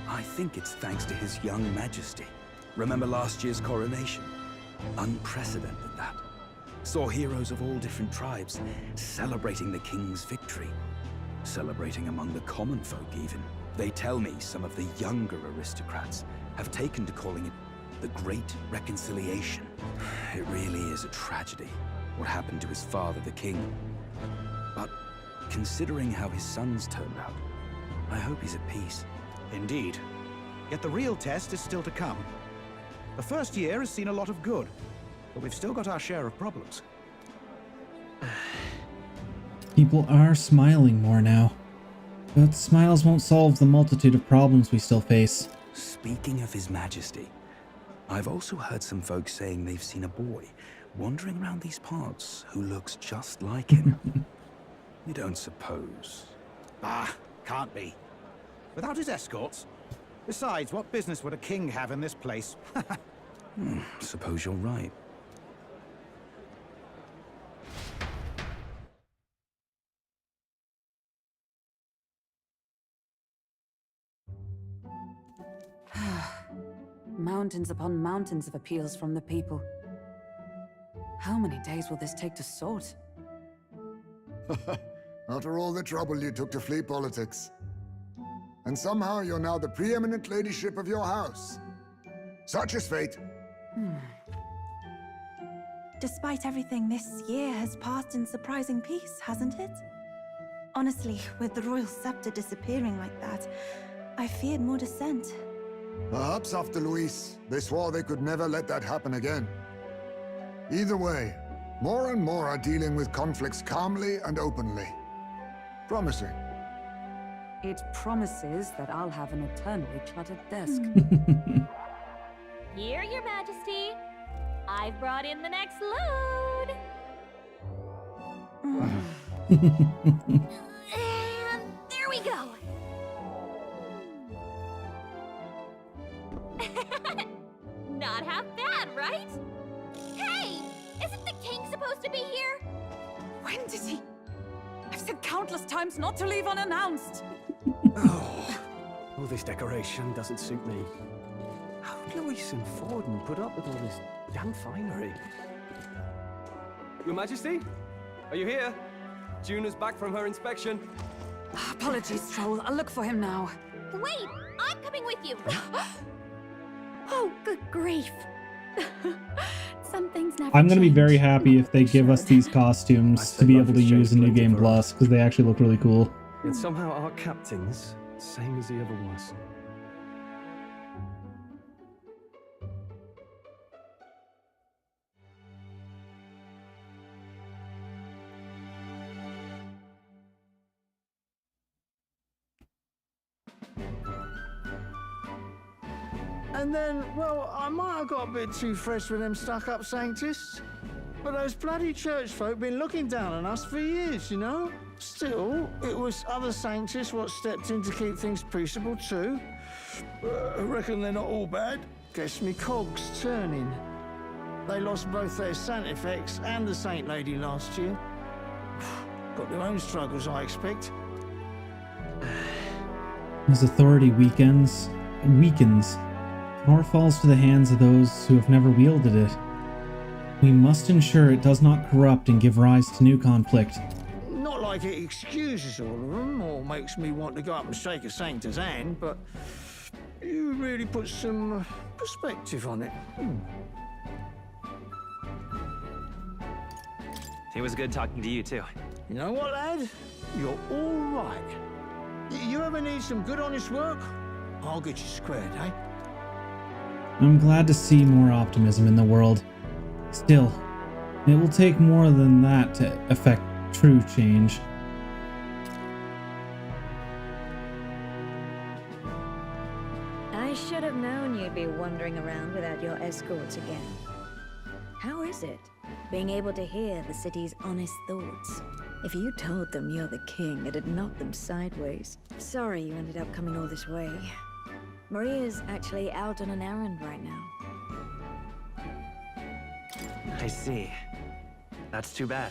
I think it's thanks to his young majesty. Remember last year's coronation? Unprecedented, that. Saw heroes of all different tribes celebrating the king's victory. Celebrating among the common folk, even. They tell me some of the younger aristocrats have taken to calling it the Great Reconciliation. It really is a tragedy, what happened to his father, the king. But considering how his sons turned out, I hope he's at peace. Indeed. Yet the real test is still to come. The first year has seen a lot of good, but we've still got our share of problems. People are smiling more now. But smiles won't solve the multitude of problems we still face. Speaking of His Majesty, I've also heard some folks saying they've seen a boy wandering around these parts who looks just like him. You don't suppose? Ah, can't be. Without his escorts? Besides, what business would a king have in this place? Suppose you're right. Mountains upon mountains of appeals from the people. How many days will this take to sort? After all the trouble you took to flee politics. And somehow you're now the preeminent ladyship of your house. Such is fate. Despite everything, this year has passed in surprising peace, hasn't it? Honestly, with the royal scepter disappearing like that, I feared more dissent. Perhaps after Luis, they swore they could never let that happen again. Either way, more and more are dealing with conflicts calmly and openly. Promising. It promises that I'll have an eternally cluttered desk. Here, Your Majesty. I've brought in the next load. And there we go. Not half bad, right? Hey! Isn't the king supposed to be here? When did he? I've said countless times not to leave unannounced. All this decoration doesn't suit me. How did Luis and Forden put up with all this damn finery? Your Majesty? Are you here? Juna's back from her inspection. Apologies, Troll. I'll look for him now. Wait! I'm coming with you! Oh, good grief. Some things never I'm going to be change. very happy if they give us these costumes to be able to use in New Game Plus, because they actually look really cool. Yet somehow our captain's same as he ever was. And then, well, I might have got a bit too fresh with them stuck-up sanctists. But those bloody church folk been looking down on us for years, you know? Still, it was other sanctists what stepped in to keep things peaceable too. I reckon they're not all bad. Guess me cogs turning. They lost both their Sanctifex and the Saint Lady last year. Got their own struggles, I expect. As authority weakens, power falls to the hands of those who have never wielded it. We must ensure it does not corrupt and give rise to new conflict. Not like it excuses all of them, or makes me want to go up and shake a sanctor's hand, but you really put some perspective on it. It was good talking to you, too. You know what, lad? You're all right. You ever need some good, honest work? I'll get you squared, eh? I'm glad to see more optimism in the world. Still, it will take more than that to affect true change. I should have known you'd be wandering around without your escorts again. How is it, being able to hear the city's honest thoughts? If you told them you're the king, it'd knock them sideways. Sorry you ended up coming all this way. Maria's actually out on an errand right now. I see. That's too bad.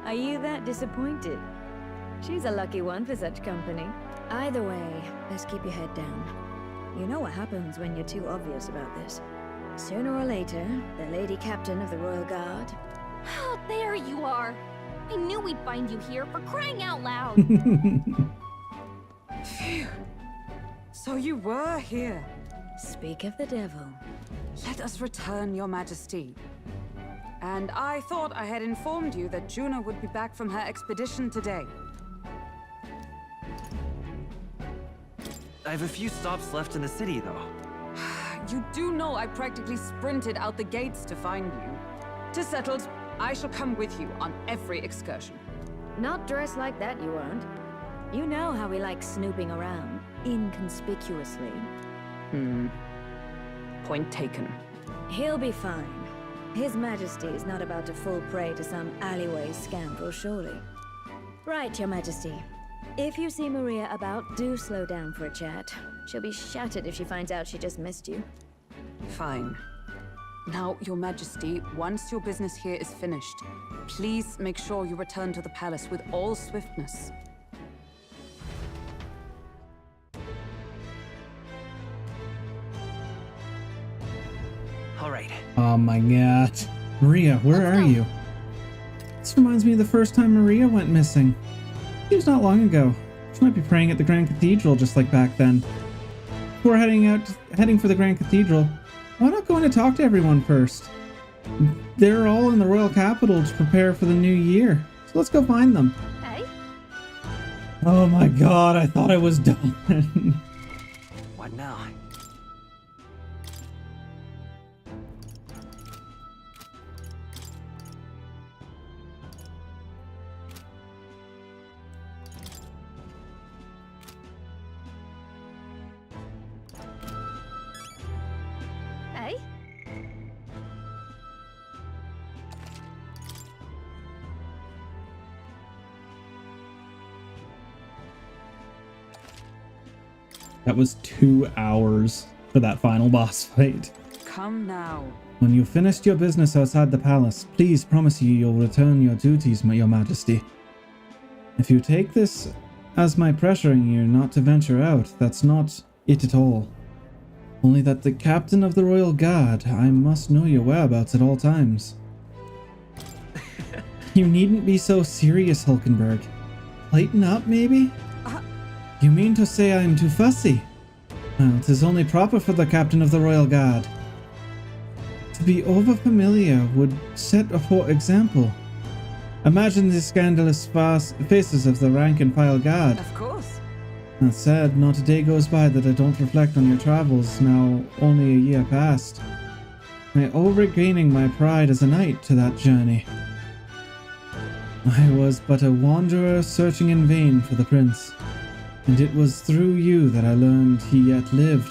Are you that disappointed? She's a lucky one for such company. Either way, best keep your head down. You know what happens when you're too obvious about this. Sooner or later, the Lady Captain of the Royal Guard... Oh, there you are! I knew we'd find you here, for crying out loud! Phew. So you were here. Speak of the devil. Let us return, Your Majesty. And I thought I had informed you that Juna would be back from her expedition today. I have a few stops left in the city, though. You do know I practically sprinted out the gates to find you. To settled, I shall come with you on every excursion. Not dressed like that, you won't. You know how we like snooping around, inconspicuously. Point taken. He'll be fine. His Majesty is not about to fall prey to some alleyway scoundrel, surely. Right, Your Majesty. If you see Maria about, do slow down for a chat. She'll be shattered if she finds out she just missed you. Fine. Now, Your Majesty, once your business here is finished, please make sure you return to the palace with all swiftness. All right. Oh my god. Maria, where are you? This reminds me of the first time Maria went missing. It was not long ago. She might be praying at the Grand Cathedral just like back then. Before heading for the Grand Cathedral, why not go in and talk to everyone first? They're all in the royal capital to prepare for the new year. So let's go find them. Hey? Oh my god, I thought I was done. What now? Hey? That was 2 hours for that final boss fight. Come now. When you've finished your business outside the palace, please promise you'll return your duties, Your Majesty. If you take this as my pressuring you not to venture out, that's not it at all. Only that the captain of the Royal Guard, I must know your whereabouts at all times. You needn't be so serious, Hulkenberg. Lighten up, maybe? You mean to say I am too fussy? Well, 'tis only proper for the captain of the Royal Guard. To be over-familiar would set a poor example. Imagine the scandalous faces of the rank-and-file guard. Of course. That said, not a day goes by that I don't reflect on your travels, now only a year past. I owe regaining my pride as a knight to that journey. I was but a wanderer searching in vain for the prince, and it was through you that I learned he yet lived.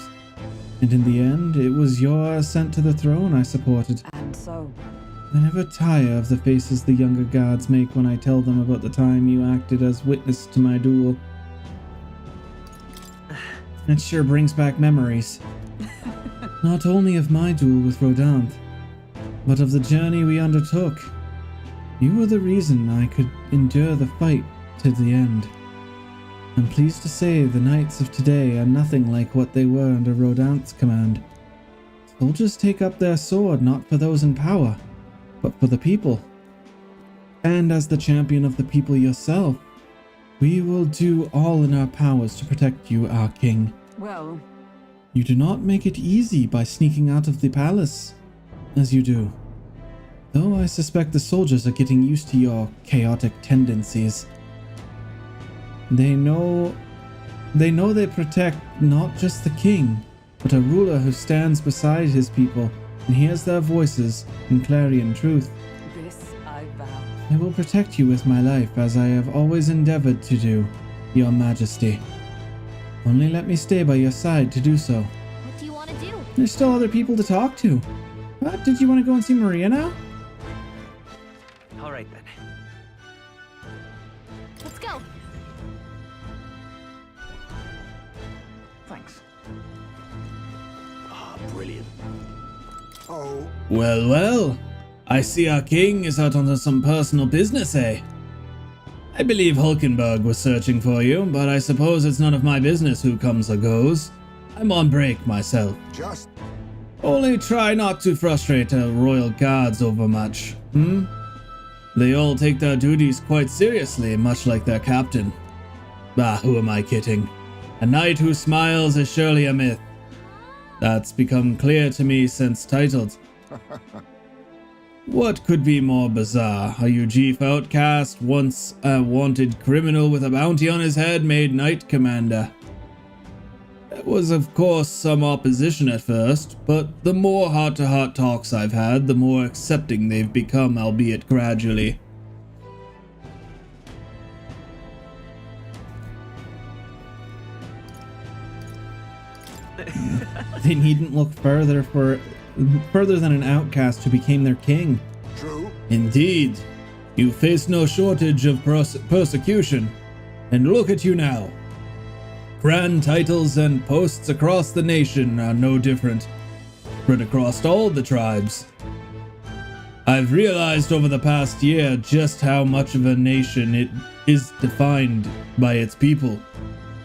And in the end, it was your ascent to the throne I supported. And so? I never tire of the faces the younger guards make when I tell them about the time you acted as witness to my duel. It sure brings back memories. Not only of my duel with Rodanthe, but of the journey we undertook. You were the reason I could endure the fight to the end. I'm pleased to say the knights of today are nothing like what they were under Rodanthe's command. Soldiers take up their sword not for those in power, but for the people. And as the champion of the people yourself, we will do all in our powers to protect you, our king. Well, you do not make it easy by sneaking out of the palace, as you do. Though I suspect the soldiers are getting used to your chaotic tendencies. They know they protect not just the king, but a ruler who stands beside his people and hears their voices in clarion truth. this I vow. I will protect you with my life as I have always endeavored to do, Your Majesty. Only let me stay by your side to do so. What do you want to do? There's still other people to talk to. What? Did you want to go and see Maria now? All right then. Let's go. Thanks. Ah, brilliant. Oh. Well, well. I see our king is out on some personal business, eh? I believe Hulkenberg was searching for you, but I suppose it's none of my business who comes or goes. I'm on break myself. Just... Only try not to frustrate our royal guards overmuch, hmm? They all take their duties quite seriously, much like their captain. Bah, who am I kidding? A knight who smiles is surely a myth. That's become clear to me since titled. What could be more bizarre? A UGF outcast, once a wanted criminal with a bounty on his head, made knight commander. There was of course some opposition at first, but the more heart-to-heart talks I've had, the more accepting they've become, albeit gradually. They needn't look further than an outcast who became their king. True. Indeed. You face no shortage of persecution. And look at you now. Grand titles and posts across the nation are no different, spread across all the tribes. I've realized over the past year just how much of a nation it is defined by its people.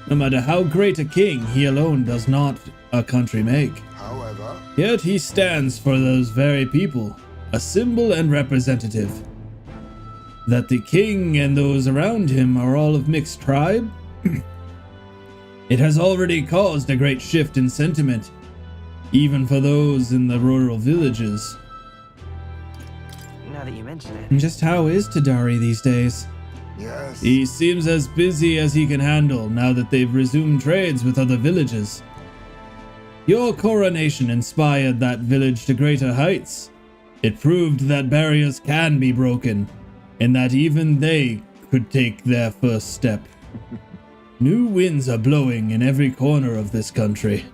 No matter how great a king, he alone does not a country make. However, yet he stands for those very people, a symbol and representative. That the king and those around him are all of mixed tribe? It has already caused a great shift in sentiment, even for those in the rural villages. Now that you mention it. And just how is Tadari these days? Yes. He seems as busy as he can handle now that they've resumed trades with other villages. Your coronation inspired that village to greater heights. It proved that barriers can be broken, and that even they could take their first step. New winds are blowing in every corner of this country.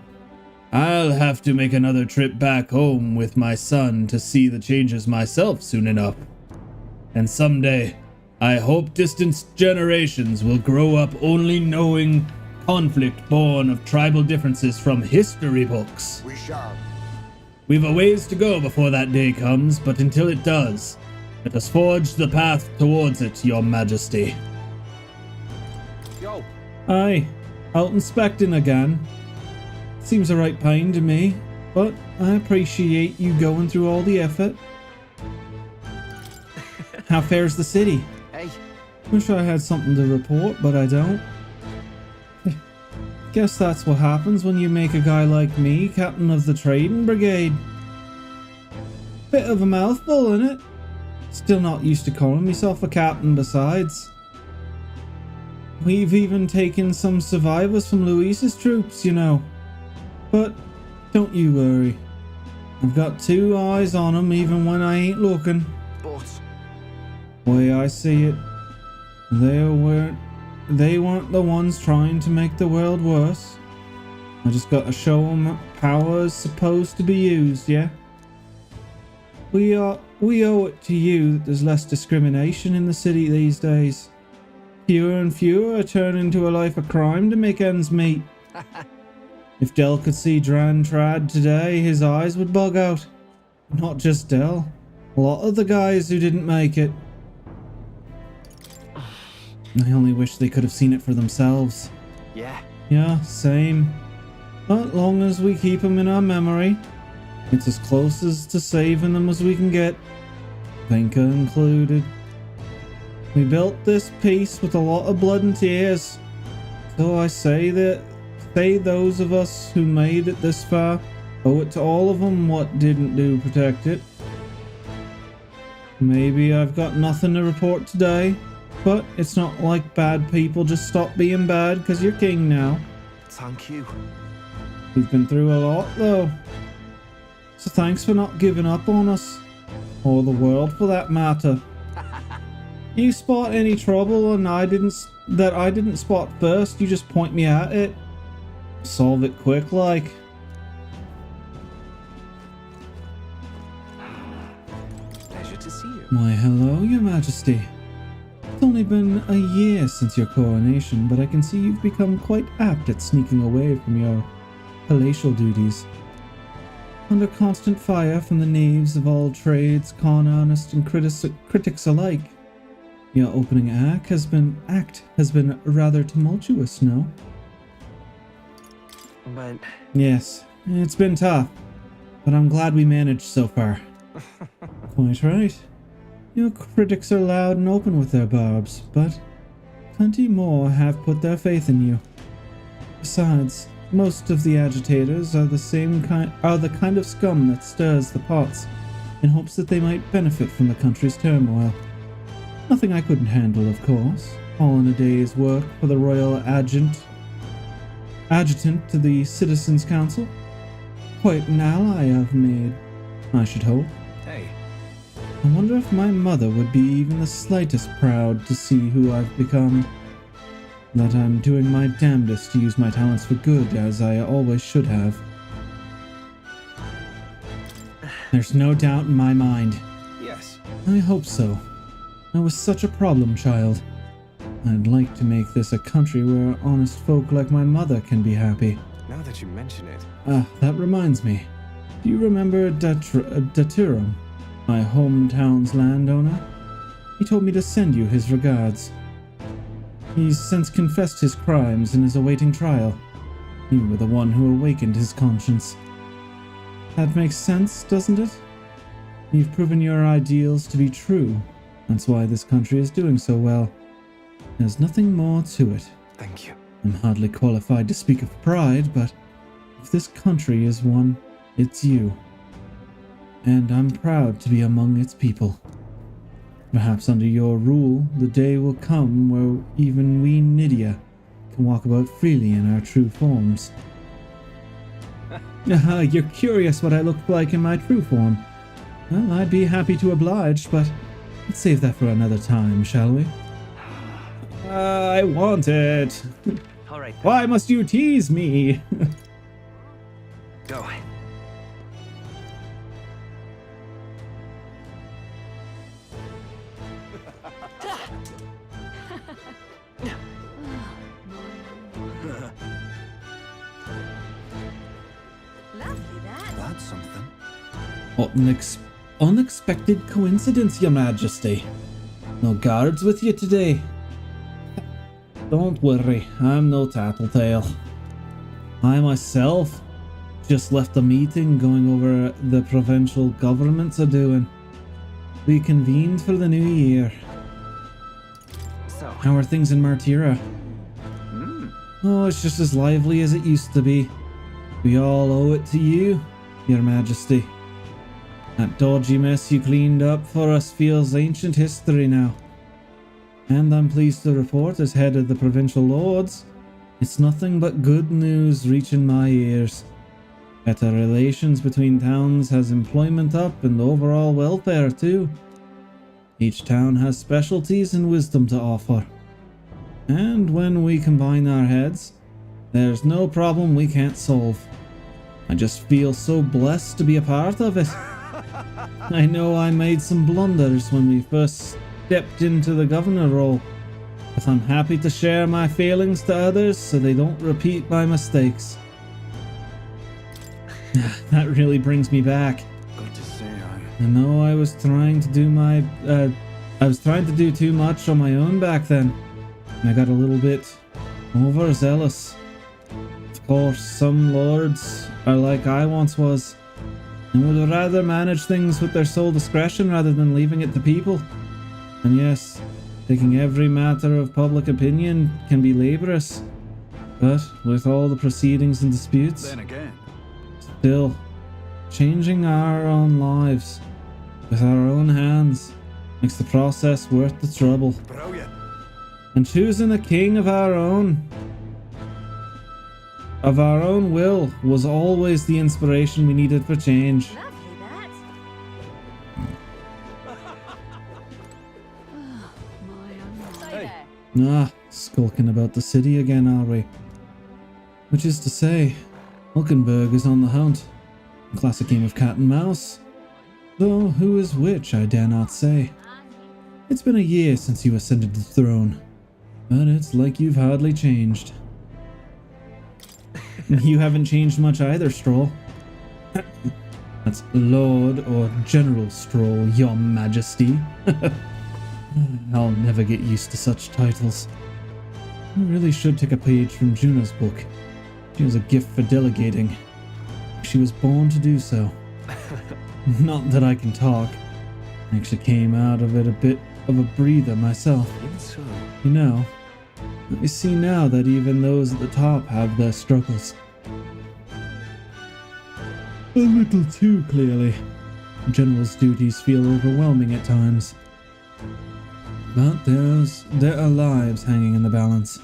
I'll have to make another trip back home with my son to see the changes myself soon enough. And someday, I hope distant generations will grow up only knowing conflict born of tribal differences from history books. We shall. We've a ways to go before that day comes, but until it does, let us forge the path towards it, Your Majesty. Yo. Aye, out inspecting again. Seems a right pain to me, but I appreciate you going through all the effort. How fares the city? Hey. Wish I had something to report, but I don't. Guess that's what happens when you make a guy like me captain of the trading brigade. Bit of a mouthful, innit? Still not used to calling myself a captain besides. We've even taken some survivors from Luis's troops, you know. But don't you worry. I've got two eyes on them even when I ain't looking. But Way I see it, they weren't the ones trying to make the world worse. I just got to show them power is supposed to be used, yeah? We owe it to you that there's less discrimination in the city these days. Fewer and fewer are turning to a life of crime to make ends meet. If Del could see Dran Trad today, his eyes would bug out. Not just Del. A lot of the guys who didn't make it. I only wish they could have seen it for themselves. Yeah. Yeah, same. But long as we keep them in our memory, it's as close as to saving them as we can get. Pinker included. We built this piece with a lot of blood and tears. So I say those of us who made it this far owe it to all of them what didn't do protect it. Maybe I've got nothing to report today, but it's not like bad people just stop being bad because you're king now. thank you. We've been through a lot though. So thanks for not giving up on us. Or the world for that matter. You spot any trouble and I didn't spot first, you just point me at it. Solve it quick like. Pleasure to see you. Why hello, Your Majesty. It's only been a year since your coronation, but I can see you've become quite apt at sneaking away from your palatial duties. Under constant fire from the knaves of all trades, con artists and critics alike, your opening act has been rather tumultuous, no? But... Yes, it's been tough, but I'm glad we managed so far. Quite right. Your critics are loud and open with their barbs, but plenty more have put their faith in you. Besides, most of the agitators are the kind of scum that stirs the pots in hopes that they might benefit from the country's turmoil. Nothing I couldn't handle, of course. All in a day's work for the royal adjutant to the Citizens' Council. Quite an ally I've made, I should hope. Hey. I wonder if my mother would be even the slightest proud to see who I've become. That I'm doing my damnedest to use my talents for good, as I always should have. There's no doubt in my mind. Yes. I hope so. I was such a problem child. I'd like to make this a country where honest folk like my mother can be happy. Now that you mention it... That reminds me. Do you remember Daturum, my hometown's landowner? He told me to send you his regards. He's since confessed his crimes and is awaiting trial. You were the one who awakened his conscience. That makes sense, doesn't it? You've proven your ideals to be true. That's why this country is doing so well. There's nothing more to it. Thank you. I'm hardly qualified to speak of pride, but if this country is one, it's you. And I'm proud to be among its people. Perhaps under your rule, the day will come where even we Nydia can walk about freely in our true forms. You're curious what I look like in my true form. Well, I'd be happy to oblige, but let's save that for another time, shall we? I want it. All right. Why must you tease me? Go. That's something. What an unexpected coincidence, Your Majesty. No guards with you today? Don't worry, I'm no tattletale. I myself just left a meeting going over the provincial governments are doing. We convened for the new year. So, how are things in Martira? Oh, it's just as lively as it used to be. We all owe it to you, Your Majesty. That dodgy mess you cleaned up for us feels ancient history now. And I'm pleased to report, as head of the provincial lords, it's nothing but good news reaching my ears. Better relations between towns has employment up and overall welfare too. Each town has specialties and wisdom to offer. And when we combine our heads, there's no problem we can't solve. I just feel so blessed to be a part of it. I know I made some blunders when we first stepped into the governor role, but I'm happy to share my feelings to others so they don't repeat my mistakes. That really brings me back. Good to see you. I know I was trying to do too much on my own back then. I got a little bit overzealous. Of course, some lords are like I once was, and would rather manage things with their sole discretion rather than leaving it to people. And yes, taking every matter of public opinion can be laborious, but with all the proceedings and disputes, Then again, still, changing our own lives with our own hands makes the process worth the trouble. brilliant. And choosing a king of our own will was always the inspiration we needed for change. Skulking about the city again, are we? Which is to say, Hulkenberg is on the hunt. A classic game of cat and mouse. Though who is which, I dare not say. It's been a year since you ascended the throne, but it's like you've hardly changed. You haven't changed much either, Stroll. That's Lord or General Stroll, Your Majesty. I'll never get used to such titles. You really should take a page from Juno's book. She has a gift for delegating. She was born to do so. Not that I can talk. I actually came out of it a bit of a breather myself. So. You know, I see now that even those at the top have their struggles. A little too clearly. The General's duties feel overwhelming at times. But there are lives hanging in the balance.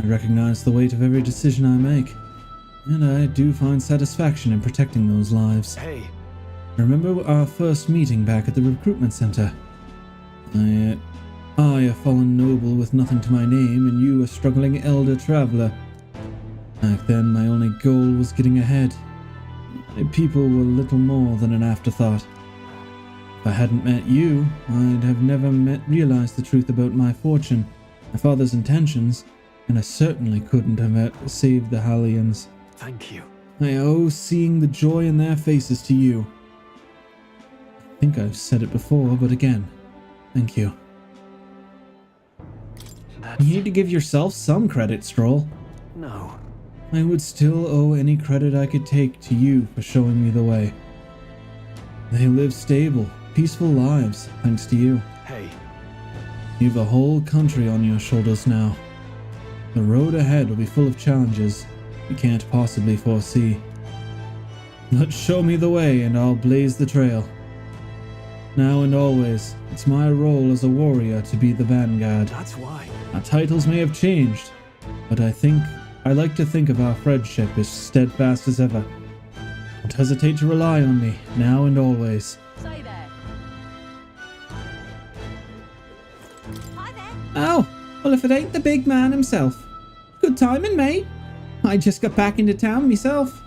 I recognize the weight of every decision I make, and I do find satisfaction in protecting those lives. Hey. Remember our first meeting back at the recruitment center? I, a fallen noble with nothing to my name, and you a struggling elder traveler. Back then, my only goal was getting ahead. My people were little more than an afterthought. If I hadn't met you, I'd have never realized the truth about my fortune, my father's intentions, and I certainly couldn't have saved the Hallians. Thank you. I owe seeing the joy in their faces to you. I think I've said it before, but again, thank you. You need to give yourself some credit, Stroll. No. I would still owe any credit I could take to you for showing me the way. They live stable, peaceful lives, thanks to you. Hey. You've a whole country on your shoulders now. The road ahead will be full of challenges you can't possibly foresee. But show me the way and I'll blaze the trail. Now and always, it's my role as a warrior to be the vanguard. That's why. Our titles may have changed, but I like to think of our friendship as steadfast as ever. Don't hesitate to rely on me, now and always. Say there. Hi there. Oh, well if it ain't the big man himself. Good timing, mate. I just got back into town myself.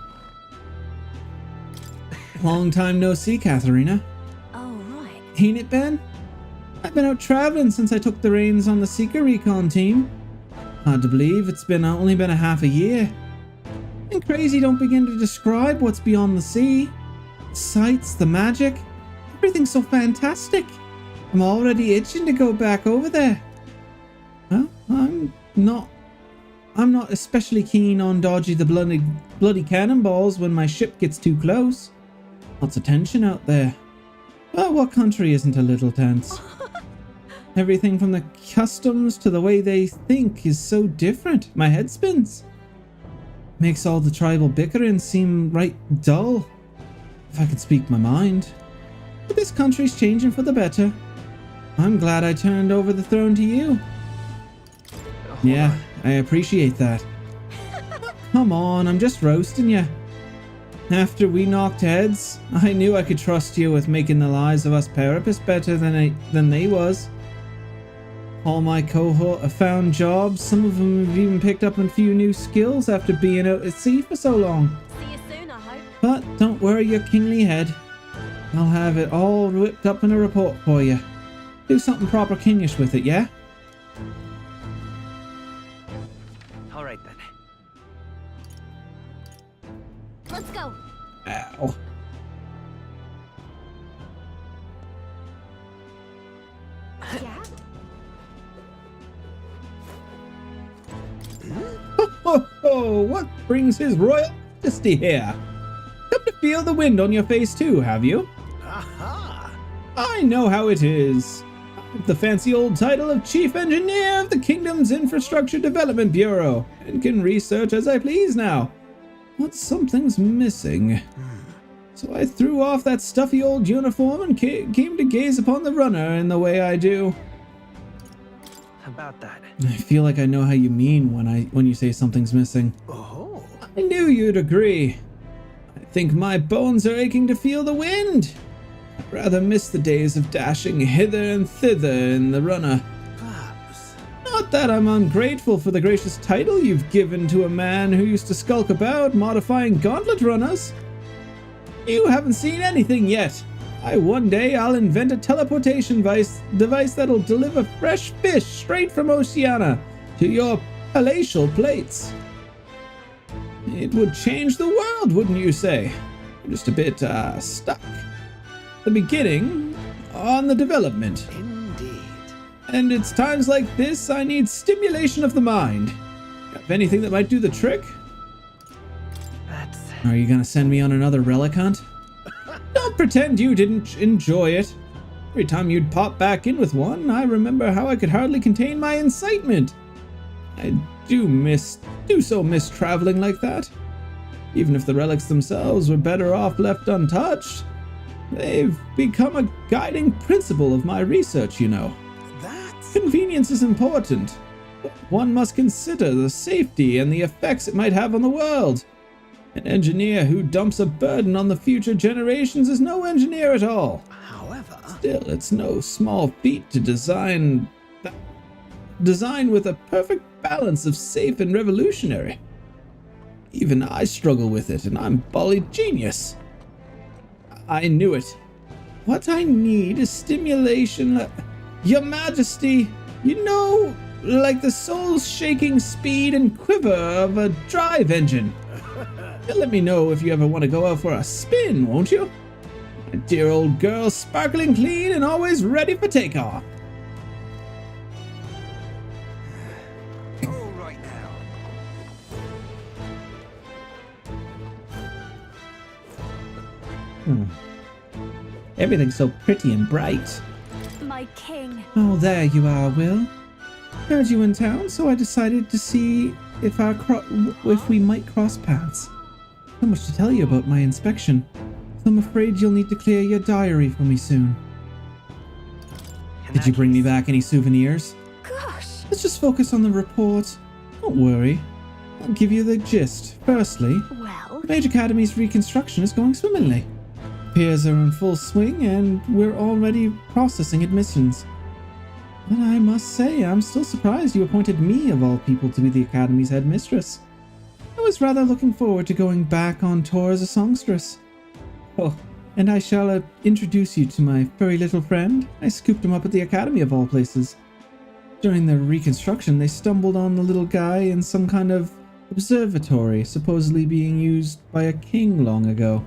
Long time no see, Katharina. Oh, right. Ain't it, Ben? I've been out traveling since I took the reins on the Seeker Recon team. Hard to believe it's only been a half a year. And crazy don't begin to describe what's beyond the sea. The sights, the magic, everything's so fantastic. I'm already itching to go back over there. Well, I'm not especially keen on dodging the bloody cannonballs when my ship gets too close. Lots of tension out there. Well, what country isn't a little tense? Everything from the customs to the way they think is so different. My head spins. Makes all the tribal bickering seem right dull, if I could speak my mind. But this country's changing for the better. I'm glad I turned over the throne to you. Yeah, I appreciate that. Come on, I'm just roasting you. After we knocked heads, I knew I could trust you with making the lives of us Parapists better than they was. All my cohort have found jobs. Some of them have even picked up a few new skills after being out at sea for so long. See you soon, I hope. But don't worry your kingly head. I'll have it all whipped up in a report for you. Do something proper kingish with it, yeah? All right then. Let's go. Ow. Yeah? Oh, what brings His Royal Majesty here? Come to feel the wind on your face too, have you? Aha! I know how it is. The fancy old title of Chief Engineer of the Kingdom's Infrastructure Development Bureau, and can research as I please now. But something's missing. So I threw off that stuffy old uniform and came to gaze upon the runner in the way I do. About that. I feel like I know how you mean when you say something's missing. Oh. I knew you'd agree. I think my bones are aching to feel the wind. I'd rather miss the days of dashing hither and thither in the runner. Perhaps. Not that I'm ungrateful for the gracious title you've given to a man who used to skulk about modifying gauntlet runners. You haven't seen anything yet. One day I'll invent a teleportation device that'll deliver fresh fish straight from Oceania to your palatial plates. It would change the world, wouldn't you say? I'm just a bit, stuck. The beginning on the development. Indeed. And it's times like this I need stimulation of the mind. Have anything that might do the trick? Are you gonna send me on another relic hunt? Don't pretend you didn't enjoy it. Every time you'd pop back in with one, I remember how I could hardly contain my incitement. I do so miss traveling like that. Even if the relics themselves were better off left untouched, they've become a guiding principle of my research, you know. Convenience is important, but one must consider the safety and the effects it might have on the world. An engineer who dumps a burden on the future generations is no engineer at all. However, still, it's no small feat to design with a perfect balance of safe and revolutionary. Even I struggle with it, and I'm bully genius. I knew it. What I need is stimulation. Your Majesty, you know, like the soul-shaking speed and quiver of a drive engine. You'll let me know if you ever want to go out for a spin, won't you? My dear old girl, sparkling clean and always ready for takeoff. All right now. Everything's so pretty and bright. My king. Oh, there you are, Will. Heard you in town, so I decided to see if we might cross paths. So much to tell you about my inspection, so I'm afraid you'll need to clear your diary for me soon. Did you bring me back any souvenirs? Gosh. Let's just focus on the report. Don't worry. I'll give you the gist. Firstly, well, Mage Academy's reconstruction is going swimmingly. Repairs are in full swing and we're already processing admissions. But I must say, I'm still surprised you appointed me, of all people, to be the Academy's headmistress. I was rather looking forward to going back on tour as a songstress. Oh, and I shall introduce you to my furry little friend. I scooped him up at the Academy of all places. During the reconstruction, they stumbled on the little guy in some kind of observatory, supposedly being used by a king long ago.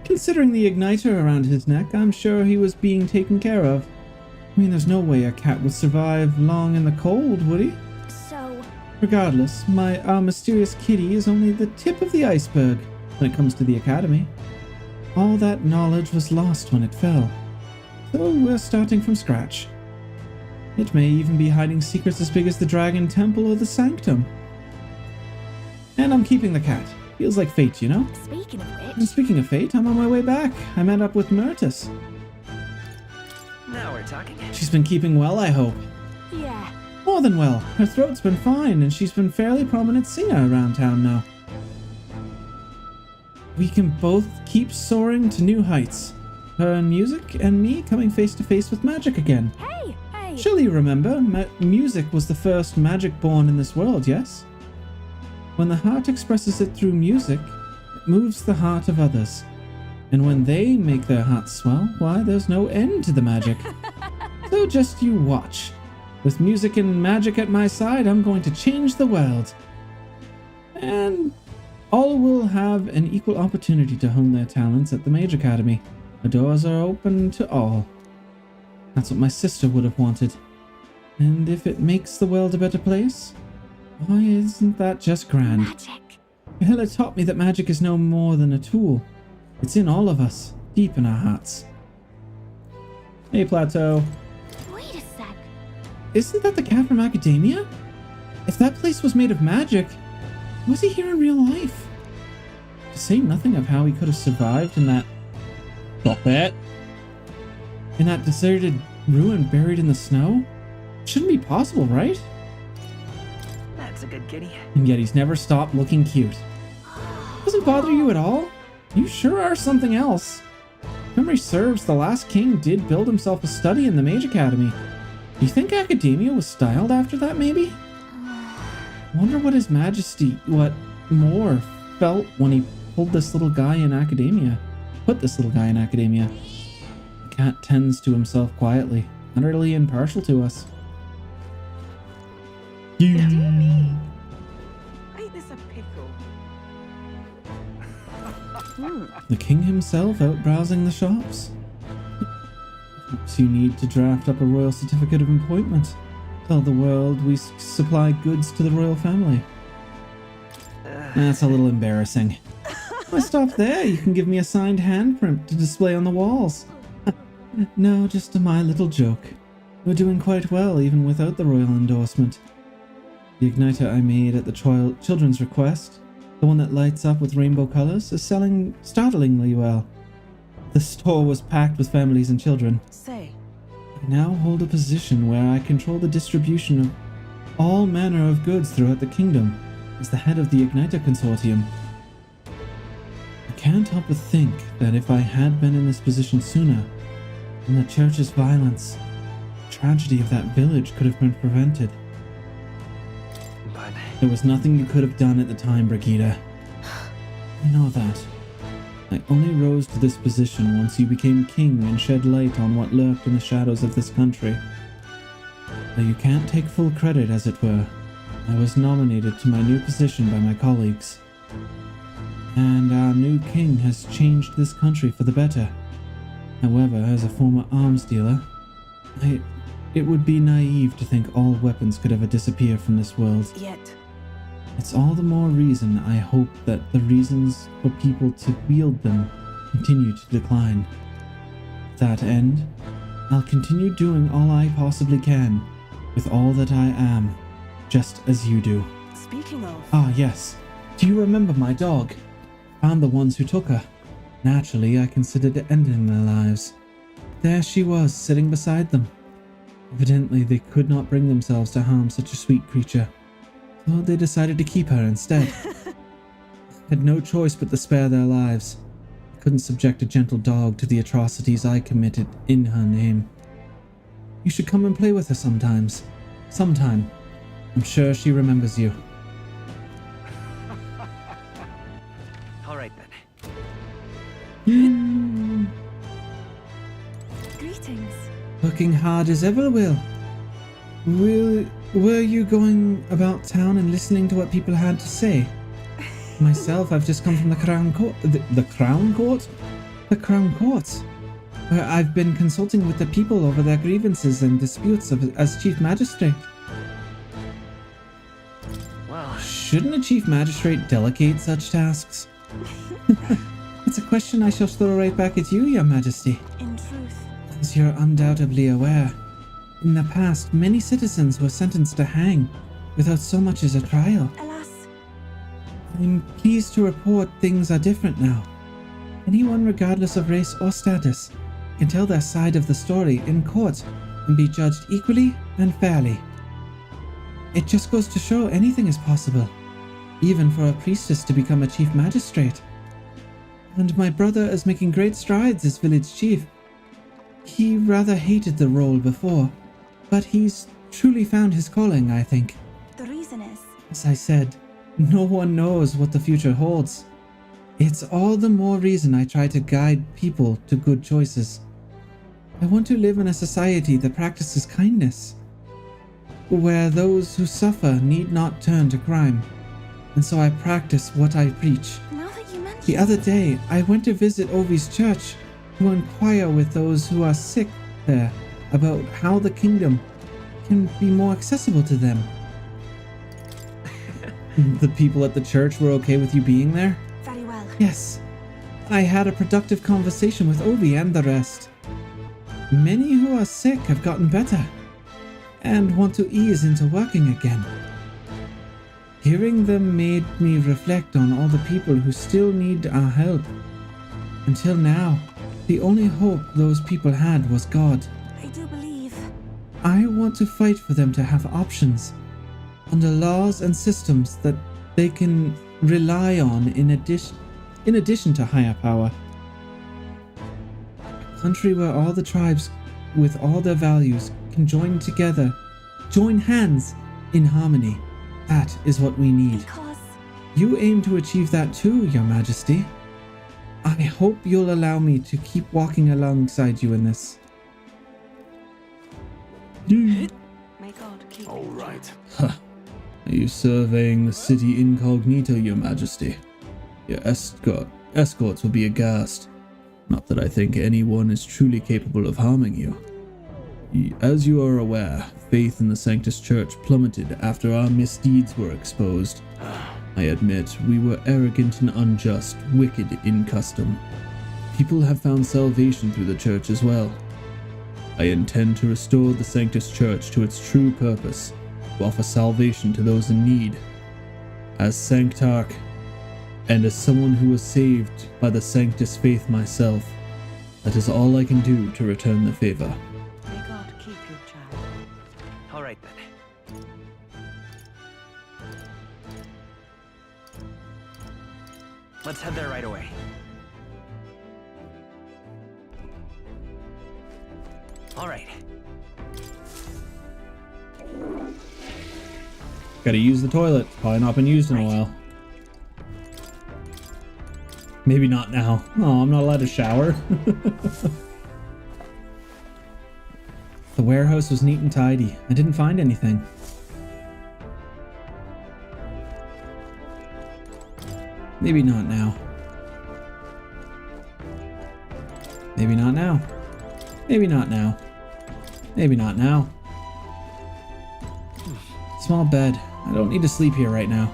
Considering the igniter around his neck, I'm sure he was being taken care of. I mean, there's no way a cat would survive long in the cold, would he? So... Regardless, our mysterious kitty is only the tip of the iceberg when it comes to the Academy. All that knowledge was lost when it fell. So we're starting from scratch. It may even be hiding secrets as big as the Dragon Temple or the Sanctum. And I'm keeping the cat. Feels like fate, you know? Speaking of which... And speaking of fate, I'm on my way back. I met up with Myrtus. Now we're talking. She's been keeping well, I hope. Yeah. More than well. Her throat's been fine, and she's been a fairly prominent singer around town now. We can both keep soaring to new heights. Her in music, and me coming face to face with magic again. Hey! Surely you remember, music was the first magic born in this world, yes? When the heart expresses it through music, it moves the heart of others. And when they make their hearts swell, why, there's no end to the magic. So just you watch. With music and magic at my side, I'm going to change the world. And all will have an equal opportunity to hone their talents at the Mage Academy. The doors are open to all. That's what my sister would have wanted. And if it makes the world a better place, why isn't that just grand? Magic. Hela taught me that magic is no more than a tool. It's in all of us, deep in our hearts. Hey, Plateau. Wait a sec. Isn't that the cat from Academia? If that place was made of magic, was he here in real life? To say nothing of how he could have survived in that... Stop it! In that deserted ruin buried in the snow? Shouldn't be possible, right? That's a good kitty. And yet he's never stopped looking cute. Doesn't bother you at all? You sure are something else. If memory serves, the last king did build himself a study in the Mage Academy. Do you think Academia was styled after that, maybe? Wonder what His Majesty, what more, felt when he pulled this little guy in Academia. put this little guy in academia. The cat tends to himself quietly, utterly impartial to us. Dear me. Ain't this a pickle? The king himself out browsing the shops. Perhaps you need to draft up a royal certificate of appointment. Tell the world we supply goods to the royal family. That's a little embarrassing. If I stop there, you can give me a signed handprint to display on the walls. No, just my little joke. We're doing quite well even without the royal endorsement. The igniter I made at the children's request, the one that lights up with rainbow colors, is selling startlingly well. The store was packed with families and children. Say. I now hold a position where I control the distribution of all manner of goods throughout the kingdom as the head of the Igniter Consortium. I can't help but think that if I had been in this position sooner, then the church's violence, the tragedy of that village could have been prevented. But there was nothing you could have done at the time, Brigida. I know that. I only rose to this position once you became king and shed light on what lurked in the shadows of this country. Though you can't take full credit, as it were, I was nominated to my new position by my colleagues. And our new king has changed this country for the better. However, as a former arms dealer, it would be naive to think all weapons could ever disappear from this world. Yet. It's all the more reason I hope that the reasons for people to wield them continue to decline. To that end, I'll continue doing all I possibly can with all that I am, just as you do. Speaking of... Ah, yes. Do you remember my dog? Found the ones who took her. Naturally, I considered ending their lives. There she was, sitting beside them. Evidently, they could not bring themselves to harm such a sweet creature. So they decided to keep her instead. Had no choice but to spare their lives. I couldn't subject a gentle dog to the atrocities I committed in her name. You should come and play with her sometimes. Sometime. I'm sure she remembers you. all right then. Greetings. Working hard as ever, Will. Were you going about town and listening to what people had to say? Myself, I've just come from the Crown Court. The Crown Court? The Crown Court, where I've been consulting with the people over their grievances and disputes as Chief Magistrate. Well, shouldn't a Chief Magistrate delegate such tasks? It's a question I shall throw right back at you, Your Majesty. In truth. As you're undoubtedly aware, in the past, many citizens were sentenced to hang without so much as a trial. Alas. I'm pleased to report things are different now. Anyone, regardless of race or status, can tell their side of the story in court and be judged equally and fairly. It just goes to show anything is possible, even for a priestess to become a chief magistrate. And my brother is making great strides as village chief. He rather hated the role before, but he's truly found his calling, I think. The reason is... As I said, no one knows what the future holds. It's all the more reason I try to guide people to good choices. I want to live in a society that practices kindness, where those who suffer need not turn to crime, and so I practice what I preach. Now that you mention... The other day, I went to visit Ovi's church to inquire with those who are sick there about how the kingdom can be more accessible to them. The people at the church were okay with you being there? Very well. Yes. I had a productive conversation with Ovi and the rest. Many who are sick have gotten better and want to ease into working again. Hearing them made me reflect on all the people who still need our help. Until now, the only hope those people had was God. I do believe. I want to fight for them to have options, under laws and systems that they can rely on in addition to higher power. A country where all the tribes, with all their values, can join hands in harmony. That is what we need. Because... You aim to achieve that too, Your Majesty. I hope you'll allow me to keep walking alongside you in this. May God keep All right. Huh. Are you surveying the city incognito, Your Majesty? Your escorts will be aghast. Not that I think anyone is truly capable of harming you. As you are aware, faith in the Sanctus Church plummeted after our misdeeds were exposed. I admit, we were arrogant and unjust, wicked in custom. People have found salvation through the Church as well. I intend to restore the Sanctus Church to its true purpose, to offer salvation to those in need. As Sanctarch, and as someone who was saved by the Sanctus faith myself, that is all I can do to return the favor. May God keep you, child. All right then. Let's head there right away. All right. Gotta use the toilet. Probably not been used in a while. Maybe not now. Oh, I'm not allowed to shower. The warehouse was neat and tidy. I didn't find anything. Maybe not now. Maybe not now. Maybe not now. Maybe not now. Small bed. I don't need to sleep here right now.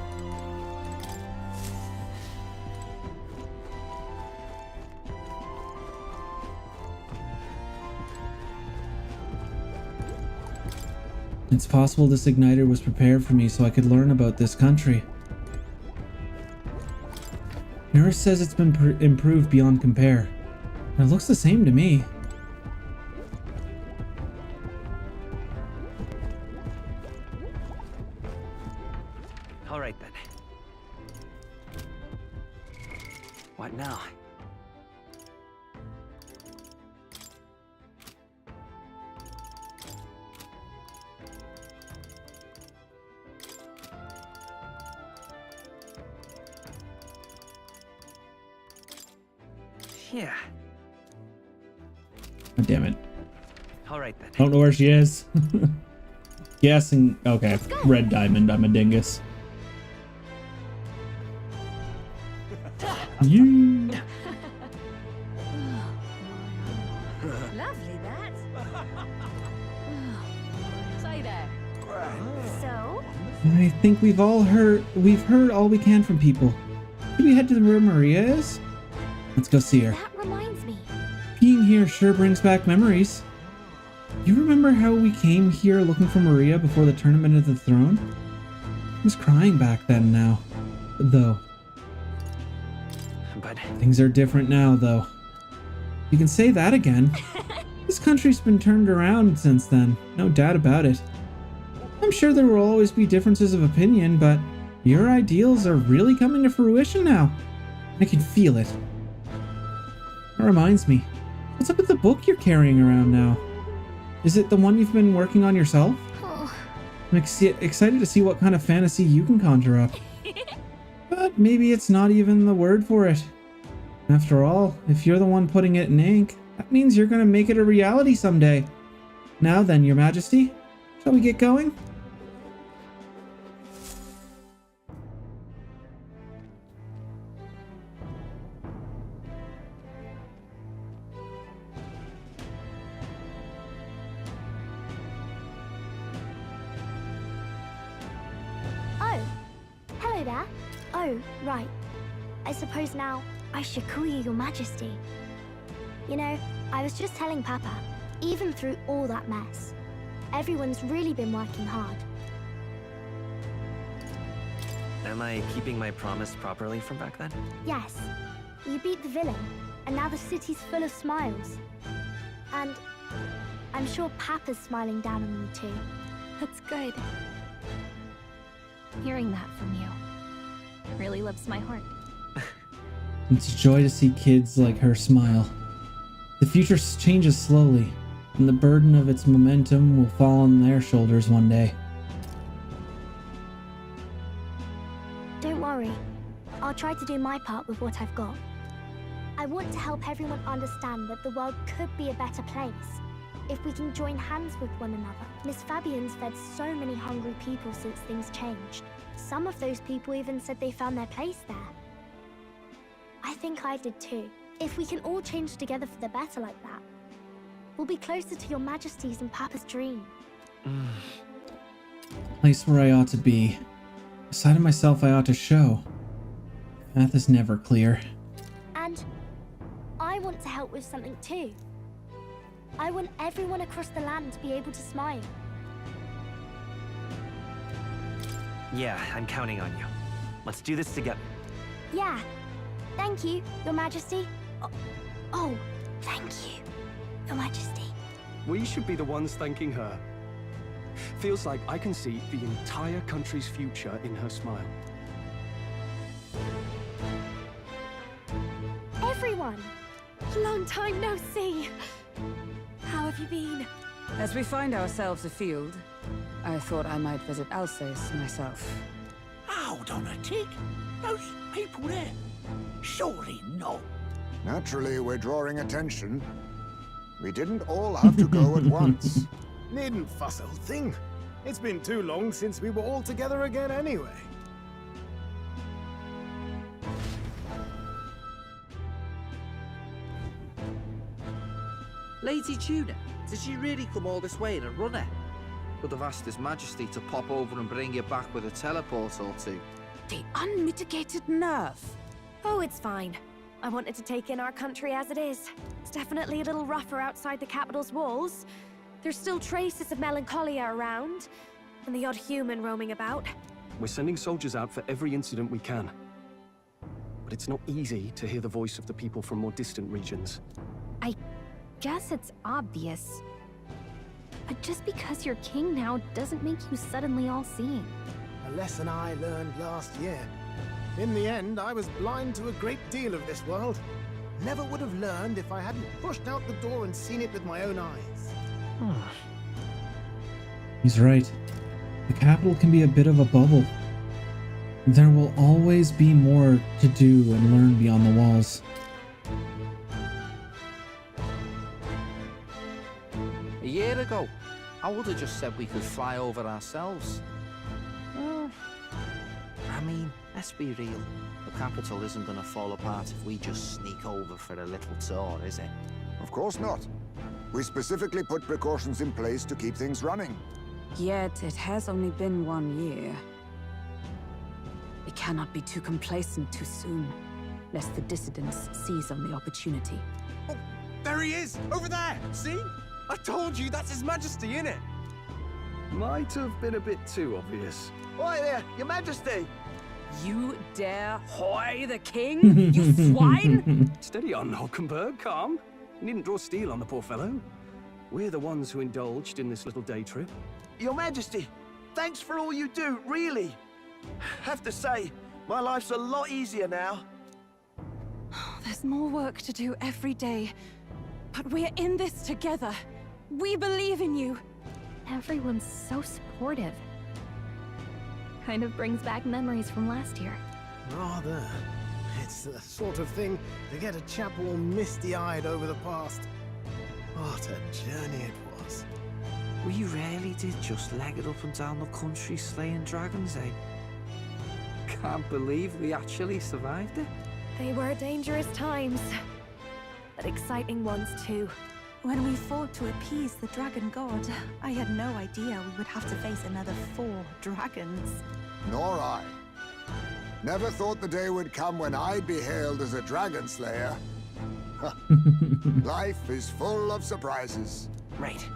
It's possible this igniter was prepared for me so I could learn about this country. Nurse says it's been improved beyond compare. It looks the same to me. All right then. What now? Yeah. God damn it. All right then. I don't know where she is. Guessing. Okay. Red diamond. I'm a dingus. You. Lovely, that. Say there. So? I think we've heard all we can from people. Should we head to where Maria is? Let's go see her. That reminds me. Being here sure brings back memories. You remember how we came here looking for Maria before the Tournament of the Throne? I was crying back then now, though. But Things are different now, though. You can say that again. This country's been turned around since then, no doubt about it. I'm sure there will always be differences of opinion, but your ideals are really coming to fruition now. I can feel it. That reminds me, what's up with the book you're carrying around now? Is it the one you've been working on yourself? I'm excited to see what kind of fantasy you can conjure up. But maybe it's not even the word for it. After all, if you're the one putting it in ink, that means you're going to make it a reality someday. Now then, Your Majesty, shall we get going? Oh, hello there. Oh, right. I suppose now I should call you Your Majesty. You know, I was just telling Papa, even through all that mess, everyone's really been working hard. am I keeping my promise properly from back then? Yes, you beat the villain, and now the city's full of smiles. And I'm sure Papa's smiling down on you too. That's good. Hearing that from you really lifts my heart. It's a joy to see kids like her smile. The future changes slowly, and the burden of its momentum will fall on their shoulders one day. Don't worry. I'll try to do my part with what I've got. I want to help everyone understand that the world could be a better place if we can join hands with one another. Miss Fabian's fed so many hungry people since things changed. Some of those people even said they found their place there. I think I did too. If we can all change together for the better like that, we'll be closer to your Majesty's and Papa's dream. Place where I ought to be. A side of myself I ought to show. Path is never clear. And I want to help with something too. I want everyone across the land to be able to smile. Yeah, I'm counting on you. Let's do this together. Yeah. Thank you, Your Majesty. Oh, thank you, Your Majesty. We should be the ones thanking her. Feels like I can see the entire country's future in her smile. Everyone! Long time no see. How have you been? As we find ourselves afield, I thought I might visit Alsace myself. Hold on a tick. Those people there. Surely not. Naturally, we're drawing attention. We didn't all have to go at once. Needn't fuss, old thing. It's been too long since we were all together again anyway. Lady Tuna, did she really come all this way in a runner? Could have asked His Majesty to pop over and bring you back with a teleport or two. The unmitigated nerve. Oh, it's fine. I wanted to take in our country as it is. It's definitely a little rougher outside the capital's walls. There's still traces of melancholia around, and the odd human roaming about. We're sending soldiers out for every incident we can. But it's not easy to hear the voice of the people from more distant regions. I guess it's obvious. But just because you're king now doesn't make you suddenly all-seeing. A lesson I learned last year. In the end, I was blind to a great deal of this world. Never would have learned if I hadn't pushed out the door and seen it with my own eyes. He's right. The capital can be a bit of a bubble. There will always be more to do and learn beyond the walls. A year ago, I would have just said we could fly over ourselves. I mean, let's be real. The capital isn't going to fall apart if we just sneak over for a little tour, is it? Of course not. We specifically put precautions in place to keep things running. Yet it has only been 1 year. We cannot be too complacent too soon, lest the dissidents seize on the opportunity. Oh, there he is! Over there! See? I told you, that's His Majesty, innit? Might have been a bit too obvious. Oi there, Your Majesty! You dare hoy the king, you swine! Steady on, Hulkenberg, calm. You needn't draw steel on the poor fellow. We're the ones who indulged in this little day trip. Your Majesty, thanks for all you do, really. Have to say, my life's a lot easier now. There's more work to do every day, but we're in this together. We believe in you. Everyone's so supportive. Kind of brings back memories from last year. Rather. It's the sort of thing to get a chap all misty-eyed over the past. What a journey it was. We really did just leg it up and down the country slaying dragons, eh? Can't believe we actually survived it. They were dangerous times, but exciting ones too. When we fought to appease the dragon god, I had no idea we would have to face another 4 dragons. Nor I. Never thought the day would come when I'd be hailed as a dragon slayer. Life is full of surprises. Right.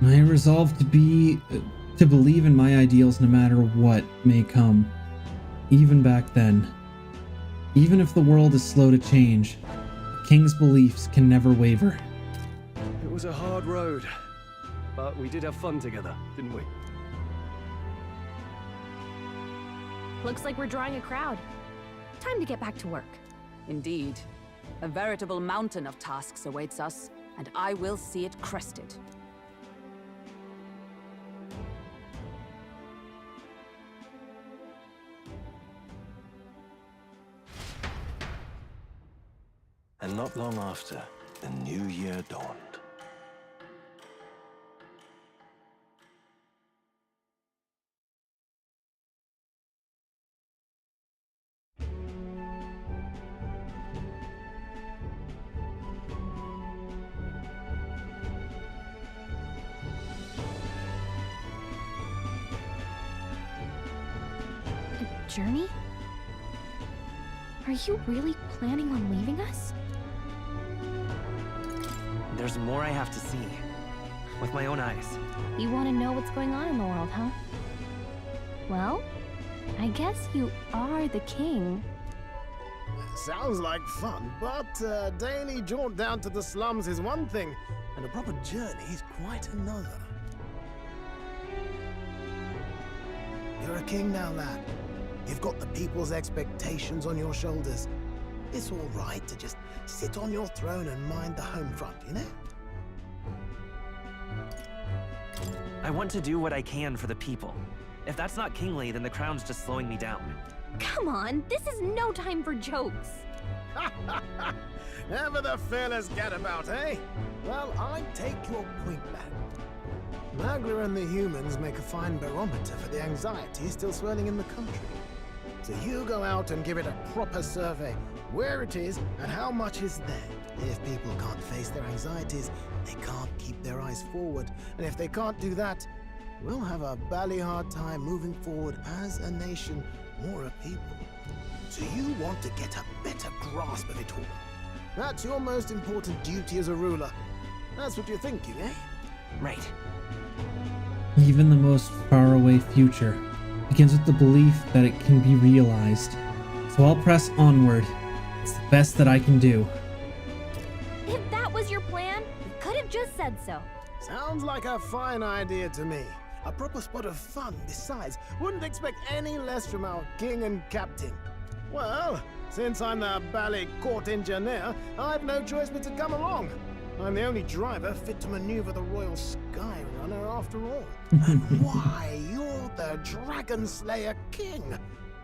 I resolved to believe in my ideals no matter what may come. Even back then. Even if the world is slow to change, the king's beliefs can never waver. It was a hard road, but we did have fun together, didn't we? Looks like we're drawing a crowd. Time to get back to work. Indeed. A veritable mountain of tasks awaits us, and I will see it crested. And not long after, the new year dawned. Journey? Are you really planning on leaving us? There's more I have to see. With my own eyes. You want to know what's going on in the world, huh? Well, I guess you are the king. Sounds like fun, but a daily jaunt down to the slums is one thing, and a proper journey is quite another. You're a king now, lad. You've got the people's expectations on your shoulders. It's all right to just sit on your throne and mind the home front, you know? I want to do what I can for the people. If that's not kingly, then the crown's just slowing me down. Come on, this is no time for jokes. Ever the fearless gadabout, eh? Well, I take your point back. Magla and the humans make a fine barometer for the anxiety still swirling in the country. So you go out and give it a proper survey, where it is and how much is there. If people can't face their anxieties, they can't keep their eyes forward. And if they can't do that, we'll have a bally hard time moving forward as a nation or a people. So you want to get a better grasp of it all. That's your most important duty as a ruler. That's what you're thinking, eh? Right. Even the most faraway future begins with the belief that it can be realized. So I'll press onward. It's the best that I can do. If that was your plan, you could have just said so. Sounds like a fine idea to me. A proper spot of fun, besides. Wouldn't expect any less from our king and captain. Well, since I'm the bally court engineer, I've no choice but to come along. I'm the only driver fit to maneuver the Royal Skyrunner after all. And why, you're the Dragon Slayer King,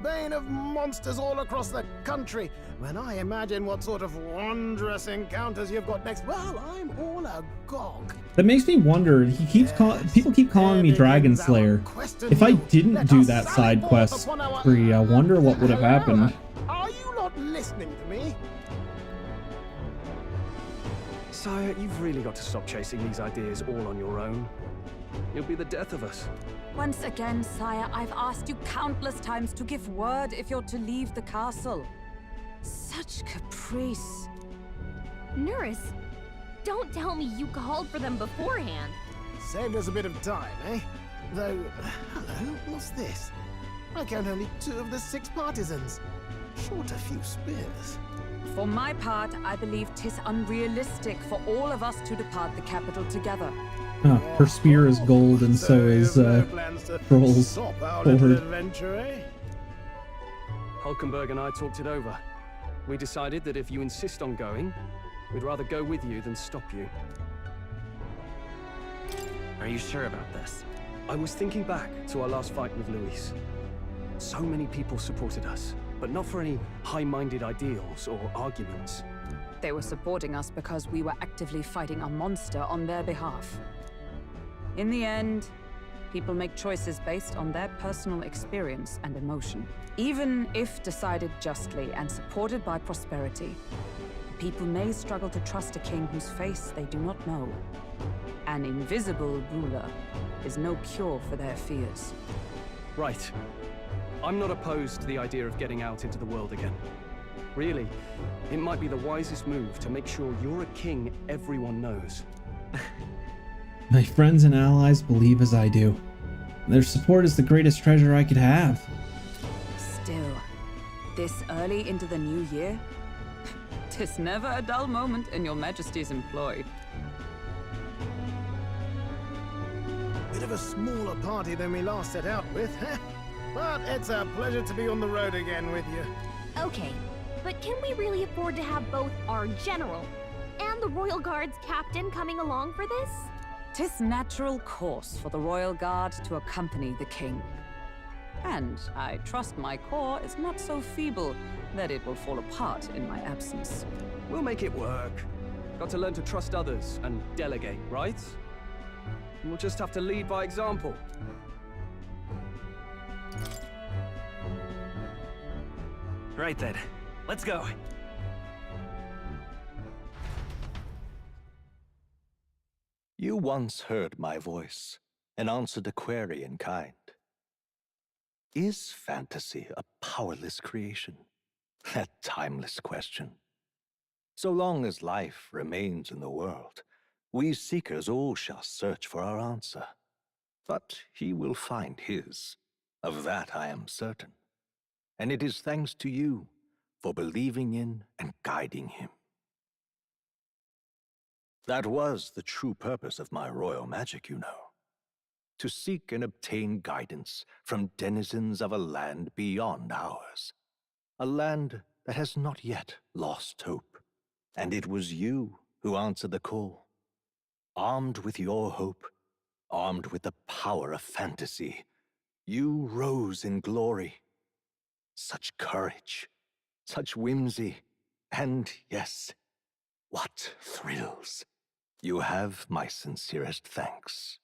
bane of monsters all across the country. When I imagine what sort of wondrous encounters you've got next, well, I'm all agog. That makes me wonder. People keep calling me Dragon Slayer. If I didn't do that side quest spree, I wonder what would have happened. Are you not listening to me? Sire, you've really got to stop chasing these ideas all on your own. You'll be the death of us. Once again, sire, I've asked you countless times to give word if you're to leave the castle. Such caprice. Nurse, don't tell me you called for them beforehand. Saved us a bit of time, eh? Though, hello, what's this? I count only 2 of the 6 partisans. Short a few spears. For my part, I believe 'tis unrealistic for all of us to depart the capital together. Her spear is gold, and so is Troll's sword. Adventure, eh? Hulkenberg and I talked it over. We decided that if you insist on going, we'd rather go with you than stop you. Are you sure about this? I was thinking back to our last fight with Luis. So many people supported us, but not for any high-minded ideals or arguments. They were supporting us because we were actively fighting a monster on their behalf. In the end, people make choices based on their personal experience and emotion. Even if decided justly and supported by prosperity, people may struggle to trust a king whose face they do not know. An invisible ruler is no cure for their fears. Right. I'm not opposed to the idea of getting out into the world again. Really, it might be the wisest move to make sure you're a king everyone knows. My friends and allies believe as I do. Their support is the greatest treasure I could have. Still, this early into the new year, 'tis never a dull moment in your Majesty's employ. Bit of a smaller party than we last set out with, huh? But it's a pleasure to be on the road again with you. Okay, but can we really afford to have both our general and the Royal Guard's captain coming along for this? 'Tis natural course for the Royal Guard to accompany the king. And I trust my core is not so feeble that it will fall apart in my absence. We'll make it work. Got to learn to trust others and delegate, right? We'll just have to lead by example. Right then, let's go. You once heard my voice and answered a query in kind. Is fantasy a powerless creation? That timeless question. So long as life remains in the world, we seekers all shall search for our answer. But he will find his. Of that I am certain. And it is thanks to you for believing in and guiding him. That was the true purpose of my royal magic, you know. To seek and obtain guidance from denizens of a land beyond ours. A land that has not yet lost hope. And it was you who answered the call. Armed with your hope, armed with the power of fantasy, you rose in glory. Such courage, such whimsy, and yes, what thrills. You have my sincerest thanks.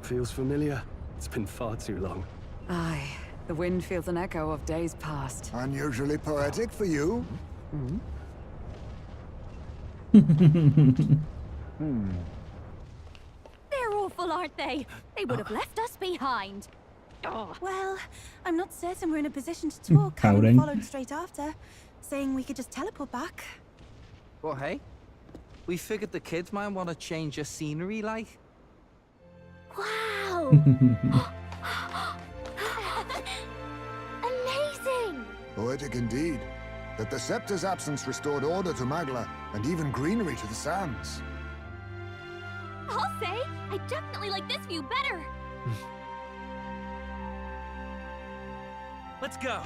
Feels familiar. It's been far too long. Aye, the wind feels an echo of days past. Unusually poetic for you. They're awful, aren't they? They would have left us behind. Oh. Well, I'm not certain we're in a position to talk, Pouting. having followed straight after, saying we could just teleport back. Well, hey, we figured the kids might want to change your scenery, like. Wow! Amazing! Poetic indeed. That the scepter's absence restored order to Magla, and even greenery to the sands. I'll say, I definitely like this view better. Let's go.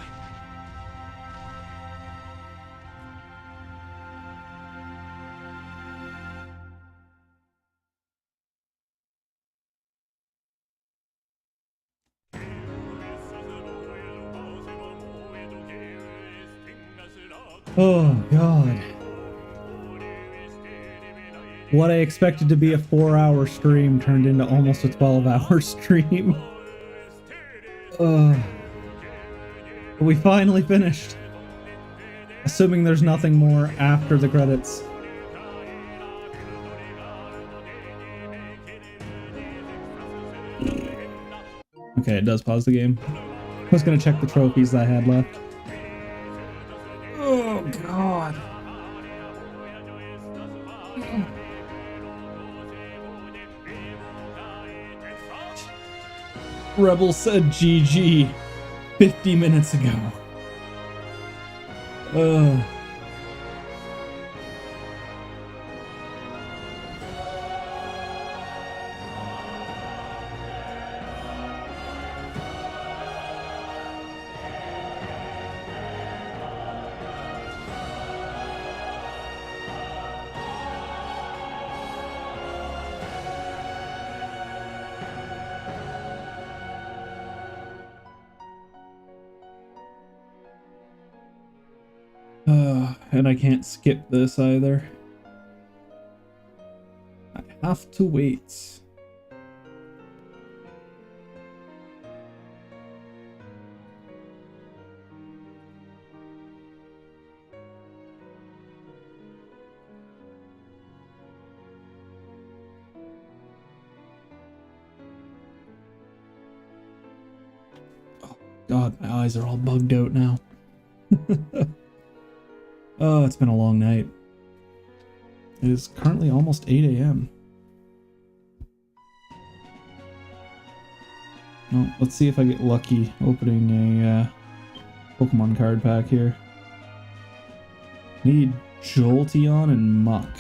Oh, God. What I expected to be a 4-hour stream turned into almost a 12-hour stream. We finally finished. Assuming there's nothing more after the credits. Okay, it does pause the game. I was gonna check the trophies I had left. Oh, God. Rebel said GG 50 minutes ago. And I can't skip this either. I have to wait. Oh, God, my eyes are all bugged out now. Oh, it's been a long night. It is currently almost 8 a.m. Well, let's see if I get lucky opening a Pokemon card pack here. Need Jolteon and Muck.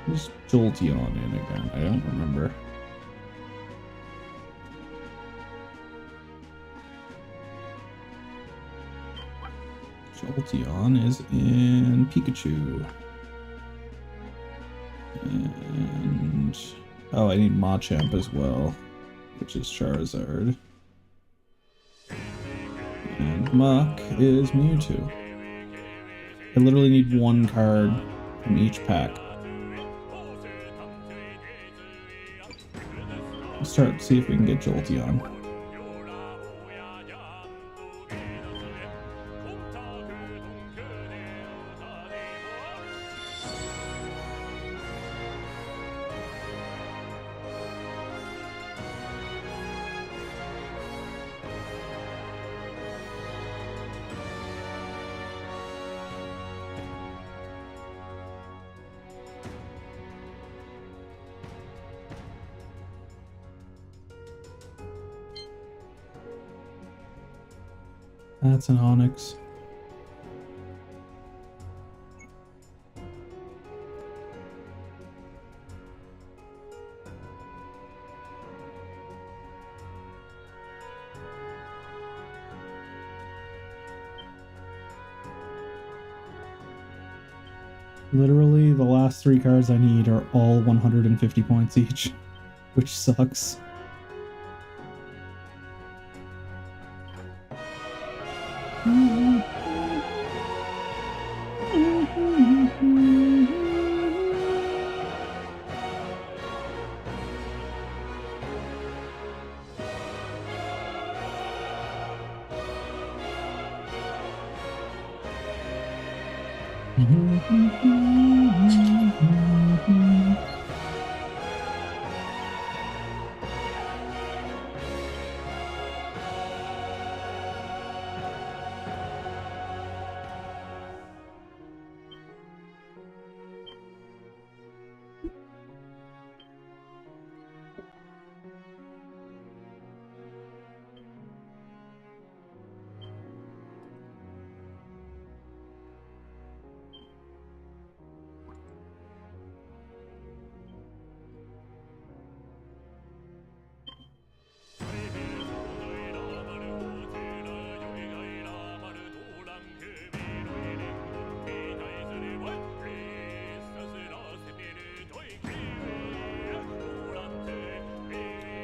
Who's Jolteon in again? I don't remember. Jolteon is in Pikachu. And oh, I need Machamp as well, which is Charizard. And Mach is Mewtwo. I literally need one card from each pack. Let's start, see if we can get Jolteon. That's an Onyx. Literally, the last 3 cards I need are all 150 points each, which sucks.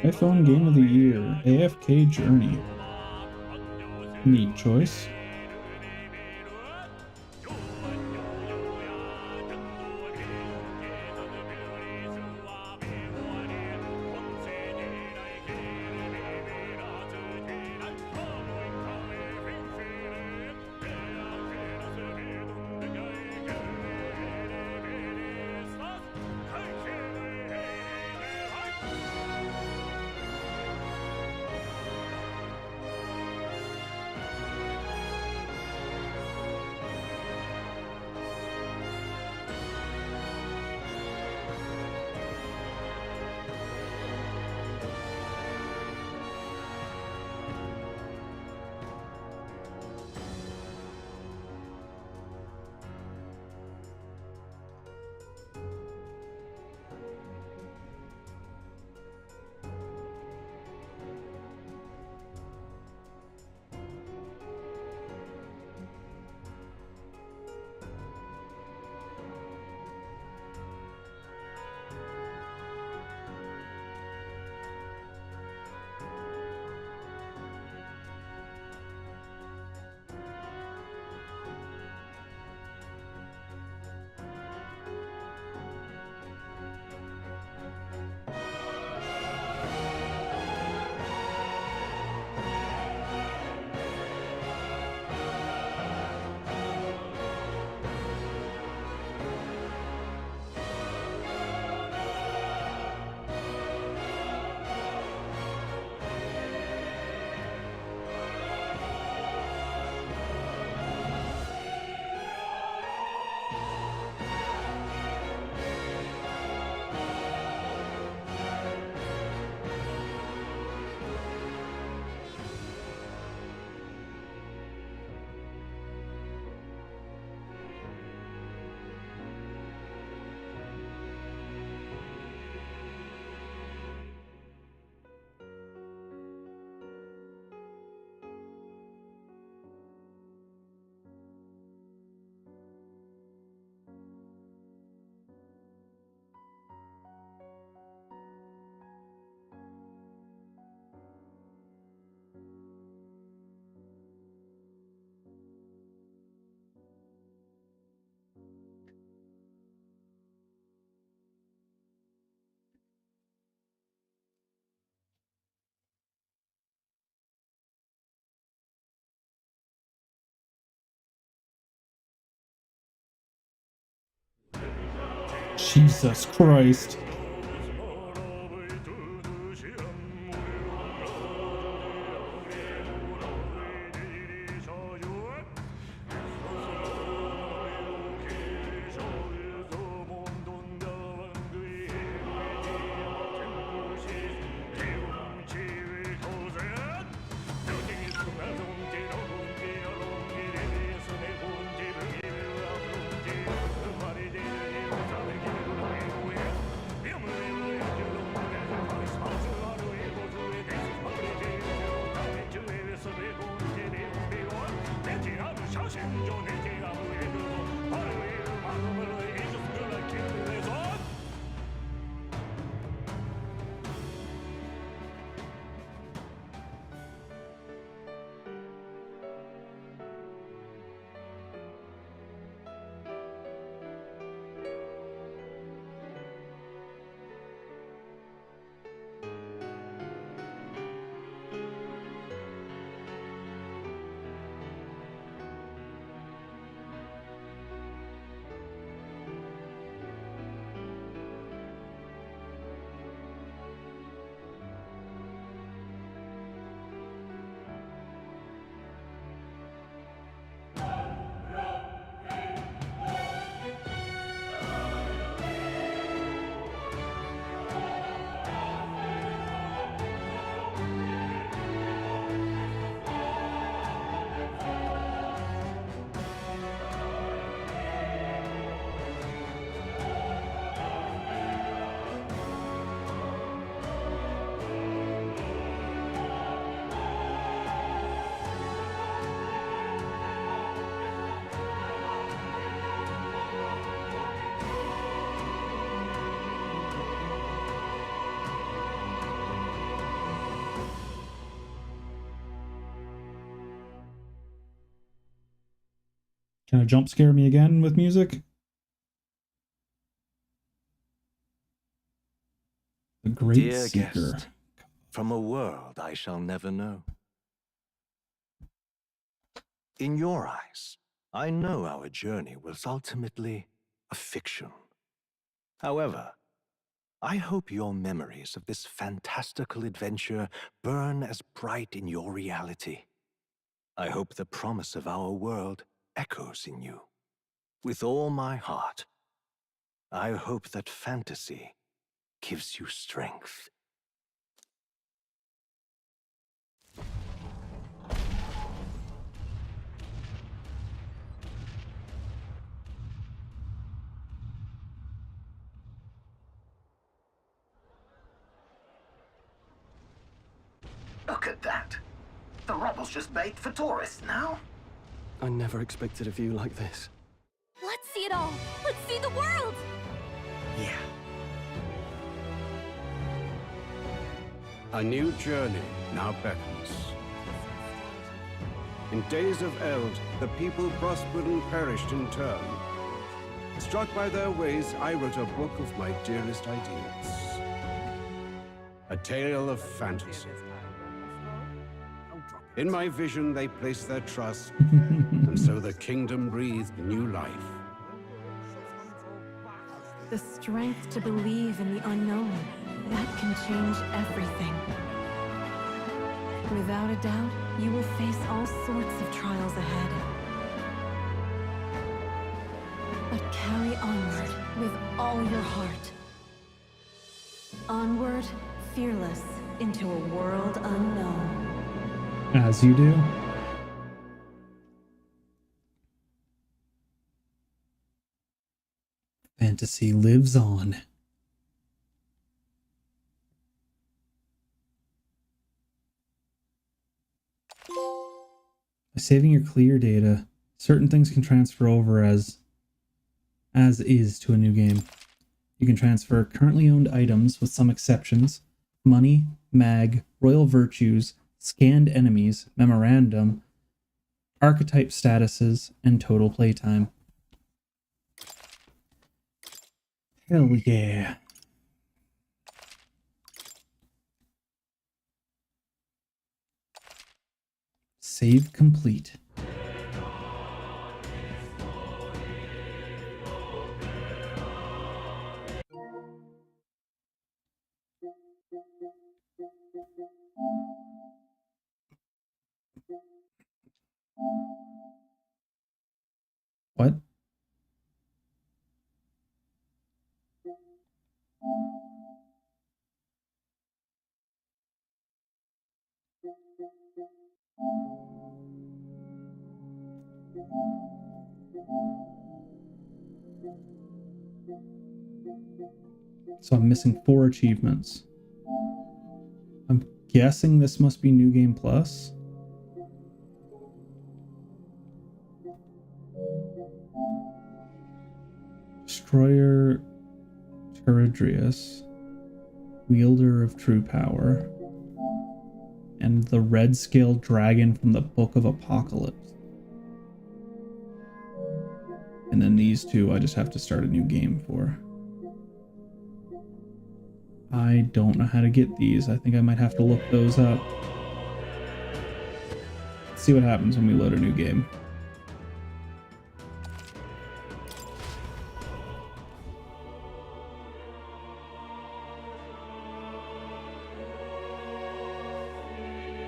iPhone Game of the Year, AFK Journey. Neat choice. Jesus Christ. Can I jump scare me again with music? The Great Dear Seeker. guest, from a world I shall never know. In your eyes, I know our journey was ultimately a fiction. However, I hope your memories of this fantastical adventure burn as bright in your reality. I hope the promise of our world echoes in you. With all my heart, I hope that fantasy gives you strength. Look at that. The rubble's just bait for tourists now. I never expected a view like this. Let's see it all. Let's see the world. Yeah. A new journey now beckons. In days of eld, the people prospered and perished in turn. Struck by their ways, I wrote a book of my dearest ideas. A tale of fantasy. In my vision, they placed their trust, and so the kingdom breathed new life. The strength to believe in the unknown, that can change everything. Without a doubt, you will face all sorts of trials ahead. But carry onward with all your heart. Onward, fearless, into a world unknown. As you do. Fantasy lives on. By saving your clear data, certain things can transfer over as is to a new game. You can transfer currently owned items with some exceptions: money, mag, royal virtues, scanned enemies, memorandum, archetype statuses, and total playtime. Hell yeah. Save complete. What? So I'm missing 4 achievements. I'm guessing this must be New Game Plus. Destroyer Teridrius, Wielder of True Power, and the Red Scaled Dragon from the Book of Apocalypse. And then these 2 I just have to start a new game for. I don't know how to get these. I think I might have to look those up. Let's see what happens when we load a new game.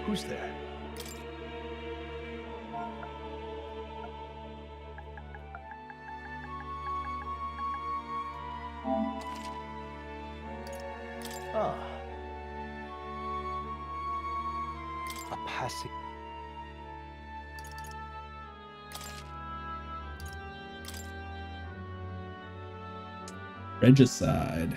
Who's there? Ah. A passing. Regicide.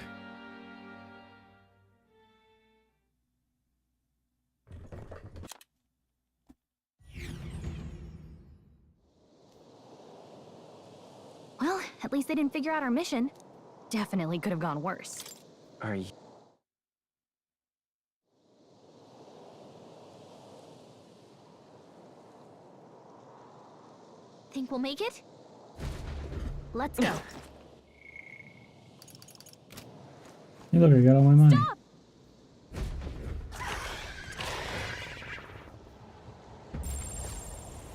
Well, at least they didn't figure out our mission. Definitely could have gone worse. Are you... Think we'll make it? Let's go. Hey, look, I got all my money. Stop!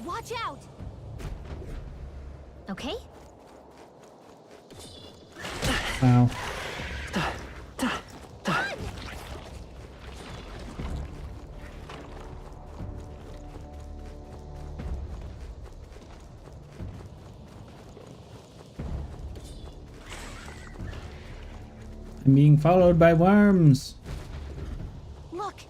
Watch out! Okay? Wow. I'm being followed by worms. Look!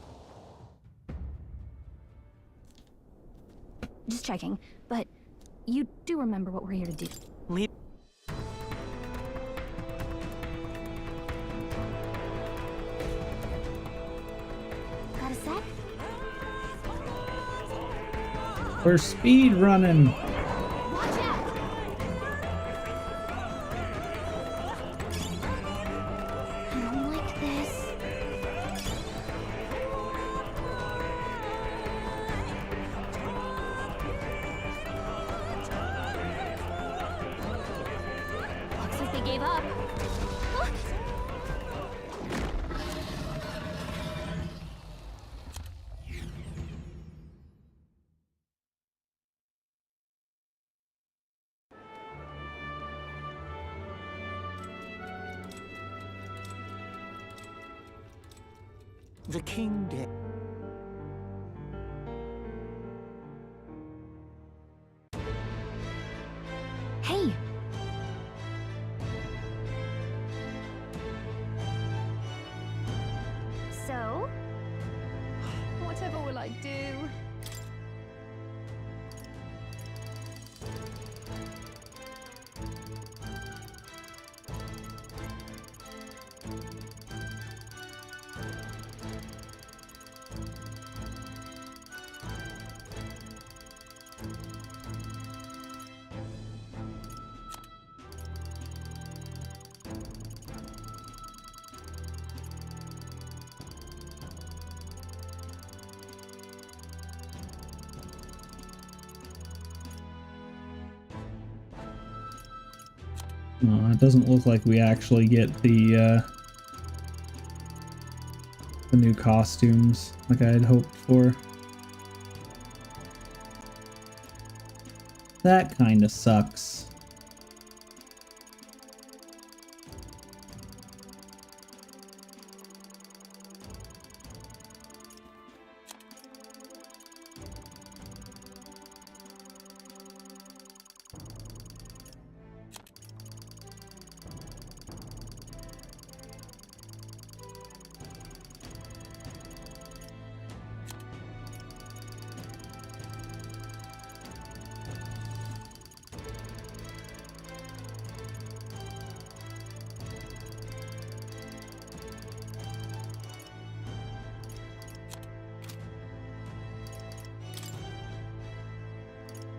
Just checking, but you do remember what we're here to do. Leave. Got a sec? We're speed running. Watch out! I don't like this. Looks like they gave up. What? The king did. Hey! So? Whatever will I do? It doesn't look like we actually get the new costumes like I had hoped for. That kind of sucks.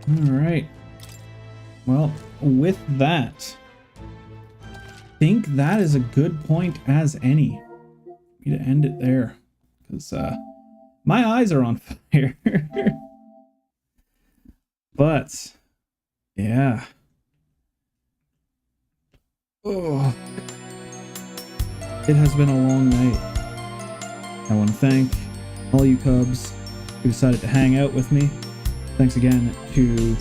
All right. Well, with that, I think that is a good point as any. To end it there, because my eyes are on fire. But yeah. Oh, it has been a long night. I want to thank all you Cubs who decided to hang out with me. Thanks again to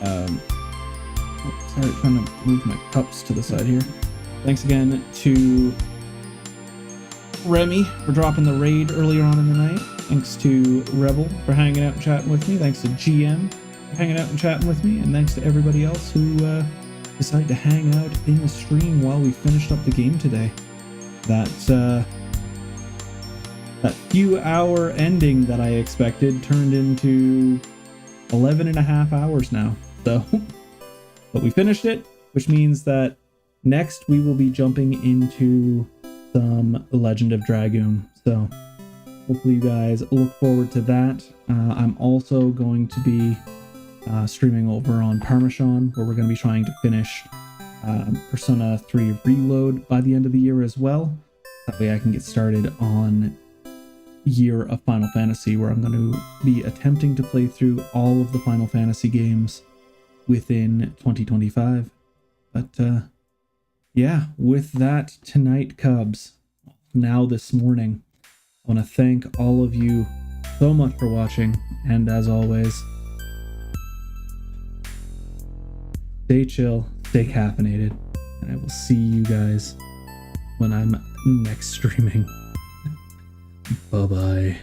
sorry, trying to move my cups to the side here. Thanks again to Remy for dropping the raid earlier on in the night. Thanks to Rebel for hanging out and chatting with me. Thanks to GM for hanging out and chatting with me. And thanks to everybody else who decided to hang out in the stream while we finished up the game today. That few hour ending that I expected turned into 11 and a half hours now. So, but we finished it, which means that next we will be jumping into some Legend of Dragoon. So hopefully you guys look forward to that. I'm also going to be streaming over on Parmesan, where we're going to be trying to finish Persona 3 Reload by the end of the year as well. That way I can get started on Year of Final Fantasy, where I'm going to be attempting to play through all of the Final Fantasy games within 2025. But yeah, with that tonight, Cubs, now this morning, I want to thank all of you so much for watching, and as always, stay chill, stay caffeinated, and I will see you guys when I'm next streaming. Bye-bye.